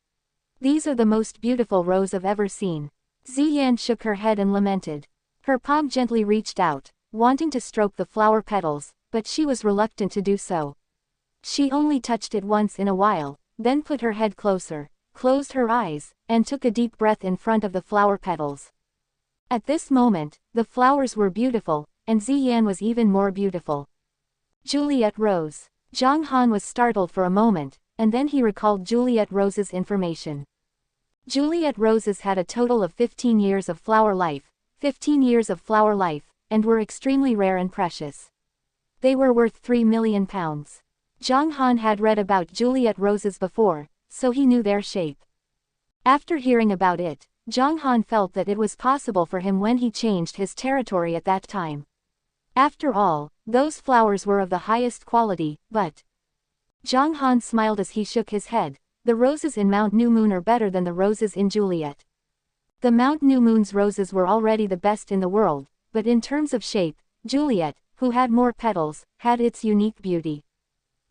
These are the most beautiful rose I've ever seen." Ziyan shook her head and lamented. Her palm gently reached out, wanting to stroke the flower petals, but she was reluctant to do so. She only touched it once in a while, then put her head closer, closed her eyes, and took a deep breath in front of the flower petals. At this moment, the flowers were beautiful, and Ziyan was even more beautiful. Juliet Rose. Zhang Han was startled for a moment, and then he recalled Juliet Rose's information. Juliet Roses had a total of 15 years of flower life, 15 years of flower life, and were extremely rare and precious. They were worth 3 million pounds. Zhang Han had read about Juliet Roses before, so he knew their shape. After hearing about it, Zhang Han felt that it was possible for him when he changed his territory at that time. After all, those flowers were of the highest quality, but... Zhang Han smiled as he shook his head. The roses in Mount New Moon are better than the roses in Juliet. The Mount New Moon's roses were already the best in the world, but in terms of shape, Juliet, who had more petals, had its unique beauty.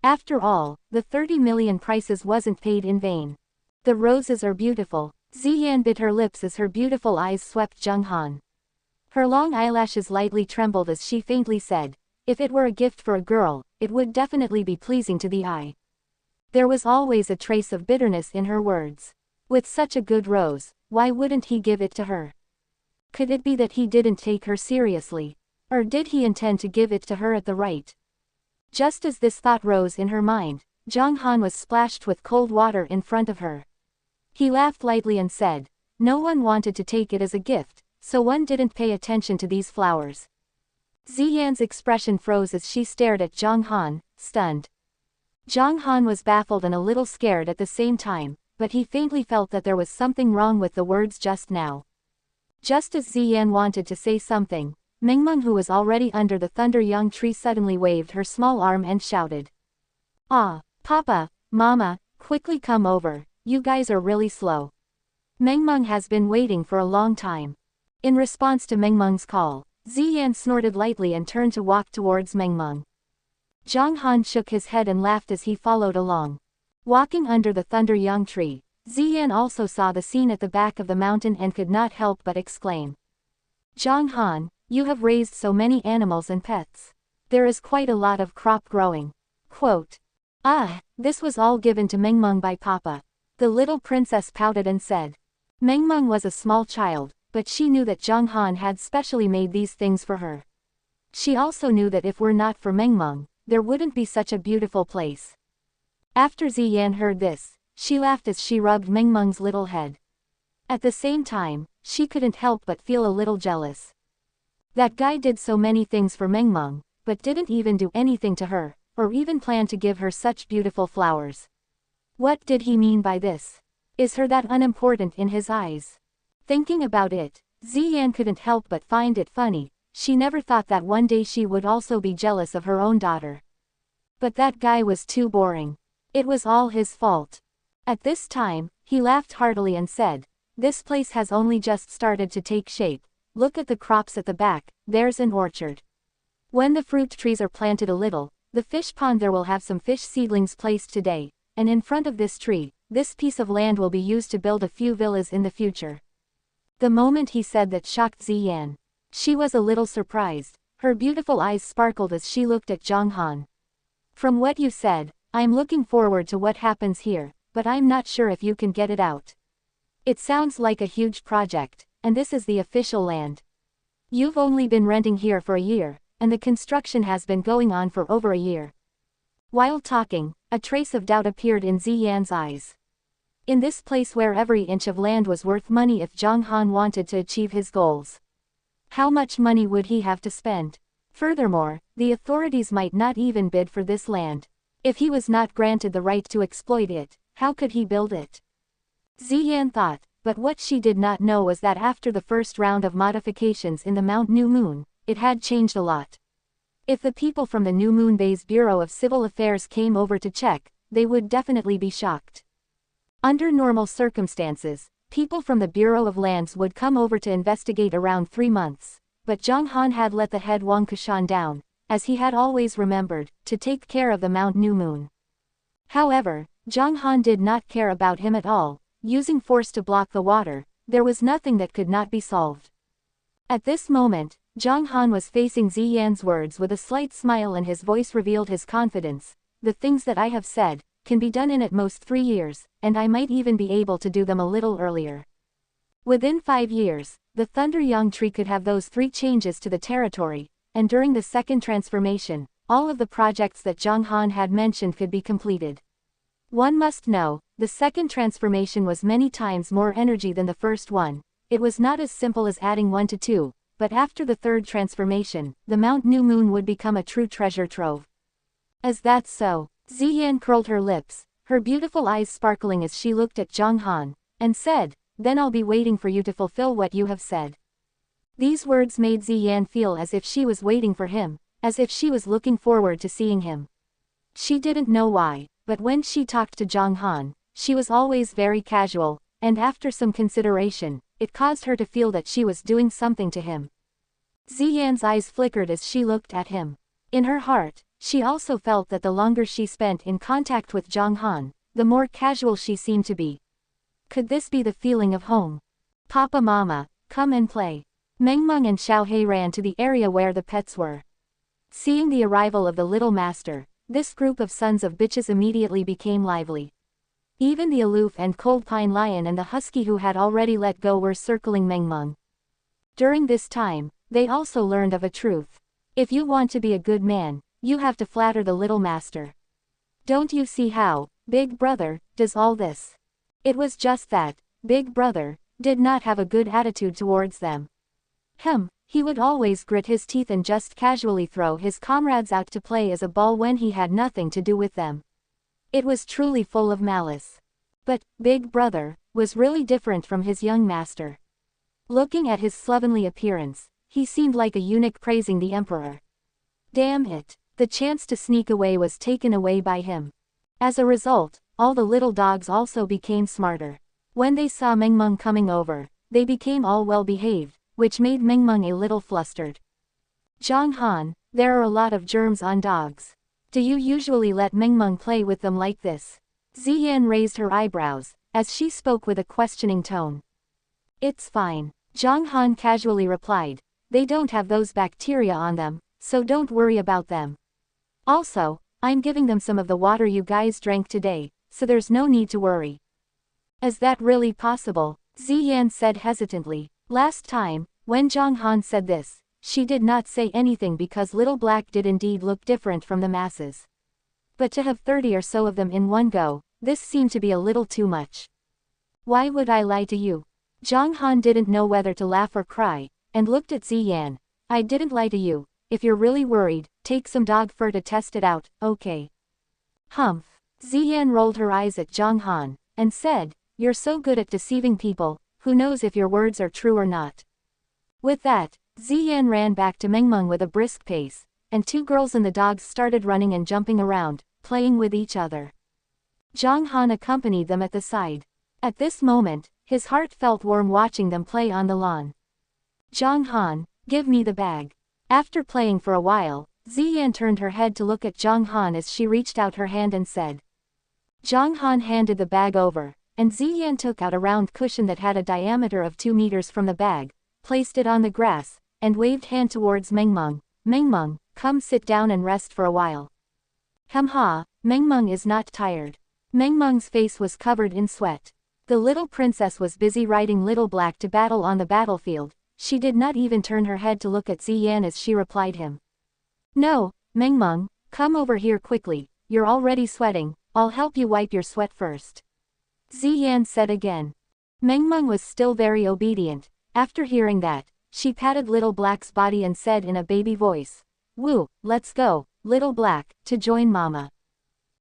After all, the 30 million prices wasn't paid in vain. The roses are beautiful. Ziyan bit her lips as her beautiful eyes swept Zhang Han. Her long eyelashes lightly trembled as she faintly said, "If it were a gift for a girl, it would definitely be pleasing to the eye." There was always a trace of bitterness in her words. With such a good rose, why wouldn't he give it to her? Could it be that he didn't take her seriously? Or did he intend to give it to her at the right? Just as this thought rose in her mind, Zhang Han was splashed with cold water in front of her. He laughed lightly and said, "No one wanted to take it as a gift, so one didn't pay attention to these flowers." Ziyan's expression froze as she stared at Zhang Han, stunned. Zhang Han was baffled and a little scared at the same time, but he faintly felt that there was something wrong with the words just now. Just as Ziyan wanted to say something, Mingmeng, who was already under the thunder young tree, suddenly waved her small arm and shouted, "Ah, Papa, Mama, quickly come over, you guys are really slow. Mingmeng has been waiting for a long time." In response to Mingmeng's call, Ziyan snorted lightly and turned to walk towards Mingmeng. Zhang Han shook his head and laughed as he followed along. Walking under the thunder young tree, Ziyan also saw the scene at the back of the mountain and could not help but exclaim, "Zhang Han, you have raised so many animals and pets. There is quite a lot of crop growing." Quote, this was all given to Mingmeng by Papa. The little princess pouted and said. Mingmeng was a small child, but she knew that Zhang Han had specially made these things for her. She also knew that if were not for Mingmeng, there wouldn't be such a beautiful place. After Ziyan heard this, she laughed as she rubbed Mingmeng's little head. At the same time, she couldn't help but feel a little jealous. That guy did so many things for Mingmeng, but didn't even do anything to her, or even plan to give her such beautiful flowers. What did he mean by this? Is her that unimportant in his eyes? Thinking about it, Ziyan couldn't help but find it funny. She never thought that one day she would also be jealous of her own daughter. But that guy was too boring. It was all his fault. At this time, he laughed heartily and said, "This place has only just started to take shape. Look at the crops at the back, there's an orchard. When the fruit trees are planted a little, the fish pond there will have some fish seedlings placed today, and in front of this tree, this piece of land will be used to build a few villas in the future." The moment he said that shocked Ziyan. She was a little surprised. Her beautiful eyes sparkled as she looked at Zhang Han. "From what you said, I'm looking forward to what happens here, but I'm not sure if you can get it out. It sounds like a huge project, and this is the official land. You've only been renting here for a year, and the construction has been going on for over a year." While talking, a trace of doubt appeared in Ziyan's eyes. In this place where every inch of land was worth money if Zhang Han wanted to achieve his goals. How much money would he have to spend? Furthermore, the authorities might not even bid for this land. If he was not granted the right to exploit it, how could he build it? Ziyan thought, but what she did not know was that after the first round of modifications in the Mount New Moon, it had changed a lot. If the people from the New Moon Bay's Bureau of Civil Affairs came over to check, they would definitely be shocked. Under normal circumstances, people from the Bureau of Lands would come over to investigate around 3 months, but Zhang Han had let the head Wang Kushan down, as he had always remembered, to take care of the Mount New Moon. However, Zhang Han did not care about him at all. Using force to block the water, there was nothing that could not be solved. At this moment, Zhang Han was facing Ziyan's words with a slight smile and his voice revealed his confidence. "The things that I have said can be done in at most 3 years, and I might even be able to do them a little earlier. Within 5 years, the Thunder Young Tree could have those 3 changes to the territory, and during the second transformation, all of the projects that Zhang Han had mentioned could be completed. One must know, the second transformation was many times more energy than the first one. It was not as simple as adding 1 to 2, but after the third transformation, the Mount New Moon would become a true treasure trove. As that's so, Ziyan curled her lips, her beautiful eyes sparkling as she looked at Zhang Han, and said, "Then I'll be waiting for you to fulfill what you have said." These words made Ziyan feel as if she was waiting for him, as if she was looking forward to seeing him. She didn't know why, but when she talked to Zhang Han, she was always very casual, and after some consideration, it caused her to feel that she was doing something to him. Ziyan's eyes flickered as she looked at him. In her heart, she also felt that the longer she spent in contact with Zhang Han, the more casual she seemed to be. Could this be the feeling of home? "Papa Mama, come and play." Mengmeng and Xiaohei ran to the area where the pets were. Seeing the arrival of the little master, this group of sons of bitches immediately became lively. Even the aloof and cold pine lion and the husky who had already let go were circling Mengmeng. During this time, they also learned of a truth. If you want to be a good man, you have to flatter the little master. Don't you see how, Big Brother, does all this? It was just that, Big Brother, did not have a good attitude towards them. He would always grit his teeth and just casually throw his comrades out to play as a ball when he had nothing to do with them. It was truly full of malice. But, Big Brother, was really different from his young master. Looking at his slovenly appearance, he seemed like a eunuch praising the emperor. Damn it, the chance to sneak away was taken away by him. As a result, all the little dogs also became smarter. When they saw Mengmeng coming over, they became all well-behaved, which made Mengmeng a little flustered. "Zhang Han, there are a lot of germs on dogs. Do you usually let Mengmeng play with them like this?" Ziyan raised her eyebrows, as she spoke with a questioning tone. "It's fine," Zhang Han casually replied. "They don't have those bacteria on them, so don't worry about them. Also, I'm giving them some of the water you guys drank today, so there's no need to worry." "Is that really possible?" Ziyan said hesitantly. Last time, when Zhang Han said this, she did not say anything because Little Black did indeed look different from the masses. But to have 30 or so of them in one go, this seemed to be a little too much. "Why would I lie to you?" Zhang Han didn't know whether to laugh or cry, and looked at Ziyan. "I didn't lie to you. If you're really worried, take some dog fur to test it out, okay?" "Humph." Ziyan rolled her eyes at Zhang Han, and said, "You're so good at deceiving people, who knows if your words are true or not." With that, Ziyan ran back to Mengmeng with a brisk pace, and two girls and the dogs started running and jumping around, playing with each other. Zhang Han accompanied them at the side. At this moment, his heart felt warm watching them play on the lawn. "Zhang Han, give me the bag." After playing for a while, Ziyan turned her head to look at Zhang Han as she reached out her hand and said. Zhang Han handed the bag over, and Ziyan took out a round cushion that had a diameter of 2 meters from the bag, placed it on the grass, and waved hand towards Mengmeng. "Mengmeng, come sit down and rest for a while." Ha, Mengmeng is not tired. Mengmeng's face was covered in sweat. The little princess was busy riding Little Black to battle on the battlefield. She did not even turn her head to look at Ziyan as she replied him. "No, Mengmeng, come over here quickly, you're already sweating, I'll help you wipe your sweat first." Ziyan said again. Mengmeng was still very obedient. After hearing that, she patted Little Black's body and said in a baby voice, "Woo, let's go, Little Black, to join Mama."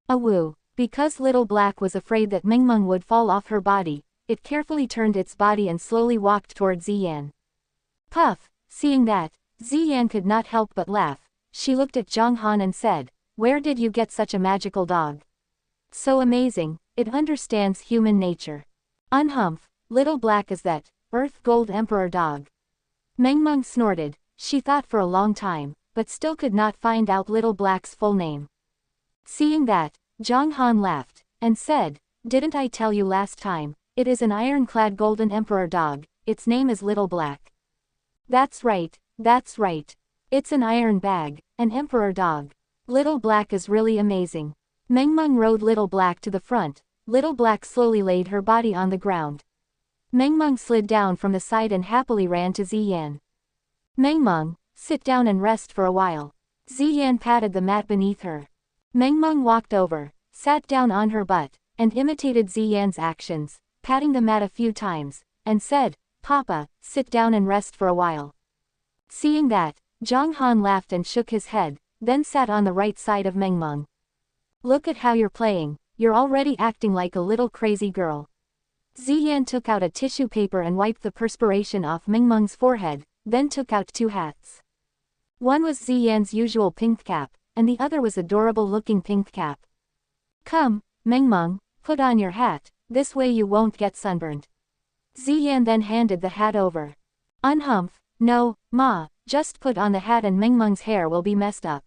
A woo. Because Little Black was afraid that Mengmeng would fall off her body, it carefully turned its body and slowly walked toward Ziyan. Puff, seeing that, Ziyan could not help but laugh. She looked at Zhang Han and said, "Where did you get such a magical dog? So amazing, it understands human nature." "Unhumph, Little Black is that Earth Gold Emperor dog." Mengmeng snorted. She thought for a long time, but still could not find out Little Black's full name. Seeing that, Zhang Han laughed, and said, "Didn't I tell you last time, it is an ironclad golden emperor dog, its name is Little Black." That's right, that's right. It's an iron bag, an emperor dog. Little Black is really amazing. Mengmeng rode Little Black to the front. Little Black slowly laid her body on the ground. Mengmeng slid down from the side and happily ran to Ziyan. "Mengmeng, Sit down and rest for a while. Ziyan patted the mat beneath her. Mengmeng walked over, sat down on her butt, and imitated Ziyan's actions, patting the mat a few times, and said, Papa, sit down and rest for a while. Seeing that, Zhang Han laughed and shook his head, then sat on the right side of Mengmeng. Look at how you're playing, you're already acting like a little crazy girl. Ziyan took out a tissue paper and wiped the perspiration off Mengmeng's forehead, then took out 2 hats. One was Ziyan's usual pink cap, and the other was adorable-looking pink cap. Come, Mengmeng, put on your hat, this way you won't get sunburned. Ziyan then handed the hat over. Unhumph, no, Ma, just put on the hat and Mengmeng's hair will be messed up.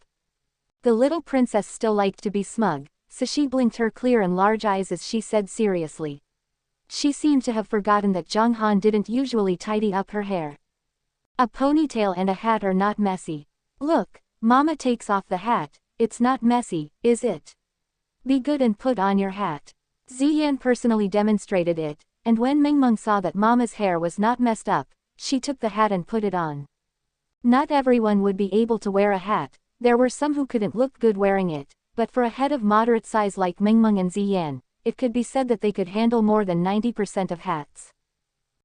The little princess still liked to be smug, so she blinked her clear and large eyes as she said seriously. She seemed to have forgotten that Zhang Han didn't usually tidy up her hair. A ponytail and a hat are not messy. Look, Mama takes off the hat, it's not messy, is it? Be good and put on your hat. Ziyan personally demonstrated it, and when Mengmeng saw that Mama's hair was not messed up, she took the hat and put it on. Not everyone would be able to wear a hat, there were some who couldn't look good wearing it, but for a head of moderate size like Mengmeng and Ziyan, it could be said that they could handle more than 90% of hats.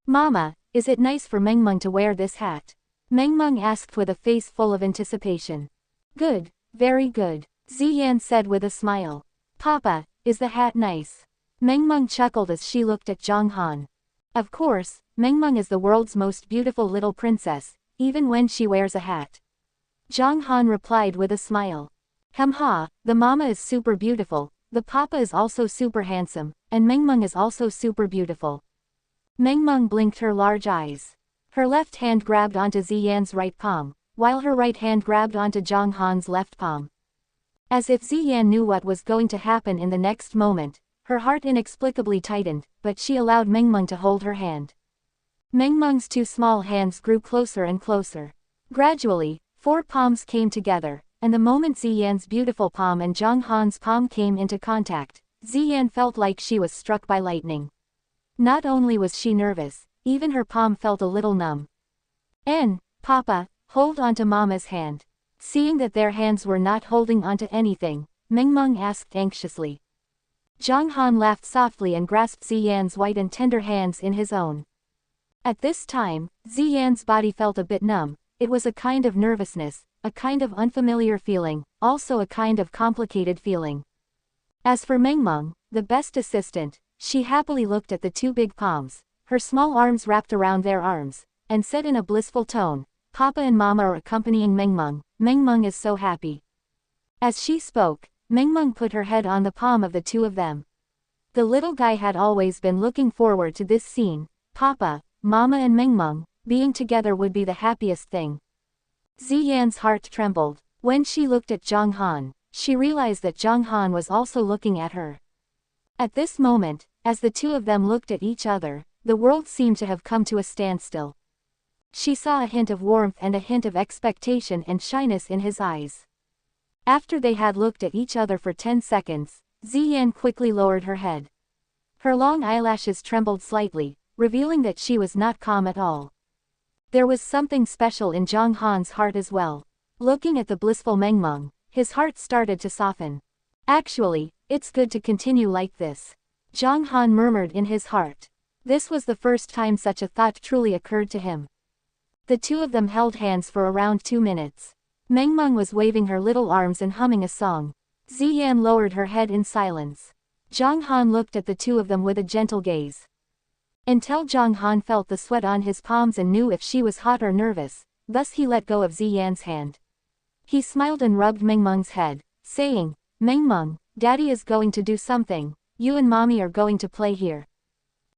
Mama, is it nice for Mengmeng to wear this hat? Mengmeng asked with a face full of anticipation. Good, very good, Ziyan said with a smile. Papa, is the hat nice? Mengmeng chuckled as she looked at Zhang Han. Of course, Mengmeng is the world's most beautiful little princess, even when she wears a hat. Zhang Han replied with a smile. Ha, the mama is super beautiful, the papa is also super handsome, and Mengmeng is also super beautiful. Mengmeng blinked her large eyes. Her left hand grabbed onto Ziyan's right palm, while her right hand grabbed onto Zhang Han's left palm. As if Ziyan knew what was going to happen in the next moment, her heart inexplicably tightened, but she allowed Mengmeng to hold her hand. Mengmeng's 2 small hands grew closer and closer. Gradually, 4 palms came together, and the moment Ziyan's beautiful palm and Zhang Han's palm came into contact, Ziyan felt like she was struck by lightning. Not only was she nervous, even her palm felt a little numb. Papa, hold onto Mama's hand. Seeing that their hands were not holding onto anything, Mengmeng asked anxiously. Zhang Han laughed softly and grasped Ziyan's white and tender hands in his own. At this time, Ziyan's body felt a bit numb. It was a kind of nervousness, a kind of unfamiliar feeling, also a kind of complicated feeling. As for Mengmeng, the best assistant, she happily looked at the 2 big palms, her small arms wrapped around their arms, and said in a blissful tone, Papa and Mama are accompanying Mengmeng, Mengmeng is so happy. As she spoke, Mengmeng put her head on the palm of the 2 of them. The little guy had always been looking forward to this scene, Papa, Mama and Mengmeng, being together would be the happiest thing. Ziyan's heart trembled. When she looked at Zhang Han, she realized that Zhang Han was also looking at her. At this moment, as the 2 of them looked at each other, the world seemed to have come to a standstill. She saw a hint of warmth and a hint of expectation and shyness in his eyes. After they had looked at each other for 10 seconds, Ziyan quickly lowered her head. Her long eyelashes trembled slightly, revealing that she was not calm at all. There was something special in Zhang Han's heart as well. Looking at the blissful Mengmeng, his heart started to soften. Actually, it's good to continue like this. Zhang Han murmured in his heart. This was the first time such a thought truly occurred to him. The 2 of them held hands for around 2 minutes. Mengmeng was waving her little arms and humming a song. Ziyan lowered her head in silence. Zhang Han looked at the 2 of them with a gentle gaze. Until Zhang Han felt the sweat on his palms and knew if she was hot or nervous, thus he let go of Ziyan's hand. He smiled and rubbed Mengmeng's head, saying, Mengmeng, Daddy is going to do something, you and Mommy are going to play here.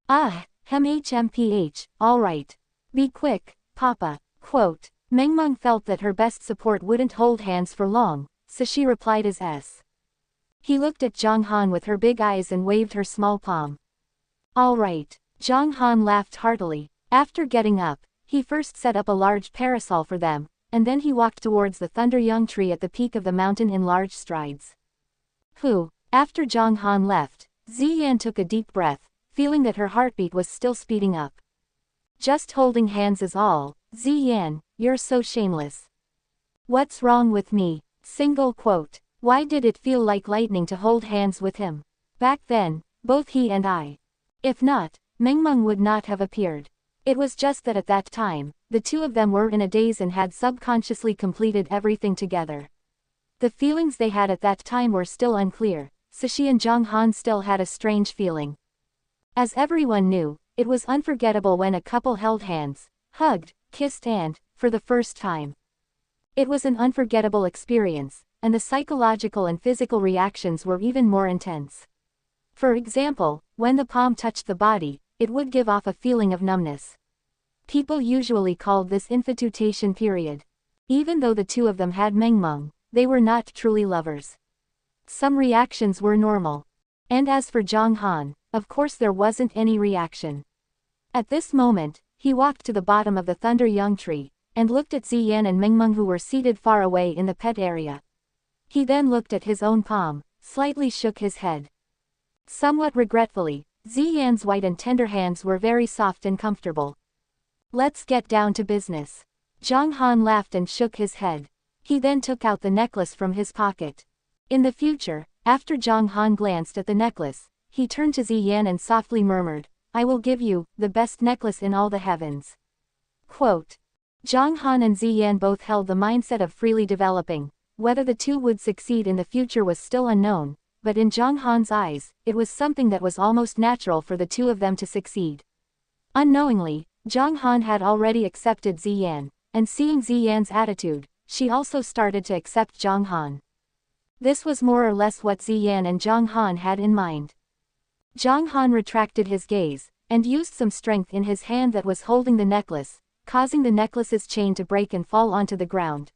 HMPH, alright. Be quick, Papa. Quote. Mengmeng felt that her best support wouldn't hold hands for long, so she replied as S. He looked at Zhang Han with her big eyes and waved her small palm. Alright. Zhang Han laughed heartily. After getting up, he first set up a large parasol for them, and then he walked towards the thunder young tree at the peak of the mountain in large strides. After Zhang Han left, Ziyan took a deep breath, feeling that her heartbeat was still speeding up. Just holding hands is all, Ziyan, you're so shameless. What's wrong with me? Single quote. Why did it feel like lightning to hold hands with him? Back then, both he and I. If not, Mengmeng would not have appeared. It was just that at that time, the two of them were in a daze and had subconsciously completed everything together. The feelings they had at that time were still unclear. Cixi and Zhang Han still had a strange feeling. As everyone knew, it was unforgettable when a couple held hands, hugged, kissed and, for the first time. It was an unforgettable experience, and the psychological and physical reactions were even more intense. For example, when the palm touched the body, it would give off a feeling of numbness. People usually called this infatuation period. Even though the two of them had Mengmeng, they were not truly lovers. Some reactions were normal. And as for Zhang Han, of course there wasn't any reaction. At this moment, he walked to the bottom of the thunder young tree, and looked at Ziyan and Mengmeng who were seated far away in the pet area. He then looked at his own palm, slightly shook his head. Somewhat regretfully, Ziyan's white and tender hands were very soft and comfortable. Let's get down to business. Zhang Han laughed and shook his head. He then took out the necklace from his pocket. In the future, after Zhang Han glanced at the necklace, he turned to Ziyan and softly murmured, I will give you, the best necklace in all the heavens. Quote. Zhang Han and Ziyan both held the mindset of freely developing. Whether the two would succeed in the future was still unknown, but in Zhang Han's eyes, it was something that was almost natural for the two of them to succeed. Unknowingly, Zhang Han had already accepted Ziyan, and seeing Ziyan's attitude, she also started to accept Zhang Han. This was more or less what Ziyan and Zhang Han had in mind. Zhang Han retracted his gaze, and used some strength in his hand that was holding the necklace, causing the necklace's chain to break and fall onto the ground.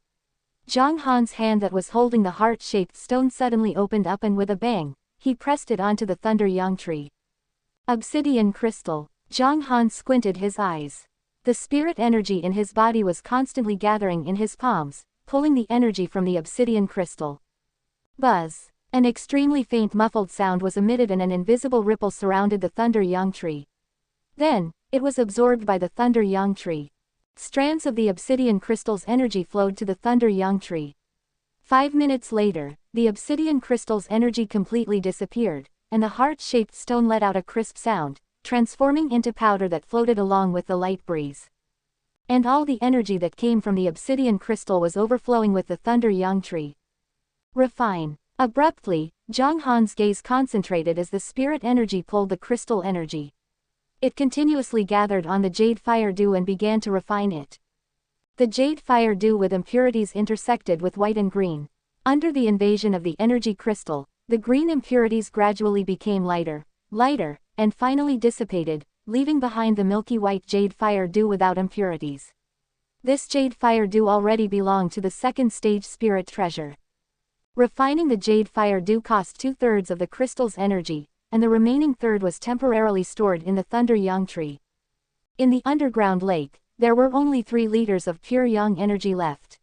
Zhang Han's hand that was holding the heart-shaped stone suddenly opened up and with a bang, he pressed it onto the thunder young tree. Obsidian crystal. Zhang Han squinted his eyes. The spirit energy in his body was constantly gathering in his palms, pulling the energy from the obsidian crystal. Buzz. An extremely faint muffled sound was emitted and an invisible ripple surrounded the thunder young tree. Then, it was absorbed by the thunder young tree. Strands of the obsidian crystal's energy flowed to the thunder young tree. 5 minutes later, the obsidian crystal's energy completely disappeared, and the heart-shaped stone let out a crisp sound, transforming into powder that floated along with the light breeze. And all the energy that came from the obsidian crystal was overflowing with the thunder young tree. Refine. Abruptly, Zhang Han's gaze concentrated as the spirit energy pulled the crystal energy. It continuously gathered on the jade fire dew and began to refine it. The jade fire dew with impurities intersected with white and green. Under the invasion of the energy crystal, the green impurities gradually became lighter, and finally dissipated, leaving behind the milky white jade fire dew without impurities. This jade fire dew already belonged to the second stage spirit treasure. Refining the jade fire dew cost 2/3 of the crystal's energy, and the remaining third was temporarily stored in the thunder young tree. In the underground lake, there were only 3 liters of pure yang energy left.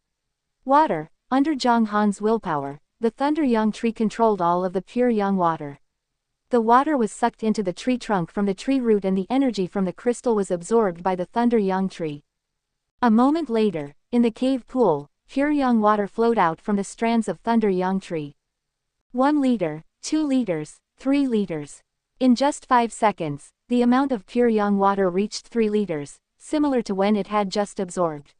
Water. Under Zhang Han's willpower, the thunder young tree controlled all of the pure yang water. The water was sucked into the tree trunk from the tree root and the energy from the crystal was absorbed by the thunder young tree. A moment later, in the cave pool, pure yang water flowed out from the strands of thunder young tree. 1 liter, 2 liters, 3 liters. In just 5 seconds, the amount of pure yang water reached 3 liters, similar to when it had just absorbed.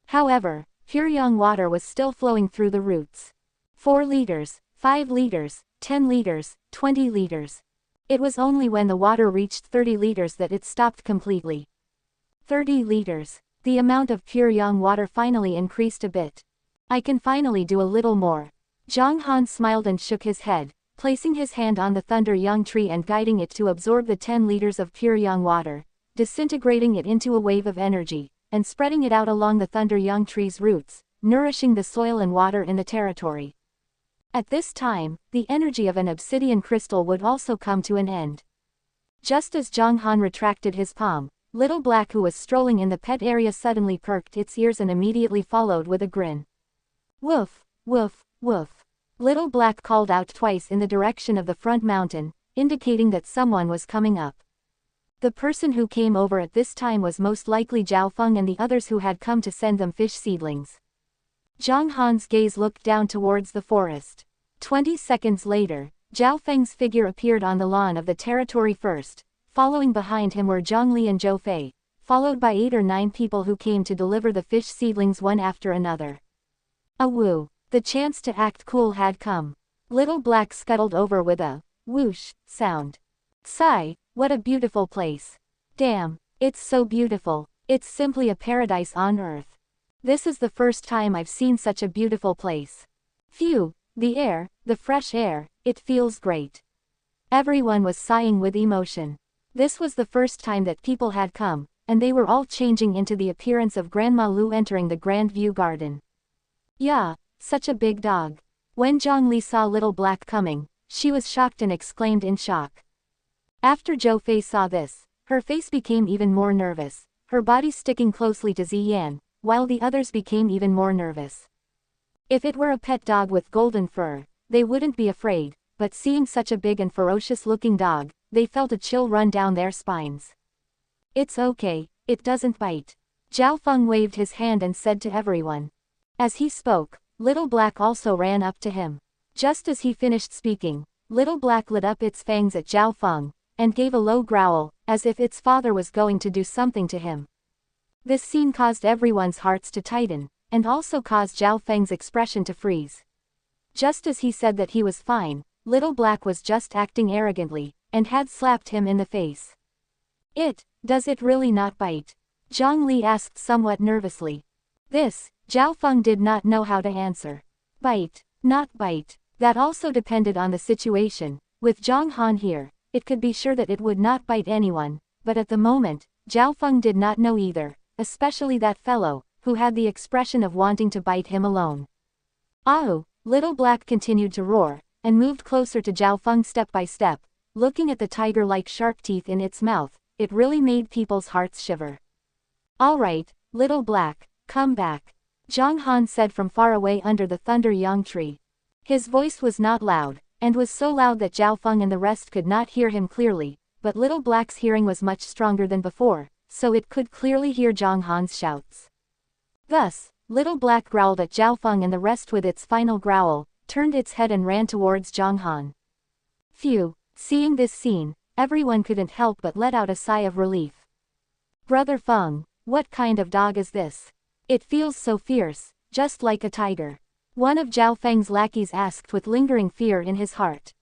However, pure yang water was still flowing through the roots. 4 liters, 5 liters, 10 liters, 20 liters. It was only when the water reached 30 liters that it stopped completely. 30 liters. The amount of pure yang water finally increased a bit. I can finally do a little more. Zhang Han smiled and shook his head, placing his hand on the thunder young tree and guiding it to absorb the 10 liters of pure yang water, disintegrating it into a wave of energy, and spreading it out along the thunder young tree's roots, nourishing the soil and water in the territory. At this time, the energy of an obsidian crystal would also come to an end. Just as Zhang Han retracted his palm, Little Black, who was strolling in the pet area, suddenly perked its ears and immediately followed with a grin. Woof, woof, woof. Little Black called out twice in the direction of the front mountain, indicating that someone was coming up. The person who came over at this time was most likely Zhao Feng and the others who had come to send them fish seedlings. Zhang Han's gaze looked down towards the forest. 20 seconds later, Zhao Feng's figure appeared on the lawn of the territory first. Following behind him were Zhongli and Zhou Fei, followed by 8 or 9 people who came to deliver the fish seedlings one after another. Woo! The chance to act cool had come. Little Black scuttled over with a whoosh sound. Sigh, what a beautiful place. Damn, it's so beautiful. It's simply a paradise on earth. This is the first time I've seen such a beautiful place. Phew, the air, the fresh air, it feels great. Everyone was sighing with emotion. This was the first time that people had come, and they were all changing into the appearance of Grandma Lu entering the Grand View Garden. Yeah, such a big dog. When Zhongli saw Little Black coming, she was shocked and exclaimed in shock. After Zhou Fei saw this, her face became even more nervous, her body sticking closely to Ziyan, while the others became even more nervous. If it were a pet dog with golden fur, they wouldn't be afraid, but seeing such a big and ferocious-looking dog, they felt a chill run down their spines. It's okay, it doesn't bite. Zhao Feng waved his hand and said to everyone. As he spoke, Little Black also ran up to him. Just as he finished speaking, Little Black lit up its fangs at Zhao Feng, and gave a low growl, as if its father was going to do something to him. This scene caused everyone's hearts to tighten, and also caused Zhao Feng's expression to freeze. Just as he said that he was fine, Little Black was just acting arrogantly, and had slapped him in the face. Does it really not bite? Zhang Li asked somewhat nervously. This, Zhao Feng did not know how to answer. Bite, not bite, that also depended on the situation. With Zhang Han here, it could be sure that it would not bite anyone, but at the moment, Zhao Feng did not know either, especially that fellow, who had the expression of wanting to bite him alone. "Ahu!" Little Black continued to roar, and moved closer to Zhao Feng step by step, looking at the tiger-like sharp teeth in its mouth. It really made people's hearts shiver. "Alright, Little Black, come back," Zhang Han said from far away under the thunder yang tree. His voice was not loud, and was so loud that Zhao Feng and the rest could not hear him clearly, but Little Black's hearing was much stronger than before, so it could clearly hear Zhang Han's shouts. Thus, Little Black growled at Zhao Feng and the rest with its final growl, turned its head and ran towards Zhang Han. Phew, seeing this scene, everyone couldn't help but let out a sigh of relief. Brother Feng, what kind of dog is this? It feels so fierce, just like a tiger. One of Zhao Feng's lackeys asked with lingering fear in his heart.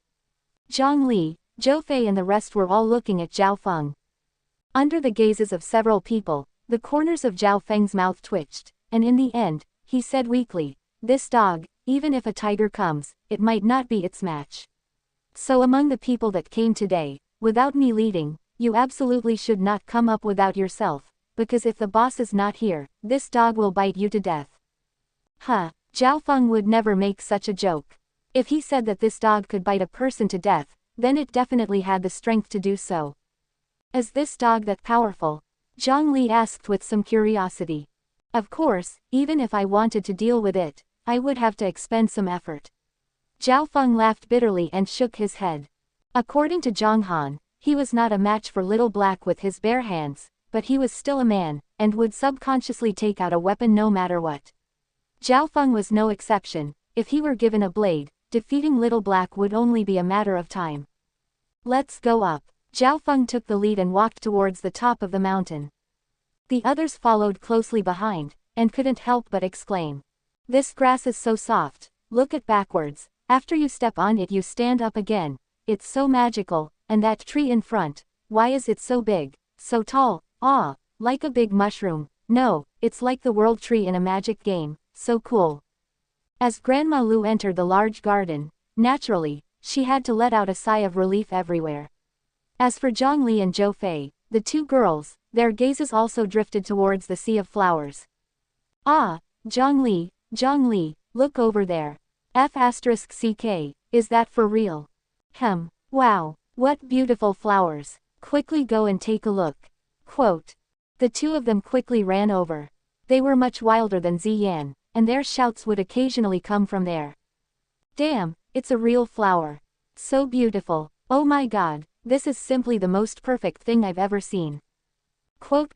Zhang Li, Zhou Fei and the rest were all looking at Zhao Feng. Under the gazes of several people, the corners of Zhao Feng's mouth twitched, and in the end, he said weakly, "This dog, even if a tiger comes, it might not be its match. So among the people that came today, without me leading, you absolutely should not come up without yourself, because if the boss is not here, this dog will bite you to death." Huh, Zhao Feng would never make such a joke. If he said that this dog could bite a person to death, then it definitely had the strength to do so. Is this dog that powerful? Zhang Li asked with some curiosity. Of course, even if I wanted to deal with it, I would have to expend some effort. Zhao Feng laughed bitterly and shook his head. According to Zhang Han, he was not a match for Little Black with his bare hands, but he was still a man, and would subconsciously take out a weapon no matter what. Zhao Feng was no exception. If he were given a blade, defeating Little Black would only be a matter of time. Let's go up. Zhao Feng took the lead and walked towards the top of the mountain. The others followed closely behind, and couldn't help but exclaim. This grass is so soft, look it backwards, after you step on it you stand up again, it's so magical, and that tree in front, why is it so big, so tall, like a big mushroom, no, it's like the world tree in a magic game, so cool. As Grandma Lu entered the large garden, naturally, she had to let out a sigh of relief everywhere. As for Zhang Li and Zhou Fei, the two girls, their gazes also drifted towards the sea of flowers. Ah, Zhang Li, look over there. F***ck, is that for real? Wow, what beautiful flowers, quickly go and take a look. Quote. The two of them quickly ran over. They were much wilder than Ziyan, and their shouts would occasionally come from there. Damn, it's a real flower. So beautiful, oh my god, this is simply the most perfect thing I've ever seen. Quote.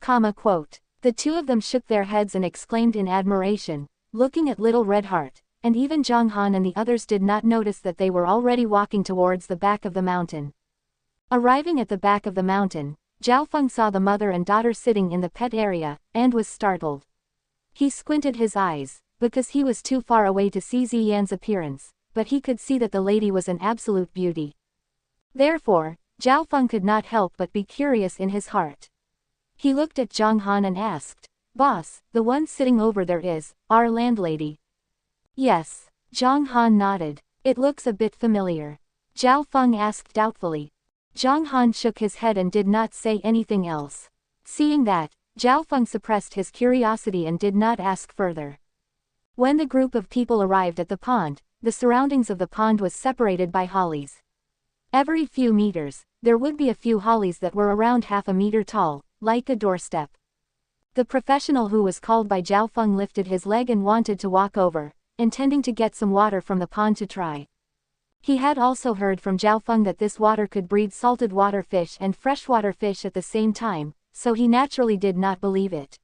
The two of them shook their heads and exclaimed in admiration, looking at Little Red Heart, and even Zhang Han and the others did not notice that they were already walking towards the back of the mountain. Arriving at the back of the mountain, Zhao Feng saw the mother and daughter sitting in the pet area, and was startled. He squinted his eyes, because he was too far away to see Ziyan's appearance, but he could see that the lady was an absolute beauty. Therefore, Zhao Feng could not help but be curious in his heart. He looked at Zhang Han and asked, "Boss, the one sitting over there is our landlady?" "Yes." Zhang Han nodded. "It looks a bit familiar." Zhao Feng asked doubtfully. Zhang Han shook his head and did not say anything else. Seeing that, Zhao Feng suppressed his curiosity and did not ask further. When the group of people arrived at the pond, the surroundings of the pond was separated by hollies. Every few meters, there would be a few hollies that were around half a meter tall, like a doorstep. The professional who was called by Zhao Feng lifted his leg and wanted to walk over, intending to get some water from the pond to try. He had also heard from Zhao Feng that this water could breed salted water fish and freshwater fish at the same time, so he naturally did not believe it.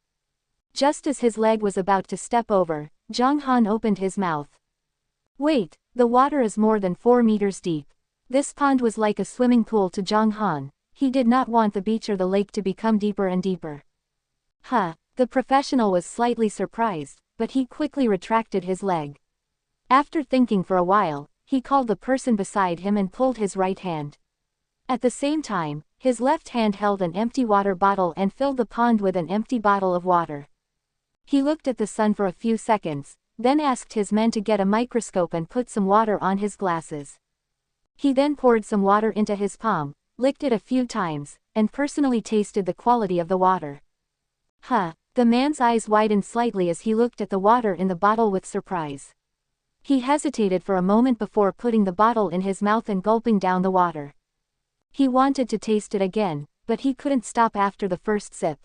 Just as his leg was about to step over, Zhang Han opened his mouth. Wait, the water is more than 4 meters deep. This pond was like a swimming pool to Zhang Han. He did not want the beach or the lake to become deeper and deeper. The professional was slightly surprised, but he quickly retracted his leg. After thinking for a while, he called the person beside him and pulled his right hand. At the same time, his left hand held an empty water bottle and filled the pond with an empty bottle of water. He looked at the sun for a few seconds, then asked his men to get a microscope and put some water on his glasses. He then poured some water into his palm, licked it a few times, and personally tasted the quality of the water. The man's eyes widened slightly as he looked at the water in the bottle with surprise. He hesitated for a moment before putting the bottle in his mouth and gulping down the water. He wanted to taste it again, but he couldn't stop after the first sip.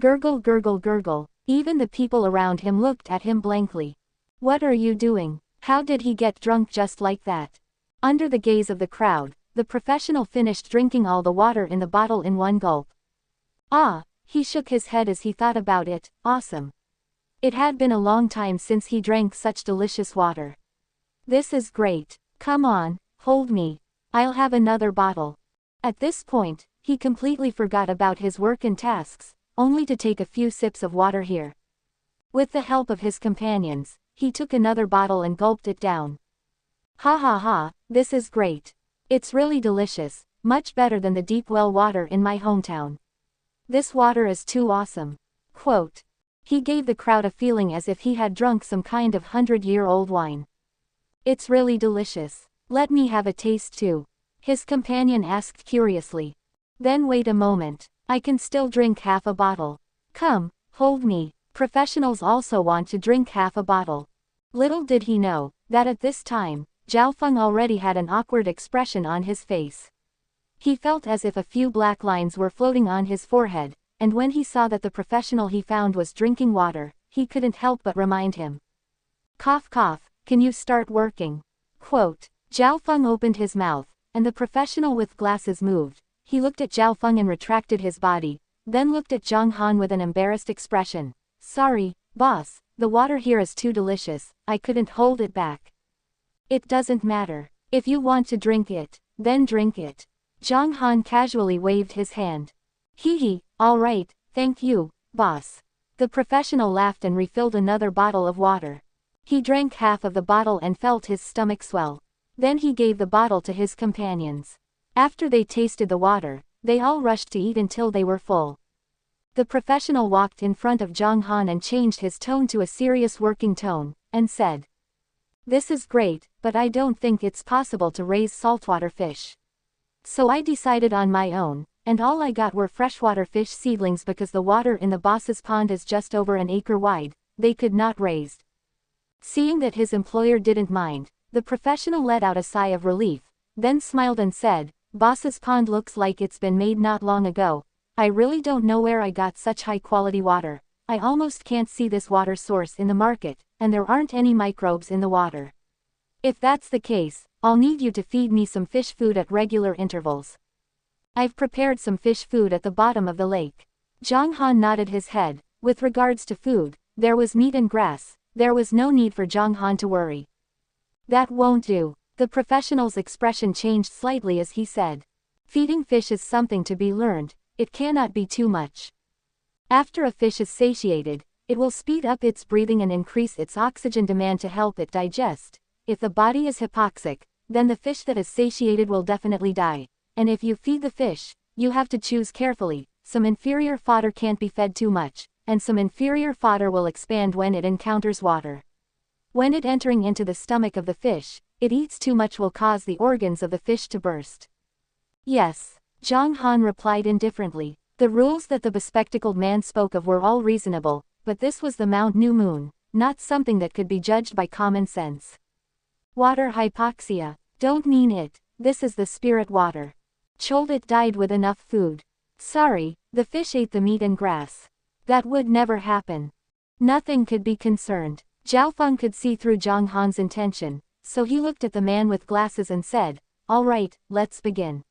Gurgle, gurgle, gurgle. Even the people around him looked at him blankly. What are you doing? How did he get drunk just like that? Under the gaze of the crowd, the professional finished drinking all the water in the bottle in one gulp. He shook his head as he thought about it. Awesome. It had been a long time since he drank such delicious water. This is great. Come on, hold me. I'll have another bottle. At this point, he completely forgot about his work and tasks, only to take a few sips of water here. With the help of his companions, he took another bottle and gulped it down. This is great. It's really delicious, much better than the deep well water in my hometown. This water is too awesome. Quote. He gave the crowd a feeling as if he had drunk some kind of 100-year-old wine. It's really delicious. Let me have a taste too. His companion asked curiously. Then wait a moment. I can still drink half a bottle. Come, hold me. Professionals also want to drink half a bottle. Little did he know, that at this time, Zhao Feng already had an awkward expression on his face. He felt as if a few black lines were floating on his forehead, and when he saw that the professional he found was drinking water, he couldn't help but remind him. Cough cough, can you start working? Quote. Zhao Feng opened his mouth, and the professional with glasses moved. He looked at Zhao Feng and retracted his body, then looked at Zhang Han with an embarrassed expression. Sorry, boss, the water here is too delicious, I couldn't hold it back. It doesn't matter. If you want to drink it, then drink it. Zhang Han casually waved his hand. All right, thank you, boss. The professional laughed and refilled another bottle of water. He drank half of the bottle and felt his stomach swell. Then he gave the bottle to his companions. After they tasted the water, they all rushed to eat until they were full. The professional walked in front of Zhang Han and changed his tone to a serious working tone, and said. This is great, but I don't think it's possible to raise saltwater fish. So I decided on my own, and all I got were freshwater fish seedlings because the water in the boss's pond is just over an acre wide, they could not raise. Seeing that his employer didn't mind, the professional let out a sigh of relief, then smiled and said, Boss's pond looks like it's been made not long ago. I really don't know where I got such high quality water. I almost can't see this water source in the market, and there aren't any microbes in the water. If that's the case, I'll need you to feed me some fish food at regular intervals. I've prepared some fish food at the bottom of the lake. Zhang Han nodded his head. With regards to food, there was meat and grass, there was no need for Zhang Han to worry. That won't do. The professional's expression changed slightly as he said. Feeding fish is something to be learned, it cannot be too much. After a fish is satiated, it will speed up its breathing and increase its oxygen demand to help it digest. If the body is hypoxic, then the fish that is satiated will definitely die. And if you feed the fish, you have to choose carefully. Some inferior fodder can't be fed too much, and some inferior fodder will expand when it encounters water. When it entering into the stomach of the fish, it eats too much will cause the organs of the fish to burst. Yes, Zhang Han replied indifferently. The rules that the bespectacled man spoke of were all reasonable, but this was the Mount New Moon, not something that could be judged by common sense. Water hypoxia. Don't mean it, this is the spirit water. Chold it died with enough food. Sorry, the fish ate the meat and grass. That would never happen. Nothing could be concerned. Zhao Feng could see through Zhang Han's intention, so he looked at the man with glasses and said, "All right, let's begin."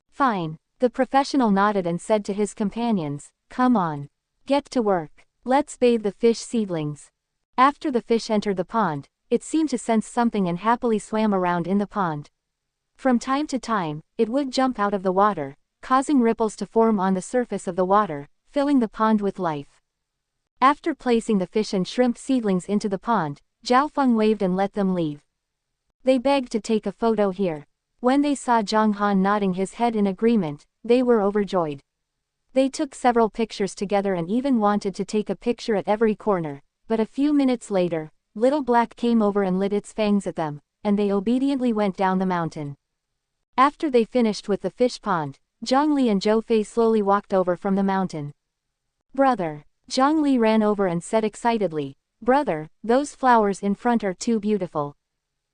Fine. The professional nodded and said to his companions, "Come on. Get to work. Let's bathe the fish seedlings." After the fish entered the pond, it seemed to sense something and happily swam around in the pond. From time to time, it would jump out of the water, causing ripples to form on the surface of the water, filling the pond with life. After placing the fish and shrimp seedlings into the pond, Zhao Feng waved and let them leave. They begged to take a photo here. When they saw Zhang Han nodding his head in agreement, they were overjoyed. They took several pictures together and even wanted to take a picture at every corner, but a few minutes later, Little Black came over and lit its fangs at them, and they obediently went down the mountain. After they finished with the fish pond, Zhang Li and Zhou Fei slowly walked over from the mountain. "Brother." Zhang Li ran over and said excitedly, "Brother, those flowers in front are too beautiful.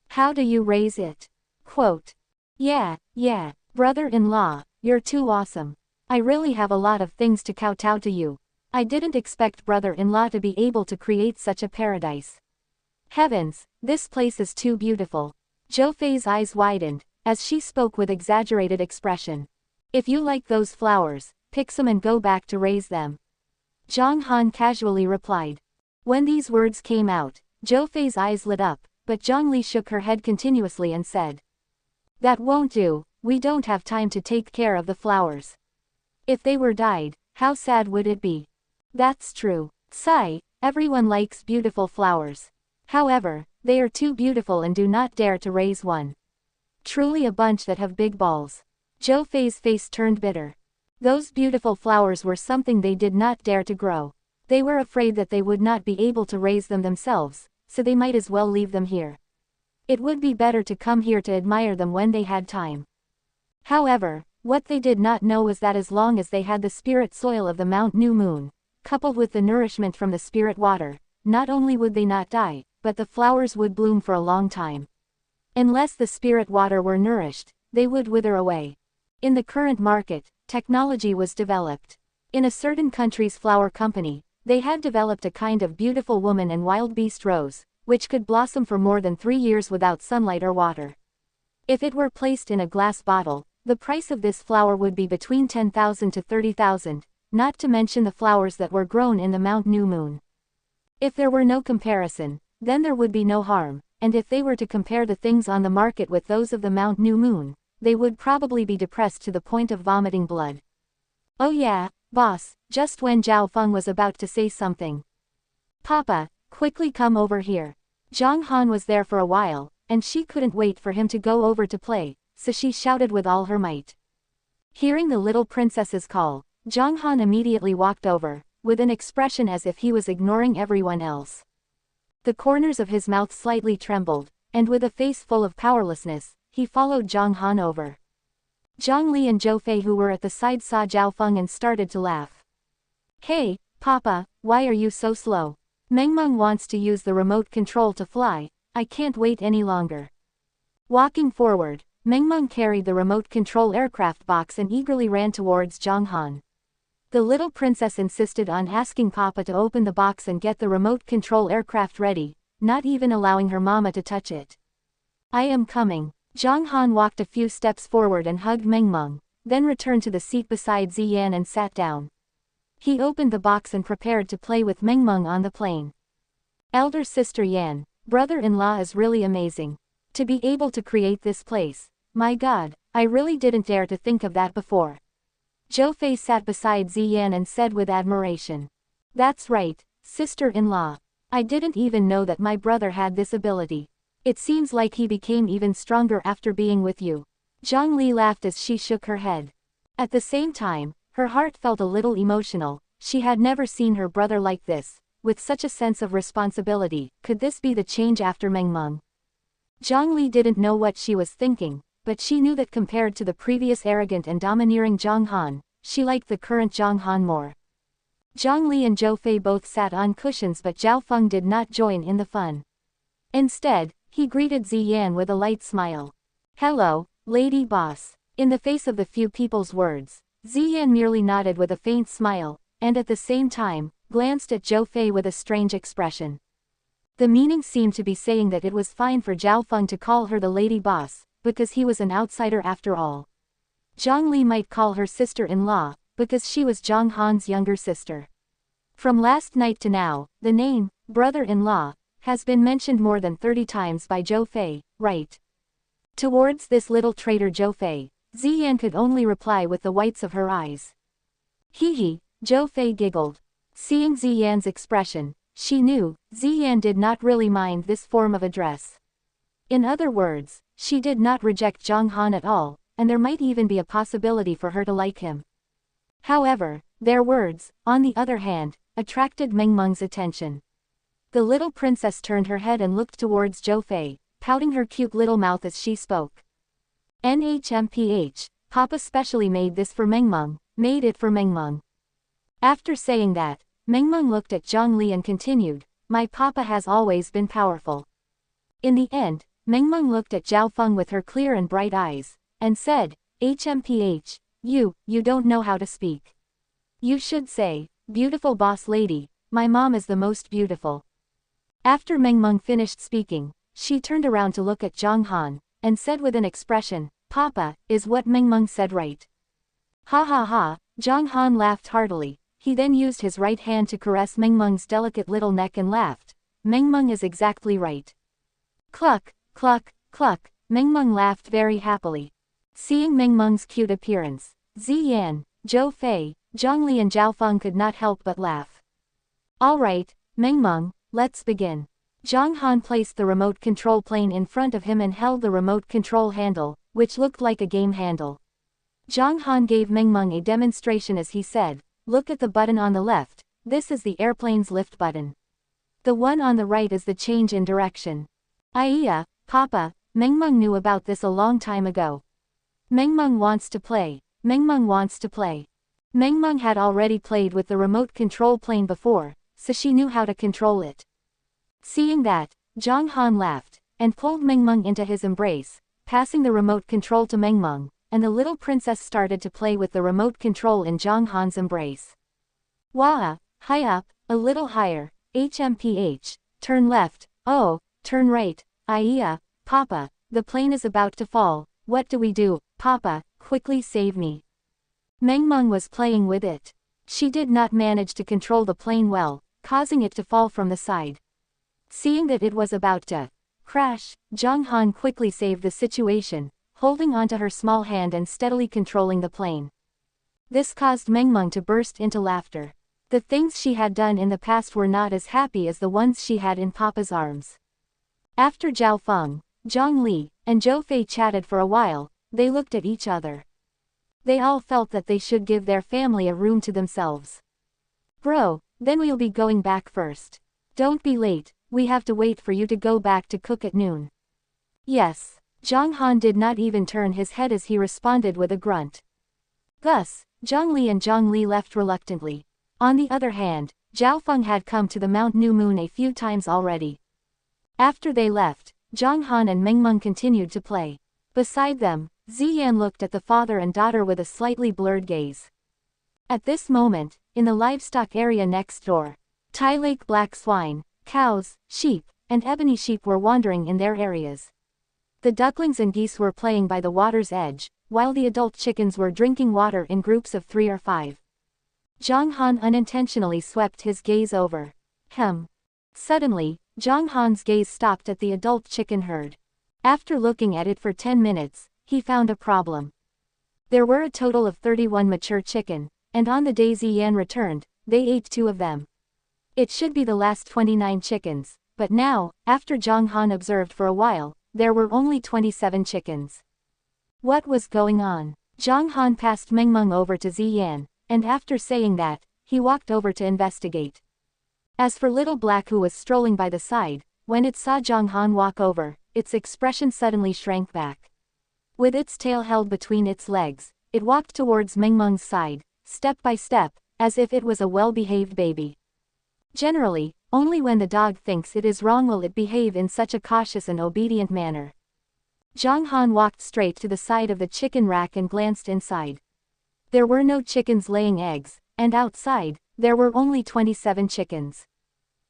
How do you raise it?" Quote. Yeah, brother-in-law, you're too awesome. I really have a lot of things to kowtow to you. I didn't expect brother-in-law to be able to create such a paradise. Heavens, this place is too beautiful. Zhou Fei's eyes widened, as she spoke with exaggerated expression. "If you like those flowers, pick some and go back to raise them." Zhang Han casually replied. When these words came out, Zhou Fei's eyes lit up, but Zhang Li shook her head continuously and said, "That won't do, we don't have time to take care of the flowers. If they were died, how sad would it be?" "That's true. Sigh, everyone likes beautiful flowers. However, they are too beautiful and do not dare to raise one. Truly a bunch that have big balls." Zhou Fei's face turned bitter. Those beautiful flowers were something they did not dare to grow. They were afraid that they would not be able to raise them themselves, so they might as well leave them here. It would be better to come here to admire them when they had time. However, what they did not know was that as long as they had the spirit soil of the Mount New Moon, coupled with the nourishment from the spirit water, not only would they not die, but the flowers would bloom for a long time. Unless the spirit water were nourished, they would wither away. In the current market, technology was developed. In a certain country's flower company, they had developed a kind of beautiful woman and wild beast rose, which could blossom for more than 3 years without sunlight or water. If it were placed in a glass bottle, the price of this flower would be between 10,000 to 30,000, not to mention the flowers that were grown in the Mount New Moon. If there were no comparison, then there would be no harm, and if they were to compare the things on the market with those of the Mount New Moon, they would probably be depressed to the point of vomiting blood. "Oh yeah, boss," just when Zhao Feng was about to say something. "Papa, quickly come over here." Zhang Han was there for a while, and she couldn't wait for him to go over to play, so she shouted with all her might. Hearing the little princess's call, Zhang Han immediately walked over, with an expression as if he was ignoring everyone else. The corners of his mouth slightly trembled, and with a face full of powerlessness, he followed Zhang Han over. Zhang Li and Zhou Fei who were at the side saw Zhao Feng and started to laugh. "Hey, Papa, why are you so slow? Mengmeng wants to use the remote control to fly, I can't wait any longer." Walking forward, Mengmeng carried the remote control aircraft box and eagerly ran towards Zhang Han. The little princess insisted on asking Papa to open the box and get the remote control aircraft ready, not even allowing her mama to touch it. "I am coming." Zhang Han walked a few steps forward and hugged Mengmeng, then returned to the seat beside Ziyan and sat down. He opened the box and prepared to play with Mengmeng on the plane. Elder sister Yan, brother-in-law is really amazing. To be able to create this place. My god, I really didn't dare to think of that before. Zhou Fei sat beside Ziyan and said with admiration. That's right, sister-in-law. I didn't even know that my brother had this ability. It seems like he became even stronger after being with you. Zhang Li laughed as she shook her head. At the same time, her heart felt a little emotional. She had never seen her brother like this, with such a sense of responsibility. Could this be the change after Mengmeng? Zhang Li didn't know what she was thinking, but she knew that compared to the previous arrogant and domineering Zhang Han, she liked the current Zhang Han more. Zhang Li and Zhou Fei both sat on cushions, but Zhao Feng did not join in the fun. Instead, he greeted Ziyan with a light smile. Hello, lady boss. In the face of the few people's words, Ziyan merely nodded with a faint smile, and at the same time, glanced at Zhou Fei with a strange expression. The meaning seemed to be saying that it was fine for Zhao Feng to call her the lady boss, because he was an outsider after all. Zhang Li might call her sister-in-law, because she was Zhang Han's younger sister. From last night to now, the name, brother-in-law, has been mentioned more than 30 times by Zhou Fei, right? Towards this little traitor Zhou Fei, Ziyan could only reply with the whites of her eyes. Hee hee, Zhou Fei giggled. Seeing Ziyan's expression, she knew, Ziyan did not really mind this form of address. In other words, she did not reject Zhang Han at all, and there might even be a possibility for her to like him. However, their words, on the other hand, attracted Mengmeng's attention. The little princess turned her head and looked towards Zhou Fei, pouting her cute little mouth as she spoke. NHMPH, Papa specially made this for Mengmeng, made it for Mengmeng. After saying that, Mengmeng looked at Zhang Li and continued, my papa has always been powerful. In the end, Mengmeng looked at Zhao Feng with her clear and bright eyes, and said, HMPH, you don't know how to speak. You should say, beautiful boss lady, my mom is the most beautiful. After Mengmeng finished speaking, she turned around to look at Zhang Han, and said with an expression, Papa, is what Mengmeng said right? Ha ha ha, Zhang Han laughed heartily. He then used his right hand to caress Mengmeng's delicate little neck and laughed. Mengmeng is exactly right. Cluck, cluck, cluck, Mengmeng laughed very happily. Seeing Mengmeng's cute appearance, Ziyan, Zhou Fei, Zhang Li and Zhao Feng could not help but laugh. Alright, Mengmeng, let's begin. Zhang Han placed the remote control plane in front of him and held the remote control handle, which looked like a game handle. Zhang Han gave Mengmeng a demonstration as he said, look at the button on the left, this is the airplane's lift button. The one on the right is the change in direction. Aiya, Papa, Mengmeng knew about this a long time ago. Mengmeng wants to play, Mengmeng wants to play. Mengmeng had already played with the remote control plane before, so she knew how to control it. Seeing that, Zhang Han laughed, and pulled Mengmeng into his embrace, passing the remote control to Mengmeng, and the little princess started to play with the remote control in Zhang Han's embrace. Wah, high up, a little higher, HMPH, turn left, oh, turn right, Aiya, Papa, the plane is about to fall, what do we do, Papa, quickly save me. Mengmeng was playing with it. She did not manage to control the plane well, causing it to fall from the side. Seeing that it was about to crash, Zhang Han quickly saved the situation, holding onto her small hand and steadily controlling the plane. This caused Mengmeng to burst into laughter. The things she had done in the past were not as happy as the ones she had in Papa's arms. After Zhao Feng, Zhang Li, and Zhou Fei chatted for a while, they looked at each other. They all felt that they should give their family a room to themselves. Bro, then we'll be going back first. Don't be late, we have to wait for you to go back to cook at noon. Yes. Zhang Han did not even turn his head as he responded with a grunt. Thus, Zhang Li and Zhang Li left reluctantly. On the other hand, Zhao Feng had come to the Mount New Moon a few times already. After they left, Zhang Han and Mengmeng continued to play. Beside them, Ziyan looked at the father and daughter with a slightly blurred gaze. At this moment, in the livestock area next door, Tai Lake black swine, cows, sheep, and ebony sheep were wandering in their areas. The ducklings and geese were playing by the water's edge, while the adult chickens were drinking water in groups of 3 or 5. Zhang Han unintentionally swept his gaze over. Suddenly, Zhang Han's gaze stopped at the adult chicken herd. After looking at it for 10 minutes, he found a problem. There were a total of 31 mature chicken, and on the day Ziyan returned, they ate 2 of them. It should be the last 29 chickens, but now, after Zhang Han observed for a while, there were only 27 chickens. What was going on? Zhang Han passed Mengmeng over to Ziyan, and after saying that, he walked over to investigate. As for Little Black, who was strolling by the side, when it saw Zhang Han walk over, its expression suddenly shrank back. With its tail held between its legs, it walked towards Mengmeng's side, step by step, as if it was a well-behaved baby. Generally, only when the dog thinks it is wrong will it behave in such a cautious and obedient manner. Zhang Han walked straight to the side of the chicken rack and glanced inside. There were no chickens laying eggs, and outside, there were only 27 chickens.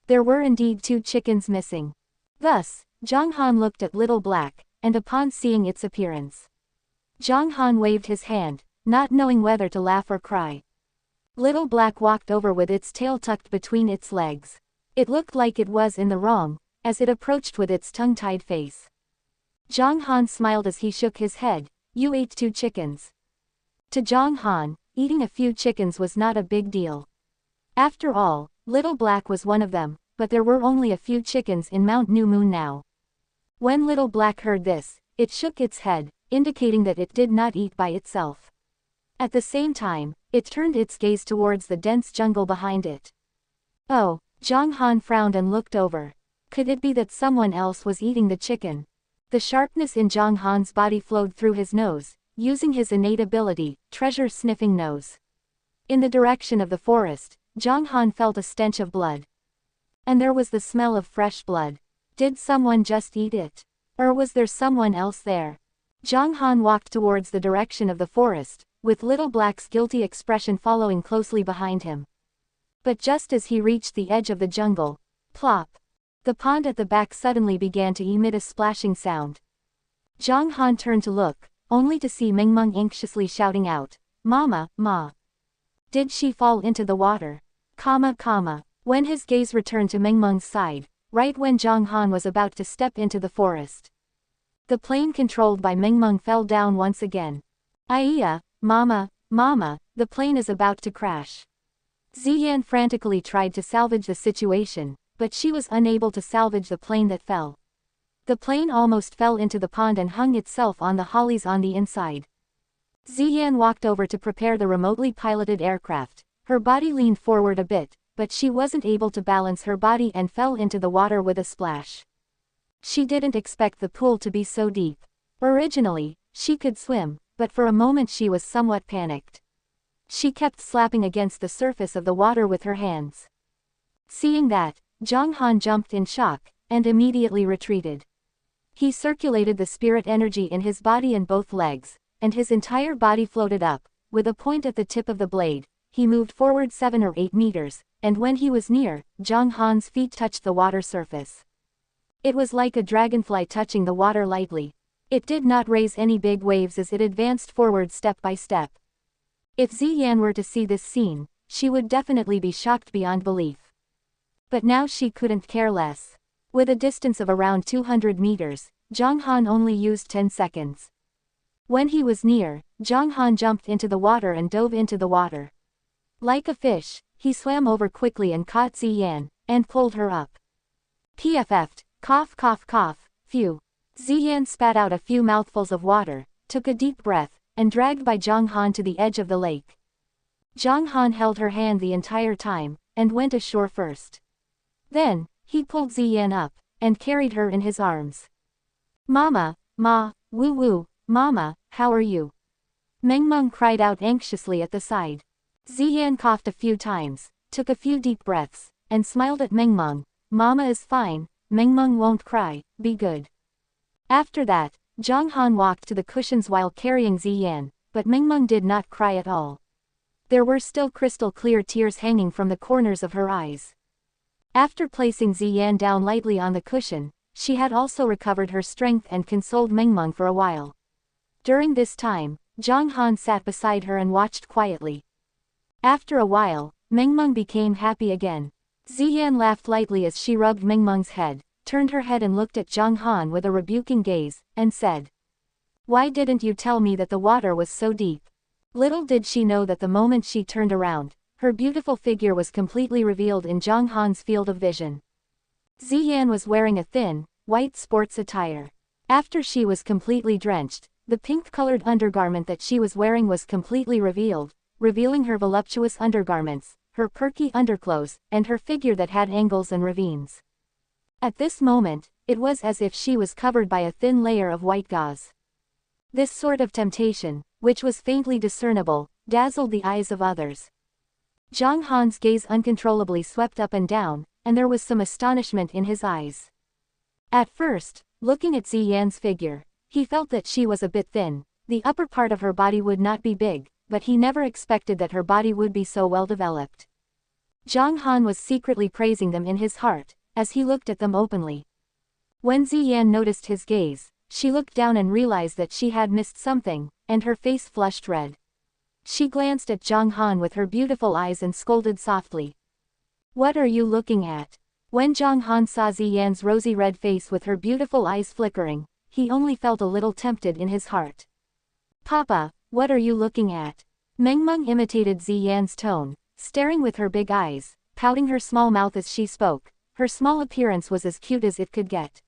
There were indeed 2 chickens missing. Thus, Zhang Han looked at Little Black, and upon seeing its appearance, Zhang Han waved his hand, not knowing whether to laugh or cry. Little Black walked over with its tail tucked between its legs. It looked like it was in the wrong, as it approached with its tongue-tied face. Zhang Han smiled as he shook his head. You ate 2 chickens. To Zhang Han, eating a few chickens was not a big deal. After all, Little Black was one of them, but there were only a few chickens in Mount New Moon now. When Little Black heard this, it shook its head, indicating that it did not eat by itself. At the same time, it turned its gaze towards the dense jungle behind it. Oh, Zhang Han frowned and looked over. Could it be that someone else was eating the chicken? The sharpness in Zhang Han's body flowed through his nose, using his innate ability, treasure-sniffing nose. In the direction of the forest, Zhang Han felt a stench of blood. And there was the smell of fresh blood. Did someone just eat it? Or was there someone else there? Zhang Han walked towards the direction of the forest, with Little Black's guilty expression following closely behind him. But just as he reached the edge of the jungle, plop! The pond at the back suddenly began to emit a splashing sound. Zhang Han turned to look, only to see Mengmeng anxiously shouting out, "Mama, Ma! Did she fall into the water?" When his gaze returned to Mengmeng's side, right when Zhang Han was about to step into the forest, the plane controlled by Mengmeng fell down once again. Aiya, Mama, Mama, the plane is about to crash. Ziyan frantically tried to salvage the situation, but she was unable to salvage the plane that fell. The plane almost fell into the pond and hung itself on the hollies on the inside. Ziyan walked over to prepare the remotely piloted aircraft. Her body leaned forward a bit, but she wasn't able to balance her body and fell into the water with a splash. She didn't expect the pool to be so deep. Originally, she could swim, but for a moment she was somewhat panicked. She kept slapping against the surface of the water with her hands. Seeing that, Zhang Han jumped in shock, and immediately retreated. He circulated the spirit energy in his body and both legs, and his entire body floated up, with a point at the tip of the blade. He moved forward 7 or 8 meters, and when he was near, Zhang Han's feet touched the water surface. It was like a dragonfly touching the water lightly. It did not raise any big waves as it advanced forward step by step. If Ziyan were to see this scene, she would definitely be shocked beyond belief. But now she couldn't care less. With a distance of around 200 meters, Zhang Han only used 10 seconds. When he was near, Zhang Han jumped into the water and dove into the water. Like a fish, he swam over quickly and caught Ziyan, and pulled her up. PFF'd, cough cough cough, phew. Ziyan spat out a few mouthfuls of water, took a deep breath, and dragged by Zhang Han to the edge of the lake. Zhang Han held her hand the entire time, and went ashore first. Then, he pulled Ziyan up, and carried her in his arms. Mama, Ma, woo woo, Mama, how are you? Mengmeng cried out anxiously at the side. Ziyan coughed a few times, took a few deep breaths, and smiled at Mengmeng. Mama is fine, Mengmeng won't cry, be good. After that, Zhang Han walked to the cushions while carrying Ziyan, but Mengmeng did not cry at all. There were still crystal clear tears hanging from the corners of her eyes. After placing Ziyan down lightly on the cushion, she had also recovered her strength and consoled Mengmeng for a while. During this time, Zhang Han sat beside her and watched quietly. After a while, Mengmeng became happy again. Ziyan laughed lightly as she rubbed Mengmeng's head, turned her head and looked at Zhang Han with a rebuking gaze, and said, "Why didn't you tell me that the water was so deep?" Little did she know that the moment she turned around, her beautiful figure was completely revealed in Zhang Han's field of vision. Ziyan was wearing a thin, white sports attire. After she was completely drenched, the pink-colored undergarment that she was wearing was completely revealed, revealing her voluptuous undergarments, her perky underclothes, and her figure that had angles and ravines. At this moment, it was as if she was covered by a thin layer of white gauze. This sort of temptation, which was faintly discernible, dazzled the eyes of others. Zhang Han's gaze uncontrollably swept up and down, and there was some astonishment in his eyes. At first, looking at Ziyan's figure, he felt that she was a bit thin, the upper part of her body would not be big, but he never expected that her body would be so well developed. Zhang Han was secretly praising them in his heart, as he looked at them openly. When Ziyan noticed his gaze, she looked down and realized that she had missed something, and her face flushed red. She glanced at Zhang Han with her beautiful eyes and scolded softly. "What are you looking at?" When Zhang Han saw Ziyan's rosy red face with her beautiful eyes flickering, he only felt a little tempted in his heart. "Papa, what are you looking at?" Mengmeng imitated Ziyan's tone, staring with her big eyes, pouting her small mouth as she spoke. Her small appearance was as cute as it could get.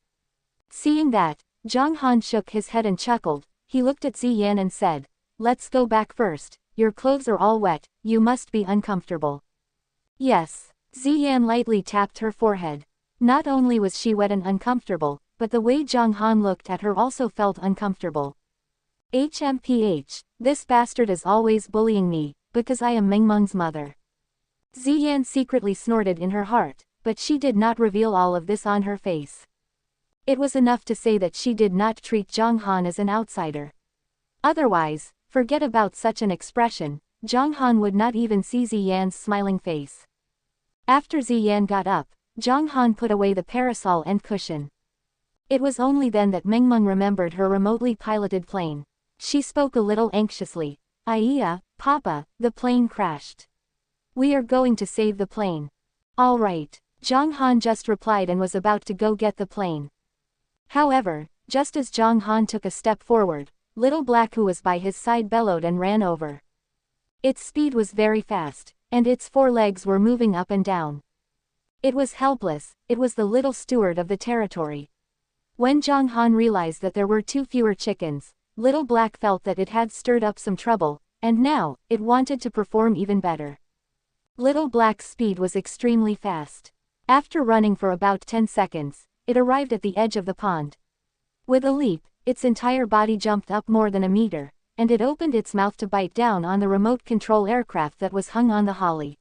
Seeing that, Zhang Han shook his head and chuckled. He looked at Ziyan and said, "Let's go back first, your clothes are all wet, you must be uncomfortable." "Yes." Ziyan lightly tapped her forehead. Not only was she wet and uncomfortable, but the way Zhang Han looked at her also felt uncomfortable. "HMPH, this bastard is always bullying me, because I am Mengmeng's mother." Ziyan secretly snorted in her heart, but she did not reveal all of this on her face. It was enough to say that she did not treat Zhang Han as an outsider. Otherwise, forget about such an expression, Zhang Han would not even see Ziyan's smiling face. After Ziyan got up, Zhang Han put away the parasol and cushion. It was only then that Mengmeng remembered her remotely piloted plane. She spoke a little anxiously. "Iya, Papa, the plane crashed. We are going to save the plane." "All right." Zhang Han just replied and was about to go get the plane. However, just as Zhang Han took a step forward, Little Black who was by his side bellowed and ran over. Its speed was very fast, and its four legs were moving up and down. It was helpless, it was the little steward of the territory. When Zhang Han realized that there were two fewer chickens, Little Black felt that it had stirred up some trouble, and now, it wanted to perform even better. Little Black's speed was extremely fast. After running for about 10 seconds, it arrived at the edge of the pond. With a leap, its entire body jumped up more than a meter, and it opened its mouth to bite down on the remote control aircraft that was hung on the holly.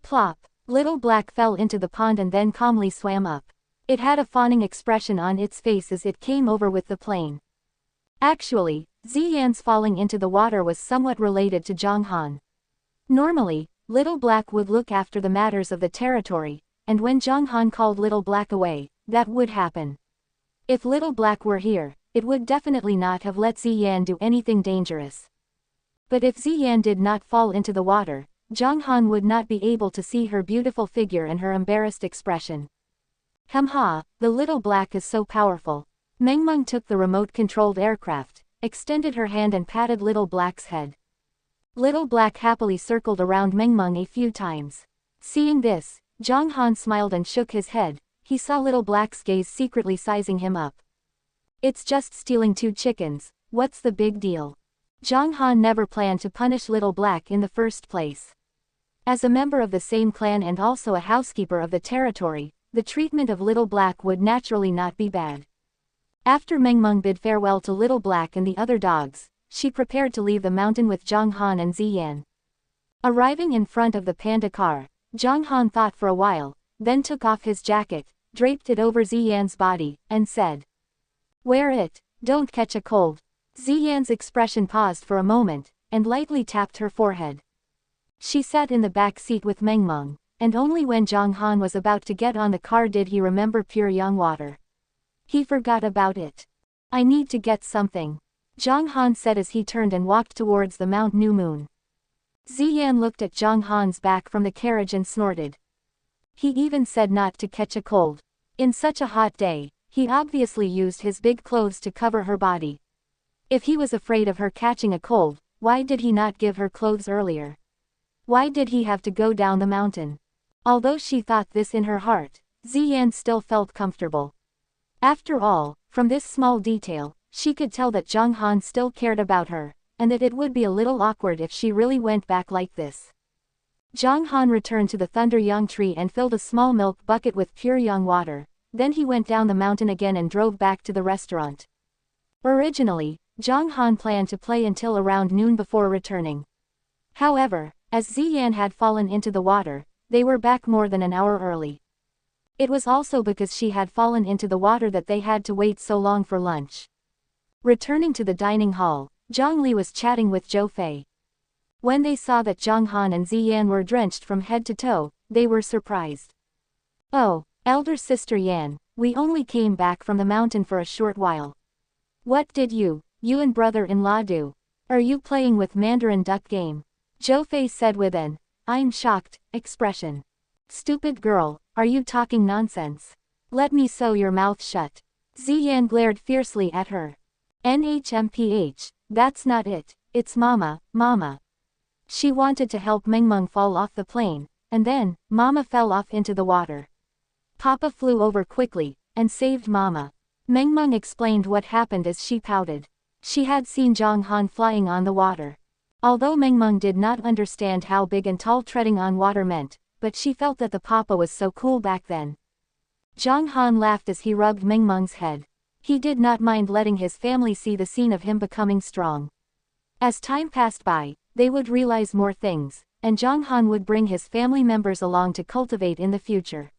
Plop! Little Black fell into the pond and then calmly swam up. It had a fawning expression on its face as it came over with the plane. Actually, Ziyan's falling into the water was somewhat related to Zhang Han. Normally, Little Black would look after the matters of the territory, and when Zhang Han called Little Black away, that would happen. If Little Black were here, it would definitely not have let Ziyan do anything dangerous. But if Ziyan did not fall into the water, Zhang Han would not be able to see her beautiful figure and her embarrassed expression. "Ha, the Little Black is so powerful." Mengmeng took the remote-controlled aircraft, extended her hand and patted Little Black's head. Little Black happily circled around Mengmeng a few times. Seeing this, Zhang Han smiled and shook his head. He saw Little Black's gaze secretly sizing him up. "It's just stealing 2 chickens, what's the big deal?" Zhang Han never planned to punish Little Black in the first place. As a member of the same clan and also a housekeeper of the territory, the treatment of Little Black would naturally not be bad. After Mengmeng bid farewell to Little Black and the other dogs, she prepared to leave the mountain with Zhang Han and Ziyan. Arriving in front of the panda car, Zhang Han thought for a while, then took off his jacket, draped it over Ziyan's body, and said, "Wear it, don't catch a cold." Ziyan's expression paused for a moment, and lightly tapped her forehead. She sat in the back seat with Mengmeng, and only when Zhang Han was about to get on the car did he remember pure young water. He forgot about it. "I need to get something," Zhang Han said as he turned and walked towards the Mount New Moon. Ziyan looked at Zhang Han's back from the carriage and snorted. He even said not to catch a cold. In such a hot day, he obviously used his big clothes to cover her body. If he was afraid of her catching a cold, why did he not give her clothes earlier? Why did he have to go down the mountain? Although she thought this in her heart, Ziyan still felt comfortable. After all, from this small detail, she could tell that Zhang Han still cared about her, and that it would be a little awkward if she really went back like this. Zhang Han returned to the Thunder Yang tree and filled a small milk bucket with pure yang water, then he went down the mountain again and drove back to the restaurant. Originally, Zhang Han planned to play until around noon before returning. However, as Ziyan had fallen into the water, they were back more than an hour early. It was also because she had fallen into the water that they had to wait so long for lunch. Returning to the dining hall, Zhang Li was chatting with Zhou Fei. When they saw that Zhang Han and Ziyan were drenched from head to toe, they were surprised. "Oh, elder sister Yan, we only came back from the mountain for a short while. What did you and brother-in-law do? Are you playing with Mandarin duck game?" Zhou Fei said with an "I'm shocked" expression. "Stupid girl, are you talking nonsense? Let me sew your mouth shut." Ziyan glared fiercely at her. "NHMPH, that's not it, it's Mama, Mama." She wanted to help Mengmeng fall off the plane, and then, Mama fell off into the water. Papa flew over quickly, and saved Mama. Mengmeng explained what happened as she pouted. She had seen Zhang Han flying on the water. Although Mengmeng did not understand how big and tall treading on water meant, but she felt that the papa was so cool back then. Zhang Han laughed as he rubbed Mengmeng's head. He did not mind letting his family see the scene of him becoming strong. As time passed by, they would realize more things, and Zhang Han would bring his family members along to cultivate in the future.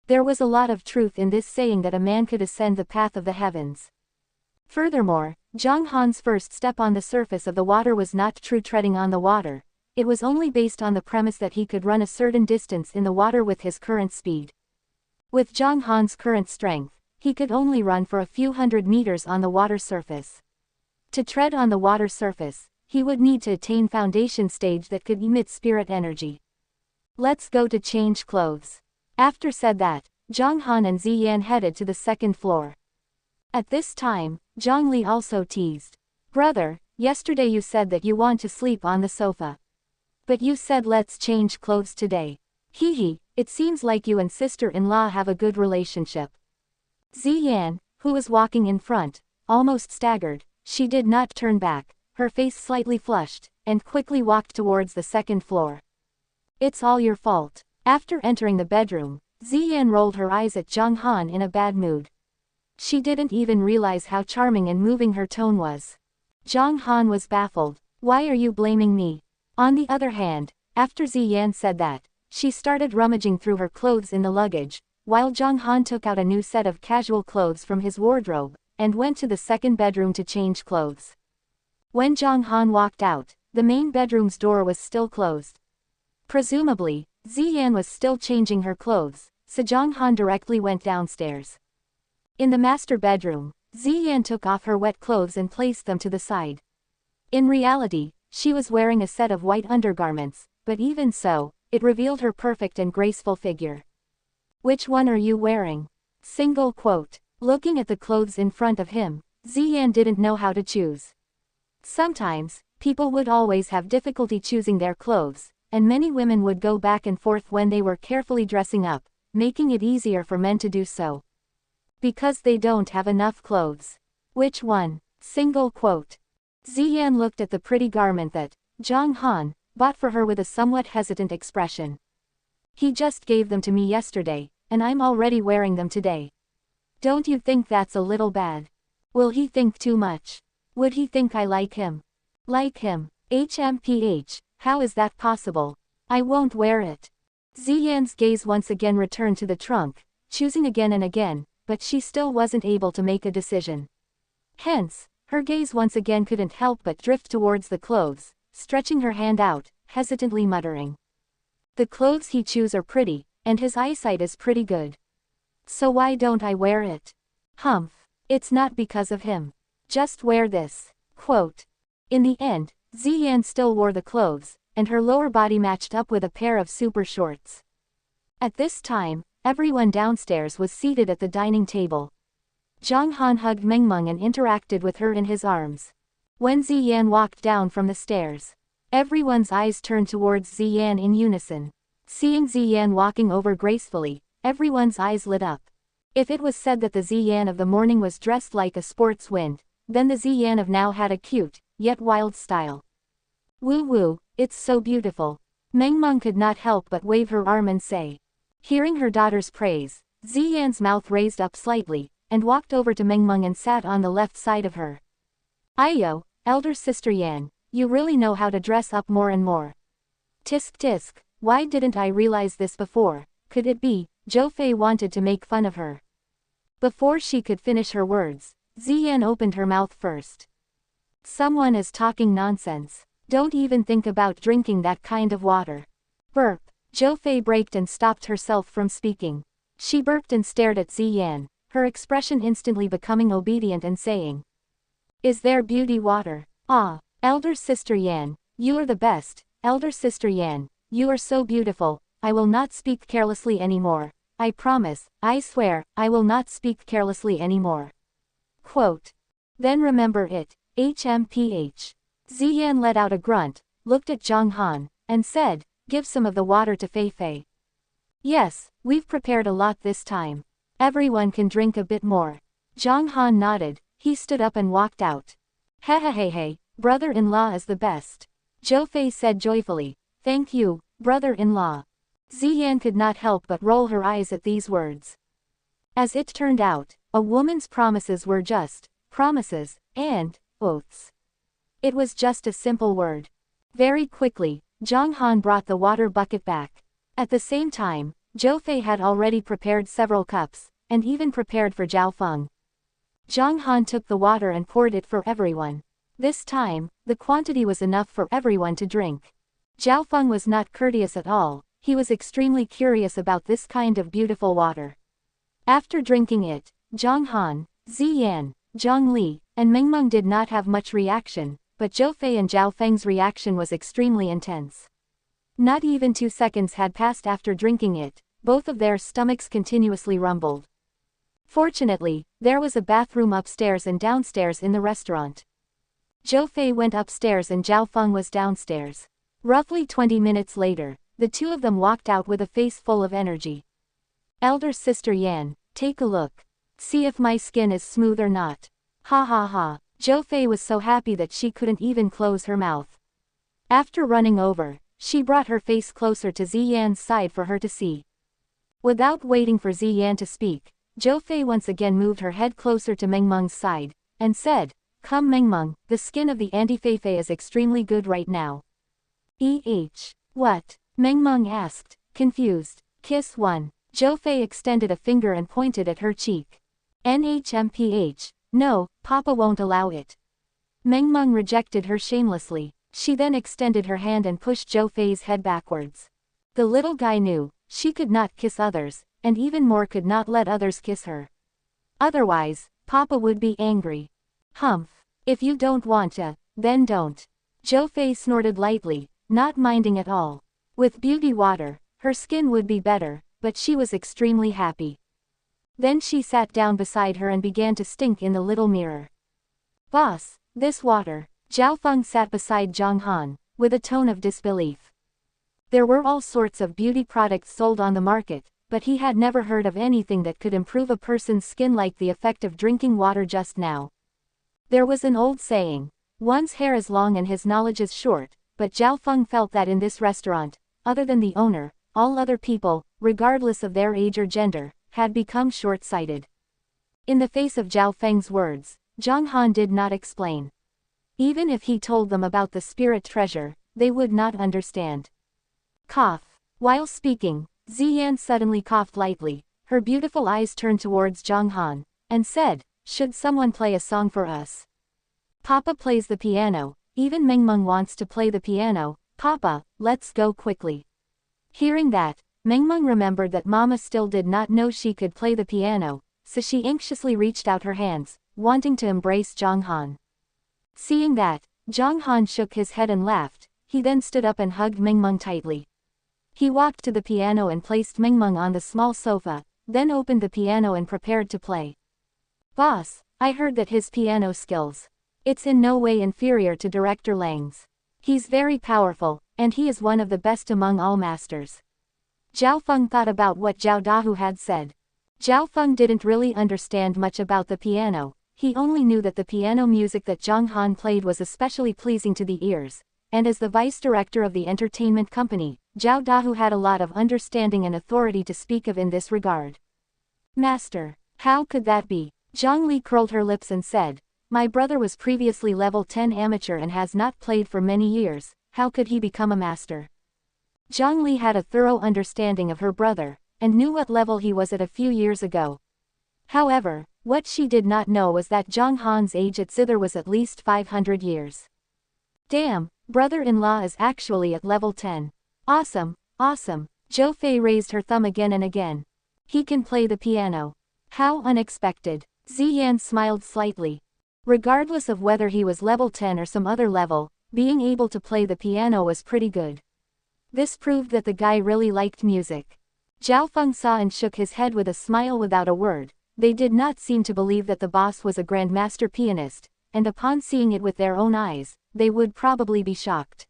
There was a lot of truth in this saying that a man could ascend the path of the heavens. Furthermore, Zhang Han's first step on the surface of the water was not true treading on the water, it was only based on the premise that he could run a certain distance in the water with his current speed. With Zhang Han's current strength, he could only run for a few hundred meters on the water surface. To tread on the water surface, he would need to attain foundation stage that could emit spirit energy. "Let's go to change clothes." After said that, Zhang Han and Ziyan headed to the second floor. At this time, Zhang Li also teased. "Brother, yesterday you said that you want to sleep on the sofa. But you said let's change clothes today. Hee, it seems like you and sister-in-law have a good relationship." Ziyan, who was walking in front, almost staggered. She did not turn back, her face slightly flushed, and quickly walked towards the second floor. "It's all your fault." After entering the bedroom, Ziyan rolled her eyes at Zhang Han in a bad mood. She didn't even realize how charming and moving her tone was. Zhang Han was baffled. "Why are you blaming me?" On the other hand, after Ziyan said that, she started rummaging through her clothes in the luggage, while Zhang Han took out a new set of casual clothes from his wardrobe, and went to the second bedroom to change clothes. When Zhang Han walked out, the main bedroom's door was still closed. Presumably, Ziyan was still changing her clothes, so Zhang Han directly went downstairs. In the master bedroom, Ziyan took off her wet clothes and placed them to the side. In reality, she was wearing a set of white undergarments, but even so, it revealed her perfect and graceful figure. "Which one are you wearing?" Single quote. Looking at the clothes in front of him, Ziyan didn't know how to choose. Sometimes, people would always have difficulty choosing their clothes, and many women would go back and forth when they were carefully dressing up, making it easier for men to do so. Because they don't have enough clothes. "Which one?" Single quote. Ziyan looked at the pretty garment that Zhang Han bought for her with a somewhat hesitant expression. "He just gave them to me yesterday, and I'm already wearing them today. Don't you think that's a little bad? Will he think too much? Would he think I like him?" "Like him? HMPH, how is that possible? I won't wear it." Ziyan's gaze once again returned to the trunk, choosing again and again, but she still wasn't able to make a decision. Hence, her gaze once again couldn't help but drift towards the clothes, stretching her hand out, hesitantly muttering. "The clothes he chooses are pretty, and his eyesight is pretty good. So why don't I wear it? Humph, it's not because of him. Just wear this." Quote. In the end, Ziyan still wore the clothes, and her lower body matched up with a pair of super shorts. At this time, everyone downstairs was seated at the dining table. Zhang Han hugged Mengmeng and interacted with her in his arms. When Ziyan walked down from the stairs, everyone's eyes turned towards Ziyan in unison. Seeing Ziyan walking over gracefully, everyone's eyes lit up. If it was said that the Ziyan of the morning was dressed like a sports wind, then the Ziyan of now had a cute, yet wild style. Woo woo, it's so beautiful. Mengmeng could not help but wave her arm and say. Hearing her daughter's praise, Ziyan's mouth raised up slightly, and walked over to Mengmeng and sat on the left side of her. Ayo, elder sister Yan, you really know how to dress up more and more. Tisk tisk, why didn't I realize this before? Could it be, Zhou Fei wanted to make fun of her? Before she could finish her words, Ziyan opened her mouth first. Someone is talking nonsense. Don't even think about drinking that kind of water. Burp. Zhou Fei braked and stopped herself from speaking. She burped and stared at Ziyan, her expression instantly becoming obedient and saying. Is there beauty water? Ah, elder sister Yan, you are the best. Elder sister Yan, you are so beautiful. I will not speak carelessly anymore. I promise, I swear, I will not speak carelessly anymore. Quote. Then remember it, HMPH. Ziyan let out a grunt, looked at Zhang Han, and said, give some of the water to Fei Fei. Yes, we've prepared a lot this time. Everyone can drink a bit more. Zhang Han nodded, he stood up and walked out. Hey, brother-in-law is the best. Zhou Fei said joyfully, thank you, brother-in-law. Ziyan could not help but roll her eyes at these words. As it turned out, a woman's promises were just promises and oaths. It was just a simple word. Very quickly, Zhang Han brought the water bucket back. At the same time, Zhou Fei had already prepared several cups, and even prepared for Zhao Feng. Zhang Han took the water and poured it for everyone. This time, the quantity was enough for everyone to drink. Zhao Feng was not courteous at all, he was extremely curious about this kind of beautiful water. After drinking it, Zhang Han, Ziyan, Zhang Li, and Mengmeng did not have much reaction, but Zhou Fei and Zhao Feng's reaction was extremely intense. Not even 2 seconds had passed after drinking it, both of their stomachs continuously rumbled. Fortunately, there was a bathroom upstairs and downstairs in the restaurant. Zhou Fei went upstairs and Zhao Feng was downstairs. Roughly 20 minutes later, the two of them walked out with a face full of energy. Elder sister Yan, take a look. See if my skin is smooth or not. Ha ha ha. Zhou Fei was so happy that she couldn't even close her mouth. After running over, she brought her face closer to Ziyan's side for her to see. Without waiting for Ziyan to speak, Zhou Fei once again moved her head closer to Mengmeng's side, and said, come Mengmeng, the skin of the anti-Fei is extremely good right now. What? Mengmeng asked, confused. Kiss 1. Zhou Fei extended a finger and pointed at her cheek. NHMPH. No, Papa won't allow it. Mengmeng rejected her shamelessly. She then extended her hand and pushed Zhou Fei's head backwards. The little guy knew, she could not kiss others, and even more could not let others kiss her. Otherwise, Papa would be angry. Humph. If you don't want to, then don't. Zhou Fei snorted lightly, not minding at all. With beauty water, her skin would be better, but she was extremely happy. Then she sat down beside her and began to stink in the little mirror. Boss, this water. Zhao Feng sat beside Zhang Han, with a tone of disbelief. There were all sorts of beauty products sold on the market, but he had never heard of anything that could improve a person's skin like the effect of drinking water just now. There was an old saying, one's hair is long and his knowledge is short, but Zhao Feng felt that in this restaurant, other than the owner, all other people, regardless of their age or gender, had become short-sighted. In the face of Zhao Feng's words, Zhang Han did not explain. Even if he told them about the spirit treasure, they would not understand. Cough. While speaking, Ziyan suddenly coughed lightly, her beautiful eyes turned towards Zhang Han, and said, should someone play a song for us? Papa plays the piano, even Mengmeng wants to play the piano. Papa, let's go quickly. Hearing that, Mengmeng remembered that Mama still did not know she could play the piano, so she anxiously reached out her hands, wanting to embrace Zhang Han. Seeing that, Zhang Han shook his head and laughed, he then stood up and hugged Mengmeng tightly. He walked to the piano and placed Mengmeng on the small sofa, then opened the piano and prepared to play. Boss, I heard that his piano skills. It's in no way inferior to Director Lang's. He's very powerful, and he is one of the best among all masters. Zhao Feng thought about what Zhao Dahu had said. Zhao Feng didn't really understand much about the piano, he only knew that the piano music that Zhang Han played was especially pleasing to the ears, and as the vice director of the entertainment company, Zhao Dahu had a lot of understanding and authority to speak of in this regard. Master, how could that be? Zhang Li curled her lips and said, my brother was previously level 10 amateur and has not played for many years, how could he become a master? Zhang Li had a thorough understanding of her brother, and knew what level he was at a few years ago. However, what she did not know was that Zhang Han's age at zither was at least 500 years. Damn, brother-in-law is actually at level 10. Awesome, awesome. Zhou Fei raised her thumb again and again. He can play the piano. How unexpected. Ziyan smiled slightly. Regardless of whether he was level 10 or some other level, being able to play the piano was pretty good. This proved that the guy really liked music. Zhao Feng saw and shook his head with a smile without a word. They did not seem to believe that the boss was a grandmaster pianist, and upon seeing it with their own eyes, they would probably be shocked.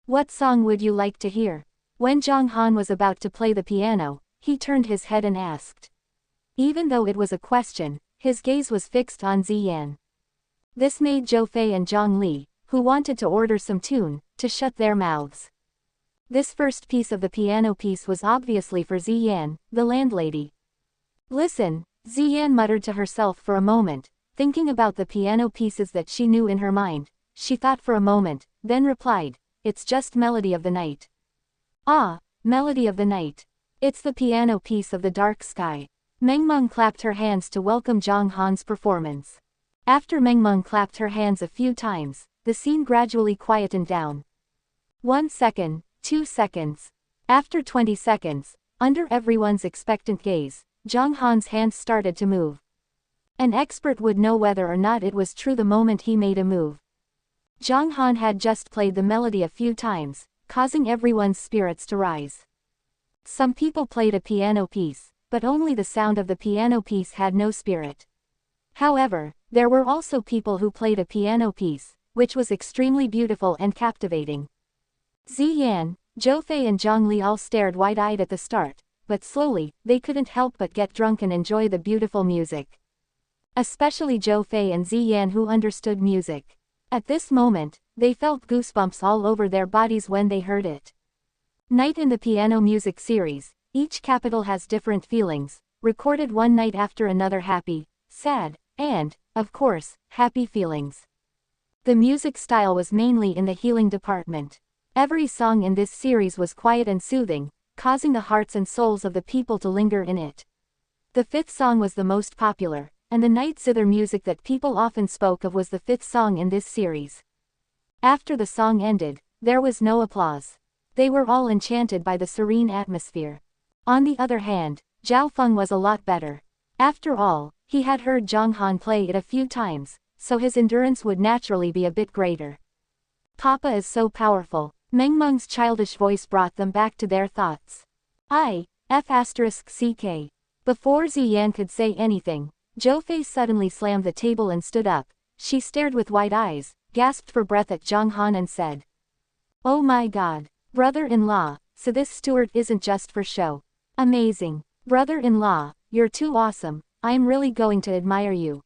What song would you like to hear? When Zhang Han was about to play the piano, he turned his head and asked. Even though it was a question, his gaze was fixed on Ziyan. This made Zhou Fei and Zhang Li, who wanted to order some tune, to shut their mouths. This first piece of the piano piece was obviously for Ziyan, the landlady. Listen, Ziyan muttered to herself for a moment, thinking about the piano pieces that she knew in her mind. She thought for a moment, then replied, it's just Melody of the Night. Ah, Melody of the Night. It's the piano piece of the dark sky. Mengmeng clapped her hands to welcome Zhang Han's performance. After Mengmeng clapped her hands a few times, the scene gradually quietened down. 1 second, 2 seconds. After 20 seconds, under everyone's expectant gaze, Zhang Han's hands started to move. An expert would know whether or not it was true the moment he made a move. Zhang Han had just played the melody a few times, causing everyone's spirits to rise. Some people played a piano piece, but only the sound of the piano piece had no spirit. However, there were also people who played a piano piece, which was extremely beautiful and captivating. Ziyan, Zhou Fei and Zhang Li all stared wide-eyed at the start, but slowly, they couldn't help but get drunk and enjoy the beautiful music. Especially Zhou Fei and Ziyan, who understood music. At this moment, they felt goosebumps all over their bodies when they heard it. Night in the piano music series, each capital has different feelings, recorded one night after another: happy, sad, and, of course, happy feelings. The music style was mainly in the healing department. Every song in this series was quiet and soothing, causing the hearts and souls of the people to linger in it. The fifth song was the most popular, and the night zither music that people often spoke of was the fifth song in this series. After the song ended, there was no applause. They were all enchanted by the serene atmosphere. On the other hand, Zhao Feng was a lot better. After all, he had heard Zhang Han play it a few times, so his endurance would naturally be a bit greater. Papa is so powerful. Mengmeng's childish voice brought them back to their thoughts. F***CK. Before Ziyan could say anything, Zhou Fei suddenly slammed the table and stood up. She stared with wide eyes, gasped for breath at Zhang Han and said, "Oh my god, brother-in-law, so this steward isn't just for show. Amazing. Brother-in-law, you're too awesome, I'm really going to admire you.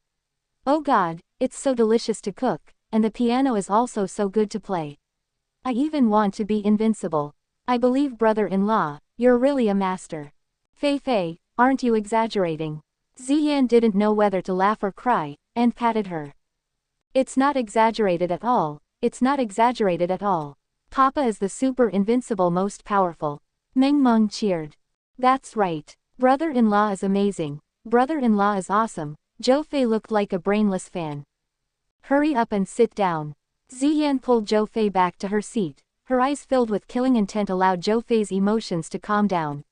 Oh god, it's so delicious to cook, and the piano is also so good to play. I even want to be invincible. I believe brother-in-law, you're really a master. Fei Fei, aren't you exaggerating?" Ziyan didn't know whether to laugh or cry, and patted her. "It's not exaggerated at all, it's not exaggerated at all. Papa is the super invincible most powerful." Mengmeng cheered. "That's right. Brother-in-law is amazing. Brother-in-law is awesome." Zhou Fei looked like a brainless fan. "Hurry up and sit down." Ziyan pulled Zhou Fei back to her seat. Her eyes filled with killing intent allowed Zhou Fei's emotions to calm down.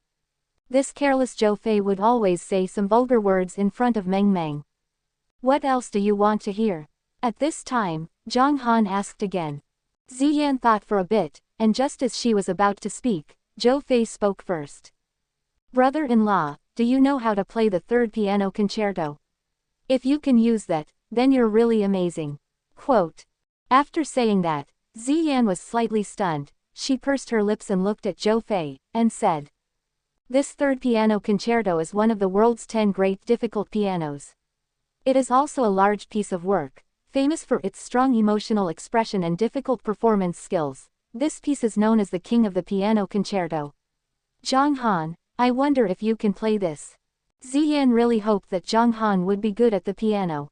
This careless Zhou Fei would always say some vulgar words in front of Mengmeng. "What else do you want to hear?" At this time, Zhang Han asked again. Ziyan thought for a bit, and just as she was about to speak, Zhou Fei spoke first. Brother-in-law, do you know how to play the third piano concerto? If you can use that, then you're really amazing. Quote. After saying that, Ziyan was slightly stunned. She pursed her lips and looked at Zhou Fei, and said, "This third piano concerto is one of the world's 10 great difficult pianos. It is also a large piece of work, famous for its strong emotional expression and difficult performance skills. This piece is known as the King of the Piano Concerto. Zhang Han, I wonder if you can play this." Ziyan really hoped that Zhang Han would be good at the piano.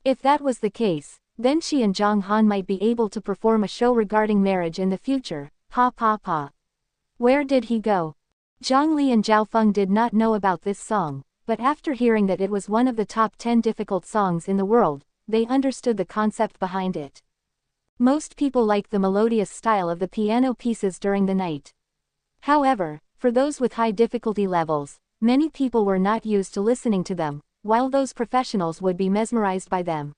If that was the case, then she and Zhang Han might be able to perform a show regarding marriage in the future. Pa pa pa. Where did he go? Zhang Li and Zhao Feng did not know about this song, but after hearing that it was one of the top 10 difficult songs in the world, they understood the concept behind it. Most people like the melodious style of the piano pieces during the night. However, for those with high difficulty levels, many people were not used to listening to them, while those professionals would be mesmerized by them.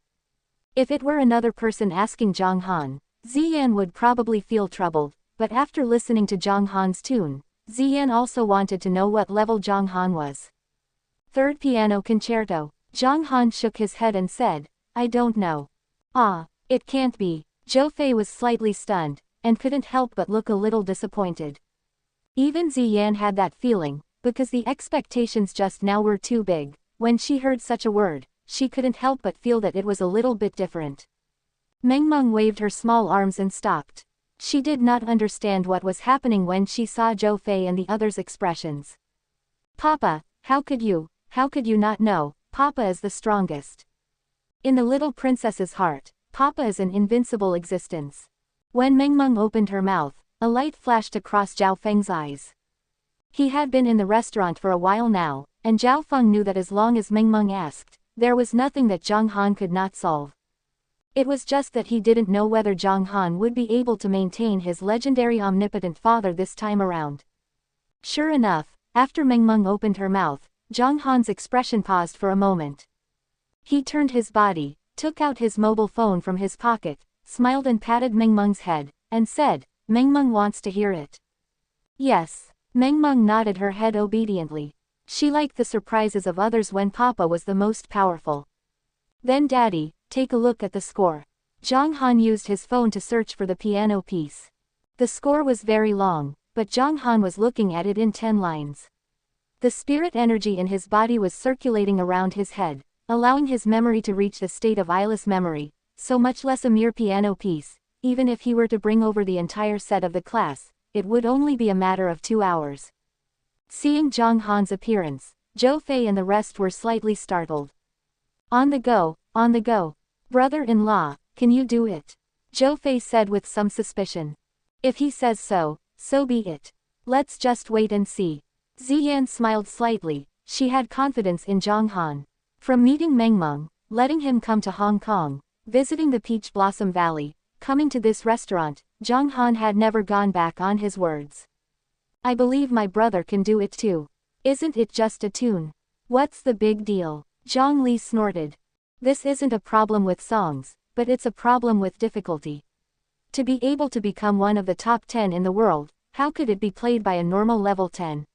If it were another person asking Zhang Han, Ziyan would probably feel troubled, but after listening to Zhang Han's tune, Ziyan also wanted to know what level Zhang Han was. Third piano concerto. Zhang Han shook his head and said, "I don't know." "Ah, it can't be." Zhou Fei was slightly stunned, and couldn't help but look a little disappointed. Even Ziyan had that feeling, because the expectations just now were too big. When she heard such a word, she couldn't help but feel that it was a little bit different. Meng Meng waved her small arms and stopped. She did not understand what was happening when she saw Zhou Fei and the others' expressions. "Papa, how could you not know? Papa is the strongest." In the little princess's heart, Papa is an invincible existence. When Meng Meng opened her mouth, a light flashed across Zhao Feng's eyes. He had been in the restaurant for a while now, and Zhao Feng knew that as long as Meng Meng asked, there was nothing that Zhang Han could not solve. It was just that he didn't know whether Zhang Han would be able to maintain his legendary omnipotent father this time around. Sure enough, after Meng Meng opened her mouth, Zhang Han's expression paused for a moment. He turned his body, took out his mobile phone from his pocket, smiled and patted Meng Meng's head, and said, "Meng Meng wants to hear it." Yes. Meng Meng nodded her head obediently. She liked the surprises of others when Papa was the most powerful. "Then Daddy, take a look at the score." Zhang Han used his phone to search for the piano piece. The score was very long, but Zhang Han was looking at it in 10 lines. The spirit energy in his body was circulating around his head, allowing his memory to reach the state of eyeless memory, so much less a mere piano piece. Even if he were to bring over the entire set of the class, it would only be a matter of 2 hours. Seeing Zhang Han's appearance, Zhou Fei and the rest were slightly startled. On the go, brother-in-law, can you do it?" Zhou Fei said with some suspicion. "If he says so, so be it. Let's just wait and see." Ziyan smiled slightly. She had confidence in Zhang Han. From meeting Meng Meng, letting him come to Hong Kong, visiting the Peach Blossom Valley, coming to this restaurant, Zhang Han had never gone back on his words. "I believe my brother can do it too. Isn't it just a tune? What's the big deal?" Zhang Li snorted. "This isn't a problem with songs, but it's a problem with difficulty. To be able to become one of the top 10 in the world, how could it be played by a normal level 10?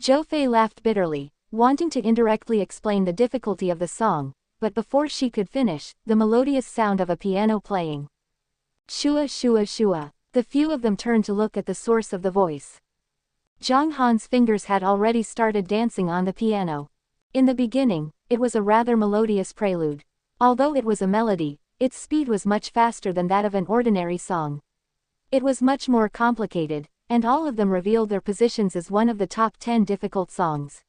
Zhou Fei laughed bitterly, wanting to indirectly explain the difficulty of the song, but before she could finish, the melodious sound of a piano playing. Shua shua shua. The few of them turned to look at the source of the voice. Zhang Han's fingers had already started dancing on the piano. In the beginning, it was a rather melodious prelude. Although it was a melody, its speed was much faster than that of an ordinary song. It was much more complicated, and all of them revealed their positions as one of the top 10 difficult songs.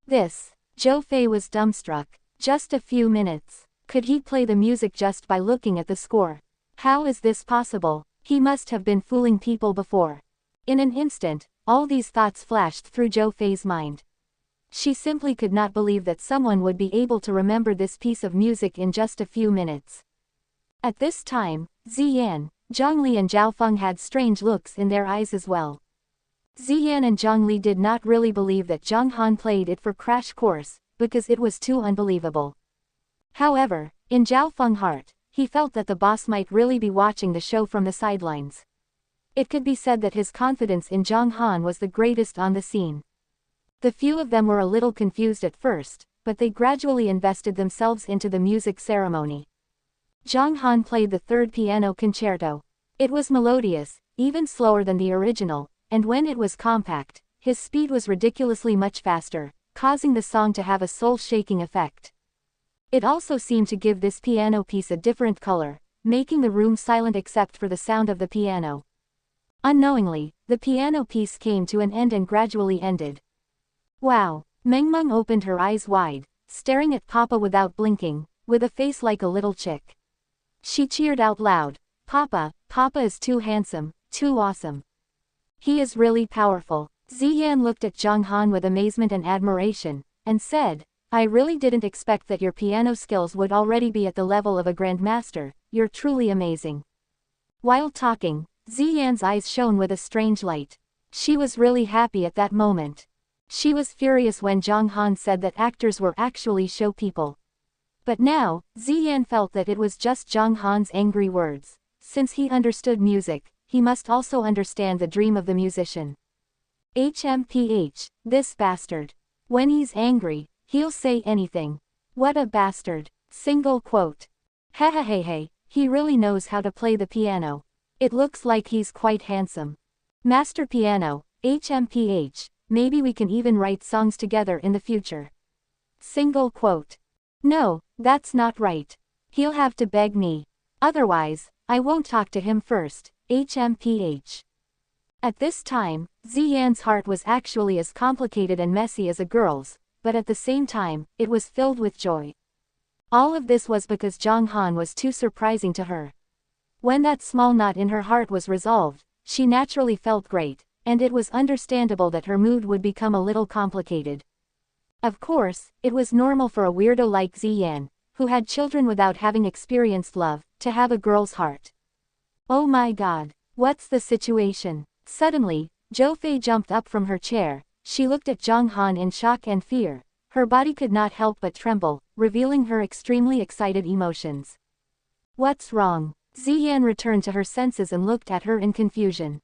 Zhou Fei was dumbstruck. Just a few minutes. Could he play the music just by looking at the score? How is this possible? He must have been fooling people before. In an instant, all these thoughts flashed through Zhou Fei's mind. She simply could not believe that someone would be able to remember this piece of music in just a few minutes. At this time, Ziyan, Zhang Li and Zhao Feng had strange looks in their eyes as well. Ziyan and Zhang Li did not really believe that Zhang Han played it for crash course, because it was too unbelievable. However, in Zhao Feng's heart, he felt that the boss might really be watching the show from the sidelines. It could be said that his confidence in Zhang Han was the greatest on the scene. The few of them were a little confused at first, but they gradually invested themselves into the music ceremony. Zhang Han played the third piano concerto. It was melodious, even slower than the original, and when it was compact, his speed was ridiculously much faster, causing the song to have a soul-shaking effect. It also seemed to give this piano piece a different color, making the room silent except for the sound of the piano. Unknowingly, the piano piece came to an end and gradually ended. Wow! Mengmeng opened her eyes wide, staring at Papa without blinking, with a face like a little chick. She cheered out loud, "Papa, Papa is too handsome, too awesome. He is really powerful." Ziyan looked at Zhang Han with amazement and admiration, and said, "I really didn't expect that your piano skills would already be at the level of a grandmaster. You're truly amazing." While talking, Ziyan's eyes shone with a strange light. She was really happy at that moment. She was furious when Zhang Han said that actors were actually show people. But now, Ziyan felt that it was just Zhang Han's angry words. Since he understood music, he must also understand the dream of the musician. HMPH, this bastard. When he's angry, he'll say anything. What a bastard. Single quote. Hehehehe, he really knows how to play the piano. It looks like he's quite handsome. Master Piano, HMPH, maybe we can even write songs together in the future. Single quote. No, that's not right. He'll have to beg me. Otherwise, I won't talk to him first, HMPH. At this time, Ziyan's heart was actually as complicated and messy as a girl's, but at the same time, it was filled with joy. All of this was because Zhang Han was too surprising to her. When that small knot in her heart was resolved, she naturally felt great, and it was understandable that her mood would become a little complicated. Of course, it was normal for a weirdo like Ziyan, who had children without having experienced love, to have a girl's heart. Oh my god, what's the situation? Suddenly, Zhou Fei jumped up from her chair. She looked at Zhang Han in shock and fear. Her body could not help but tremble, revealing her extremely excited emotions. What's wrong? Ziyan returned to her senses and looked at her in confusion.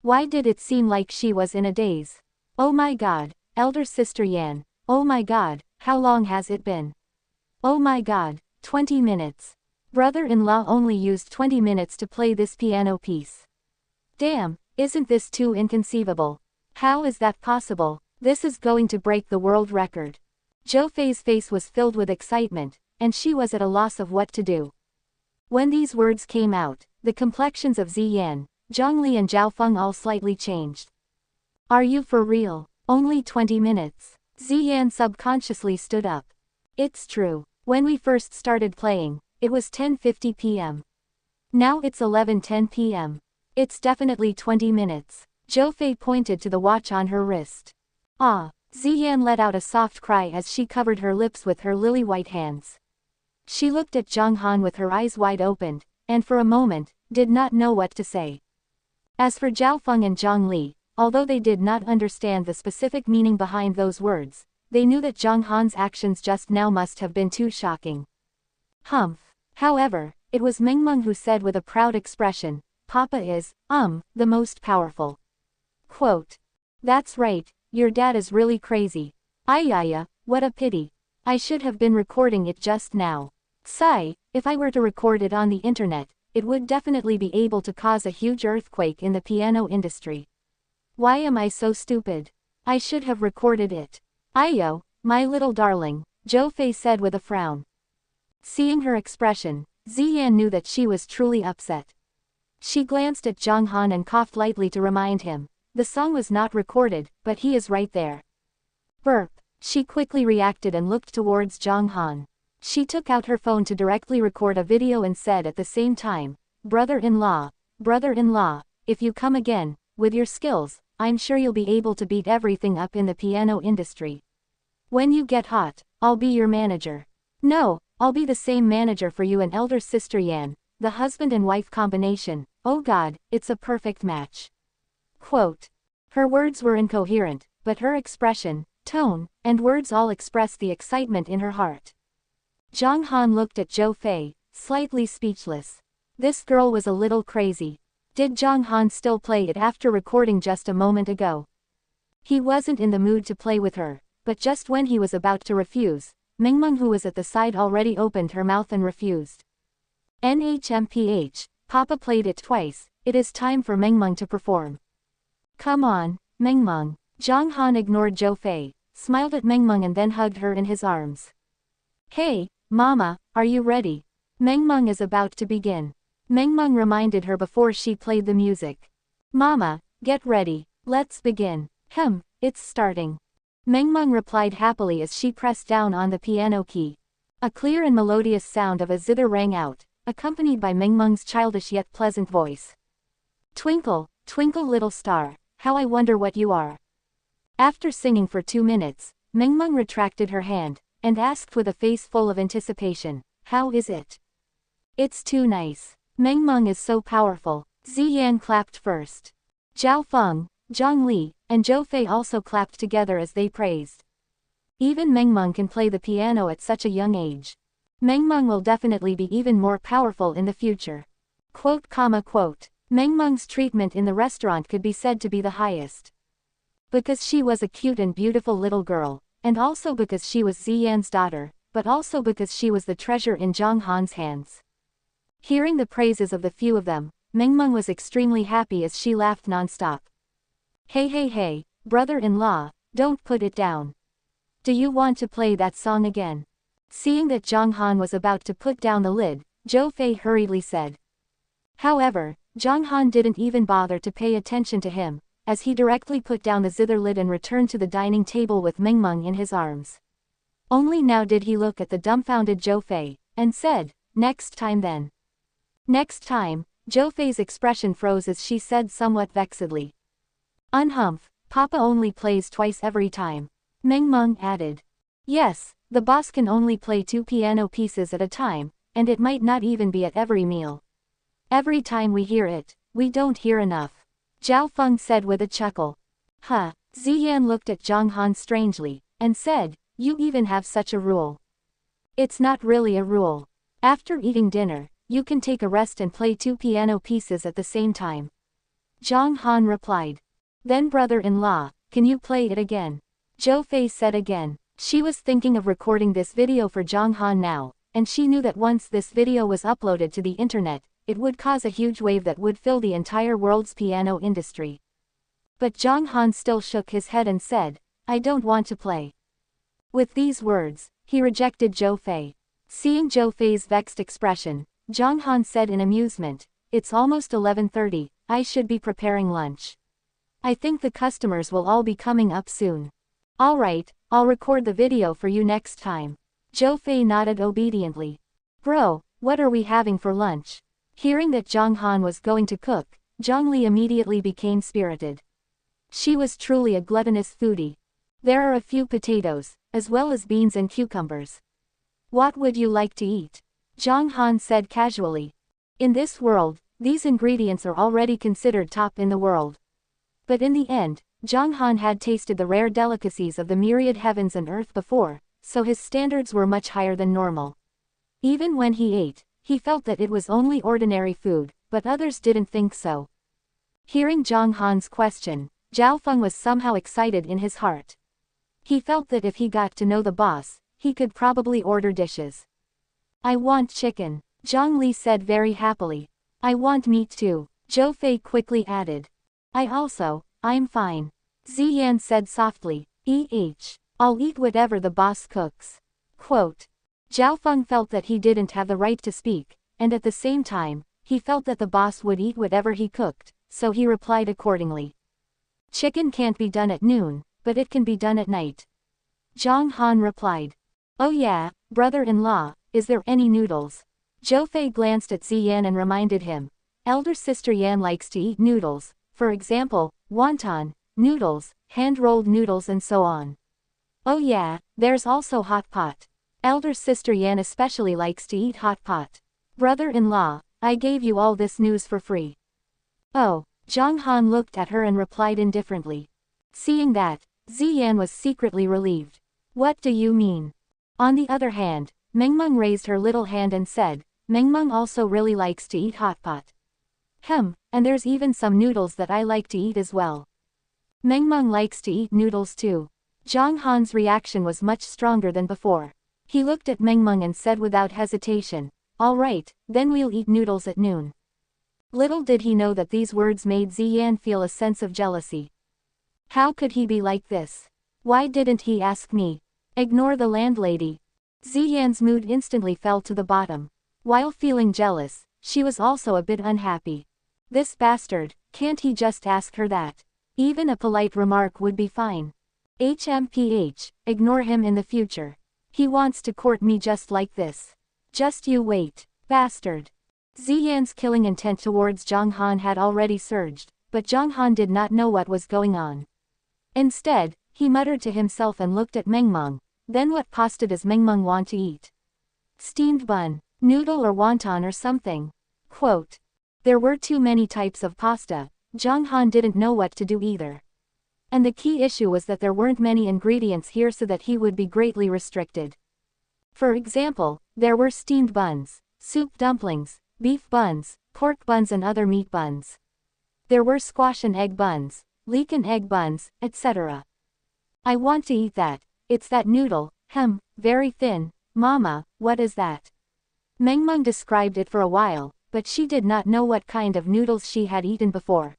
Why did it seem like she was in a daze? Oh my god, elder sister Yan. Oh my god, how long has it been? Oh my god, 20 minutes. Brother-in-law only used 20 minutes to play this piano piece. Damn, isn't this too inconceivable? How is that possible? This is going to break the world record. Zhou Fei's face was filled with excitement, and she was at a loss of what to do. When these words came out, the complexions of Ziyan, Zhongli and Zhao Feng all slightly changed. Are you for real? Only 20 minutes. Ziyan subconsciously stood up. It's true. When we first started playing, it was 10:50 p.m. Now it's 11:10 p.m. It's definitely 20 minutes. Zhou Fei pointed to the watch on her wrist. Ah! Ziyan let out a soft cry as she covered her lips with her lily-white hands. She looked at Zhang Han with her eyes wide opened, and for a moment, did not know what to say. As for Zhao Feng and Zhang Li, although they did not understand the specific meaning behind those words, they knew that Zhang Han's actions just now must have been too shocking. Humph! However, it was Mengmeng who said with a proud expression, Papa is, the most powerful. Quote. That's right, your dad is really crazy. Ayaya, what a pity. I should have been recording it just now. Sigh, if I were to record it on the internet, it would definitely be able to cause a huge earthquake in the piano industry. Why am I so stupid? I should have recorded it. Ayo, my little darling, Zhou Fei said with a frown. Seeing her expression, Ziyan knew that she was truly upset. She glanced at Zhang Han and coughed lightly to remind him. The song was not recorded, but he is right there. Burp. She quickly reacted and looked towards Zhang Han. She took out her phone to directly record a video and said at the same time, brother-in-law, if you come again, with your skills, I'm sure you'll be able to beat everything up in the piano industry. When you get hot, I'll be your manager. No, I'll be the same manager for you and elder sister Yan, the husband and wife combination. Oh god, it's a perfect match. Quote. Her words were incoherent, but her expression, tone, and words all expressed the excitement in her heart. Zhang Han looked at Zhou Fei, slightly speechless. This girl was a little crazy. Did Zhang Han still play it after recording just a moment ago? He wasn't in the mood to play with her, but just when he was about to refuse, Mingmeng, who was at the side, already opened her mouth and refused. NHMPH, Papa played it twice, it is time for Mingmeng to perform. Come on, Mingmeng. Zhang Han ignored Zhou Fei, smiled at Mingmeng and then hugged her in his arms. Hey, Mama, are you ready? Mingmeng is about to begin. Mingmeng reminded her before she played the music. Mama, get ready, let's begin. It's starting. Mingmeng replied happily as she pressed down on the piano key. A clear and melodious sound of a zither rang out, accompanied by Mingmeng's childish yet pleasant voice. Twinkle, twinkle little star, how I wonder what you are. After singing for 2 minutes, Mingmeng retracted her hand, and asked with a face full of anticipation, how is it? It's too nice. Mingmeng is so powerful. Ziyan clapped first. Zhao Feng, Zhang Li, and Zhou Fei also clapped together as they praised. Even Mingmeng can play the piano at such a young age. Mingmeng will definitely be even more powerful in the future. Mingmeng's treatment in the restaurant could be said to be the highest. Because she was a cute and beautiful little girl, and also because she was Ziyan's daughter, but also because she was the treasure in Zhang Han's hands. Hearing the praises of the few of them, Mingmeng was extremely happy as she laughed non-stop. Hey, brother-in-law, don't put it down. Do you want to play that song again? Seeing that Zhang Han was about to put down the lid, Zhou Fei hurriedly said. However, Zhang Han didn't even bother to pay attention to him, as he directly put down the zither lid and returned to the dining table with Mingmeng in his arms. Only now did he look at the dumbfounded Zhou Fei, and said, next time then. Next time, Zhou Fei's expression froze as she said somewhat vexedly. Unhumph, Papa only plays twice every time. Mingmeng added. Yes, the boss can only play 2 piano pieces at a time, and it might not even be at every meal. Every time we hear it, we don't hear enough. Zhao Feng said with a chuckle. Ziyan looked at Zhang Han strangely, and said, you even have such a rule. It's not really a rule. After eating dinner, you can take a rest and play 2 piano pieces at the same time. Zhang Han replied. Then brother-in-law, can you play it again? Zhou Fei said again. She was thinking of recording this video for Zhang Han now, and she knew that once this video was uploaded to the internet, it would cause a huge wave that would fill the entire world's piano industry. But Zhang Han still shook his head and said, I don't want to play. With these words, he rejected Zhou Fei. Seeing Zhou Fei's vexed expression, Zhang Han said in amusement, it's almost 11:30, I should be preparing lunch. I think the customers will all be coming up soon. Alright, I'll record the video for you next time. Zhou Fei nodded obediently. Bro, what are we having for lunch? Hearing that Zhang Han was going to cook, Zhang Li immediately became spirited. She was truly a gluttonous foodie. There are a few potatoes, as well as beans and cucumbers. What would you like to eat? Zhang Han said casually. In this world, these ingredients are already considered top in the world. But in the end, Zhang Han had tasted the rare delicacies of the myriad heavens and earth before, so his standards were much higher than normal. Even when he ate, he felt that it was only ordinary food, but others didn't think so. Hearing Zhang Han's question, Zhao Feng was somehow excited in his heart. He felt that if he got to know the boss, he could probably order dishes. I want chicken, Zhang Li said very happily. I want meat too, Zhou Fei quickly added. I'm fine. Ziyan said softly, I'll eat whatever the boss cooks. Zhao Feng felt that he didn't have the right to speak, and at the same time, he felt that the boss would eat whatever he cooked, so he replied accordingly. Chicken can't be done at noon, but it can be done at night. Zhang Han replied. Oh yeah, brother-in-law, is there any noodles? Zhou Fei glanced at Ziyan and reminded him. Elder sister Yan likes to eat noodles, for example, wonton, noodles, hand-rolled noodles and so on. Oh yeah, there's also hot pot. Elder sister Yan especially likes to eat hot pot. Brother-in-law, I gave you all this news for free. Oh, Zhang Han looked at her and replied indifferently. Seeing that, Ziyan was secretly relieved. What do you mean? On the other hand, Mingmeng raised her little hand and said, Mingmeng also really likes to eat hot pot. And there's even some noodles that I like to eat as well. Mengmeng likes to eat noodles too. Zhang Han's reaction was much stronger than before. He looked at Mengmeng and said without hesitation, "All right, then we'll eat noodles at noon." Little did he know that these words made Ziyan feel a sense of jealousy. How could he be like this? Why didn't he ask me? Ignore the landlady. Ziyan's mood instantly fell to the bottom. While feeling jealous, she was also a bit unhappy. This bastard, can't he just ask her that? Even a polite remark would be fine. HMPH, ignore him in the future. He wants to court me just like this. Just you wait, bastard. Ziyan's killing intent towards Zhang Han had already surged, but Zhang Han did not know what was going on. Instead, he muttered to himself and looked at Mengmeng. Then what pasta does Mengmeng want to eat? Steamed bun, noodle or wonton or something. Quote. There were too many types of pasta. Zhang Han didn't know what to do either. And the key issue was that there weren't many ingredients here, so that he would be greatly restricted. For example, there were steamed buns, soup dumplings, beef buns, pork buns and other meat buns. There were squash and egg buns, leek and egg buns, etc. I want to eat that. It's that noodle, very thin. Mama, what is that? Mengmeng described it for a while, but she did not know what kind of noodles she had eaten before.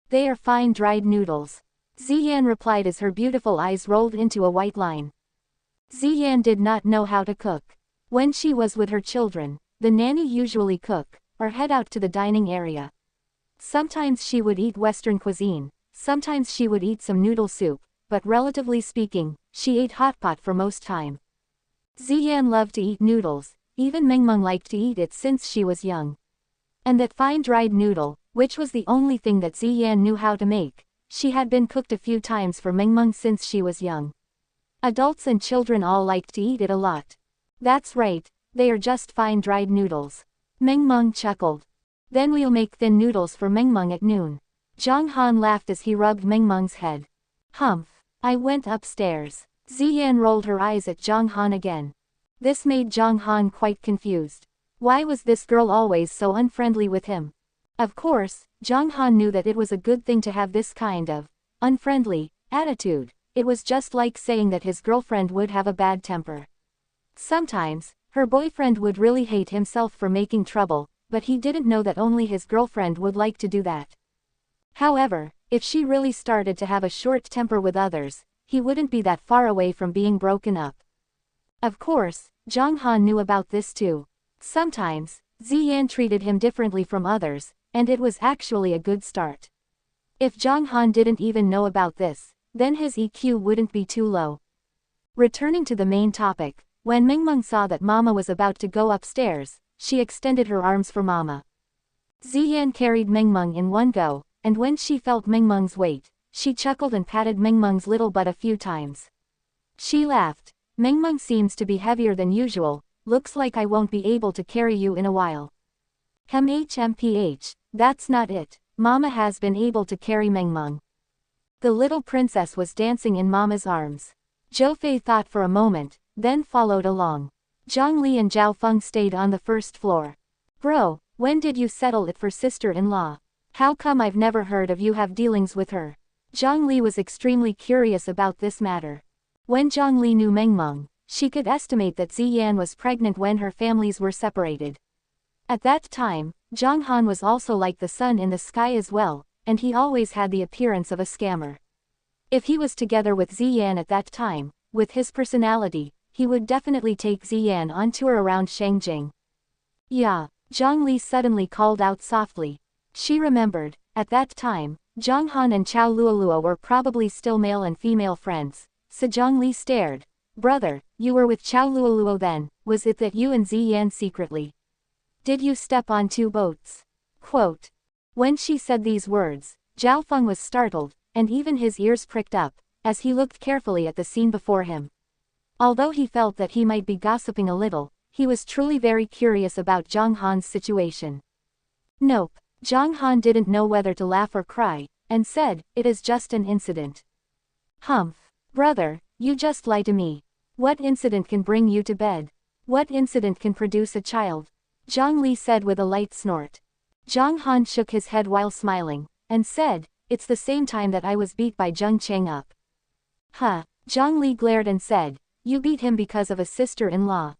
They are fine dried noodles. Ziyan replied as her beautiful eyes rolled into a white line. Ziyan did not know how to cook. When she was with her children, the nanny usually cook, or head out to the dining area. Sometimes she would eat Western cuisine, sometimes she would eat some noodle soup, but relatively speaking, she ate hot pot for most time. Ziyan loved to eat noodles, even Mengmeng liked to eat it since she was young. And that fine dried noodle, which was the only thing that Ziyan knew how to make, she had been cooked a few times for Mengmeng since she was young. Adults and children all liked to eat it a lot. That's right, they are just fine dried noodles. Mengmeng chuckled. Then we'll make thin noodles for Mengmeng at noon. Zhang Han laughed as he rubbed Mengmeng's head. I went upstairs. Ziyan rolled her eyes at Zhang Han again. This made Zhang Han quite confused. Why was this girl always so unfriendly with him? Of course, Zhang Han knew that it was a good thing to have this kind of unfriendly attitude. It was just like saying that his girlfriend would have a bad temper. Sometimes, her boyfriend would really hate himself for making trouble, but he didn't know that only his girlfriend would like to do that. However, if she really started to have a short temper with others, he wouldn't be that far away from being broken up. Of course, Zhang Han knew about this too. Sometimes, Ziyan treated him differently from others, and it was actually a good start. If Zhang Han didn't even know about this, then his EQ wouldn't be too low. Returning to the main topic, when Mengmeng saw that Mama was about to go upstairs, she extended her arms for Mama. Ziyan carried Mengmeng in one go, and when she felt Mengmeng's weight, she chuckled and patted Mengmeng's little butt a few times. She laughed. Mengmeng seems to be heavier than usual, looks like I won't be able to carry you in a while. HMPH, that's not it, Mama has been able to carry Mengmeng. The little princess was dancing in Mama's arms. Zhou Fei thought for a moment, then followed along. Zhang Li and Zhao Feng stayed on the first floor. Bro, when did you settle it for sister-in-law? How come I've never heard of you have dealings with her? Zhang Li was extremely curious about this matter. When Zhang Li knew Mengmeng, she could estimate that Ziyan was pregnant when her families were separated. At that time, Zhang Han was also like the sun in the sky as well, and he always had the appearance of a scammer. If he was together with Ziyan at that time, with his personality, he would definitely take Ziyan on tour around Shangjing. Yeah, Zhang Li suddenly called out softly. She remembered, at that time, Zhang Han and Chao Luolua were probably still male and female friends. So Zhang Li stared. Brother, you were with Chao Luoluo then, was it that you and Ziyan secretly? Did you step on two boats? Quote. When she said these words, Zhao Feng was startled, and even his ears pricked up, as he looked carefully at the scene before him. Although he felt that he might be gossiping a little, he was truly very curious about Zhang Han's situation. Nope, Zhang Han didn't know whether to laugh or cry, and said, it is just an incident. Brother, you just lie to me. What incident can bring you to bed? What incident can produce a child? Zhang Li said with a light snort. Zhang Han shook his head while smiling, and said, "It's the same time that I was beat by Zheng Cheng up." Huh. Zhang Li glared and said, "You beat him because of a sister-in-law?"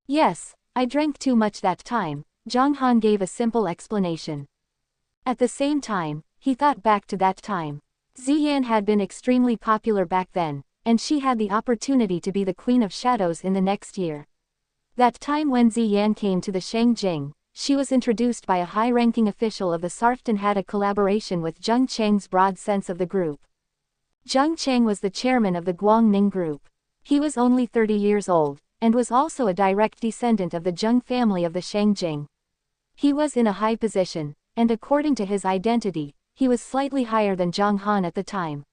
"Yes, I drank too much that time," Zhang Han gave a simple explanation. At the same time, he thought back to that time. Ziyan had been extremely popular back then, and she had the opportunity to be the Queen of Shadows in the next year. That time when Ziyan came to the Shangjing, she was introduced by a high-ranking official of the Sarft and had a collaboration with Zheng Cheng's broad sense of the group. Zheng Cheng was the chairman of the Guangning group. He was only 30 years old, and was also a direct descendant of the Zheng family of the Shangjing. He was in a high position, and according to his identity, he was slightly higher than Zhang Han at the time.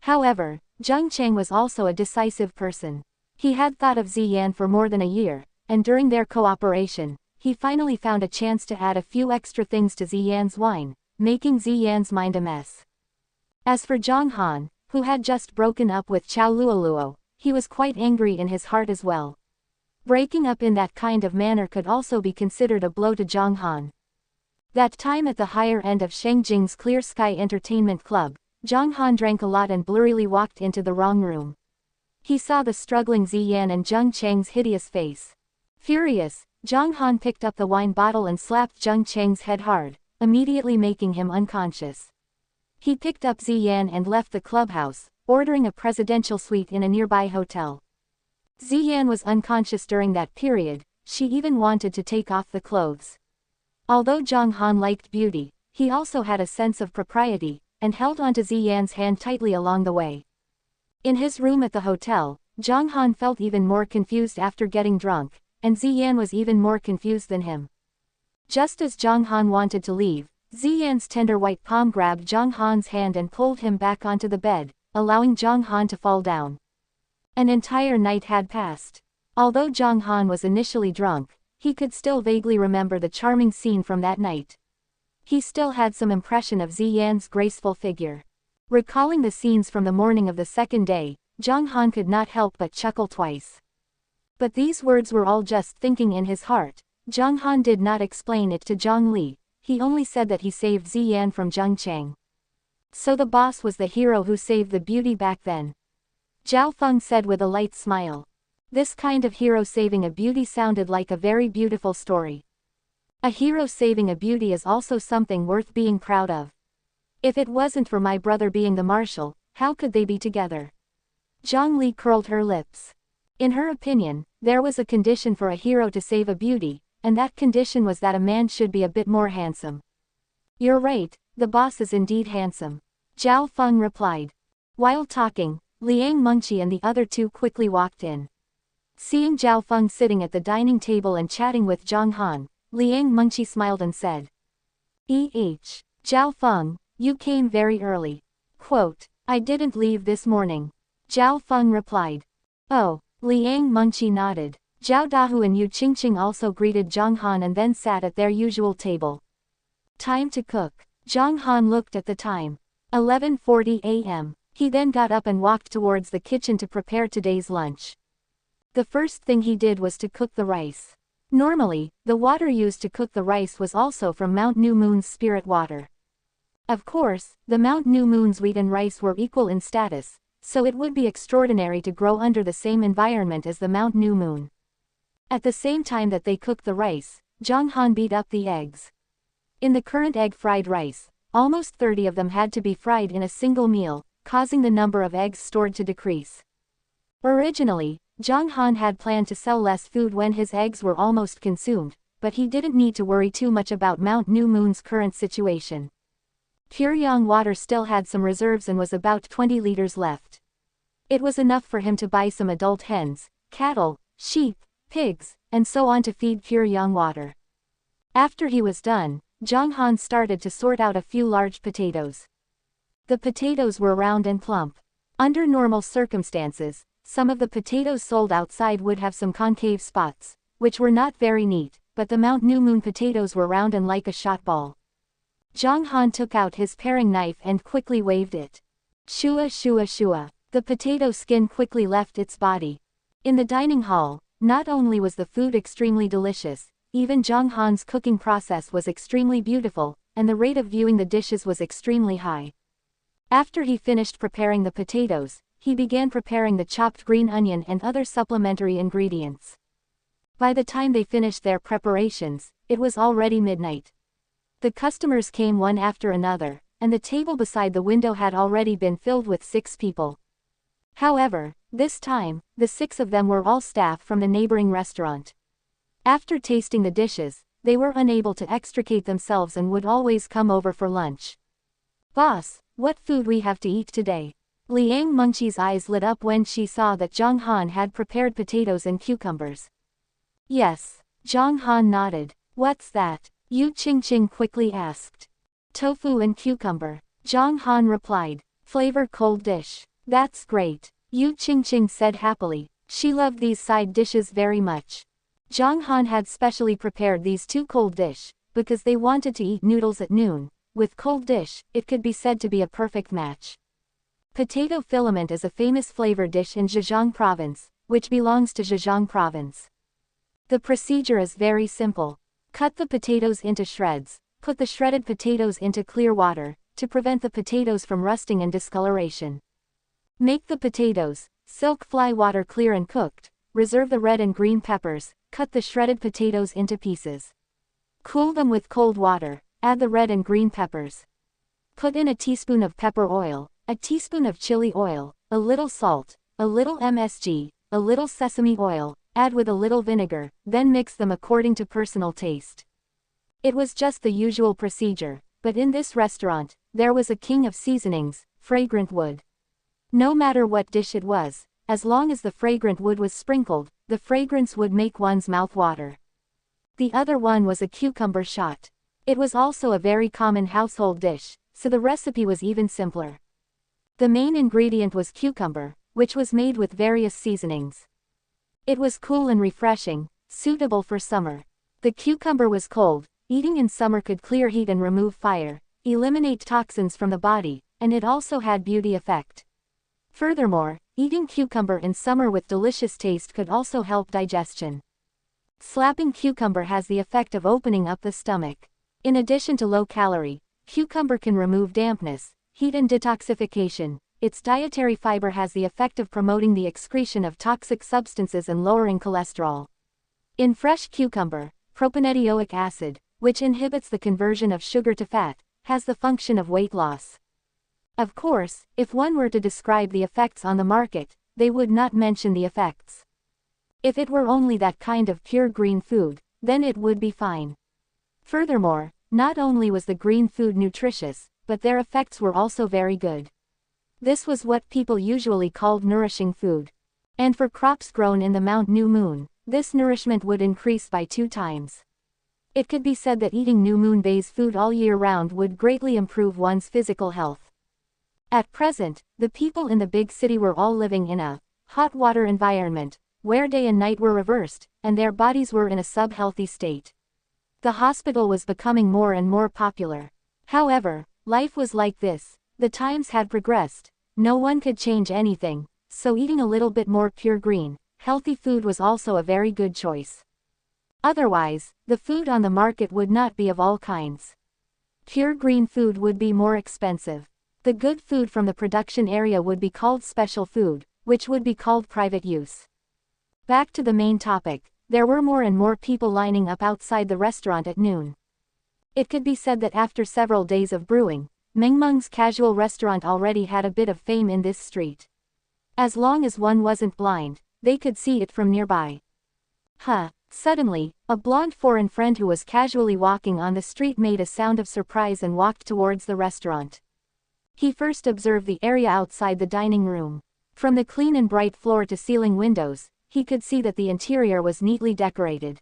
However, Zheng Cheng was also a decisive person. He had thought of Ziyan for more than a year, and during their cooperation, he finally found a chance to add a few extra things to Ziyan's wine, making Ziyan's mind a mess. As for Zhang Han, who had just broken up with Chao Luoluo, he was quite angry in his heart as well. Breaking up in that kind of manner could also be considered a blow to Zhang Han. That time at the higher end of Shangjing's Clear Sky Entertainment Club, Zhang Han drank a lot and blurrily walked into the wrong room. He saw the struggling Ziyan and Zheng Cheng's hideous face. Furious, Zhang Han picked up the wine bottle and slapped Zheng Cheng's head hard, immediately making him unconscious. He picked up Ziyan and left the clubhouse, ordering a presidential suite in a nearby hotel. Ziyan was unconscious during that period, she even wanted to take off the clothes. Although Zhang Han liked beauty, he also had a sense of propriety, and held onto Ziyan's hand tightly along the way. In his room at the hotel, Zhang Han felt even more confused after getting drunk, and Ziyan was even more confused than him. Just as Zhang Han wanted to leave, Ziyan's tender white palm grabbed Zhang Han's hand and pulled him back onto the bed, allowing Zhang Han to fall down. An entire night had passed. Although Zhang Han was initially drunk, he could still vaguely remember the charming scene from that night. He still had some impression of Ziyan's graceful figure. Recalling the scenes from the morning of the second day, Zhang Han could not help but chuckle twice. But these words were all just thinking in his heart. Zhang Han did not explain it to Zhang Li, he only said that he saved Ziyan from Zheng Cheng. So the boss was the hero who saved the beauty back then. Zhao Feng said with a light smile. This kind of hero saving a beauty sounded like a very beautiful story. A hero saving a beauty is also something worth being proud of. If it wasn't for my brother being the marshal, how could they be together? Zhang Li curled her lips. In her opinion, there was a condition for a hero to save a beauty, and that condition was that a man should be a bit more handsome. You're right, the boss is indeed handsome. Zhao Feng replied. While talking, Liang Mengqi and the other two quickly walked in. Seeing Zhao Feng sitting at the dining table and chatting with Zhang Han, Liang Mengqi smiled and said. Zhao Feng, you came very early. Quote, I didn't leave this morning. Zhao Feng replied. Oh, Liang Mengqi nodded. Zhao Dahu and Yu Qingqing also greeted Zhang Han and then sat at their usual table. Time to cook. Zhang Han looked at the time. 11:40 a.m. He then got up and walked towards the kitchen to prepare today's lunch. The first thing he did was to cook the rice. Normally, the water used to cook the rice was also from Mount New Moon's spirit water. Of course, the Mount New Moon's wheat and rice were equal in status, so it would be extraordinary to grow under the same environment as the Mount New Moon. At the same time that they cooked the rice, Zhang Han beat up the eggs. In the current egg-fried rice, almost 30 of them had to be fried in a single meal, causing the number of eggs stored to decrease. Originally, Zhang Han had planned to sell less food when his eggs were almost consumed, but he didn't need to worry too much about Mount New Moon's current situation. Puryang water still had some reserves and was about 20 liters left. It was enough for him to buy some adult hens, cattle, sheep, pigs, and so on to feed Puryang water. After he was done, Zhang Han started to sort out a few large potatoes. The potatoes were round and plump. Under normal circumstances, some of the potatoes sold outside would have some concave spots, which were not very neat, but the Mount New Moon potatoes were round and like a shot ball. Zhang Han took out his paring knife and quickly waved it. Shua shua shua. The potato skin quickly left its body. In the dining hall, not only was the food extremely delicious, even Zhang Han's cooking process was extremely beautiful, and the rate of viewing the dishes was extremely high. After he finished preparing the potatoes, he began preparing the chopped green onion and other supplementary ingredients. By the time they finished their preparations, it was already midnight. The customers came one after another, and the table beside the window had already been filled with 6 people. However, this time, the 6 of them were all staff from the neighboring restaurant. After tasting the dishes, they were unable to extricate themselves and would always come over for lunch. "Boss, what food we have to eat today?" Liang Mengqi's eyes lit up when she saw that Zhang Han had prepared potatoes and cucumbers. "Yes." Zhang Han nodded. "What's that?" Yu Qingqing quickly asked. "Tofu and cucumber," Zhang Han replied. "Flavor cold dish." "That's great," Yu Qingqing said happily. She loved these side dishes very much. Zhang Han had specially prepared these 2 cold dish, because they wanted to eat noodles at noon. With cold dish, it could be said to be a perfect match. Potato filament is a famous flavor dish in Zhejiang province, which belongs to Zhejiang province. The procedure is very simple. Cut the potatoes into shreds, put the shredded potatoes into clear water, to prevent the potatoes from rusting and discoloration. Make the potatoes, silk fly water clear and cooked, reserve the red and green peppers, cut the shredded potatoes into pieces. Cool them with cold water, add the red and green peppers. Put in a teaspoon of pepper oil, a teaspoon of chili oil, a little salt, a little MSG, a little sesame oil, add with a little vinegar, then mix them according to personal taste. It was just the usual procedure, but in this restaurant, there was a king of seasonings, fragrant wood. No matter what dish it was, as long as the fragrant wood was sprinkled, the fragrance would make one's mouth water. The other one was a cucumber shot. It was also a very common household dish, so the recipe was even simpler. The main ingredient was cucumber, which was made with various seasonings. It was cool and refreshing, suitable for summer. The cucumber was cold, eating in summer could clear heat and remove fire, eliminate toxins from the body, and it also had beauty effect. Furthermore, eating cucumber in summer with delicious taste could also help digestion. Slapping cucumber has the effect of opening up the stomach. In addition to low calorie, cucumber can remove dampness, heat and detoxification. Its dietary fiber has the effect of promoting the excretion of toxic substances and lowering cholesterol. In fresh cucumber, propionetioic acid, which inhibits the conversion of sugar to fat, has the function of weight loss. Of course, if one were to describe the effects on the market, they would not mention the effects. If it were only that kind of pure green food, then it would be fine. Furthermore, not only was the green food nutritious, but their effects were also very good. This was what people usually called nourishing food. And for crops grown in the Mount New Moon, this nourishment would increase by 2 times. It could be said that eating New Moon-based food all year round would greatly improve one's physical health. At present, the people in the big city were all living in a hot water environment, where day and night were reversed, and their bodies were in a sub-healthy state. The hospital was becoming more and more popular. However, life was like this. The times had progressed. No one could change anything, so eating a little bit more pure green, healthy food was also a very good choice. Otherwise, the food on the market would not be of all kinds. Pure green food would be more expensive. The good food from the production area would be called special food, which would be called private use. Back to the main topic, there were more and more people lining up outside the restaurant at noon. It could be said that after several days of brewing, Mingmeng's casual restaurant already had a bit of fame in this street. As long as one wasn't blind, they could see it from nearby. Suddenly, a blonde foreign friend who was casually walking on the street made a sound of surprise and walked towards the restaurant. He first observed the area outside the dining room. From the clean and bright floor-to-ceiling windows, he could see that the interior was neatly decorated.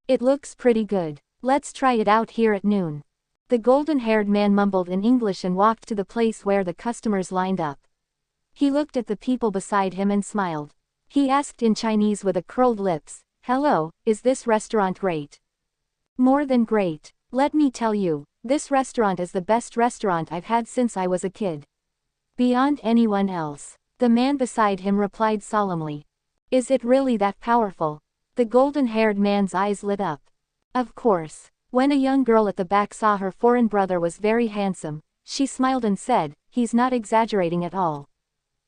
"It looks pretty good. Let's try it out here at noon." The golden-haired man mumbled in English and walked to the place where the customers lined up. He looked at the people beside him and smiled. He asked in Chinese with a curled lips, "Hello, is this restaurant great?" "More than great. Let me tell you, this restaurant is the best restaurant I've had since I was a kid. Beyond anyone else," the man beside him replied solemnly. "Is it really that powerful?" The golden-haired man's eyes lit up. Of course. When a young girl at the back saw her foreign brother was very handsome, she smiled and said, "He's not exaggerating at all.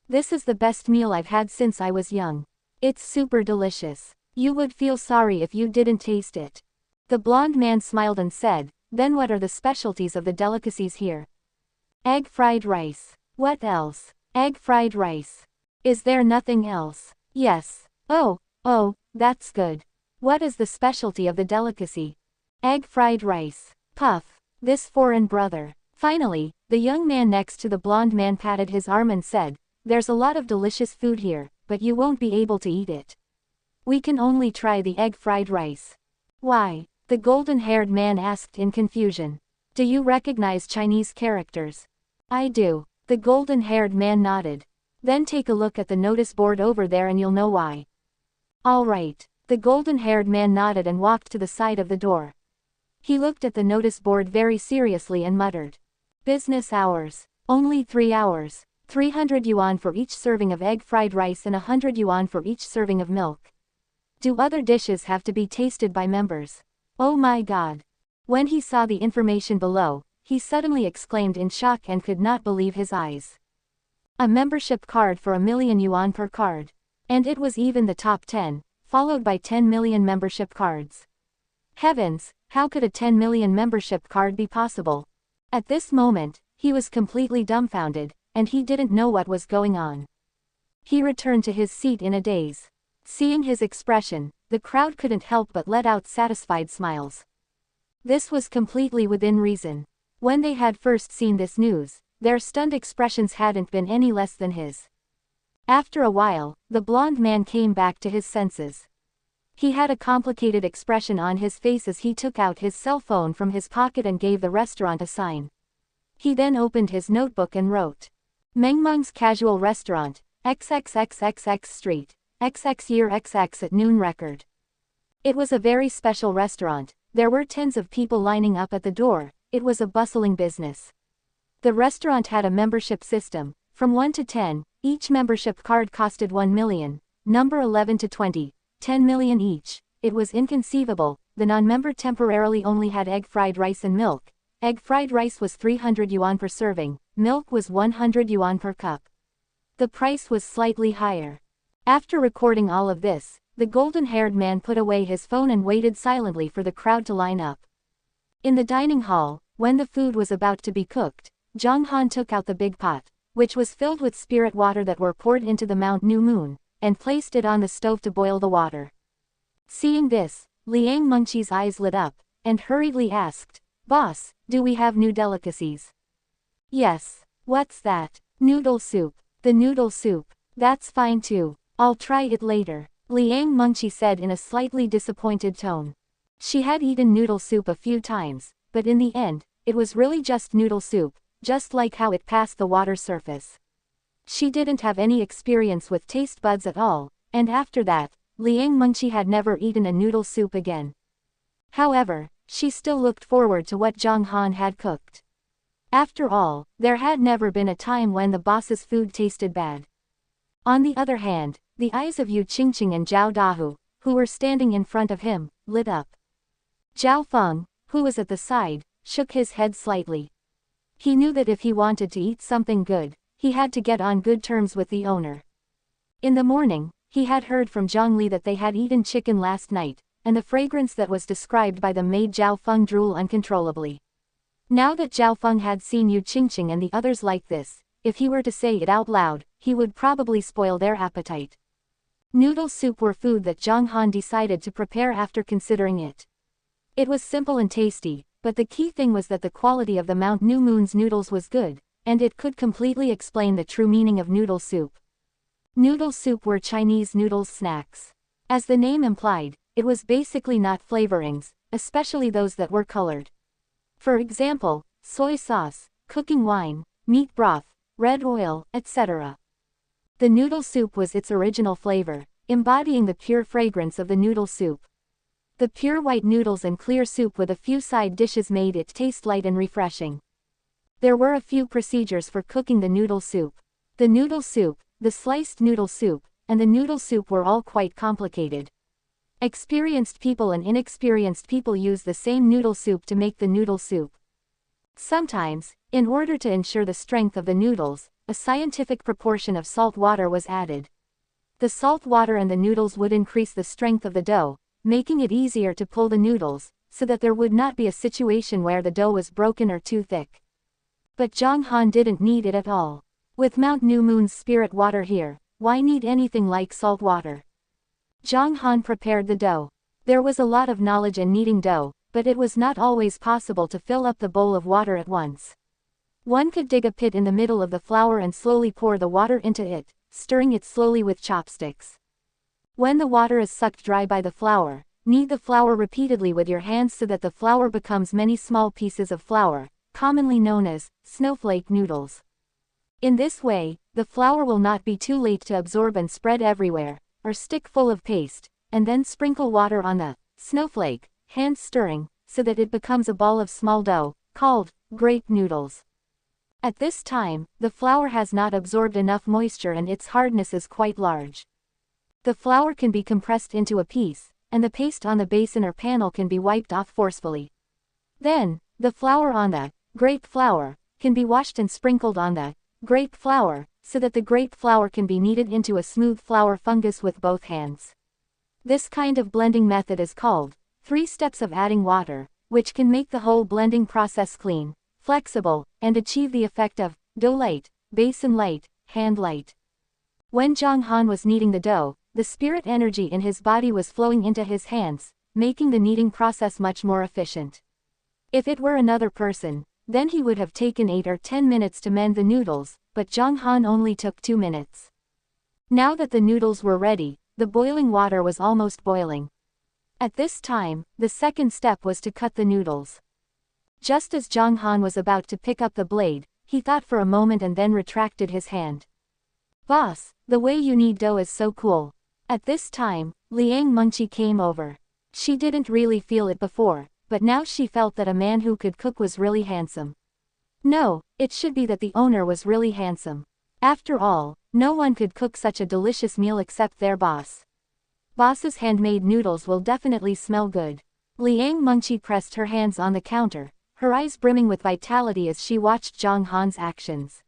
This is the best meal I've had since I was young. It's super delicious. You would feel sorry if you didn't taste it." The blonde man smiled and said, "Then what are the specialties of the delicacies here?" "Egg fried rice." "What else?" "Egg fried rice." "Is there nothing else?" "Yes." Oh, that's good. What is the specialty of the delicacy?" "Egg fried rice." Puff. This foreign brother. Finally, the young man next to the blonde man patted his arm and said, "There's a lot of delicious food here, but you won't be able to eat it. We can only try the egg fried rice." "Why?" the golden-haired man asked in confusion. "Do you recognize Chinese characters?" "I do." The golden-haired man nodded. "Then take a look at the notice board over there and you'll know why." "All right." The golden-haired man nodded and walked to the side of the door. He looked at the notice board very seriously and muttered. "Business hours. Only 3 hours. 300 yuan for each serving of egg fried rice and 100 yuan for each serving of milk. Do other dishes have to be tasted by members?" Oh my god. When he saw the information below, he suddenly exclaimed in shock and could not believe his eyes. A membership card for 1,000,000 yuan per card. And it was even the top 10, followed by 10 million membership cards. Heavens, how could a 10 million membership card be possible? At this moment, he was completely dumbfounded, and he didn't know what was going on. He returned to his seat in a daze. Seeing his expression, the crowd couldn't help but let out satisfied smiles. This was completely within reason. When they had first seen this news, their stunned expressions hadn't been any less than his. After a while, the blonde man came back to his senses. He had a complicated expression on his face as he took out his cell phone from his pocket and gave the restaurant a sign. He then opened his notebook and wrote, "Mengmeng's Casual Restaurant, XXXXX Street, XX Year XX at noon record." It was a very special restaurant. There were tens of people lining up at the door. It was a bustling business. The restaurant had a membership system. From 1 to 10, each membership card costed 1 million, number 11 to 20, 10 million each. It was inconceivable. The non-member temporarily only had egg fried rice and milk. Egg fried rice was 300 yuan per serving, milk was 100 yuan per cup. The price was slightly higher. After recording all of this, the golden-haired man put away his phone and waited silently for the crowd to line up. In the dining hall, when the food was about to be cooked, Zhang Han took out the big pot, which was filled with spirit water that were poured into the Mount New Moon, and placed it on the stove to boil the water. Seeing this, Liang Mengqi's eyes lit up, and hurriedly asked, "Boss, do we have new delicacies?" "Yes." "What's that?" "Noodle soup." "The noodle soup. That's fine too. I'll try it later," Liang Mengqi said in a slightly disappointed tone. She had eaten noodle soup a few times, but in the end, it was really just noodle soup, just like how it passed the water surface. She didn't have any experience with taste buds at all, and after that, Liang Mengqi had never eaten a noodle soup again. However, she still looked forward to what Zhang Han had cooked. After all, there had never been a time when the boss's food tasted bad. On the other hand, the eyes of Yu Qingqing and Zhao Dahu, who were standing in front of him, lit up. Zhao Feng, who was at the side, shook his head slightly. He knew that if he wanted to eat something good, he had to get on good terms with the owner. In the morning, he had heard from Zhang Li that they had eaten chicken last night, and the fragrance that was described by them made Zhao Feng drool uncontrollably. Now that Zhao Feng had seen Yu Qingqing and the others like this, if he were to say it out loud, he would probably spoil their appetite. Noodle soup were food that Zhang Han decided to prepare after considering it. It was simple and tasty, but the key thing was that the quality of the Mount New Moon's noodles was good, and it could completely explain the true meaning of noodle soup. Noodle soup were Chinese noodles snacks. As the name implied, it was basically not flavorings, especially those that were colored. For example, soy sauce, cooking wine, meat broth, red oil, etc. The noodle soup was its original flavor, embodying the pure fragrance of the noodle soup. The pure white noodles and clear soup with a few side dishes made it taste light and refreshing. There were a few procedures for cooking the noodle soup. The noodle soup, the sliced noodle soup, and the noodle soup were all quite complicated. Experienced people and inexperienced people use the same noodle soup to make the noodle soup. Sometimes, in order to ensure the strength of the noodles, a scientific proportion of salt water was added. The salt water and the noodles would increase the strength of the dough, making it easier to pull the noodles, so that there would not be a situation where the dough was broken or too thick. But Zhang Han didn't need it at all. With Mount New Moon's spirit water here, why need anything like salt water? Zhang Han prepared the dough. There was a lot of knowledge in kneading dough, but it was not always possible to fill up the bowl of water at once. One could dig a pit in the middle of the flour and slowly pour the water into it, stirring it slowly with chopsticks. When the water is sucked dry by the flour, knead the flour repeatedly with your hands so that the flour becomes many small pieces of flour, commonly known as snowflake noodles. In this way, the flour will not be too late to absorb and spread everywhere, or stick full of paste, and then sprinkle water on the snowflake, hand stirring, so that it becomes a ball of small dough, called grape noodles. At this time, the flour has not absorbed enough moisture and its hardness is quite large. The flour can be compressed into a piece, and the paste on the basin or panel can be wiped off forcefully. Then, the flour on the grape flour can be washed and sprinkled on the grape flour, so that the grape flour can be kneaded into a smooth flour fungus with both hands. This kind of blending method is called 3 steps of adding water, which can make the whole blending process clean, flexible, and achieve the effect of dough light, basin light, hand light. When Zhang Han was kneading the dough, the spirit energy in his body was flowing into his hands, making the kneading process much more efficient. If it were another person, then he would have taken 8 or 10 minutes to mend the noodles, but Zhang Han only took 2 minutes. Now that the noodles were ready, the boiling water was almost boiling. At this time, the second step was to cut the noodles. Just as Zhang Han was about to pick up the blade, he thought for a moment and then retracted his hand. "Boss, the way you knead dough is so cool." At this time, Liang Mengqi came over. She didn't really feel it before, but now she felt that a man who could cook was really handsome. No, it should be that the owner was really handsome. After all, no one could cook such a delicious meal except their boss. Boss's handmade noodles will definitely smell good. Liang Mengqi pressed her hands on the counter, her eyes brimming with vitality as she watched Zhang Han's actions.